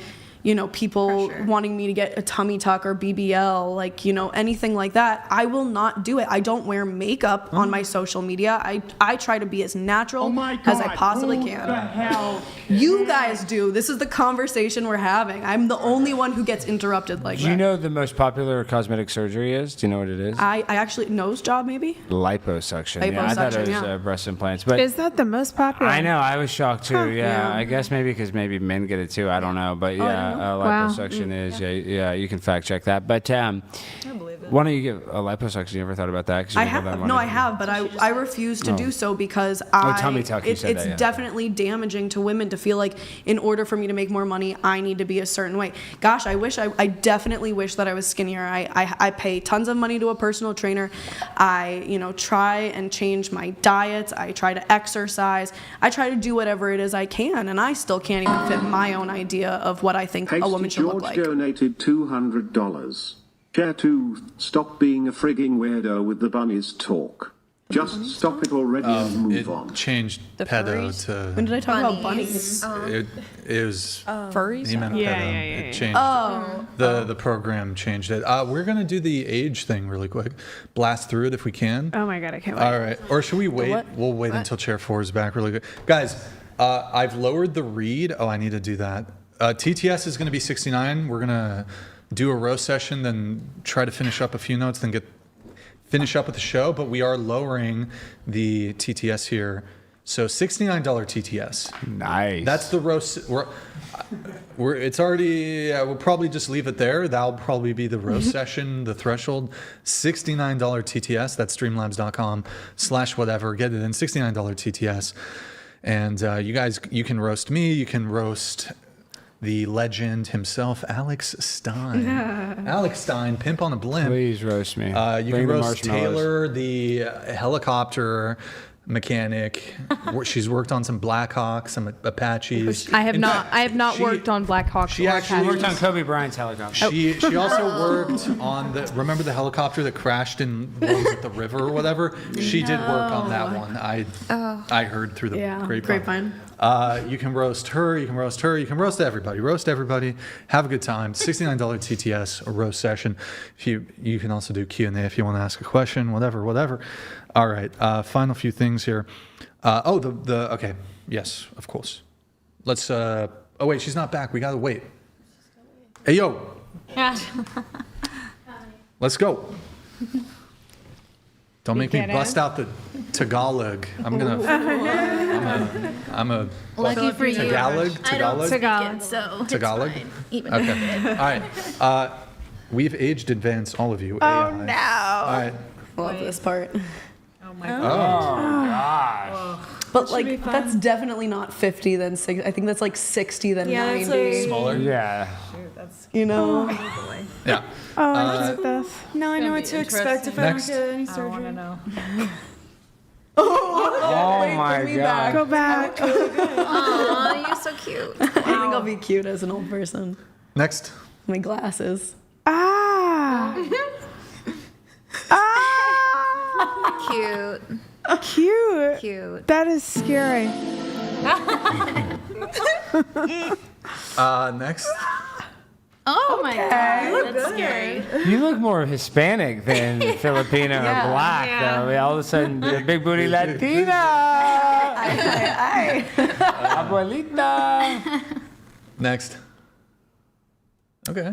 people wanting me to get a tummy tuck or BBL, like, anything like that. I will not do it. I don't wear makeup on my social media. I try to be as natural as I possibly can. You guys do. This is the conversation we're having. I'm the only one who gets interrupted like Do you that. know the most popular cosmetic surgery is? Do you know what it is? I actually, nose job maybe? Liposuction. Yeah, I thought it was Liposuction, yeah. breast implants. But Is that the most popular? I know. I was shocked too. Yeah, yeah. I guess maybe because maybe men get it too. I don't know. But yeah, Wow. liposuction is. Yeah, you can fact check that. But why don't you get a liposuction? You ever thought about that? 'Cause you I don't have. that No, money. I have, but I refuse to do so because tummy tuck, you said it's that, yeah. definitely damaging to women to feel like in order for me to make more money, I need to be a certain way. Gosh, I definitely wish that I was skinnier. I pay tons of money to a personal trainer. I, try and change my diets. I try to exercise. I try to do whatever it is I can, and I still can't even fit my own idea of what I think a woman Hasty should look George like. donated $200. Share to stop being a frigging weirdo with the bunnies talk. Just stop it already and move on. Changed pedo to. When did I talk about bunnies? It was Furries? He meant Yeah, pedo. yeah, It yeah. changed. The program changed it. We're gonna do the age thing really quick. Blast through it if we can. Oh my god, I can't wait. All right. Or should we wait? what? We'll wait until chair 4 is back really good. Guys, I've lowered the read. Oh, I need to do that. TTS is going to be 69. We're going to do a row session, then try to finish up a few notes, then finish up with the show. But we are lowering the TTS here. So $69 TTS. Nice. That's the roast. It's already. We'll probably just leave it there. That'll probably be the roast session, the threshold. $69 TTS. That's streamlabs.com/whatever. Get it in. $69 TTS. And you guys, you can roast me. You can roast the legend himself, Alex Stein. Alex Stein, pimp on a blimp. Please roast me. You Bring can the roast marshmallows. Taylor, the helicopter mechanic. She's worked on some Blackhawks, some Apaches. I have In not. fact, I have not she- worked on Black Hawk. She or actually Apaches. Worked on Kobe Bryant's helicopter. She also worked on the. Remember the helicopter that crashed in ones at the river or whatever? She did work on that one. I heard through the grapevine. You can roast her. You can roast her. You can roast everybody. Roast everybody. Have a good time. $69 TTS, a roast session. If you can also do Q&A if you want to ask a question. Whatever. All right. Final few things here. Okay. Yes, of course. Let's. Oh wait, she's not back. We gotta wait. Hey yo. Let's go. Don't make me get bust in? out the Tagalog. I'm a Lucky for you. Tagalog. I don't speak it, so Tagalog. it's fine. Even Okay. All right. We've aged advanced, all of you. Oh AI. no. All right. Love this part. Oh gosh. But like that's definitely not 50 then 60. I think that's like 60 then 90. Smaller. Yeah. You know. Yeah. Oh, I like this. Now I know what to expect if I don't Next. get any I want to surgery. know. Oh Wait, my bring me God. back. Go back. Aw, you're so cute. I think I'll be cute as an old person. Next. My glasses. Ah. Cute. Cute. Cute. That is scary. Next. Oh my God. That's scary. You look more Hispanic than Filipino or black, though. I mean, all of a sudden, the big booty Latina. Abuelita. Next. Okay. I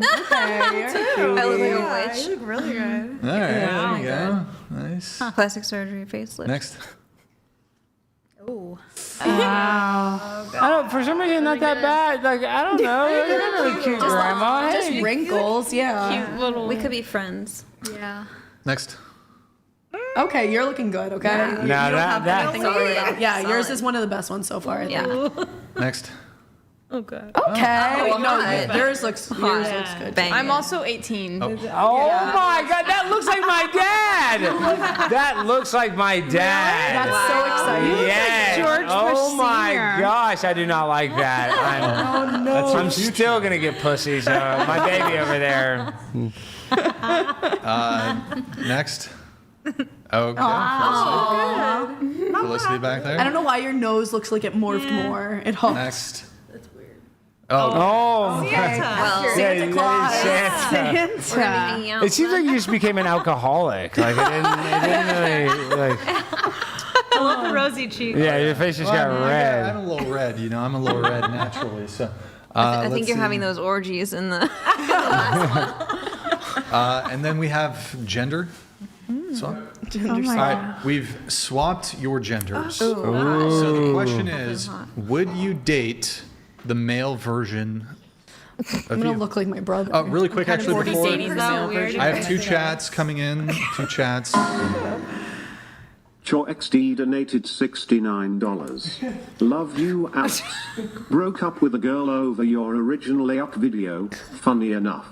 look like a witch. You look really good. All right. There you go. Nice. Plastic surgery, facelift. Next. Oh. I don't. For some reason, not that bad. Like I don't know. You're a really cute grandma. Just Hey. wrinkles, yeah. Cute little. We could be friends. Yeah. Next. Okay, you're looking good, okay? Yeah. You No, don't that- have that- anything to worry Solid. about. Yeah, yours Solid. is one of the best ones so far, I think. Yeah. Next. Okay. Okay. Oh, no, hot. yours looks good. Bang. I'm also 18. Oh my God, that looks like my dad. That looks like my dad. That's so exciting. Yes. George Oh Bush my Sr.. gosh, I do not like that. I'm still gonna get pussy. So my baby over there. Next. Okay. Felicity back there. I don't know why your nose looks like it morphed more. It hooked. Next. Oh. Well, Yeah, Santa that Claus. is Santa. we're hanging out. It seems like you just became an alcoholic. Like it didn't really like. I love the rosy cheeks. Yeah, your face just got I'm red. a little red, you know. I'm a little red naturally. So. I think you're having those orgies in the. And then we have gender. Swap. Gender Oh my All God. right, we've swapped your genders. Ooh. So the question is, would you date the male version of I'm gonna you? look like my brother. Really quick, Kind of actually, before 40s now, weird. I have 2 chats coming in. 2 chats. Your XD donated $69. Love you, Alex. Broke up with a girl over your original AOC video. Funny enough.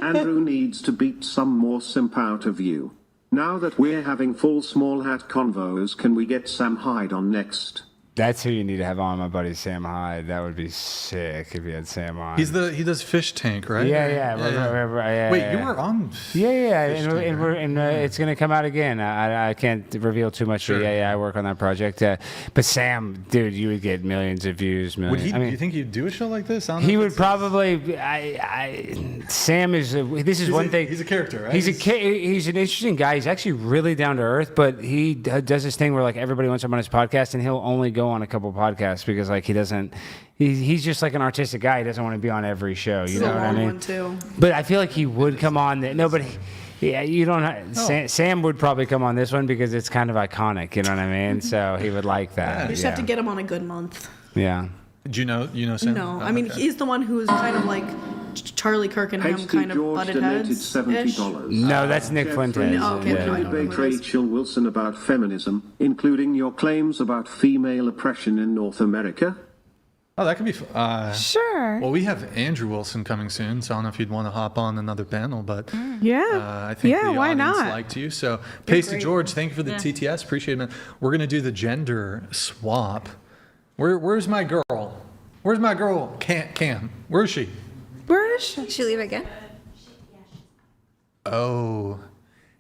Andrew needs to beat some more simp out of you. Now that we're having full small hat convos, can we get Sam Hyde on next? That's who you need to have on, my buddy Sam Hyde. That would be sick if you had Sam on. He does Fish Tank, right? Yeah. Wait, you were on? Yeah, Fish Tank, and it's going to come out again. I can't reveal too much. Sure. But I work on that project. But Sam, dude, you would get millions of views. Would he? I mean, do you think he'd do a show like this? I don't know he if would it's- probably. Sam is. This is one thing. He's a character, right? He's an interesting guy. He's actually really down to earth. But he does this thing where like everybody wants him on his podcast, and he'll only go on a couple podcasts because like he doesn't. He's just like an artistic guy. He doesn't want to be on every show. You know what I mean? One too. But I feel like he would come on. Yeah, you don't. Sam would probably come on this one because it's kind of iconic. You know what I mean? So he would like that. You just have to get him on a good month. Yeah. Do you know Sam? No, Oh, I mean okay. he's the one who's kind of like Charlie Kirk and him Hasty kind of George butted donated heads. $70. No, that's Nick Jeffrey, Fuentes. Oh, okay, would no, I you don't know debate who it is. Rachel Wilson about feminism, including your claims about female oppression in North America? Oh, that could be. Sure. Well, we have Andrew Wilson coming soon, so I don't know if you'd want to hop on another panel, but Yeah. I think Yeah, the why audience not? liked you. So, Pasty great. George, thank you for the TTS. Appreciate it, man. We're gonna do the gender swap. Where's my girl? Where's my girl? Cam. Where is she? Where is she? Did she leave again? Oh,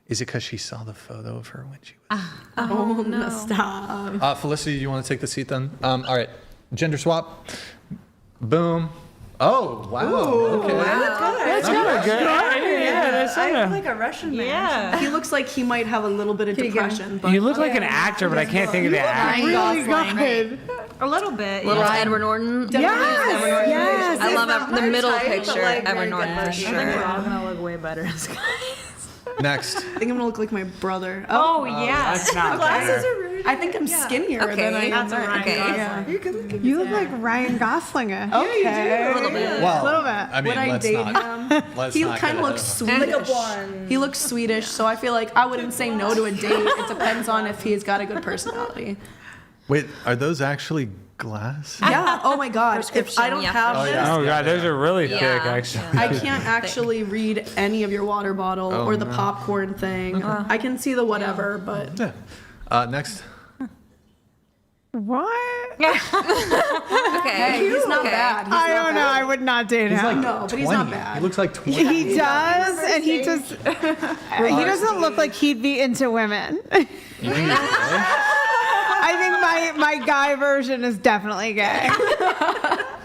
is it because she saw the photo of her when she was? Oh no! Stop. Felicity, you want to take the seat then? All right, gender swap. Boom. Oh wow. Okay. That's kind of good. Yeah, that's I kinda- feel like a Russian man. Yeah. He looks like he might have a little bit of depression. But You look like an actor, but I can't think of the actor. Ryan Gosling. A little bit. Little yeah. Edward Norton. Yes, Edward Norton. yes. I love the middle type, but, picture. like, Edward very Norton good for looking. sure. I think We're all gonna look way better as guys. Next. I think I'm gonna look like my brother. Oh yeah. That's not Glasses fair. are really. I think I'm skinnier Okay, than I am. that's a Ryan Okay, Gosling. yeah. You're good looking. You look like Ryan Gosling. Okay. A little bit. Well, A little bit. I mean, Would I let's date not. him? Let's He not kind of get looks ahead Swedish. Like a blonde. He looks Swedish, so I feel like I wouldn't say no to a date. It depends on if he's got a good personality. Wait, are those actually glass? Yeah. Oh my God. If Prescription, I don't yeah. have this, Oh god, those are really Yeah. thick, actually. I can't actually read any of your water bottle or the popcorn thing. I can see the whatever, but Yeah. Next. What? Okay, he's not bad. He's I not don't know. bad. I would not date He's him. like No, but 20. he's not bad. He looks like 20. He does, and he just he doesn't look like he'd be into women. I think my guy version is definitely gay.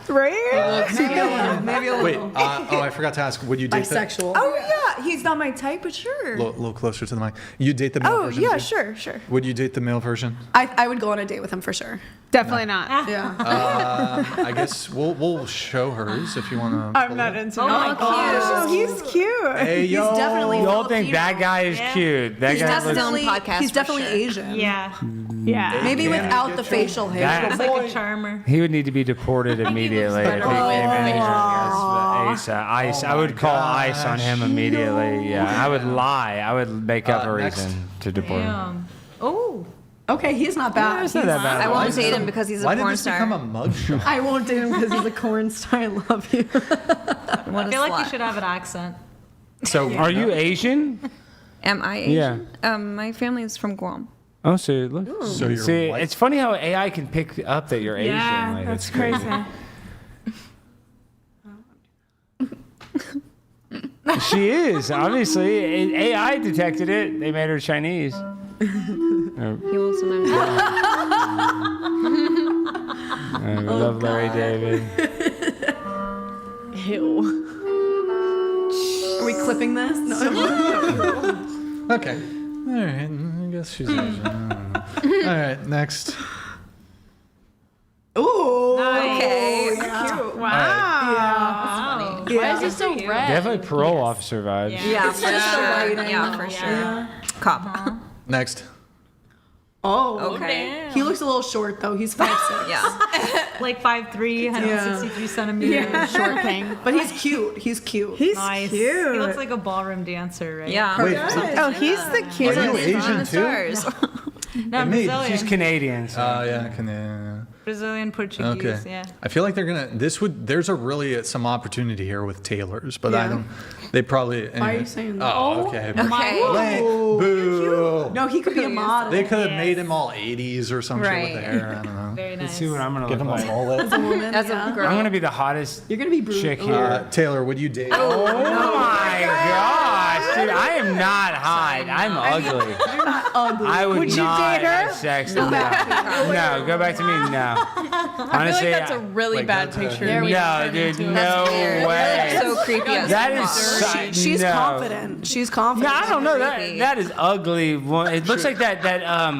Right? Maybe a little. Wait, I forgot to ask, would you date Bisexual. Oh yeah, he's not my type, but sure. A little closer to the mic. You date the male Oh version? yeah, too? sure. Would you date the male version? I would go on a date with him for sure. Definitely not. Yeah. I guess we'll show hers if you want to. I'm not into Oh, that. cute. He's cute. Hey, yo. He's definitely You all think Filipino. that guy is cute? That He's guy looks. definitely, podcast he's for definitely sure. Asian. Yeah. Yeah. Maybe without the facial hair. That- He's like a charmer. He would need to be deported immediately if he came in here. Yes, ICE. I would call ICE on him immediately. Yeah, I would lie. I would make up a next. reason to deport him. Damn. Oh. Okay, he's not bad. It's not that bad. I won't date him because he's a Why did porn this star. become a mugshot? I won't date him because he's a corn star. I love you. What I a feel like slut. you should have an accent. So Are you Asian? Am I Asian? My family is from Guam. Oh, so look. So you're See, white? it's funny how AI can pick up that you're Asian. Yeah, Like, that's it's crazy. She is obviously. AI detected it. They made her Chinese. He wants to know. We love Larry David. Ew. Are we clipping this? No. Okay. All right. I guess she's Asian. I don't know. All right. Next. Ooh. Okay. Cute. Wow. Why is it so red? Definitely parole officer vibes. Yeah, for sure. Yeah, for sure. Cop. Next. Oh. Okay. He looks a little short though. He's 5'6". Yeah. Like 5'3", 163 centimeters. Short king. But he's cute. He's cute. He's Nice. cute. He looks like a ballroom dancer, right? Yeah. Wait. Oh, he's the Are cutest. you Asian too? Stars. No, I'm Me. Brazilian. She's Canadian. So. Oh yeah. Canadian. Brazilian, Portuguese, Okay. yeah. I feel like they're gonna. There's a really some opportunity here with tailors, but I Yeah. don't. They probably. Why are you saying that? Oh, okay. Okay. Boo. No, he could be a model. They could have made him all 80s or some shit Right. with the hair. I don't know. Very Let's nice. see what I'm gonna Give look him a like. mullet. As a girl. I'm gonna be the hottest You're gonna be brutal. chick here. Taylor, would you date? Oh my gosh, dude! I am not hot. I'm ugly. You're not ugly. I would you not date her? have sex. No, go back to me. No. Honestly, that's a really like bad that's a- picture. There we no, go. dude, That's no weird. way. So creepy. as That is fuck. She's no. confident. She's confident. No, I don't know. Creepy. That is ugly. It looks like that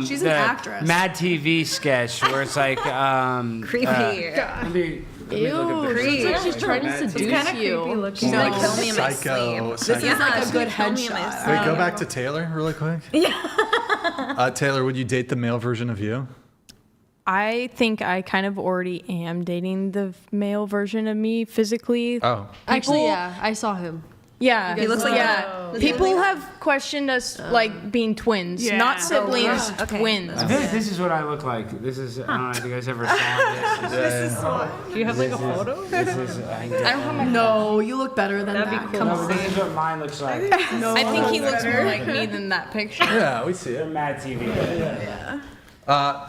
She's an the actress. Mad TV sketch where it's like Creepy. let me look at this. Ew, looks like she's trying to seduce you. looking. She's like, kill me in my Psycho. sleep. Psycho. This is like a good kill me in my headshot. Wait, go back to Taylor really quick. Yeah. Taylor, would you date the male version of you? I think I kind of already am dating the male version of me physically. Oh. Actually, yeah, I saw him. Yeah, He looks like yeah. People have questioned us like being twins, Yeah. not siblings, wow. Okay. twins. This is what I look like. This is. I don't know if you guys ever saw this. Do you have like a photo? This is. I don't have my. No, you look better than That'd be that. cool. Come No, on. but this is what mine looks like. No, I think he looks more like me than that picture. Yeah, we see They're it. Mad TV.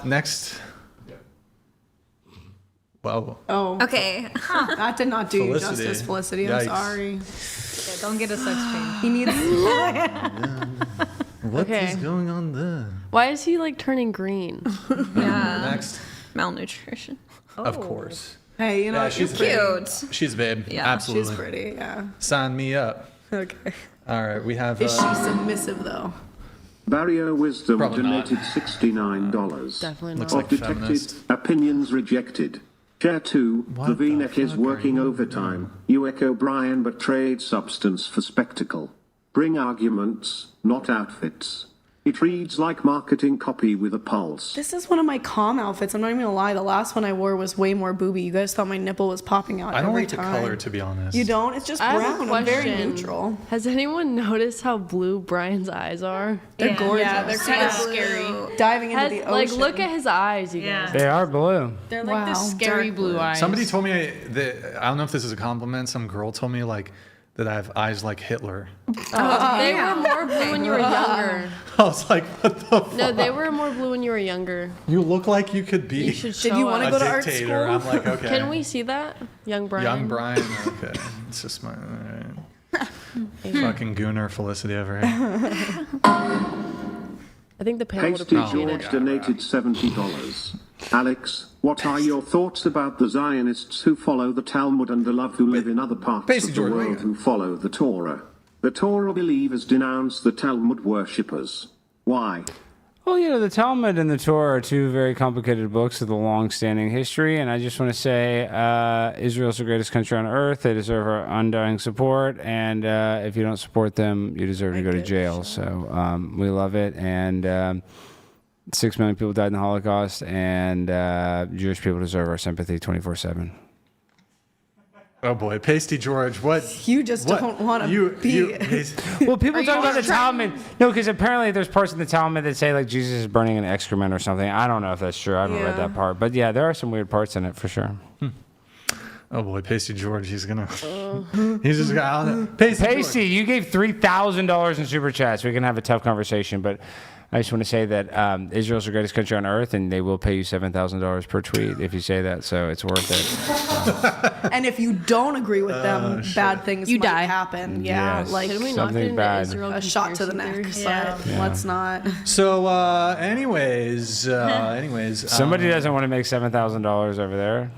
Next. Whoa. Oh. Okay. That did not do you Felicity. justice, Felicity. I'm Yikes. sorry. Yeah, don't get a sex change. He needs. What is Okay. going on there? Why is he like turning green? Yeah. Next. Malnutrition. Of course. Hey, you know Yeah, what? she's You're Cute. She's a babe. Yeah, Absolutely. She's pretty. Yeah. Sign me up. Okay. All right, we have. Is she submissive though? Barrier Wisdom Probably not. donated $69. Definitely Looks not. like Of detected feminist. opinions rejected. Chair 2, What the the V-neck is fuck are working you overtime. You echo Brian but trade substance for spectacle. Bring arguments, not outfits. It reads like marketing copy with a pulse. This is one of my calm outfits. I'm not even gonna lie. The last one I wore was way more booby. You guys thought my nipple was popping out I don't every like the time. color, to be honest. You don't? It's just I have brown. a I'm very question. neutral. Has anyone noticed how blue Brian's eyes are? They're gorgeous. Yeah, they're kind of scary. Diving into the Like, ocean. look at his eyes, you guys. They are blue. They're like the Wow. scary blue eyes. Somebody told me that I don't know if this is a compliment. Some girl told me like that I have eyes like Hitler. They were more blue when you were younger. I was like, what the fuck? No, they were more blue when you were younger. You look like you could be You should Did you show want to us. go to a art dictator. school? I'm like, okay. Can we see that? Young Brian. Young Brian? Okay. It's just my fucking gooner Felicity over here. I think the panel would Hasty appreciate George it. donated $70. Alex, what are your thoughts about the Zionists who follow the Talmud and the love who live in other parts Hasty of the George, world who follow the Torah? The Torah believers denounce the Talmud worshippers. Why? Well, the Talmud and the Torah are two very complicated books with a long-standing history, and I just want to say Israel's the greatest country on earth. They deserve our undying support, and if you don't support them, you deserve to go to jail. So we love it, and 6 million people died in the Holocaust, and Jewish people deserve our sympathy 24/7. Oh boy, Pasty George, what? You just don't want to be. Well, people talk about the Talmud. No, because apparently there's parts in the Talmud that say like Jesus is burning an excrement or something. I don't know if that's true. I haven't read that part, but yeah, there are some weird parts in it for sure. Oh boy, Pasty George, he's just got Pasty, you gave $3,000 in super chats. We can have a tough conversation, but I just want to say that Israel's the greatest country on earth, and they will pay you $7,000 per tweet if you say that, so it's worth it. And if you don't agree with them, bad things might happen. Yeah, Yes, like Can we not something get into bad. Israel a shot to the neck. conspiracy But theories? let's not. So, anyways, Somebody doesn't want to make $7,000 over there.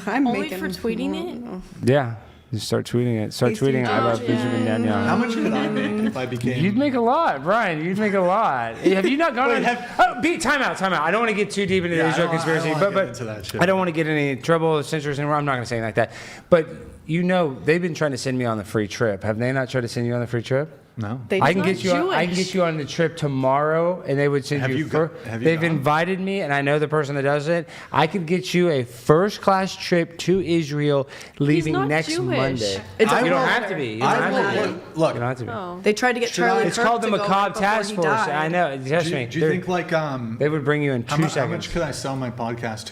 I'm Only making for tweeting it? Yeah. Just start tweeting it. Start tweeting, I love Benjamin Netanyahu. How much could I make if I became... You'd make a lot, Brian. You'd make a lot. Have you not gone time out. I don't want to get too deep into the Israel conspiracy, but I don't want to get any trouble, censors anywhere. I'm not going to say anything like that. But they've been trying to send me on the free trip. Have they not tried to send you on the free trip? No. I can get you on the trip tomorrow, and they would send They've invited me, and I know the person that does it. I could get you a first-class trip to Israel, leaving next Monday. You don't have to be. You don't have to be. They tried to get Charlie. It's called the Macabre Task Force. I know. Trust me. Do you think like they would bring you in 2 seconds? How much could I sell my podcast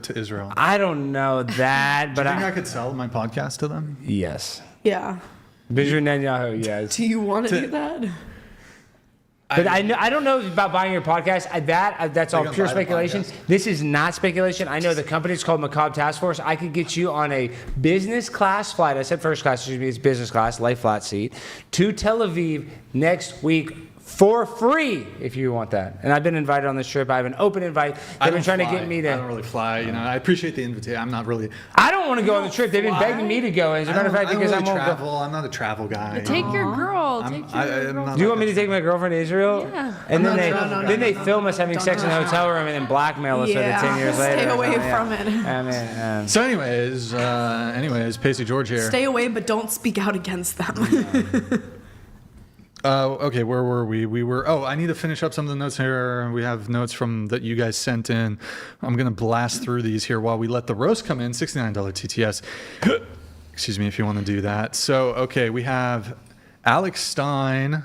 to Israel? I don't know that, but do you think I could sell my podcast to them? Yes. Yeah. Benjamin Netanyahu, yes. Do you want to do that? But I don't know about buying your podcast. That's all pure speculation. This is not speculation. I know the company's called Macabre Task Force. I could get you on a business class flight. I said first class, excuse me. It's business class, lay flat seat, to Tel Aviv next week for free if you want that. And I've been invited on this trip. I have an open invite. They've been trying to get me to. I don't really fly. I appreciate the invitation. I'm not really. I don't want to go on the trip. They've been begging me to go. As a matter of fact, because I'm travel. I'm not a travel guy. Take your girl. Do you want me to take my girlfriend to Israel? Yeah. And then they film us having sex in the hotel room and then blackmail us with it 10 years later. Stay away from it. So anyways, Pacey George here. Stay away, but don't speak out against them. Okay, where were we? I need to finish up some of the notes here. We have notes that you guys sent in. I'm going to blast through these here while we let the roast come in. $69 TTS. Excuse me if you want to do that. So, okay, we have Alex Stein.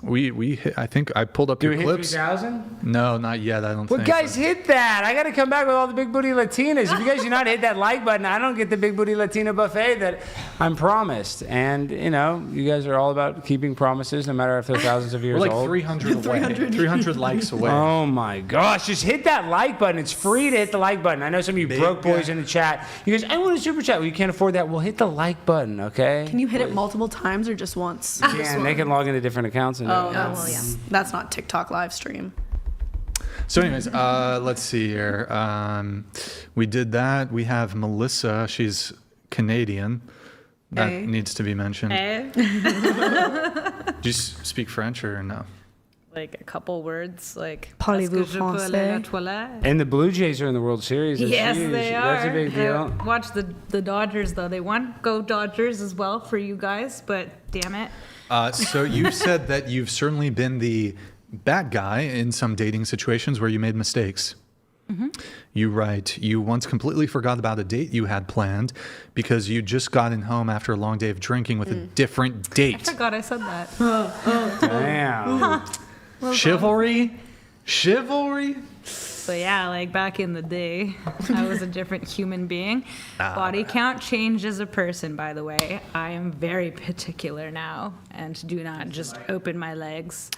We hit, I think I pulled up your clips. 3,000? No, not yet. I don't think. Well, guys, hit that. I got to come back with all the big booty Latinas. If you guys do not hit that like button, I don't get the big booty Latina buffet that I'm promised. And, you guys are all about keeping promises, no matter if they're thousands of years We're like old. 300 away. 300 likes away. Oh, my gosh. Just hit that like button. It's free to hit the like button. I know some of you broke boys in the chat. You guys, I want a super chat. Well, you can't afford that. Well, hit the like button, okay? Can you hit it multiple times or just once? Yeah, they can log into different accounts. And That's not TikTok live stream. So anyways, let's see here. We did that. We have Melissa. She's Canadian. That needs to be mentioned. Do you speak French or no? Like a couple words, like Parlez-vous français? And the Blue Jays are in the World Series. It's yes, huge. they are. That's a big deal. Watch the Dodgers though. They won. Go Dodgers as well for you guys, but damn it. So you said that you've certainly been the bad guy in some dating situations where you made mistakes. Mm-hmm. You write, you once completely forgot about a date you had planned because you just gotten home after a long day of drinking with a different date. I forgot I said that. Damn. Chivalry? Chivalry? So yeah, like back in the day, I was a different human being. Body count changed as a person, by the way. I am very particular now and do not just open my legs.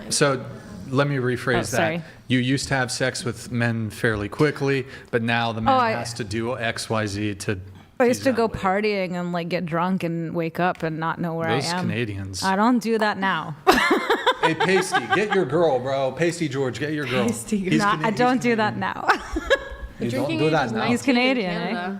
So let me rephrase that. Sorry. You used to have sex with men fairly quickly, but now the man has to do X, Y, Z to. I used to go partying and like get drunk and wake up and not know where Those I am. Canadians. I don't do that now. Hey, Pasty, get your girl, bro. Pasty George, get your girl. I don't do that now. You don't do that now. He's Canadian, eh?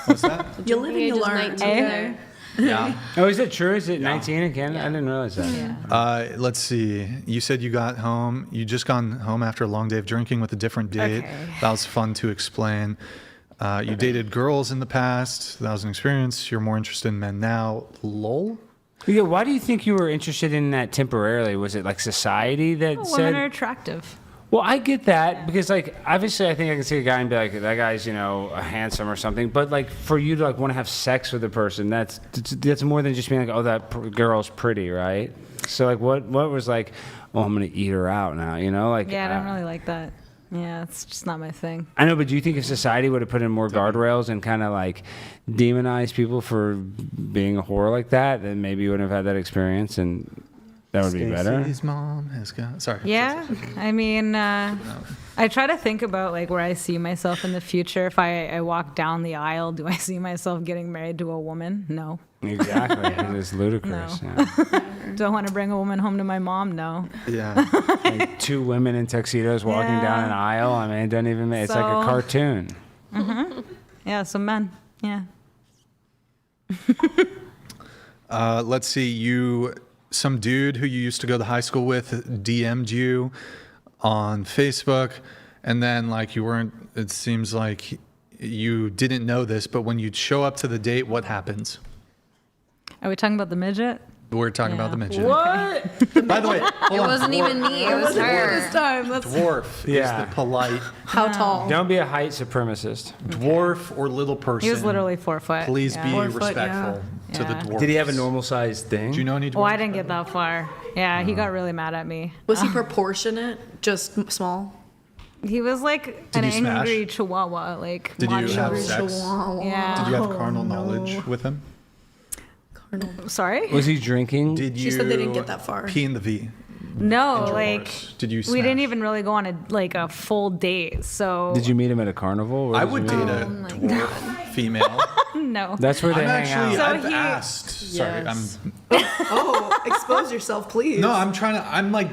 What's that? You live and you learn. Yeah. Oh, is it true? Is it 19 in Canada? I didn't realize that. Let's see. You said you got home. You just gone home after a long day of drinking with a different date. Okay. That was fun to explain. You dated girls in the past. That was an experience. You're more interested in men now. Lol. Yeah, why do you think you were interested in that temporarily? Was it like society that said? Women are attractive. Well, I get that because, like, obviously, I think I can see a guy and be like, "That guy's, handsome or something." But like, for you to like want to have sex with a person, that's more than just being like, "Oh, that girl's pretty," right? So like, what was like, "Oh, I'm gonna eat her out now," Like, Yeah, I don't really like that. Yeah, it's just not my thing. I know, but do you think if society would have put in more guardrails and kind of like demonize people for being a whore like that, then maybe you wouldn't have had that experience and that would be better? Stacey's mom has got. Sorry. Yeah, I mean, I try to think about like where I see myself in the future. If I walk down the aisle, do I see myself getting married to a woman? No. Exactly. It's ludicrous. No. Yeah. Do I want to bring a woman home to my mom? No. Yeah. Like two women in tuxedos walking down an aisle. I mean, it doesn't even make. It's like a cartoon. Mm-hmm. Yeah, some men. Yeah. Let's see. Some dude who you used to go to high school with DM'd you on Facebook, and then like you weren't. It seems like you didn't know this, but when you show up to the date, what happens? Are we talking about the midget? We're talking about the midget. What? By the way, hold on. wasn't even me. It was her. This time. Dwarf is the polite. How tall? Don't be a height supremacist. Dwarf or little person. He was literally 4 foot. Please yeah. be 4 foot, respectful to the dwarf. Did he have a normal sized thing? Do you know any dwarves? Oh, I didn't get that far. Yeah, he got really mad at me. Was he proportionate? Just small? He was like Did an you smash? angry chihuahua, like Did you macho. have sex? Yeah. Did you have carnal knowledge with him? Sorry? Was he drinking? Did you? She said they didn't get that far. Pee in the V. No, like Did you? we didn't smash? even really go on a full date. So Did you meet him at a carnival? Where I did would you date meet a him? dwarf female. No. That's where they I'm hang actually. out. I've asked. Sorry, Yes. Oh, expose yourself, please. No, I'm trying to. I'm like,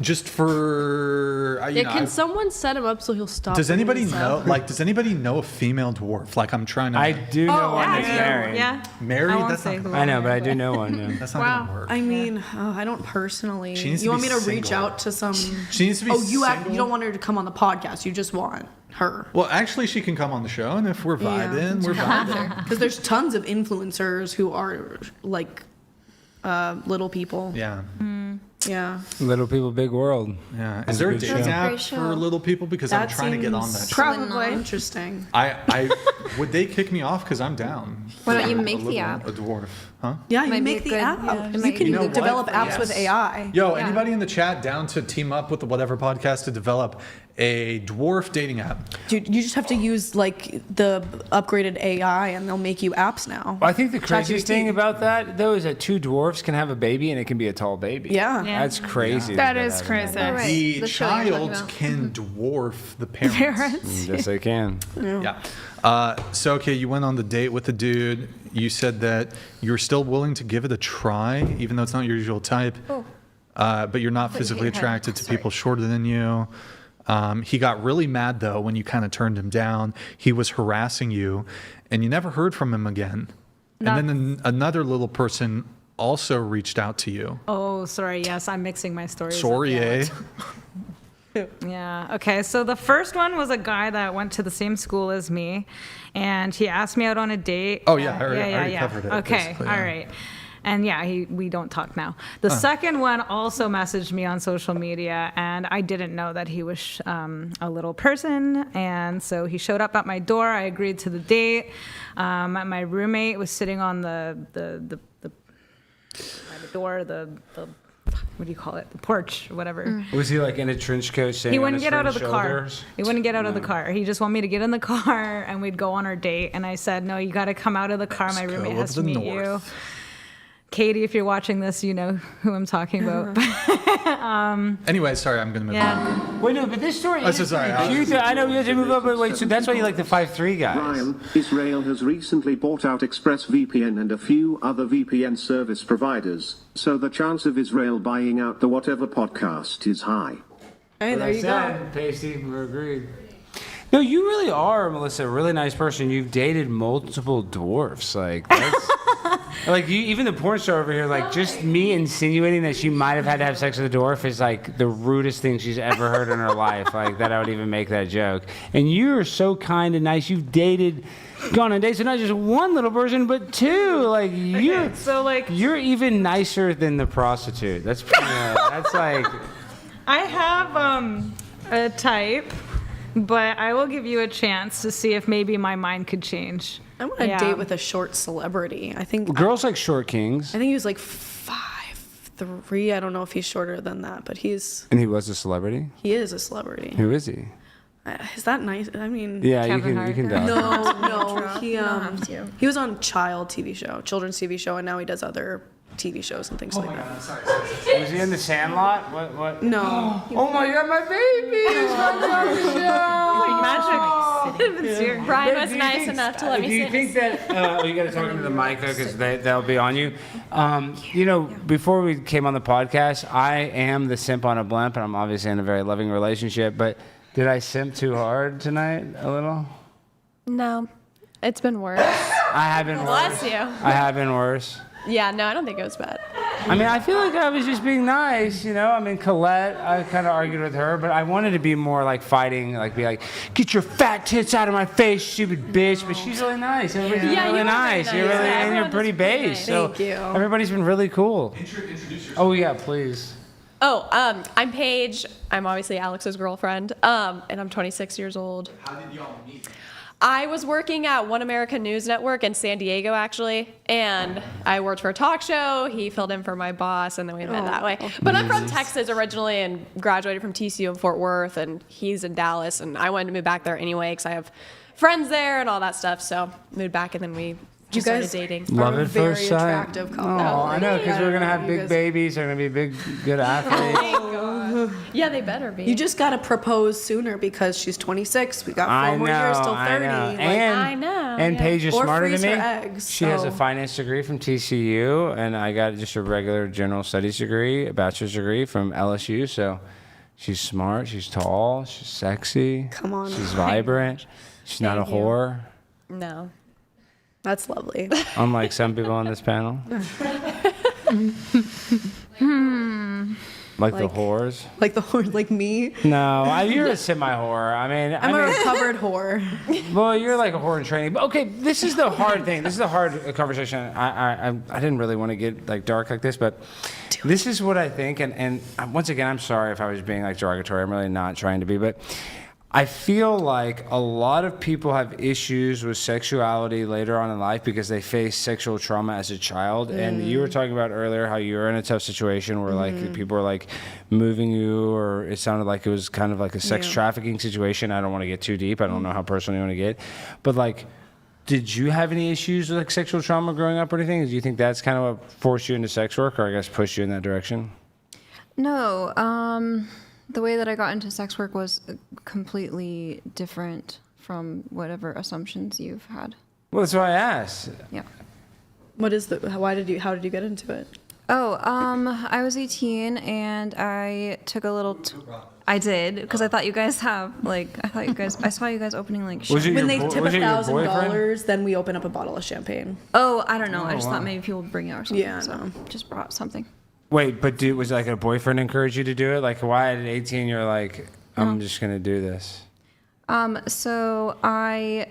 just for. Can someone set him up so he'll stop? Does bringing anybody this know? up? Like, does anybody know a female dwarf? Like, I'm trying to. I do know one that's married. Yeah. Married? I won't That's say not. who I know, but I do know one. Yeah. That's not gonna work. I mean, I don't personally. She needs to You want be me to reach single. out to some? She needs to be you single. you don't want her to come on the podcast. You just want her. Well, actually, she can come on the show, and if we're vibing, we're vibing. Because there's tons of influencers who are like little people. Yeah. Yeah. Little people, big world. Yeah. That's Is there a good dating show. app for little people? Because I'm trying to get on that. seems Show. Probably interesting. I would they kick me off? Because I'm down. Why don't you A make the little- app? A dwarf, huh? Yeah, you Might be make a the good- app. yeah, it You might can be You know develop what? apps with Yes. AI. Yo, anybody in the chat down to team up with the Whatever Podcast to develop a dwarf dating app? Dude, you just have to use like the upgraded AI, and they'll make you apps now. Well, I think the craziest ChatGPT. thing about that, though, is that two dwarfs can have a baby and it can be a tall baby. Yeah. That's crazy. That is crazy. The The show you're talking child about. can dwarf the parents. Parents. Yes, they can. Yeah. So, okay, you went on the date with the dude. You said that you're still willing to give it a try, even though it's not your usual type. But you're not physically attracted to people shorter than you. He got really mad, though, when you kind of turned him down. He was harassing you, and you never heard from him again. And then another little person also reached out to you. Oh, sorry. Yes, I'm mixing my stories. up. Sorry, Yeah. eh? Yeah. Okay. So the first one was a guy that went to the same school as me, and he asked me out on a date. Oh, yeah, I already covered it, Okay. basically, All yeah. right. And yeah, we don't talk now. The second one also messaged me on social media, and I didn't know that he was a little person. And so he showed up at my door. I agreed to the date. My roommate was sitting on the door, what do you call it? The porch, whatever. Was he like in a trench coat sitting He on wouldn't his get out of friend's the car. shoulders? He wouldn't get out of the car. He just wanted me to get in the car and we'd go on our date. And I said, no, you got to come out of the car. My roommate has to meet you. Katie, if you're watching this, you know who I'm talking about. Anyway, sorry, I'm going to move on. Wait, no, but this story is pretty cute. I know you have to move up, but wait, so that's why you like the 5'3" guys. Ryan, Israel has recently bought out ExpressVPN and a few other VPN service providers, so the chance of Israel buying out the Whatever podcast is high. Hey, there you go. Pasty, we're agreed. No, you really are, Melissa, a really nice person. You've dated multiple dwarfs. Like, that's... like, you, even the porn star over here, like, just me insinuating that she might have had to have sex with a dwarf is, like, the rudest thing she's ever heard in her life. Like, that I would even make that joke. And you're so kind and nice. You've gone on dates with not just one little person, but two. Like, you're... Okay, so, like... You're even nicer than the prostitute. That's pretty... that's, like... I have a type, but I will give you a chance to see if maybe my mind could change. I want to date with a short celebrity. I think girls like short kings. I think he was like 5'3". I don't know if he's shorter than that, but he's. And he was a celebrity? He is a celebrity. Who is he? Is that nice? I mean. Yeah, you can die. No. He was on children's TV show, and now he does other TV shows and things like that. Was he in The Sandlot? What? No. Oh my God, my baby is on the show! Magic. Brian was nice enough to let me Do you sit. think that, you got to talk into the mic though, because they'll be on you. You know, before we came on the podcast, I am the simp on a blimp, and I'm obviously in a very loving relationship, but did I simp too hard tonight a little? No, it's been worse. I have been worse. Bless you. I have been worse. Yeah, no, I don't think it was bad. I mean, I feel like I was just being nice, you know? I mean, Colette, I kind of argued with her, but I wanted to be more like fighting, like be like, get your fat tits out of my face, stupid bitch. But she's really nice. Everybody's really nice. You're really, and you're pretty base. So Thank you. everybody's been really cool. Introduce yourself. Oh, yeah, please. Oh, I'm Paige. I'm obviously Alex's girlfriend, and I'm 26 years old. How did y'all meet? I was working at One American News Network in San Diego, actually, and I worked for a talk show. He filled in for my boss, and then we met that way. But I'm from Texas originally and graduated from TCU in Fort Worth, and he's in Dallas, and I wanted to move back there anyway because I have friends there and all that stuff. So moved back, and then we just started dating. Love at first sight. Attractive couple. Oh, I know, because we're going to have big babies. They're going to be big, good athletes. Yeah, they better be. You just gotta propose sooner because she's 26. We got 4 more years till 30. I know. And Paige is Or smarter than freeze me. her eggs, She has a so- finance degree from TCU, and I got just a regular general studies degree, a bachelor's degree from LSU. So she's smart, she's tall, she's sexy. Come on. She's vibrant. She's not a whore, No. That's lovely. unlike some people on this panel. Like the whores? Like the whore, like me. No, you're a semi-whore. I'm a recovered whore. Well, you're like a whore in training. But okay, this is the hard thing. This is the hard conversation. I didn't really want to get like dark like this, but this is what I think. And once again, I'm sorry if I was being like derogatory. I'm really not trying to be, but I feel like a lot of people have issues with sexuality later on in life because they face sexual trauma as a child. And you were talking about earlier how you were in a tough situation where like people were like moving you, or it sounded like it was kind of like a sex trafficking situation. I don't want to get too deep. I don't know how personal you want to get, but like, did you have any issues with like sexual trauma growing up or anything? Do you think that's kind of what forced you into sex work, or I guess pushed you in that direction? No, the way that I got into sex work was completely different from whatever assumptions you've had. Well, that's why I asked. Yeah. What is how did you get into it? Oh, I was 18 and I took a little. I did because I thought you guys have I saw you guys opening like. When they tip $1,000, then we open up a bottle of champagne. Oh, I don't know. I just thought maybe people would bring it or something. Yeah, so just brought something. Wait, but was like a boyfriend encourage you to do it? Like, why at 18 you're like, I'm just gonna do this? So I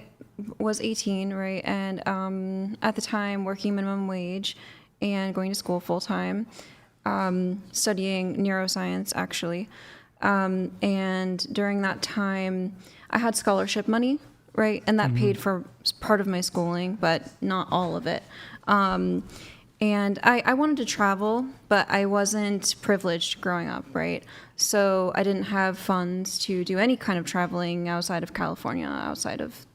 was 18, right, and at the time working minimum wage and going to school full time, studying neuroscience actually, and during that time I had scholarship money, right, and that paid for part of my schooling, but not all of it. And I wanted to travel, but I wasn't privileged growing up, right? So I didn't have funds to do any kind of traveling outside of California, outside of,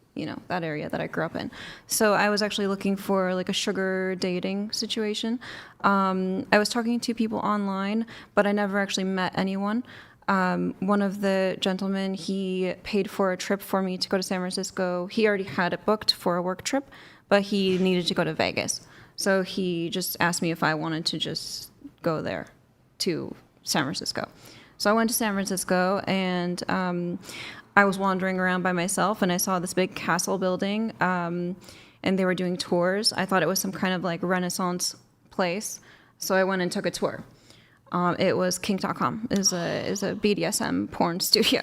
that area that I grew up in. So I was actually looking for like a sugar dating situation. I was talking to people online, but I never actually met anyone. One of the gentlemen, he paid for a trip for me to go to San Francisco. He already had it booked for a work trip, but he needed to go to Vegas. So he just asked me if I wanted to just go there to San Francisco. So I went to San Francisco, and I was wandering around by myself, and I saw this big castle building, and they were doing tours. I thought it was some kind of like Renaissance place, so I went and took a tour. It was kink.com. Is a BDSM porn studio.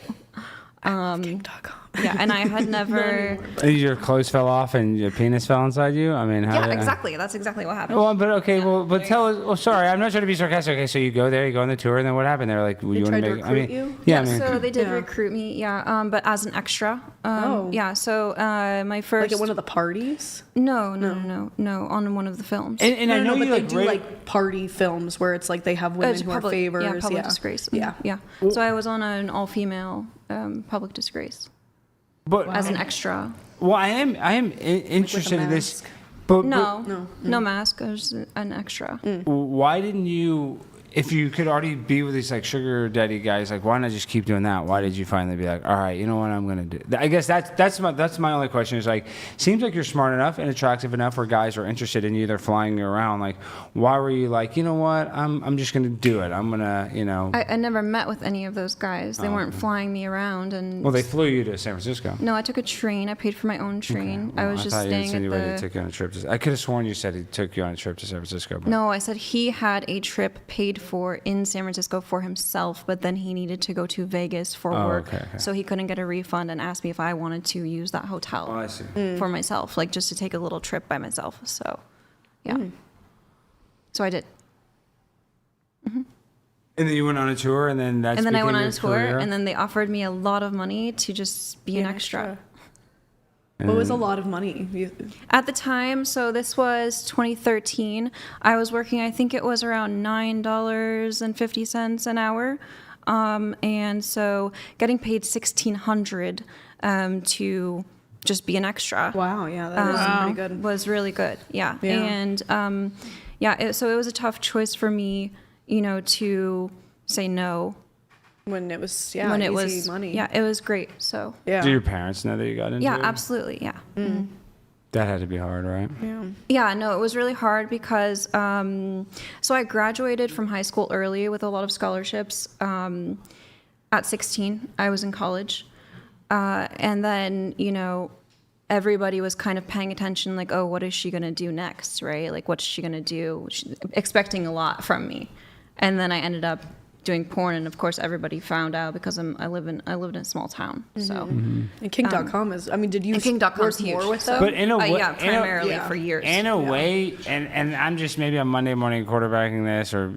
Kink.com. Yeah, and I had never. Your clothes fell off and your penis fell inside you? I mean, Yeah, exactly. That's exactly what happened. Well, but okay, but tell us. Well, sorry, I'm not trying to be sarcastic. Okay, so you go there, you go on the tour, and then what happened? They're like, They tried to recruit you? Yeah, So they did recruit me, but as an extra. Yeah, so my first. Like at one of the parties? No, on one of the films. And I know but you they like do like party films where it's like they have women who are favors. Yeah, public disgrace. Yeah. Yeah. So I was on an all-female public disgrace. But as an extra. Well, I am interested in this. But no mask. I was an extra. Why didn't you? If you could already be with these like sugar daddy guys, like why not just keep doing that? Why did you finally be like, all right, you know what I'm gonna do? I guess that's my only question is like, seems like you're smart enough and attractive enough where guys are interested in you. They're flying you around. Like, why were you like, you know what? I'm just gonna do it. I'm gonna, I never met with any of those guys. They weren't flying me around and. Well, they flew you to San Francisco. No, I took a train. I paid for my own train. Okay. Well, I was just staying at the. Took you on a trip I could have sworn you said he took you on a trip to San Francisco. But... No, I said he had a trip paid for in San Francisco for himself, but then he needed to go to Vegas for work, okay. So he couldn't get a refund and asked me if I wanted to use that hotel I see. For myself, like just to take a little trip by myself. So, yeah. So I did. And then you went on a tour, and then And then I went on a tour, and then they offered me a lot of money to just be an extra. What was a lot of money? At the time, so this was 2013, I was working, I think it was around $9.50 an hour. And so getting paid $1,600 to just be an extra. Wow, yeah, that is pretty good. Was really good, yeah. And so it was a tough choice for me, to say no. When it was, easy money. Yeah, it was great. So. Yeah. Do your parents know that you got into it? Yeah, absolutely. Yeah. That had to be hard, right? Yeah. Yeah, no, it was really hard because, so I graduated from high school early with a lot of scholarships. At 16, I was in college. And then, everybody was kind of paying attention, like, oh, what is she going to do next, right? Like, what's she going to do? Expecting a lot from me. And then I ended up doing porn, and of course everybody found out because I lived in a small town. So and kink.com is, did you kink.com's work more huge, with them? But in a way, yeah, primarily for years. In a way, and I'm just maybe on Monday morning quarterbacking this, or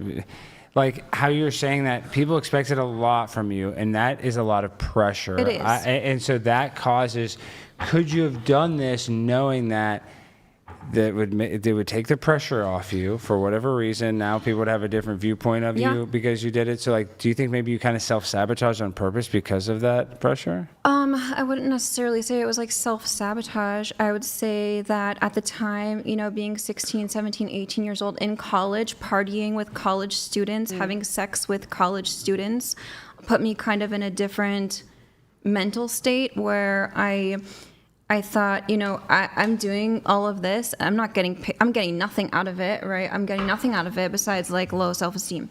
like how you're saying that people expected a lot from you, and that is a lot of pressure. It is. And so that causes. Could you have done this knowing that? They would take the pressure off you for whatever reason. Now people would have a different viewpoint of you because you did it. So, like, do you think maybe you kind of self-sabotage on purpose because of that pressure? I wouldn't necessarily say it was like self-sabotage. I would say that at the time, being 16, 17, 18 years old in college, partying with college students, having sex with college students, put me kind of in a different mental state where I thought, I'm doing all of this. I'm getting nothing out of it, right? I'm getting nothing out of it besides like low self-esteem.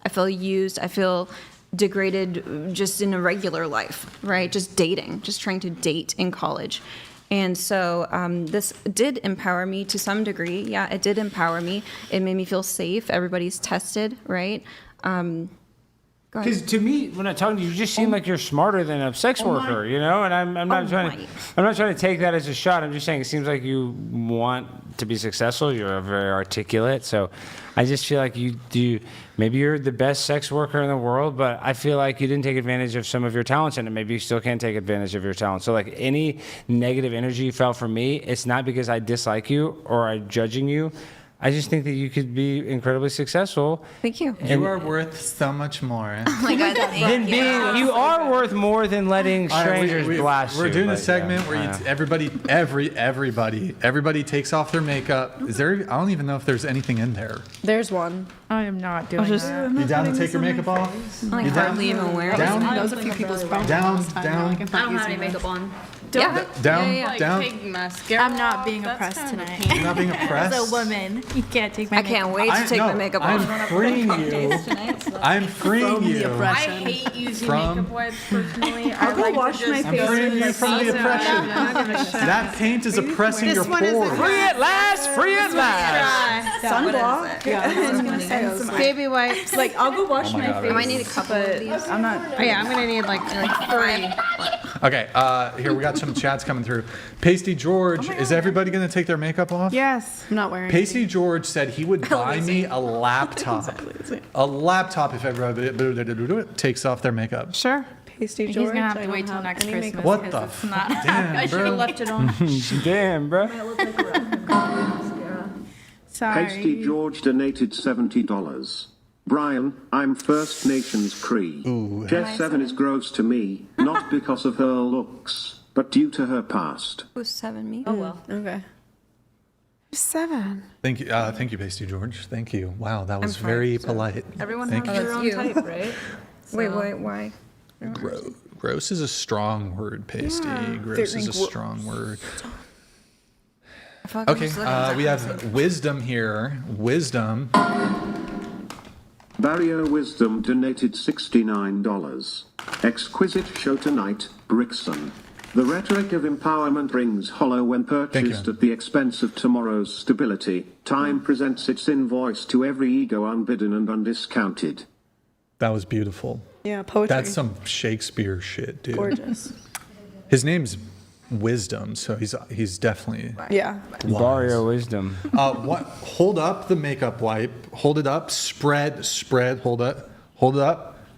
I feel used. I feel degraded just in a regular life, right? Just dating, just trying to date in college. And so this did empower me to some degree. Yeah, it did empower me. It made me feel safe. Everybody's tested, right? Because to me, when I'm talking to you, you just seem like you're smarter than a sex worker, And I'm not trying to take that as a shot. I'm just saying it seems like you want to be successful. You're very articulate, so I just feel like maybe you're the best sex worker in the world, but I feel like you didn't take advantage of some of your talents, and maybe you still can't take advantage of your talents. So like any negative energy you felt from me, it's not because I dislike you or I'm judging you. I just think that you could be incredibly successful. Thank you. You are worth so much more. Oh my God, thank you. You are worth more than letting All right, strangers blast you. We're doing a but, segment where everybody takes off their makeup. Is there? I don't even know if there's anything in there. There's one. I am not doing that. You down to take your makeup off? I'm like hardly even wearing it. Down. That was a few people's problems. Down. last time. Down. Like, I'm I not don't have any using makeup on. Down. Down. Take mascara. I'm not being off. oppressed That's kinda tonight. You're not being oppressed. As a woman, you can't take my I can't wait to take my makeup off. I'm freeing you. I'm freeing you. I hate using From- makeup wipes personally. I'll go wash my I'm freeing you from the oppression. That paint is oppressing your pores. Free at last! Free at last! Sunblock. And some Baby wipes. Like, I'll go wash my God. face. I might need a couple of these. I'm not. Oh, yeah, I'm gonna need like 3. Okay, here we got some chats coming through. Pasty George, is everybody going to take their makeup off? Yes. I'm not wearing Pasty George said he would buy me a laptop. A laptop if everybody takes off their makeup. Sure. Pasty He's George. gonna have I to don't wait till have next any Christmas. makeup. What because the it's not. Damn, I should bro. have left it on. Damn, bro. Pasty George donated $70. Brian, I'm First Nations Cree. Jess 7 is gross to me, not because of her looks, but due to her past. Who's 7 me? Oh well. Okay. 7. Thank you, Pasty George. Thank you. Wow, that was very polite. Everyone Thank has you. their own you. type, right? Wait, why? Gross is a strong word, Pasty. Gross is a strong word. I feel like I'm Okay, just living we have Wisdom here. Wisdom. Barrier Wisdom donated $69. Exquisite show tonight, Brixan. The rhetoric of empowerment rings hollow when purchased at the expense of tomorrow's stability. Time presents its invoice to every ego unbidden and undiscounted. That was beautiful. Yeah, poetry. That's some Shakespeare shit, dude. Gorgeous. His name's Wisdom, so he's definitely Yeah. Barrio wisdom. what? Hold up the makeup wipe. Hold it up. Spread. Hold it.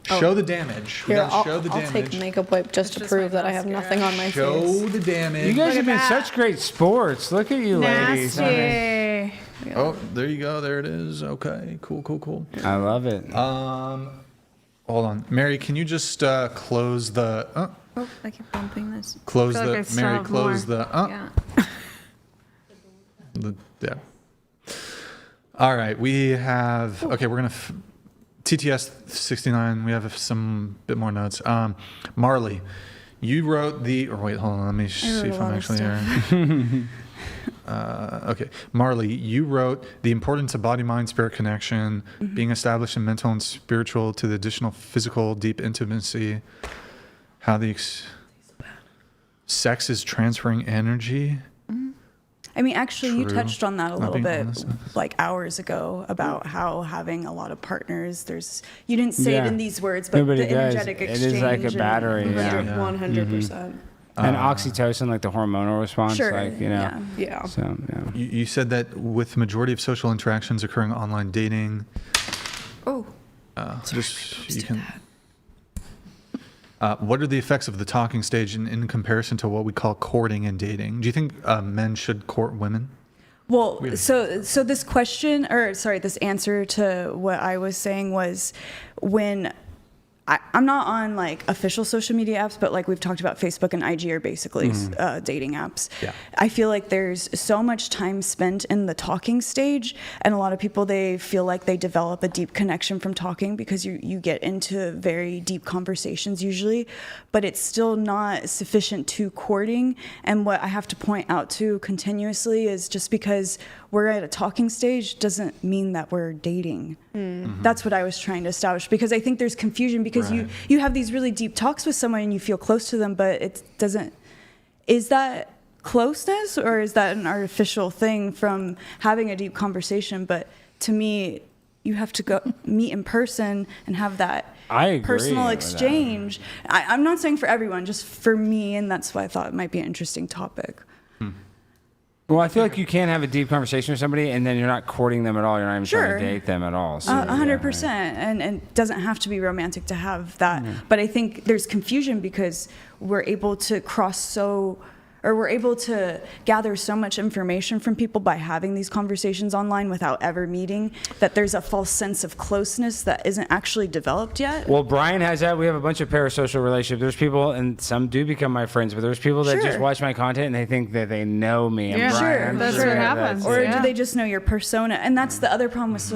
Show the damage. We Here, gotta show the I'll damage. take makeup wipe just to prove that I have nothing on my Show face. the damage. You guys have been such great sports. Look at you, ladies. Nasty. Oh, there you go. There it is. Okay. Cool. I love it. Hold on, Mary. Can you just close the? Oh, I keep bumping this. Close I feel the. like I still Mary, have close more. the. Yeah. Yeah. All right, we have. Okay, we're gonna. TTS 69. We have some bit more notes. Marley, you wrote the. Or wait, hold on. Let me see if I'm actually here. Okay, Marley, you wrote the importance of body-mind-spirit connection, being established in mental and spiritual to the additional physical deep intimacy, how the sex is transferring energy. I mean, actually, you True. touched on that a Not little being bit honest. like hours ago about how having a lot of partners, you didn't say it in these words, but Nobody the does. energetic It exchange. is like a battery. Yeah. 100%. And oxytocin, like the hormonal response, Sure, like, you know. Yeah. So, yeah. You said that with the majority of social interactions occurring online dating. Oh. Just you can. What are the effects of the talking stage in comparison to what we call courting and dating? Do you think men should court women? Well, so this question, or sorry, this answer to what I was saying was when I'm not on like official social media apps, but like we've talked about, Facebook and IG are basically dating apps. Yeah. I feel like there's so much time spent in the talking stage, and a lot of people, they feel like they develop a deep connection from talking because you get into very deep conversations usually, but it's still not sufficient to courting. And what I have to point out to continuously is just because we're at a talking stage doesn't mean that we're dating. That's what I was trying to establish, because I think there's confusion because you have these really deep talks with someone and you feel close to them, but it doesn't. Is that closeness, or is that an artificial thing from having a deep conversation? But to me, you have to go meet in person and have that personal exchange. I'm not saying for everyone, just for me, and that's why I thought it might be an interesting topic. Well, I feel like you can't have a deep conversation with somebody and then you're not courting them at all. You're not even trying to date them at all. So, 100%. And it doesn't have to be romantic to have that. But I think there's confusion because we're able to cross so or we're able to gather so much information from people by having these conversations online without ever meeting, that there's a false sense of closeness that isn't actually developed yet. Well, Brian has that. We have a bunch of parasocial relationships. There's people, and some do become my friends, but there's people that just watch my content and they think that they know me. And Brian, That's what happens. Or do they just know your persona? And that's the other problem with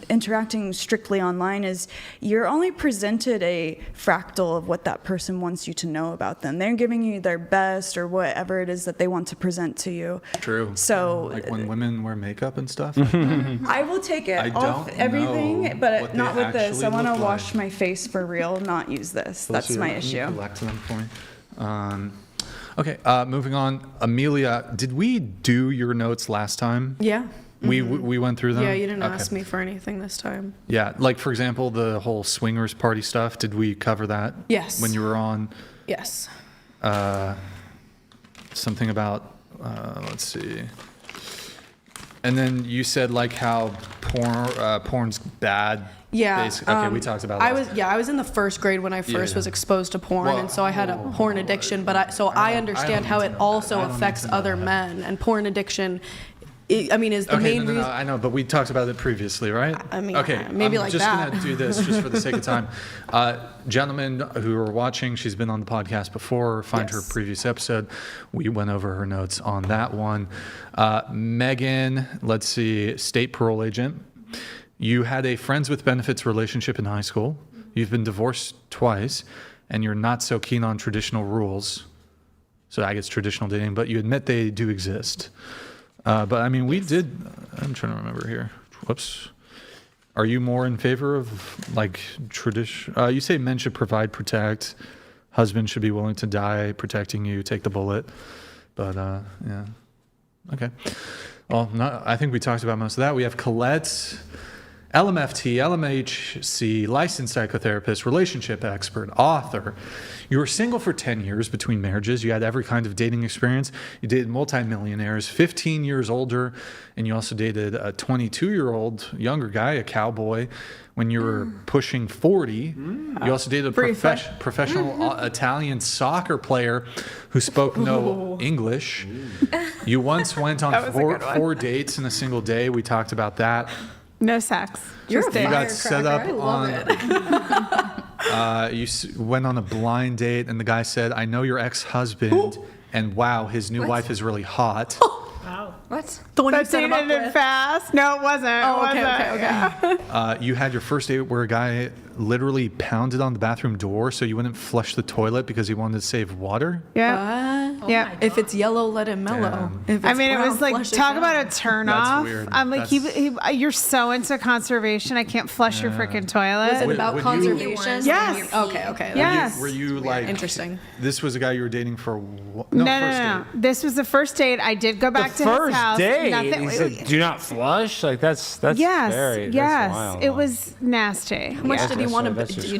interacting strictly online, is you're only presented a fractal of what that person wants you to know about them. They're giving you their best or whatever it is that they want to present to you. True. So like when women wear makeup and stuff. I will take it off everything, but not with this. I want to wash my face for real, not use this. That's my issue. Collect them for me. Okay, moving on. Amelia, did we do your notes last time? Yeah. We went through them? Yeah, you didn't ask me for anything this time. Yeah, like for example, the whole swingers party stuff. Did we cover that? Yes. When you were on? Yes. Something about, let's see. And then you said like how porn's bad. Yeah. Okay, we talked about that. I was in the first grade when I first was exposed to porn, and so I had a porn addiction. But I understand how it also affects other men, and porn addiction. Is the main reason. I know, but we talked about it previously, right? Okay, maybe I'm like just that. gonna do this just for the sake of time. Gentlemen who are watching, she's been on the podcast before. Find her previous episode. We went over her notes on that one. Megan, let's see, state parole agent. You had a friends with benefits relationship in high school. You've been divorced twice, and you're not so keen on traditional rules. So I guess traditional dating, but you admit they do exist. But I mean, we did. I'm trying to remember here. Whoops. Are you more in favor of like tradition? You say men should provide, protect. Husbands should be willing to die protecting you, take the bullet. But yeah. Okay. Well, I think we talked about most of that. We have Colette, LMFT, LMHC, licensed psychotherapist, relationship expert, author. You were single for 10 years between marriages. You had every kind of dating experience. You dated multimillionaires, 15 years older, and you also dated a 22-year-old younger guy, a cowboy, when you were pushing 40. You also dated a professional Italian soccer player who spoke no English. You once went on four dates in a single day. We talked about that. No sex. You got set up you went on a blind date, and the guy said, "I know your ex-husband, and wow, his new wife is really hot." Wow. What? The one you set him up with? Fast? No, it wasn't. Oh, okay. You had your first date where a guy literally pounded on the bathroom door so you wouldn't flush the toilet because he wanted to save water. Yeah. Yeah. If it's yellow, let him mellow. If it's it brown, was like, flush it talk down. about a turn That's off. weird. I'm like, you're so into conservation. I can't flush your freaking toilet. Was it about conservation? Yes. Okay. Yes. Were you like interesting? This was a guy you were dating for what? No. This was the first date. I did go back to his house. Date. Nothing. He said, "Do not flush." Like that's yes. very. Yes. That's wild. It was nasty. How much did he want to? Had he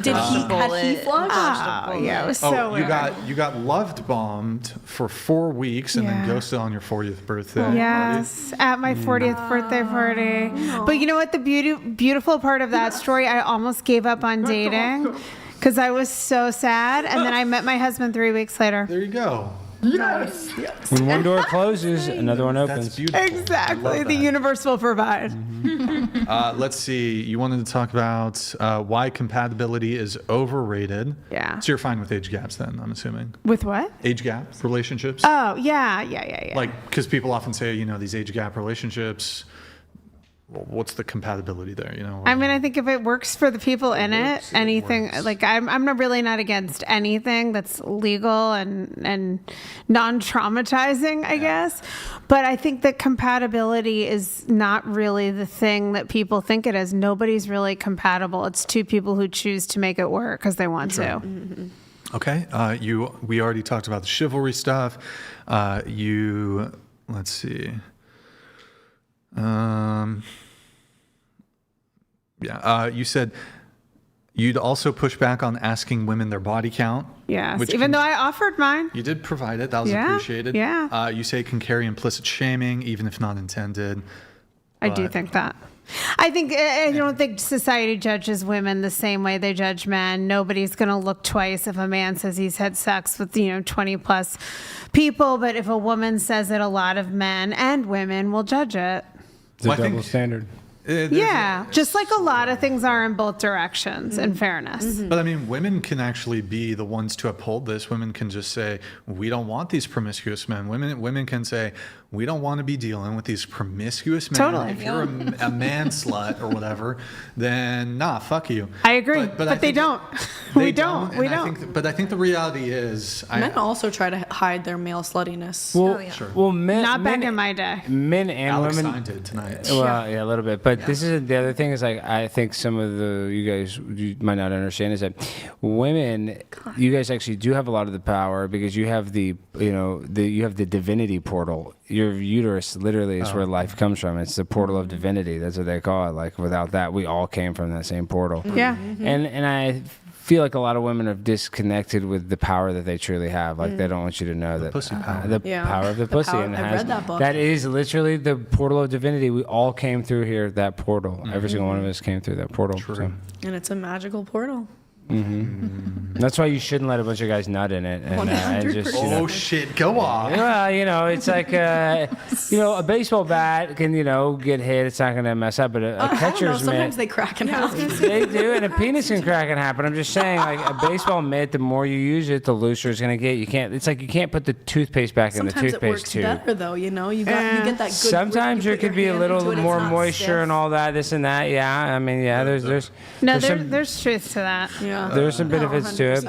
flushed? Yeah, it was so weird. you got loved bombed for 4 weeks and then ghosted on your 40th birthday. Yes, at my 40th birthday party. But you know what? The beautiful part of that story, I almost gave up on dating because I was so sad. And then I met my husband 3 weeks later. There you go. Yes. When one door closes, another one opens. That's beautiful. Exactly. The universe will provide. Let's see. You wanted to talk about why compatibility is overrated. Yeah. So you're fine with age gaps then, I'm assuming. With what? Age gaps, relationships. Oh, yeah. Like, because people often say, these age gap relationships. Well, what's the compatibility there? I think if it works for the people in it, anything like I'm really not against anything that's legal and non-traumatizing, I guess. But I think that compatibility is not really the thing that people think it is. Nobody's really compatible. It's two people who choose to make it work because they want to. Mm-hmm. Okay. We already talked about the chivalry stuff. Let's see. You said you'd also push back on asking women their body count. Yes, even though I offered mine. You did provide it. That was appreciated. Yeah. You say it can carry implicit shaming, even if not intended. I do think that. I don't think society judges women the same way they judge men. Nobody's going to look twice if a man says he's had sex with 20 plus people, but if a woman says it, a lot of men and women will judge it. It's a double standard. Just like a lot of things are in both directions, in fairness. But I mean, women can actually be the ones to uphold this. Women can just say, we don't want these promiscuous men. Women can say, we don't want to be dealing with these promiscuous men. Totally. If you're a man slut or whatever, then nah, fuck you. I agree, but they don't. We don't. But I think the reality is... Men also try to hide their male sluttiness. Well, men... Not back in my day. Men and Alex women... Stein did tonight. Well, yeah, a little bit. But this is the other thing is like, I think some of you guys might not understand is that women, you guys actually do have a lot of the power because you have you have the divinity portal. Your uterus literally is where life comes from. It's the portal of divinity. That's what they call it. Like without that, we all came from that same portal. Yeah. And I feel like a lot of women are disconnected with the power that they truly have. Like they don't want you to know that pussy power. The power of the pussy. And I read that book. That is literally the portal of divinity. We all came through here, that portal. Every single one of us came through that portal. True. So. And it's a magical portal. That's why you shouldn't let a bunch of guys nut in it. And just, shit, go on. Well, it's like, a baseball bat can, get hit. It's not going to mess up. But a catcher's mitt. Sometimes they crack in half. They do, and a penis can crack in half. But I'm just saying, like a baseball mitt, the more you use it, the looser it's going to get. It's like you can't put the toothpaste back in the toothpaste tube. Sometimes it works better, though, you get that good Sometimes there could be a little more moisture and all that, this and that. Yeah, I mean, there's truth to that. Yeah. There's some benefits to it,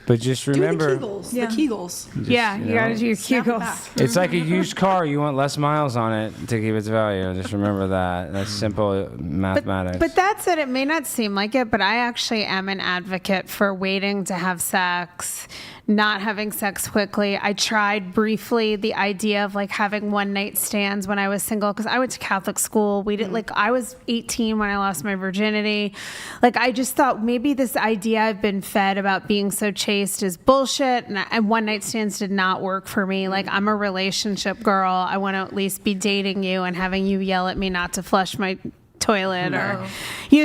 but just remember. Do the Kegels. You got to do your Kegels. It's like a used car. You want less miles on it to keep its value. Just remember that. That's simple mathematics. But that said, it may not seem like it, but I actually am an advocate for waiting to have sex, not having sex quickly. I tried briefly the idea of like having one night stands when I was single because I went to Catholic school. We did I was 18 when I lost my virginity. Like I just thought maybe this idea I've been fed about being so chaste is bullshit, and one night stands did not work for me. Like I'm a relationship girl. I want to at least be dating you and having you yell at me not to flush my toilet or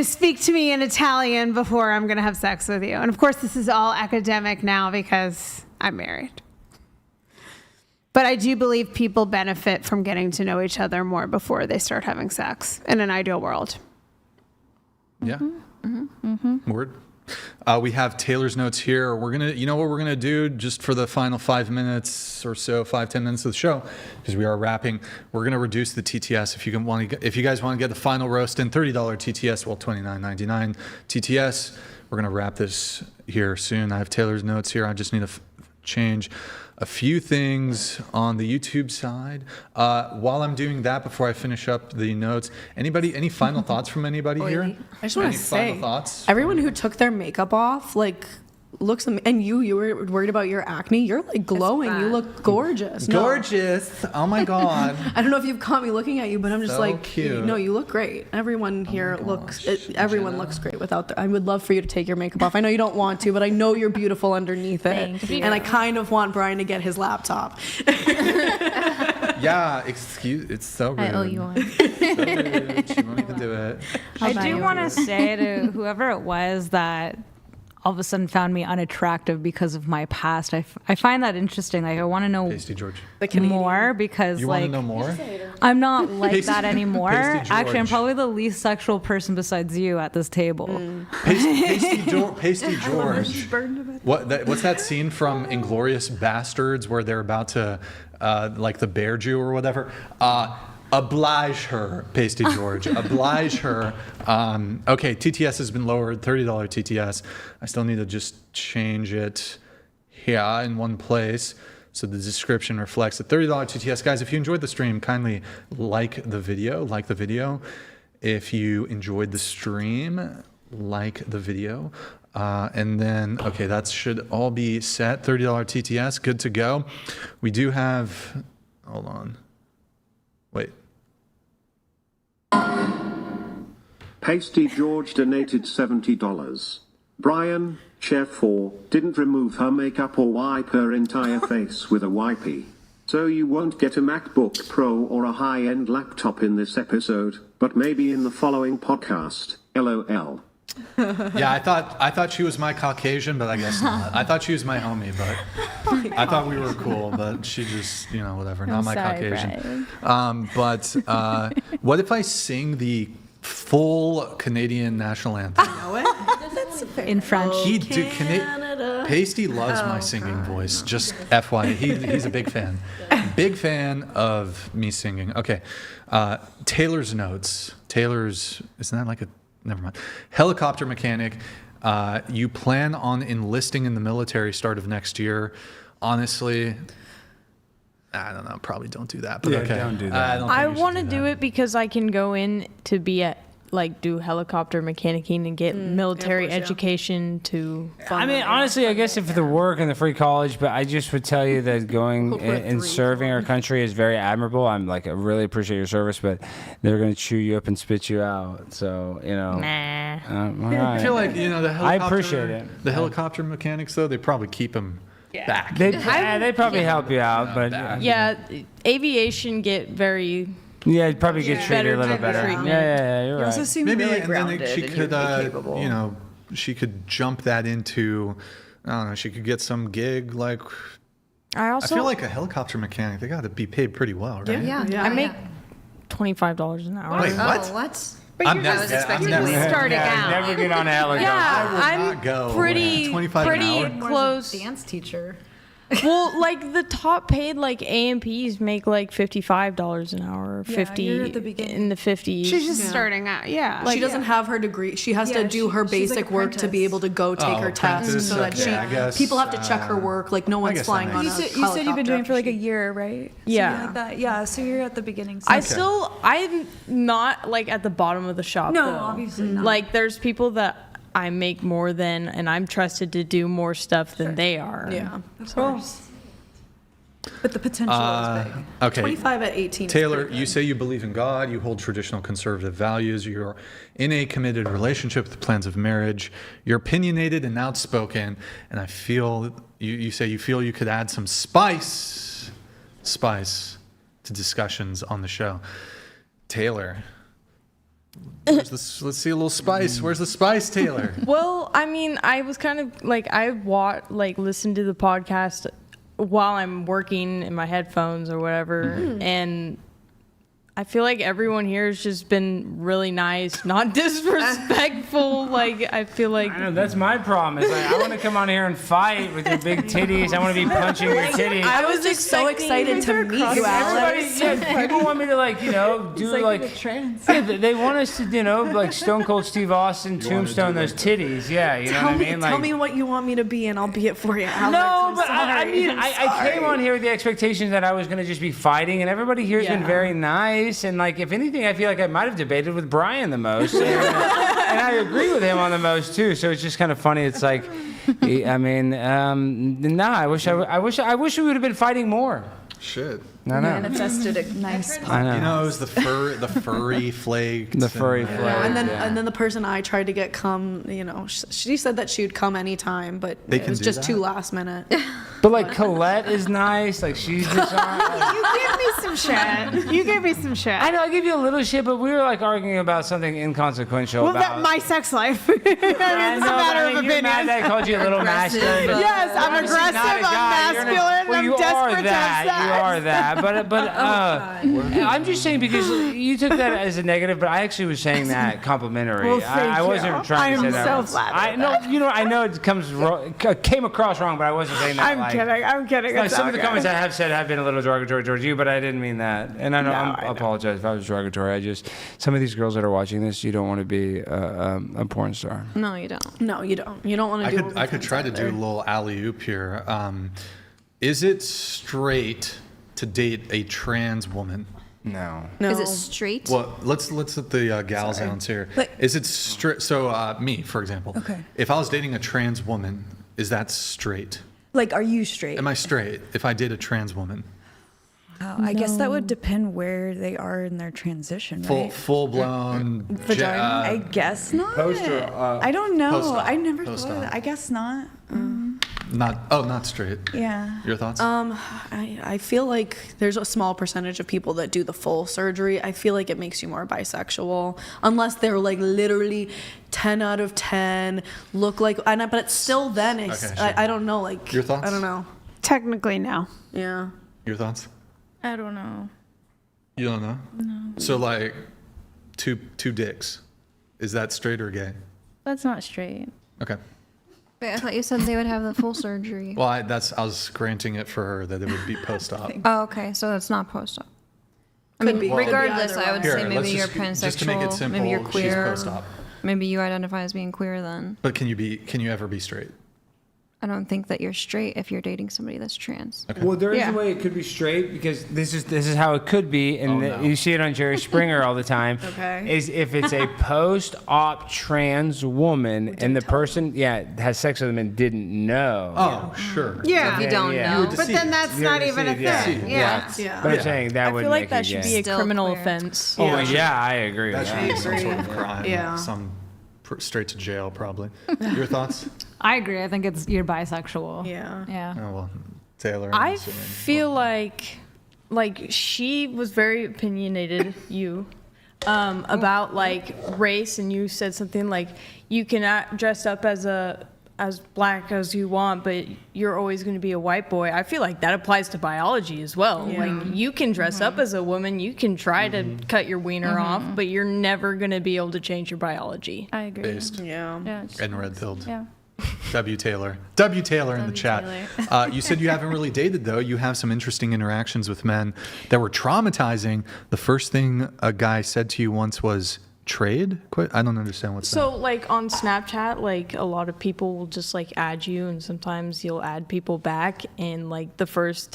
speak to me in Italian before I'm going to have sex with you. And of course this is all academic now because I'm married. But I do believe people benefit from getting to know each other more before they start having sex in an ideal world. Yeah. Word. We have Taylor's notes here. We're gonna, what we're gonna do just for the final 5 minutes or so, 5-10 minutes of the show, because we are wrapping. We're gonna reduce the TTS. If you guys want to get the final roast in $30 TTS, well, $29.99 TTS. We're gonna wrap this here soon. I have Taylor's notes here. I just need to change a few things on the YouTube side. While I'm doing that, before I finish up the notes, any final thoughts from anybody here? I just want to say, final thoughts? Everyone who took their makeup off, looks and you were worried about your acne. You're like glowing. You look gorgeous. Gorgeous. Oh my God. I don't know if you've caught me looking at you, but I'm just so cute. No, you look great. Everyone here everyone looks great without I would love for you to take your makeup off. I know you don't want to, but I know you're beautiful underneath it. Thank you. And I kind of want Brian to get his laptop. Yeah, it's so rude. I owe you one. So rude. She won't even do it. I do want to say to whoever it was that all of a sudden found me unattractive because of my past. I find that interesting. Like I want to know Pasty George. more because you want to know more? I'm not like that anymore. Pasty Actually, I'm George. probably the least sexual person besides you at this table. Pasty George. What's that scene from Inglourious Bastards where they're about to like the bear Jew or whatever? Oblige her, Pasty George. Oblige her. Okay, TTS has been lowered, $30 TTS. I still need to just change it here in one place so the description reflects the $30 TTS. Guys, if you enjoyed the stream, kindly like the video. If you enjoyed the stream, like the video. And then, okay, that should all be set. $30 TTS, good to go. We do have, hold on. Wait. Pasty George donated $70. Brian, Chef 4, didn't remove her makeup or wipe her entire face with a wipey. So you won't get a MacBook Pro or a high-end laptop in this episode, but maybe in the following podcast. LOL. Yeah, I thought she was my Caucasian, but I guess not. I thought she was my homie, but I thought we were cool, but she just, whatever, not my Caucasian. But what if I sing the full Canadian national anthem? In French. Pasty loves my singing voice. Just FYI, he's a big fan. Big fan of me singing. Okay, Taylor's notes. Isn't that like a? Never mind. Helicopter mechanic. You plan on enlisting in the military start of next year. Honestly, I don't know. Probably don't do that. But okay, don't do that. I want to do it because I can go in to be at do helicopter mechanicing and get military education to. I mean, honestly, I guess if the work and the free college, but I just would tell you that going and serving our country is very admirable. I really appreciate your service, but they're going to chew you up and spit you out. So, Nah. I feel like, the helicopter. I appreciate it. The helicopter mechanics, though, they probably keep them back. They probably help you out, but Yeah, aviation get very. Yeah, you'd probably get treated a little better. treatment. Yeah, you're You also right. seem Maybe, really and grounded then she and could, you'd be capable. she could jump that into, I don't know, she could get some gig like. I feel like a helicopter mechanic, they got to be paid pretty well, right? I make $25 an hour. Wait, what? What? I'm never starting Yeah, out. never get on a helicopter. Yeah, I will not go. pretty 25 an hour? close. Dance teacher. Well, the top paid AMPs make $55 an hour, or 50 you're at the beginning. in the 50s. She's just starting out. Yeah. she doesn't have her degree. She has to do her she's basic work to be able to go take her test, apprentice, so that okay, I guess, people have to check her work. No one's guess that flying on makes a sense. You said you've been doing for helicopter a year, right? Yeah. Something like that. Yeah, so you're at the beginning. I'm not at the bottom of the shop. No, though. obviously not. There's people that I make more than, and I'm trusted to do more stuff than they are. Yeah, of course. But the potential is big. Okay. 25 at 18. is Taylor, pretty you good. say you believe in God, you hold traditional conservative values, you're in a committed relationship with plans of marriage, you're opinionated and outspoken, and I feel, you say you feel you could add some spice to discussions on the show. Taylor, let's see a little spice. Where's the spice, Taylor? Well, I mean, I was kind of I listen to the podcast while I'm working in my headphones or whatever, and I feel like everyone here has just been really nice, not disrespectful. I feel like I know that's my problem. Is I want to come on here and fight with your big titties. I want to be punching your titties. I was just so excited to meet you, Alex. People want me to do trans. Yeah, they want us to Stone Cold Steve Austin tombstone those titties. Yeah, you know what I mean. Tell me what you want me to be, and I'll be it for you, Alex. No, but I'm sorry. I came on here with the expectation that I was going to just be fighting, and everybody here has been very nice. And if anything, I feel like I might have debated with Brian the most, and I agree with him on the most too. So it's just kind of funny. It's I wish we would have been fighting more. Shit. I know. Manifested a nice I know. It was the furry flake. The furry flake. And then the person I tried to get come, she said that she would come anytime, but it was just too last minute. But Colette is nice. She's just on. You gave me some shit. I know. I give you a little shit, but we were arguing about something inconsequential. Well, my sex life. I It's a matter of you're opinion. mad that I called you a little masculine. but Yes, I'm you're obviously aggressive, not a I'm guy. You're masculine, well, I'm you desperate are to have that. sex. You are that. But I'm just saying because you took that as a negative, but I actually was saying that complimentary. Well, thank I wasn't you. trying to say I'm that. so flattered. I know it came across wrong, but I wasn't saying that. I'm kidding. It's Some of the okay. comments I have said have been a little derogatory towards you, but I didn't mean that. And I apologize if I was derogatory. Some of these girls that are watching this, you don't want to be a porn star. No, you don't. No, you don't. You don't want to do. I could try to do a little alley-oop here. Is it straight to date a trans woman? No. Is it straight? Well, let's let the gals answer here. Is it straight? So me, for example. Okay. If I was dating a trans woman, is that straight? Are you straight? Am I straight if I date a trans woman? I guess that would depend where they are in their transition, right? Full blown Vagina? I guess not. Post or, I don't know. post-op. I never Post-op. thought of that. I guess not. Not straight. Yeah. Your thoughts? I feel like there's a small percentage of people that do the full surgery. I feel like it makes you more bisexual, unless they're like literally 10 out of 10, look like, but it's still then. It's, Okay, sure. I don't know. Like Your thoughts? I don't know. Technically, no. Yeah. Your thoughts? I don't know. You don't know? No. So like, two dicks, is that straight or gay? That's not straight. Okay. Wait, I thought you said they would have the full surgery. Well, I was granting it for her that it would be post-op. Oh, okay, so that's not post-op. I Could mean, be. Well, regardless, could be I would Here, say maybe let's you're just- pansexual, just to make it simple, maybe you're she's queer. post-op. Maybe you identify as being queer then. But can you ever be straight? I don't think that you're straight if you're dating somebody that's trans. Okay. Well, there is a way it could be straight because this is how it could be, and no. you see it on Jerry Springer all the time. Okay. Is if it's a post-op trans woman and the person has sex with them and didn't know. Oh, sure. Yeah. If you don't Yeah. know. You were But then that's You're not even a deceived, thing. Yeah. But I'm saying that I would feel make like that it should gay. be a Still criminal queer. offense. Oh yeah, I agree with That should that. be some sort of agree. crime. Yeah. Straight to jail, probably. Your thoughts? I agree. I think you're bisexual. Yeah. Yeah. Oh well, Taylor. I'm I assuming. feel like she was very opinionated, about like race, and you said something like you can dress up as black as you want, but you're always going to be a white boy. I feel like that applies to biology as well. Yeah. Like you can dress up as a woman, you can try to cut your wiener off, but you're never going to be able to change your biology. I agree. Based Yeah. Yeah. it's- and red pilled. Yeah. W Taylor. W Taylor in the chat. Taylor. You said you haven't really dated though. You have some interesting interactions with men that were traumatizing. The first thing a guy said to you once was trade? Quit. I don't understand what's So like on Snapchat, like a lot of people will just like add you, and sometimes you'll add people back, and like the first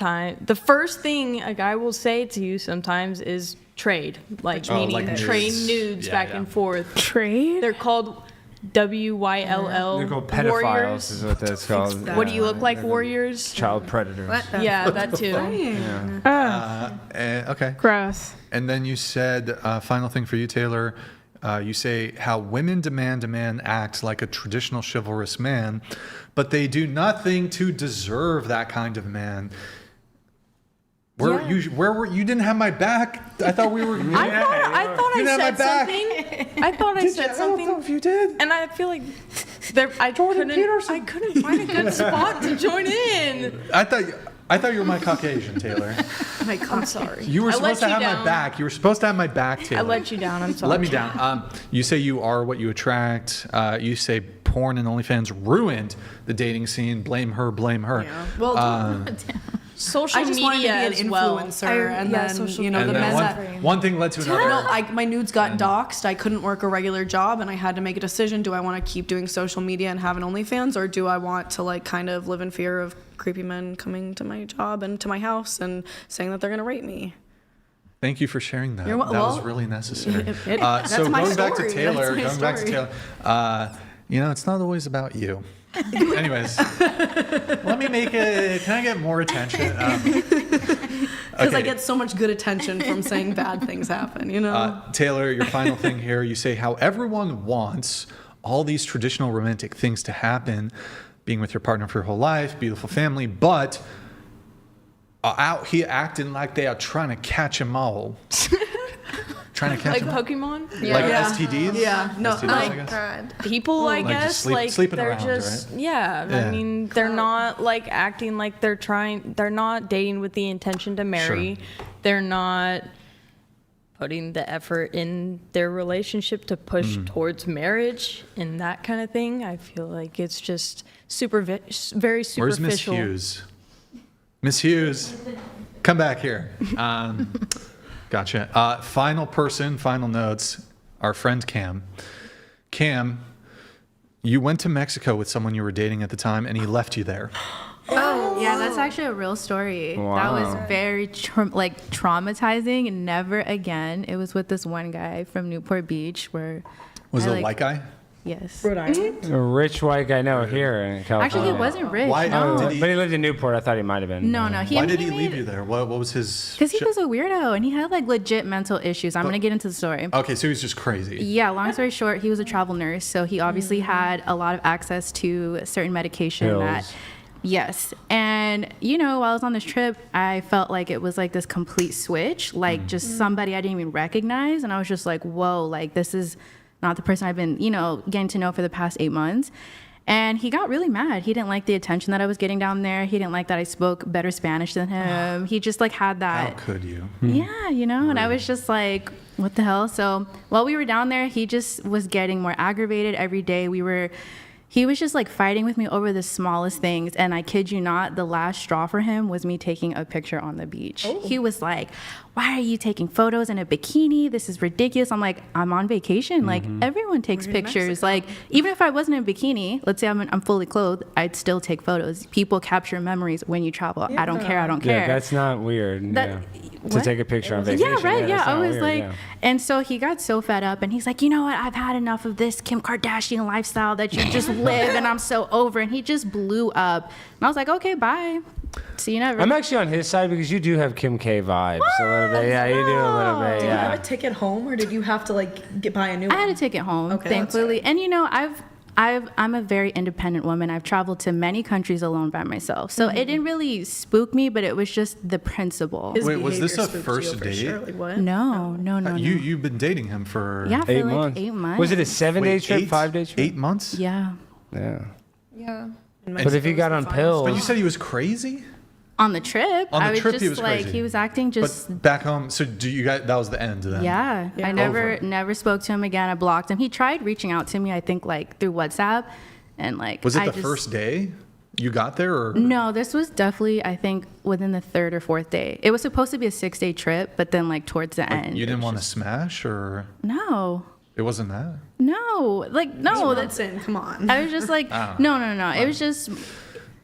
thing a guy will say to you sometimes is trade, like meaning like trade nudes. nudes back and forth. Trade? They're called WYLL They're called pedophiles, warriors. is what that's called. What do you look like, warriors? Child predators. Yeah, that too. Okay. Gross. And then you said, final thing for you, Taylor. You say how women demand a man act like a traditional chivalrous man, but they do nothing to deserve that kind of man. Where were you? Didn't have my back. I thought we were. I thought You I didn't have said my back. something. I thought I said something. I don't know if you did. And I feel like I couldn't find a good spot to join in. I thought you were my Caucasian, Taylor. I'm sorry. You were I supposed to let have you my down. back. You were supposed to have my back, Taylor. I let you down. I'm sorry. Let me down. You say you are what you attract. You say porn and OnlyFans ruined the dating scene. Blame her. Blame her. Yeah. Well, Social I just media wanted to be as an well. influencer, and then And the then men one, that. one thing led to another. No, my nudes got doxxed. I couldn't work a regular job, and I had to make a decision: do I want to keep doing social media and have an OnlyFans, or do I want to like kind of live in fear of creepy men coming to my job and to my house and saying that they're gonna rape me? Thank you for sharing that. You're That was well, really necessary. that's So my going back to story. Taylor, That's my story. it's not always about you. Anyways, let me make it. Can I get more attention? Because I get so much good attention from saying bad things happen, you know? Taylor, your final thing here. You say how everyone wants all these traditional romantic things to happen, being with your partner for your whole life, beautiful family, but out here acting like they are trying to catch them all. Trying to catch Like them all. Pokemon? Like STDs? Yeah. No, STDs, I guess? People, I Like just guess, sleeping they're around, just, right? yeah. Yeah. I mean, they're not like acting like they're not dating with the intention to marry. Sure. They're not putting the effort in their relationship to push towards marriage and that kind of thing. I feel like it's just very superficial. Where's Miss Hughes? Miss Hughes, come back here. Gotcha. Final notes. Our friend Cam. Cam, you went to Mexico with someone you were dating at the time, and he left you there. Oh, yeah, that's actually a real story. That Wow. was very traumatizing. Never again. It was with this one guy from Newport Beach where Was it a white guy? Yes. Rhode Island? A rich white guy, no, here in California. Actually, he wasn't rich. Why no. did he? But he lived in Newport. I thought he might have been. No. Why did he leave you there? What was his? Because he was a weirdo and he had like legit mental issues. I'm going to get into the story. Okay, so he was just crazy. Yeah, long story short, he was a travel nurse. So he obviously had a lot of access to certain medication Pills. that. Yes. And, while I was on this trip, I felt like it was like this complete switch, like just somebody I didn't even recognize. And I was just like, whoa, like this is not the person I've been, getting to know for the past 8 months. And he got really mad. He didn't like the attention that I was getting down there. He didn't like that I spoke better Spanish than him. He just like had that. How could you? Yeah, and I was just like, what the hell? So while we were down there, he just was getting more aggravated every day. He was just like fighting with me over the smallest things. And I kid you not, the last straw for him was me taking a picture on the beach. Oh. He was like, why are you taking photos in a bikini? This is ridiculous. I'm like, I'm on vacation. Like everyone takes pictures. Like even if I wasn't in a bikini, let's say I'm fully clothed, I'd still take photos. People capture memories when you travel. I don't care. Yeah, that's not weird. To take a picture on vacation. Yeah, right. Yeah, I was weird, like, and so he got so fed up, and he's like, you know what? I've had enough of this Kim Kardashian lifestyle that you just live, and I'm so over. And he just blew up. And I was like, okay, bye. See you never. I'm actually on his side because you do have Kim K vibes a little bit. Yeah, you do a little bit. Did you Yeah. have a ticket home, or did you have to like buy a new one? I had a ticket home, Okay, thankfully. And I'm a very independent woman. I've traveled to many countries alone by myself. So it didn't really spook me, but it was just the principle. Wait, was this a first date? Sure. Like, what? No. You've been dating him for Yeah, for 8 like months. 8 months. Was it a 7-day trip, 5-day trip? 8 months? Yeah. Yeah. Yeah. But if he got on pills. But you said he was crazy? On the trip, On the I was trip, just he was like, crazy. he was acting just. But back home, so do you guys, that was the end then? Yeah, I Over. never spoke to him again. I blocked him. He tried reaching out to me, I think, like through WhatsApp, and like. Was it the first day you got there, or? No, this was definitely, I think, within the 3rd or 4th day. It was supposed to be a 6-day trip, but then like towards the end. You didn't want to smash, or? No. It wasn't that. No, like no. That's in. Come on. I was just like, no. It was just.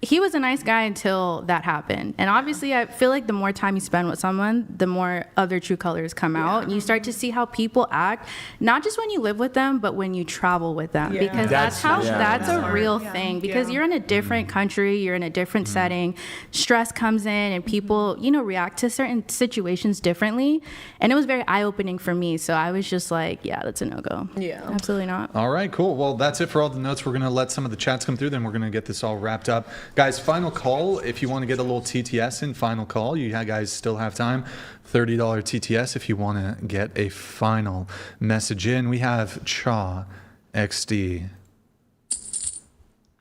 He was a nice guy until that happened. And obviously, I feel like the more time you spend with someone, the more other true colors come out. And you start to see how people act, not just when you live with them, but when you travel with them. Because that's a real thing. Because you're in a different country, you're in a different setting. Stress comes in, and people, react to certain situations differently. And it was very eye-opening for me. So I was just like, yeah, that's a no-go. Yeah. Absolutely not. All right, cool. Well, that's it for all the notes. We're going to let some of the chats come through, then we're going to get this all wrapped up. Guys, final call. If you want to get a little TTS in, final call. You guys still have time. $30 TTS if you want to get a final message in. We have Chaw XD.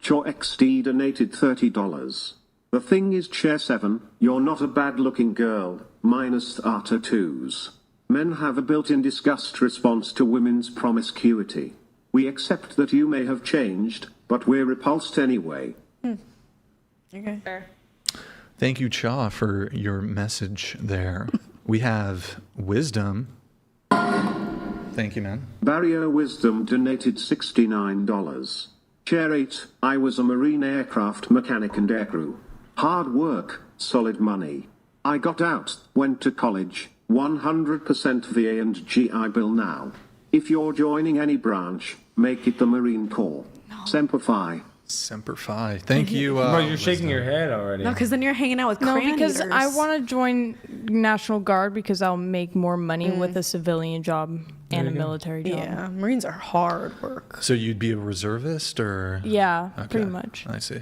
Chaw XD donated $30. The thing is, Chair 7, you're not a bad-looking girl, minus our tattoos. Men have a built-in disgust response to women's promiscuity. We accept that you may have changed, but we're repulsed anyway. Okay. Fair. Thank you, Chaw, for your message there. We have Wisdom. Thank you, man. Barrier Wisdom donated $69. Chair 8, I was a Marine aircraft mechanic and aircrew. Hard work, solid money. I got out, went to college, 100% VA and GI Bill now. If you're joining any branch, make it the Marine Corps. Semper Fi. Semper Fi. Thank you. Bro, you're shaking your head already. No, because then you're hanging out with No, crayon because eaters. I want to join National Guard because I'll make more money with a civilian job and a military job. Yeah, Marines are hard work. So you'd be a reservist, or? Yeah, Okay. pretty much. I see.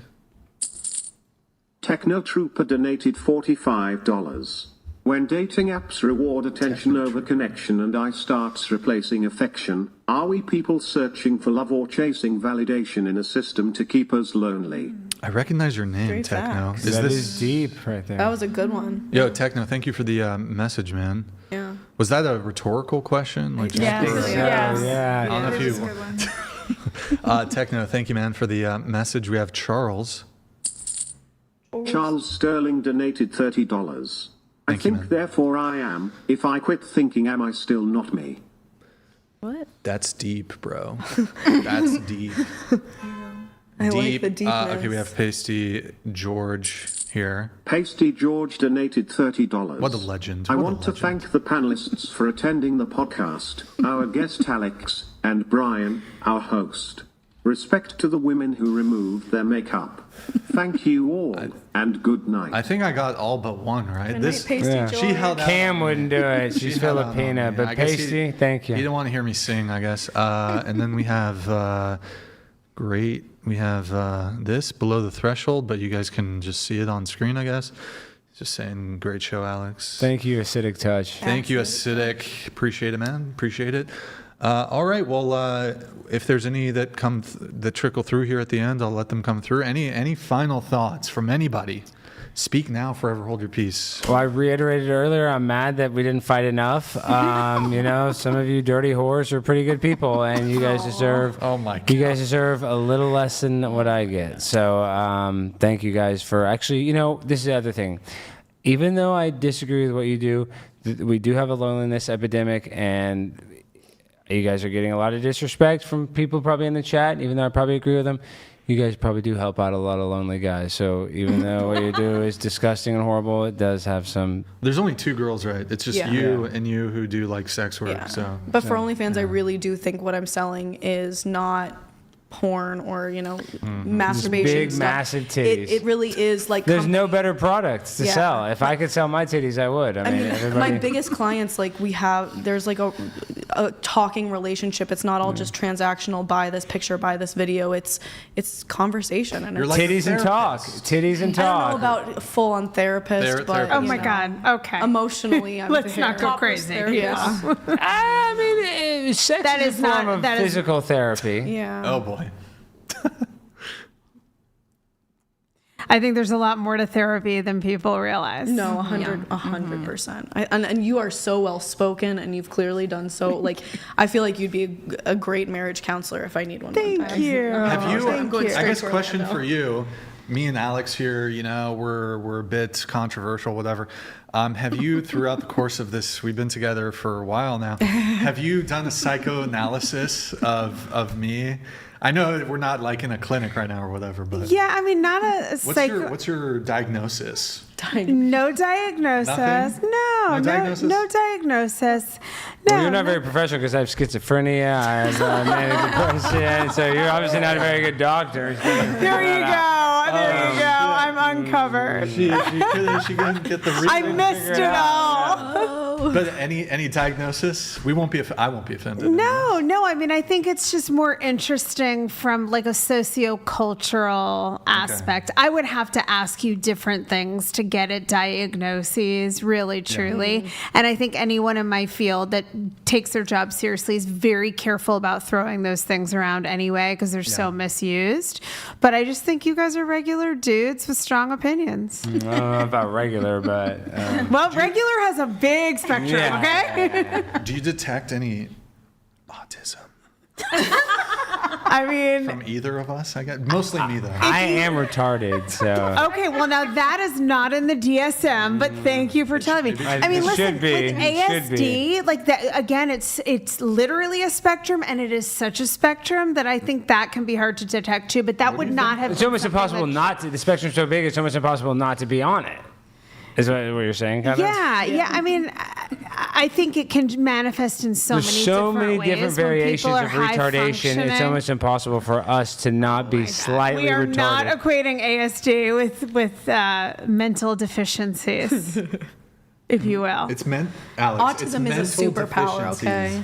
Techno Trooper donated $45. When dating apps reward attention over connection and I starts replacing affection, are we people searching for love or chasing validation in a system to keep us lonely? I recognize your name, Great Techno. facts. That is deep right there. That was a good one. Yo, Techno, thank you for the message, man. Yeah. Was that a rhetorical question? Like, just Yes. for- Yes. Yeah. I don't know if you. Techno, thank you, man, for the message. We have Charles. Charles Sterling donated $30. I Thank you, think man. therefore I am. If I quit thinking, am I still not me? What? That's deep, bro. That's deep. I like the deepness. Okay, we have Pasty George here. Pasty George donated $30. What a legend. I What a want to legend. thank the panelists for attending the podcast, our guest Alex, and Brian, our host. Respect to the women who removed their makeup. Thank you all, and good night. I think I got all but one, right? Good night, Pasty George. She held out. Cam wouldn't do it. She She's held out on Filipina. me. But I guess Pasty, thank you. He didn't want to hear me sing, I guess. And then we have Great. We have this below the threshold, but you guys can just see it on screen, I guess. Just saying, great show, Alex. Thank you, Acidic Touch. Thank you, Acidic. Appreciate it, man. Appreciate it. All right. Well, if there's any that that trickle through here at the end, I'll let them come through. Any final thoughts from anybody? Speak now, forever hold your peace. Well, I reiterated earlier, I'm mad that we didn't fight enough. Some of you dirty whores are pretty good people, and you guys deserve. Oh my God. You guys deserve a little less than what I get. So thank you guys for actually. This is the other thing. Even though I disagree with what you do, we do have a loneliness epidemic, and you guys are getting a lot of disrespect from people probably in the chat. Even though I probably agree with them. You guys probably do help out a lot of lonely guys. So even though what you do is disgusting and horrible, it does have some. There's only 2 girls, right? It's just you and you who do like sex work. Yeah. So, but for OnlyFans, I really do think what I'm selling is not porn or masturbation big stuff. Massive titties. It really is like there's no better products to sell. If I could sell my titties, I would. I mean my biggest clients, like there's like a talking relationship. It's not all just transactional. Buy this picture, buy this video. It's conversation. And You're like titties and talk. Titties and talk. I don't know about full on therapist, but oh my God. Okay. Emotionally, I'm let's not go crazy. Yeah. I mean, sex is a form of physical therapy. Yeah. Oh boy. I think there's a lot more to therapy than people realize. No, 100%. And you are so well spoken, and you've clearly done so. Like, I feel like you'd be a great marriage counselor if I need one. Thank you. Have you? I guess question Orlando. for you. Me and Alex here, we're a bit controversial, whatever. Have you, throughout the course of this, we've been together for a while now, have you done a psychoanalysis of me? I know we're not like in a clinic right now or whatever, but yeah, I mean, not a psycho. What's your diagnosis? No diagnosis. Nothing? No diagnosis? No diagnosis. No. Well, you're not very professional because I have schizophrenia, I have manic depression, so you're obviously not a very good doctor. There you go. There you go. I'm uncovered. She couldn't get the. I missed it all. But any diagnosis? I won't be offended. No. I mean, I think it's just more interesting from like a socio-cultural aspect. I would have to ask you different things to get at diagnoses, really, truly. Yeah. And I think anyone in my field that takes their job seriously is very careful about throwing those things around anyway because they're so misused. But I just think you guys are regular dudes with strong opinions. I don't know about regular, but... Well, regular has a big spectrum, okay? Do you detect any autism? I mean, from either of us, I guess mostly me though. I am retarded, so. Okay, well now that is not in the DSM, but thank you for telling me. I mean, listen, with ASD, like that again, it's literally a spectrum, and it is such a spectrum that I think that can be hard to detect too. But that would not have. It's almost impossible not to. The spectrum's so big, it's almost impossible not to be on it. Is what you're saying, kind of? Yeah. I mean, I think it can manifest in so There's many so different many ways. different variations of retardation. It's almost impossible for us to not be slightly We are retarded. not equating ASD with mental deficiencies, if you will. It's Alex. Autism is a superpower, okay?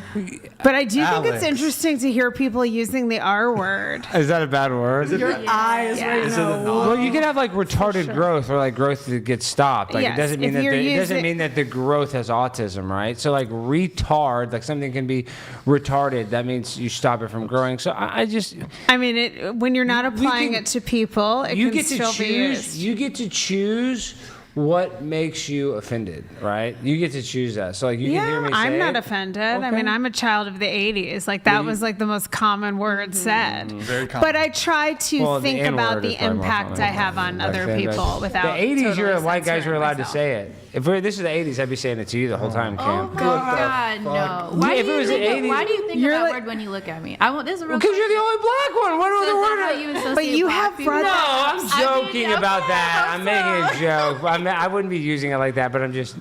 But I do think it's interesting to hear people using the R word. Is that a bad word? Your eyes right now. Well, you can have like retarded growth or like growth that gets stopped. Like Yes, it doesn't mean if that you're it doesn't using- mean that the growth has autism, right? So like retard, like something can be retarded. That means you stop it from growing. So I just. I mean, when you're not applying it to people, it You can get to still be choose. used. You get to choose what makes you offended, right? You get to choose that. So like you can hear me say I'm not it. offended. I mean, I'm a child of the 80s. Like that was like the most common word said. Very common. But I try to Well, think the about N-word is the probably more impact common. I have on Back other then, people without. The 80s, totally white guys were censoring allowed myself. to say it. If this is the 80s, I'd be saying it to you the whole time, Cam. God, no. Why If do it you was think the of, 80s why do you think of that word when you look at me? This is a real Because you're the only black one. What So other is word? that how you associate But you black have people? brought No, that I'm joking about that. I'm making a joke. I wouldn't be using it like that, but I'm just.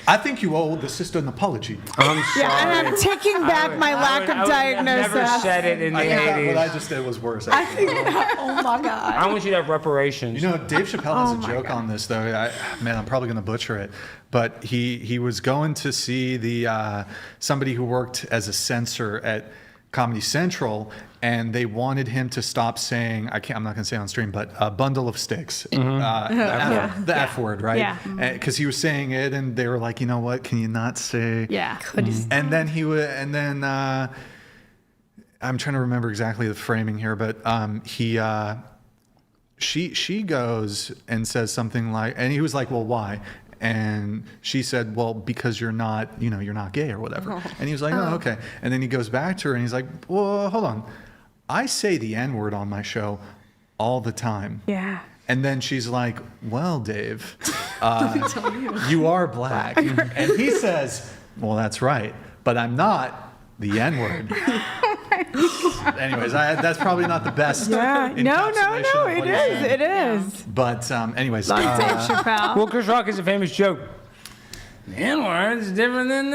I think you owe the sister an apology. I'm sorry. Yeah, and I'm taking back my lack of diagnosis. I've never said it in the I think 80s. what I just did was worse. I think oh my God. I want you to have reparations. You know, Dave Chappelle has a joke on this, though. Man, I'm probably going to butcher it. But he was going to see the somebody who worked as a censor at Comedy Central, and they wanted him to stop saying, I'm not going to say it on stream, but a bundle of sticks. The F word, right? Yeah. Because he was saying it, and they were like, you know what? Can you not say? Yeah. And then I'm trying to remember exactly the framing here, but she goes and says something like, and he was like, well, why? And she said, well, because you're not gay or whatever. And he was like, oh, okay. And then he goes back to her and he's like, well, hold on. I say the N-word on my show all the time. Yeah. And then she's like, well, Dave, you are black. And he says, well, that's right, but I'm not the N-word. Anyways, that's probably not the best. Yeah. No. It is. But anyways. Dave Chappelle. Well, Chris Rock is a famous joke. The N-word is different than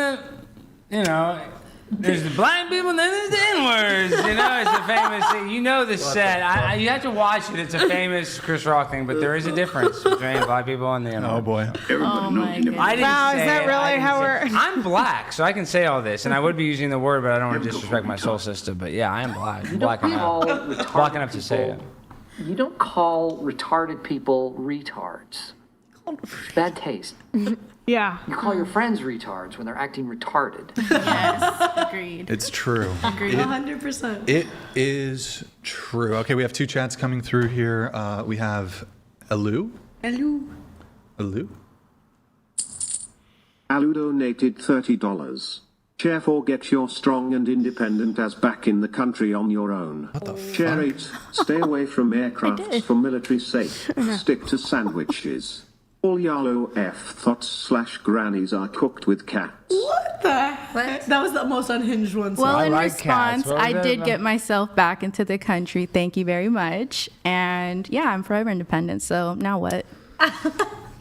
there's the black people and then there's the N-words. It's a famous thing. The set. You have to watch it. It's a famous Chris Rock thing, but there is a difference between black people and the N-word. Oh, boy. Everybody knows you never. Wow, is that really how we're... I'm black, so I can say all this, and I would be using the word, but I don't want to disrespect my soul sister. But yeah, I am black. I'm black enough. Black enough to say it. You don't call retarded people retards. Bad taste. Yeah. You call your friends retards when they're acting retarded. Yes, agreed. It's true. Agreed. 100%. It is true. Okay, we have 2 chats coming through here. We have Alu. Alu donated $30. Chair get you're strong and independent as back in the country on your own. What the fuck? Chair 8, stay away from aircrafts for military sake. Stick to sandwiches. All yellow F thoughts/grannies are cooked with cats. What the heck? That was the most unhinged one. Well, in like response, cats. What was I that did about? get myself back into the country. Thank you very much. And yeah, I'm forever independent. So now what?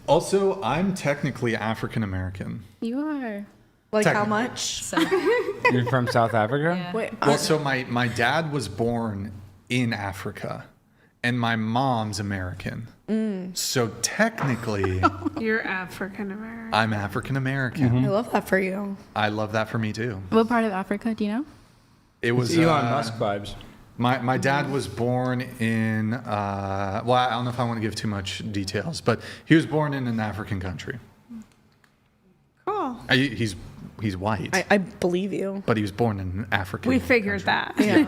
Also, I'm technically African American. You are. Like how much? You're from South Africa? Yeah. Wait, Well, so my dad was born in Africa, and my mom's American. So technically, You're African American. I'm African American. I love that for you. I love that for me too. What part of Africa do you know? It was Elon Musk vibes. My dad was born in well, I don't know if I want to give too much details, but he was born in an African country. Cool. He's white, I believe you. but he was born in an African. We figured that. Yeah.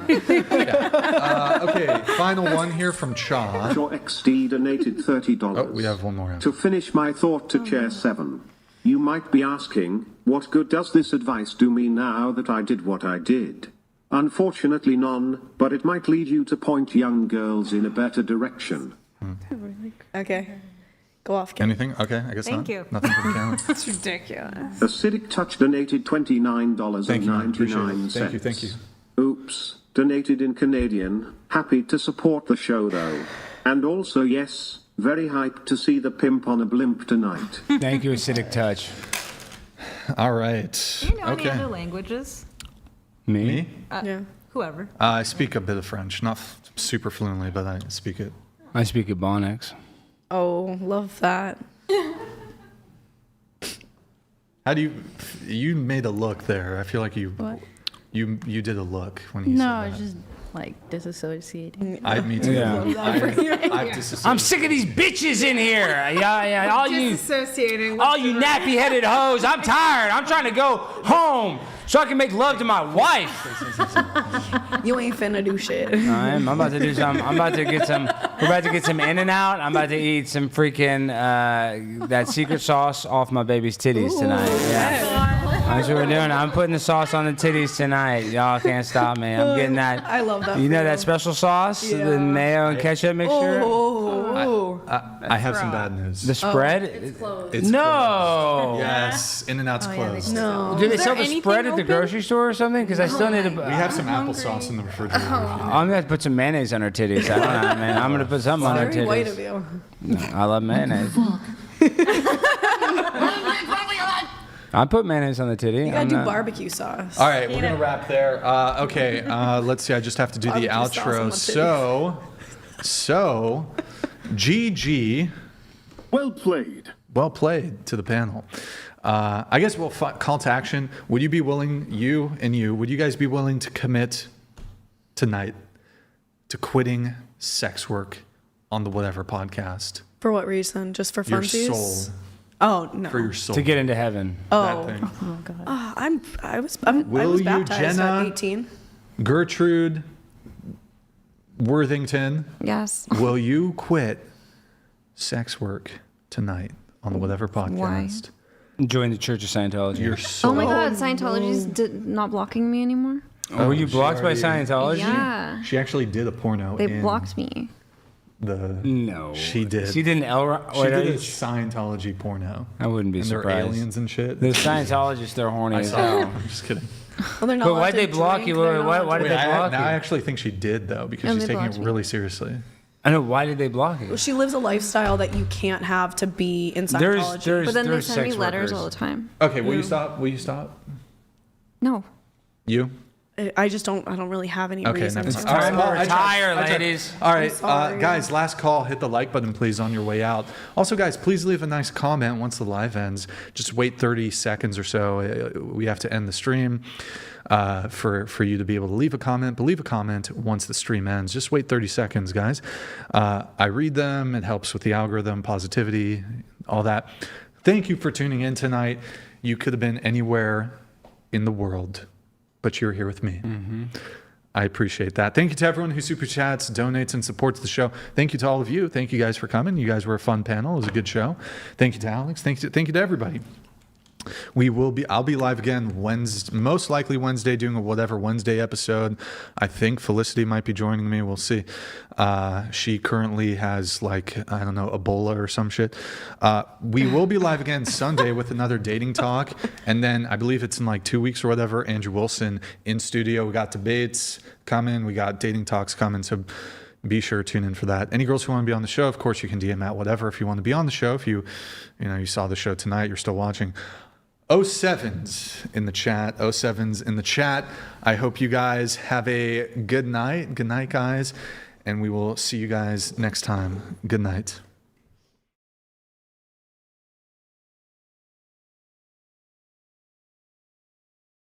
Okay, final one here from Cha. Your XD donated $30. Oh, we have one more. To finish my thought to Chair 7, you might be asking, what good does this advice do me now that I did what I did? Unfortunately none, but it might lead you to point young girls in a better direction. Okay. Go off, Kim. Anything? Okay, I guess Thank not. you. Nothing for the camera. That's ridiculous. Acidic Touch donated $29.99. Thank you. Oops, donated in Canadian. Happy to support the show though. And also yes, very hyped to see the pimp on a blimp tonight. Thank you, Acidic Touch. All right. Do you know any Okay. other languages? Me? Yeah. Whoever. I speak a bit of French, not super fluently, but I speak it. I speak Ebonics. Oh, love that. How do you made a look there? I feel like you did a look when you No, said it's that. just like disassociating. Me too. Yeah. I've disassociated. I'm sick of these bitches in here. Yeah. All you nappy-headed hoes. I'm tired. I'm trying to go home so I can make love to my wife. You ain't finna do shit. I'm about to do some. I'm about to get some. We're about to get some In-N-Out. I'm about to eat some freaking that secret sauce off my baby's titties tonight. Yeah. That's what we're doing. I'm putting the sauce on the titties tonight. Y'all can't stop me. I'm getting that. I love that. You know that special sauce, the mayo and ketchup mixture. I have some bad news. The spread? It's closed. It's No. closed. Yes, In-N-Out's closed. No. Do they sell the spread at the grocery store or something? Because I still need to. We have some applesauce in the refrigerator. I'm gonna put some mayonnaise on her titties. I don't know, man. I'm gonna put something on her Very white of titties. you. I love mayonnaise. I put mayonnaise on the titty. You gotta do barbecue sauce. All right, we're gonna wrap there. Okay, let's see. I just have to do the Barbecue sauce on outro. my So, GG. Well played. Well played to the panel. I guess we'll call to action. Would you be willing, would you guys be willing to commit tonight to quitting sex work on the Whatever podcast? For what reason? Just for Your funsies? soul. Oh no. For your soul. To get into heaven. Oh. That thing. Oh god. I was Will you, baptized Jenna? at 18. Gertrude Worthington. Yes. Will you quit sex work tonight on the Whatever podcast? Join the Church of Scientology. Your soul. Oh my God, Scientology's not blocking me anymore. Oh, were you she blocked by already- Scientology? Yeah. She actually did a porno. They in blocked me. No. She did. She did an L. She did a Scientology porno. I wouldn't be and surprised. they're aliens and shit. The Scientologists, they're horny I as saw hell. them. I'm just kidding. Well, they're not But allowed why'd to they block drink, you? they're not Why allowed did to- they Wait, block now you? I actually think she did though because And she's they taking blocked it me. really seriously. I know. Why did they block you? She lives a lifestyle that you can't have to be in Scientology. But then they send me letters all the time. Okay, will you stop? Will you stop? No. You? I just don't. I don't really have any Okay, reason never to. mind. All right, well, I tried. Retire, I tried. ladies. All right, sorry. guys, last call. Hit the like button, please, on your way out. Also, guys, please leave a nice comment once the live ends. Just wait 30 seconds or so. We have to end the stream for you to be able to leave a comment. But leave a comment once the stream ends. Just wait 30 seconds, guys. I read them. It helps with the algorithm, positivity, all that. Thank you for tuning in tonight. You could have been anywhere in the world, but you're here with me. I appreciate that. Thank you to everyone who super chats, donates, and supports the show. Thank you to all of you. Thank you guys for coming. You guys were a fun panel. It was a good show. Thank you to Alex. Thank you to everybody. I'll be live again Wednesday, most likely Wednesday, doing a Whatever Wednesday episode. I think Felicity might be joining me. We'll see. She currently has Ebola or some shit. We will be live again Sunday with another dating talk. And then I believe it's in 2 weeks or whatever, Andrew Wilson in studio. We got debates coming. We got dating talks coming. So be sure to tune in for that. Any girls who want to be on the show, of course, you can DM at Whatever if you want to be on the show. If you saw the show tonight, you're still watching. 07s in the chat. 07s in the chat. I hope you guys have a good night. Good night, guys. And we will see you guys next time. Good night.